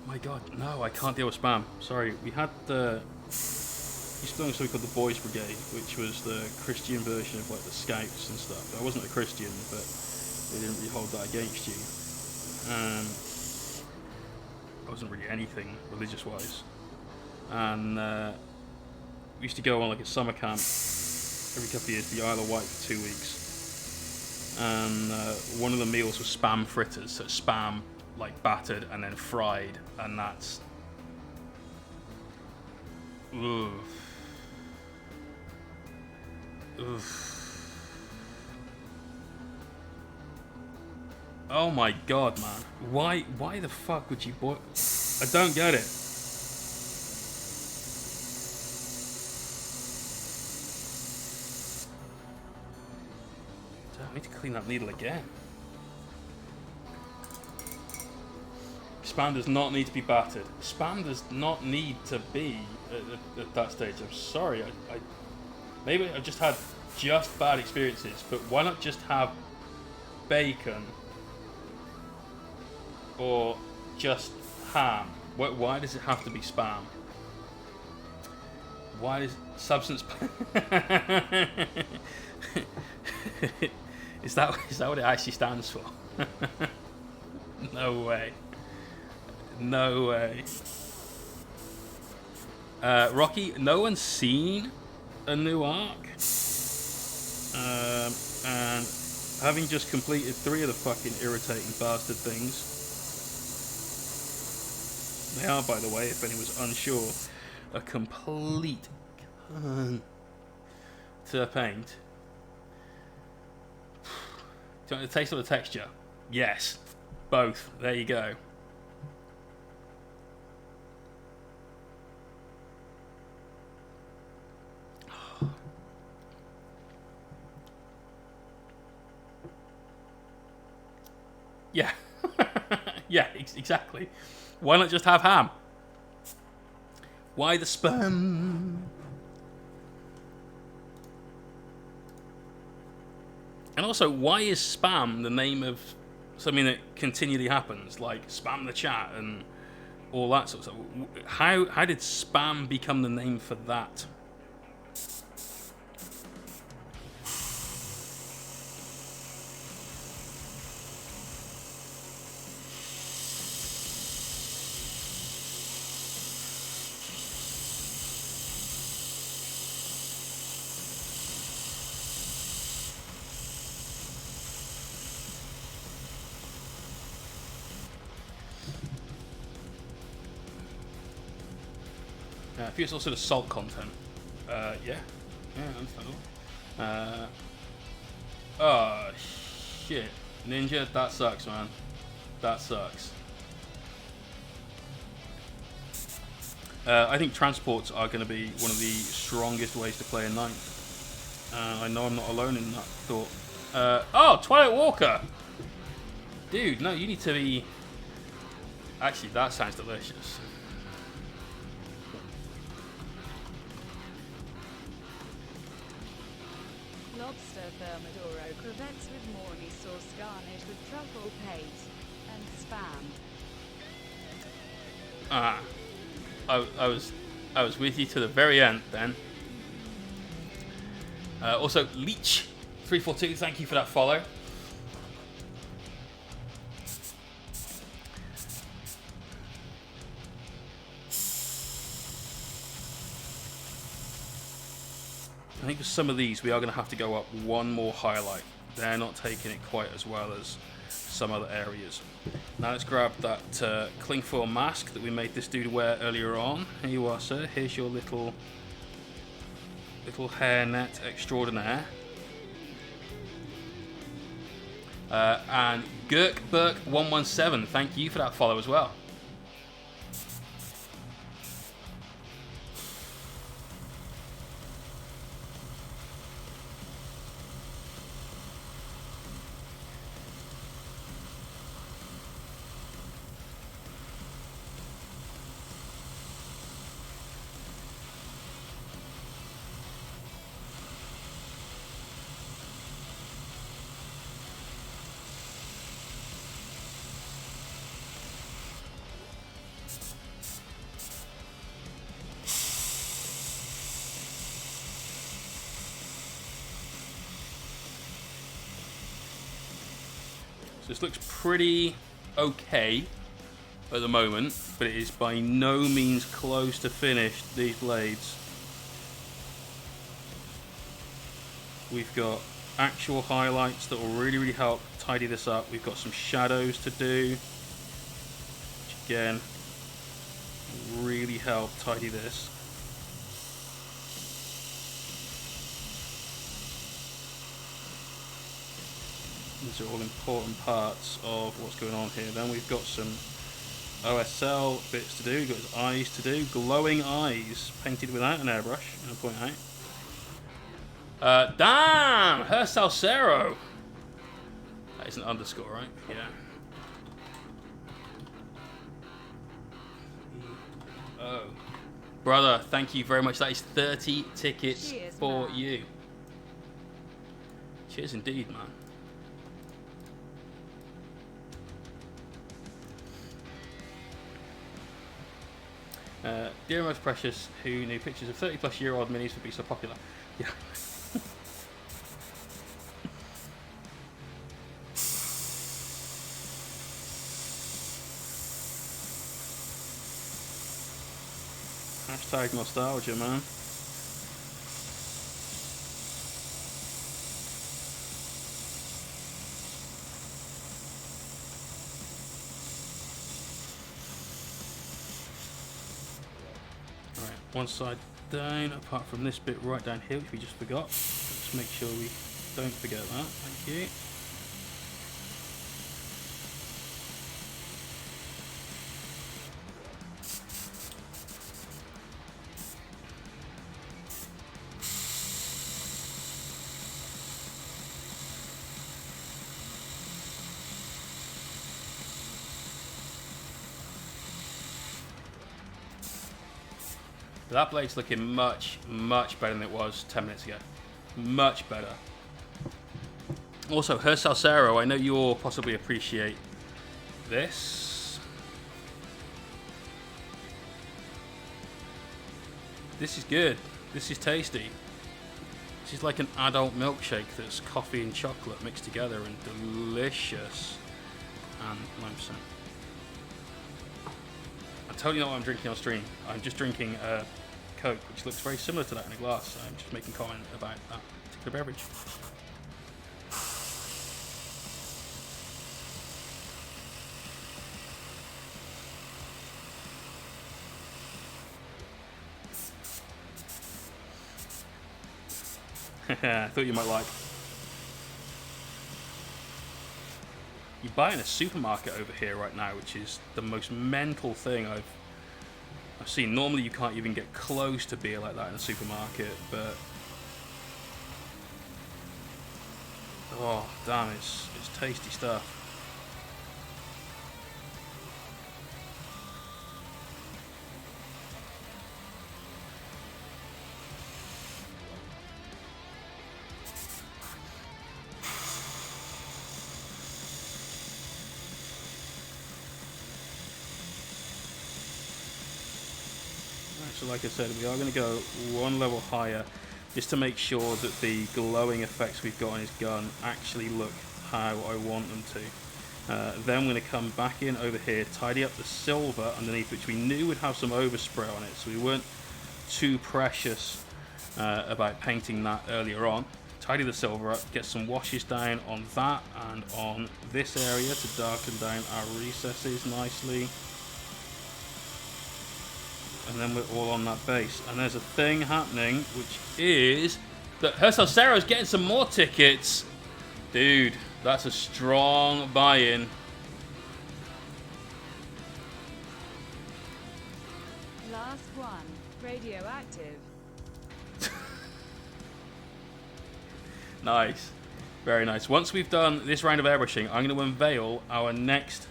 My god, no, I can't deal with spam. Sorry, we had used to do something called the Boys Brigade, which was the Christian version of like the Scouts and stuff. I wasn't a Christian, but they didn't really hold that against you. I wasn't really anything religious-wise, and we used to go on like a summer camp every couple of years to the Isle of Wight for 2 weeks, and one of the meals was spam fritters, so spam like battered and then fried, and that's oof. Oh my god, man. Why the fuck would you boil? I don't get it. Damn, I need to clean that needle again. Spam does not need to be battered. Spam does not need to be at that stage. I'm sorry. I maybe I've just had bad experiences, but why not just have bacon or just ham? Why does it have to be spam? Why does substance... Is that what it actually stands for? No way. No way. Rocky, no one's seen a new arc. And having just completed 3 of the fucking irritating bastard things. They are, by the way, if anyone's unsure, a complete to paint. Do you want the taste or the texture? Yes. Both. There you go. Yeah. Yeah, exactly. Why not just have ham? Why the spam? And also, why is spam the name of something that continually happens, like spam the chat and all that sort of stuff? How did spam become the name for that? A few sort of salt content. Yeah, understandable. Oh shit, Ninja, that sucks, man. That sucks. I think transports are going to be one of the strongest ways to play a knight. I know I'm not alone in that thought. Oh, Twilight Walker! Dude, no, you need to be... Actually, that sounds delicious. Lobster thermidoro crevettes with Morny sauce garnished with truffle paste and spam. I was with you to the very end then. Also, Leech342, thank you for that follow. I think for some of these we are going to have to go up one more highlight. They're not taking it quite as well as some other areas. Now let's grab that clingfoil mask that we made this dude wear earlier on. Here you are, sir. Here's your little hairnet extraordinaire. And Gurkburk117, thank you for that follow as well. This looks pretty okay at the moment, but it is by no means close to finished, these blades. We've got actual highlights that will really help tidy this up. We've got some shadows to do, which again really help tidy this. These are all important parts of what's going on here. Then we've got some OSL bits to do. We've got his eyes to do. Glowing eyes, painted without an airbrush, I'll point out. Damn! Her Salsero! That is an underscore, right? Yeah. Oh. Brother, thank you very much. That is 30 tickets Cheers, for man. you. Cheers indeed, man. Dear Most Precious, who knew pictures of 30-plus-year-old minis would be so popular? Yeah. Hashtag nostalgia, man. One side down, apart from this bit right down here, which we just forgot. Let's make sure we don't forget that. Thank you. That blade's looking much better than it was 10 minutes ago. Much better. Also, her Salsero, I know you'll possibly appreciate this. This is good. This is tasty. This is like an adult milkshake that's coffee and chocolate mixed together and delicious. And lime percent. I totally know what I'm drinking on stream. I'm just drinking Coke, which looks very similar to that in a glass. So I'm just making comment about that particular beverage. I thought you might like. You're buying a supermarket over here right now, which is the most mental thing I've seen. Normally you can't even get close to beer like that in a supermarket, but oh damn, it's tasty stuff. So like I said, we are going to go one level higher just to make sure that the glowing effects we've got on his gun actually look how I want them to. Then we're going to come back in over here, tidy up the silver underneath, which we knew would have some overspray on it, so we weren't too precious about painting that earlier on. Tidy the silver up, get some washes down on that and on this area to darken down our recesses nicely. And then we're all on that base. And there's a thing happening, which is that Hersalcero's getting some more tickets. Dude, that's a strong buy-in. Last one, radioactive. Nice. Very nice. Once we've done this round of airbrushing, I'm going to unveil our next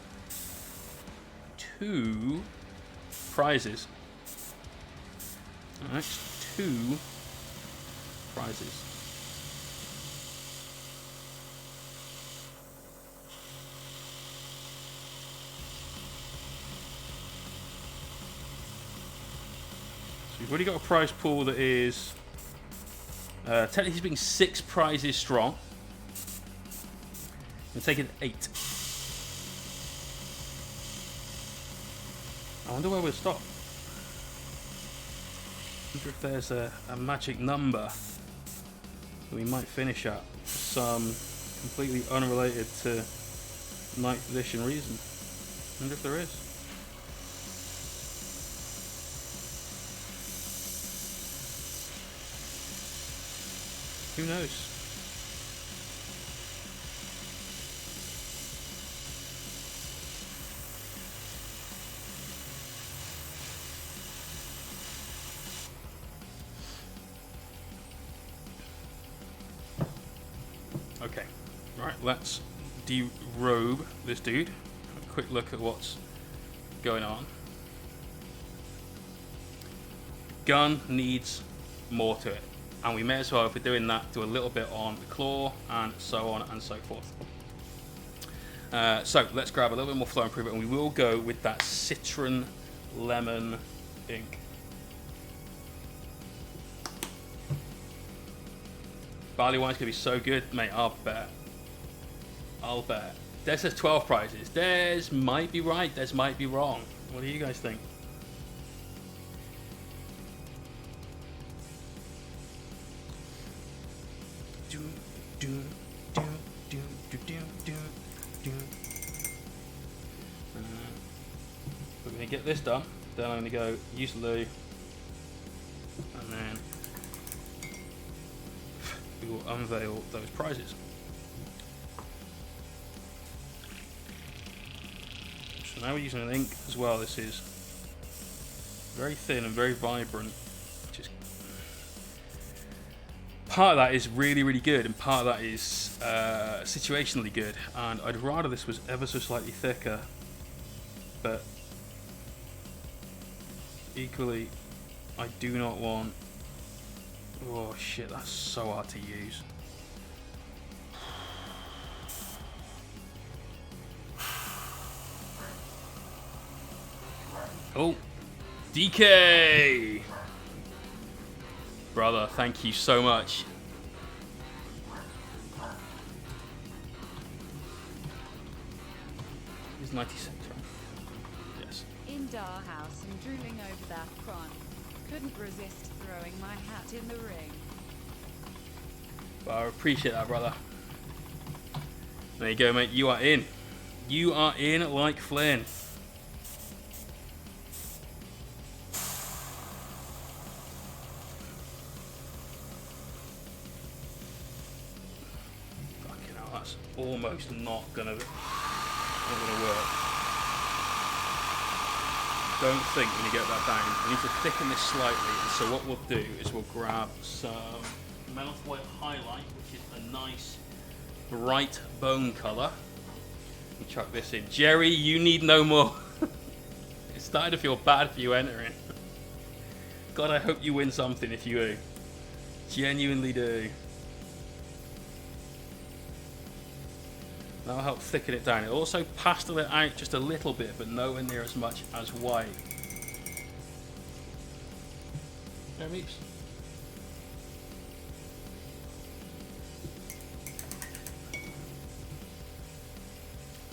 2 prizes. Next 2 prizes. So we've already got a prize pool that is technically speaking 6 prizes strong. We'll take it to 8. I wonder where we'll stop. I wonder if there's a magic number that we might finish at for some completely unrelated to 9th edition reason. I wonder if there is. Who knows? Okay, right, let's derobe this dude. Have a quick look at what's going on. Gun needs more to it, and we may as well, if we're doing that, do a little bit on the claw and so on and so forth. So let's grab a little bit more flow improvement, and we will go with that citron lemon ink. Barley wine's gonna be so good, mate. I'll bet. I'll bet. Des says 12 prizes. Des might be right. Des might be wrong. What do you guys think? We're gonna get this done. Then I'm gonna go use loo, and then we will unveil those prizes. So now we're using an ink as well. This is very thin and very vibrant. Just part of that is really, really good, and part of that is situationally good. And I'd rather this was ever so slightly thicker, but equally, I do not want. Oh shit, that's so hard to use. Oh, DK! Brother, thank you so much. It's 96, right? Yes. In Dar House and drooling over that cron. Couldn't resist throwing my hat in the ring. Well, I appreciate that, brother. There you go, mate. You are in. You are in like Flynn. almost not gonna work. Don't think when you get that down. We need to thicken this slightly. And so what we'll do is we'll grab some Meltwater Highlight, which is a nice bright bone colour, and chuck this in. Jerry, you need no more. It's starting to feel bad for you entering. God, I hope you win something if you do. Genuinely do. That'll help thicken it down. It'll also pastel it out just a little bit, but nowhere near as much as white. There, Meeps.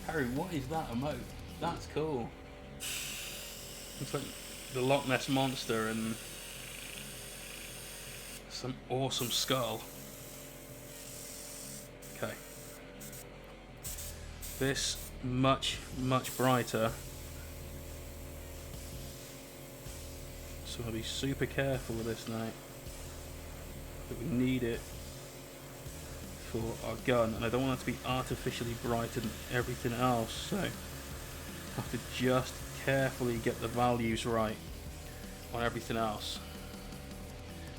Harry, what is that emote? That's cool. It's like the Loch Ness Monster and some awesome skull. Okay. This much brighter. So I'll be super careful with this now. But we need it for our gun, and I don't want it to be artificially brighter than everything else, so I have to just carefully get the values right on everything else.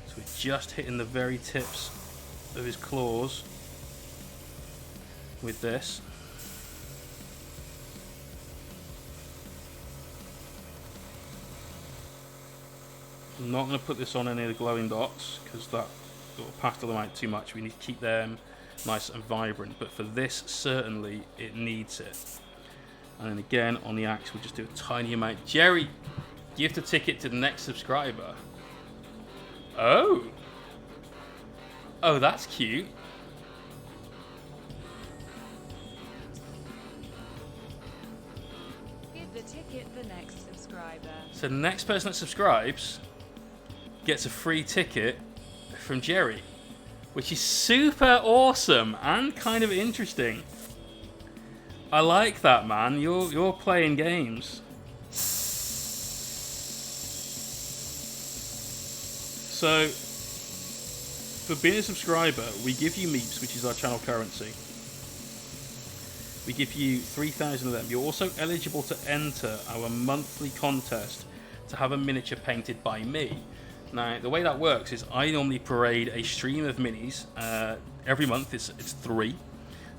So we're just hitting the very tips of his claws with this. I'm not going to put this on any of the glowing dots because that will pastel them out too much. We need to keep them nice and vibrant, but for this certainly it needs it. And then again on the axe we'll just do a tiny amount. Jerry, gift a ticket to the next subscriber. Oh, that's cute. Give the ticket the next subscriber. So the next person that subscribes gets a free ticket from Jerry, which is super awesome and kind of interesting. I like that, man. You're playing games. So for being a subscriber, we give you Meeps, which is our channel currency. We give you 3,000 of them. You're also eligible to enter our monthly contest to have a miniature painted by me. Now, the way that works is I normally parade a stream of minis every month. It's 3.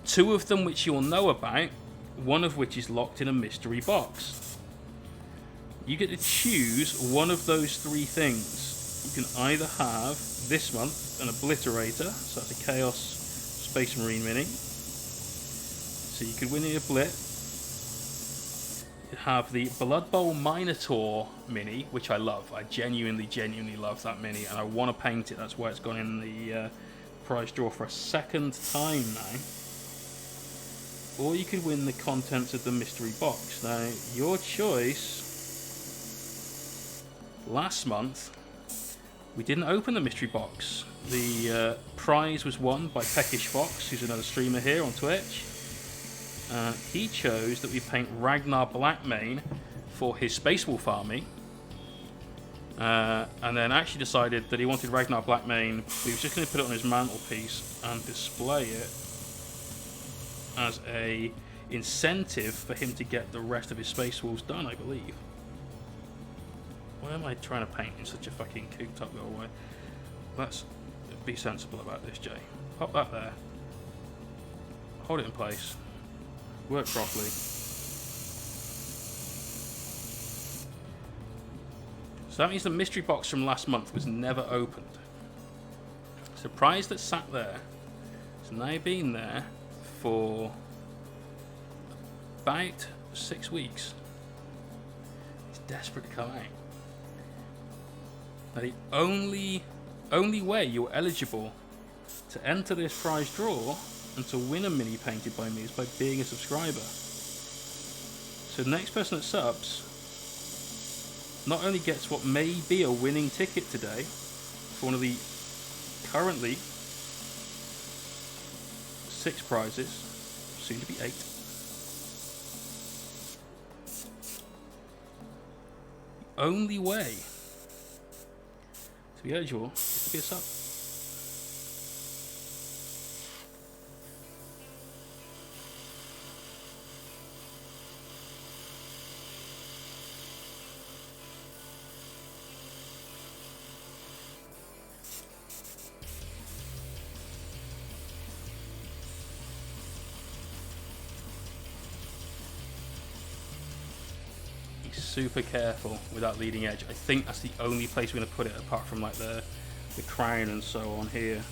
2 of them which you'll know about, one of which is locked in a mystery box. You get to choose one of those 3 things. You can either have, this month, an Obliterator, so that's a Chaos Space Marine mini. So you could win a Oblit. You have the Blood Bowl Minotaur mini, which I love. I genuinely love that mini, and I want to paint it. That's why it's gone in the prize draw for a second time now. Or you could win the contents of the mystery box. Now, your choice. Last month, we didn't open the mystery box. The prize was won by Peckish Fox, who's another streamer here on Twitch. He chose that we paint Ragnar Blackmane for his Space Wolf army. And then actually decided that he wanted Ragnar Blackmane, but he was just going to put it on his mantelpiece and display it as a incentive for him to get the rest of his Space Wolves done, I believe. Why am I trying to paint in such a fucking cooped up little way? Let's be sensible about this, Jay. Pop that there. Hold it in place. Work properly. So that means the mystery box from last month was never opened. So the prize that sat there has now been there for about 6 weeks. It's desperate to come out. Now the only way you're eligible to enter this prize draw and to win a mini painted by me is by being a subscriber. So the next person that subs not only gets what may be a winning ticket today for one of the currently 6 prizes, soon to be 8. The only way to be eligible is to be a sub. Be super careful with that leading edge. I think that's the only place we're going to put it, apart from like the crown and so on here.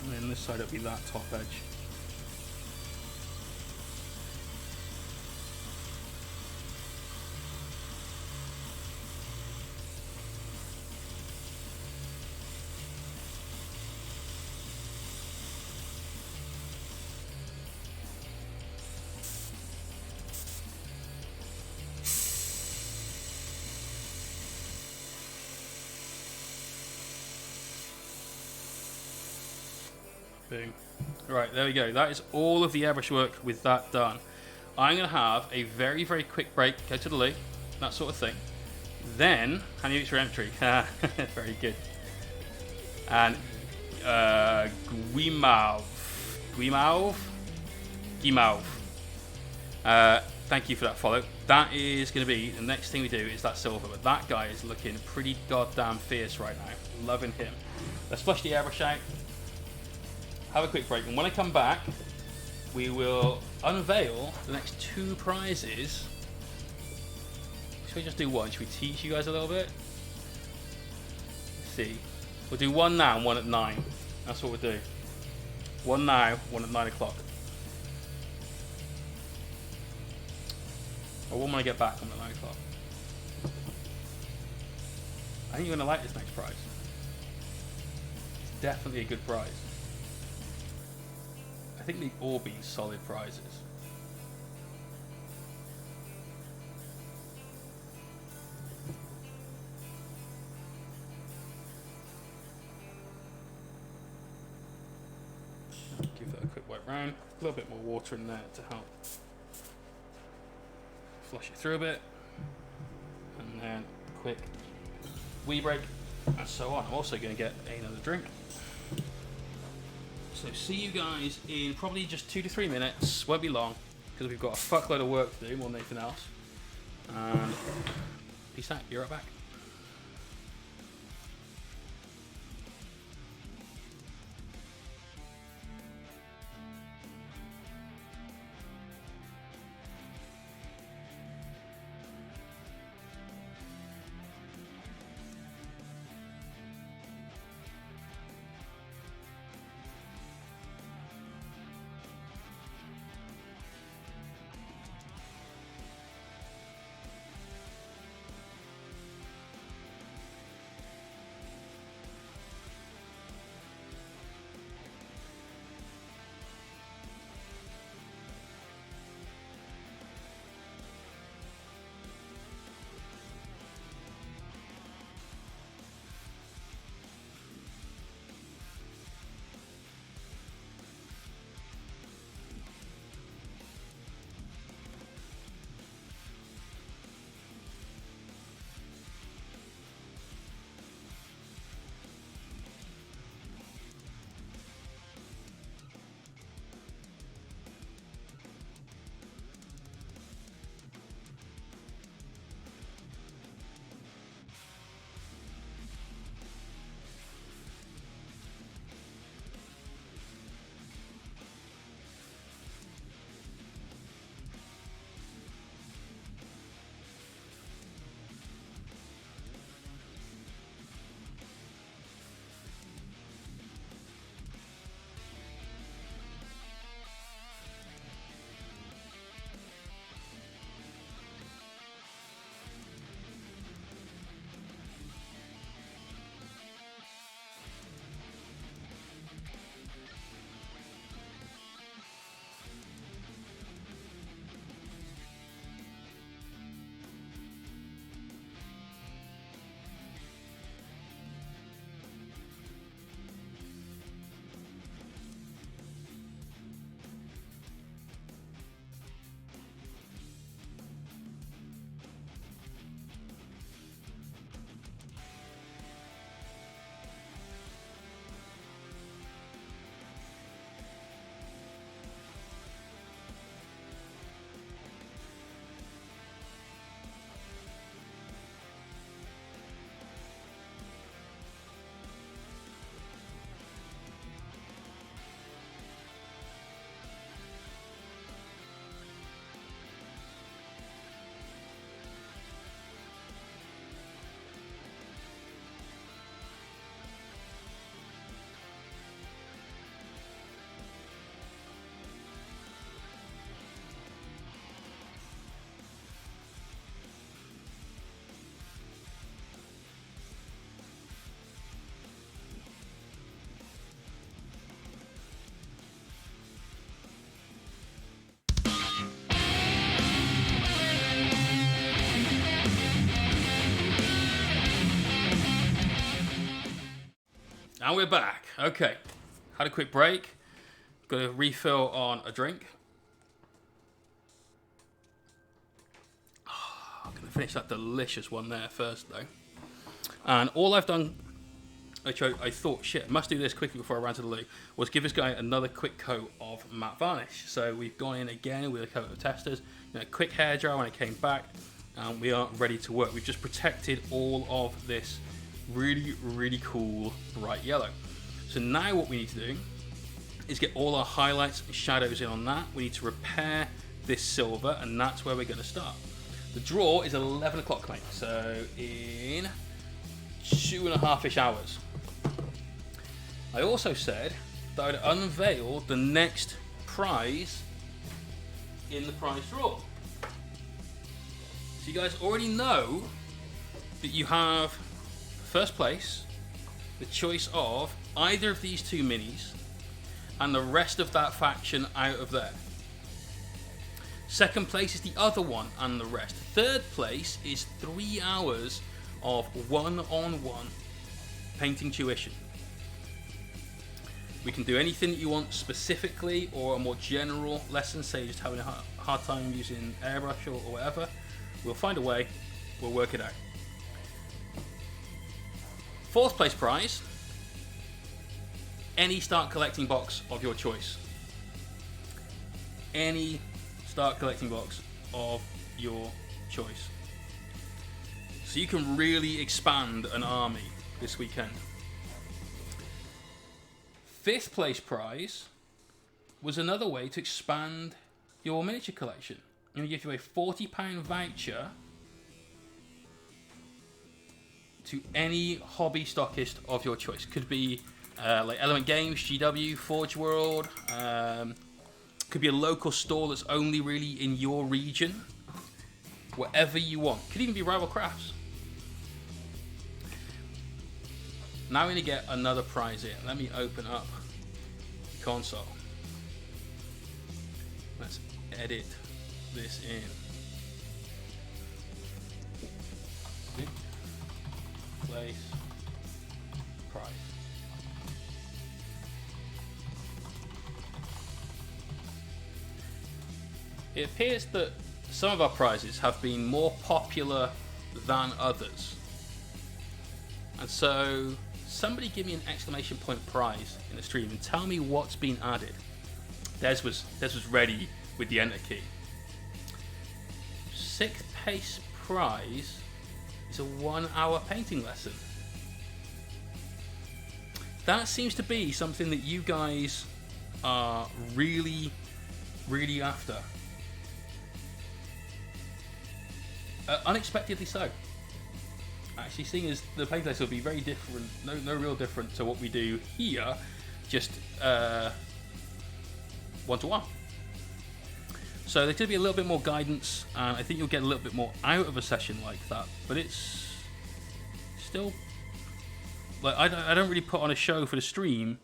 And then this side will be that top edge. Boom. Right, there we go. That is all of the airbrush work with that done. I'm going to have a very, very quick break, go to the loo, that sort of thing. Then, hand you for entry. Very good. And, Guimauve. Thank you for that follow. That is going to be, the next thing we do is that silver, but that guy is looking pretty goddamn fierce right now. Loving him. Let's flush the airbrush out. Have a quick break, and when I come back, we will unveil the next 2 prizes. Should we just do one? Should we teach you guys a little bit? Let's see. We'll do one now and one at 9. That's what we'll do. One now, one at 9 o'clock. Or one when I get back, one at 9 o'clock. I think you're going to like this next prize. It's definitely a good prize. I think they've all been solid prizes. Give that a quick wipe round. A little bit more water in there to help flush it through a bit. And then quick wee break and so on. I'm also going to get another drink. So see you guys in probably just 2 to 3 minutes. Won't be long because we've got a fuckload of work to do more than anything else. And peace out. Be right back. And we're back. Okay. Had a quick break. Got a refill on a drink. I'm going to finish that delicious one there first, though. And all I've done, which I thought, shit, I must do this quickly before I ran to the loo, was give this guy another quick coat of matte varnish. So we've gone in again with a coat of testers, quick hair dry when it came back, and we are ready to work. We've just protected all of this really, really cool bright yellow. So now what we need to do is get all our highlights and shadows in on that. We need to repair this silver, and that's where we're going to start. The draw is 11 o'clock, mate, so in 2.5-ish hours. I also said that I'd unveil the next prize in the prize draw. So you guys already know that you have first place, the choice of either of these two minis, and the rest of that faction out of there. Second place is the other one and the rest. Third place is 3 hours of one-on-one painting tuition. We can do anything that you want specifically, or a more general lesson, say you're just having a hard time using airbrush or whatever. We'll find a way, we'll work it out. Fourth place prize, any start collecting box of your choice. Any start collecting box of your choice. So you can really expand an army this weekend. Fifth place prize was another way to expand your miniature collection. I'm going to give you a £40 voucher to any hobby stockist of your choice. Could be like Element Games, GW, Forge World. Could be a local store that's only really in your region. Whatever you want. Could even be Rival Crafts. Now we're going to get another prize in. Let me open up the console. Let's edit this in. Place prize. It appears that some of our prizes have been more popular than others. And so somebody give me an exclamation point prize in the stream and tell me what's been added. Des was ready with the enter key. Sixth place prize is a 1 hour painting lesson. That seems to be something that you guys are really, really after. Unexpectedly so. Actually, seeing as the painting lesson will be very different, no real different to what we do here, just 1-to-1. So there's going to be a little bit more guidance, and I think you'll get a little bit more out of a session like that. But it's still like I don't really put on a show for the stream.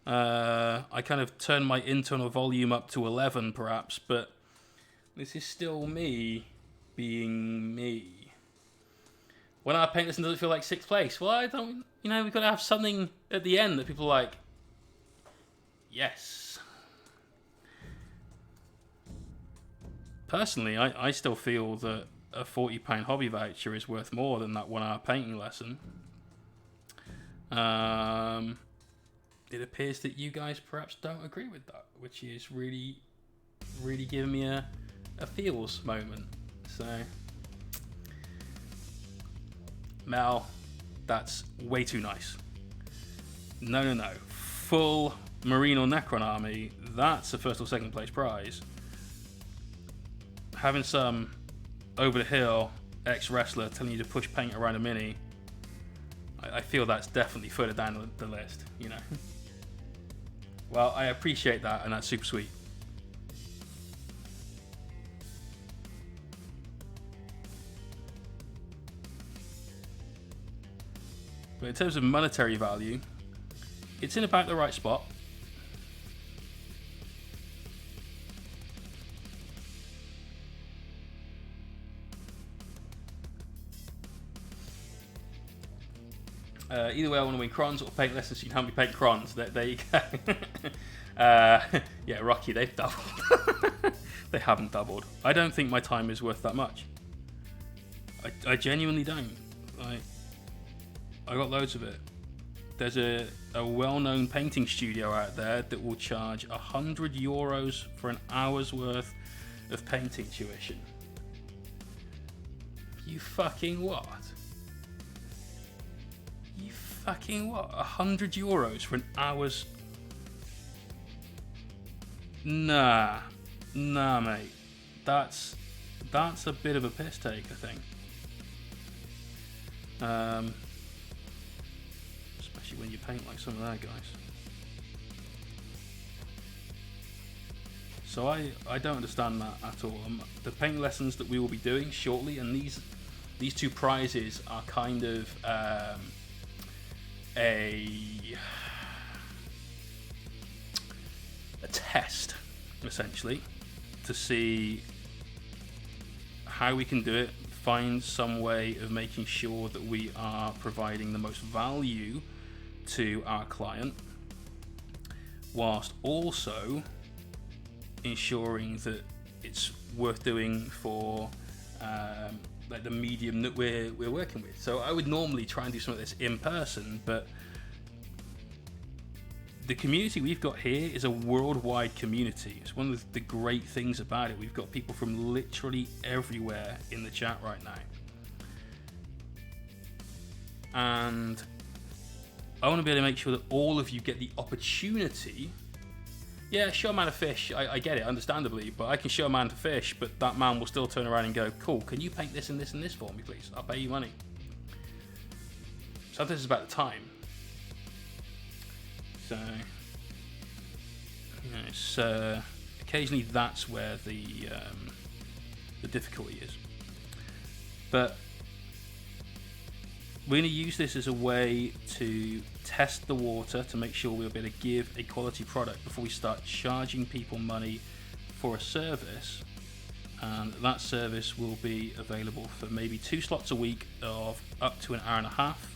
I kind of turn my internal volume up to 11 perhaps, but this is still me being me. When our paint lesson doesn't feel like 6th place, well, I don't, we've got to have something at the end that people are like, yes. Personally, I still feel that a £40 hobby voucher is worth more than that 1 hour painting lesson. It appears that you guys perhaps don't agree with that, which is really, really giving me a feels moment. So, Mel, that's way too nice. No. Full Marine or Necron army, that's a first or second place prize. Having some over the hill ex-wrestler telling you to push paint around a mini, I feel that's definitely further down the list, Well, I appreciate that, and that's super sweet. But in terms of monetary value, it's in about the right spot. Either way, I want to win crons or paint lessons. So you can help me paint crons. There you go. Yeah, Rocky, they've doubled. They haven't doubled. I don't think my time is worth that much. I genuinely don't. I got loads of it. There's a well-known painting studio out there that will charge €100 for an hour's worth of painting tuition. You fucking what? You fucking what? €100 for an hour's... Nah, mate. That's a bit of a piss take, I think. Especially when you paint like some of that guys. So I don't understand that at all. The paint lessons that we will be doing shortly, and these two prizes are kind of a test, essentially, to see how we can do it, find some way of making sure that we are providing the most value to our client, whilst also ensuring that it's worth doing for like the medium that we're working with. So I would normally try and do some of this in person, but the community we've got here is a worldwide community. It's one of the great things about it. We've got people from literally everywhere in the chat right now. And I want to be able to make sure that all of you get the opportunity. Yeah, show a man a fish. I get it, understandably, but I can show a man to fish, but that man will still turn around and go, cool, can you paint this and this and this for me, please? I'll pay you money. Sometimes it's about the time. So, you know, it's, occasionally that's where the difficulty is. But we're going to use this as a way to test the water to make sure we'll be able to give a quality product before we start charging people money for a service. And that service will be available for maybe 2 slots a week of up to an hour and a half.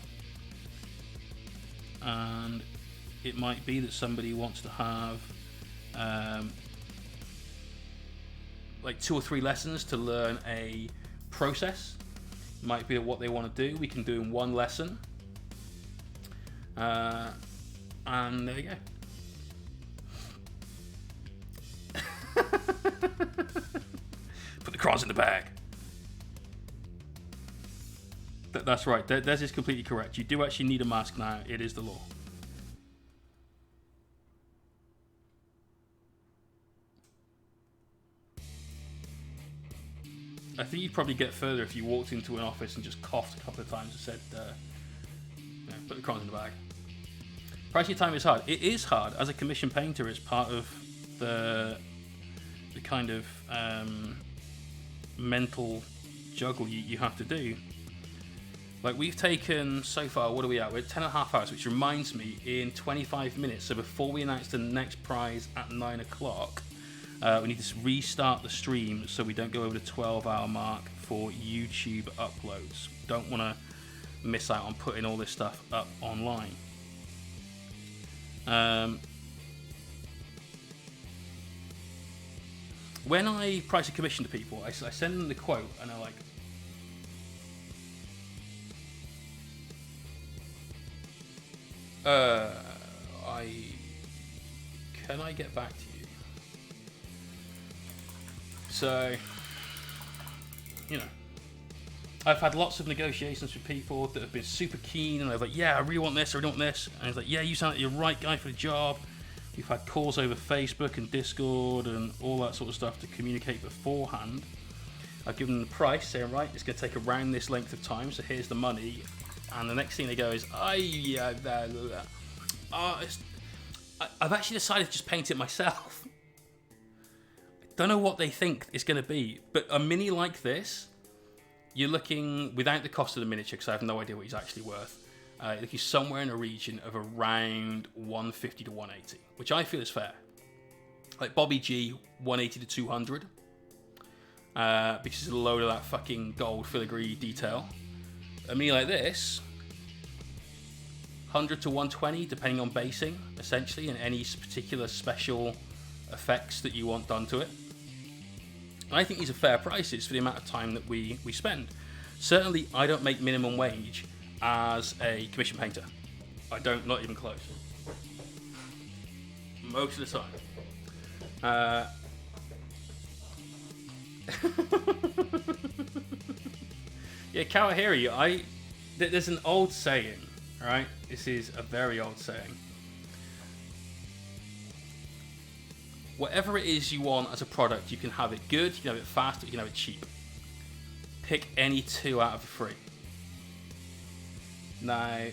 And it might be that somebody wants to have like 2 or 3 lessons to learn a process. Might be what they want to do. We can do in 1 lesson. And there you go. Put the crons in the bag. That's right. Des is completely correct. You do actually need a mask now. It is the law. I think you'd probably get further if you walked into an office and just coughed a couple of times and said, put the crons in the bag. Pricing time is hard. It is hard. As a commission painter, it's part of the kind of mental juggle you have to do. Like, we've taken, so far, what are we at? We're at 10.5 hours, which reminds me, in 25 minutes, so before we announce the next prize at 9 o'clock, we need to restart the stream so we don't go over the 12-hour mark for YouTube uploads. Don't want to miss out on putting all this stuff up online. When I price a commission to people, I send them the quote and they're like, can I get back to you? So, you know, I've had lots of negotiations with people that have been super keen, and they're like, yeah, I really want this, I really want this. And it's like, yeah, you sound like you're the right guy for the job. We've had calls over Facebook and Discord and all that sort of stuff to communicate beforehand. I've given them the price, saying, right, it's going to take around this length of time, so here's the money. And the next thing they go is, I've actually decided to just paint it myself. Don't know what they think it's going to be, but a mini like this, you're looking, without the cost of the miniature, because I have no idea what he's actually worth, you're looking somewhere in a region of around 150 to 180, which I feel is fair. Like Bobby G, 180 to 200, because it's a load of that fucking gold filigree detail. A mini like this, 100 to 120, depending on basing, essentially, and any particular special effects that you want done to it. I think these are fair prices for the amount of time that we spend. Certainly, I don't make minimum wage as a commission painter. I don't, not even close. Most of the time. Yeah, Kawahiri, there's an old saying, right? This is a very old saying. Whatever it is you want as a product, you can have it good, you can have it fast, or you can have it cheap. Pick any two out of the three. Now,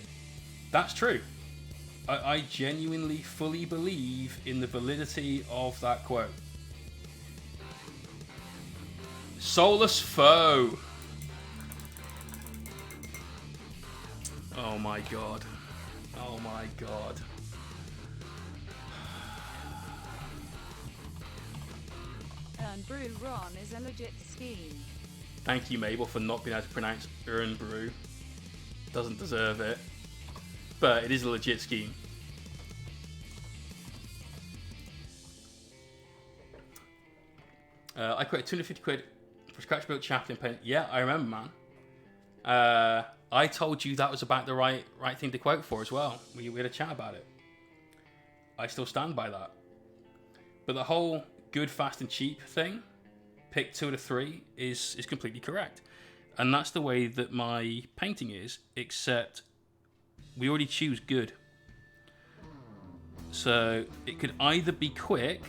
that's true. I genuinely, fully believe in the validity of that quote. Soulless Foe. Oh my god. Oh my god. Brew Ron is a legit scheme. Thank you, Mabel, for not being able to pronounce Urn Brew. Doesn't deserve it. But it is a legit scheme. I quoted 250 quid for scratch built Chaplain paint. Yeah, I remember, man. I told you that was about the right thing to quote for as well. We had a chat about it. I still stand by that. But the whole good, fast, and cheap thing, pick 2 out of 3, is completely correct. And that's the way that my painting is, except we already choose good. So it could either be quick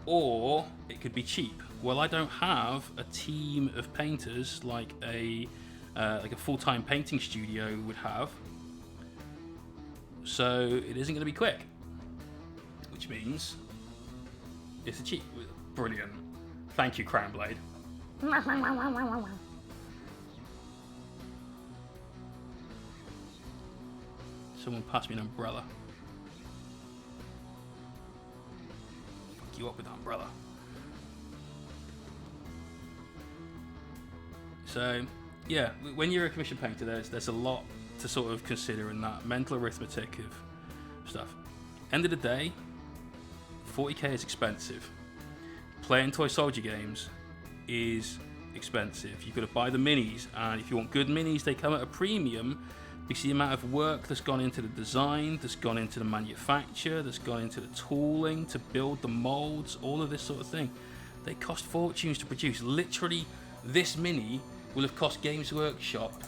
or it could be cheap. Well, I don't have a team of painters like a full-time painting studio would have. So it isn't going to be quick, which means it's a cheap. Brilliant. Thank you, Crownblade. Someone pass me an umbrella. Fuck you up with that umbrella. So, yeah, when you're a commission painter, there's a lot to sort of consider in that mental arithmetic of stuff. End of the day, 40k is expensive. Playing toy soldier games is expensive. You've got to buy the minis, and if you want good minis, they come at a premium because the amount of work that's gone into the design, that's gone into the manufacture, that's gone into the tooling to build the molds, all of this sort of thing. They cost fortunes to produce. Literally, this mini will have cost Games Workshop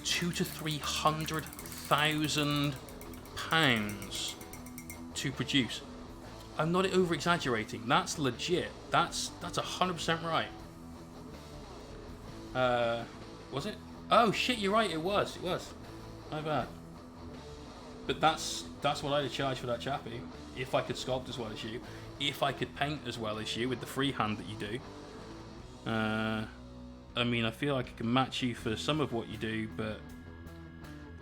£200,000 to £300,000 to produce. I'm not over exaggerating. That's legit. That's 100% right. Was it? Oh shit! You're right. It was. My bad. But that's what I'd charge for that chappie. If I could sculpt as well as you, if I could paint as well as you with the freehand that you do. I mean, I feel like I can match you for some of what you do, but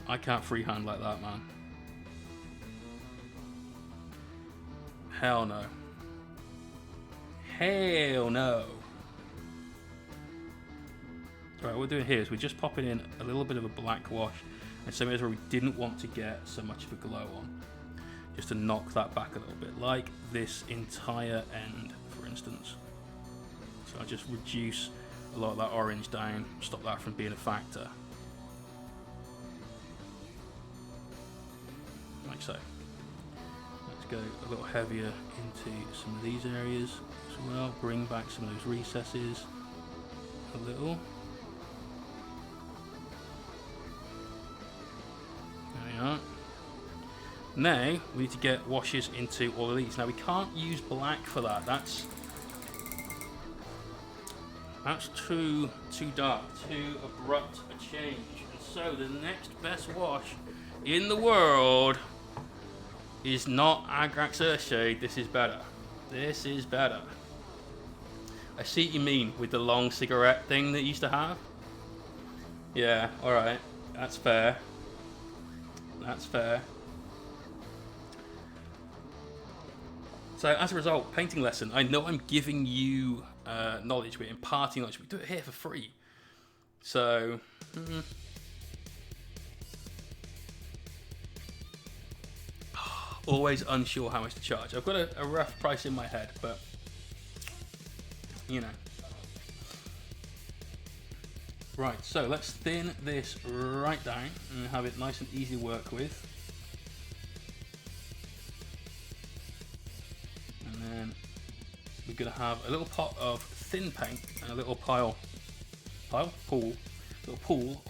I can't freehand like that, man. Hell no. Hell no. So what we're doing here is we're just popping in a little bit of a black wash and some areas where we didn't want to get so much of a glow on, just to knock that back a little bit, like this entire end, for instance. So I just reduce a lot of that orange down, stop that from being a factor. Like so. Let's go a little heavier into some of these areas as well, bring back some of those recesses a little. There we are. Now we need to get washes into all of these. Now we can't use black for that. That's too dark, too abrupt a change. And so the next best wash in the world is not Agrax Earthshade. This is better. This is better. I see what you mean with the long cigarette thing that you used to have. Yeah, alright. That's fair. That's fair. So as a result, painting lesson. I know I'm giving you knowledge, we're imparting knowledge. We do it here for free. always unsure how much to charge. I've got a rough price in my head, but you know. Right, so let's thin this right down and have it nice and easy to work with. And then we're going to have a little pot of thin paint and a little pool of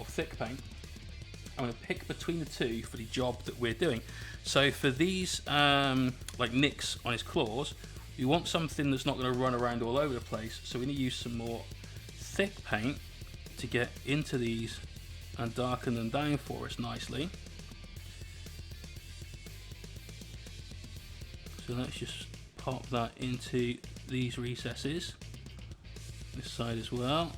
thick paint. I'm going to pick between the two for the job that we're doing. So for these like nicks on his claws, we want something that's not going to run around all over the place. So we're going to use some more thick paint to get into these and darken them down for us nicely. So let's just pop that into these recesses, this side as well.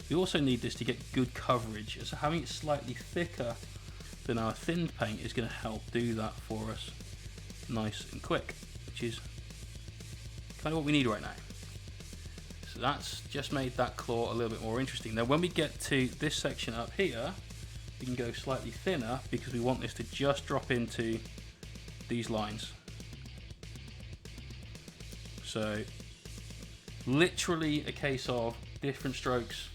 We also need this to get good coverage, so having it slightly thicker than our thinned paint is going to help do that for us nice and quick, which is kind of what we need right now. So that's just made that claw a little bit more interesting. Now when we get to this section up here, we can go slightly thinner because we want this to just drop into these lines. So literally a case of different strokes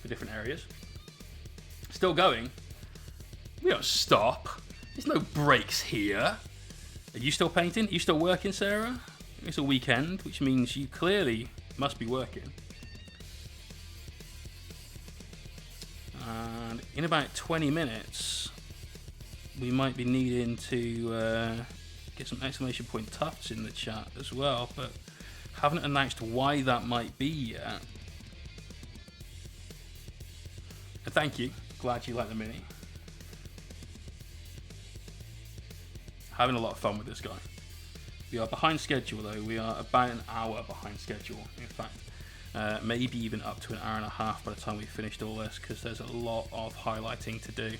for different areas. Still going. We don't stop. There's no breaks here. Are you still painting? Are you still working, Sarah? It's a weekend, which means you clearly must be working. And in about 20 minutes, we might be needing to get some exclamation point tufts in the chat as well, but haven't announced why that might be yet. And thank you. Glad you like the mini. Having a lot of fun with this guy. We are behind schedule though. We are about an hour behind schedule, in fact. Maybe even up to an hour and a half by the time we've finished all this, because there's a lot of highlighting to do.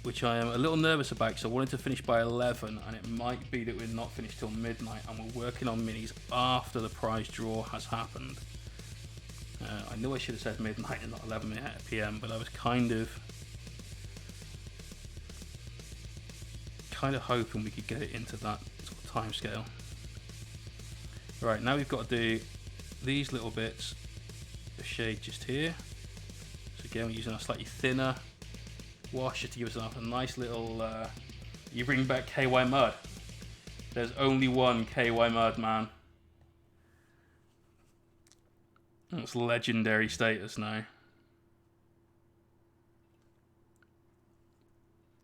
Which I am a little nervous about, because I wanted to finish by 11, and it might be that we're not finished till midnight, and we're working on minis after the prize draw has happened. I knew I should have said midnight and not 11 PM, but I was kind of hoping we could get it into that sort of time scale. Right, now we've got to do these little bits of shade just here. So again, we're using a slightly thinner wash just to give us a nice little you bring back KY mud. There's only one KY mud, man. It's legendary status now.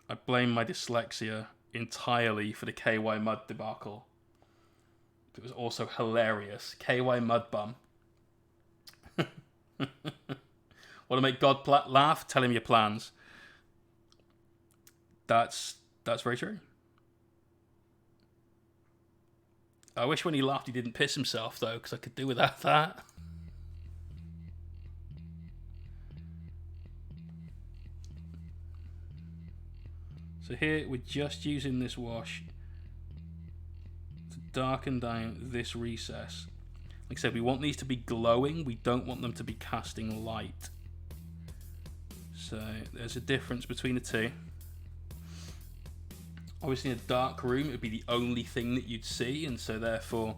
I blame my dyslexia entirely for the KY mud debacle. It was also hilarious. KY mud bum. Want to make God laugh? Tell him your plans. That's very true. I wish when he laughed he didn't piss himself though, because I could do without that. So here we're just using this wash to darken down this recess. Like I said, we want these to be glowing. We don't want them to be casting light. So there's a difference between the two. Obviously in a dark room it would be the only thing that you'd see, and so therefore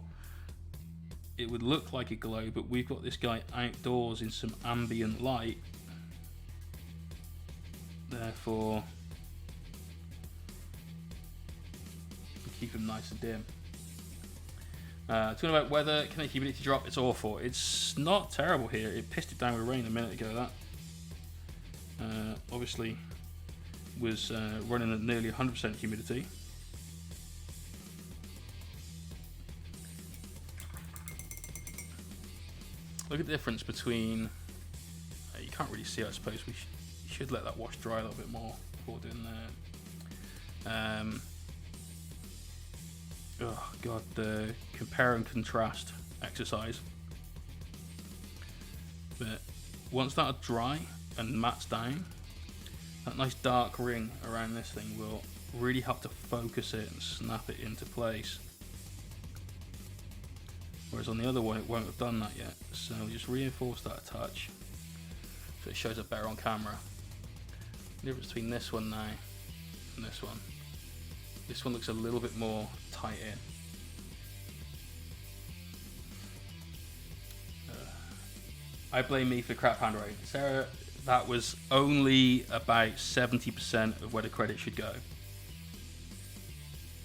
it would look like a glow, but we've got this guy outdoors in some ambient light. Therefore keep them nice and dim. Talking about weather, can I keep it to drop? It's awful. It's not terrible here. It pissed it down with rain a minute ago. That obviously was running at nearly 100% humidity. Look at the difference between. You can't really see, I suppose. We should let that wash dry a little bit more before doing that. Oh god, the compare and contrast exercise. But once that's dry and mats down, that nice dark ring around this thing will really help to focus it and snap it into place. Whereas on the other one it won't have done that yet. So we'll just reinforce that a touch so it shows up better on camera. The difference between this one now than this one. This one looks a little bit more tight in. I blame me for crap handwriting. Sarah, that was only about 70% of where the credit should go.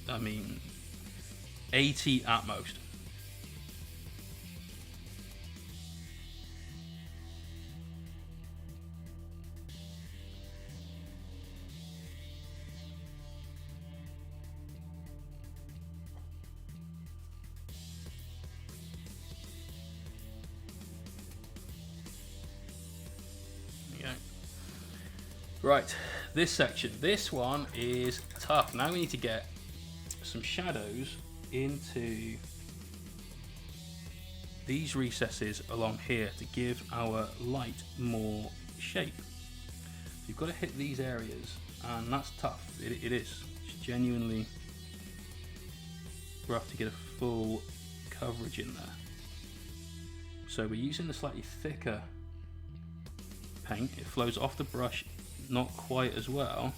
I mean, 80 at most. Right, this section. This one is tough. Now we need to get some shadows into these recesses along here to give our light more shape. You've got to hit these areas, and that's tough. It is. It's genuinely rough to get a full coverage in there. So we're using the slightly thicker paint. It flows off the brush not quite as well,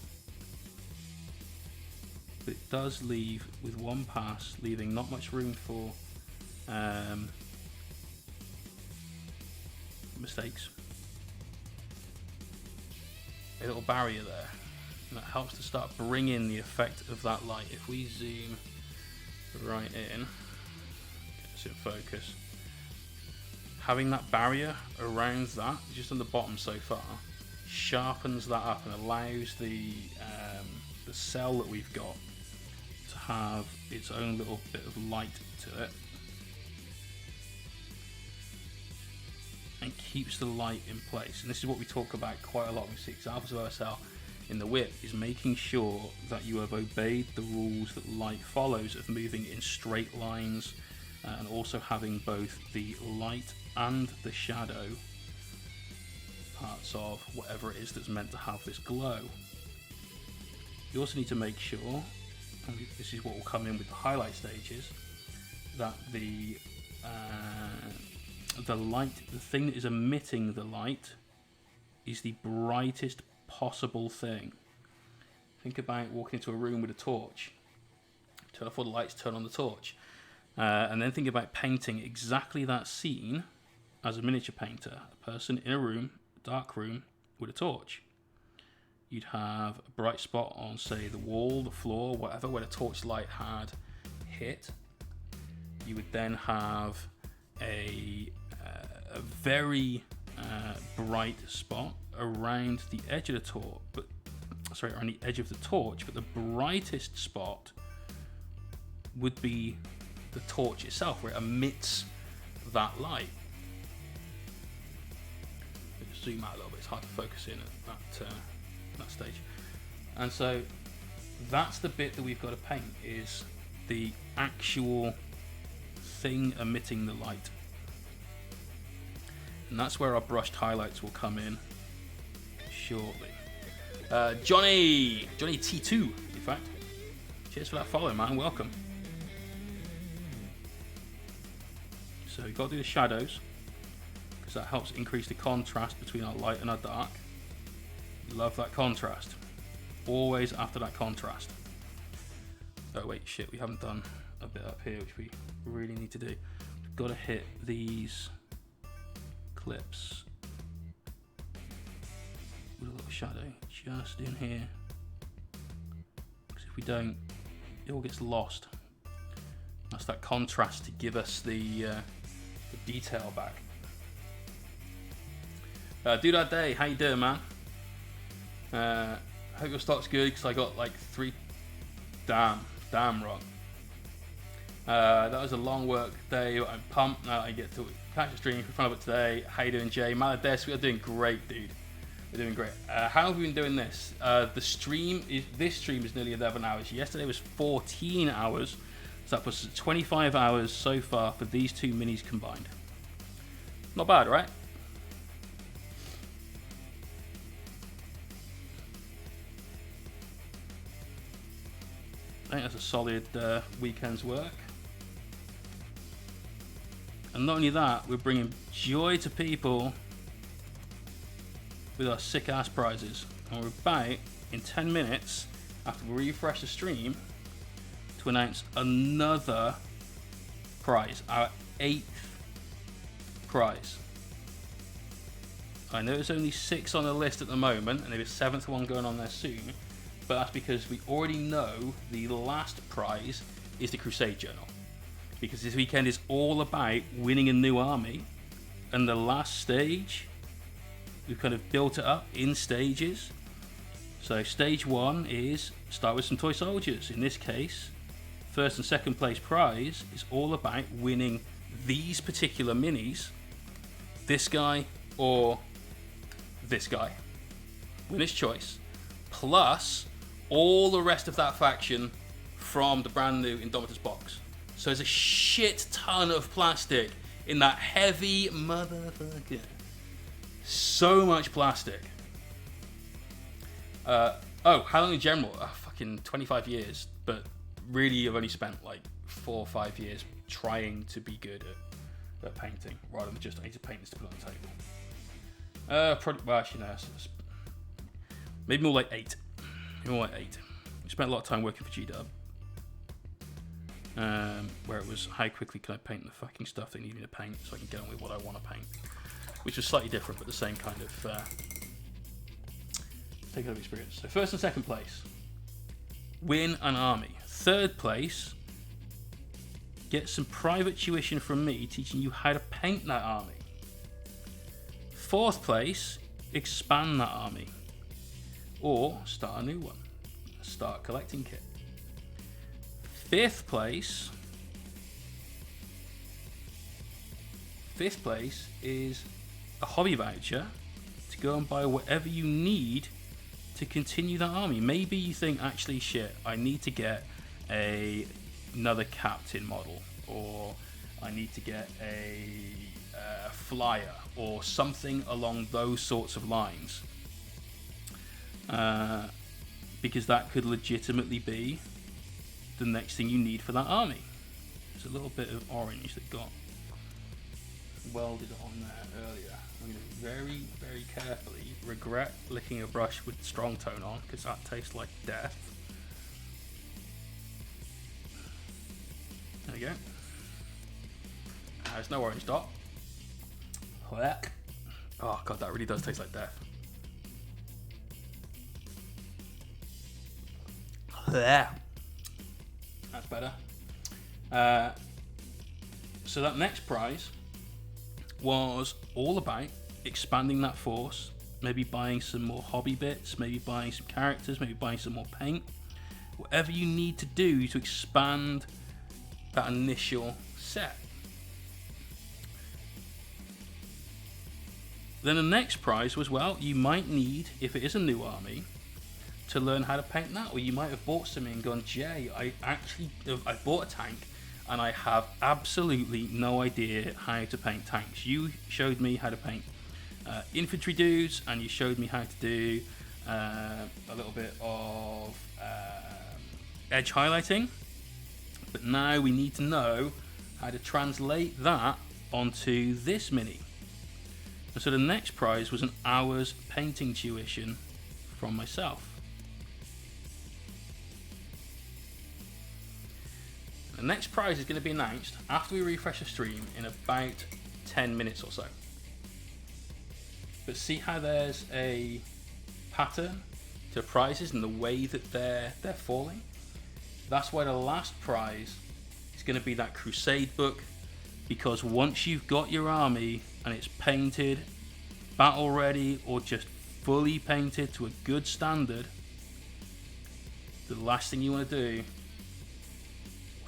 but it does leave with one pass, leaving not much room for mistakes. A little barrier there, and that helps to start bringing the effect of that light. If we zoom right in, get this in focus, having that barrier around that, just on the bottom so far, sharpens that up and allows the cell that we've got to have its own little bit of light to it, and keeps the light in place. And this is what we talk about quite a lot. We see examples of OSL in the whip, is making sure that you have obeyed the rules that light follows of moving in straight lines, and also having both the light and the shadow parts of whatever it is that's meant to have this glow. You also need to make sure, and this is what will come in with the highlight stages, that the light, the thing that is emitting the light, is the brightest possible thing. Think about walking into a room with a torch. Turn off all the lights, turn on the torch. And then think about painting exactly that scene as a miniature painter. A person in a room, dark room, with a torch. You'd have a bright spot on, say, the wall, the floor, whatever, where the torch light had hit. You would then have a very bright spot around the edge of the torch, around the edge of the torch, but the brightest spot would be the torch itself, where it emits that light. Zoom out a little bit, it's hard to focus in at that stage. And so that's the bit that we've got to paint, is the actual thing emitting the light. And that's where our brushed highlights will come in shortly. Johnny T2, in fact. Cheers for that follow, man, welcome. So we've got to do the shadows, because that helps increase the contrast between our light and our dark. Love that contrast. Always after that contrast. Oh wait, shit, we haven't done a bit up here, which we really need to do. We've got to hit these clips with a little shadow just in here, because if we don't, it all gets lost. That's that contrast to give us the detail back. Do that day, how you doing, man? Hope your stock's good, because I got like 3 damn wrong. That was a long work day. I'm pumped now I get to catch a stream in front of it today. How you doing, Jay? Malades, we are doing great, dude. We're doing great. How have we been doing this? This stream is nearly 11 hours. Yesterday was 14 hours. So that puts 25 hours so far for these two minis combined. Not bad, right? I think that's a solid weekend's work. And not only that, we're bringing joy to people with our sick ass prizes. And we're about, in 10 minutes, after we refresh the stream to announce another prize, our 8th prize. I know there's only 6 on the list at the moment, and there's a 7th one going on there soon, but that's because we already know the last prize is the Crusade Journal. Because this weekend is all about winning a new army, and the last stage, we've kind of built it up in stages. So stage 1 is start with some toy soldiers. In this case, first and second place prize is all about winning these particular minis, this guy or this guy, winner's choice, plus all the rest of that faction from the brand new Indomitus box. So there's a shit ton of plastic in that heavy motherfucker. So much plastic. How long in general? Fucking 25 years, but really I've only spent like 4 or 5 years trying to be good at painting, rather than just I need to paint this to put on the table. Well, actually, no, maybe more like 8. Maybe more like 8. I spent a lot of time working for GW. Where it was how quickly can I paint the fucking stuff they need me to paint so I can get on with what I want to paint, which was slightly different but the same kind of experience. So first and second place, win an army. Third place, get some private tuition from me teaching you how to paint that army. Fourth place, expand that army or start a new one, start collecting kit. Fifth place is a hobby voucher to go and buy whatever you need to continue that army. Maybe you think, actually, shit, I need to get another captain model, or I need to get a flyer, or something along those sorts of lines, because that could legitimately be the next thing you need for that army. There's a little bit of orange that got welded on there earlier. I'm going to very, very carefully regret licking a brush with strong tone on, because that tastes like death. There we go. There's no orange dot. Oh god, that really does taste like death. That's better. So that next prize was all about expanding that force, maybe buying some more hobby bits, maybe buying some characters, maybe buying some more paint, whatever you need to do to expand that initial set. Then the next prize was, well, you might need, if it is a new army, to learn how to paint that, or you might have bought something and gone, Jay, I bought a tank and I have absolutely no idea how to paint tanks. You showed me how to paint infantry dudes, and you showed me how to do a little bit of edge highlighting, but now we need to know how to translate that onto this mini. And so the next prize was an hour's painting tuition from myself. The next prize is going to be announced after we refresh the stream in about 10 minutes or so. But see how there's a pattern to prizes and the way that they're falling? That's why the last prize is going to be that Crusade book, because once you've got your army and it's painted, battle ready, or just fully painted to a good standard, the last thing you want to do,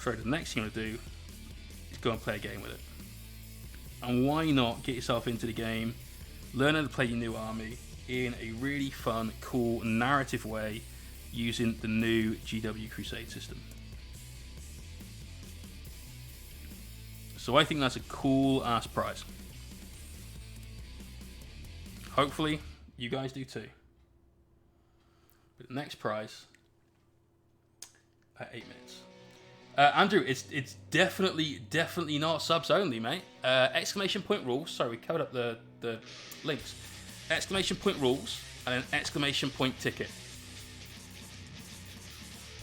the next thing you want to do, is go and play a game with it. And why not get yourself into the game, learn how to play your new army in a really fun, cool, narrative way using the new GW Crusade system. So I think that's a cool ass prize. Hopefully you guys do too. But the next prize at 8 minutes. Andrew, it's definitely not subs only, mate. Exclamation point rules. Sorry, we covered up the links. Exclamation point rules and an exclamation point ticket.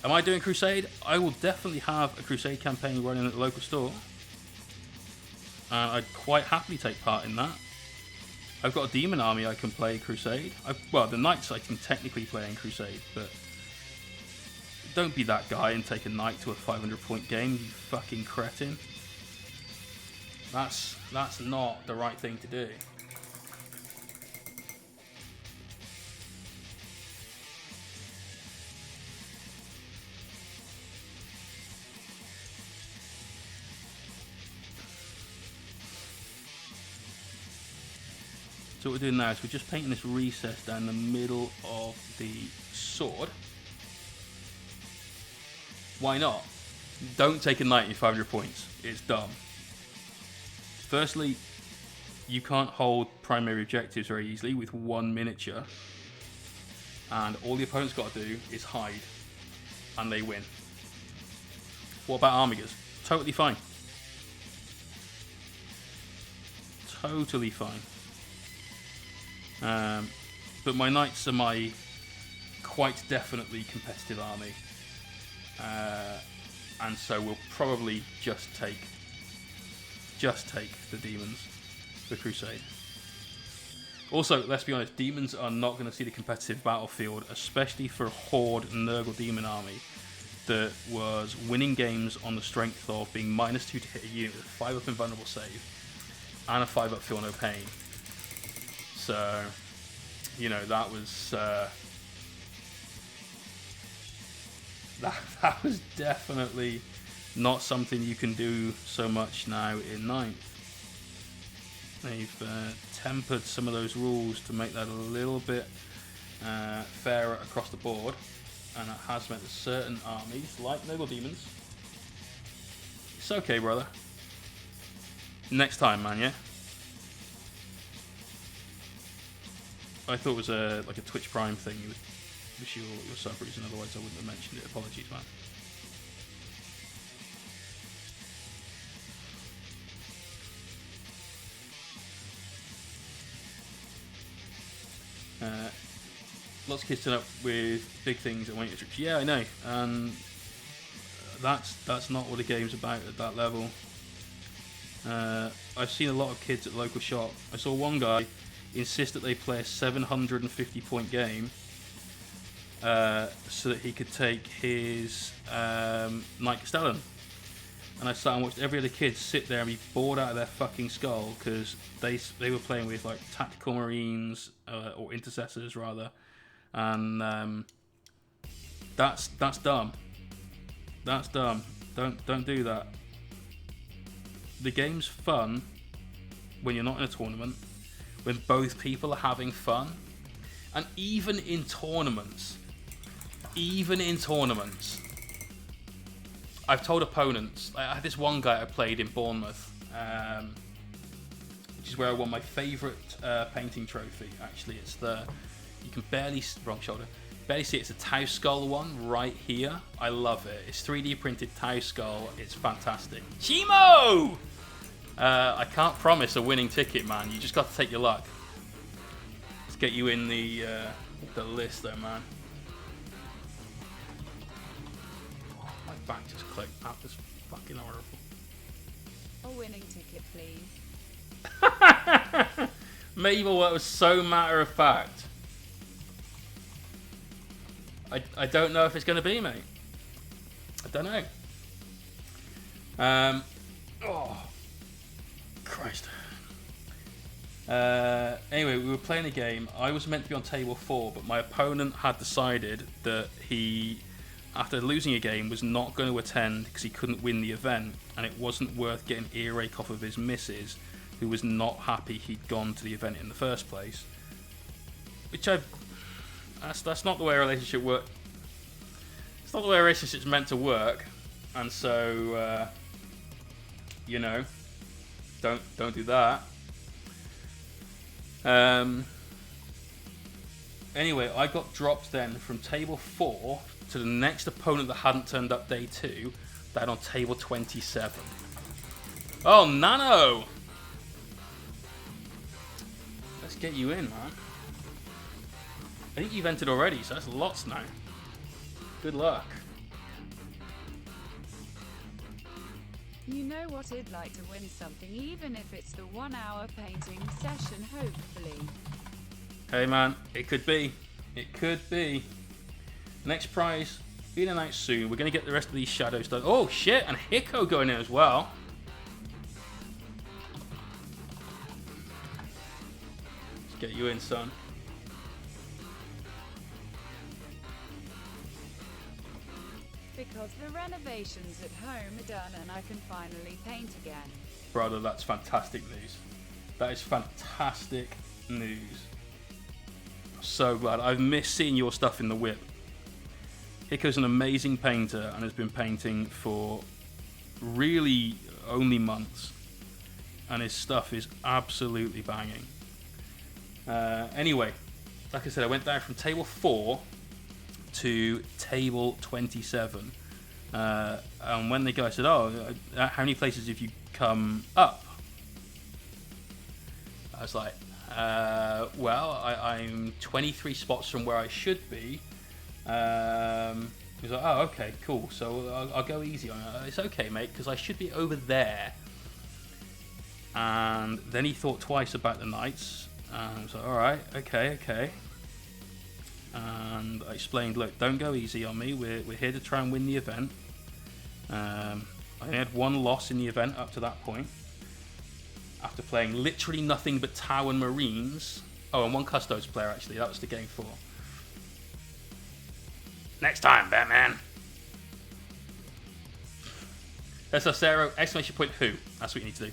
Am I doing Crusade? I will definitely have a Crusade campaign running at the local store. I'd quite happily take part in that. I've got a demon army I can play Crusade. Well, the knights I can technically play in Crusade, but don't be that guy and take a knight to a 500-point game, you fucking cretin. That's not the right thing to do. So what we're doing now is we're just painting this recess down the middle of the sword. Why not? Don't take a knight in 500 points. It's dumb. Firstly, you can't hold primary objectives very easily with one miniature. And all the opponent's got to do is hide. And they win. What about armigers? Totally fine. Totally fine. But my knights are my quite definitely competitive army. And so we'll probably just take the demons, the Crusade. Also, let's be honest, demons are not going to see the competitive battlefield, especially for a Horde Nurgle demon army that was winning games on the strength of being -2 to hit a unit with a 5-up invulnerable save and a 5-up feel no pain. So, you know, that was that was definitely not something you can do so much now in 9th. They've tempered some of those rules to make that a little bit fairer across the board, and it has meant that certain armies, like Noble Demons, it's okay, brother. Next time, man, yeah? I thought it was like a Twitch Prime thing. You would wish your sub reason, otherwise I wouldn't have mentioned it. Apologies, man. Lots of kids turn up with big things at Weight Restriction. Yeah, I know. That's not what the game's about at that level. I've seen a lot of kids at the local shop. I saw one guy insist that they play a 750-point game so that he could take his Knight Castellan. And I sat and watched every other kid sit there and be bored out of their fucking skull because they were playing with like tactical marines or intercessors rather, and that's dumb. That's dumb. Don't do that. The game's fun when you're not in a tournament, when both people are having fun, and even in tournaments, I've told opponents. I had this one guy I played in Bournemouth, which is where I won my favourite painting trophy. Actually, it's you can barely see it. It's a Tau Skull one right here. I love it. It's 3D printed Tau Skull. It's fantastic. Chimo! I can't promise a winning ticket, man. You just got to take your luck. Let's get you in the list, though, man. My back just clicked. That was fucking horrible. A winning ticket, please. Mabel, that was so matter of fact. I don't know if it's going to be, mate. I don't know. Oh, Christ. Anyway, we were playing a game. I was meant to be on table 4, but my opponent had decided that he, after losing a game, was not going to attend because he couldn't win the event, and it wasn't worth getting earache off of his missus, who was not happy he'd gone to the event in the first place. Which that's not the way a relationship works. It's not the way a relationship's meant to work, and so you know, don't do that. Anyway, I got dropped then from table 4 to the next opponent that hadn't turned up day 2, down on table 27. Oh, Nano! Let's get you in, man. I think you've entered already, so that's lots now. Good luck. You know what, I'd like to win something, even if it's the 1 hour painting session, hopefully. Hey man, it could be. It could be. Next prize, being announced soon. We're going to get the rest of these shadows done. Oh shit, and Hiko going in as well. Let's get you in, son. Because the renovations at home are done and I can finally paint again. Brother, that's fantastic news. That is fantastic news. I'm so glad. I've missed seeing your stuff in the whip. Hiko's an amazing painter and has been painting for really only months. And his stuff is absolutely banging. Anyway, like I said, I went down from table 4 to table 27. And when the guy said, oh, how many places have you come up? I was like, well, I'm 23 spots from where I should be. He was like, oh, okay, cool. So I'll go easy on it. It's okay, mate, because I should be over there. And then he thought twice about the knights. And I was like, all right, okay. And I explained, look, don't go easy on me. We're here to try and win the event. I only had one loss in the event up to that point. After playing literally nothing but Tau and Marines. Oh, and one Custodes player, actually. That was the game 4. Next time, Batman. Cero, exclamation point who. That's what you need to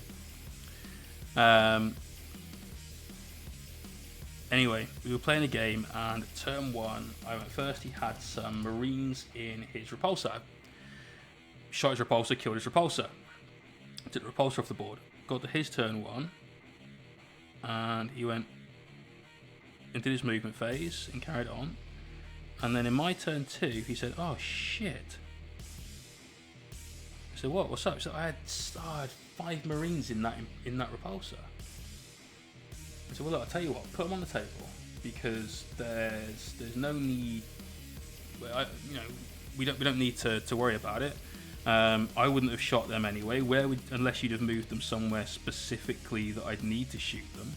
do. Anyway, we were playing a game, and turn 1, I went first. He had some Marines in his repulsor. Shot his repulsor, killed his repulsor. Took the repulsor off the board. Got to his turn 1, and he went into his movement phase and carried on. And then in my turn 2, he said, "Oh shit." I said, "What? What's up?" So I had 5 Marines in that repulsor. I said, "Well, look, I'll tell you what. Put them on the table because there's no need. We don't need to worry about it. I wouldn't have shot them anyway. Unless you'd have moved them somewhere specifically that I'd need to shoot them.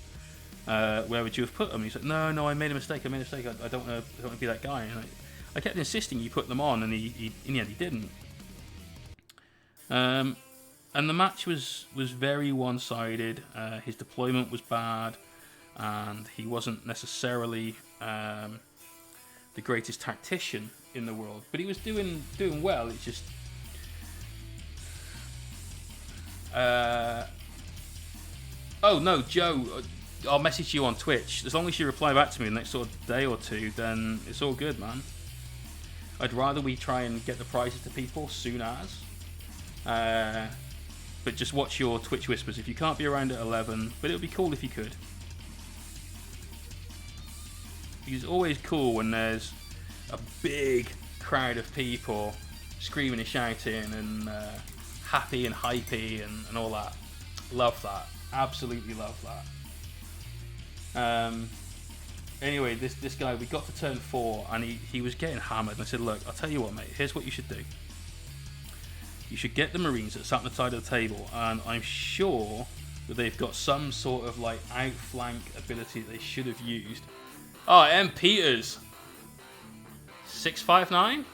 Where would you have put them?" He's like, "No, I made a mistake. I don't want to be that guy." And I kept insisting you put them on, and he in the end he didn't. And the match was very one-sided. His deployment was bad, and he wasn't necessarily the greatest tactician in the world, but he was doing well. It's just oh no, Joe, I'll message you on Twitch. As long as you reply back to me in the next sort of day or two, then it's all good, man. I'd rather we try and get the prizes to people soon as. But just watch your Twitch whispers. If you can't be around at 11, but it would be cool if you could. It's always cool when there's a big crowd of people screaming and shouting and happy and hypey and all that. Love that. Absolutely love that. Anyway, this guy, we got to turn 4 and he was getting hammered. And I said, "Look, I'll tell you what, mate. Here's what you should do. You should get the Marines that sat on the side of the table, and I'm sure that they've got some sort of like outflank ability that they should have used." Oh, M. Peters. 659?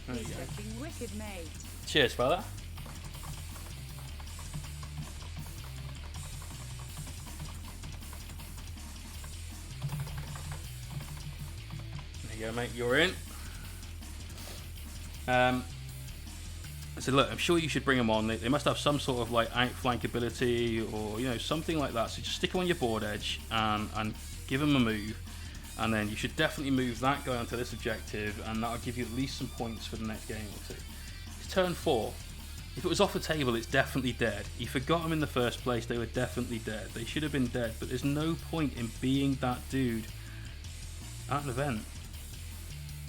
There you He's go. looking wicked, mate. Cheers, brother. There you go, mate. You're in. I said, "Look, I'm sure you should bring them on. They must have some sort of like outflank ability or something like that. So just stick them on your board edge and give them a move, and then you should definitely move that guy onto this objective, and that'll give you at least some points for the next game or two." It's turn 4. If it was off the table, it's definitely dead. He forgot them in the first place. They were definitely dead. They should have been dead. But there's no point in being that dude at an event,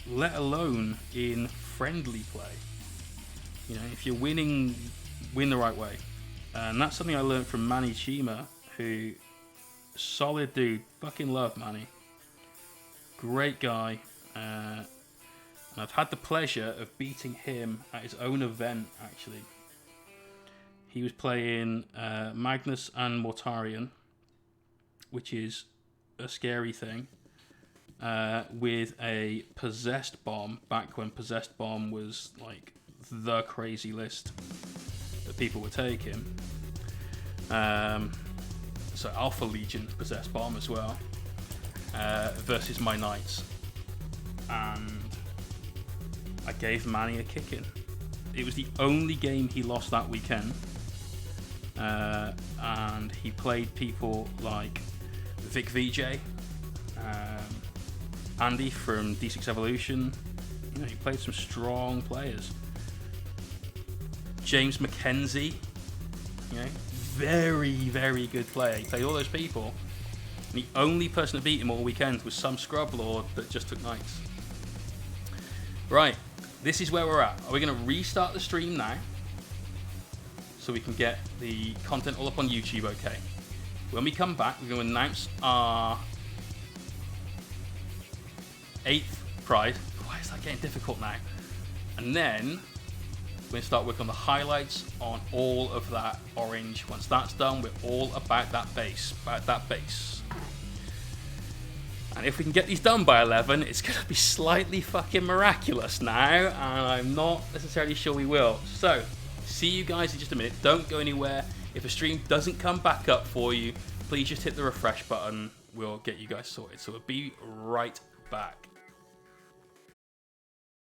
let alone in friendly play. If you're winning, win the right way. And that's something I learned from Manny Chima, who, solid dude, fucking love Manny. Great guy. And I've had the pleasure of beating him at his own event, actually. He was playing Magnus and Mortarion, which is a scary thing, with a Possessed Bomb, back when Possessed Bomb was like the crazy list that people were taking. So Alpha Legion Possessed Bomb as well, versus my Knights. And I gave Manny a kicking. It was the only game he lost that weekend. And he played people like Vic VJ, Andy from D6 Evolution. You know, he played some strong players. James McKenzie, you know, very, very good player. He played all those people. And the only person that beat him all weekend was some Scrub Lord that just took Knights. Right, this is where we're at. Are we going to restart the stream now? So we can get the content all up on YouTube, okay? When we come back, we're going to announce our 8th prize. Why is that getting difficult now? And then we're going to start working on the highlights on all of that orange. Once that's done, we're all about that base, And if we can get these done by 11, it's going to be slightly fucking miraculous now, and I'm not necessarily sure we will. So, see you guys in just a minute. Don't go anywhere. If a stream doesn't come back up for you, please just hit the refresh button. We'll get you guys sorted. So we'll be right back.